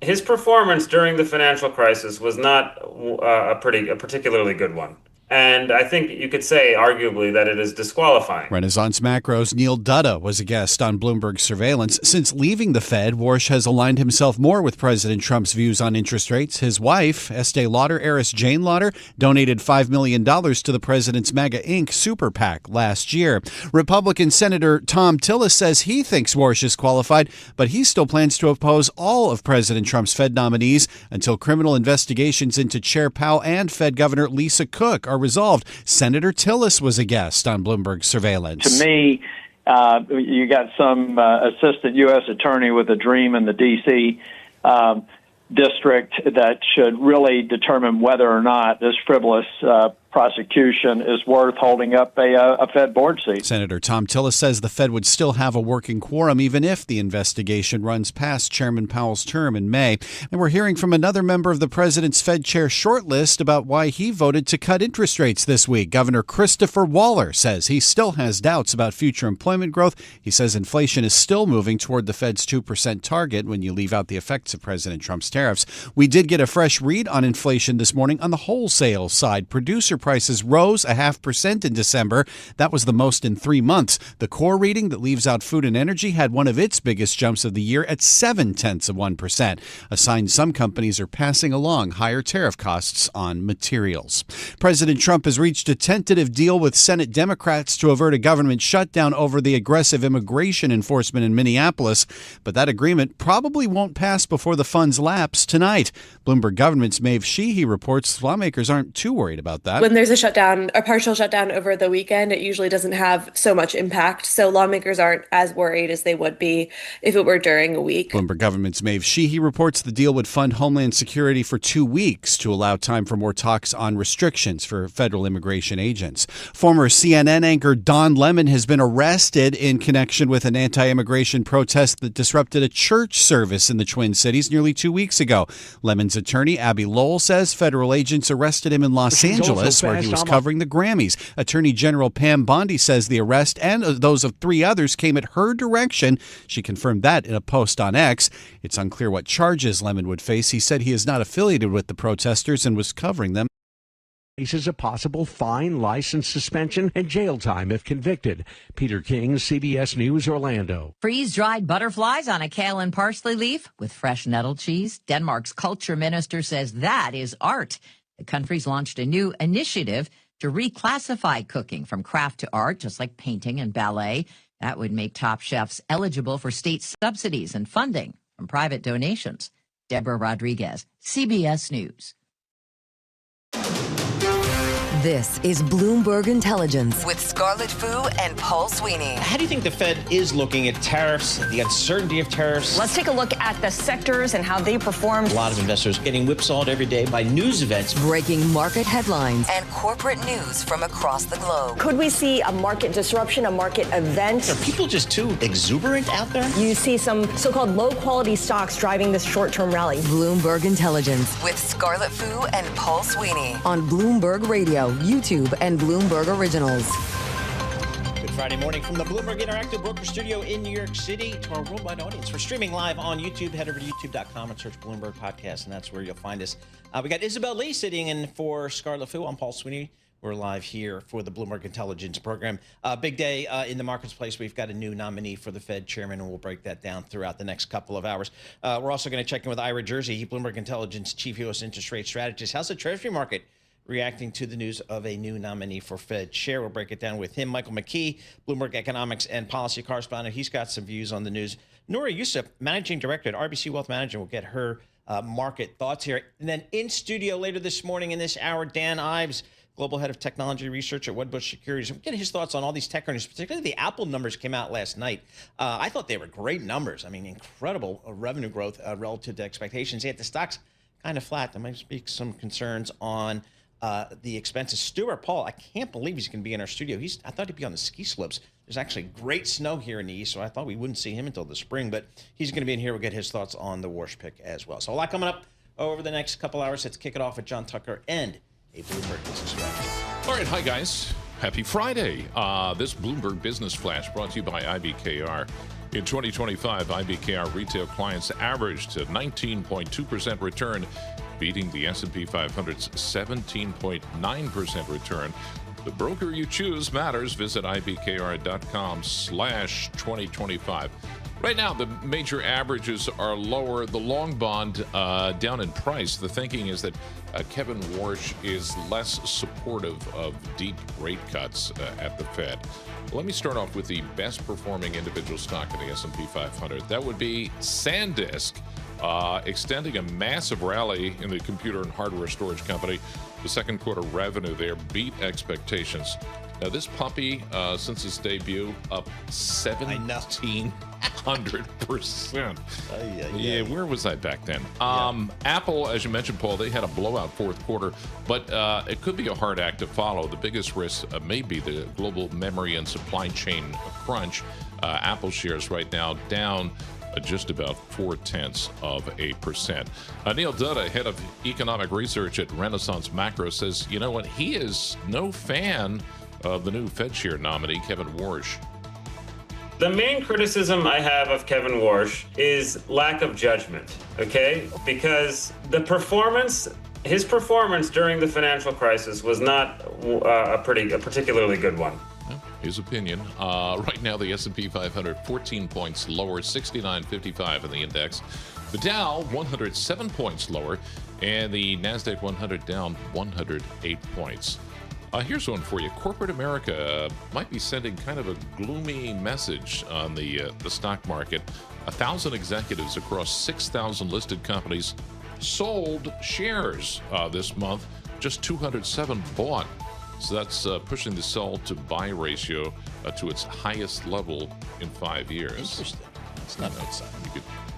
his performance during the financial crisis was not a particularly good one. And I think you could say, arguably, that it is disqualifying. Renaissance Macro's Neil Dutta was a guest on Bloomberg Surveillance. Since leaving the Fed, Warsh has aligned himself more with President Trump's views on interest rates. His wife, Estee Lauder heiress Jane Lauder, donated $5 million to the president's MAGA Inc. super PAC last year. Republican Senator Tom Tillis says he thinks Warsh is qualified, but he still plans to oppose all of President Trump's Fed nominees until criminal investigations into Chair Powell and Fed Governor Lisa Cook are resolved. Senator Tillis was a guest on Bloomberg Surveillance. To me, you got some assistant U.S. attorney with a dream in the D.C. District that should really determine whether or not this frivolous prosecution is worth holding up a Fed board seat. Senator Tom Tillis says the Fed would still have a working quorum even if the investigation runs past Chairman Powell's term in May. And we're hearing from another member of the president's Fed chair shortlist about why he voted to cut interest rates this week. Governor Christopher Waller says he still has doubts about future employment growth. He says inflation is still moving toward the Fed's 2% target when you leave out the effects of President Trump's tariffs. We did get a fresh read on inflation this morning on the wholesale side. Producer prices rose 0.5% in December. That was the most in 3 months. The core reading that leaves out food and energy had one of its biggest jumps of the year at 0.7%, a sign some companies are passing along higher tariff costs on materials. President Trump has reached a tentative deal with Senate Democrats to avert a government shutdown over the aggressive immigration enforcement in Minneapolis, but that agreement probably won't pass before the funds lapse tonight. Bloomberg Government's Maeve Sheehy reports lawmakers aren't too worried about that. When there's a partial shutdown over the weekend, it usually doesn't have so much impact. So lawmakers aren't as worried as they would be if it were during a week. Bloomberg Government's Maeve Sheehy reports the deal would fund Homeland Security for 2 weeks to allow time for more talks on restrictions for federal immigration agents. Former CNN anchor Don Lemon has been arrested in connection with an anti-immigration protest that disrupted a church service in the Twin Cities nearly 2 weeks ago. Lemon's attorney, Abby Lowell, says federal agents arrested him in Los Angeles, where he was covering the Grammys. Attorney General Pam Bondi says the arrest and those of 3 others came at her direction. She confirmed that in a post on X. It's unclear what charges Lemon would face. He said he is not affiliated with the protesters and was covering them. Faces a possible fine, license suspension, and jail time if convicted. Peter King, CBS News, Orlando. Freeze-dried butterflies on a kale and parsley leaf with fresh nettle cheese. Denmark's culture minister says that is art. The country's launched a new initiative to reclassify cooking from craft to art, just like painting and ballet. That would make top chefs eligible for state subsidies and funding from private donations. Deborah Rodriguez, CBS News. This is Bloomberg Intelligence with Scarlett Fu and Paul Sweeney. How do you think the Fed is looking at tariffs, the uncertainty of tariffs? Let's take a look at the sectors and how they performed. A lot of investors getting whipsawed every day by news events. Breaking market headlines and corporate news from across the globe. Could we see a market disruption, a market event? Are people just too exuberant out there? You see some so-called low-quality stocks driving this short-term rally. Bloomberg Intelligence with Scarlett Fu and Paul Sweeney on Bloomberg Radio, YouTube, and Bloomberg Originals. Good Friday morning from the Bloomberg Interactive Broker Studio in New York City. To our worldwide audience, we're streaming live on YouTube. Head over to youtube.com and search Bloomberg Podcast, and that's where you'll find us. We got Isabel Lee sitting in for Scarlett Fu. I'm Paul Sweeney. We're live here for the Bloomberg Intelligence program. Big day in the marketplace. We've got a new nominee for the Fed chairman, and we'll break that down throughout the next couple of hours. We're also going to check in with Ira Jersey, Bloomberg Intelligence chief U.S. interest rate strategist. How's the Treasury market reacting to the news of a new nominee for Fed chair? We'll break it down with him. Michael McKee, Bloomberg economics and policy correspondent. He's got some views on the news. Nora Yusuf, managing director at RBC Wealth Management, will get her market thoughts here. And then in studio later this morning in this hour, Dan Ives, global head of technology research at Wedbush Securities. We'll get his thoughts on all these tech earnings, particularly the Apple numbers came out last night. I thought they were great numbers. I mean, incredible revenue growth relative to expectations. Yet the stock's kind of flat. There might be some concerns on the expenses. Stuart Paul, I can't believe he's going to be in our studio. I thought he'd be on the ski slopes. There's actually great snow here in the east, so I thought we wouldn't see him until the spring, but he's going to be in here. We'll get his thoughts on the Warsh pick as well. So a lot coming up over the next couple hours. Let's kick it off with John Tucker and a Bloomberg Business Flash. All right, hi guys. Happy Friday. This Bloomberg Business Flash brought to you by IBKR. In 2025, IBKR retail clients averaged a 19.2% return, beating the S&P 500's 17.9% return. The broker you choose matters. Visit ibkr.com/2025. Right now, the major averages are lower. The long bond down in price. The thinking is that Kevin Warsh is less supportive of deep rate cuts at the Fed. Let me start off with the best performing individual stock in the S&P 500. That would be SanDisk, extending a massive rally in the computer and hardware storage company. The second quarter revenue there beat expectations. Now, this puppy, since its debut, up 1,700%. Yeah, where was I back then? Apple, as you mentioned, Paul, they had a blowout fourth quarter, but it could be a hard act to follow. The biggest risk may be the global memory and supply chain crunch. Apple shares right now down just about 0.4%. Neil Dutta, head of economic research at Renaissance Macro, says, you know what, he is no fan of the new Fed chair nominee, Kevin Warsh. The main criticism I have of Kevin Warsh is lack of judgment, okay? Because his performance during the financial crisis was not a particularly good one. His opinion. Right now, the S&P 500, 14 points lower, 69.55 in the index. The Dow, 107 points lower, and the NASDAQ 100 down 108 points. Here's one for you. Corporate America might be sending kind of a gloomy message on the stock market. 1,000 executives across 6,000 listed companies sold shares this month. Just 207 bought. So that's pushing the sell to buy ratio to its highest level in 5 years. Interesting. That's not outside.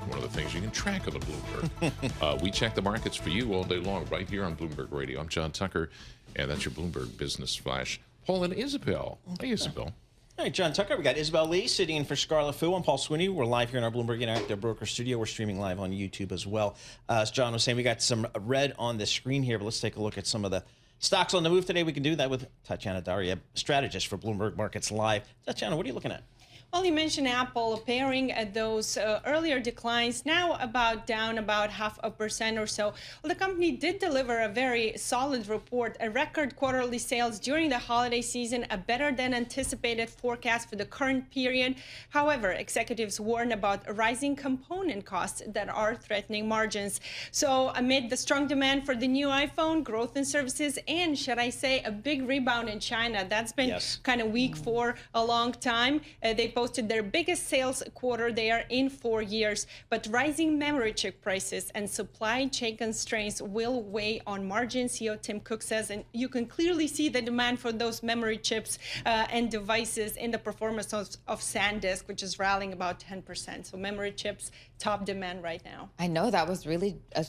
One of the things you can track on the Bloomberg. We check the markets for you all day long right here on Bloomberg Radio. I'm John Tucker, and that's your Bloomberg Business Flash. Paul and Isabel. Hey, Isabel. All right, John Tucker. We got Isabel Lee sitting in for Scarlett Fu. I'm Paul Sweeney. We're live here in our Bloomberg Interactive Broker Studio. We're streaming live on YouTube as well. As John was saying, we got some red on the screen here, but let's take a look at some of the stocks on the move today. We can do that with Tatiana Daria, strategist for Bloomberg Markets Live. Tatiana, what are you looking at? Well, you mentioned Apple pairing at those earlier declines, now down about 0.5% or so. Well, the company did deliver a very solid report, a record quarterly sales during the holiday season, a better than anticipated forecast for the current period. However, executives warn about rising component costs that are threatening margins. So amid the strong demand for the new iPhone, growth in services, and should I say a big rebound in China, that's been kind of weak for a long time. They posted their biggest sales quarter there in 4 years, but rising memory chip prices and supply chain constraints will weigh on margins, CEO Tim Cook says, and you can clearly see the demand for those memory chips and devices in the performance of SanDisk, which is rallying about 10%. So memory chips, top demand right now. I know that was really a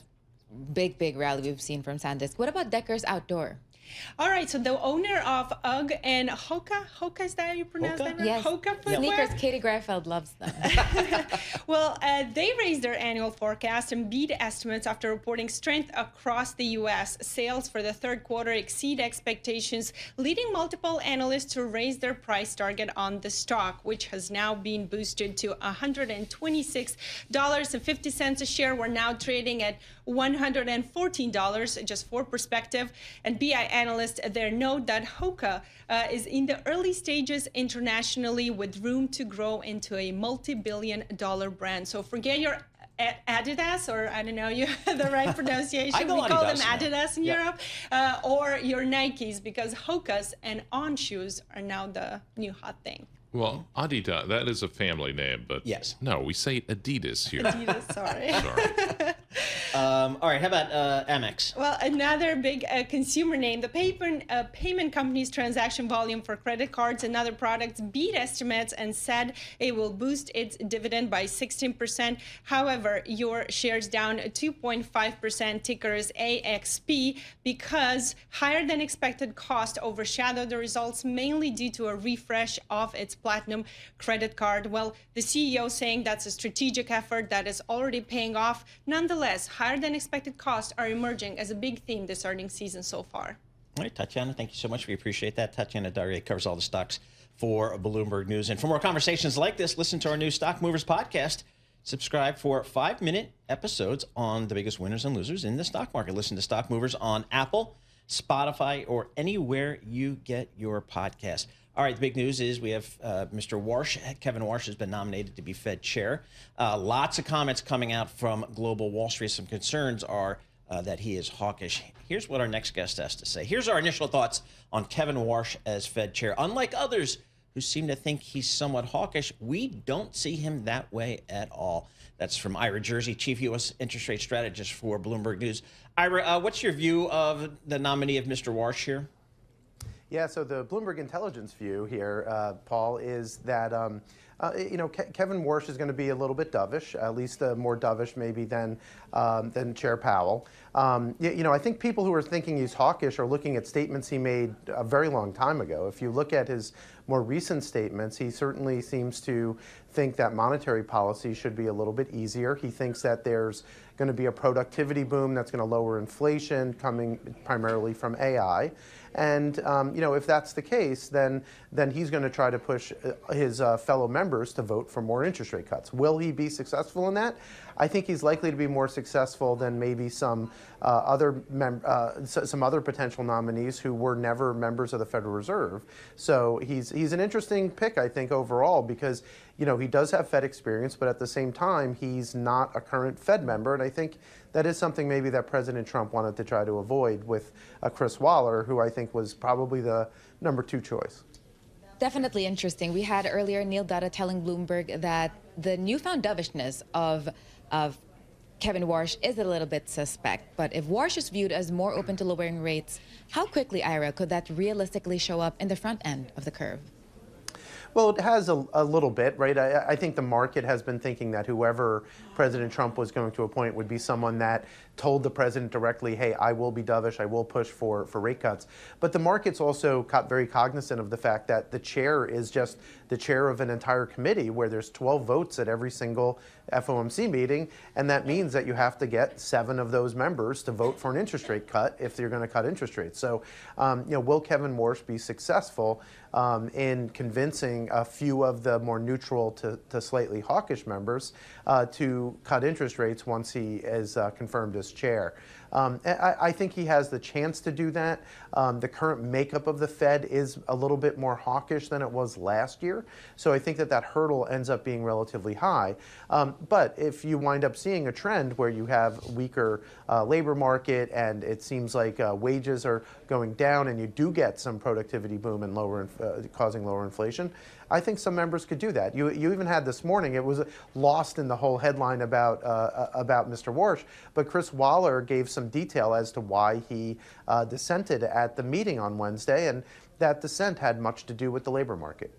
big rally we've seen from SanDisk. What about Deckers Outdoor? All right, so the owner of UGG and Hoka, is that how you pronounce that? Yes. Hoka footwear? Sneakers, Katie Greifeld loves them. Well, they raised their annual forecast and beat estimates after reporting strength across the U.S. Sales for the third quarter exceed expectations, leading multiple analysts to raise their price target on the stock, which has now been boosted to $126.50 a share. We're now trading at $114, just for perspective. And BI analysts there note that Hoka is in the early stages internationally with room to grow into a multi-billion-dollar brand. So forget your Adidas, or I don't know you the right pronunciation. We call them Adidas in Europe, or your Nikes, because Hokas and On shoes are now the new hot thing. Well, Adidas, that is a family name, but no, we say Adidas here. Adidas, sorry. All right, how about Amex? Well, another big consumer name. The payment company's transaction volume for credit cards and other products beat estimates and said it will boost its dividend by 16%. However, your shares down 2.5%, tickers AXP, because higher than expected cost overshadowed the results, mainly due to a refresh of its Platinum credit card. Well, the CEO saying that's a strategic effort that is already paying off. Nonetheless, higher than expected costs are emerging as a big theme this earnings season so far. All right, Tatiana, thank you so much. We appreciate that. Tatiana Daria covers all the stocks for Bloomberg News. And for more conversations like this, listen to our new Stock Movers podcast. Subscribe for 5-minute episodes on the biggest winners and losers in the stock market. Listen to Stock Movers on Apple, Spotify, or anywhere you get your podcast. All right, the big news is we have Mr. Warsh. Kevin Warsh has been nominated to be Fed chair. Lots of comments coming out from global Wall Street. Some concerns are that he is hawkish. Here's what our next guest has to say. Here's our initial thoughts on Kevin Warsh as Fed chair. Unlike others who seem to think he's somewhat hawkish, we don't see him that way at all. That's from Ira Jersey, chief U.S. interest rate strategist for Bloomberg News. Ira, what's your view of the nominee of Mr. Warsh here? Yeah, so the Bloomberg Intelligence view here, Paul, is that Kevin Warsh is going to be a little bit dovish, at least more dovish maybe than Chair Powell. I think people who are thinking he's hawkish are looking at statements he made a very long time ago. If you look at his more recent statements, he certainly seems to think that monetary policy should be a little bit easier. He thinks that there's going to be a productivity boom that's going to lower inflation coming primarily from AI. And, if that's the case, then he's going to try to push his fellow members to vote for more interest rate cuts. Will he be successful in that? I think he's likely to be more successful than maybe some other potential nominees who were never members of the Federal Reserve. So he's an interesting pick, I think, overall, because he does have Fed experience, but at the same time, he's not a current Fed member. And I think that is something maybe that President Trump wanted to try to avoid with Chris Waller, who I think was probably the number 2 choice. Definitely interesting. We had earlier Neil Dutta telling Bloomberg that the newfound dovishness of Kevin Warsh is a little bit suspect. But if Warsh is viewed as more open to lowering rates, how quickly, Ira, could that realistically show up in the front end of the curve? Well, it has a little bit, right? I think the market has been thinking that whoever President Trump was going to appoint would be someone that told the president directly, hey, I will be dovish, I will push for rate cuts. But the market's also very cognizant of the fact that the chair is just the chair of an entire committee where there's 12 votes at every single FOMC meeting, and that means that you have to get 7 of those members to vote for an interest rate cut if you're going to cut interest rates. So, will Kevin Warsh be successful in convincing a few of the more neutral to slightly hawkish members to cut interest rates once he is confirmed as chair? I think he has the chance to do that. The current makeup of the Fed is a little bit more hawkish than it was last year. So I think that hurdle ends up being relatively high. But if you wind up seeing a trend where you have weaker labor market and it seems like wages are going down and you do get some productivity boom and causing lower inflation, I think some members could do that. You even had this morning, it was lost in the whole headline about Mr. Warsh, but Chris Waller gave some detail as to why he dissented at the meeting on Wednesday, and that dissent had much to do with the labor market.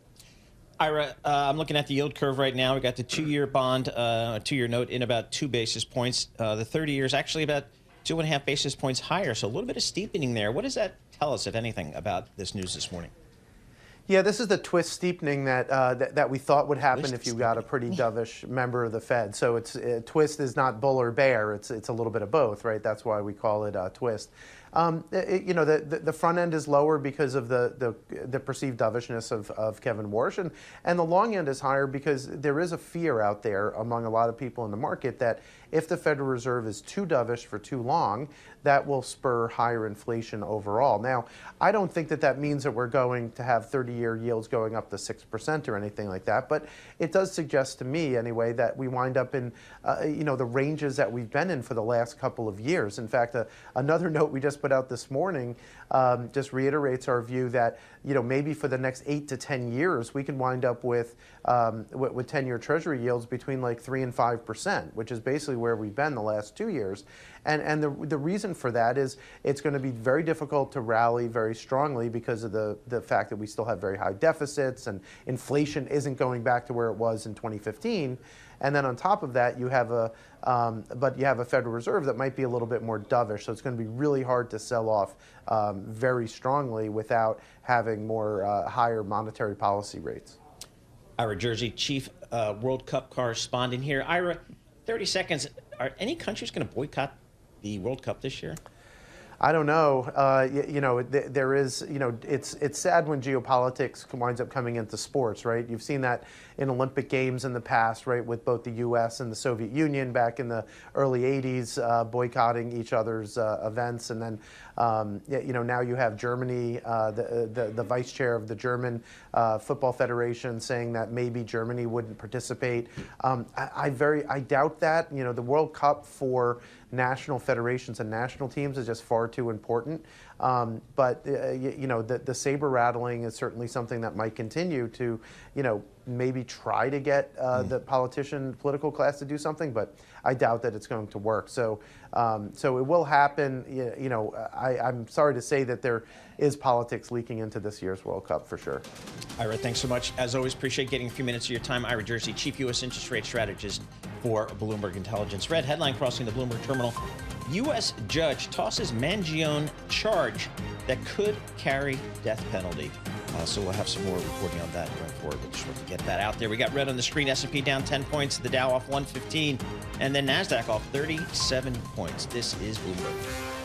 Ira, I'm looking at the yield curve right now. We got the 2-year bond, 2-year note in about 2 basis points. The 30-year is actually about 2.5 basis points higher, so a little bit of steepening there. What does that tell us, if anything, about this news this morning? Yeah, this is the twist steepening that we thought would happen if you got a pretty dovish member of the Fed. So twist is not bull or bear. It's a little bit of both, right? That's why we call it twist. The front end is lower because of the perceived dovishness of Kevin Warsh, and the long end is higher because there is a fear out there among a lot of people in the market that if the Federal Reserve is too dovish for too long, that will spur higher inflation overall. Now, I don't think that means that we're going to have 30-year yields going up to 6% or anything like that, but it does suggest to me, anyway, that we wind up in, the ranges that we've been in for the last couple of years. In fact, another note we just put out this morning just reiterates our view that, maybe for the next 8 to 10 years, we can wind up with 10-year Treasury yields between like 3 and 5%, which is basically where we've been the last 2 years. And the reason for that is it's going to be very difficult to rally very strongly because of the fact that we still have very high deficits and inflation isn't going back to where it was in 2015. And then on top of that, you have a Federal Reserve that might be a little bit more dovish. So it's going to be really hard to sell off very strongly without having more higher monetary policy rates. Ira Jersey, Chief World Cup correspondent here. Ira, 30 seconds. Are any countries going to boycott the World Cup this year? I don't know. There is, it's sad when geopolitics winds up coming into sports, right? You've seen that in Olympic Games in the past, right, with both the U.S. and the Soviet Union back in the early 80s boycotting each other's events. And then, now you have Germany, the vice chair of the German Football Federation saying that maybe Germany wouldn't participate. I doubt that. The World Cup for national federations and national teams is just far too important. But the saber rattling is certainly something that might continue to, maybe try to get the political class to do something, but I doubt that it's going to work. So it will happen. I'm sorry to say that there is politics leaking into this year's World Cup for sure. Ira, thanks so much. As always, appreciate getting a few minutes of your time. Ira Jersey, Chief U.S. Interest Rate Strategist for Bloomberg Intelligence. Red headline crossing the Bloomberg terminal. U.S. judge tosses Mangione charge that could carry death penalty. So we'll have some more reporting on that going forward. But just want to get that out there. We got red on the screen. S&P down 10 points. The Dow off 115. And then NASDAQ off 37 points. This is Bloomberg.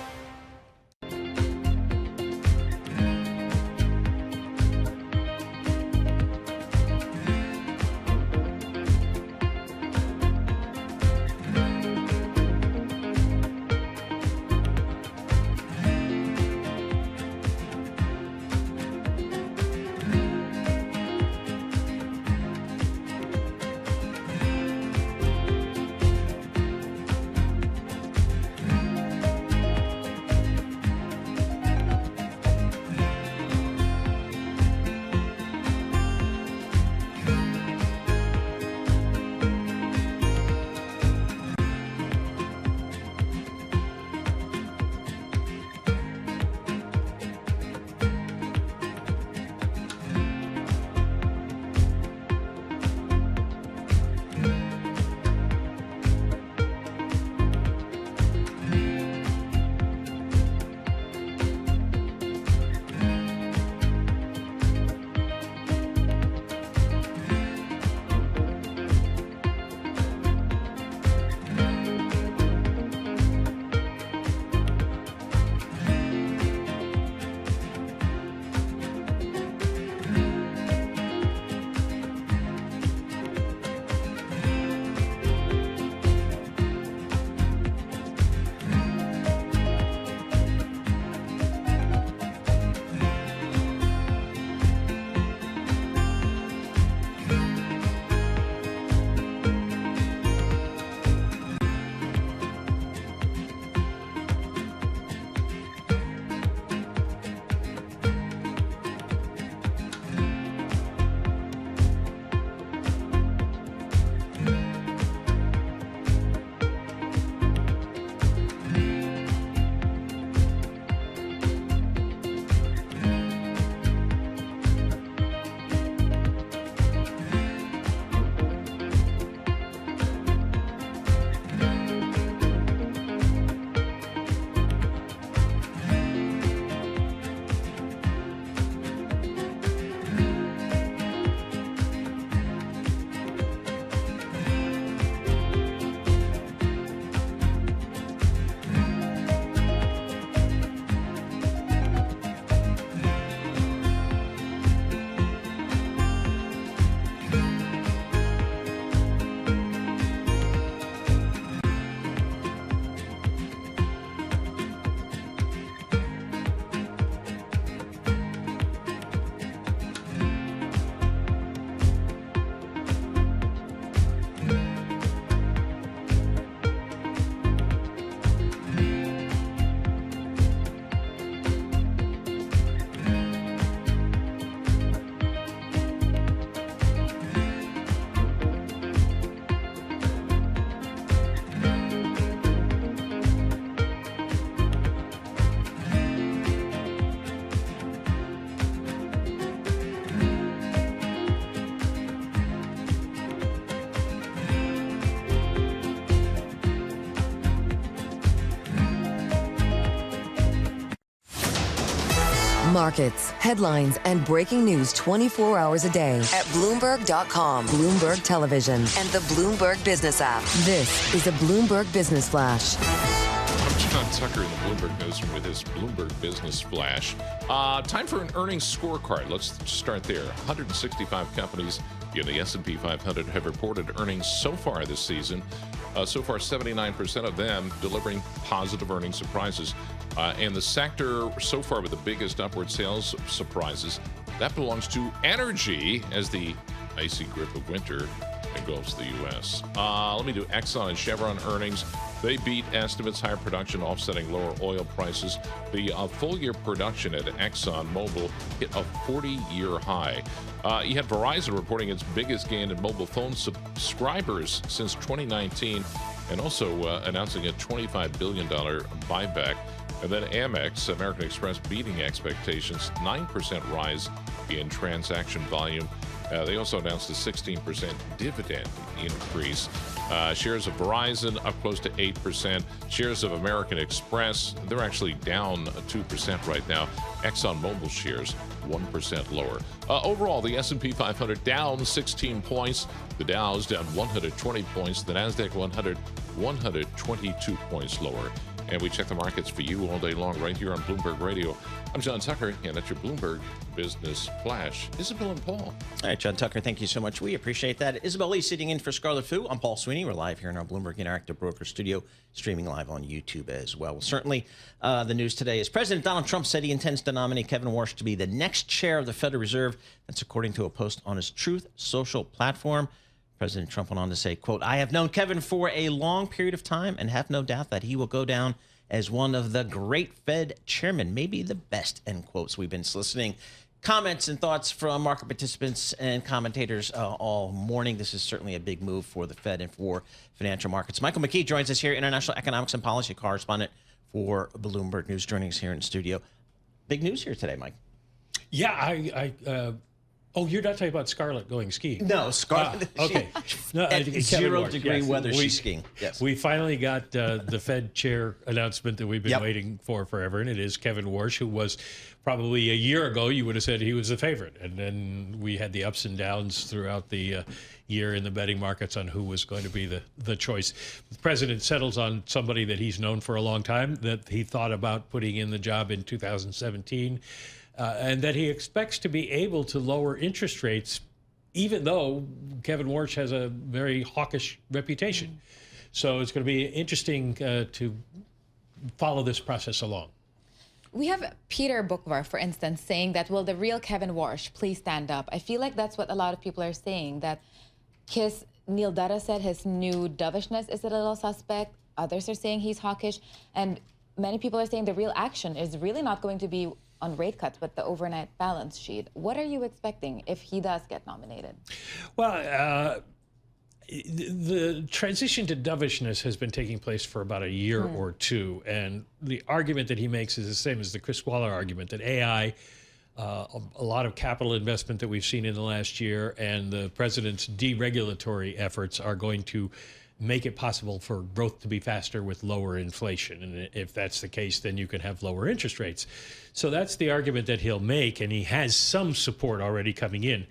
Markets, headlines, and breaking news 24 hours a day at Bloomberg.com, Bloomberg Television, and the Bloomberg Business app. This is a Bloomberg Business Flash. I'm John Tucker in the Bloomberg Newsroom with his Bloomberg Business Flash. Time for an earnings scorecard. Let's start there. 165 companies in the S&P 500 have reported earnings so far this season. So far, 79% of them delivering positive earnings surprises. And the sector so far with the biggest upward sales surprises, that belongs to energy as the icy grip of winter engulfs the U.S. Let me do Exxon and Chevron earnings. They beat estimates, higher production offsetting lower oil prices. The full-year production at ExxonMobil hit a 40-year high. You had Verizon reporting its biggest gain in mobile phone subscribers since 2019 and also announcing a $25 billion buyback. And then Amex, American Express, beating expectations, 9% rise in transaction volume. They also announced a 16% dividend increase. Shares of Verizon up close to 8%. Shares of American Express, they're actually down 2% right now. ExxonMobil shares 1% lower. Overall, the S&P 500 down 16 points. The Dow's down 120 points. The NASDAQ 100, 122 points lower. And we check the markets for you all day long right here on Bloomberg Radio. I'm John Tucker, and that's your Bloomberg Business Flash. Isabel and Paul. All right, John Tucker, thank you so much. We appreciate that. Isabel Lee sitting in for Scarlett Fu. I'm Paul Sweeney. We're live here in our Bloomberg Interactive Broker Studio, streaming live on YouTube as well. Certainly, the news today is President Donald Trump said he intends to nominate Kevin Warsh to be the next chair of the Federal Reserve. That's according to a post on his Truth Social platform. President Trump went on to say, quote, "I have known Kevin for a long period of time and have no doubt that he will go down as one of the great Fed chairmen, maybe the best," end quotes. We've been soliciting comments and thoughts from market participants and commentators all morning. This is certainly a big move for the Fed and for financial markets. Michael McKee joins us here, international economics and policy correspondent for Bloomberg News, joining us here in studio. Big news here today, Mike. Yeah, oh, you're not talking about Scarlett going skiing? No, Scarlett. Okay. No, at 0-degree weather, she's skiing. Yes. We finally got the Fed chair announcement that we've been waiting for forever, and it is Kevin Warsh, who was probably a year ago, you would have said he was the favorite. And then we had the ups and downs throughout the year in the betting markets on who was going to be the choice. The president settles on somebody that he's known for a long time, that he thought about putting in the job in 2017. And that he expects to be able to lower interest rates, even though Kevin Warsh has a very hawkish reputation. So it's going to be interesting to follow this process along. We have Peter Boockvar, for instance, saying that, will the real Kevin Warsh please stand up? I feel like that's what a lot of people are saying, that Neil Dutta said his new dovishness is a little suspect. Others are saying he's hawkish. And many people are saying the real action is really not going to be on rate cuts, but the overnight balance sheet. What are you expecting if he does get nominated? Well, the transition to dovishness has been taking place for about a year or two, and the argument that he makes is the same as the Chris Waller argument, that AI, a lot of capital investment that we've seen in the last year, and the president's deregulatory efforts are going to make it possible for growth to be faster with lower inflation. And if that's the case, then you can have lower interest rates. So that's the argument that he'll make, and he has some support already coming in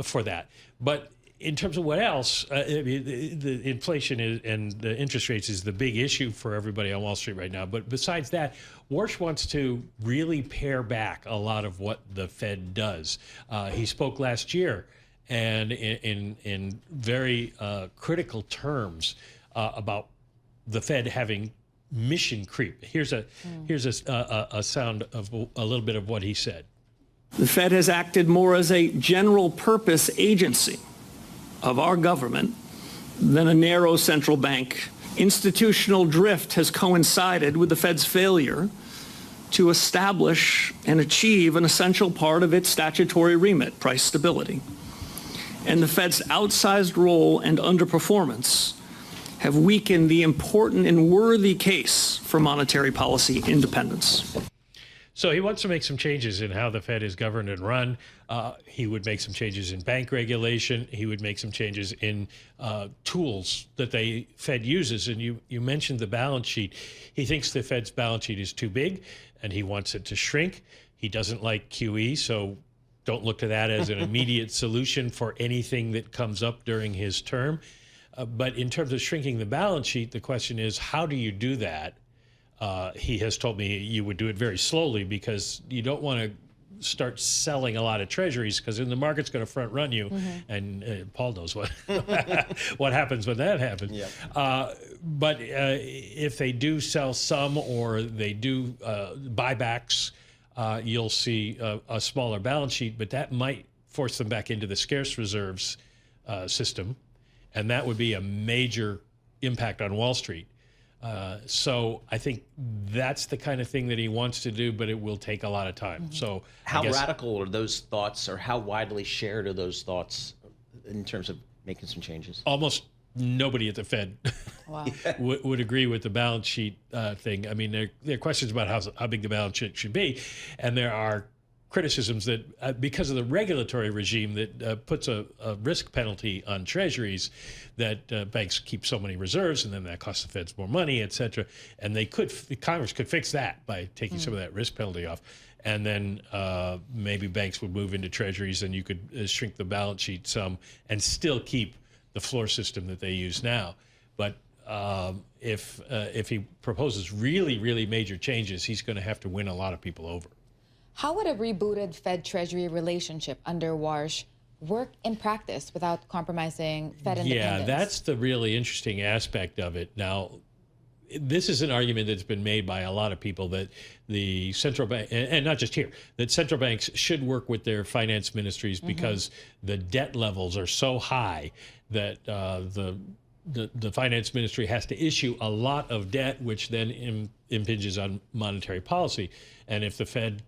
for that. But in terms of what else, the inflation and the interest rates is the big issue for everybody on Wall Street right now. But besides that, Warsh wants to really pare back a lot of what the Fed does. He spoke last year and in very critical terms about the Fed having mission creep. Here's a sound of a little bit of what he said. The Fed has acted more as a general purpose agency of our government than a narrow central bank. Institutional drift has coincided with the Fed's failure to establish and achieve an essential part of its statutory remit, price stability. And the Fed's outsized role and underperformance have weakened the important and worthy case for monetary policy independence. So he wants to make some changes in how the Fed is governed and run. He would make some changes in bank regulation. He would make some changes in tools that the Fed uses. And you mentioned the balance sheet. He thinks the Fed's balance sheet is too big, and he wants it to shrink. He doesn't like QE, so don't look to that as an immediate solution for anything that comes up during his term. But in terms of shrinking the balance sheet, the question is, how do you do that? He has told me you would do it very slowly because you don't want to start selling a lot of treasuries because then the market's going to front run you, and Paul knows what what happens when that happens. Yeah. But if they do sell some or they do buybacks, you'll see a smaller balance sheet, but that might force them back into the scarce reserves system, and that would be a major impact on Wall Street. So I think that's the kind of thing that he wants to do, but it will take a lot of time. So how radical are those thoughts, or how widely shared are those thoughts in terms of making some changes? Almost nobody at the Fed would agree with the balance sheet thing. I mean, there are questions about how big the balance sheet should be, and there are criticisms that because of the regulatory regime that puts a risk penalty on treasuries, that banks keep so many reserves, and then that costs the Feds more money, et cetera. And Congress could fix that by taking some of that risk penalty off. And then maybe banks would move into treasuries, and you could shrink the balance sheet some and still keep the floor system that they use now. But if he proposes really, really major changes, he's going to have to win a lot of people over. How would a rebooted Fed-Treasury relationship under Warsh work in practice without compromising Fed independence? Yeah, that's the really interesting aspect of it. Now, this is an argument that's been made by a lot of people that the central bank, and not just here, that central banks should work with their finance ministries because the debt levels are so high that the finance ministry has to issue a lot of debt, which then impinges on monetary policy. And if the Fed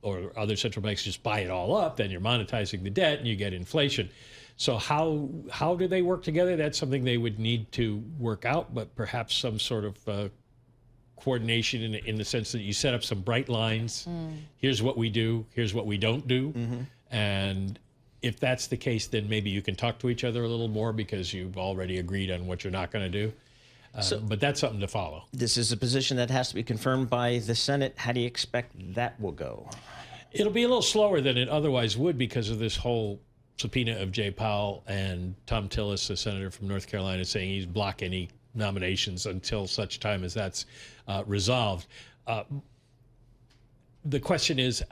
or other central banks just buy it all up, then you're monetizing the debt and you get inflation. So how do they work together? That's something they would need to work out, but perhaps some sort of coordination in the sense that you set up some bright lines. Here's what we do, here's what we don't do. And if that's the case, then maybe you can talk to each other a little more because you've already agreed on what you're not going to do. But that's something to follow. This is a position that has to be confirmed by the Senate. How do you expect that will go? It'll be a little slower than it otherwise would because of this whole subpoena of Jay Powell and Tom Tillis, the senator from North Carolina, saying he's blocked any nominations until such time as that's resolved. The question is,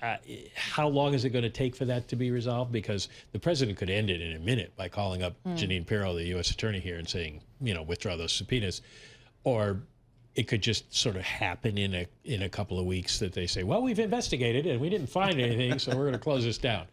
how long is it going to take for that to be resolved? Because the president could end it in a minute by calling up Jeanine Pirro, the U.S. attorney here, and saying, withdraw those subpoenas. Or it could just sort of happen in a couple of weeks that they say, well, we've investigated and we didn't find anything, so we're going to close this down,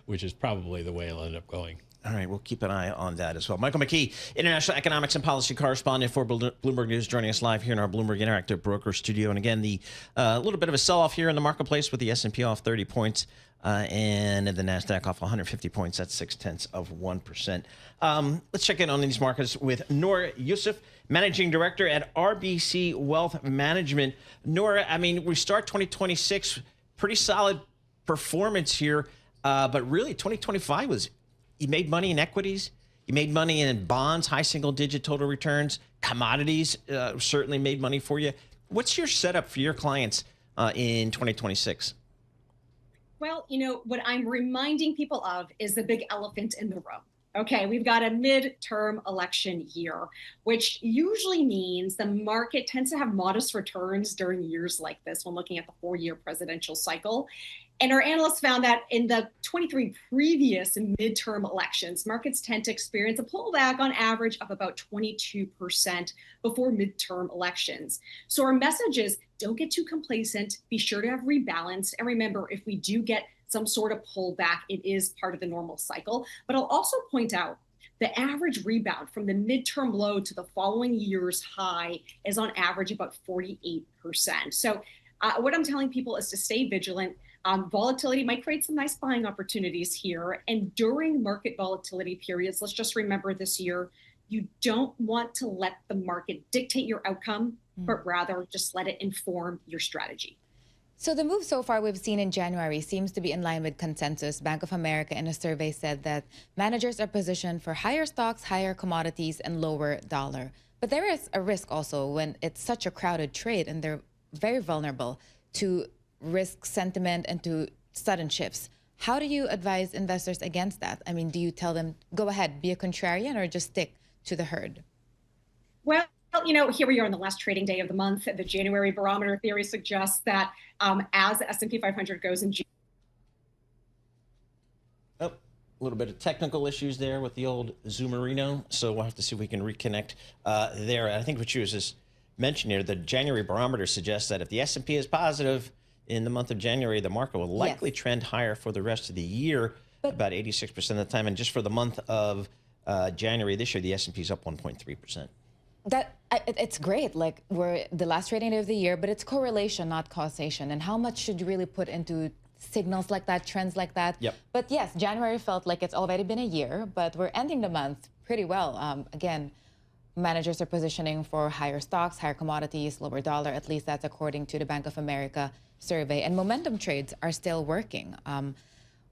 which is probably the way it'll end up going. All right, we'll keep an eye on that as well. Michael McKee, international economics and policy correspondent for Bloomberg News, joining us live here in our Bloomberg Interactive Broker Studio. And again, the little bit of a sell-off here in the marketplace with the S&P off 30 points and the NASDAQ off 150 points. That's 0.6%. Let's check in on these markets with Noor Yusuf, Managing Director at RBC Wealth Management. Noor, I mean, we start 2026, pretty solid performance here, but really 2025 was... You made money in equities. You made money in bonds, high single-digit total returns. Commodities certainly made money for you. What's your setup for your clients in 2026? Well, what I'm reminding people of is the big elephant in the room. Okay, we've got a midterm election year, which usually means the market tends to have modest returns during years like this when looking at the 4-year presidential cycle. And our analysts found that in the 23 previous midterm elections, markets tend to experience a pullback on average of about 22% before midterm elections. So our message is don't get too complacent, be sure to have rebalance. And remember, if we do get some sort of pullback, it is part of the normal cycle. But I'll also point out the average rebound from the midterm low to the following year's high is on average about 48%. So what I'm telling people is to stay vigilant. Volatility might create some nice buying opportunities here. And during market volatility periods, let's just remember this year, you don't want to let the market dictate your outcome, but rather just let it inform your strategy. So the move so far we've seen in January seems to be in line with consensus. Bank of America in a survey said that managers are positioned for higher stocks, higher commodities, and lower dollar. But there is a risk also when it's such a crowded trade and they're very vulnerable to risk sentiment and to sudden shifts. How do you advise investors against that? I mean, do you tell them, go ahead, be a contrarian, or just stick to the herd? Well, here we are on the last trading day of the month. The January barometer theory suggests that as the S&P 500 goes in June. Oh, a little bit of technical issues there with the old Zoomerino, so we'll have to see if we can reconnect there. I think what you was just mentioning here, the January barometer suggests that if the S&P is positive in the month of January, the market will likely trend higher for the rest of the year, about 86% of the time. And just for the month of January this year, the S&P is up 1.3%. It's great. Like, we're the last trading day of the year, but it's correlation, not causation. And how much should you really put into signals like that, trends like that? Yep. But yes, January felt like it's already been a year, but we're ending the month pretty well. Again, managers are positioning for higher stocks, higher commodities, lower dollar. At least that's according to the Bank of America survey. And momentum trades are still working.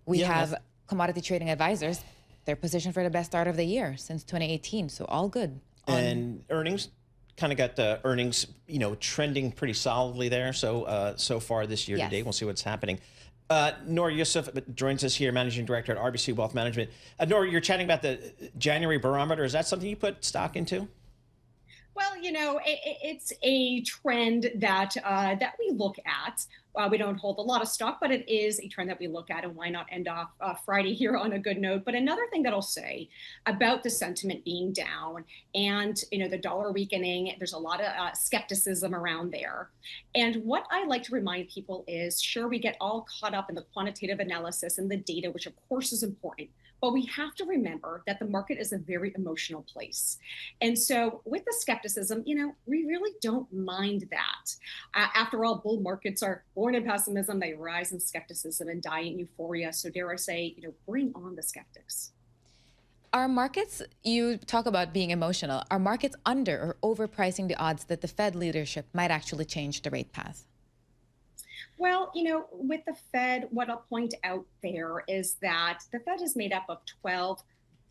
We have commodity trading advisors. They're positioned for the best start of the year since 2018. So all good. And earnings, kind of got the earnings, trending pretty solidly there. So so far this year to date, we'll see what's happening. Noor Yusuf joins us here, Managing Director at RBC Wealth Management. Noor, you're chatting about the January barometer. Is that something you put stock into? Well, it's a trend that we look at. We don't hold a lot of stock, but it is a trend that we look at, and why not end off Friday here on a good note? But another thing that I'll say about the sentiment being down and the dollar weakening, there's a lot of skepticism around there. And what I like to remind people is, sure, we get all caught up in the quantitative analysis and the data, which of course is important. But we have to remember that the market is a very emotional place. And so with the skepticism, we really don't mind that. After all, bull markets are born in pessimism, they rise in skepticism and die in euphoria. So dare I say, bring on the skeptics. Are markets, you talk about being emotional, are markets under or overpricing the odds that the Fed leadership might actually change the rate path? Well, with the Fed, what I'll point out there is that the Fed is made up of 12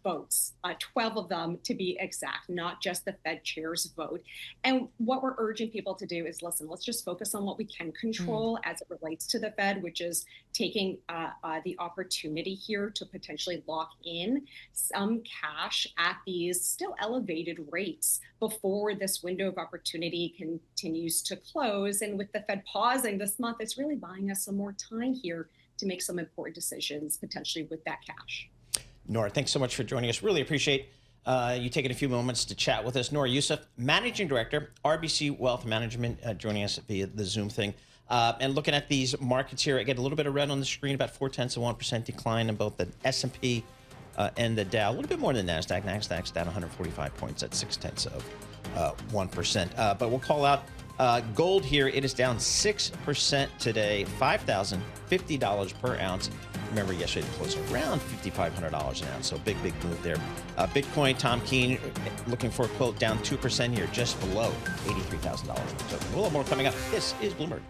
votes, 12 of them to be exact, not just the Fed chair's vote. And what we're urging people to do is, listen, let's just focus on what we can control as it relates to the Fed, which is taking the opportunity here to potentially lock in some cash at these still elevated rates before this window of opportunity continues to close. And with the Fed pausing this month, it's really buying us some more time here to make some important decisions, potentially with that cash. Noor, thanks so much for joining us. Really appreciate you taking a few moments to chat with us. Noor Yusuf, Managing Director, RBC Wealth Management, joining us via the Zoom thing. And looking at these markets here, I get a little bit of red on the screen, about 0.4% decline in both the S&P and the Dow. A little bit more than NASDAQ. NASDAQ's down 145 points at 0.6%. But we'll call out gold here. It is down 6% today, $5,050 per ounce. Remember, yesterday it closed around $5,500 an ounce, so big move there. Bitcoin, Tom Keene, looking for a quote, down 2% here, just below $83,000. So a little more coming up. This is Bloomberg.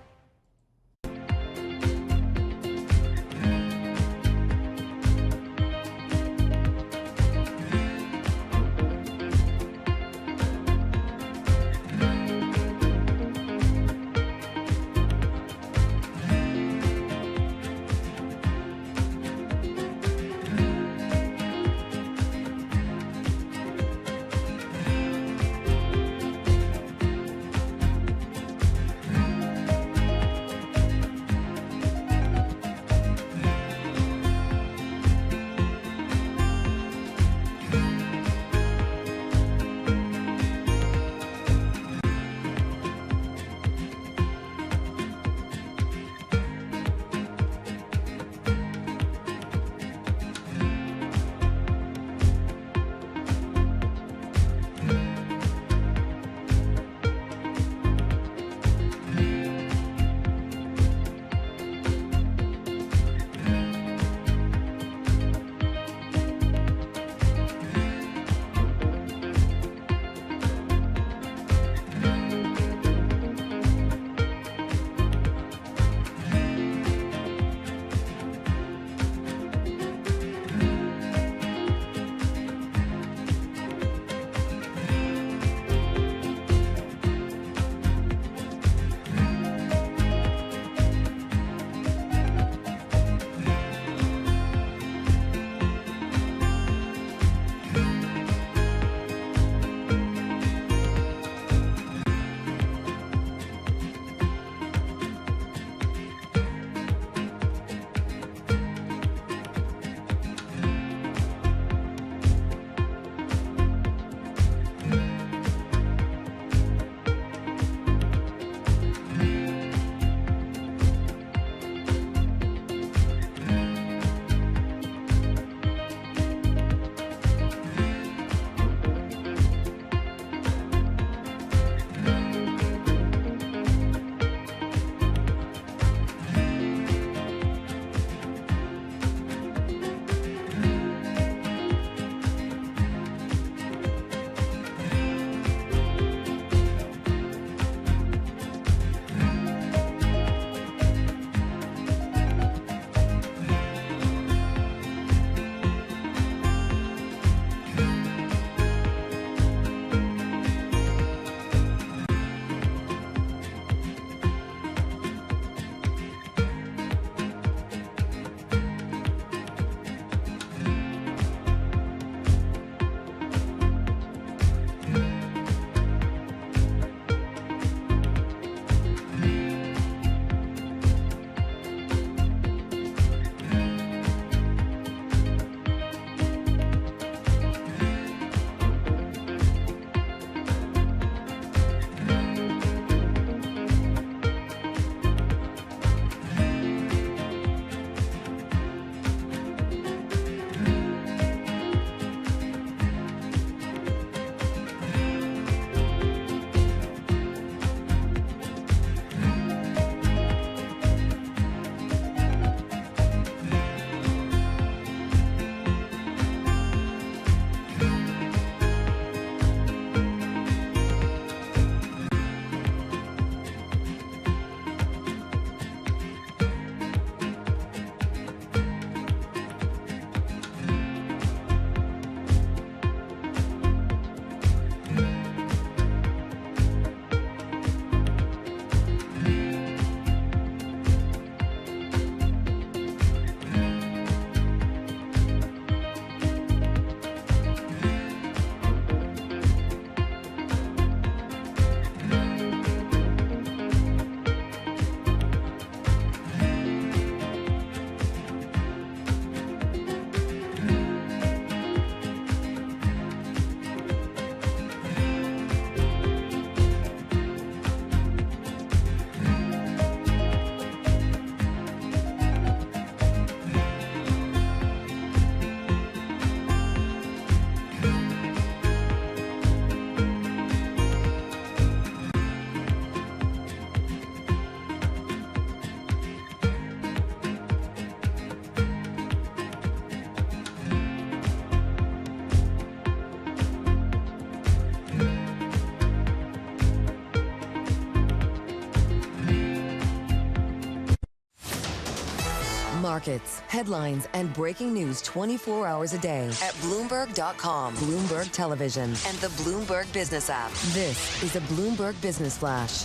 markets, headlines, and breaking news 24 hours a day at Bloomberg.com, Bloomberg Television, and the Bloomberg Business app. This is a Bloomberg Business Flash.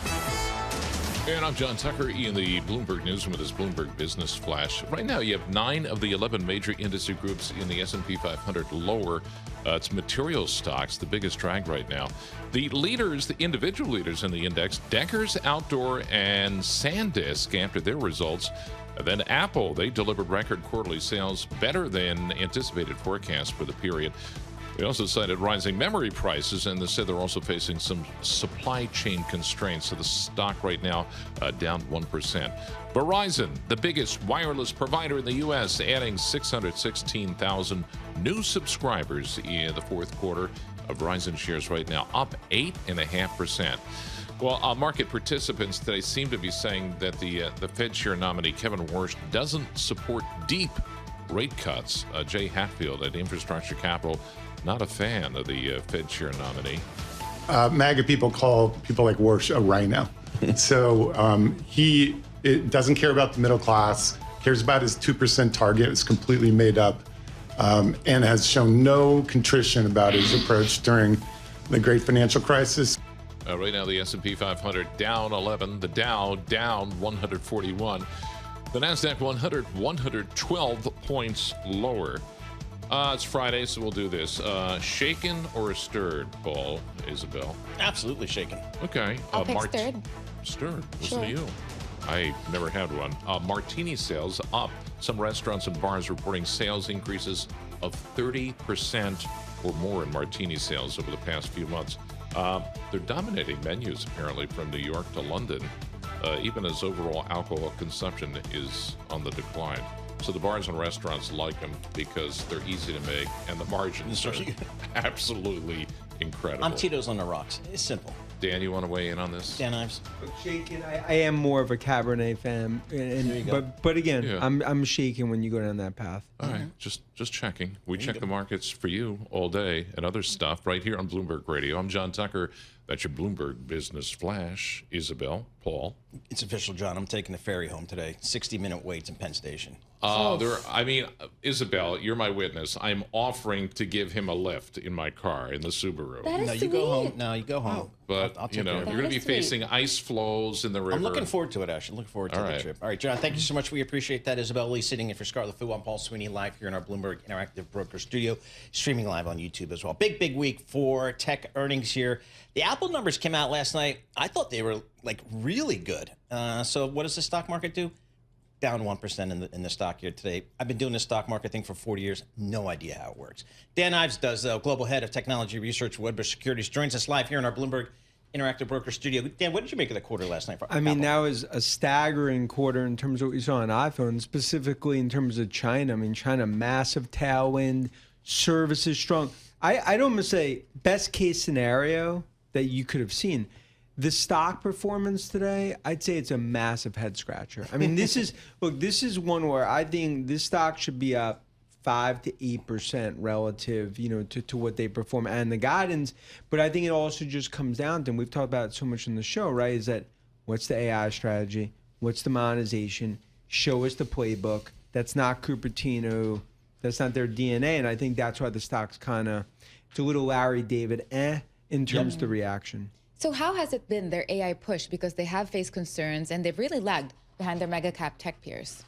And I'm John Tucker in the Bloomberg Newsroom with this Bloomberg Business Flash. Right now, you have 9 of the 11 major industry groups in the S&P 500 lower. It's materials stocks, the biggest drag right now. The leaders, the individual leaders in the index, Deckers Outdoor and SanDisk after their results. Then Apple, they delivered record quarterly sales, better than anticipated forecasts for the period. They also cited rising memory prices, and they said they're also facing some supply chain constraints. So the stock right now down 1%. Verizon, the biggest wireless provider in the U.S., adding 616,000 new subscribers in the fourth quarter. Verizon shares right now up 8.5%. Well, market participants today seem to be saying that the Fed chair nominee, Kevin Warsh, doesn't support deep rate cuts. Jay Hatfield at Infrastructure Capital, not a fan of the Fed chair nominee. MAGA people call people like Warsh a rhino. So he doesn't care about the middle class, cares about his 2% target. It's completely made up, and has shown no contrition about his approach during the great financial crisis. Right now, the S&P 500 down 11, the Dow down 141, the NASDAQ 112 points lower. It's Friday, so we'll do this. Shaken or stirred, Paul, Isabel? Absolutely shaken. Okay. I'll pick stirred. Stirred. Listen Sure. to you. I never had one. Martini sales up. Some restaurants and bars reporting sales increases of 30% or more in martini sales over the past few months. They're dominating menus, apparently, from New York to London, even as overall alcohol consumption is on the decline. So the bars and restaurants like them because they're easy to make, and the margins are absolutely incredible. I'm Tito's on the rocks. It's simple. Dan, you want to weigh in on this? Dan Ives. Shaken. I am more of a Cabernet fan, but again, Yeah. I'm shaken when you go down that path. All right, just checking. We check the markets for you all day and other stuff right here on Bloomberg Radio. I'm John Tucker. That's your Bloomberg Business Flash. Isabel, Paul. It's official, John. I'm taking the ferry home today. 60-minute waits in Penn Station. Isabel, you're my witness. I'm offering to give him a lift in my car in the Subaru. That is No, you go home. No, you go home. But I'll you take know, care of you're it. going to be facing ice flows in the river. I'm looking forward to it, Ash. I'm looking forward to All the right. trip. All right, John, thank you so much. We appreciate that. Isabel Lee sitting in for Scarlet Fu. I'm Paul Sweeney, live here in our Bloomberg Interactive Broker Studio, streaming live on YouTube as well. Big week for tech earnings here. The Apple numbers came out last night. I thought they were like really good. So what does the stock market do? Down 1% in the stock here today. I've been doing this stock market thing for 40 years. No idea how it works. Dan Ives does, global head of technology research at Wedbush Securities, joins us live here in our Bloomberg Interactive Broker Studio. Dan, what did you make of the quarter last night? I mean, that was a staggering quarter in terms of what we saw on iPhone, specifically in terms of China. I mean, China, massive tailwind, services strong. I'd almost say best case scenario that you could have seen. The stock performance today, I'd say it's a massive head scratcher. I mean, this is one where I think this stock should be up 5 to 8% relative, to what they perform and the guidance. But I think it also just comes down to, and we've talked about it so much in the show, right? Is that what's the AI strategy? What's the monetization? Show us the playbook. That's not Cupertino. That's not their DNA. And I think that's why the stock's it's a little Larry David in terms of the reaction. So how has it been, their AI push? Because they have faced concerns and they've really lagged behind their mega cap tech peers.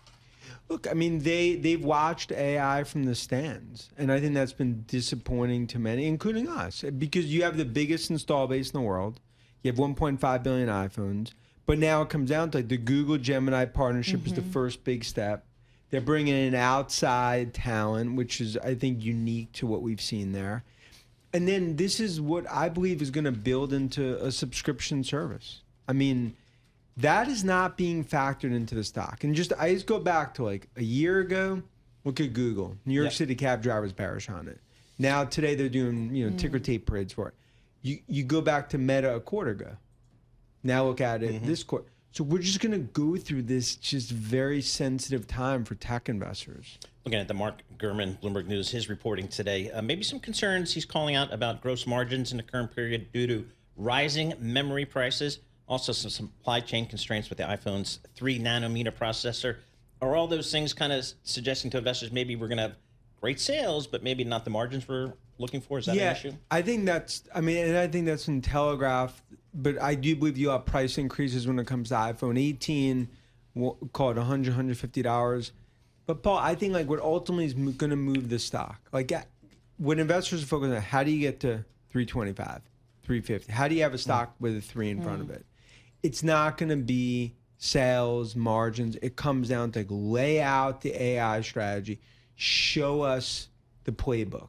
Look, I mean, they've watched AI from the stands, and I think that's been disappointing to many, including us, because you have the biggest install base in the world. You have 1.5 billion iPhones, but now it comes down to the Google Gemini partnership is the first big step. They're bringing in outside talent, which is, I think, unique to what we've seen there. And then this is what I believe is going to build into a subscription service. I mean, that is not being factored into the stock. And I just go back to like a year ago, look at Google. New York City cab drivers perish on it. Now today they're doing, ticker tape parades for it. You go back to Meta a quarter ago. Now look at it this quarter. So we're just going to go through this just very sensitive time for tech investors. Looking at the Mark Gurman, Bloomberg News, his reporting today, maybe some concerns he's calling out about gross margins in the current period due to rising memory prices, also some supply chain constraints with the iPhone's 3 nanometer processor. are all those things kind of suggesting to investors maybe we're going to have great sales, but maybe not the margins we're looking for? Is that an issue? I think that's, and I think that's been telegraphed, but I do believe you have price increases when it comes to iPhone 18, call it $100, $150. But Paul, I think like what ultimately is going to move the stock, like when investors are focused on how do you get to 325, 350, how do you have a stock with a 3 in front of it? It's not going to be sales, margins. It comes down to like, lay out the AI strategy, show us the playbook.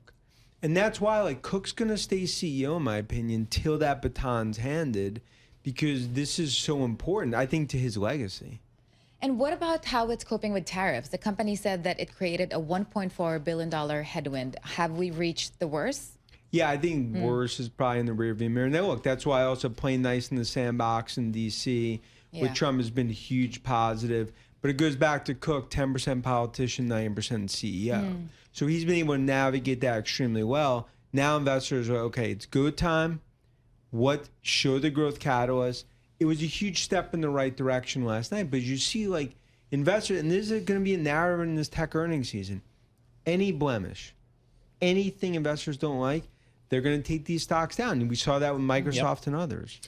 And that's why like Cook's going to stay CEO, in my opinion, till that baton's handed, because this is so important, I think, to his legacy. And what about how it's coping with tariffs? The company said that it created a $1.4 billion headwind. Have we reached the worst? Yeah, I think worse is probably in the rearview mirror. Now, look, that's why also playing nice in the sandbox in D.C. with Trump has been a huge positive. But it goes back to Cook, 10% politician, 9% CEO. So he's been able to navigate that extremely well. Now investors are, okay, it's go time. Show the growth catalyst. It was a huge step in the right direction last night. But you see, like, investors, and this is going to be a narrative in this tech earnings season, any blemish, anything investors don't like, they're going to take these stocks down. And we saw that with Microsoft and others.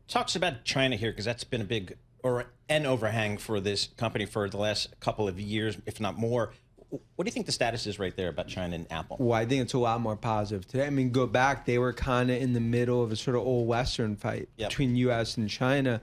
Talks about China here, because that's been a big an overhang for this company for the last couple of years, if not more. What do you think the status is right there about China and Apple? Well, I think it's a lot more positive today. I mean, go back, they were kind of in the middle of a sort of old Western fight between U.S. and China.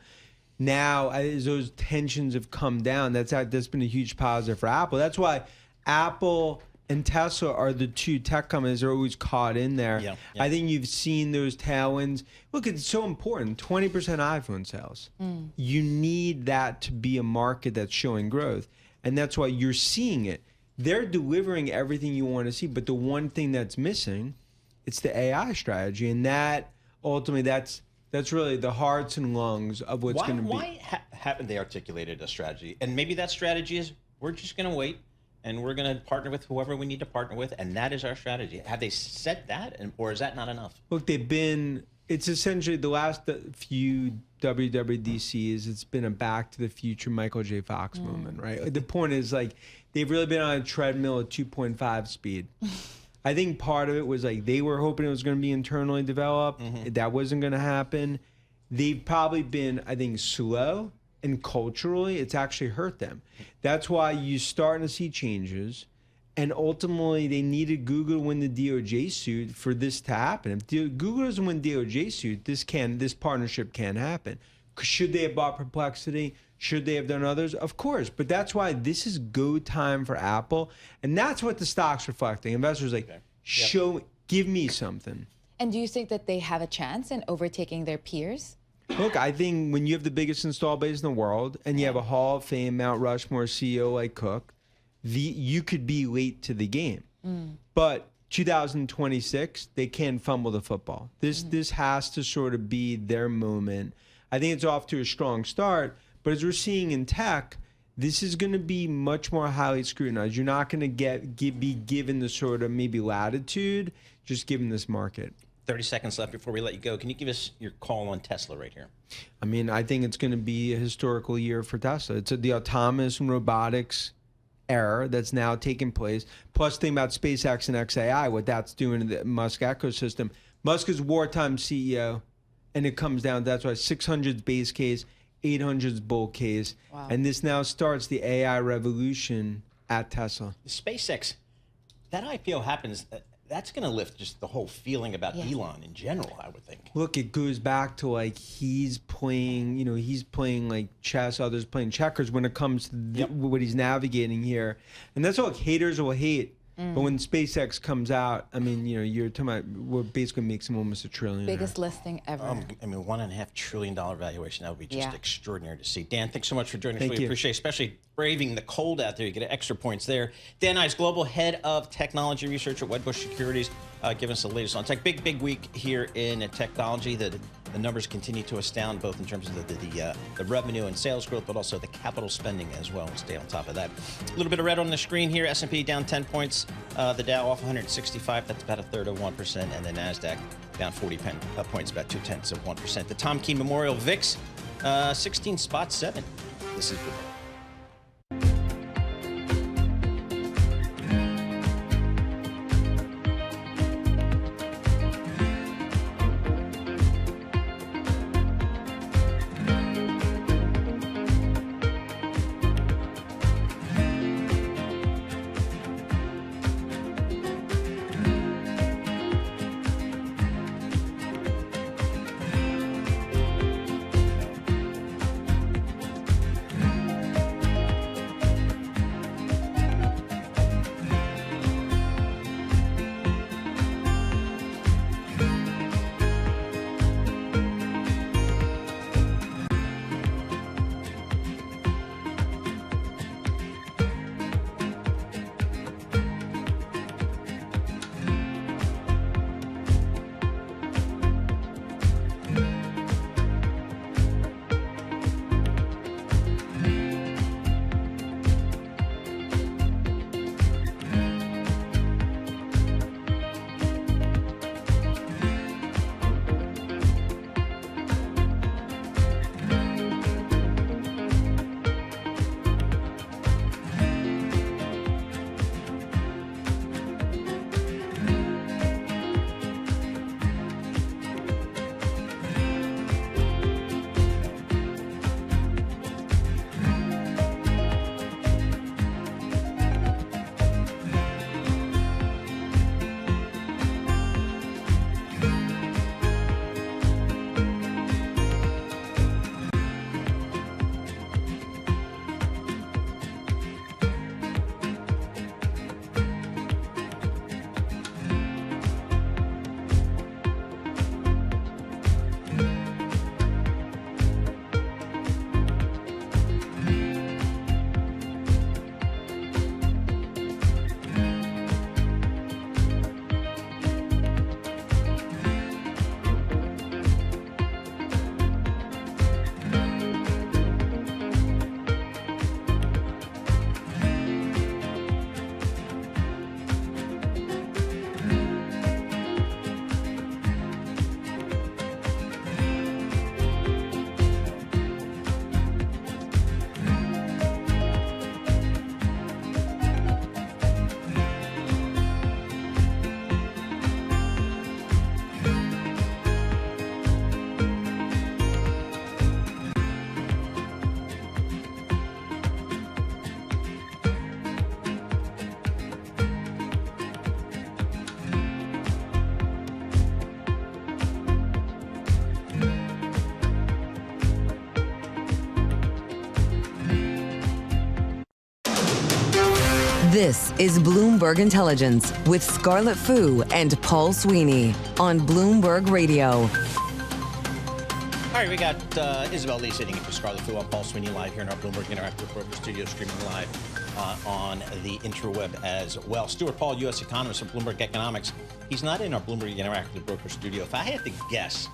Now, as those tensions have come down, that's been a huge positive for Apple. That's why Apple and Tesla are the two tech companies that are always caught in there. I think you've seen those tailwinds. Look, it's so important, 20% iPhone sales. You need that to be a market that's showing growth. And that's why you're seeing it. They're delivering everything you want to see, but the one thing that's missing, it's the AI strategy. And that, ultimately, that's really the hearts and lungs of what's going to be. Why haven't they articulated a strategy? And maybe that strategy is we're just going to wait and we're going to partner with whoever we need to partner with, and that is our strategy. Have they said that, or is that not enough? Look, it's essentially the last few WWDCs, it's been a Back to the Future Michael J. Fox moment, right? Like, the point is, like, they've really been on a treadmill at 2.5 speed. I think part of it was like they were hoping it was going to be internally developed. That wasn't going to happen. They've probably been, I think, slow, and culturally, it's actually hurt them. That's why you're starting to see changes. And ultimately, they needed Google to win the DOJ suit for this to happen. If Google doesn't win DOJ suit, this partnership can't happen. Should they have bought Perplexity? Should they have done others? Of course. But that's why this is go time for Apple. And that's what the stock's reflecting. Investors are like, give me something. And do you think that they have a chance in overtaking their peers? Look, I think when you have the biggest install base in the world and you have a Hall of Fame, Mount Rushmore CEO like Cook, you could be late to the game. But 2026, they can't fumble the football. This has to sort of be their moment. I think it's off to a strong start, but as we're seeing in tech, this is going to be much more highly scrutinized. You're not going to be given the sort of maybe latitude, just given this market. 30 seconds left before we let you go. Can you give us your call on Tesla right here? I mean, I think it's going to be a historical year for Tesla. It's the autonomous and robotics era that's now taking place. Plus, think about SpaceX and XAI, what that's doing to the Musk ecosystem. Musk is wartime CEO, and it comes down, that's why 600's base case, 800's bull case. Wow. And this now starts the AI revolution at Tesla. SpaceX, that IPO happens, that's going to lift just the whole feeling about Elon in general, I would think. Look, it goes back to like he's playing like chess, others playing checkers when it comes to what he's navigating here. And that's what haters will hate. But when SpaceX comes out, I mean, you're talking about what basically makes him almost $1 trillion. Biggest listing ever. I mean, $1.5 trillion valuation. That would be just extraordinary to see. Dan, thanks so much for joining us. Thank Really you. appreciate it, especially braving the cold out there. You get extra points there. Dan Ives, Global Head of Technology Research at Wedbush Securities, giving us the latest on tech. Big week here in technology. The numbers continue to astound, both in terms of the revenue and sales growth, but also the capital spending as well. We'll stay on top of that. A little bit of red on the screen here. S&P down 10 points. The Dow off 165. That's about a third of 1%. And the NASDAQ down 40 points, about 0.2%. The Tom Keene Memorial VIX, 16.7. This is good. This is Bloomberg Intelligence with Scarlett Fu and Paul Sweeney on Bloomberg Radio. All right, we got Isabel Lee sitting in for Scarlett Fu. I'm Paul Sweeney live here in our Bloomberg Interactive Broker Studio, streaming live on the interweb as well. Stuart Paul, U.S. economist of Bloomberg Economics. He's not in our Bloomberg Interactive Broker Studio. If I had to guess,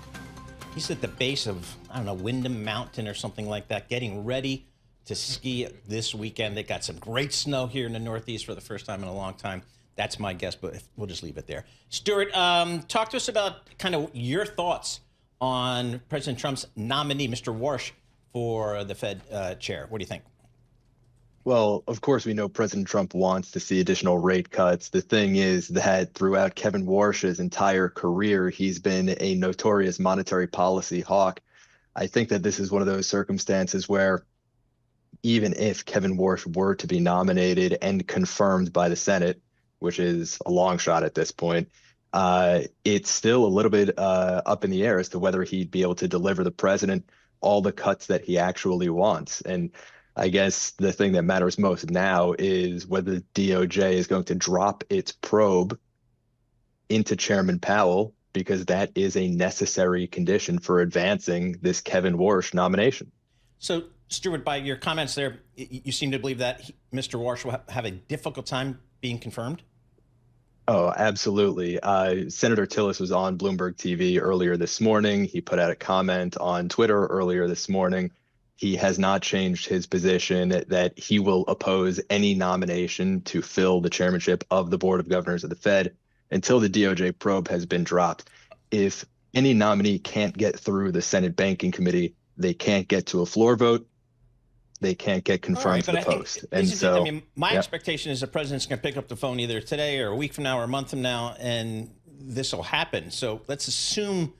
he's at the base of, I don't know, Windham Mountain or something like that, getting ready to ski this weekend. They got some great snow here in the Northeast for the first time in a long time. That's my guess, but we'll just leave it there. Stuart, talk to us about kind of your thoughts on President Trump's nominee, Mr. Warsh, for the Fed chair. What do you think? Well, of course, we know President Trump wants to see additional rate cuts. The thing is that throughout Kevin Warsh's entire career, he's been a notorious monetary policy hawk. I think that this is one of those circumstances where even if Kevin Warsh were to be nominated and confirmed by the Senate, which is a long shot at this point, it's still a little bit up in the air as to whether he'd be able to deliver the president all the cuts that he actually wants. And I guess the thing that matters most now is whether the DOJ is going to drop its probe into Chairman Powell, because that is a necessary condition for advancing this Kevin Warsh nomination. So, Stuart, by your comments there, you seem to believe that Mr. Warsh will have a difficult time being confirmed? Oh, absolutely. Senator Tillis was on Bloomberg TV earlier this morning. He put out a comment on Twitter earlier this morning. He has not changed his position that he will oppose any nomination to fill the chairmanship of the Board of Governors of the Fed until the DOJ probe has been dropped. If any nominee can't get through the Senate Banking Committee, they can't get to a floor vote. They can't get confirmed to the post. And so, my expectation is the president's going to pick up the phone either today or a week from now or a month from now, and this will happen. So let's assume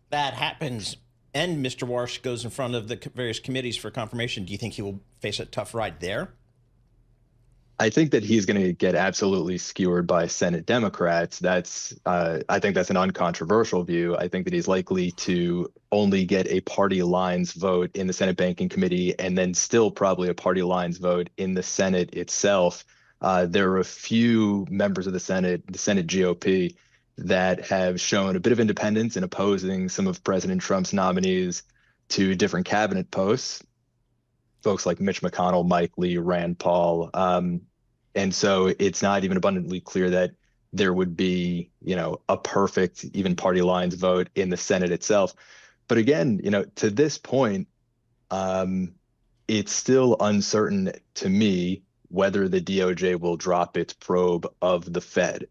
that happens and Mr. Warsh goes in front of the various committees for confirmation. Do you think he will face a tough ride there? I think that he's going to get absolutely skewered by Senate Democrats. I think that's an uncontroversial view. I think that he's likely to only get a party lines vote in the Senate Banking Committee and then still probably a party lines vote in the Senate itself. There are a few members of the Senate GOP, that have shown a bit of independence in opposing some of President Trump's nominees to different cabinet posts. Folks like Mitch McConnell, Mike Lee, Rand Paul. And so it's not even abundantly clear that there would be, a perfect even party lines vote in the Senate itself. But again, to this point, it's still uncertain to me whether the DOJ will drop its probe of the Fed.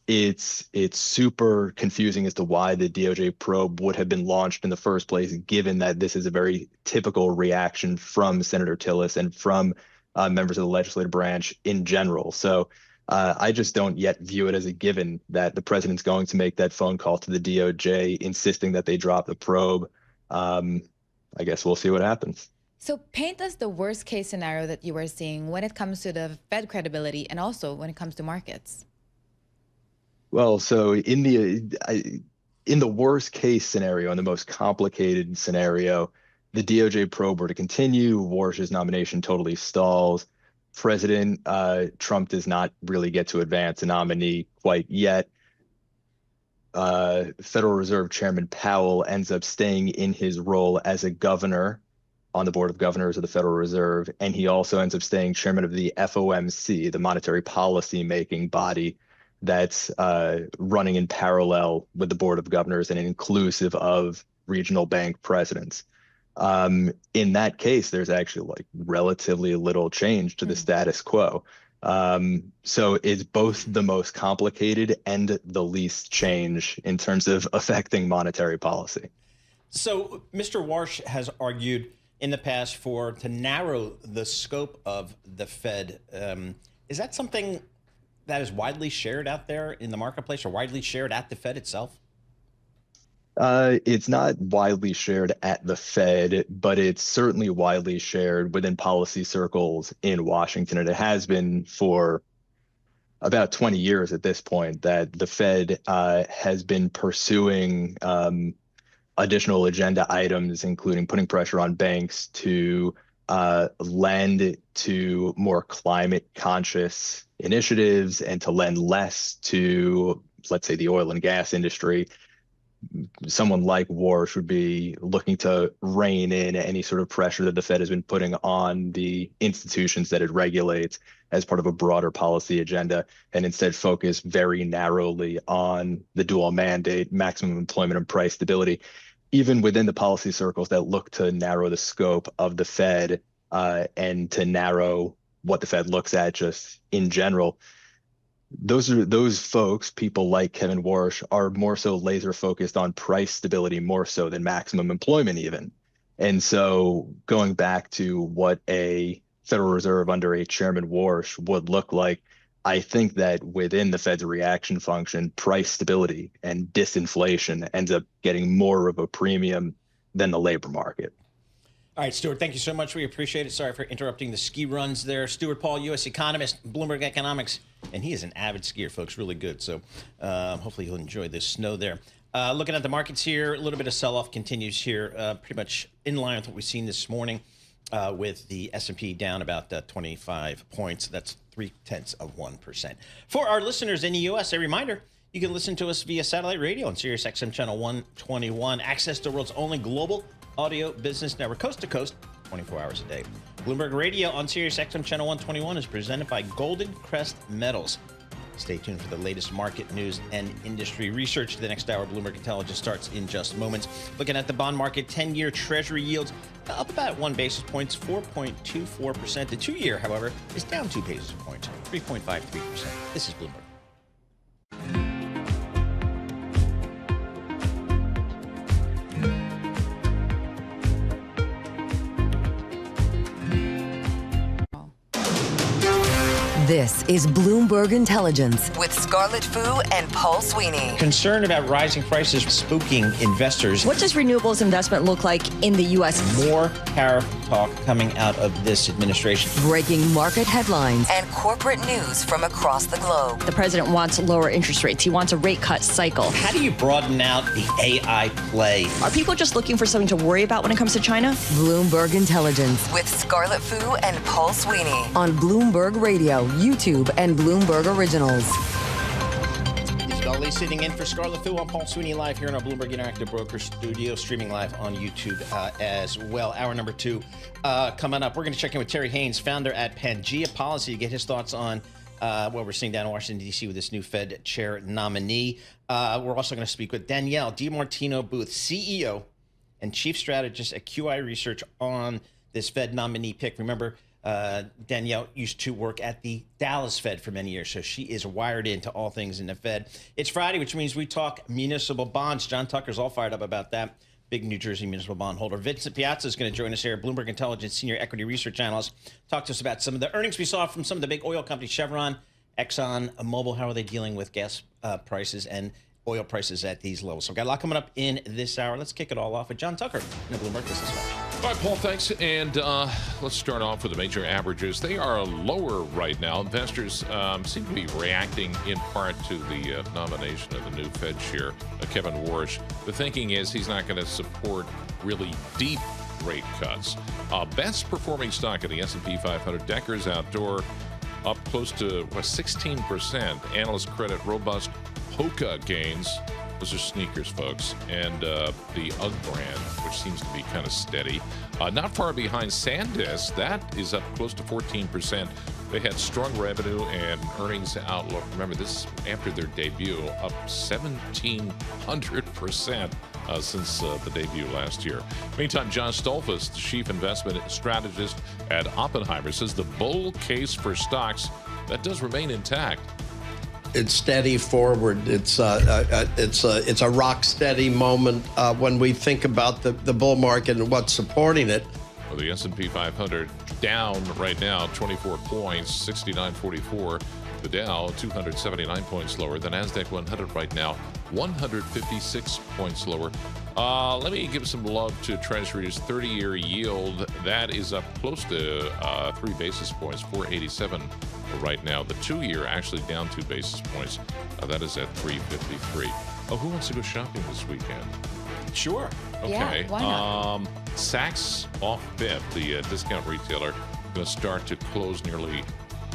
It's super confusing as to why the DOJ probe would have been launched in the first place, given that this is a very typical reaction from Senator Tillis and from members of the legislative branch in general. So I just don't yet view it as a given that the president's going to make that phone call to the DOJ insisting that they drop the probe. I guess we'll see what happens. So paint us the worst case scenario that you are seeing when it comes to the Fed credibility and also when it comes to markets. Well, so in the worst case scenario, in the most complicated scenario, the DOJ probe were to continue, Warsh's nomination totally stalls. President Trump does not really get to advance a nominee quite yet. Federal Reserve Chairman Powell ends up staying in his role as a governor on the Board of Governors of the Federal Reserve, and he also ends up staying chairman of the FOMC, the monetary policy making body that's running in parallel with the Board of Governors and inclusive of regional bank presidents. In that case, there's actually relatively little change to the status quo. So it's both the most complicated and the least change in terms of affecting monetary policy. So Mr. Warsh has argued in the past to narrow the scope of the Fed. Is that something that is widely shared out there in the marketplace or widely shared at the Fed itself? It's not widely shared at the Fed, but it's certainly widely shared within policy circles in Washington. And it has been for about 20 years at this point that the Fed has been pursuing additional agenda items, including putting pressure on banks to lend to more climate conscious initiatives and to lend less to, let's say, the oil and gas industry, someone like Warsh would be looking to rein in any sort of pressure that the Fed has been putting on the institutions that it regulates as part of a broader policy agenda, and instead focus very narrowly on the dual mandate, maximum employment and price stability. Even within the policy circles that look to narrow the scope of the Fed and to narrow what the Fed looks at just in general, those folks, people like Kevin Warsh, are more so laser focused on price stability more so than maximum employment even. And so going back to what a Federal Reserve under a Chairman Warsh would look like, I think that within the Fed's reaction function, price stability and disinflation ends up getting more of a premium than the labor market. All right, Stuart, thank you so much. We appreciate it. Sorry for interrupting the ski runs there. Stuart Paul, U.S. economist, Bloomberg Economics, and he is an avid skier, folks, really good. So hopefully he'll enjoy this snow there. Looking at the markets here, a little bit of sell-off continues here, pretty much in line with what we've seen this morning with the S&P down about 25 points. That's 0.3%. For our listeners in the U.S., a reminder, you can listen to us via satellite radio on Sirius XM Channel 121. Access to the world's only global audio business network, coast to coast, 24 hours a day. Bloomberg Radio on Sirius XM Channel 121 is presented by Golden Crest Metals. Stay tuned for the latest market news and industry research. The next hour, Bloomberg Intelligence starts in just moments. Looking at the bond market, 10-year Treasury yields up about 1 basis point, 4.24%. The 2-year, however, is down 2 basis points, 3.53%. This is Bloomberg. This is Bloomberg Intelligence with Scarlett Fu and Paul Sweeney. Concern about rising prices spooking investors. What does renewables investment look like in the U.S.? More tariff talk coming out of this administration. Breaking market headlines and corporate news from across the globe. The president wants lower interest rates. He wants a rate cut cycle. How do you broaden out the AI play? Are people just looking for something to worry about when it comes to China? Bloomberg Intelligence with Scarlett Fu and Paul Sweeney on Bloomberg Radio, YouTube, and Bloomberg Originals. Isabel Lee sitting in for Scarlett Fu. I'm Paul Sweeney live here in our Bloomberg Interactive Broker Studio, streaming live on YouTube as well. Hour number 2 coming up. We're going to check in with Terry Haynes, founder at Pangea Policy, to get his thoughts on what we're seeing down in Washington, D.C. with this new Fed chair nominee. We're also going to speak with Danielle DiMartino Booth, CEO and chief strategist at QI Research, on this Fed nominee pick. Remember, Danielle used to work at the Dallas Fed for many years, so she is wired into all things in the Fed. It's Friday, which means we talk municipal bonds. John Tucker's all fired up about that. Big New Jersey municipal bond holder. Vincent Piazza is going to join us here, Bloomberg Intelligence Senior Equity Research Analyst. Talk to us about some of the earnings we saw from some of the big oil companies, Chevron, Exxon, Mobil. How are they dealing with gas prices and oil prices at these levels? So we've got a lot coming up in this hour. Let's kick it all off with John Tucker in the Bloomberg Business Watch. All right, Paul, thanks. And let's start off with the major averages. They are lower right now. Investors seem to be reacting in part to the nomination of the new Fed chair, Kevin Warsh. The thinking is he's not going to support really deep rate cuts. Best performing stock in the S&P 500, Deckers Outdoor, up close to 16%. Analysts credit robust Hoka gains. Those are sneakers, folks. And the UGG brand, which seems to be kind of steady. Not far behind SanDisk. That is up close to 14%. They had strong revenue and earnings outlook. Remember, this is after their debut, up 1,700% since the debut last year. Meantime, John Stolfus, the chief investment strategist at Oppenheimer, says the bull case for stocks, that does remain intact. It's steady forward. It's a rock steady moment when we think about the bull market and what's supporting it. Well, the S&P 500 down right now 24 points, 69.44. The Dow 279 points lower. The Nasdaq 100 right now 156 points lower. Let me give some love to Treasury's 30-year yield. That is up close to 3 basis points, 487 right now. The 2-year actually down 2 basis points. That is at 353. Oh, who wants to go shopping this weekend? Sure. Okay. Yeah, why not? Saks off bet, the discount retailer, going to start to close nearly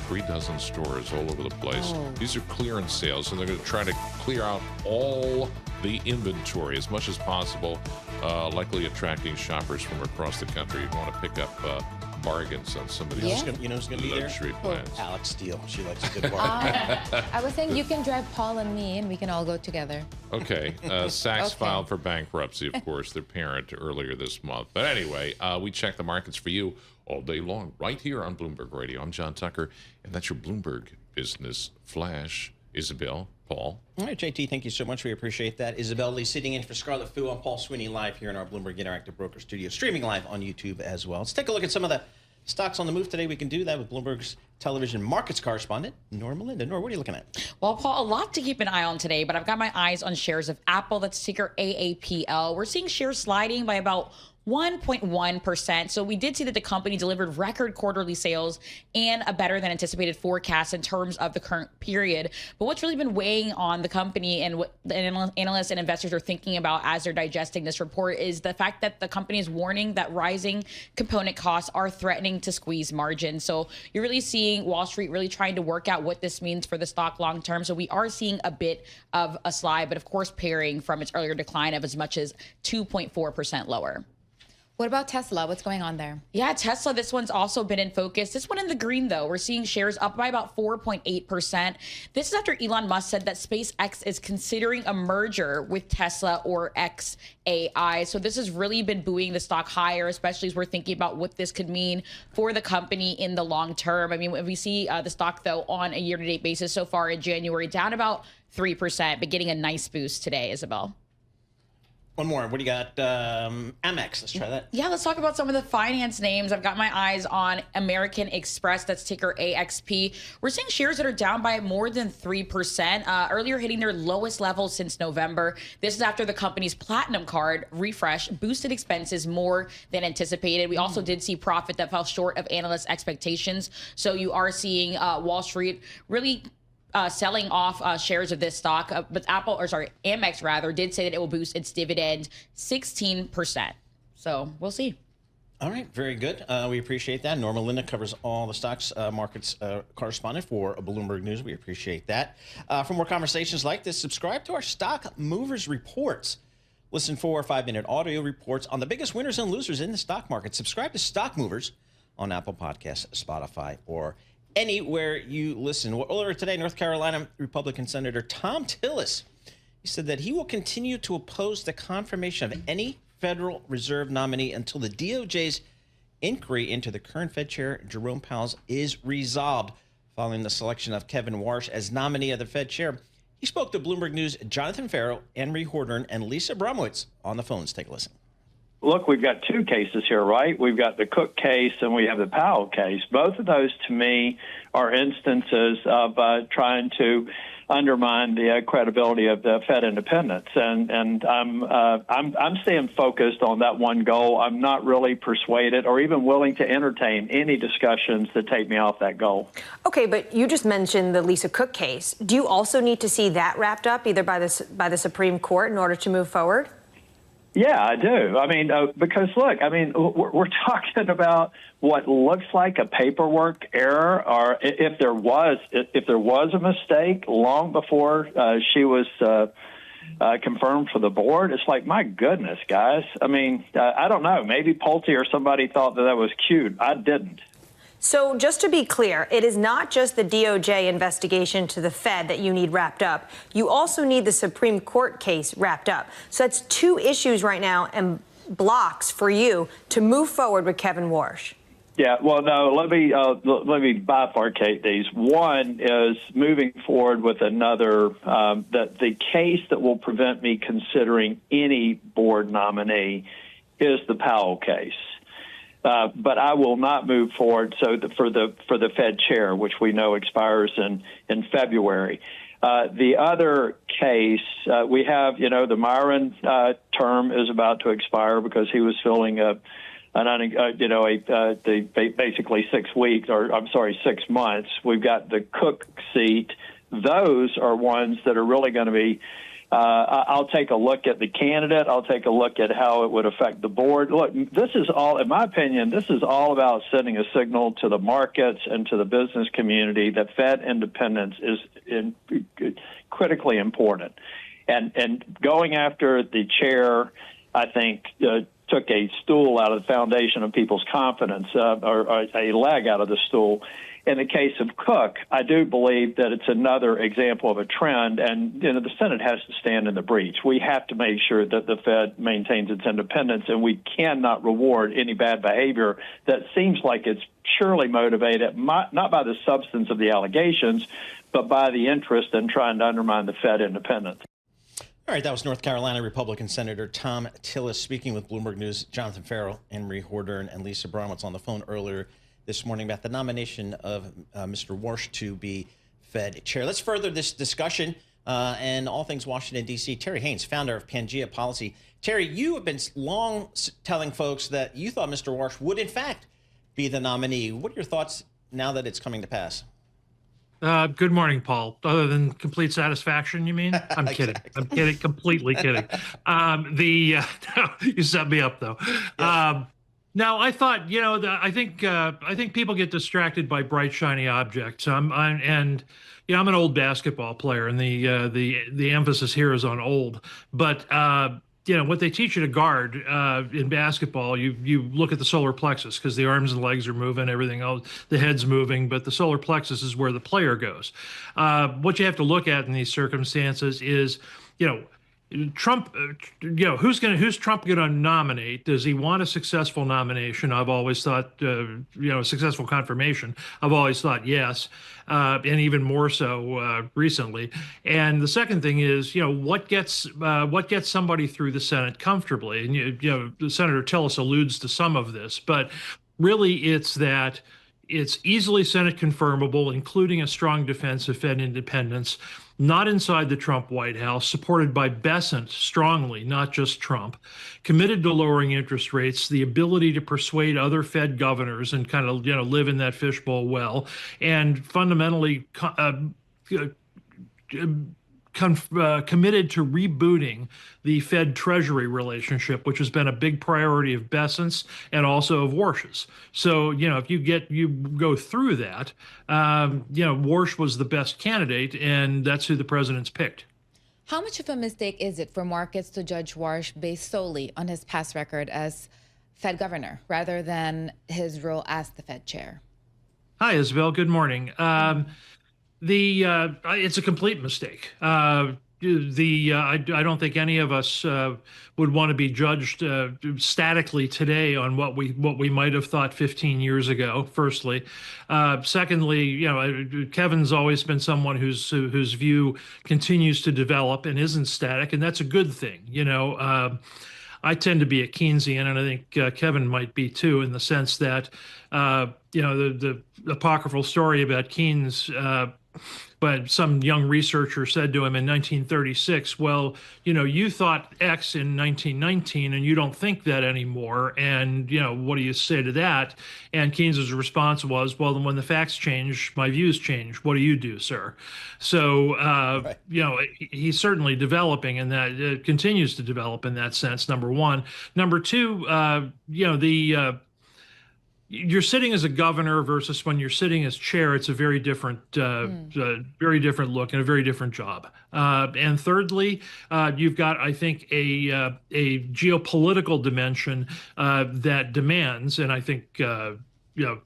3 dozen stores all over the place. Oh. These are clearance sales, and they're going to try to clear out all the inventory as much as possible, likely attracting shoppers from across the country who want to pick up bargains on some of these You know who's going to be there? luxury plans. Alex Steele. She likes a good bargain. I was saying you can drive Paul and me, and we can all go together. Okay. Saks filed for bankruptcy, of course, their parent, earlier this month. But anyway, we check the markets for you all day long right here on Bloomberg Radio. I'm John Tucker, and that's your Bloomberg Business Flash. Isabel, Paul. All right, JT, thank you so much. We appreciate that. Isabel Lee sitting in for Scarlett Fu. I'm Paul Sweeney live here in our Bloomberg Interactive Broker Studio, streaming live on YouTube as well. Let's take a look at some of the stocks on the move today. We can do that with Bloomberg's television markets correspondent, Nora Melinda. Nora, what are you looking at? Well, Paul, a lot to keep an eye on today, but I've got my eyes on shares of Apple. That's ticker AAPL. We're seeing shares sliding by about 1.1%. So we did see that the company delivered record quarterly sales and a better than anticipated forecast in terms of the current period. But what's really been weighing on the company and what the analysts and investors are thinking about as they're digesting this report is the fact that the company is warning that rising component costs are threatening to squeeze margins. So you're really seeing Wall Street really trying to work out what this means for the stock long term. So we are seeing a bit of a slide, but of course pairing from its earlier decline of as much as 2.4% lower. What about Tesla? What's going on there? Yeah, Tesla, this one's also been in focus. This one in the green, though. We're seeing shares up by about 4.8%. This is after Elon Musk said that SpaceX is considering a merger with Tesla or XAI. So this has really been buoying the stock higher, especially as we're thinking about what this could mean for the company in the long term. I mean, we see the stock, though, on a year-to-date basis so far in January, down about 3%, but getting a nice boost today, Isabel. One more. What do you got? Amex. Let's try that. Yeah, let's talk about some of the finance names. I've got my eyes on American Express. That's ticker AXP. We're seeing shares that are down by more than 3%, earlier hitting their lowest level since November. This is after the company's Platinum Card refresh boosted expenses more than anticipated. We also did see profit that fell short of analysts' expectations. So you are seeing Wall Street really selling off shares of this stock, but Amex rather did say that it will boost its dividend 16%. So we'll see. All right, very good. We appreciate that. Norma Linda covers all the stocks markets correspondent for Bloomberg News. We appreciate that. For more conversations like this, subscribe to our Stock Movers Reports. Listen for 5-minute audio reports on the biggest winners and losers in the stock market. Subscribe to Stock Movers on Apple Podcasts, Spotify, or anywhere you listen. Well, earlier today, North Carolina Republican Senator Tom Tillis, he said that he will continue to oppose the confirmation of any Federal Reserve nominee until the DOJ's inquiry into the current Fed Chair Jerome Powell is resolved. Following the selection of Kevin Warsh as nominee of the Fed Chair, he spoke to Bloomberg News' Jonathan Farrow, Henry Horton, and Lisa Bromwitz on the phones. Take a listen. Look, we've got two cases here, right? We've got the Cook case and we have the Powell case. Both of those, to me, are instances of trying to undermine the credibility of the Fed independence, and I'm staying focused on that one goal. I'm not really persuaded or even willing to entertain any discussions that take me off that goal. Okay, but you just mentioned the Lisa Cook case. Do you also need to see that wrapped up either by the Supreme Court in order to move forward? Yeah, I do. I mean, because look, I mean, we're talking about what looks like a paperwork error, or if there was a mistake long before she was confirmed for the board. It's like, my goodness, guys. I mean, I don't know. Maybe Pulte or somebody thought that was cute. I didn't. So just to be clear, it is not just the DOJ investigation to the Fed that you need wrapped up. You also need the Supreme Court case wrapped up. So that's two issues right now and blocks for you to move forward with Kevin Warsh. Yeah, well, no, let me bifurcate these. One is moving forward with another, the case that will prevent me considering any board nominee is the Powell case. But I will not move forward. So for the Fed chair, which we know expires in February. The other case we have, the Myron term is about to expire because he was filling basically 6 weeks, or I'm sorry, 6 months. We've got the Cook seat. Those are ones that are really going to be I'll take a look at the candidate. I'll take a look at how it would affect the board. Look, this is all, in my opinion, this is all about sending a signal to the markets and to the business community that Fed independence is critically important. And going after the chair, I think, took a stool out of the foundation of people's confidence, or a leg out of the stool. In the case of Cook, I do believe that it's another example of a trend, and the Senate has to stand in the breach. We have to make sure that the Fed maintains its independence, and we cannot reward any bad behavior that seems like it's surely motivated not by the substance of the allegations, but by the interest in trying to undermine the Fed independence. All right, that was North Carolina Republican Senator Tom Tillis speaking with Bloomberg News' Jonathan Farrell, Emery Horder, and Lisa Bronwitz on the phone earlier this morning about the nomination of Mr. Warsh to be Fed chair. Let's further this discussion and all things Washington, D.C. Terry Haynes, founder of Pangea Policy. Terry, you have been long telling folks that you thought Mr. Warsh would, in fact, be the nominee. What are your thoughts now that it's coming to pass? Good morning, Paul. Other than complete satisfaction, you mean? I'm kidding. Exactly. I'm kidding. Completely kidding. No, you set me up, though. Yes. No, I thought, I think people get distracted by bright, shiny objects. I'm an old basketball player, and the emphasis here is on old. But what they teach you to guard in basketball, you look at the solar plexus because the arms and legs are moving, everything else, the head's moving, but the solar plexus is where the player goes. What you have to look at in these circumstances is, Trump, who's Trump going to nominate? Does he want a successful nomination? I've always thought, a successful confirmation. I've always thought yes, and even more so recently. And the second thing is, what gets somebody through the Senate comfortably? And Senator Tillis alludes to some of this, but really it's that it's easily Senate confirmable, including a strong defense of Fed independence. Not inside the Trump White House, supported by Bessent strongly, not just Trump, committed to lowering interest rates, the ability to persuade other Fed governors and kind of, live in that fishbowl well, and fundamentally committed to rebooting the Fed Treasury relationship, which has been a big priority of Bessent's and also of Warsh's. So, if you go through that, Warsh was the best candidate, and that's who the president's picked. How much of a mistake is it for markets to judge Warsh based solely on his past record as Fed governor rather than his role as the Fed chair? Hi, Isabel. Good morning. It's a complete mistake. I don't think any of us would want to be judged statically today on what we might have thought 15 years ago. Firstly, secondly, Kevin's always been someone whose view continues to develop and isn't static, and that's a good thing. I tend to be a Keynesian, and I think Kevin might be too, in the sense that the apocryphal story about Keynes. But some young researcher said to him in 1936, well, you thought X in 1919 and you don't think that anymore. And, what do you say to that? And Keynes's response was, well, then when the facts change, my views change. What do you do, sir? So, right. He's certainly developing, and that continues to develop in that sense, number one. Number two, you're sitting as a governor versus when you're sitting as chair. It's a very different look and a very different job. And thirdly, you've got, I think, a geopolitical dimension that demands, and I think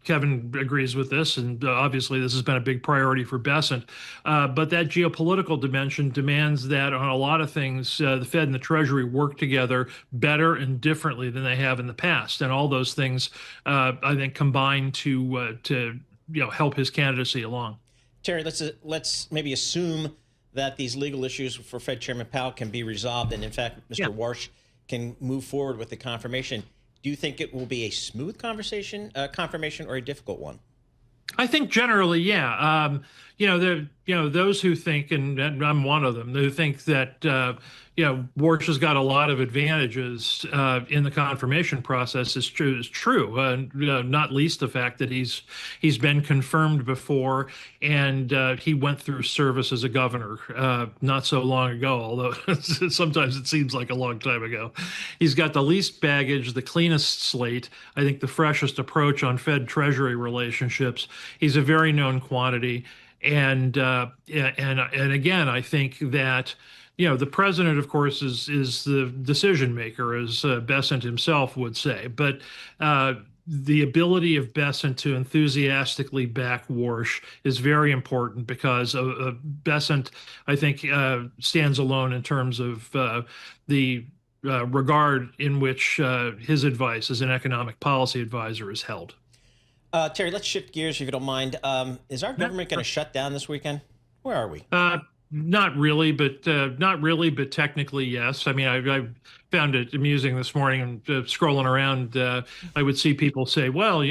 Kevin agrees with this, and obviously this has been a big priority for Bessent. But that geopolitical dimension demands that on a lot of things, the Fed and the Treasury work together better and differently than they have in the past. And all those things, I think, combine to help his candidacy along. Terry, let's maybe assume that these legal issues for Fed Chairman Powell can be resolved, and in fact, Mr. Warsh can move forward with the confirmation. Do you think it will be a smooth confirmation or a difficult one? I think generally, yeah. those who think, and I'm one of them, who think that Warsh has got a lot of advantages in the confirmation process is true. Not least the fact that he's been confirmed before, and he went through service as a governor not so long ago, although sometimes it seems like a long time ago. He's got the least baggage, the cleanest slate, I think the freshest approach on Fed Treasury relationships. He's a very known quantity. And again, I think that the president, of course, is the decision maker, as Bessent himself would say. But the ability of Bessent to enthusiastically back Warsh is very important because Bessent, I think, stands alone in terms of the regard in which his advice as an economic policy advisor is held. Terry, let's shift gears if you don't mind. Is our government going to shut down this weekend? Where are we? Not really, but technically yes. I mean, I found it amusing this morning and scrolling around. I would see people say, "Well,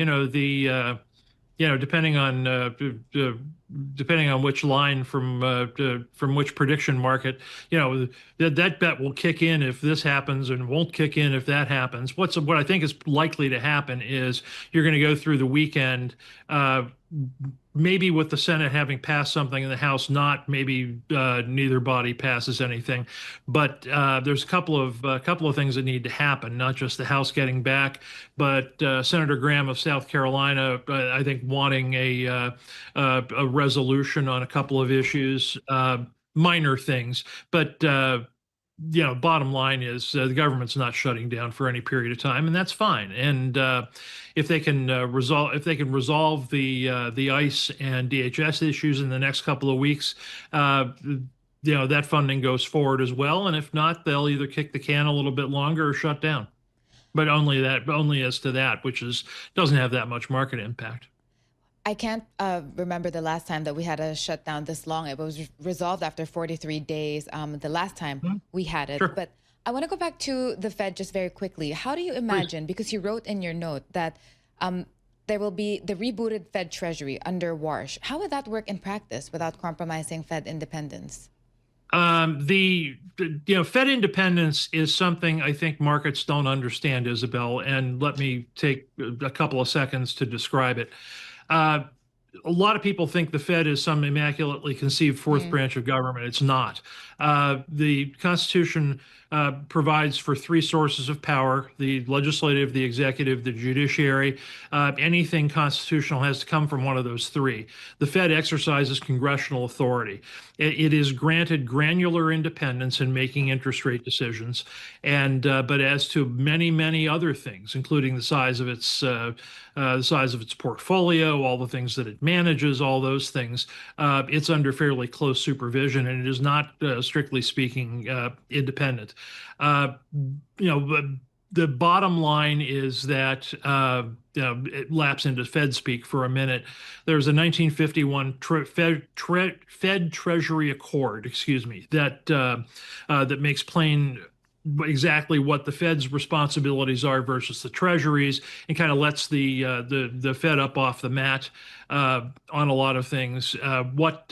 depending on which line from which prediction market, that bet will kick in if this happens and won't kick in if that happens." What I think is likely to happen is you're going to go through the weekend, maybe with the Senate having passed something and the House not. Maybe neither body passes anything, but there's a couple of things that need to happen. Not just the House getting back, but Senator Graham of South Carolina, I think, wanting a resolution on a couple of issues, minor things, but bottom line is the government's not shutting down for any period of time, and that's fine. And if they can resolve the ICE and DHS issues in the next couple of weeks, that funding goes forward as well. And if not, they'll either kick the can a little bit longer or shut down. But only as to that, which doesn't have that much market impact. I can't remember the last time that we had a shutdown this long. It was resolved after 43 days the last time we had it. Sure. But I want to go back to the Fed just very quickly. How do you imagine, because you wrote in your note that there will be the rebooted Fed Treasury under Warsh. How would that work in practice without compromising Fed independence? Fed independence is something I think markets don't understand, Isabel, and let me take a couple of seconds to describe it. A lot of people think the Fed is some immaculately conceived fourth branch of government. It's not. The Constitution provides for three sources of power: the legislative, the executive, the judiciary. Anything constitutional has to come from one of those three. The Fed exercises congressional authority. It is granted granular independence in making interest rate decisions, but as to many other things, including the size of its portfolio, all the things that it manages, all those things, it's under fairly close supervision, and it is not, strictly speaking, independent. The bottom line is that it laps into Fed speak for a minute. There's a 1951 Fed Treasury Accord, that makes plain exactly what the Fed's responsibilities are versus the Treasury's, and kind of lets the Fed up off the mat on a lot of things. What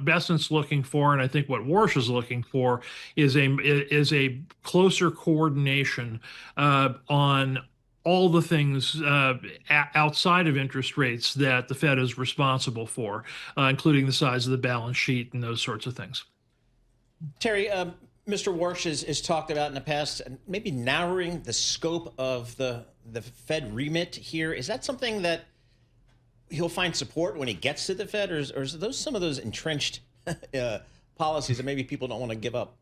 Bessent's looking for, and I think what Warsh is looking for, is a closer coordination on all the things outside of interest rates that the Fed is responsible for, including the size of the balance sheet and those sorts of things. Terry, Mr. Warsh has talked about in the past maybe narrowing the scope of the Fed remit here. Is that something that he'll find support when he gets to the Fed, or is those some of those entrenched policies that maybe people don't want to give up?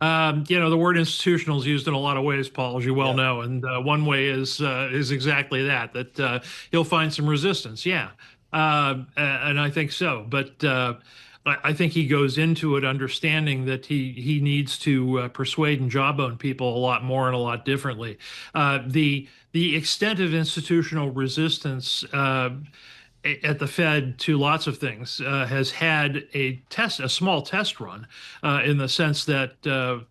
The word institutional is used in a lot of ways, Paul, as you well know, and one way is exactly that he'll find some resistance. Yeah, and I think so, but. I think he goes into it understanding that he needs to persuade and jawbone people a lot more and a lot differently. The extent of institutional resistance at the Fed to lots of things has had a small test run, in the sense that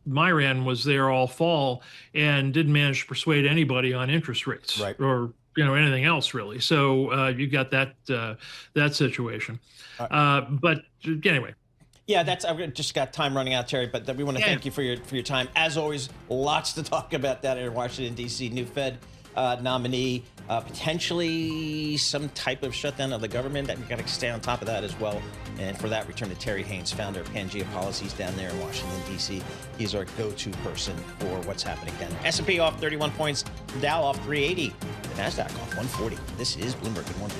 Myran was there all fall and didn't manage to persuade anybody on interest rates, or anything else really. So you got that situation. But anyway. Yeah, I've just got time running out, Terry, but we want to thank you for your time. As always, lots to talk about that in Washington, D.C. New Fed nominee, potentially some type of shutdown of the government. We've got to stay on top of that as well. And for that, return to Terry Haynes, founder of Pangea Policies down there in Washington, D.C. He's our go-to person for what's happening down there. S&P off 31 points, the Dow off 380, the NASDAQ off 140. This is Bloomberg. Good morning.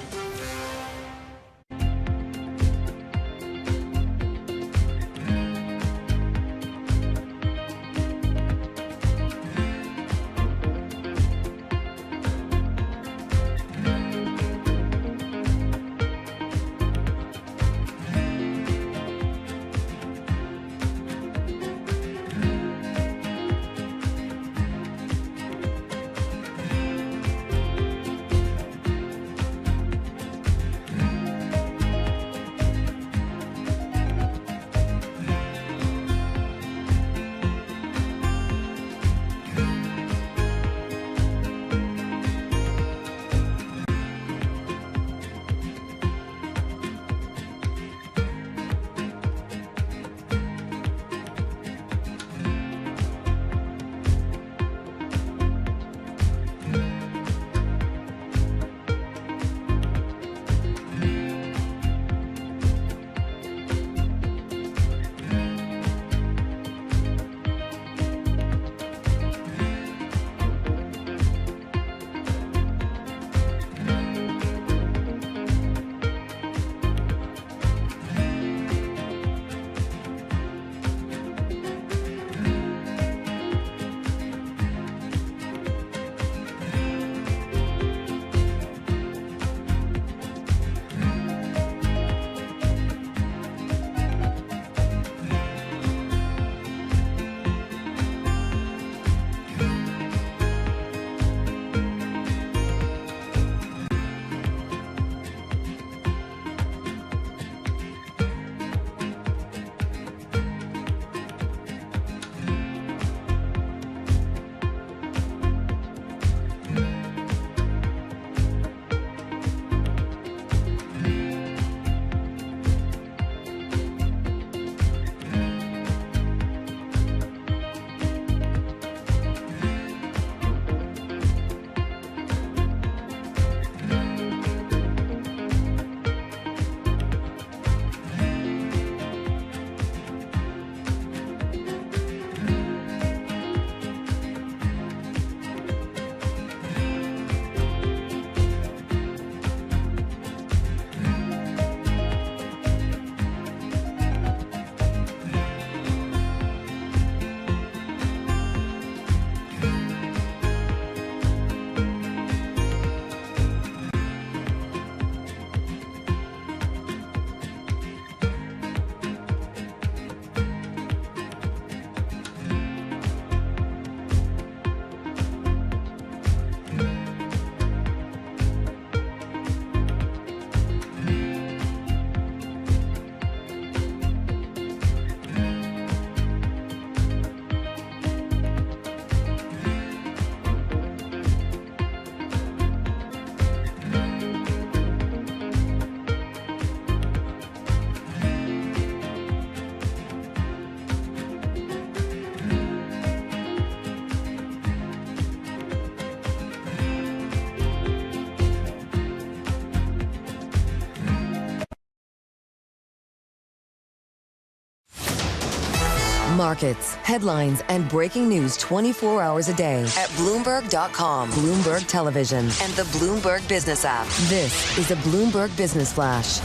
Markets, headlines, and breaking news 24 hours a day at Bloomberg.com, Bloomberg Television, and the Bloomberg Business app. This is a Bloomberg Business Flash.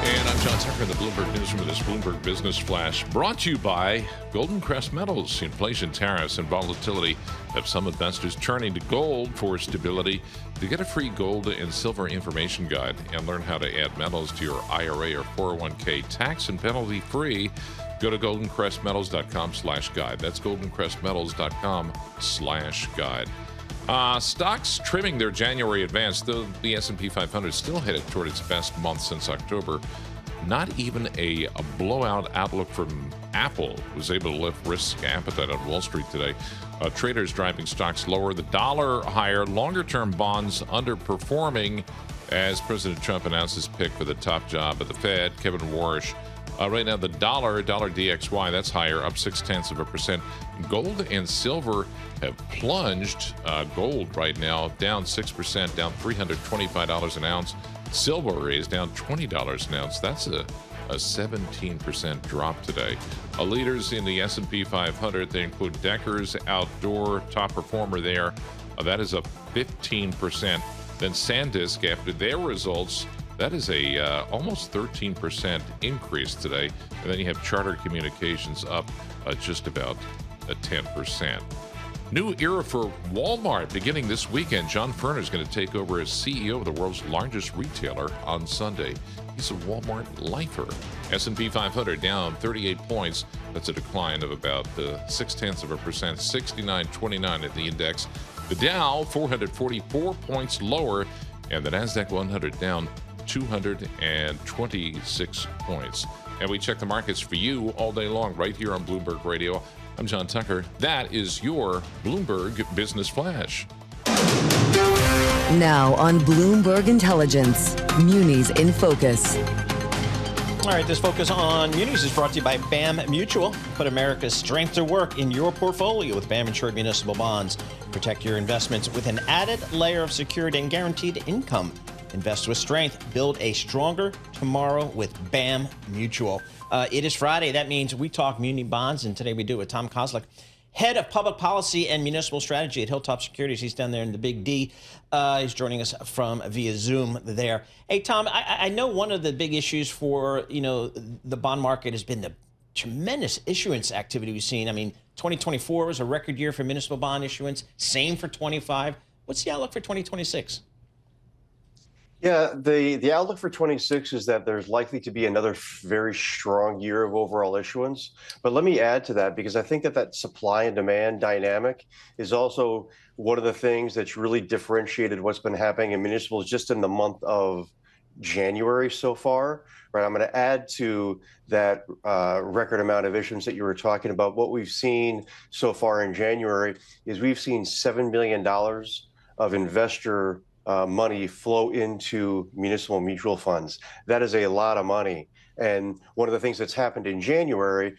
And I'm John Tucker in the Bloomberg Newsroom with this Bloomberg Business Flash, brought to you by Golden Crest Metals. Inflation, tariffs, and volatility have some investors turning to gold for stability. To get a free gold and silver information guide and learn how to add metals to your IRA or 401k tax and penalty free, go to goldencrestmetals.com/guide. That's goldencrestmetals.com/guide. Stocks trimming their January advance, though the S&P 500 still headed toward its best month since October. Not even a blowout outlook from Apple was able to lift risk appetite on Wall Street today. Traders driving stocks lower, the dollar higher, longer-term bonds underperforming as President Trump announced his pick for the top job at the Fed, Kevin Warsh. Right now, the dollar DXY, that's higher, up 0.6%. Gold and silver have plunged. Gold right now down 6%, down $325 an ounce. Silver is down $20 an ounce. That's a 17% drop today. Leaders in the S&P 500, they include Deckers Outdoor, top performer there. That is up 15%. Then SanDisk, after their results, that is a almost 13% increase today. And then you have Charter Communications up just about 10%. New era for Walmart beginning this weekend. John Furner is going to take over as CEO of the world's largest retailer on Sunday. He's a Walmart lifer. S&P 500 down 38 points. That's a decline of about 0.6%, 69.29 at the index. The Dow 444 points lower, and the Nasdaq 100 down 226 points. And we check the markets for you all day long right here on Bloomberg Radio. I'm John Tucker. That is your Bloomberg Business Flash. Now on Bloomberg Intelligence, Munis in Focus. All right, this focus on munis is brought to you by BAM Mutual. Put America's strength to work in your portfolio with BAM Insured Municipal Bonds. Protect your investments with an added layer of security and guaranteed income. Invest with strength. Build a stronger tomorrow with BAM Mutual. It is Friday. That means we talk muni bonds, and today we do it with Tom Kozlik, Head of Public Policy and Municipal Strategy at Hilltop Securities. He's down there in the Big D. He's joining us from via Zoom there. Hey, Tom, I know one of the big issues for, the bond market has been the tremendous issuance activity we've seen. I mean, 2024 was a record year for municipal bond issuance. Same for 25. What's the outlook for 2026? Yeah, the outlook for 26 is that there's likely to be another very strong year of overall issuance. But let me add to that, because I think that supply and demand dynamic is also one of the things that's really differentiated what's been happening in municipals just in the month of January so far. Right, I'm going to add to that record amount of issuance that you were talking about. What we've seen so far in January is we've seen $7 billion of investor money flow into municipal mutual funds. That is a lot of money. And one of the things that's happened in January,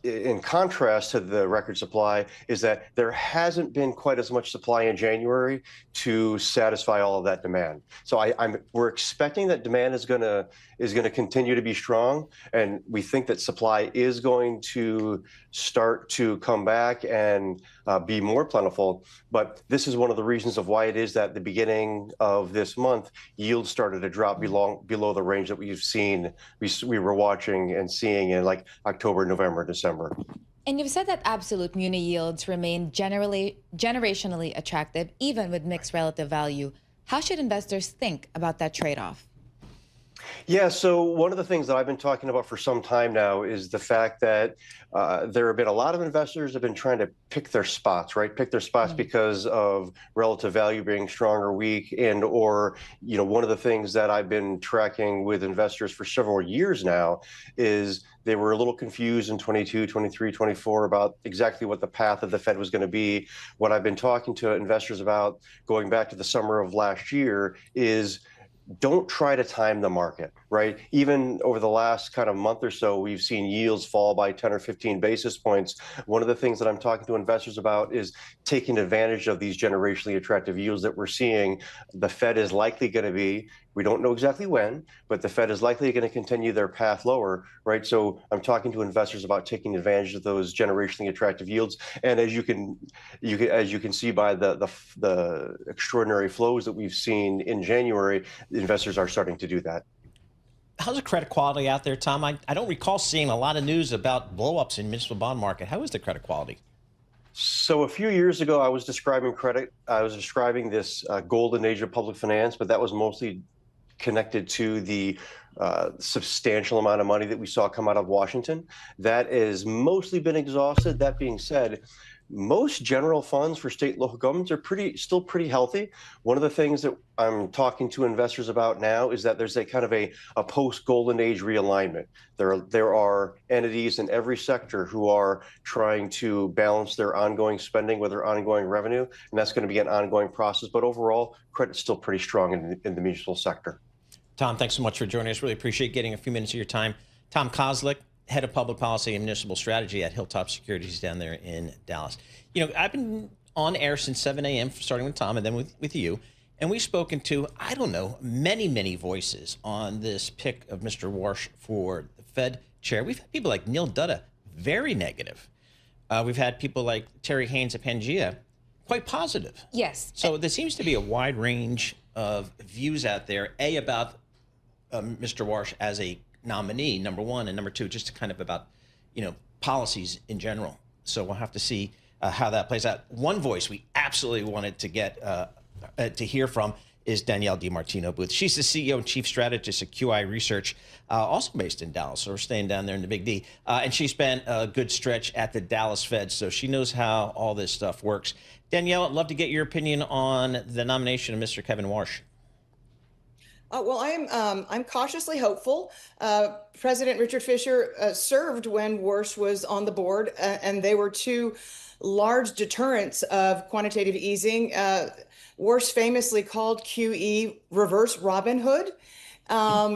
in contrast to the record supply, is that there hasn't been quite as much supply in January to satisfy all of that demand. So we're expecting that demand is going to continue to be strong, and we think that supply is going to start to come back and be more plentiful. But this is one of the reasons of why it is that the beginning of this month, yields started to drop below the range that we've seen. We were watching and seeing in like October, November, December. And you've said that absolute muni yields remain generationally attractive, even with mixed relative value. How should investors think about that trade-off? Yeah, so one of the things that I've been talking about for some time now is the fact that there have been a lot of investors have been trying to pick their spots, right? Pick their spots because of relative value being strong or weak, and or, one of the things that I've been tracking with investors for several years now is they were a little confused in 22, 23, 24 about exactly what the path of the Fed was going to be. What I've been talking to investors about going back to the summer of last year is don't try to time the market, right? Even over the last kind of month or so, we've seen yields fall by 10 or 15 basis points. One of the things that I'm talking to investors about is taking advantage of these generationally attractive yields that we're seeing. The Fed is likely going to be, we don't know exactly when, but the Fed is likely going to continue their path lower, right? So I'm talking to investors about taking advantage of those generationally attractive yields. And as you can see by the extraordinary flows that we've seen in January, investors are starting to do that. How's the credit quality out there, Tom? I don't recall seeing a lot of news about blowups in municipal bond market. How is the credit quality? So a few years ago, I was describing credit. I was describing this golden age of public finance, but that was mostly connected to the substantial amount of money that we saw come out of Washington. That has mostly been exhausted. That being said, most general funds for state and local governments are still pretty healthy. One of the things that I'm talking to investors about now is that there's a kind of a post-golden age realignment. There are entities in every sector who are trying to balance their ongoing spending with their ongoing revenue, and that's going to be an ongoing process. But overall, credit's still pretty strong in the municipal sector. Tom, thanks so much for joining us. Really appreciate getting a few minutes of your time. Tom Kozlik, Head of Public Policy and Municipal Strategy at Hilltop Securities down there in Dallas. You know, I've been on air since 7 a.m., starting with Tom and then with you. And we've spoken to, I don't know, many voices on this pick of Mr. Warsh for the Fed chair. We've had people like Neil Dutta, very negative. We've had people like Terry Haynes of Pangea, quite positive. Yes. So there seems to be a wide range of views out there, about Mr. Warsh as a nominee, number one, and number two, just kind of about, policies in general. So we'll have to see how that plays out. One voice we absolutely wanted to get to hear from is Danielle DiMartino Booth. She's the CEO and Chief Strategist at QI Research, also based in Dallas. So we're staying down there in the Big D. And she spent a good stretch at the Dallas Fed, so she knows how all this stuff works. Danielle, I'd love to get your opinion on the nomination of Mr. Kevin Warsh. Well, I'm cautiously hopeful. President Richard Fisher served when Warsh was on the board, and they were two large deterrents of quantitative easing. Warsh famously called QE reverse Robin Hood.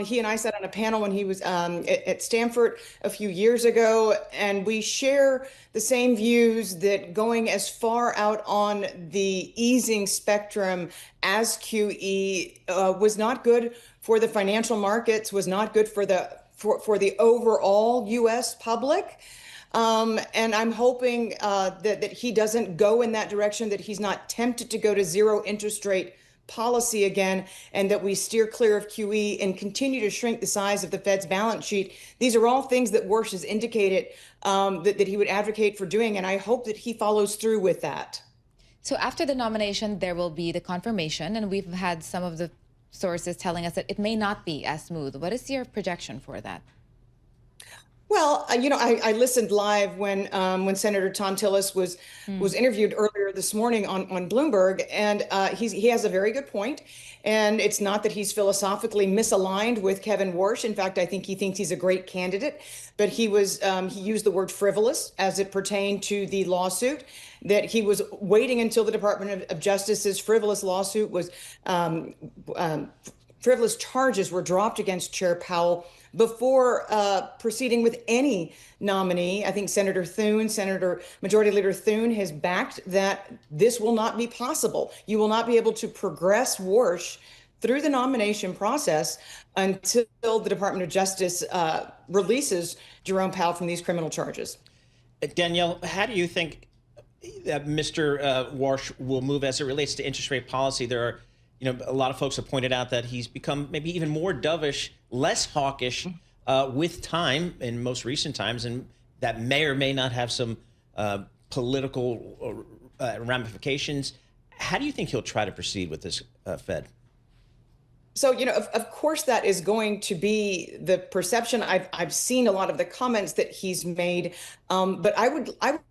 He and I sat on a panel when he was at Stanford a few years ago, and we share the same views that going as far out on the easing spectrum as QE was not good for the financial markets, was not good for the overall U.S. public. And I'm hoping that he doesn't go in that direction, that he's not tempted to go to zero interest rate policy again, and that we steer clear of QE and continue to shrink the size of the Fed's balance sheet. These are all things that Warsh has indicated that he would advocate for doing, and I hope that he follows through with that. So after the nomination, there will be the confirmation, and we've had some of the sources telling us that it may not be as smooth. What is your projection for that? Well, I listened live when Senator Tom Tillis was interviewed earlier this morning on Bloomberg, and he has a very good point. And it's not that he's philosophically misaligned with Kevin Warsh. In fact, I think he thinks he's a great candidate. But he used the word frivolous as it pertained to the lawsuit, that he was waiting until the Department of Justice's frivolous lawsuit was frivolous charges were dropped against Chair Powell before proceeding with any nominee. I think Senator Majority Leader Thune has backed that this will not be possible. You will not be able to progress Warsh through the nomination process until the Department of Justice releases Jerome Powell from these criminal charges. Danielle, how do you think that Mr. Warsh will move as it relates to interest rate policy? There are a lot of folks have pointed out that he's become maybe even more dovish, less hawkish with time in most recent times, and that may or may not have some political ramifications. How do you think he'll try to proceed with this Fed? So, of course, that is going to be the perception. I've seen a lot of the comments that he's made, but I would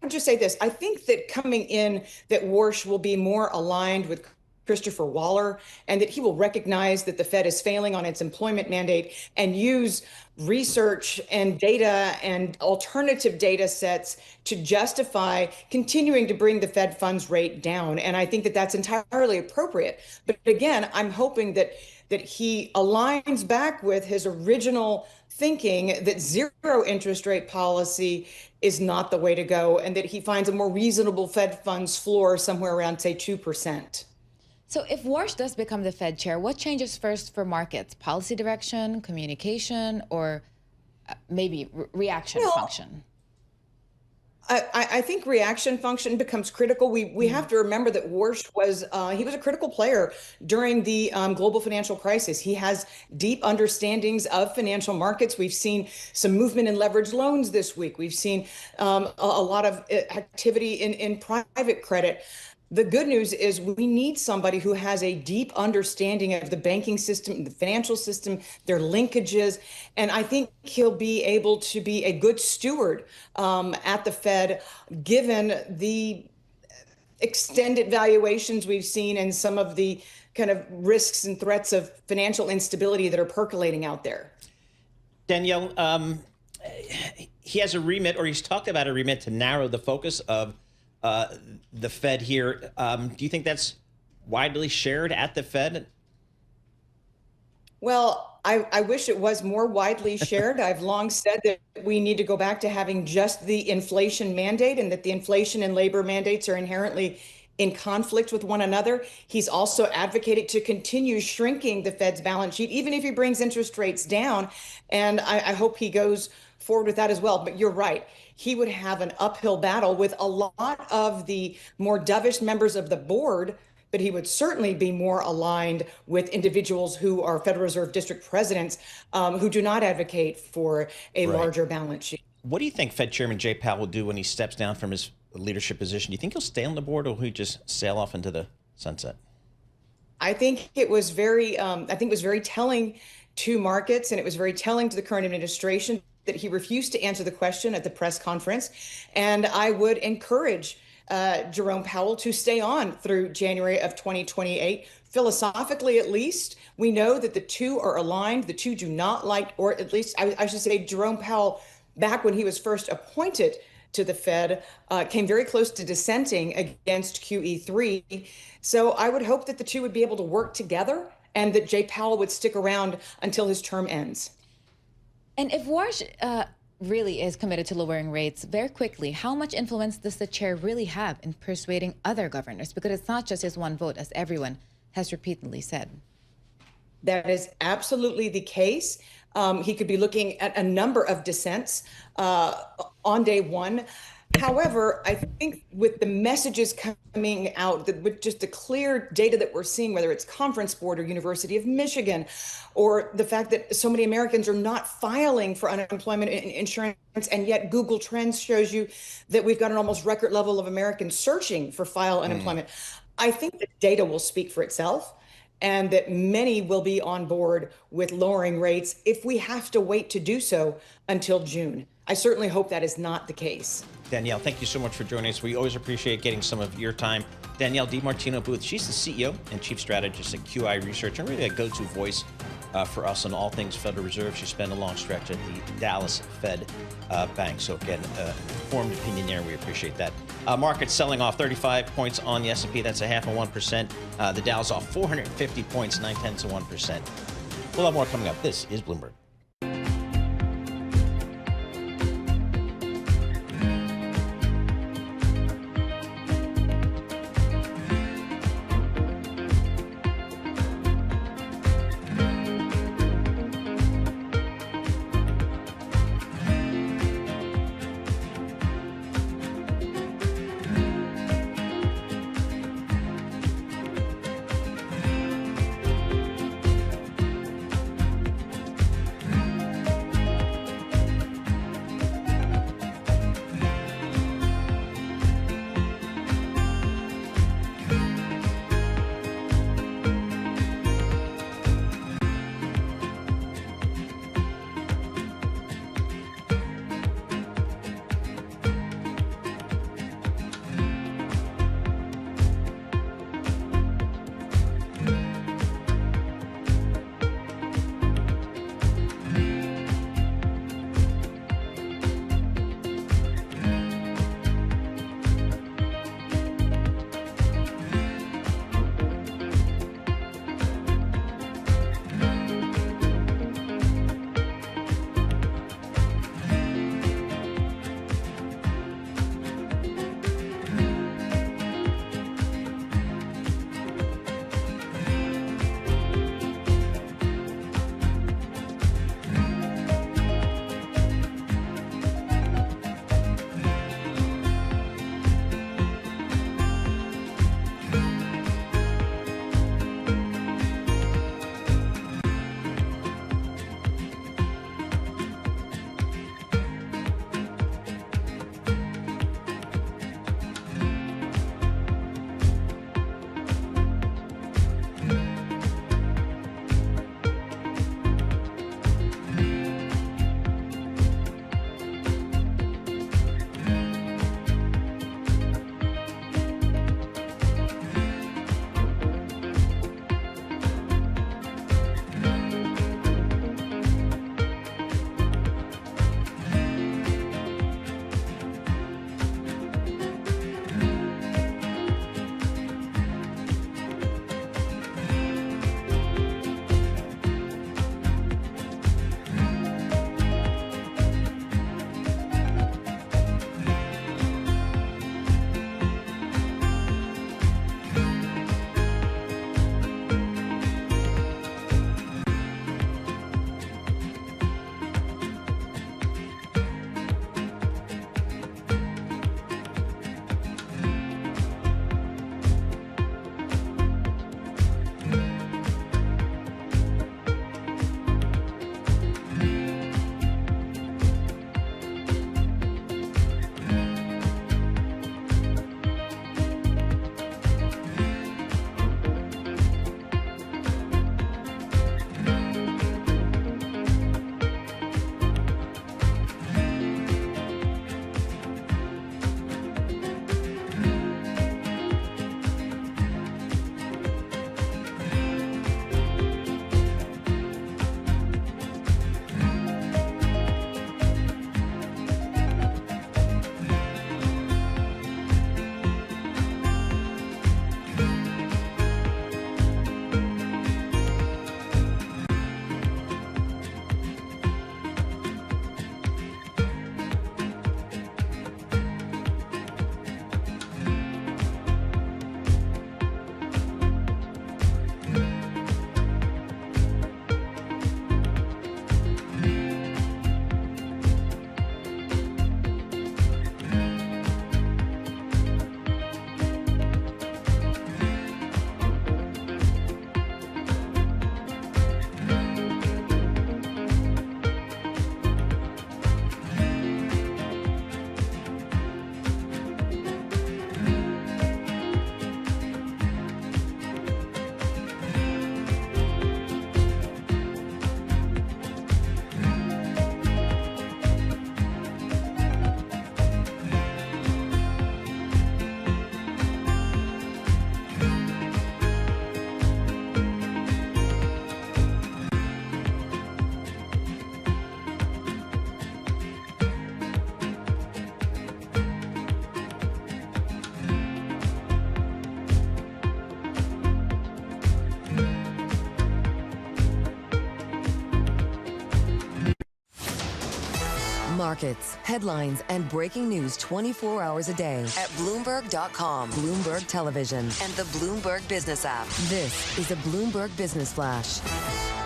just say this. I think that coming in, that Warsh will be more aligned with Christopher Waller, and that he will recognize that the Fed is failing on its employment mandate and use research and data and alternative data sets to justify continuing to bring the Fed funds rate down. And I think that that's entirely appropriate. But again, I'm hoping that he aligns back with his original thinking that zero interest rate policy is not the way to go, and that he finds a more reasonable Fed funds floor somewhere around, say, 2%. So if Warsh does become the Fed chair, what changes first for markets? Policy direction, communication, or maybe reaction function? I think reaction function becomes critical. We have to remember that Warsh was a critical player during the global financial crisis. He has deep understandings of financial markets. We've seen some movement in leveraged loans this week. We've seen a lot of activity in private credit. The good news is we need somebody who has a deep understanding of the banking system, the financial system, their linkages. And I think he'll be able to be a good steward at the Fed, given the extended valuations we've seen and some of the kind of risks and threats of financial instability that are percolating out there. Danielle, he has a remit, or he's talked about a remit to narrow the focus of the Fed here. Do you think that's widely shared at the Fed? Well, I wish it was more widely shared. I've long said that we need to go back to having just the inflation mandate, and that the inflation and labor mandates are inherently in conflict with one another. He's also advocated to continue shrinking the Fed's balance sheet, even if he brings interest rates down. And I hope he goes forward with that as well. But you're right. He would have an uphill battle with a lot of the more dovish members of the board, but he would certainly be more aligned with individuals who are Federal Reserve District presidents who do not advocate for a larger balance sheet. What do you think Fed Chairman Jay Powell will do when he steps down from his leadership position? Do you think he'll stay on the board, or will he just sail off into the sunset? I think it was very telling to markets, and it was very telling to the current administration that he refused to answer the question at the press conference. And I would encourage Jerome Powell to stay on through January of 2028. Philosophically, at least, we know that the two are aligned. The two do not like, or at least I should say, Jerome Powell, back when he was first appointed to the Fed, came very close to dissenting against QE3. So I would hope that the two would be able to work together, and that Jay Powell would stick around until his term ends. And if Warsh really is committed to lowering rates very quickly, how much influence does the chair really have in persuading other governors? Because it's not just his one vote, as everyone has repeatedly said. That is absolutely the case. He could be looking at a number of dissents on day one. However, I think with the messages coming out, with just the clear data that we're seeing, whether it's Conference Board or University of Michigan, or the fact that so many Americans are not filing for unemployment insurance, and yet Google Trends shows you that we've got an almost record level of Americans searching for file unemployment. I think the data will speak for itself, and that many will be on board with lowering rates if we have to wait to do so until June. I certainly hope that is not the case. Danielle, thank you so much for joining us. We always appreciate getting some of your time. Danielle DiMartino Booth, she's the CEO and Chief Strategist at QI Research, and really a go-to voice for us on all things Federal Reserve. She spent a long stretch at the Dallas Fed Bank. So again, informed opinion there. We appreciate that. Markets selling off 35 points on the S&P. That's a 0.5%. The Dow's off 450 points, 0.9%. We'll have more coming up. This is Bloomberg. markets, headlines, and breaking news 24 hours a day at Bloomberg.com, Bloomberg Television, and the Bloomberg Business app. This is a Bloomberg Business Flash.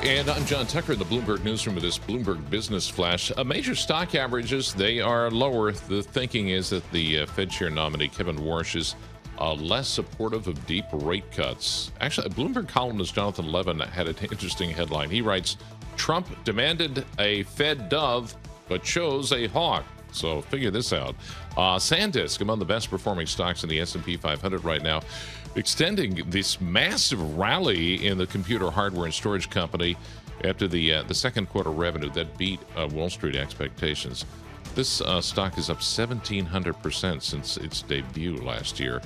And I'm John Tucker in the Bloomberg Newsroom with this Bloomberg Business Flash. Major stock averages, they are lower. The thinking is that the Fed chair nominee, Kevin Warsh, is less supportive of deep rate cuts. Actually, Bloomberg columnist Jonathan Levin had an interesting headline. He writes, Trump demanded a Fed dove, but chose a hawk. So figure this out. SanDisk, among the best performing stocks in the S&P 500 right now, extending this massive rally in the computer hardware and storage company after the second quarter revenue that beat Wall Street expectations. This stock is up 1,700% since its debut last year.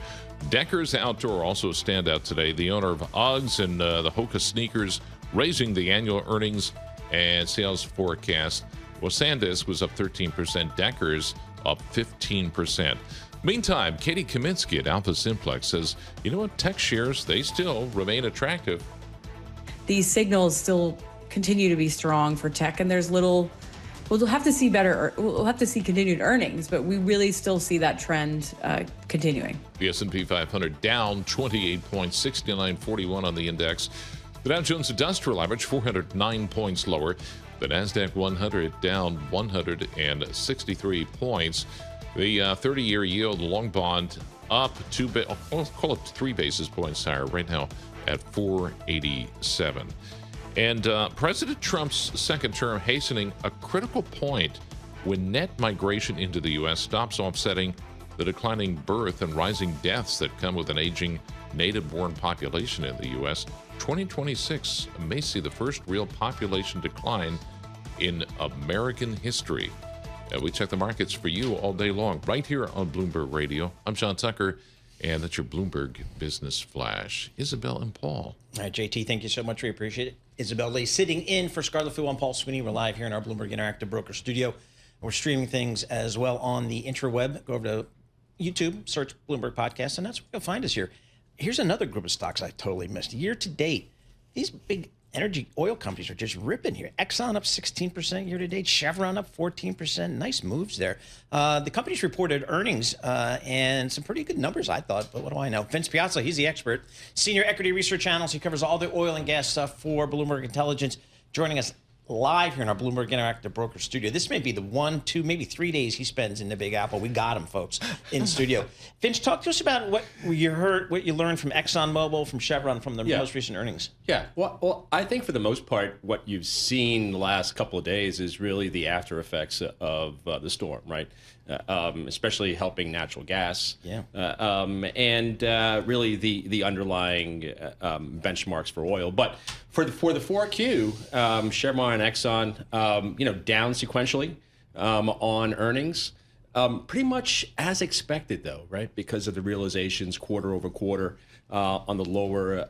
Deckers Outdoor also a standout today. The owner of Uggs and the Hoka sneakers raising the annual earnings and sales forecast. Well, SanDisk was up 13%. Deckers up 15%. Meantime, Katie Kaminsky at Alpha Simplex says, you know what, tech shares, they still remain attractive. These signals still continue to be strong for tech, and there's little, we'll have to see continued earnings, but we really still see that trend continuing. The S&P 500 down 28 points, 69.41 on the index. The Dow Jones Industrial Average 409 points lower. The NASDAQ 100 down 163 points. The 30-year yield long bond up I'll call it 3 basis points higher right now at 487. And President Trump's second term hastening a critical point when net migration into the U.S. stops offsetting the declining birth and rising deaths that come with an aging native-born population in the U.S. 2026 may see the first real population decline in American history. We check the markets for you all day long, right here on Bloomberg Radio. I'm John Tucker, and that's your Bloomberg Business Flash. Isabel and Paul. All right, JT, thank you so much. We appreciate it. Isabel Lee sitting in for Scarlett Fu. I'm Paul Sweeney. We're live here in our Bloomberg Interactive Broker Studio. We're streaming things as well on the intraweb. Go over to YouTube, search Bloomberg Podcast, and that's where you'll find us here. Here's another group of stocks I totally missed. Year to date, these big energy oil companies are just ripping here. Exxon up 16% year to date. Chevron up 14%. Nice moves there. The companies reported earnings and some pretty good numbers, I thought. But what do I know? Vince Piazza, he's the expert. Senior equity research analyst. He covers all the oil and gas stuff for Bloomberg Intelligence. Joining us live here in our Bloomberg Interactive Broker Studio. This may be the 1, 2, maybe 3 days he spends in the Big Apple. We got him, folks, in studio. Vince, talk to us about what you heard, what you learned from ExxonMobil, from Chevron, from the most recent earnings. Yeah, well, I think for the most part, what you've seen the last couple of days is really the after effects of the storm, right? Especially helping natural gas. Yeah. And really the underlying benchmarks for oil. But for the 4Q, Chevron and Exxon, down sequentially on earnings. Pretty much as expected, though, right? Because of the realizations quarter over quarter on the lower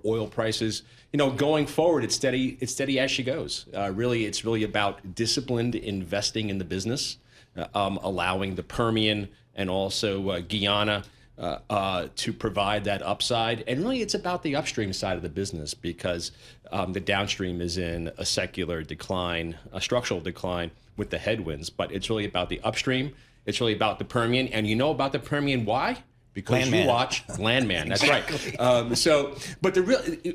oil prices. Going forward, it's steady as she goes. It's really about disciplined investing in the business, allowing the Permian and also Guyana to provide that upside. And really, it's about the upstream side of the business because the downstream is in a secular decline, a structural decline with the headwinds. But it's really about the upstream. It's really about the Permian. And you know about the Permian, why? Because Landman. You watch Landman. That's exactly. Right. But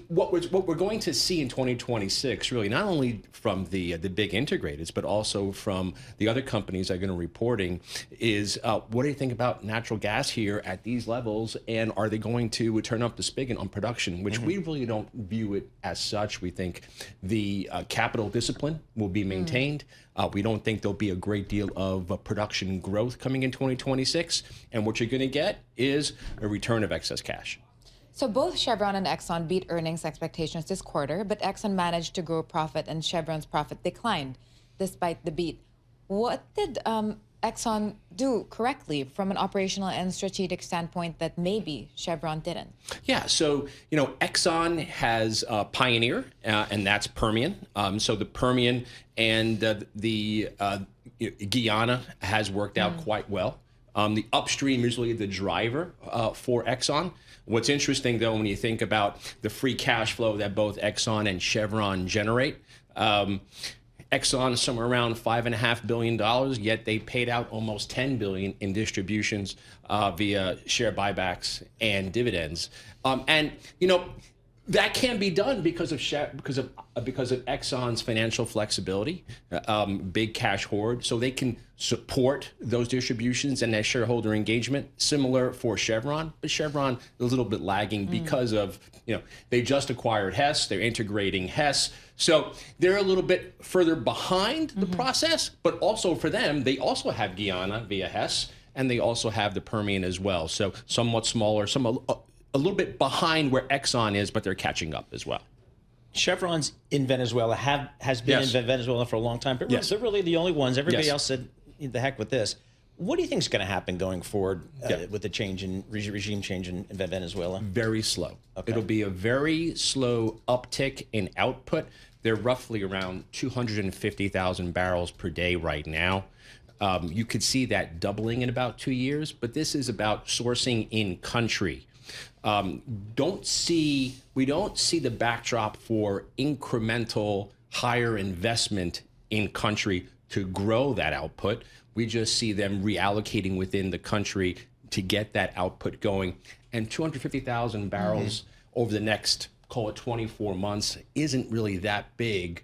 what we're going to see in 2026, really, not only from the big integrateds, but also from the other companies that are going to be reporting, is what do you think about natural gas here at these levels, and are they going to turn up the spigot on production? Which we really don't view it as such. We think the capital discipline will be maintained. We don't think there'll be a great deal of production growth coming in 2026. And what you're going to get is a return of excess cash. So both Chevron and Exxon beat earnings expectations this quarter, but Exxon managed to grow profit and Chevron's profit declined despite the beat. What did Exxon do correctly from an operational and strategic standpoint that maybe Chevron didn't? Yeah, so Exxon has Pioneer, and that's Permian. So the Permian and the Guyana has worked out quite well. The upstream is really the driver for Exxon. What's interesting, though, when you think about the free cash flow that both Exxon and Chevron generate, Exxon is somewhere around $5.5 billion, yet they paid out almost $10 billion in distributions via share buybacks and dividends. And that can be done because of Exxon's financial flexibility, big cash hoard, so they can support those distributions and their shareholder engagement. Similar for Chevron, but Chevron is a little bit lagging because of they just acquired Hess, they're integrating Hess, so they're a little bit further behind the process. But also for them, they also have Guyana via Hess, and they also have the Permian as well. So somewhat smaller, a little bit behind where Exxon is, but they're catching up as well. Chevron's in Venezuela, has been in Venezuela for a long time, but they're really the only ones. Everybody else said, the heck with this. What do you think is going to happen going forward with the change in regime change in Venezuela? Very slow. Okay. It'll be a very slow uptick in output. They're roughly around 250,000 barrels per day right now. You could see that doubling in about 2 years, but this is about sourcing in country. We don't see the backdrop for incremental higher investment in country to grow that output. We just see them reallocating within the country to get that output going. And 250,000 barrels over the next, call it 24 months, isn't really that big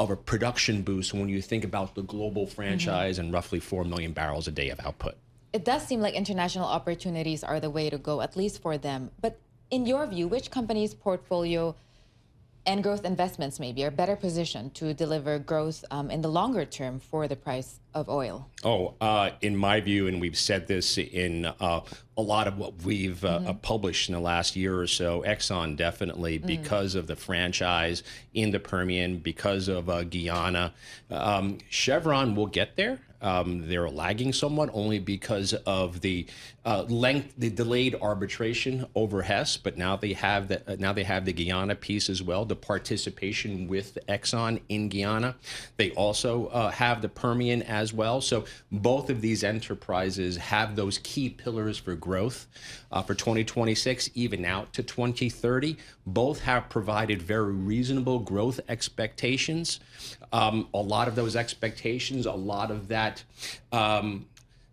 of a production boost when you think about the global franchise and roughly 4 million barrels a day of output. It does seem like international opportunities are the way to go, at least for them. But in your view, which company's portfolio and growth investments maybe are better positioned to deliver growth in the longer term for the price of oil? In my view, and we've said this in a lot of what we've published in the last year or so, Exxon definitely, because of the franchise in the Permian, because of Guyana. Chevron will get there. They're lagging somewhat only because of the the delayed arbitration over Hess, but now they have the Guyana piece as well, the participation with Exxon in Guyana. They also have the Permian as well. So both of these enterprises have those key pillars for growth for 2026, even out to 2030. Both have provided very reasonable growth expectations. A lot of those expectations, a lot of that,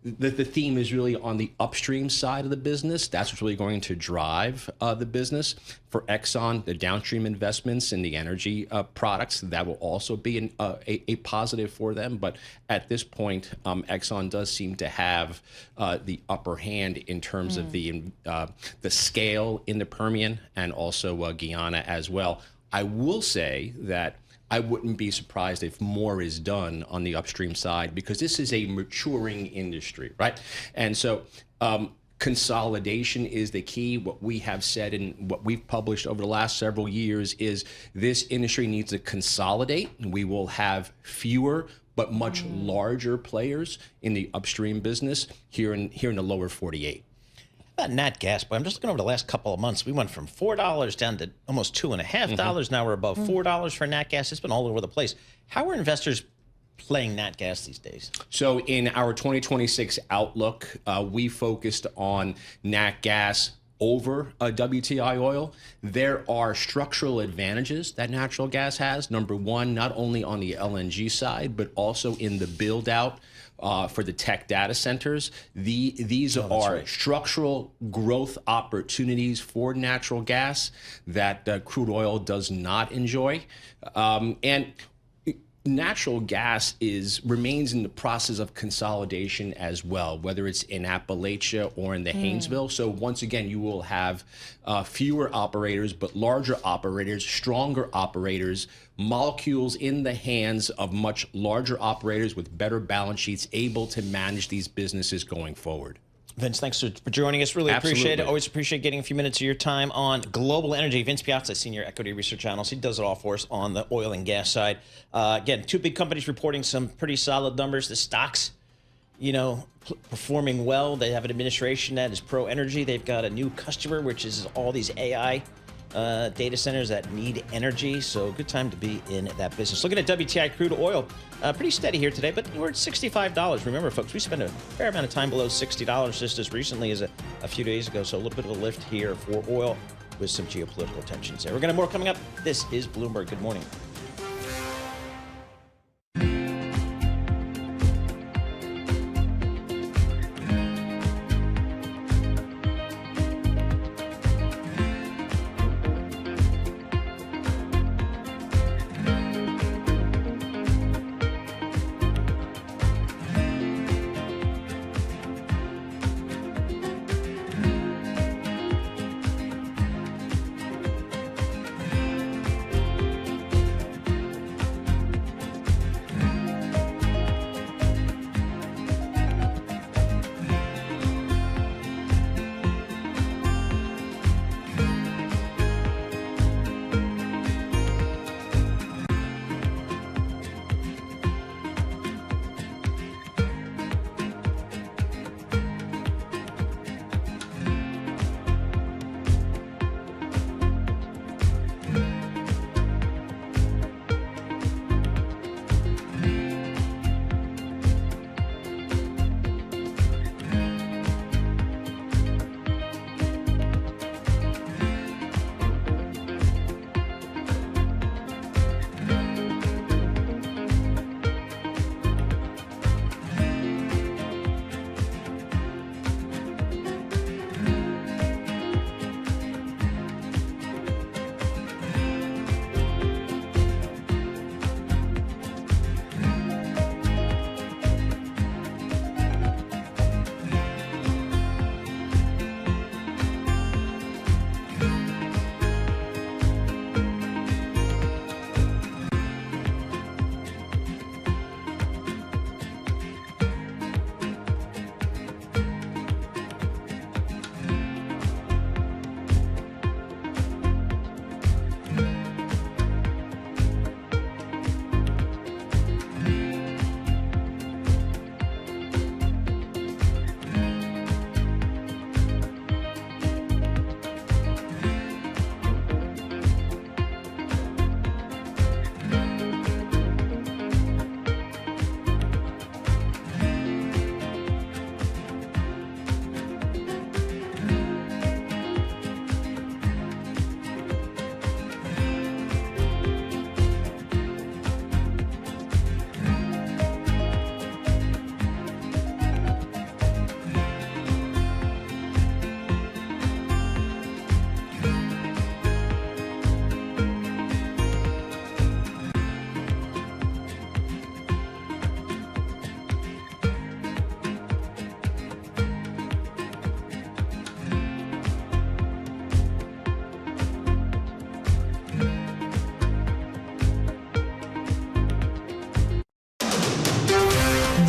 the theme is really on the upstream side of the business. That's what's really going to drive the business. For Exxon, the downstream investments in the energy products, that will also be a positive for them. But at this point, Exxon does seem to have the upper hand in terms of the scale in the Permian and also Guyana as well. I will say that I wouldn't be surprised if more is done on the upstream side, because this is a maturing industry, right? And so consolidation is the key. What we have said and what we've published over the last several years is this industry needs to consolidate. We will have fewer but much larger players in the upstream business here in the lower 48. Nat gas, but I'm just looking over the last couple of months. We went from $4 down to almost $2.50. Now we're above $4 for nat gas. It's been all over the place. How are investors playing nat gas these days? So in our 2026 outlook, we focused on nat gas over WTI oil. There are structural advantages that natural gas has. Number one, not only on the LNG side, but also in the build out for the tech data centers. These are structural growth opportunities for natural gas that crude oil does not enjoy. And natural gas remains in the process of consolidation as well, whether it's in Appalachia or in the Haynesville. So once again, you will have fewer operators, but larger operators, stronger operators, molecules in the hands of much larger operators with better balance sheets, able to manage these businesses going forward. Vince, thanks for joining us. Really appreciate it. Always appreciate getting a few minutes of your time on global energy. Vince Piazza, Senior Equity Research Analyst. He does it all for us on the oil and gas side. Again, two big companies reporting some pretty solid numbers. The stocks, performing well. They have an administration that is pro-energy. They've got a new customer, which is all these AI data centers that need energy. So good time to be in that business. Looking at WTI crude oil, pretty steady here today, but we're at $65. Remember, folks, we spent a fair amount of time below $60 just as recently as a few days ago. So a little bit of a lift here for oil with some geopolitical tensions there. We're going to have more coming up. This is Bloomberg. Good morning.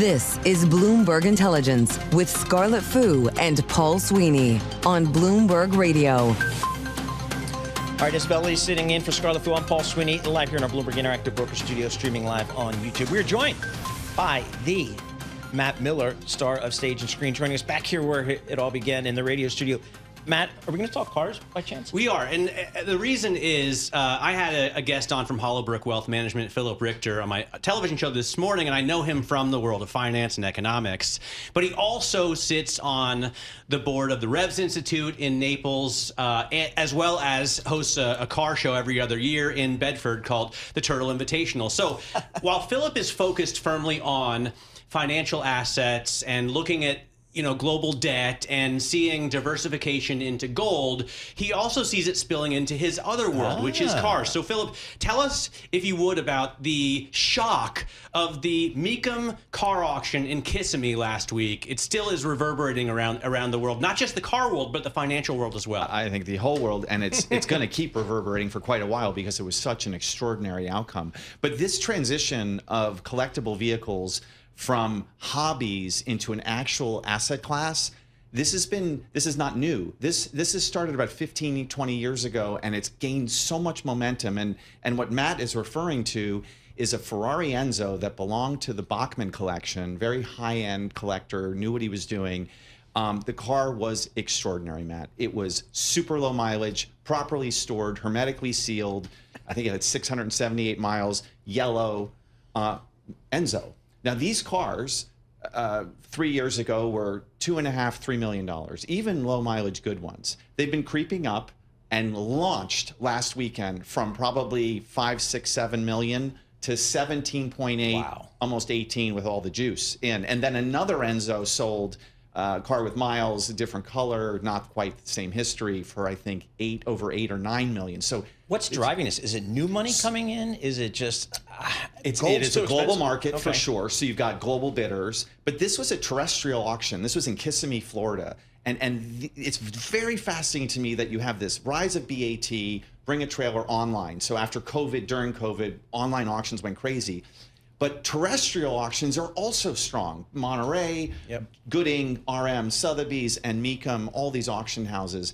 This is Bloomberg Intelligence with Scarlett Fu and Paul Sweeney on Bloomberg Radio. All right, Isabel Lee sitting in for Scarlett Fu. I'm Paul Sweeney, live here in our Bloomberg Interactive Broker Studio, streaming live on YouTube. We're joined by the Matt Miller, star of Stage and Screen, joining us back here where it all began in the radio studio. Matt, are we going to talk cars by chance? We are, and the reason is I had a guest on from Hollowbrook Wealth Management, Philip Richter, on my television show this morning, and I know him from the world of finance and economics, but he also sits on the board of the Revs Institute in Naples, as well as hosts a car show every other year in Bedford called the Turtle Invitational. So while Philip is focused firmly on financial assets and looking at global debt and seeing diversification into gold, he also sees it spilling into his other world, which is cars. So, Philip, tell us, if you would, about the shock of the Mecum car auction in Kissimmee last week. It still is reverberating around the world, not just the car world, but the financial world as well. I think the whole world, and it's going to keep reverberating for quite a while because it was such an extraordinary outcome. But this transition of collectible vehicles from hobbies into an actual asset class, this is not new. This has started about 15, 20 years ago, and it's gained so much momentum. And what Matt is referring to is a Ferrari Enzo that belonged to the Bachmann collection, very high-end collector, knew what he was doing. The car was extraordinary, Matt. It was super low mileage, properly stored, hermetically sealed. I think it had 678 miles, yellow, Enzo. Now, these cars 3 years ago were $2.5–3 million, even low mileage good ones. They've been creeping up and launched last weekend from probably 5, 6, 7 million to 17.8, wow, almost 18 with all the juice in. And then another Enzo sold, car with miles, a different color, not quite the same history, for I think over 8 or 9 million. So what's driving this? Is it new money coming in? Is it just it is a global market for sure. So you've got global bidders, but this was a terrestrial auction. This was in Kissimmee, Florida, and it's very fascinating to me that you have this rise of BAT, bring a trailer online. So after COVID, during COVID, online auctions went crazy. But terrestrial auctions are also strong. Monterey, Gooding, RM, Sotheby's, and Mecum, all these auction houses.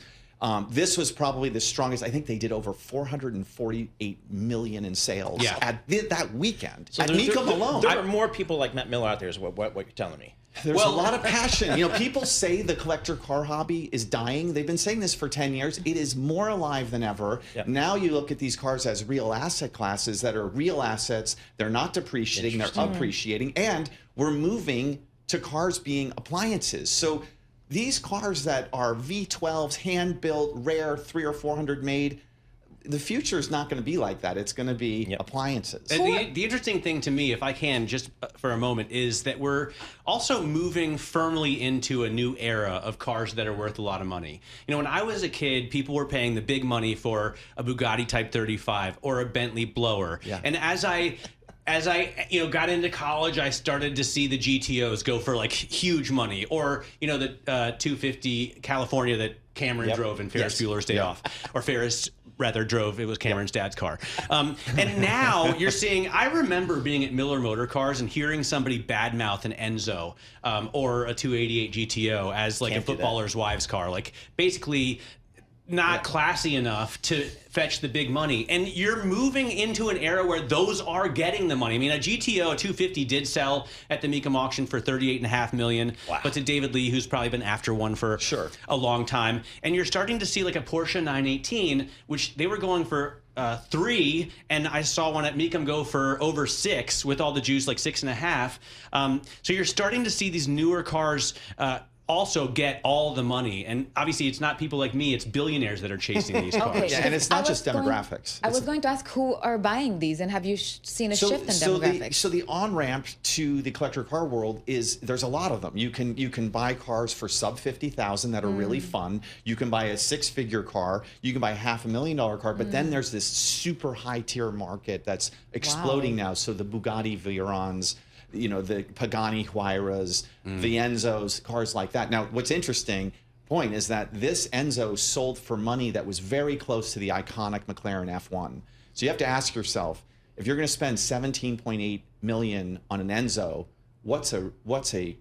This was probably the strongest. I think they did over 448 million in sales at that weekend, so at Mecum alone. There are more people like Matt Miller out there is what you're telling me. There's a lot of passion. People say the collector car hobby is dying. They've been saying this for 10 years. It is more alive than ever. Now you look at these cars as real asset classes that are real assets. They're not depreciating, they're appreciating. And we're moving to cars being appliances. So these cars that are V12s, hand-built, rare, 300 or 400 made, the future is not going to be like that. It's going to be appliances. The interesting thing to me, if I can just for a moment, is that we're also moving firmly into a new era of cars that are worth a lot of money. When I was a kid, people were paying the big money for a Bugatti Type 35 or a Bentley blower. And as I got into college, I started to see the GTOs go for like huge money, or the 250 California that Cameron drove in Ferris Bueller's Day Off, or Ferris rather drove. It was Cameron's dad's car. And now you're seeing, I remember being at Miller Motor Cars and hearing somebody badmouth an Enzo or a 288 GTO as like a footballer's wife's car, like basically not classy enough to fetch the big money. And you're moving into an era where those are getting the money. I mean, a GTO, a 250 did sell at the Mecum auction for $38.5 million, but to David Lee, who's probably been after one for a long time. And you're starting to see like a Porsche 918, which they were going for 3, and I saw one at Mecum go for over 6 with all the juice, like 6.5. So you're starting to see these newer cars also get all the money. And obviously it's not people like me, it's billionaires that are chasing these cars. And it's not just demographics. I was going to ask who are buying these, and have you seen a shift in demographics? So the on-ramp to the collector car world is, there's a lot of them. You can buy cars for sub 50,000 that are really fun. You can buy a 6-figure car. You can buy a $500,000 car. But then there's this super high tier market that's exploding now. So the Bugatti Veyrons, the Pagani Huayras, the Enzos, cars like that. Now, what's interesting point is that this Enzo sold for money that was very close to the iconic McLaren F1. So you have to ask yourself, if you're going to spend $17.8 million on an Enzo, what's a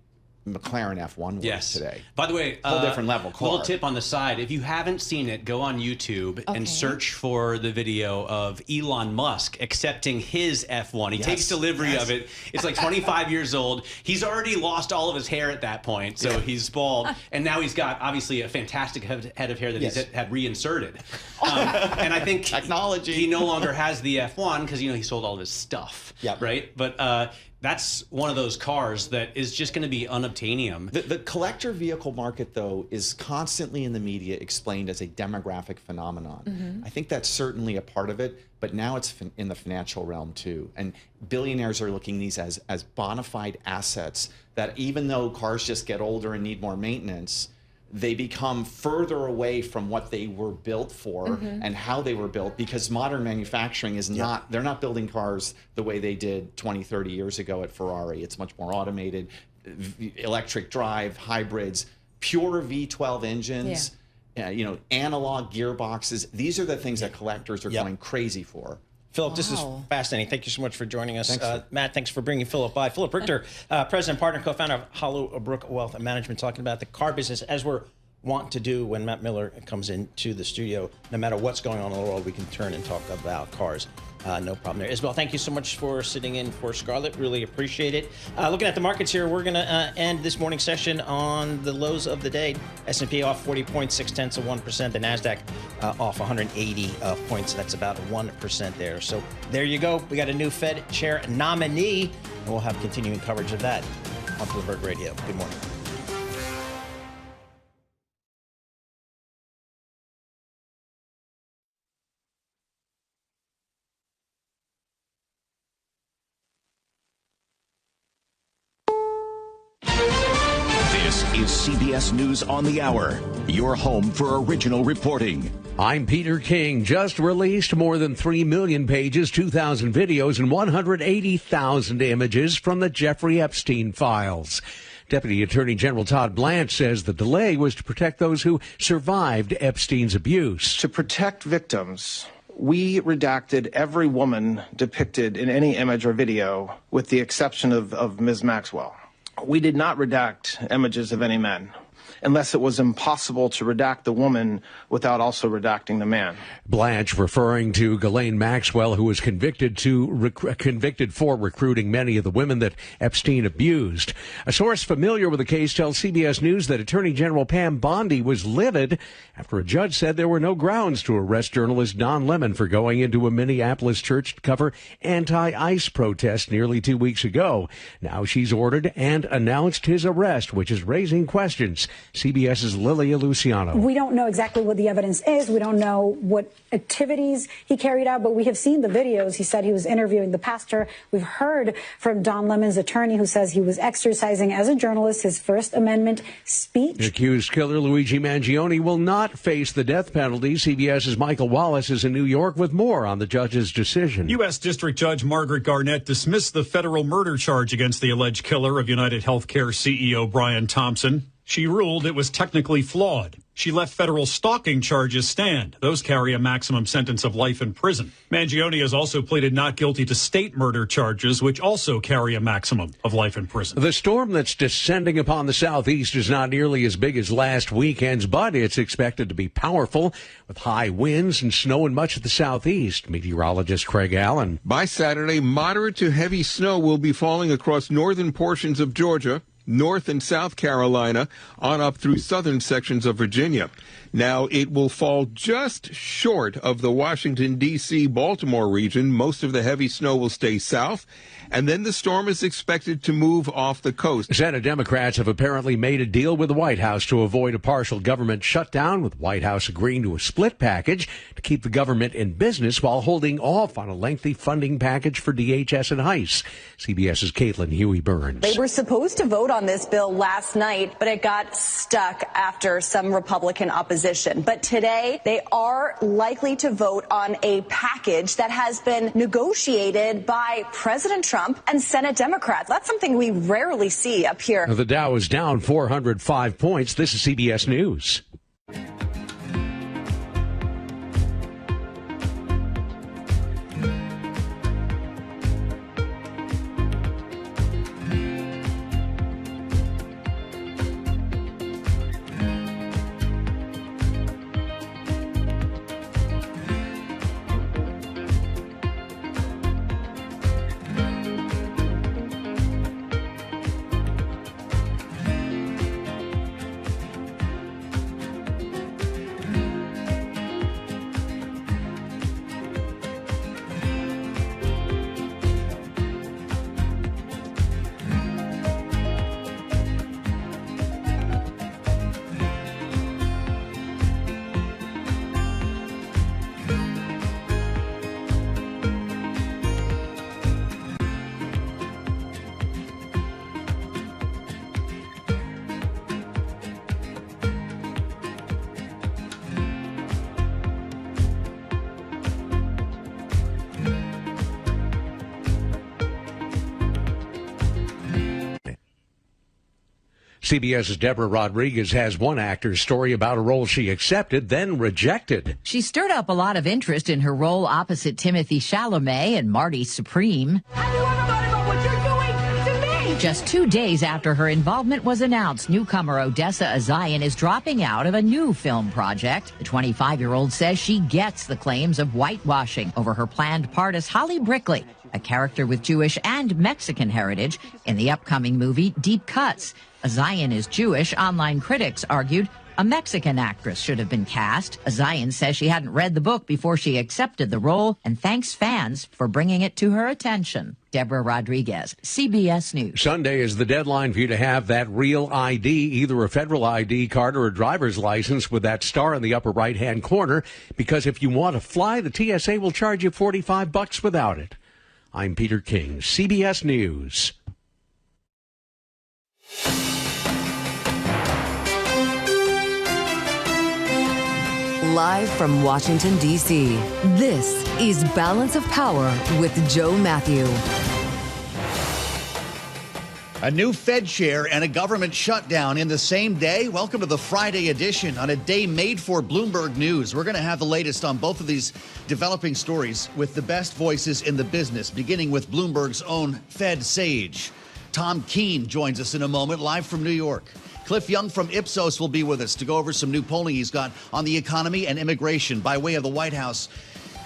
McLaren F1 worth today? By the way, whole different level car. Little tip on the side: if you haven't seen it, go on YouTube and search for the video of Elon Musk accepting his F1. He takes delivery of it. It's like 25 years old. He's already lost all of his hair at that point, so he's bald, and now he's got obviously a fantastic head of hair that he's had reinserted. And I think technology. He no longer has the F1 because he sold all of his stuff. Right, but. That's one of those cars that is just going to be unobtainium. The collector vehicle market, though, is constantly in the media explained as a demographic phenomenon. I think that's certainly a part of it, but now it's in the financial realm too. And billionaires are looking at these as bona fide assets that even though cars just get older and need more maintenance, they become further away from what they were built for and how they were built, because modern manufacturing is not, they're not building cars the way they did 20, 30 years ago at Ferrari. It's much more automated, electric drive, hybrids, pure V12 engines, analog gearboxes. These are the things that collectors are going crazy for. Philip, this is fascinating. Thank you so much for joining us. Matt, thanks for bringing Philip by. Philip Richter, president, partner, co-founder of Hollowbrook Wealth Management, talking about the car business, as we're wont to do when Matt Miller comes into the studio. No matter what's going on in the world, we can turn and talk about cars. No problem there. Isabel, thank you so much for sitting in for Scarlett. Really appreciate it. Looking at the markets here, we're going to end this morning session on the lows of the day. S&P off 40.6%. The NASDAQ off 180 points. That's about 1% there. So there you go. We got a new Fed chair nominee, and we'll have continuing coverage of that on Bloomberg Radio. Good morning. Is CBS News on the Hour, your home for original reporting. I'm Peter King. Just released more than 3 million pages, 2,000 videos, and 180,000 images from the Jeffrey Epstein files. Deputy Attorney General Todd Blanche says the delay was to protect those who survived Epstein's abuse. To protect victims, we redacted every woman depicted in any image or video, with the exception of Ms. Maxwell. We did not redact images of any men, unless it was impossible to redact the woman without also redacting the man. Blanche referring to Ghislaine Maxwell, who was convicted for recruiting many of the women that Epstein abused. A source familiar with the case tells CBS News that Attorney General Pam Bondi was livid after a judge said there were no grounds to arrest journalist Don Lemon for going into a Minneapolis church to cover anti-ICE protests nearly 2 weeks ago. Now she's ordered and announced his arrest, which is raising questions. CBS's Lilia Luciano. We don't know exactly what the evidence is. We don't know what activities he carried out, but we have seen the videos. He said he was interviewing the pastor. We've heard from Don Lemon's attorney, who says he was exercising as a journalist his First Amendment speech. The accused killer Luigi Mangione will not face the death penalty. CBS's Michael Wallace is in New York with more on the judge's decision. U.S. District Judge Margaret Garnett dismissed the federal murder charge against the alleged killer of United Healthcare CEO Brian Thompson. She ruled it was technically flawed. She left federal stalking charges stand. Those carry a maximum sentence of life in prison. Mangione has also pleaded not guilty to state murder charges, which also carry a maximum of life in prison. The storm that's descending upon the southeast is not nearly as big as last weekend's, but it's expected to be powerful with high winds and snow in much of the southeast. Meteorologist Craig Allen. By Saturday, moderate to heavy snow will be falling across northern portions of Georgia, North and South Carolina, on up through southern sections of Virginia. Now, it will fall just short of the Washington, D.C., Baltimore region. Most of the heavy snow will stay south, and then the storm is expected to move off the coast. Senate Democrats have apparently made a deal with the White House to avoid a partial government shutdown, with the White House agreeing to a split package to keep the government in business while holding off on a lengthy funding package for DHS and ICE. CBS's Caitlin Huey-Burns. They were supposed to vote on this bill last night, but it got stuck after some Republican opposition. But today, they are likely to vote on a package that has been negotiated by President Trump and Senate Democrats. That's something we rarely see up here. The Dow is down 405 points. This is CBS News. CBS's Deborah Rodriguez has one actor's story about a role she accepted, then rejected. She stirred up a lot of interest in her role opposite Timothy Chalamet and Marty Supreme. Just 2 days after her involvement was announced, newcomer Odessa Azayan is dropping out of a new film project. The 25-year-old says she gets the claims of whitewashing over her planned part as Holly Brickley, a character with Jewish and Mexican heritage, in the upcoming movie Deep Cuts. Azayan is Jewish. Online critics argued a Mexican actress should have been cast. Azayan says she hadn't read the book before she accepted the role and thanks fans for bringing it to her attention. Deborah Rodriguez, CBS News. Sunday is the deadline for you to have that real ID, either a federal ID card or a driver's license with that star in the upper right-hand corner, because if you want to fly, the TSA will charge you $45 without it. I'm Peter King, CBS News. Live from Washington, D.C., this is Balance of Power with Joe Matthew. A new Fed chair and a government shutdown in the same day. Welcome to the Friday edition on a day made for Bloomberg News. We're going to have the latest on both of these developing stories with the best voices in the business, beginning with Bloomberg's own Fed sage. Tom Keene joins us in a moment, live from New York. Cliff Young from Ipsos will be with us to go over some new polling he's got on the economy and immigration by way of the White House.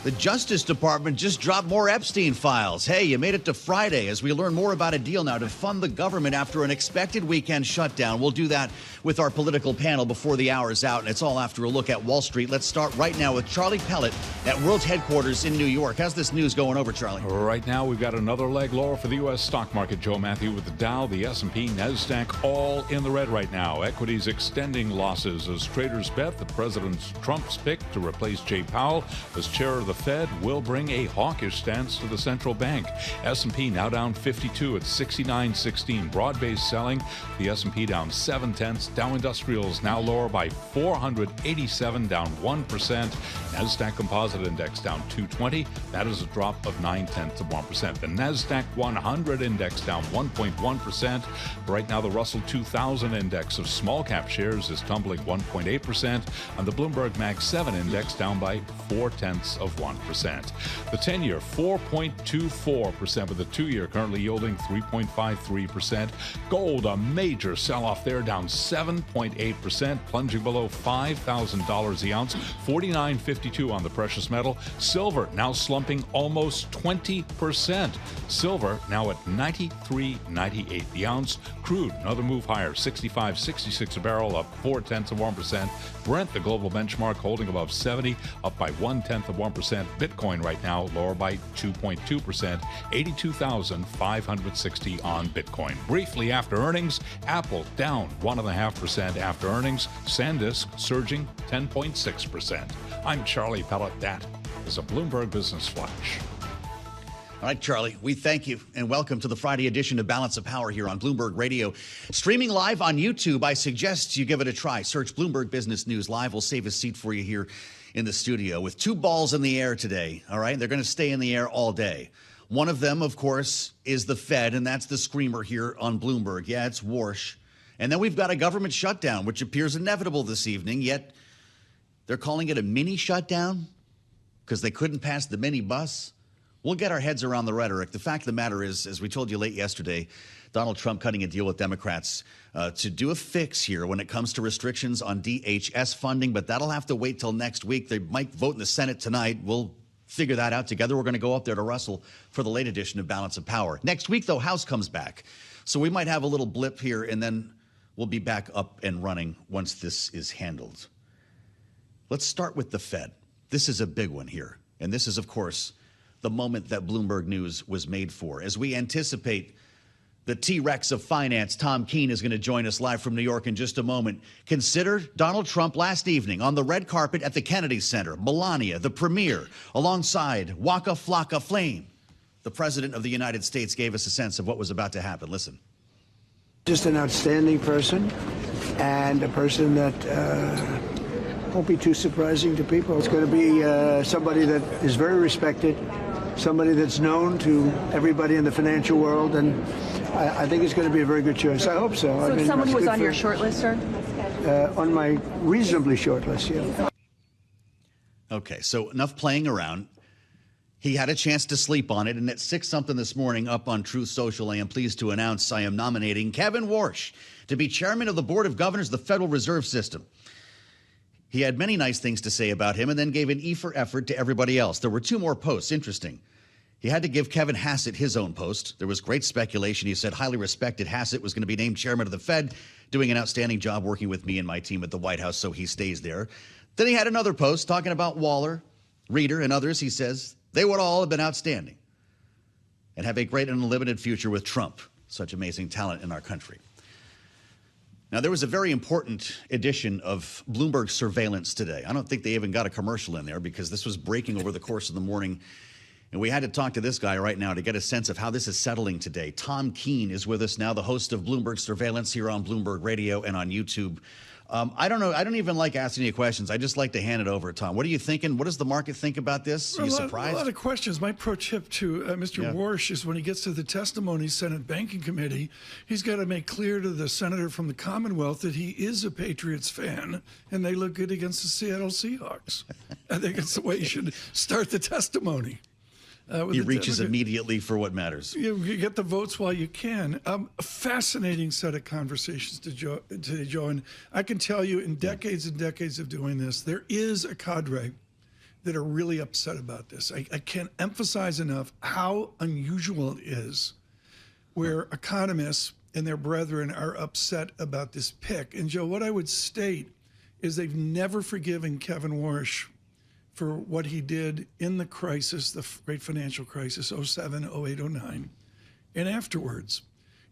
The Justice Department just dropped more Epstein files. Hey, you made it to Friday as we learn more about a deal now to fund the government after an expected weekend shutdown. We'll do that with our political panel before the hour is out, and it's all after a look at Wall Street. Let's start right now with Charlie Pellet at World's headquarters in New York. How's this news going over, Charlie? Right now, we've got another leg lower for the U.S. stock market, Joe Matthew, with the Dow, the S&P, NASDAQ all in the red right now. Equities extending losses as traders bet that President Trump's pick to replace Jay Powell as chair of the Fed will bring a hawkish stance to the central bank. S&P now down 52 at 69.16. Broad-based selling. The S&P down 0.7. Dow Industrials now lower by 487, down 1%. NASDAQ Composite Index down 220. That is a drop of 0.9%. The NASDAQ 100 Index down 1.1%. Right now, the Russell 2000 Index of small cap shares is tumbling 1.8%. And the Bloomberg Mag 7 Index down by 0.4%. The 10-year 4.24%, with the 2-year currently yielding 3.53%. Gold, a major sell-off there, down 7.8%, plunging below $5,000 the ounce. 49.52 on the precious metal. Silver now slumping almost 20%. Silver now at 93.98 the ounce. Crude, another move higher, 65.66 a barrel, up 0.4%. Brent, the global benchmark, holding above 70, up by 0.1%. Bitcoin right now lower by 2.2%, 82,560 on Bitcoin. Briefly after earnings, Apple down 1.5% after earnings. SanDisk surging 10.6%. I'm Charlie Pellet. That is a Bloomberg Business Flash. All right, Charlie, we thank you and welcome to the Friday edition of Balance of Power here on Bloomberg Radio. Streaming live on YouTube, I suggest you give it a try. Search Bloomberg Business News Live. We'll save a seat for you here in the studio with two balls in the air today, all right? They're going to stay in the air all day. One of them, of course, is the Fed, and that's the screamer here on Bloomberg. Yeah, it's Warsh. And then we've got a government shutdown, which appears inevitable this evening, yet they're calling it a mini shutdown because they couldn't pass the mini bus. We'll get our heads around the rhetoric. The fact of the matter is, as we told you late yesterday, Donald Trump cutting a deal with Democrats to do a fix here when it comes to restrictions on DHS funding, but that'll have to wait till next week. They might vote in the Senate tonight. We'll figure that out together. We're going to go up there to Russell for the late edition of Balance of Power. Next week, though, House comes back. So we might have a little blip here, and then we'll be back up and running once this is handled. Let's start with the Fed. This is a big one here. And this is, of course, the moment that Bloomberg News was made for. As we anticipate the T-Rex of finance, Tom Keene, is going to join us live from New York in just a moment. Consider Donald Trump last evening on the red carpet at the Kennedy Center, Melania, the premier, alongside Waka Flocka Flame. The president of the United States gave us a sense of what was about to happen. Listen. Just an outstanding person, and a person that won't be too surprising to people. It's going to be somebody that is very respected, somebody that's known to everybody in the financial world, and I think it's going to be a very good choice. I hope so. So it's someone who was on your short list, sir? On my reasonably short list, yeah. Okay, so enough playing around. He had a chance to sleep on it, and at 6-something this morning up on Truth Social, I am pleased to announce I am nominating Kevin Warsh to be chairman of the Board of Governors of the Federal Reserve System. He had many nice things to say about him and then gave an E for effort to everybody else. There were 2 more posts. Interesting. He had to give Kevin Hassett his own post. There was great speculation. He said highly respected Hassett was going to be named chairman of the Fed, doing an outstanding job working with me and my team at the White House, so he stays there. Then he had another post talking about Waller, Reeder, and others. He says they would all have been outstanding and have a great and unlimited future with Trump, such amazing talent in our country. Now, there was a very important edition of Bloomberg Surveillance today. I don't think they even got a commercial in there because this was breaking over the course of the morning. And we had to talk to this guy right now to get a sense of how this is settling today. Tom Keene is with us now, the host of Bloomberg Surveillance here on Bloomberg Radio and on YouTube. I don't know. I don't even like asking you questions. I just like to hand it over, Tom. What are you thinking? What does the market think about this? Are you surprised? A lot of questions. My pro tip to Mr. Warsh is when he gets to the testimony Senate Banking Committee, he's got to make clear to the senator from the Commonwealth that he is a Patriots fan and they look good against the Seattle Seahawks. I think it's the way you should start the testimony. He reaches immediately for what matters. You get the votes while you can. A fascinating set of conversations today, Joe. And I can tell you in decades and decades of doing this, there is a cadre that are really upset about this. I can't emphasize enough how unusual it is where economists and their brethren are upset about this pick. And Joe, what I would state is they've never forgiven Kevin Warsh for what he did in the crisis, the great financial crisis, 07, 08, 09, and afterwards.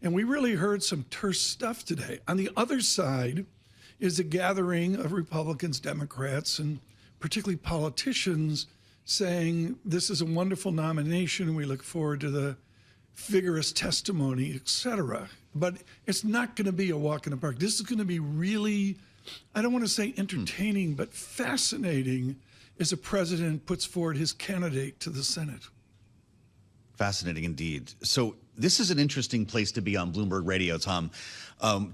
And we really heard some terse stuff today. On the other side is a gathering of Republicans, Democrats, and particularly politicians saying this is a wonderful nomination. We look forward to the vigorous testimony, et cetera. But it's not going to be a walk in the park. This is going to be really, I don't want to say entertaining, but fascinating as a president puts forward his candidate to the Senate. Fascinating indeed. So this is an interesting place to be on Bloomberg Radio, Tom.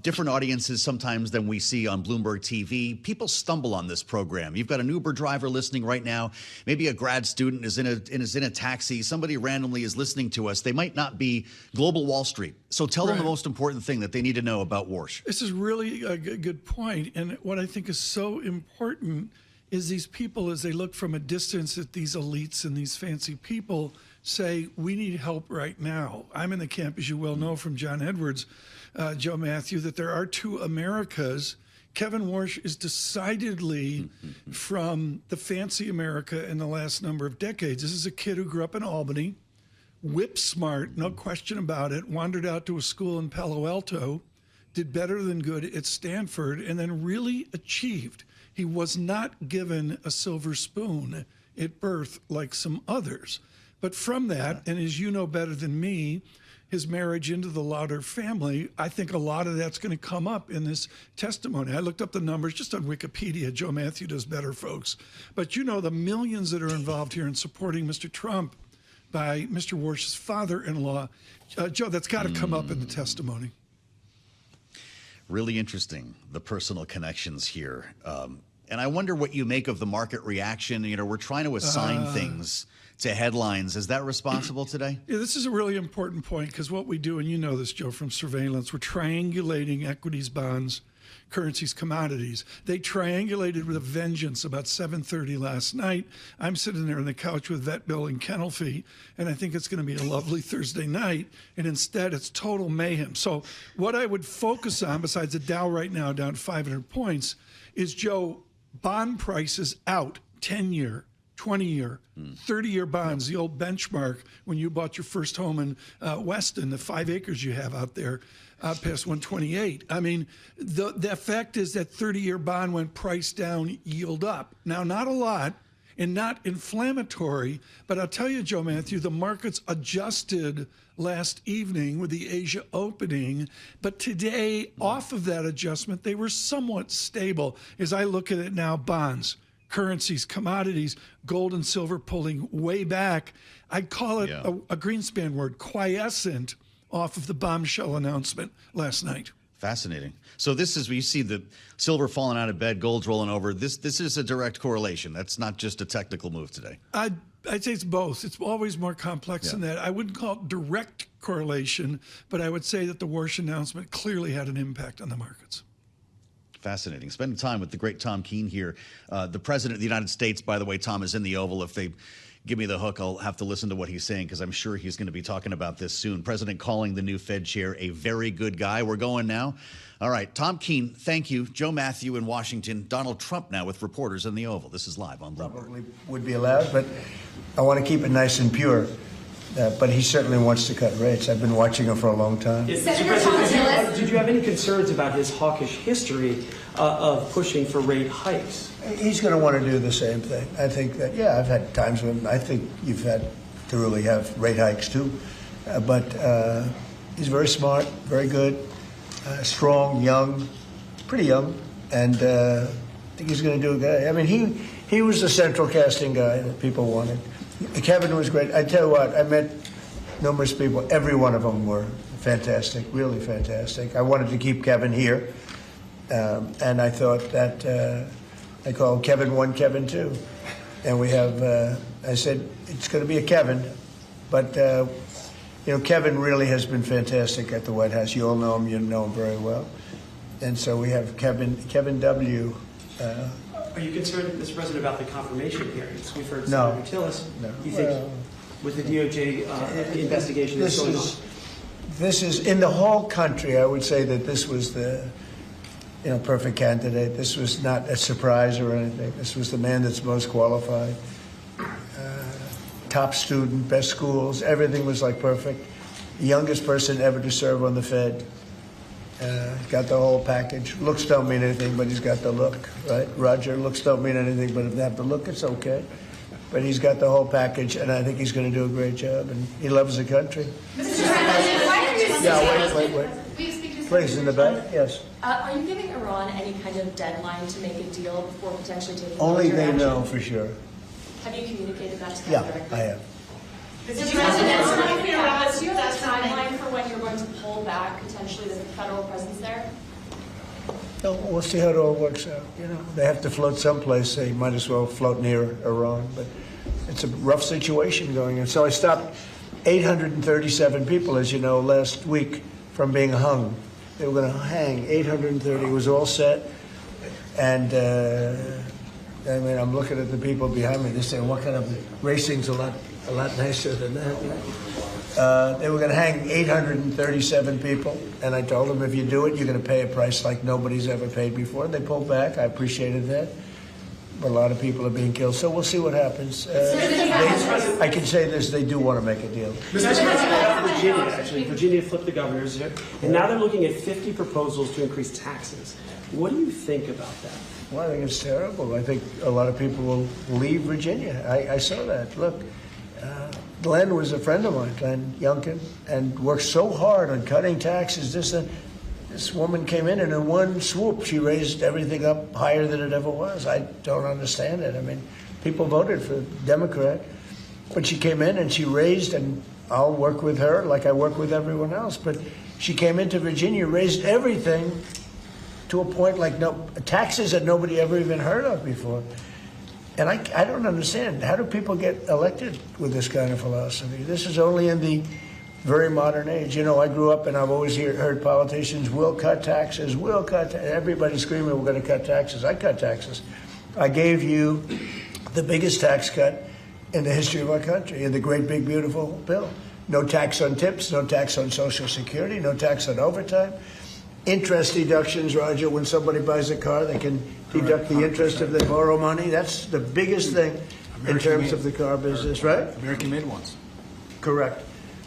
Different audiences sometimes than we see on Bloomberg TV. People stumble on this program. You've got an Uber driver listening right now. Maybe a grad student is in a taxi. Somebody randomly is listening to us. They might not be Global Wall Street. So tell them the most important thing that they need to know about Warsh. This is really a good point. And what I think is so important is these people, as they look from a distance at these elites and these fancy people, say, we need help right now. I'm in the camp, as you well know from John Edwards, Joe Matthew, that there are 2 Americas. Kevin Warsh is decidedly from the fancy America in the last number of decades. This is a kid who grew up in Albany, whip smart, no question about it, wandered out to a school in Palo Alto, did better than good at Stanford, and then really achieved. He was not given a silver spoon at birth like some others. But from that, and as you know better than me, his marriage into the Lauder family, I think a lot of that's going to come up in this testimony. I looked up the numbers just on Wikipedia. Joe Matthew does better, folks. But you know the millions that are involved here in supporting Mr. Trump by Mr. Warsh's father-in-law. Joe, that's got to come up in the testimony. Really interesting, the personal connections here. And I wonder what you make of the market reaction. You know, we're trying to assign things to headlines. Is that responsible today? Yeah, this is a really important point because what we do, and you know this, Joe, from surveillance, we're triangulating equities, bonds, currencies, commodities. They triangulated with a vengeance about 7:30 last night. I'm sitting there on the couch with Vet Bill and Kennel Fee, and I think it's going to be a lovely Thursday night, and instead it's total mayhem. So what I would focus on, besides the Dow right now down 500 points, is, Joe, bond prices out 10-year, 20-year, 30-year bonds, the old benchmark when you bought your first home in Weston, the 5 acres you have out there past 128. I mean, the effect is that 30-year bond went price down, yield up. Now, not a lot and not inflammatory, but I'll tell you, Joe Matthew, the markets adjusted last evening with the Asia opening, but today, off of that adjustment, they were somewhat stable. As I look at it now, bonds, currencies, commodities, gold and silver pulling way back. I'd call it a Greenspan word, quiescent off of the bombshell announcement last night. Fascinating. So this is, we see the silver falling out of bed, gold's rolling over. This is a direct correlation. That's not just a technical move today. I'd say it's both. It's always more complex than that. I wouldn't call it direct correlation, but I would say that the Warsh announcement clearly had an impact on the markets. Fascinating. Spending time with the great Tom Keene here. The President of the United States, by the way, Tom, is in the Oval. If they give me the hook, I'll have to listen to what he's saying because I'm sure he's going to be talking about this soon. President calling the new Fed chair a very good guy. We're going now. All right, Tom Keene, thank you. Joe Matthew in Washington. Donald Trump now with reporters in the Oval. This is live on Bloomberg. Probably would be allowed, but I want to keep it nice and pure. But he certainly wants to cut rates. I've been watching him for a long time. Senator Thomas, did you have any concerns about his hawkish history of pushing for rate hikes? He's going to want to do the same thing. I think that, yeah, I've had times when I think you've had to really have rate hikes too. But he's very smart, very good, strong, young, pretty young, and I think he's going to do a good. I mean, he was the central casting guy that people wanted. Kevin was great. I tell you what, I met numerous people. Every one of them were fantastic, really fantastic. I wanted to keep Kevin here, and I thought that I called Kevin 1, Kevin 2. And we have, I said, it's going to be a Kevin, but, Kevin really has been fantastic at the White House. You all know him. You know him very well. And so we have Kevin W. Are you concerned, Mr. President, about the confirmation hearings? We've heard No. Senator Tillis. No. You think with the DOJ investigation that's going on? This is, in the whole country, I would say that this was the perfect candidate. This was not a surprise or anything. This was the man that's most qualified. Top student, best schools, everything was like perfect. The youngest person ever to serve on the Fed. Got the whole package. Looks don't mean anything, but he's got the look, right? Roger, looks don't mean anything, but if they have the look, it's okay. But he's got the whole package, and I think he's going to do a great job, and he loves the country. Mr. President, why are you... Yeah, wait. Please, in the back, yes. Are you giving Iran any kind of deadline to make a deal before potentially taking Only they action? know for sure. Have you communicated that to them Yeah, directly? I have. Mr. President, do you have a timeline for when you're going to pull back potentially the federal presence there? No, we'll see how it all works out. They have to float someplace. They might as well float near Iran. But it's a rough situation going on. So I stopped 837 people, as you know, last week from being hung. They were going to hang 830. It was all set. And I mean, I'm looking at the people behind me. They're saying, "What kind of racing's a lot nicer than that?" They were going to hang 837 people, and I told them, if you do it, you're going to pay a price like nobody's ever paid before. They pulled back. I appreciated that. But a lot of people are being killed, so we'll see what happens. I can say this, they do want to make a deal. Mr. President, Virginia flipped the governors, and now they're looking at 50 proposals to increase taxes. What do you think about that? Well, I think it's terrible. I think a lot of people will leave Virginia. I saw that. Look, Glenn was a friend of mine, Glenn Youngkin, and worked so hard on cutting taxes. This woman came in, and in one swoop, she raised everything up higher than it ever was. I don't understand it. I mean, people voted for Democrat, but she came in and she raised, and I'll work with her like I work with everyone else, but she came into Virginia, raised everything to a point like taxes that nobody ever even heard of before. And I don't understand. How do people get elected with this kind of philosophy? This is only in the very modern age. I grew up and I've always heard politicians will cut taxes, everybody screaming we're going to cut taxes. I cut taxes. I gave you the biggest tax cut in the history of our country in the great big beautiful bill. No tax on tips, no tax on Social Security, no tax on overtime. Interest deductions, Roger, when somebody buys a car, they can deduct the interest if they borrow money. That's the biggest thing in terms of the car business, right? American-made ones. Correct.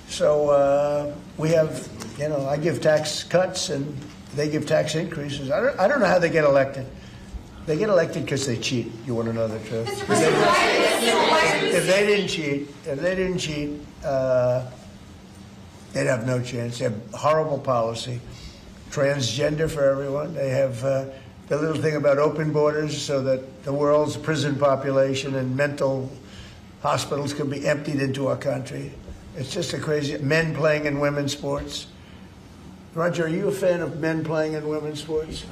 So we have, I give tax cuts and they give tax increases. I don't know how they get elected. They get elected because they cheat. You want to know the truth? If they didn't cheat, they'd have no chance. They have horrible policy. Transgender for everyone. They have the little thing about open borders so that the world's prison population and mental hospitals can be emptied into our country. It's just a crazy, men playing in women's sports. Roger, are you a fan of men playing in women's sports?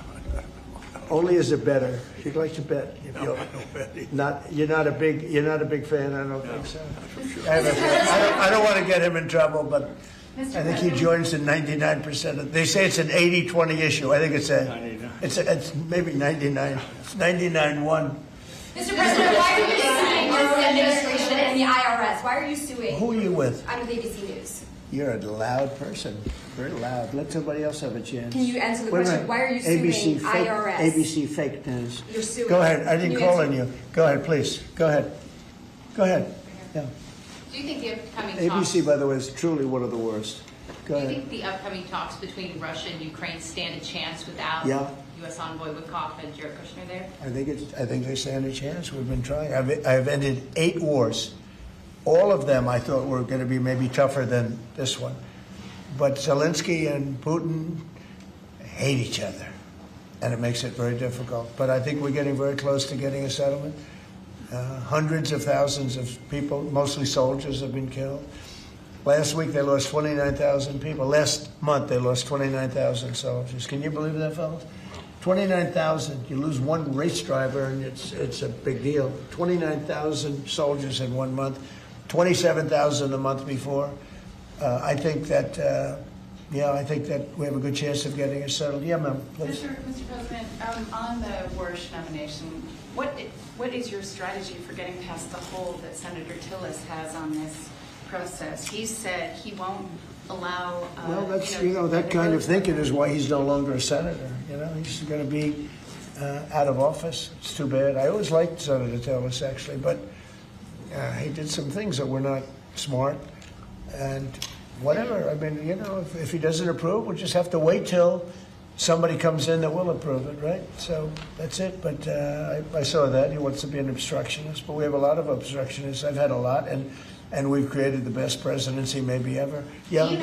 Only as a bettor. You'd like to bet. You're not a big fan. I don't think so. I don't want to get him in trouble, but I think he joins in 99% of. They say it's an 80-20 issue. I think it's maybe 99. It's 99-1. Mr. President, why are you suing this administration and the IRS? Why are you suing? Who are you with? I'm with ABC News. You're a loud person. Very loud. Let somebody else have a chance. Can you answer the question? Why are you suing IRS? ABC fake news. You're suing. Go ahead. I didn't call on you. Go ahead, please. Go ahead. Go ahead. Yeah. Do you think the upcoming ABC, talks, by the way, is truly one of the worst. Go do you ahead. think the upcoming talks between Russia and Ukraine stand a chance without U.S. envoy Witkoff and Jared Kushner there? I think they stand a chance. We've been trying. I've ended 8 wars. All of them I thought were going to be maybe tougher than this one. But Zelensky and Putin hate each other, and it makes it very difficult. But I think we're getting very close to getting a settlement. Hundreds of thousands of people, mostly soldiers, have been killed. Last week they lost 29,000 people. Last month they lost 29,000 soldiers. Can you believe that, fellas? 29,000. You lose one race driver, and it's a big deal. 29,000 soldiers in 1 month. 27,000 the month before. I think that I think that we have a good chance of getting it settled. Yeah, ma'am. Mr. President, on the Warsh nomination, what is your strategy for getting past the hold that Senator Tillis has on this process? He said he won't allow. Well, that's that kind of thinking is why he's no longer a senator. He's going to be out of office. It's too bad. I always liked Senator Tillis actually, but he did some things that were not smart. And whatever. I mean, if he doesn't approve, we'll just have to wait till somebody comes in that will approve it, right? So that's it. But I saw that. He wants to be an obstructionist. But we have a lot of obstructionists. I've had a lot. And we've created the best presidency maybe ever. Yeah. If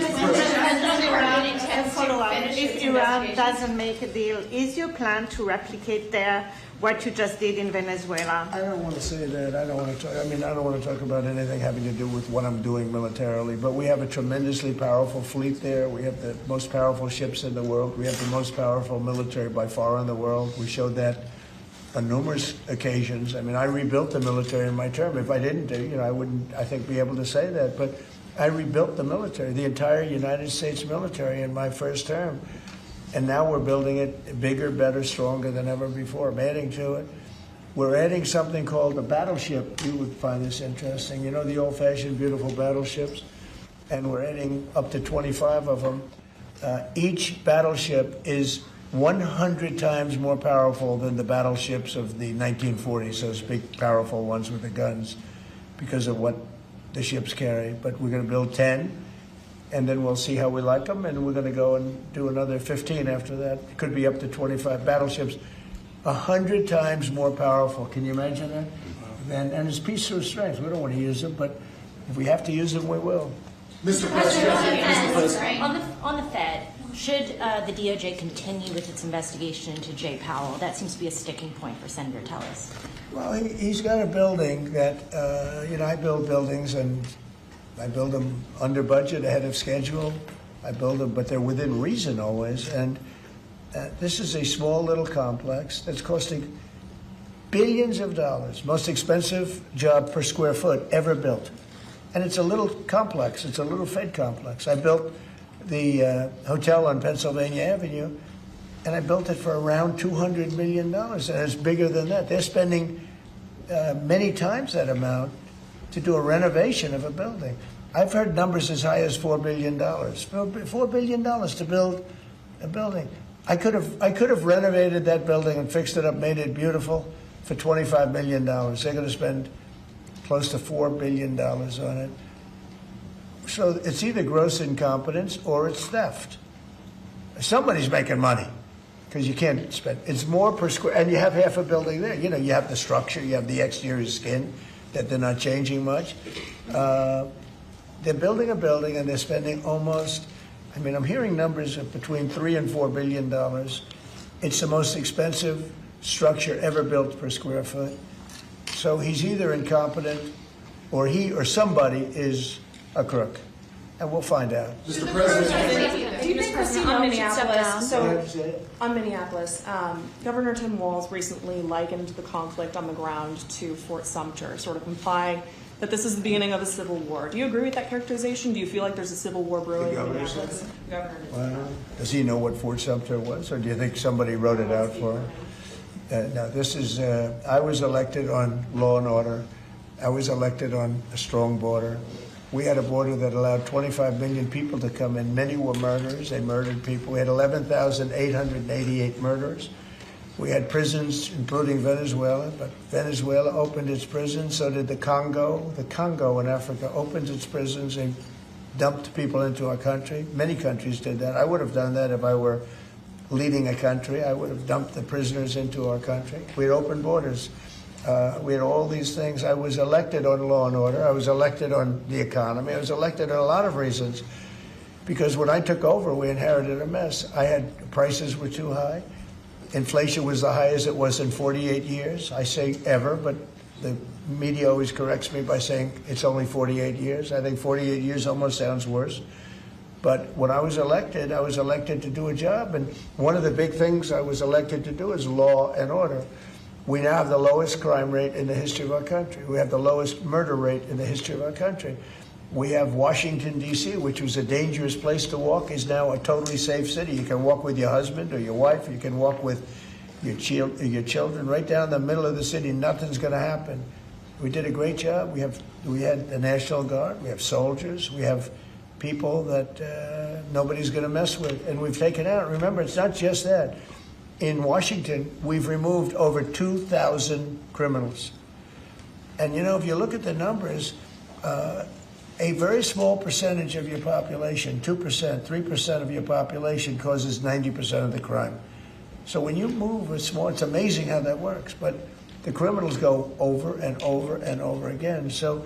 Iran doesn't make a deal, is your plan to replicate there what you just did in Venezuela? I don't want to say that. I don't want to talk. I don't want to talk about anything having to do with what I'm doing militarily. But we have a tremendously powerful fleet there. We have the most powerful ships in the world. We have the most powerful military by far in the world. We showed that on numerous occasions. I mean, I rebuilt the military in my term. If I didn't do, I wouldn't, I think, be able to say that. But I rebuilt the military, the entire United States military in my first term. And now we're building it bigger, better, stronger than ever before. I'm adding to it. We're adding something called a battleship. You would find this interesting. You know, the old-fashioned, beautiful battleships? And we're adding up to 25 of them. Each battleship is 100 times more powerful than the battleships of the 1940s, those big, powerful ones with the guns, because of what the ships carry. But we're going to build 10. And then we'll see how we like them, and we're going to go and do another 15 after that. It could be up to 25 battleships, 100 times more powerful. Can you imagine that? And it's peace through strength. We don't want to use them, but if we have to use them, we will. Mr. President, on the Fed, should the DOJ continue with its investigation into Jay Powell? That seems to be a sticking point for Senator Tillis. Well, he's got a building that, I build buildings, and I build them under budget, ahead of schedule. I build them, but they're within reason always. And this is a small little complex that's costing billions of dollars, most expensive job per square foot ever built. And it's a little complex. It's a little Fed complex. I built the hotel on Pennsylvania Avenue, and I built it for around $200 million. And it's bigger than that. They're spending many times that amount to do a renovation of a building. I've heard numbers as high as $4 billion. $4 billion to build a building. I could have renovated that building and fixed it up, made it beautiful for $25 million. They're going to spend close to $4 billion on it. So it's either gross incompetence or it's theft. Somebody's making money, because you can't spend. It's more per square, and you have half a building there. You have the structure, you have the exterior skin, that they're not changing much. They're building a building, and they're spending almost, I'm hearing numbers of between $3 and $4 billion. It's the most expensive structure ever built per square foot. So he's either incompetent, or he or somebody is a crook. And we'll find out. Mr. President, Do you think Christine on Noem should step down? Minneapolis, on Minneapolis, Governor Tim Walz recently likened the conflict on the ground to Fort Sumter, sort of implying that this is the beginning of a civil war. Do you agree with that characterization? Do you feel like there's a civil war brewing in Minneapolis? Well, does he know what Fort Sumter was, or do you think somebody wrote it out for him? No, this is, I was elected on law and order. I was elected on a strong border. We had a border that allowed 25 million people to come in. Many were murderers. They murdered people. We had 11,888 murderers. We had prisons, including Venezuela, but Venezuela opened its prisons. So did the Congo. The Congo in Africa opened its prisons and dumped people into our country. Many countries did that. I would have done that if I were leading a country. I would have dumped the prisoners into our country. We had open borders. We had all these things. I was elected on law and order. I was elected on the economy. I was elected on a lot of reasons. Because when I took over, we inherited a mess. Prices were too high. Inflation was the highest it was in 48 years. I say ever, but the media always corrects me by saying it's only 48 years. I think 48 years almost sounds worse. But when I was elected to do a job. And one of the big things I was elected to do is law and order. We now have the lowest crime rate in the history of our country. We have the lowest murder rate in the history of our country. We have Washington, D.C., which was a dangerous place to walk, is now a totally safe city. You can walk with your husband or your wife. You can walk with your children right down the middle of the city. Nothing's going to happen. We did a great job. We had the National Guard. We have soldiers. We have people that nobody's going to mess with. And we've taken out. Remember, it's not just that. In Washington, we've removed over 2,000 criminals. And, if you look at the numbers, a very small percentage of your population, 2%, 3% of your population causes 90% of the crime. So when you move with small, it's amazing how that works. But the criminals go over and over and over again. So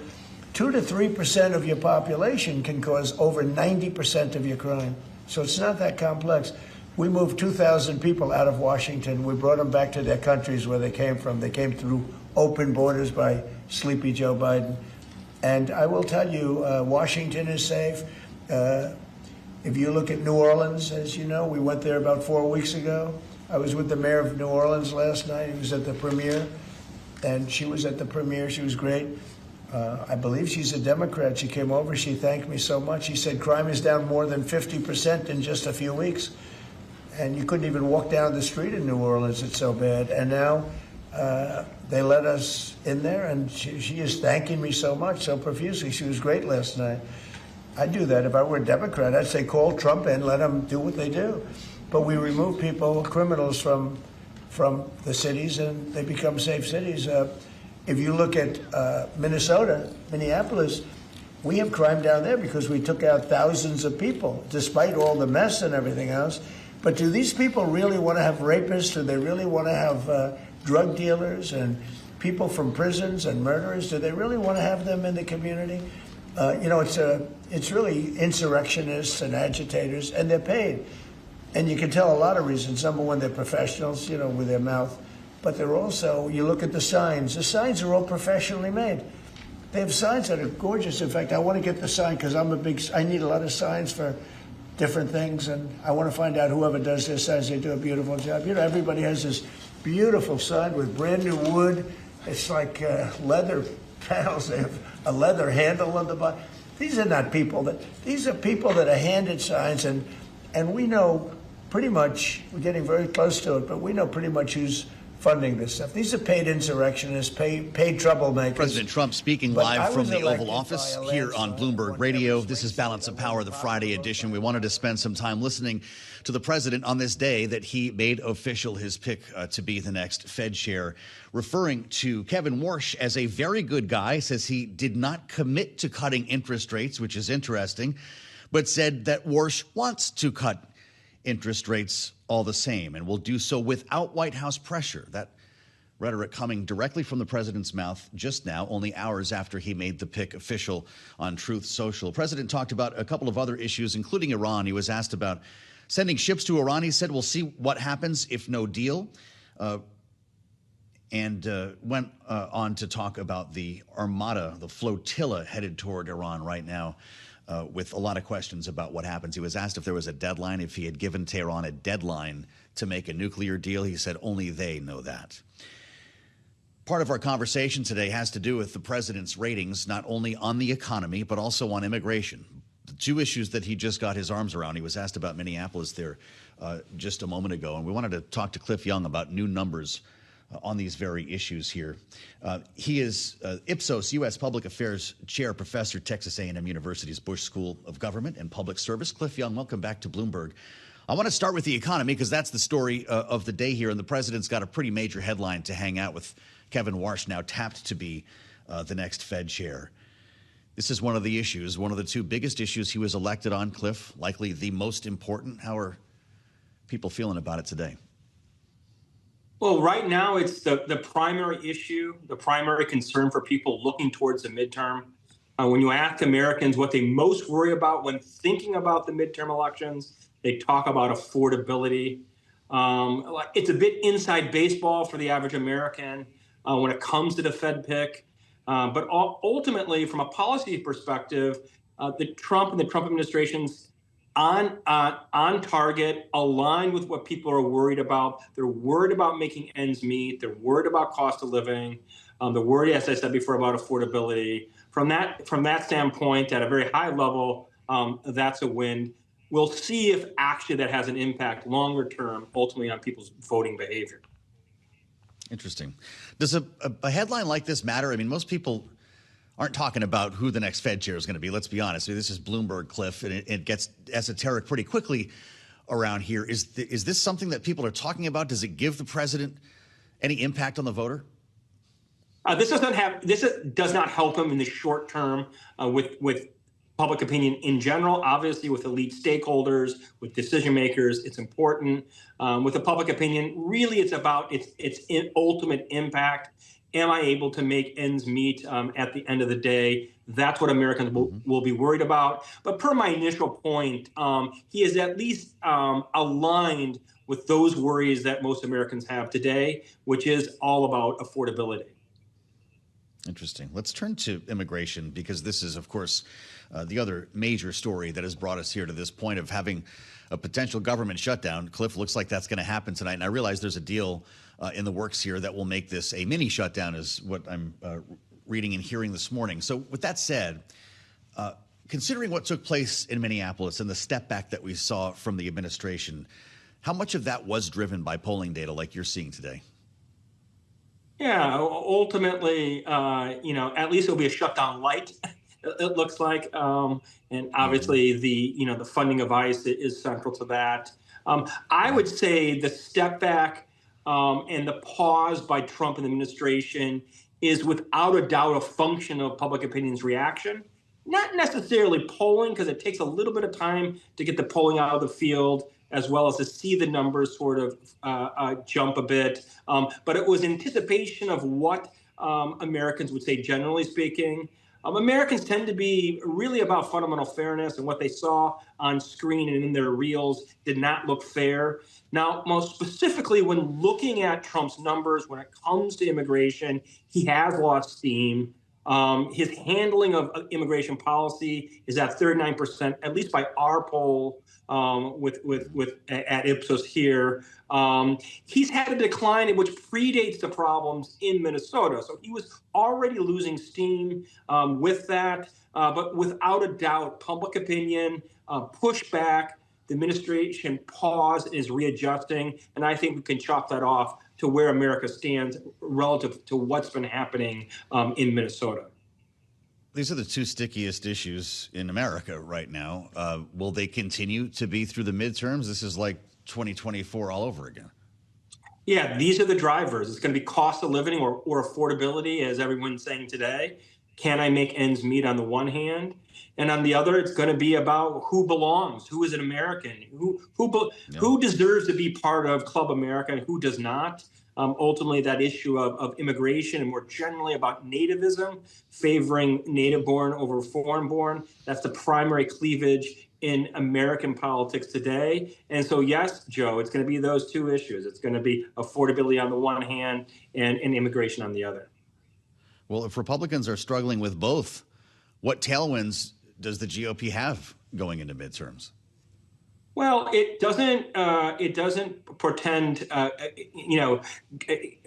2 to 3% of your population can cause over 90% of your crime. So it's not that complex. We moved 2,000 people out of Washington. We brought them back to their countries where they came from. They came through open borders by Sleepy Joe Biden. And I will tell you, Washington is safe. If you look at New Orleans, as you know, we went there about 4 weeks ago. I was with the mayor of New Orleans last night. He was at the premiere, and she was at the premiere. She was great. I believe she's a Democrat. She came over. She thanked me so much. She said crime is down more than 50% in just a few weeks. And you couldn't even walk down the street in New Orleans. It's so bad. And now they let us in there, and she is thanking me so much, so profusely. She was great last night. I'd do that if I were a Democrat. I'd say call Trump in, let them do what they do. But we remove people, criminals, from the cities, and they become safe cities. If you look at Minnesota, Minneapolis, we have crime down there because we took out thousands of people, despite all the mess and everything else. But do these people really want to have rapists? Do they really want to have drug dealers and people from prisons and murderers? Do they really want to have them in the community? It's really insurrectionists and agitators, and they're paid. And you can tell a lot of reasons. Number one, they're professionals, with their mouth. But they're also, you look at the signs. The signs are all professionally made. They have signs that are gorgeous. In fact, I want to get the sign because I need a lot of signs for different things, and I want to find out whoever does their signs, they do a beautiful job. Everybody has this beautiful sign with brand new wood. It's like leather panels. They have a leather handle on the bottom. These are people that are handed signs, and we know pretty much, we're getting very close to it, but we know pretty much who's funding this stuff. These are paid insurrectionists, paid troublemakers. President Trump speaking live from the Oval Office here on Bloomberg Radio. This is Balance of Power, the Friday edition. We wanted to spend some time listening to the president on this day that he made official his pick to be the next Fed chair, referring to Kevin Warsh as a very good guy, says he did not commit to cutting interest rates, which is interesting, but said that Warsh wants to cut interest rates all the same and will do so without White House pressure. That rhetoric coming directly from the president's mouth just now, only hours after he made the pick official on Truth Social. The president talked about a couple of other issues, including Iran. He was asked about sending ships to Iran. He said, we'll see what happens if no deal. and went on to talk about the armada, the flotilla headed toward Iran right now, with a lot of questions about what happens. He was asked if there was a deadline, if he had given Tehran a deadline to make a nuclear deal. He said only they know that. Part of our conversation today has to do with the president's ratings, not only on the economy, but also on immigration. The two issues that he just got his arms around. He was asked about Minneapolis there just a moment ago, and we wanted to talk to Cliff Young about new numbers on these very issues here. He is Ipsos U.S. Public Affairs Chair, Professor, Texas A&M University's Bush School of Government and Public Service. Cliff Young, welcome back to Bloomberg. I want to start with the economy because that's the story of the day here, and the president's got a pretty major headline to hang out with. Kevin Warsh now tapped to be the next Fed chair. This is one of the issues, one of the two biggest issues he was elected on, Cliff, likely the most important. How are people feeling about it today? Well, right now it's the primary issue, the primary concern for people looking towards the midterm. When you ask Americans what they most worry about when thinking about the midterm elections, they talk about affordability. It's a bit inside baseball for the average American when it comes to the Fed pick. But ultimately, from a policy perspective, the Trump and the Trump administration's on target, aligned with what people are worried about. They're worried about making ends meet. They're worried about cost of living. They're worried, as I said before, about affordability. From that standpoint, at a very high level, that's a win. We'll see if actually that has an impact longer term, ultimately on people's voting behavior. Interesting. Does a headline like this matter? I mean, most people aren't talking about who the next Fed chair is going to be. Let's be honest. This is Bloomberg, Cliff, and it gets esoteric pretty quickly around here. Is this something that people are talking about? Does it give the president any impact on the voter? This does not help him in the short term with public opinion in general. Obviously, with elite stakeholders, with decision makers, it's important. With the public opinion, really, it's about its ultimate impact. Am I able to make ends meet at the end of the day? That's what Americans will be worried about. But per my initial point, he is at least aligned with those worries that most Americans have today, which is all about affordability. Interesting. Let's turn to immigration, because this is, of course, the other major story that has brought us here to this point of having a potential government shutdown. Cliff, looks like that's going to happen tonight. And I realize there's a deal in the works here that will make this a mini shutdown, is what I'm reading and hearing this morning. So with that said, considering what took place in Minneapolis and the step back that we saw from the administration, how much of that was driven by polling data like you're seeing today? Yeah, ultimately, at least it'll be a shutdown light. It looks like, and obviously the funding of ICE is central to that. I would say the step back and the pause by Trump and the administration is without a doubt a function of public opinion's reaction, not necessarily polling, because it takes a little bit of time to get the polling out of the field, as well as to see the numbers sort of jump a bit. But it was anticipation of what Americans would say, generally speaking. Americans tend to be really about fundamental fairness, and what they saw on screen and in their reels did not look fair. Now, most specifically, when looking at Trump's numbers, when it comes to immigration, he has lost steam. His handling of immigration policy is at 39%, at least by our poll at Ipsos here. He's had a decline which predates the problems in Minnesota. So he was already losing steam with that. But without a doubt, public opinion, pushback, the administration pause is readjusting. And I think we can chalk that off to where America stands relative to what's been happening in Minnesota. These are the two stickiest issues in America right now. Will they continue to be through the midterms? This is like 2024 all over again. Yeah, these are the drivers. It's going to be cost of living or affordability, as everyone's saying today. Can I make ends meet on the one hand? And on the other, it's going to be about who belongs, who is an American, who deserves to be part of Club America and who does not. Ultimately, that issue of immigration and more generally about nativism, favoring native-born over foreign-born, that's the primary cleavage in American politics today. And so, yes, Joe, it's going to be those two issues. It's going to be affordability on the one hand and immigration on the other. Well, if Republicans are struggling with both, what tailwinds does the GOP have going into midterms? Well, it doesn't portend,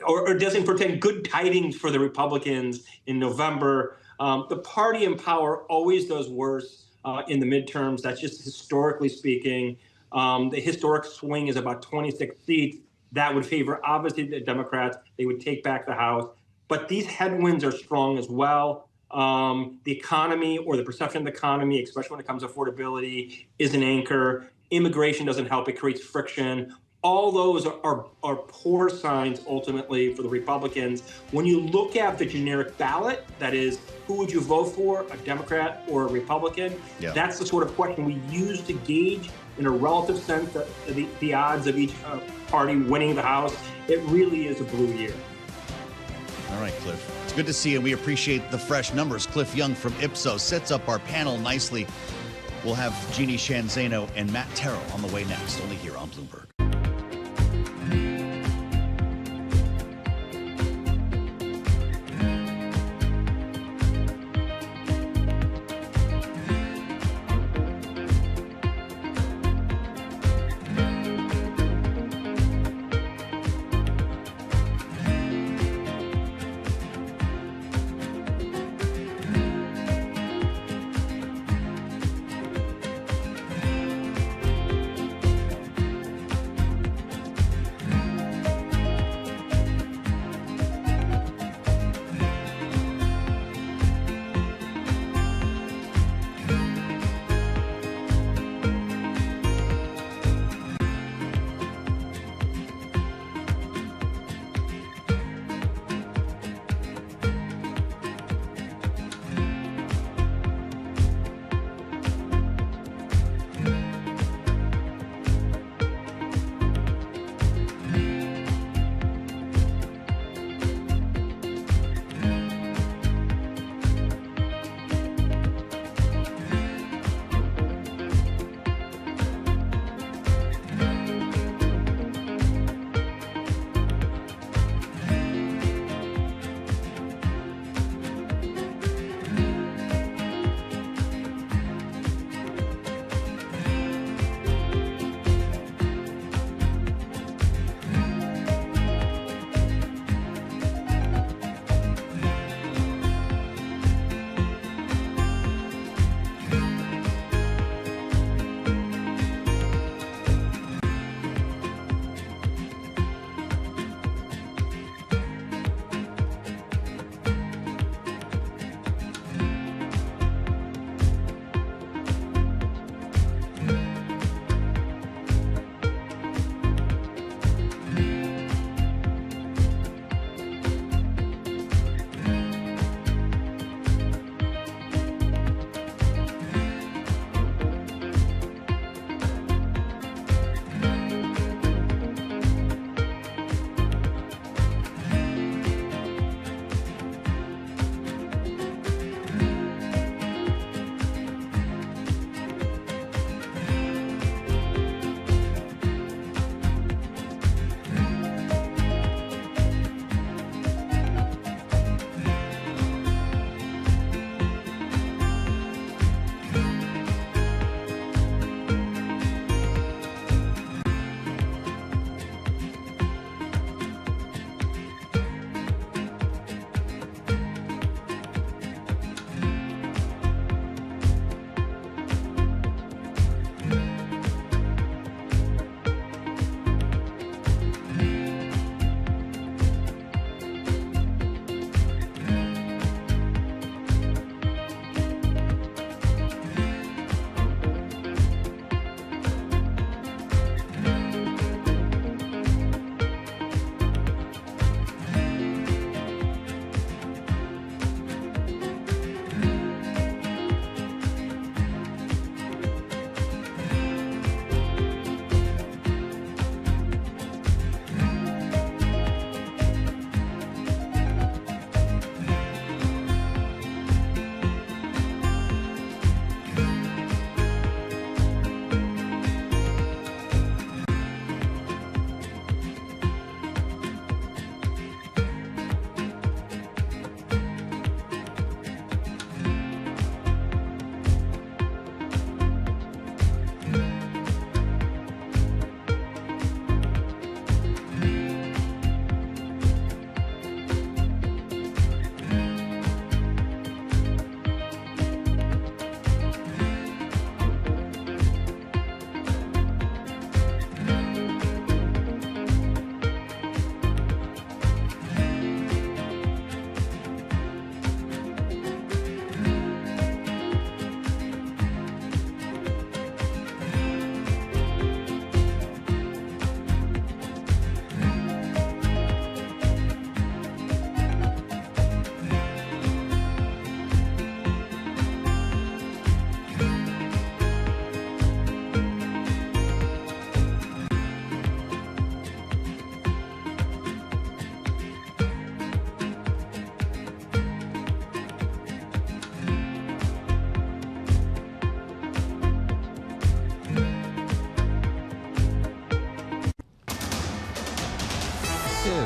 or doesn't portend good tidings for the Republicans in November. The party in power always does worse in the midterms. That's just historically speaking. The historic swing is about 26 seats. That would favor, obviously, the Democrats. They would take back the House. But these headwinds are strong as well. The economy, or the perception of the economy, especially when it comes to affordability, is an anchor. Immigration doesn't help. It creates friction. All those are poor signs, ultimately, for the Republicans. When you look at the generic ballot, that is, who would you vote for, a Democrat or a Republican? Yeah. That's the sort of question we use to gauge, in a relative sense, the odds of each party winning the House. It really is a blue year. All right, Cliff. It's good to see you. We appreciate the fresh numbers. Cliff Young from Ipsos sets up our panel nicely. We'll have Jeannie Shanzano and Matt Terrell on the way next, only here on Bloomberg.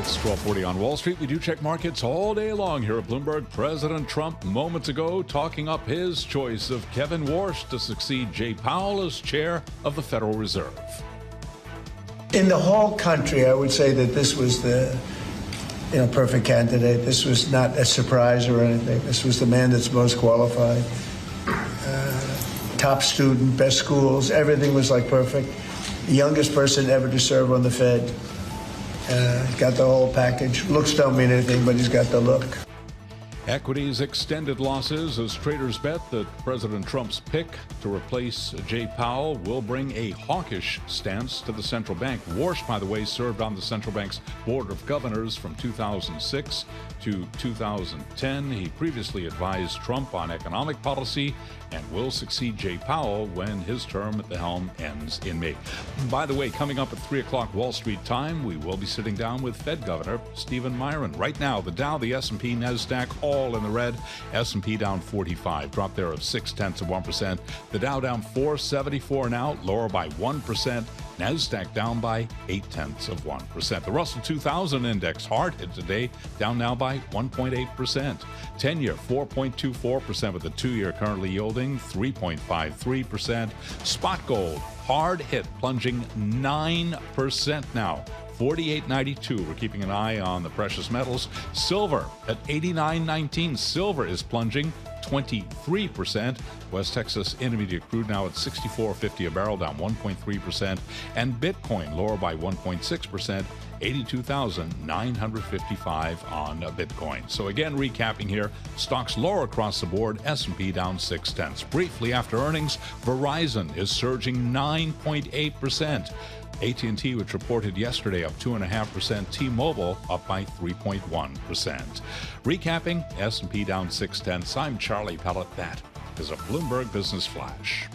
It's 12:40 on Wall Street. We do check markets all day long here at Bloomberg. President Trump moments ago talking up his choice of Kevin Warsh to succeed Jay Powell as chair of the Federal Reserve. In the whole country, I would say that this was the perfect candidate. This was not a surprise or anything. This was the man that's most qualified. Top student, best schools, everything was like perfect. The youngest person ever to serve on the Fed. Got the whole package. Looks don't mean anything, but he's got the look. Equities extended losses as traders bet that President Trump's pick to replace Jay Powell will bring a hawkish stance to the central bank. Warsh, by the way, served on the central bank's board of governors from 2006 to 2010. He previously advised Trump on economic policy and will succeed Jay Powell when his term at the helm ends in May. By the way, coming up at 3 o'clock Wall Street time, we will be sitting down with Fed Governor Stephen Myron. Right now, the Dow, the S&P, NASDAQ, all in the red. S&P down 45, drop there of 0.6%. The Dow down 474 now, lower by 1%. NASDAQ down by 0.8%. The Russell 2000 index hard hit today, down now by 1.8%. 10-year 4.24%, with the 2-year currently yielding 3.53%. Spot gold hard hit, plunging 9% now. 48.92. We're keeping an eye on the precious metals. Silver at 89.19. Silver is plunging 23%. West Texas Intermediate crude now at 64.50 a barrel, down 1.3%. And Bitcoin lower by 1.6%, 82,955 on Bitcoin. So again, recapping here, stocks lower across the board, S&P down 0.6. Briefly after earnings, Verizon is surging 9.8%. AT&T, which reported yesterday, up 2.5%. T-Mobile up by 3.1%. Recapping, S&P down 0.6. I'm Charlie Pellet. That is a Bloomberg Business Flash.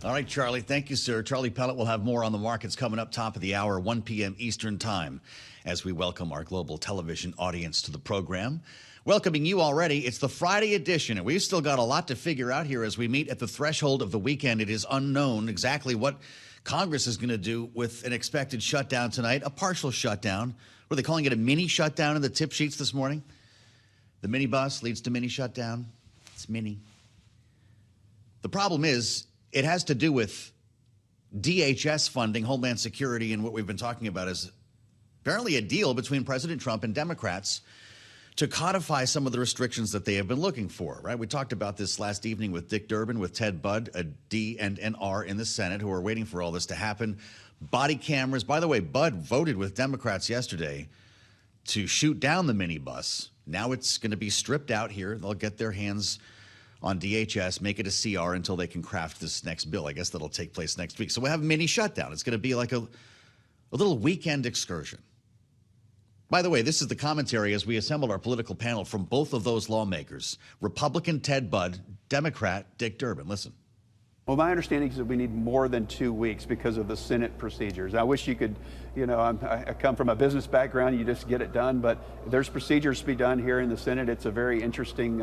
All right, Charlie. Thank you, sir. Charlie Pellet will have more on the markets coming up top of the hour, 1 p.m. Eastern Time, as we welcome our global television audience to the program. Welcoming you already. It's the Friday edition, and we've still got a lot to figure out here as we meet at the threshold of the weekend. It is unknown exactly what Congress is going to do with an expected shutdown tonight, a partial shutdown. Were they calling it a mini shutdown in the tip sheets this morning? The minibus leads to mini shutdown. It's mini. The problem is it has to do with DHS funding, Homeland Security, and what we've been talking about is apparently a deal between President Trump and Democrats to codify some of the restrictions that they have been looking for, right? We talked about this last evening with Dick Durbin, with Ted Budd, a D and an R in the Senate, who are waiting for all this to happen. Body cameras. By the way, Budd voted with Democrats yesterday to shoot down the minibus. Now it's going to be stripped out here. They'll get their hands on DHS, make it a CR until they can craft this next bill. I guess that'll take place next week. So we'll have a mini shutdown. It's going to be like a little weekend excursion. By the way, this is the commentary as we assemble our political panel from both of those lawmakers. Republican Ted Budd, Democrat Dick Durbin. Listen. Well, my understanding is that we need more than 2 weeks because of the Senate procedures. I wish you could, I come from a business background, you just get it done, but there's procedures to be done here in the Senate. It's a very interesting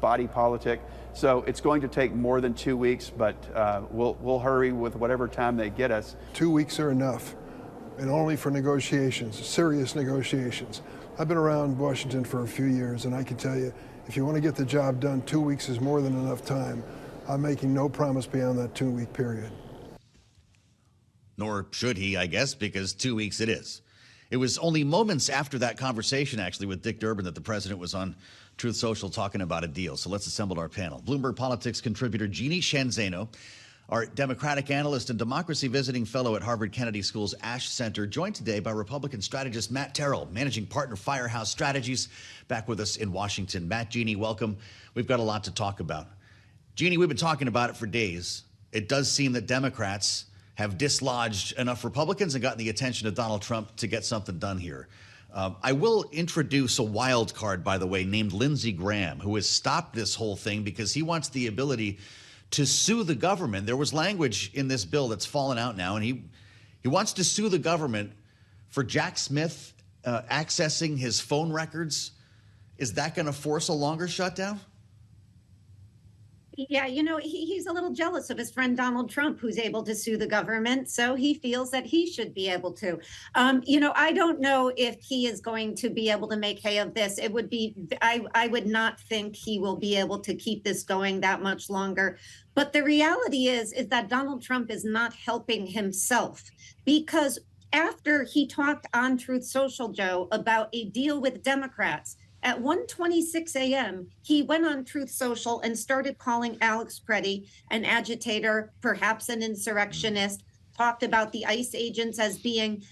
body politic. So it's going to take more than 2 weeks, but we'll hurry with whatever time they get us. 2 weeks are enough, and only for negotiations, serious negotiations. I've been around Washington for a few years, and I can tell you, if you want to get the job done, 2 weeks is more than enough time. I'm making no promise beyond that 2 week period. Nor should he, I guess, because 2 weeks it is. It was only moments after that conversation, actually, with Dick Durbin that the president was on Truth Social talking about a deal. So let's assemble our panel. Bloomberg Politics contributor Jeannie Sheehan Zaino, our Democratic analyst and democracy visiting fellow at Harvard Kennedy School's Ash Center, joined today by Republican strategist Matt Terrell, managing partner Firehouse Strategies, back with us in Washington. Matt, Jeannie, welcome. We've got a lot to talk about. Jeannie, we've been talking about it for days. It does seem that Democrats have dislodged enough Republicans and gotten the attention of Donald Trump to get something done here. I will introduce a wild card, by the way, named Lindsey Graham, who has stopped this whole thing because he wants the ability to sue the government. There was language in this bill that's fallen out now, and he wants to sue the government for Jack Smith accessing his phone records. Is that going to force a longer shutdown? Yeah, he's a little jealous of his friend Donald Trump, who's able to sue the government. So he feels that he should be able to. I don't know if he is going to be able to make hay of this. It would be, I would not think he will be able to keep this going that much longer. But the reality is that Donald Trump is not helping himself, because after he talked on Truth Social, Joe, about a deal with Democrats, at 1:26 a.m., he went on Truth Social and started calling Alex Preddy an agitator, perhaps an insurrectionist, talked about the ICE agents as being,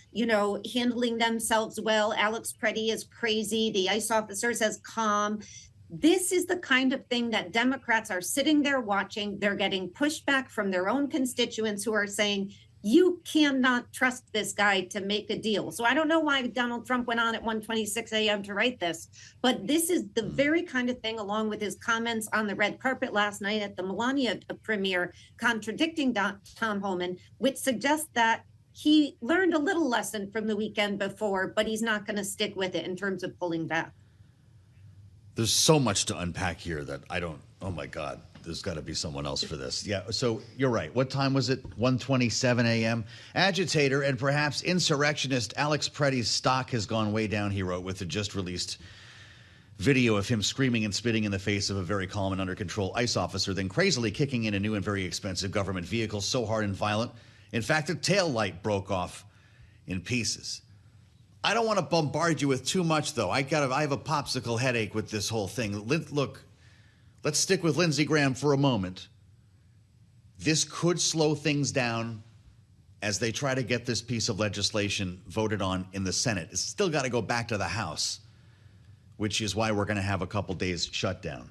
handling themselves well. Alex Preddy is crazy. The ICE officers as calm. This is the kind of thing that Democrats are sitting there watching. They're getting pushback from their own constituents who are saying, you cannot trust this guy to make a deal. So I don't know why Donald Trump went on at 1:26 a.m. to write this, but this is the very kind of thing, along with his comments on the red carpet last night at the Melania premiere, contradicting Tom Homan, which suggests that he learned a little lesson from the weekend before, but he's not going to stick with it in terms of pulling back. There's so much to unpack here that oh my God. There's got to be someone else for this. Yeah, so you're right. What time was it? 1:27 a.m. Agitator and perhaps insurrectionist Alex Preddy's stock has gone way down, he wrote, with the just released video of him screaming and spitting in the face of a very calm and under control ICE officer, then crazily kicking in a new and very expensive government vehicle so hard and violent. In fact, the tail light broke off in pieces. I don't want to bombard you with too much, though. I have a popsicle headache with this whole thing. Look. Let's stick with Lindsey Graham for a moment. This could slow things down as they try to get this piece of legislation voted on in the Senate. It's still got to go back to the House, which is why we're going to have a couple days shutdown.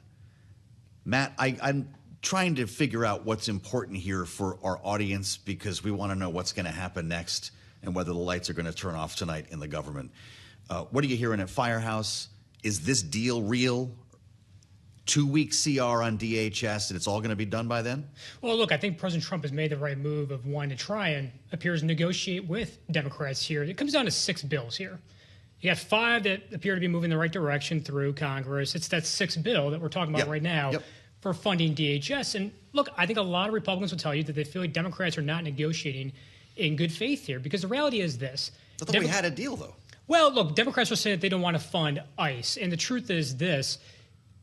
Matt, I'm trying to figure out what's important here for our audience, because we want to know what's going to happen next and whether the lights are going to turn off tonight in the government. What are you hearing at Firehouse? Is this deal real? 2-week CR on DHS, and it's all going to be done by then? Well, look, I think President Trump has made the right move of wanting to try and appears to negotiate with Democrats here. It comes down to 6 bills here. You got 5 that appear to be moving in the right direction through Congress. It's that 6th bill that we're talking about right now for funding DHS. And look, I think a lot of Republicans will tell you that they feel like Democrats are not negotiating in good faith here, because the reality is this. I thought we had a deal, though. Well, look, Democrats will say that they don't want to fund ICE. And the truth is this.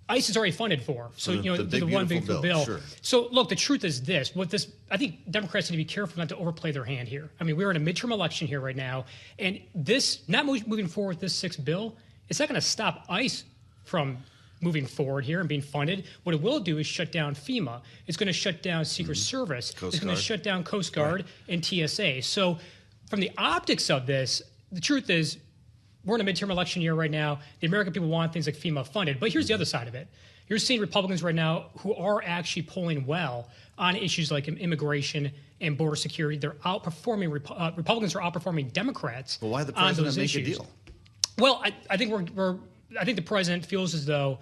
ICE is already funded for. So, the one big bill. Sure. So, look, the truth is this. I think Democrats need to be careful not to overplay their hand here. I mean, we're in a midterm election here right now. And this, not moving forward with this 6th bill, it's not going to stop ICE from moving forward here and being funded. What it will do is shut down FEMA. It's going to shut down Secret Service. It's going to shut down Coast Guard and TSA. So, from the optics of this, the truth is, we're in a midterm election year right now. The American people want things like FEMA funded. But here's the other side of it. You're seeing Republicans right now who are actually polling well on issues like immigration and border security. They're outperforming, Republicans are outperforming Democrats on those issues. Well, why the president make a deal? Well, I think I think the president feels as though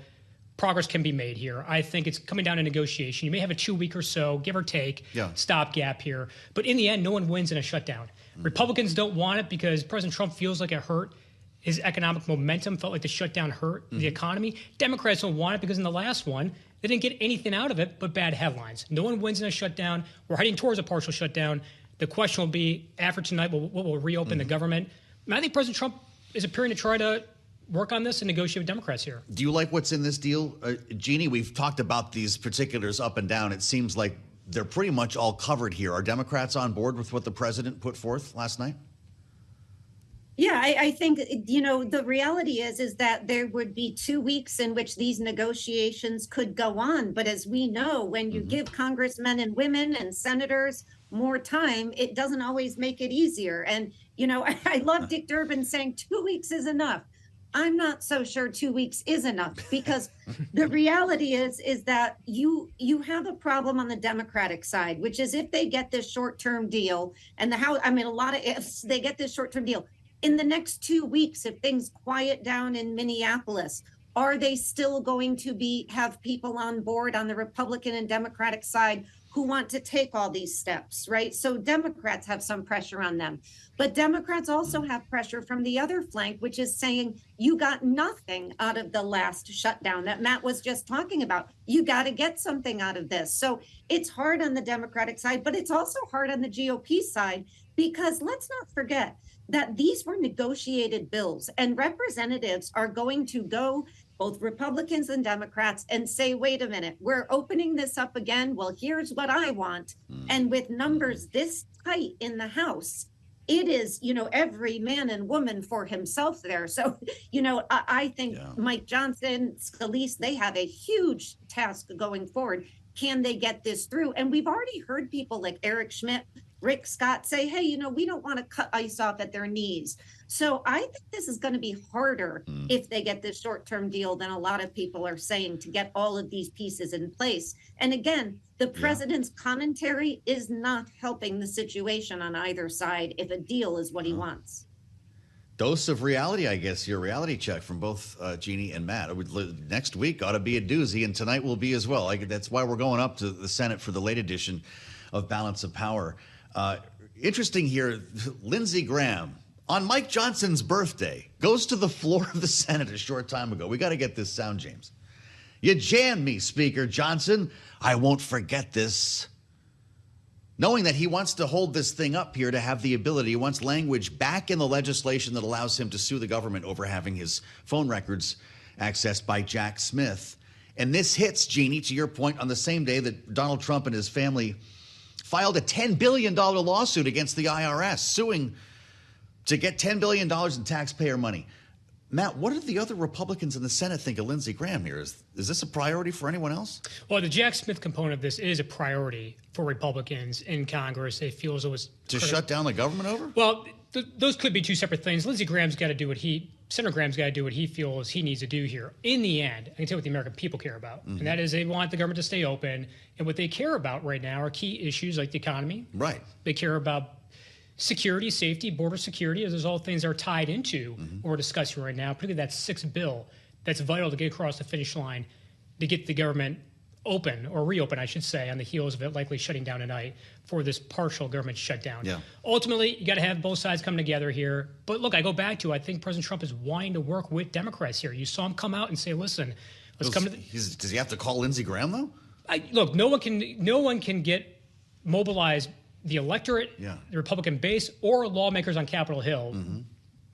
progress can be made here. I think it's coming down to negotiation. You may have a 2-week or so, give or take, stopgap here. But in the end, no one wins in a shutdown. Republicans don't want it because President Trump feels like it hurt his economic momentum, felt like the shutdown hurt the economy. Democrats don't want it because in the last one, they didn't get anything out of it but bad headlines. No one wins in a shutdown. We're heading towards a partial shutdown. The question will be, after tonight, will reopen the government? And I think President Trump is appearing to try to work on this and negotiate with Democrats here. Do you like what's in this deal? Jeannie, we've talked about these particulars up and down. It seems like they're pretty much all covered here. Are Democrats on board with what the president put forth last night? Yeah, I think, the reality is that there would be 2 weeks in which these negotiations could go on. But as we know, when you give congressmen and women and senators more time, it doesn't always make it easier. And, I love Dick Durbin saying 2 weeks is enough. I'm not so sure 2 weeks is enough, because the reality is that you have a problem on the Democratic side, which is if they get this short-term deal and the House, a lot of ifs, they get this short-term deal. In the next 2 weeks, if things quiet down in Minneapolis, are they still going to have people on board on the Republican and Democratic side who who want to take all these steps, right? So Democrats have some pressure on them. But Democrats also have pressure from the other flank, which is saying you got nothing out of the last shutdown that Matt was just talking about. You got to get something out of this. So it's hard on the Democratic side, but it's also hard on the GOP side, because let's not forget that these were negotiated bills, and representatives are going to go, both Republicans and Democrats, and say, wait a minute, we're opening this up again. Well, here's what I want. And with numbers this tight in the House, it is, every man and woman for himself there. So, I think Mike Johnson, Scalise, they have a huge task going forward. Can they get this through? And we've already heard people like Eric Schmidt, Rick Scott say, hey, we don't want to cut ICE off at their knees. So I think this is going to be harder if they get this short-term deal than a lot of people are saying, to get all of these pieces in place. And again, the president's commentary is not helping the situation on either side if a deal is what he wants. Dose of reality, I guess, your reality check from both Jeannie and Matt. Next week ought to be a doozy, and tonight will be as well. That's why we're going up to the Senate for the late edition of Balance of Power. Interesting here, Lindsey Graham, on Mike Johnson's birthday, goes to the floor of the Senate a short time ago. We got to get this sound, James. You jammed me, Speaker Johnson. I won't forget this. Knowing that he wants to hold this thing up here to have the ability, he wants language back in the legislation that allows him to sue the government over having his phone records accessed by Jack Smith. And this hits, Jeannie, to your point, on the same day that Donald Trump and his family filed a $10 billion lawsuit against the IRS, suing to get $10 billion in taxpayer money. Matt, what do the other Republicans in the Senate think of Lindsey Graham here? Is this a priority for anyone else? Well, the Jack Smith component of this is a priority for Republicans in Congress. They feel as though it's to shut down the government over? Well, those could be two separate things. Lindsey Graham's got to do Senator Graham's got to do what he feels he needs to do here. In the end, I can tell you what the American people care about, and that is they want the government to stay open. And what they care about right now are key issues like the economy. Right. They care about security, safety, border security, as those all things are tied into what we're discussing right now, particularly that sixth bill that's vital to get across the finish line to get the government open, or reopen, I should say, on the heels of it likely shutting down tonight for this partial government shutdown. Yeah. Ultimately, you got to have both sides come together here. But look, I go back to, I think President Trump is wanting to work with Democrats here. You saw him come out and say, listen, let's come to does he have to call Lindsey Graham, though? Look, no one can get mobilized the electorate, the Republican base, or lawmakers on Capitol Hill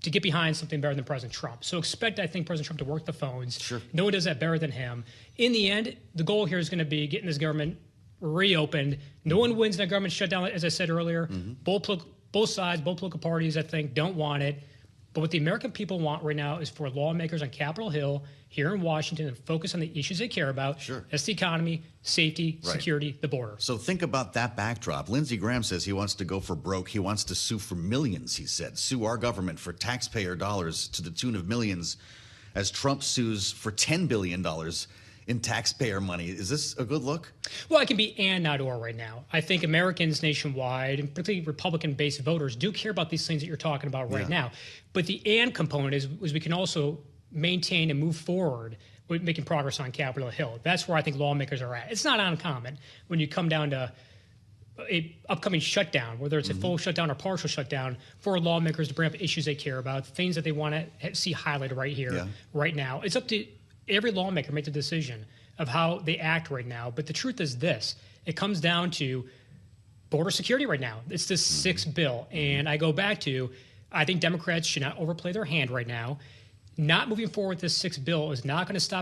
to get behind something better than President Trump. So expect, I think, President Trump to work the phones. Sure. No one does that better than him. In the end, the goal here is going to be getting this government reopened. No one wins that government shutdown, as I said earlier. Both sides, both political parties, I think, don't want it. But what the American people want right now is for lawmakers on Capitol Hill here in Washington to focus on the issues they care about. Sure. That's the economy, safety, security, the border. So think about that backdrop. Lindsey Graham says he wants to go for broke. He wants to sue for millions, he said. Sue our government for taxpayer dollars to the tune of millions, as Trump sues for $10 billion in taxpayer money. Is this a good look? Well, it can be and, not or right now. I think Americans nationwide, and particularly Republican-based voters, do care about these things that you're talking about right now. But the and component is we can also maintain and move forward with making progress on Capitol Hill. That's where I think lawmakers are at. It's not uncommon when you come down to a upcoming shutdown, whether it's a full shutdown or partial shutdown, for lawmakers to bring up issues they care about, things that they want to see highlighted right here, right now. It's up to every lawmaker to make the decision of how they act right now. But the truth is this. It comes down to border security right now. It's this sixth bill. And I go back to, I think Democrats should not overplay their hand right now. Not moving forward with this sixth bill is not going to stop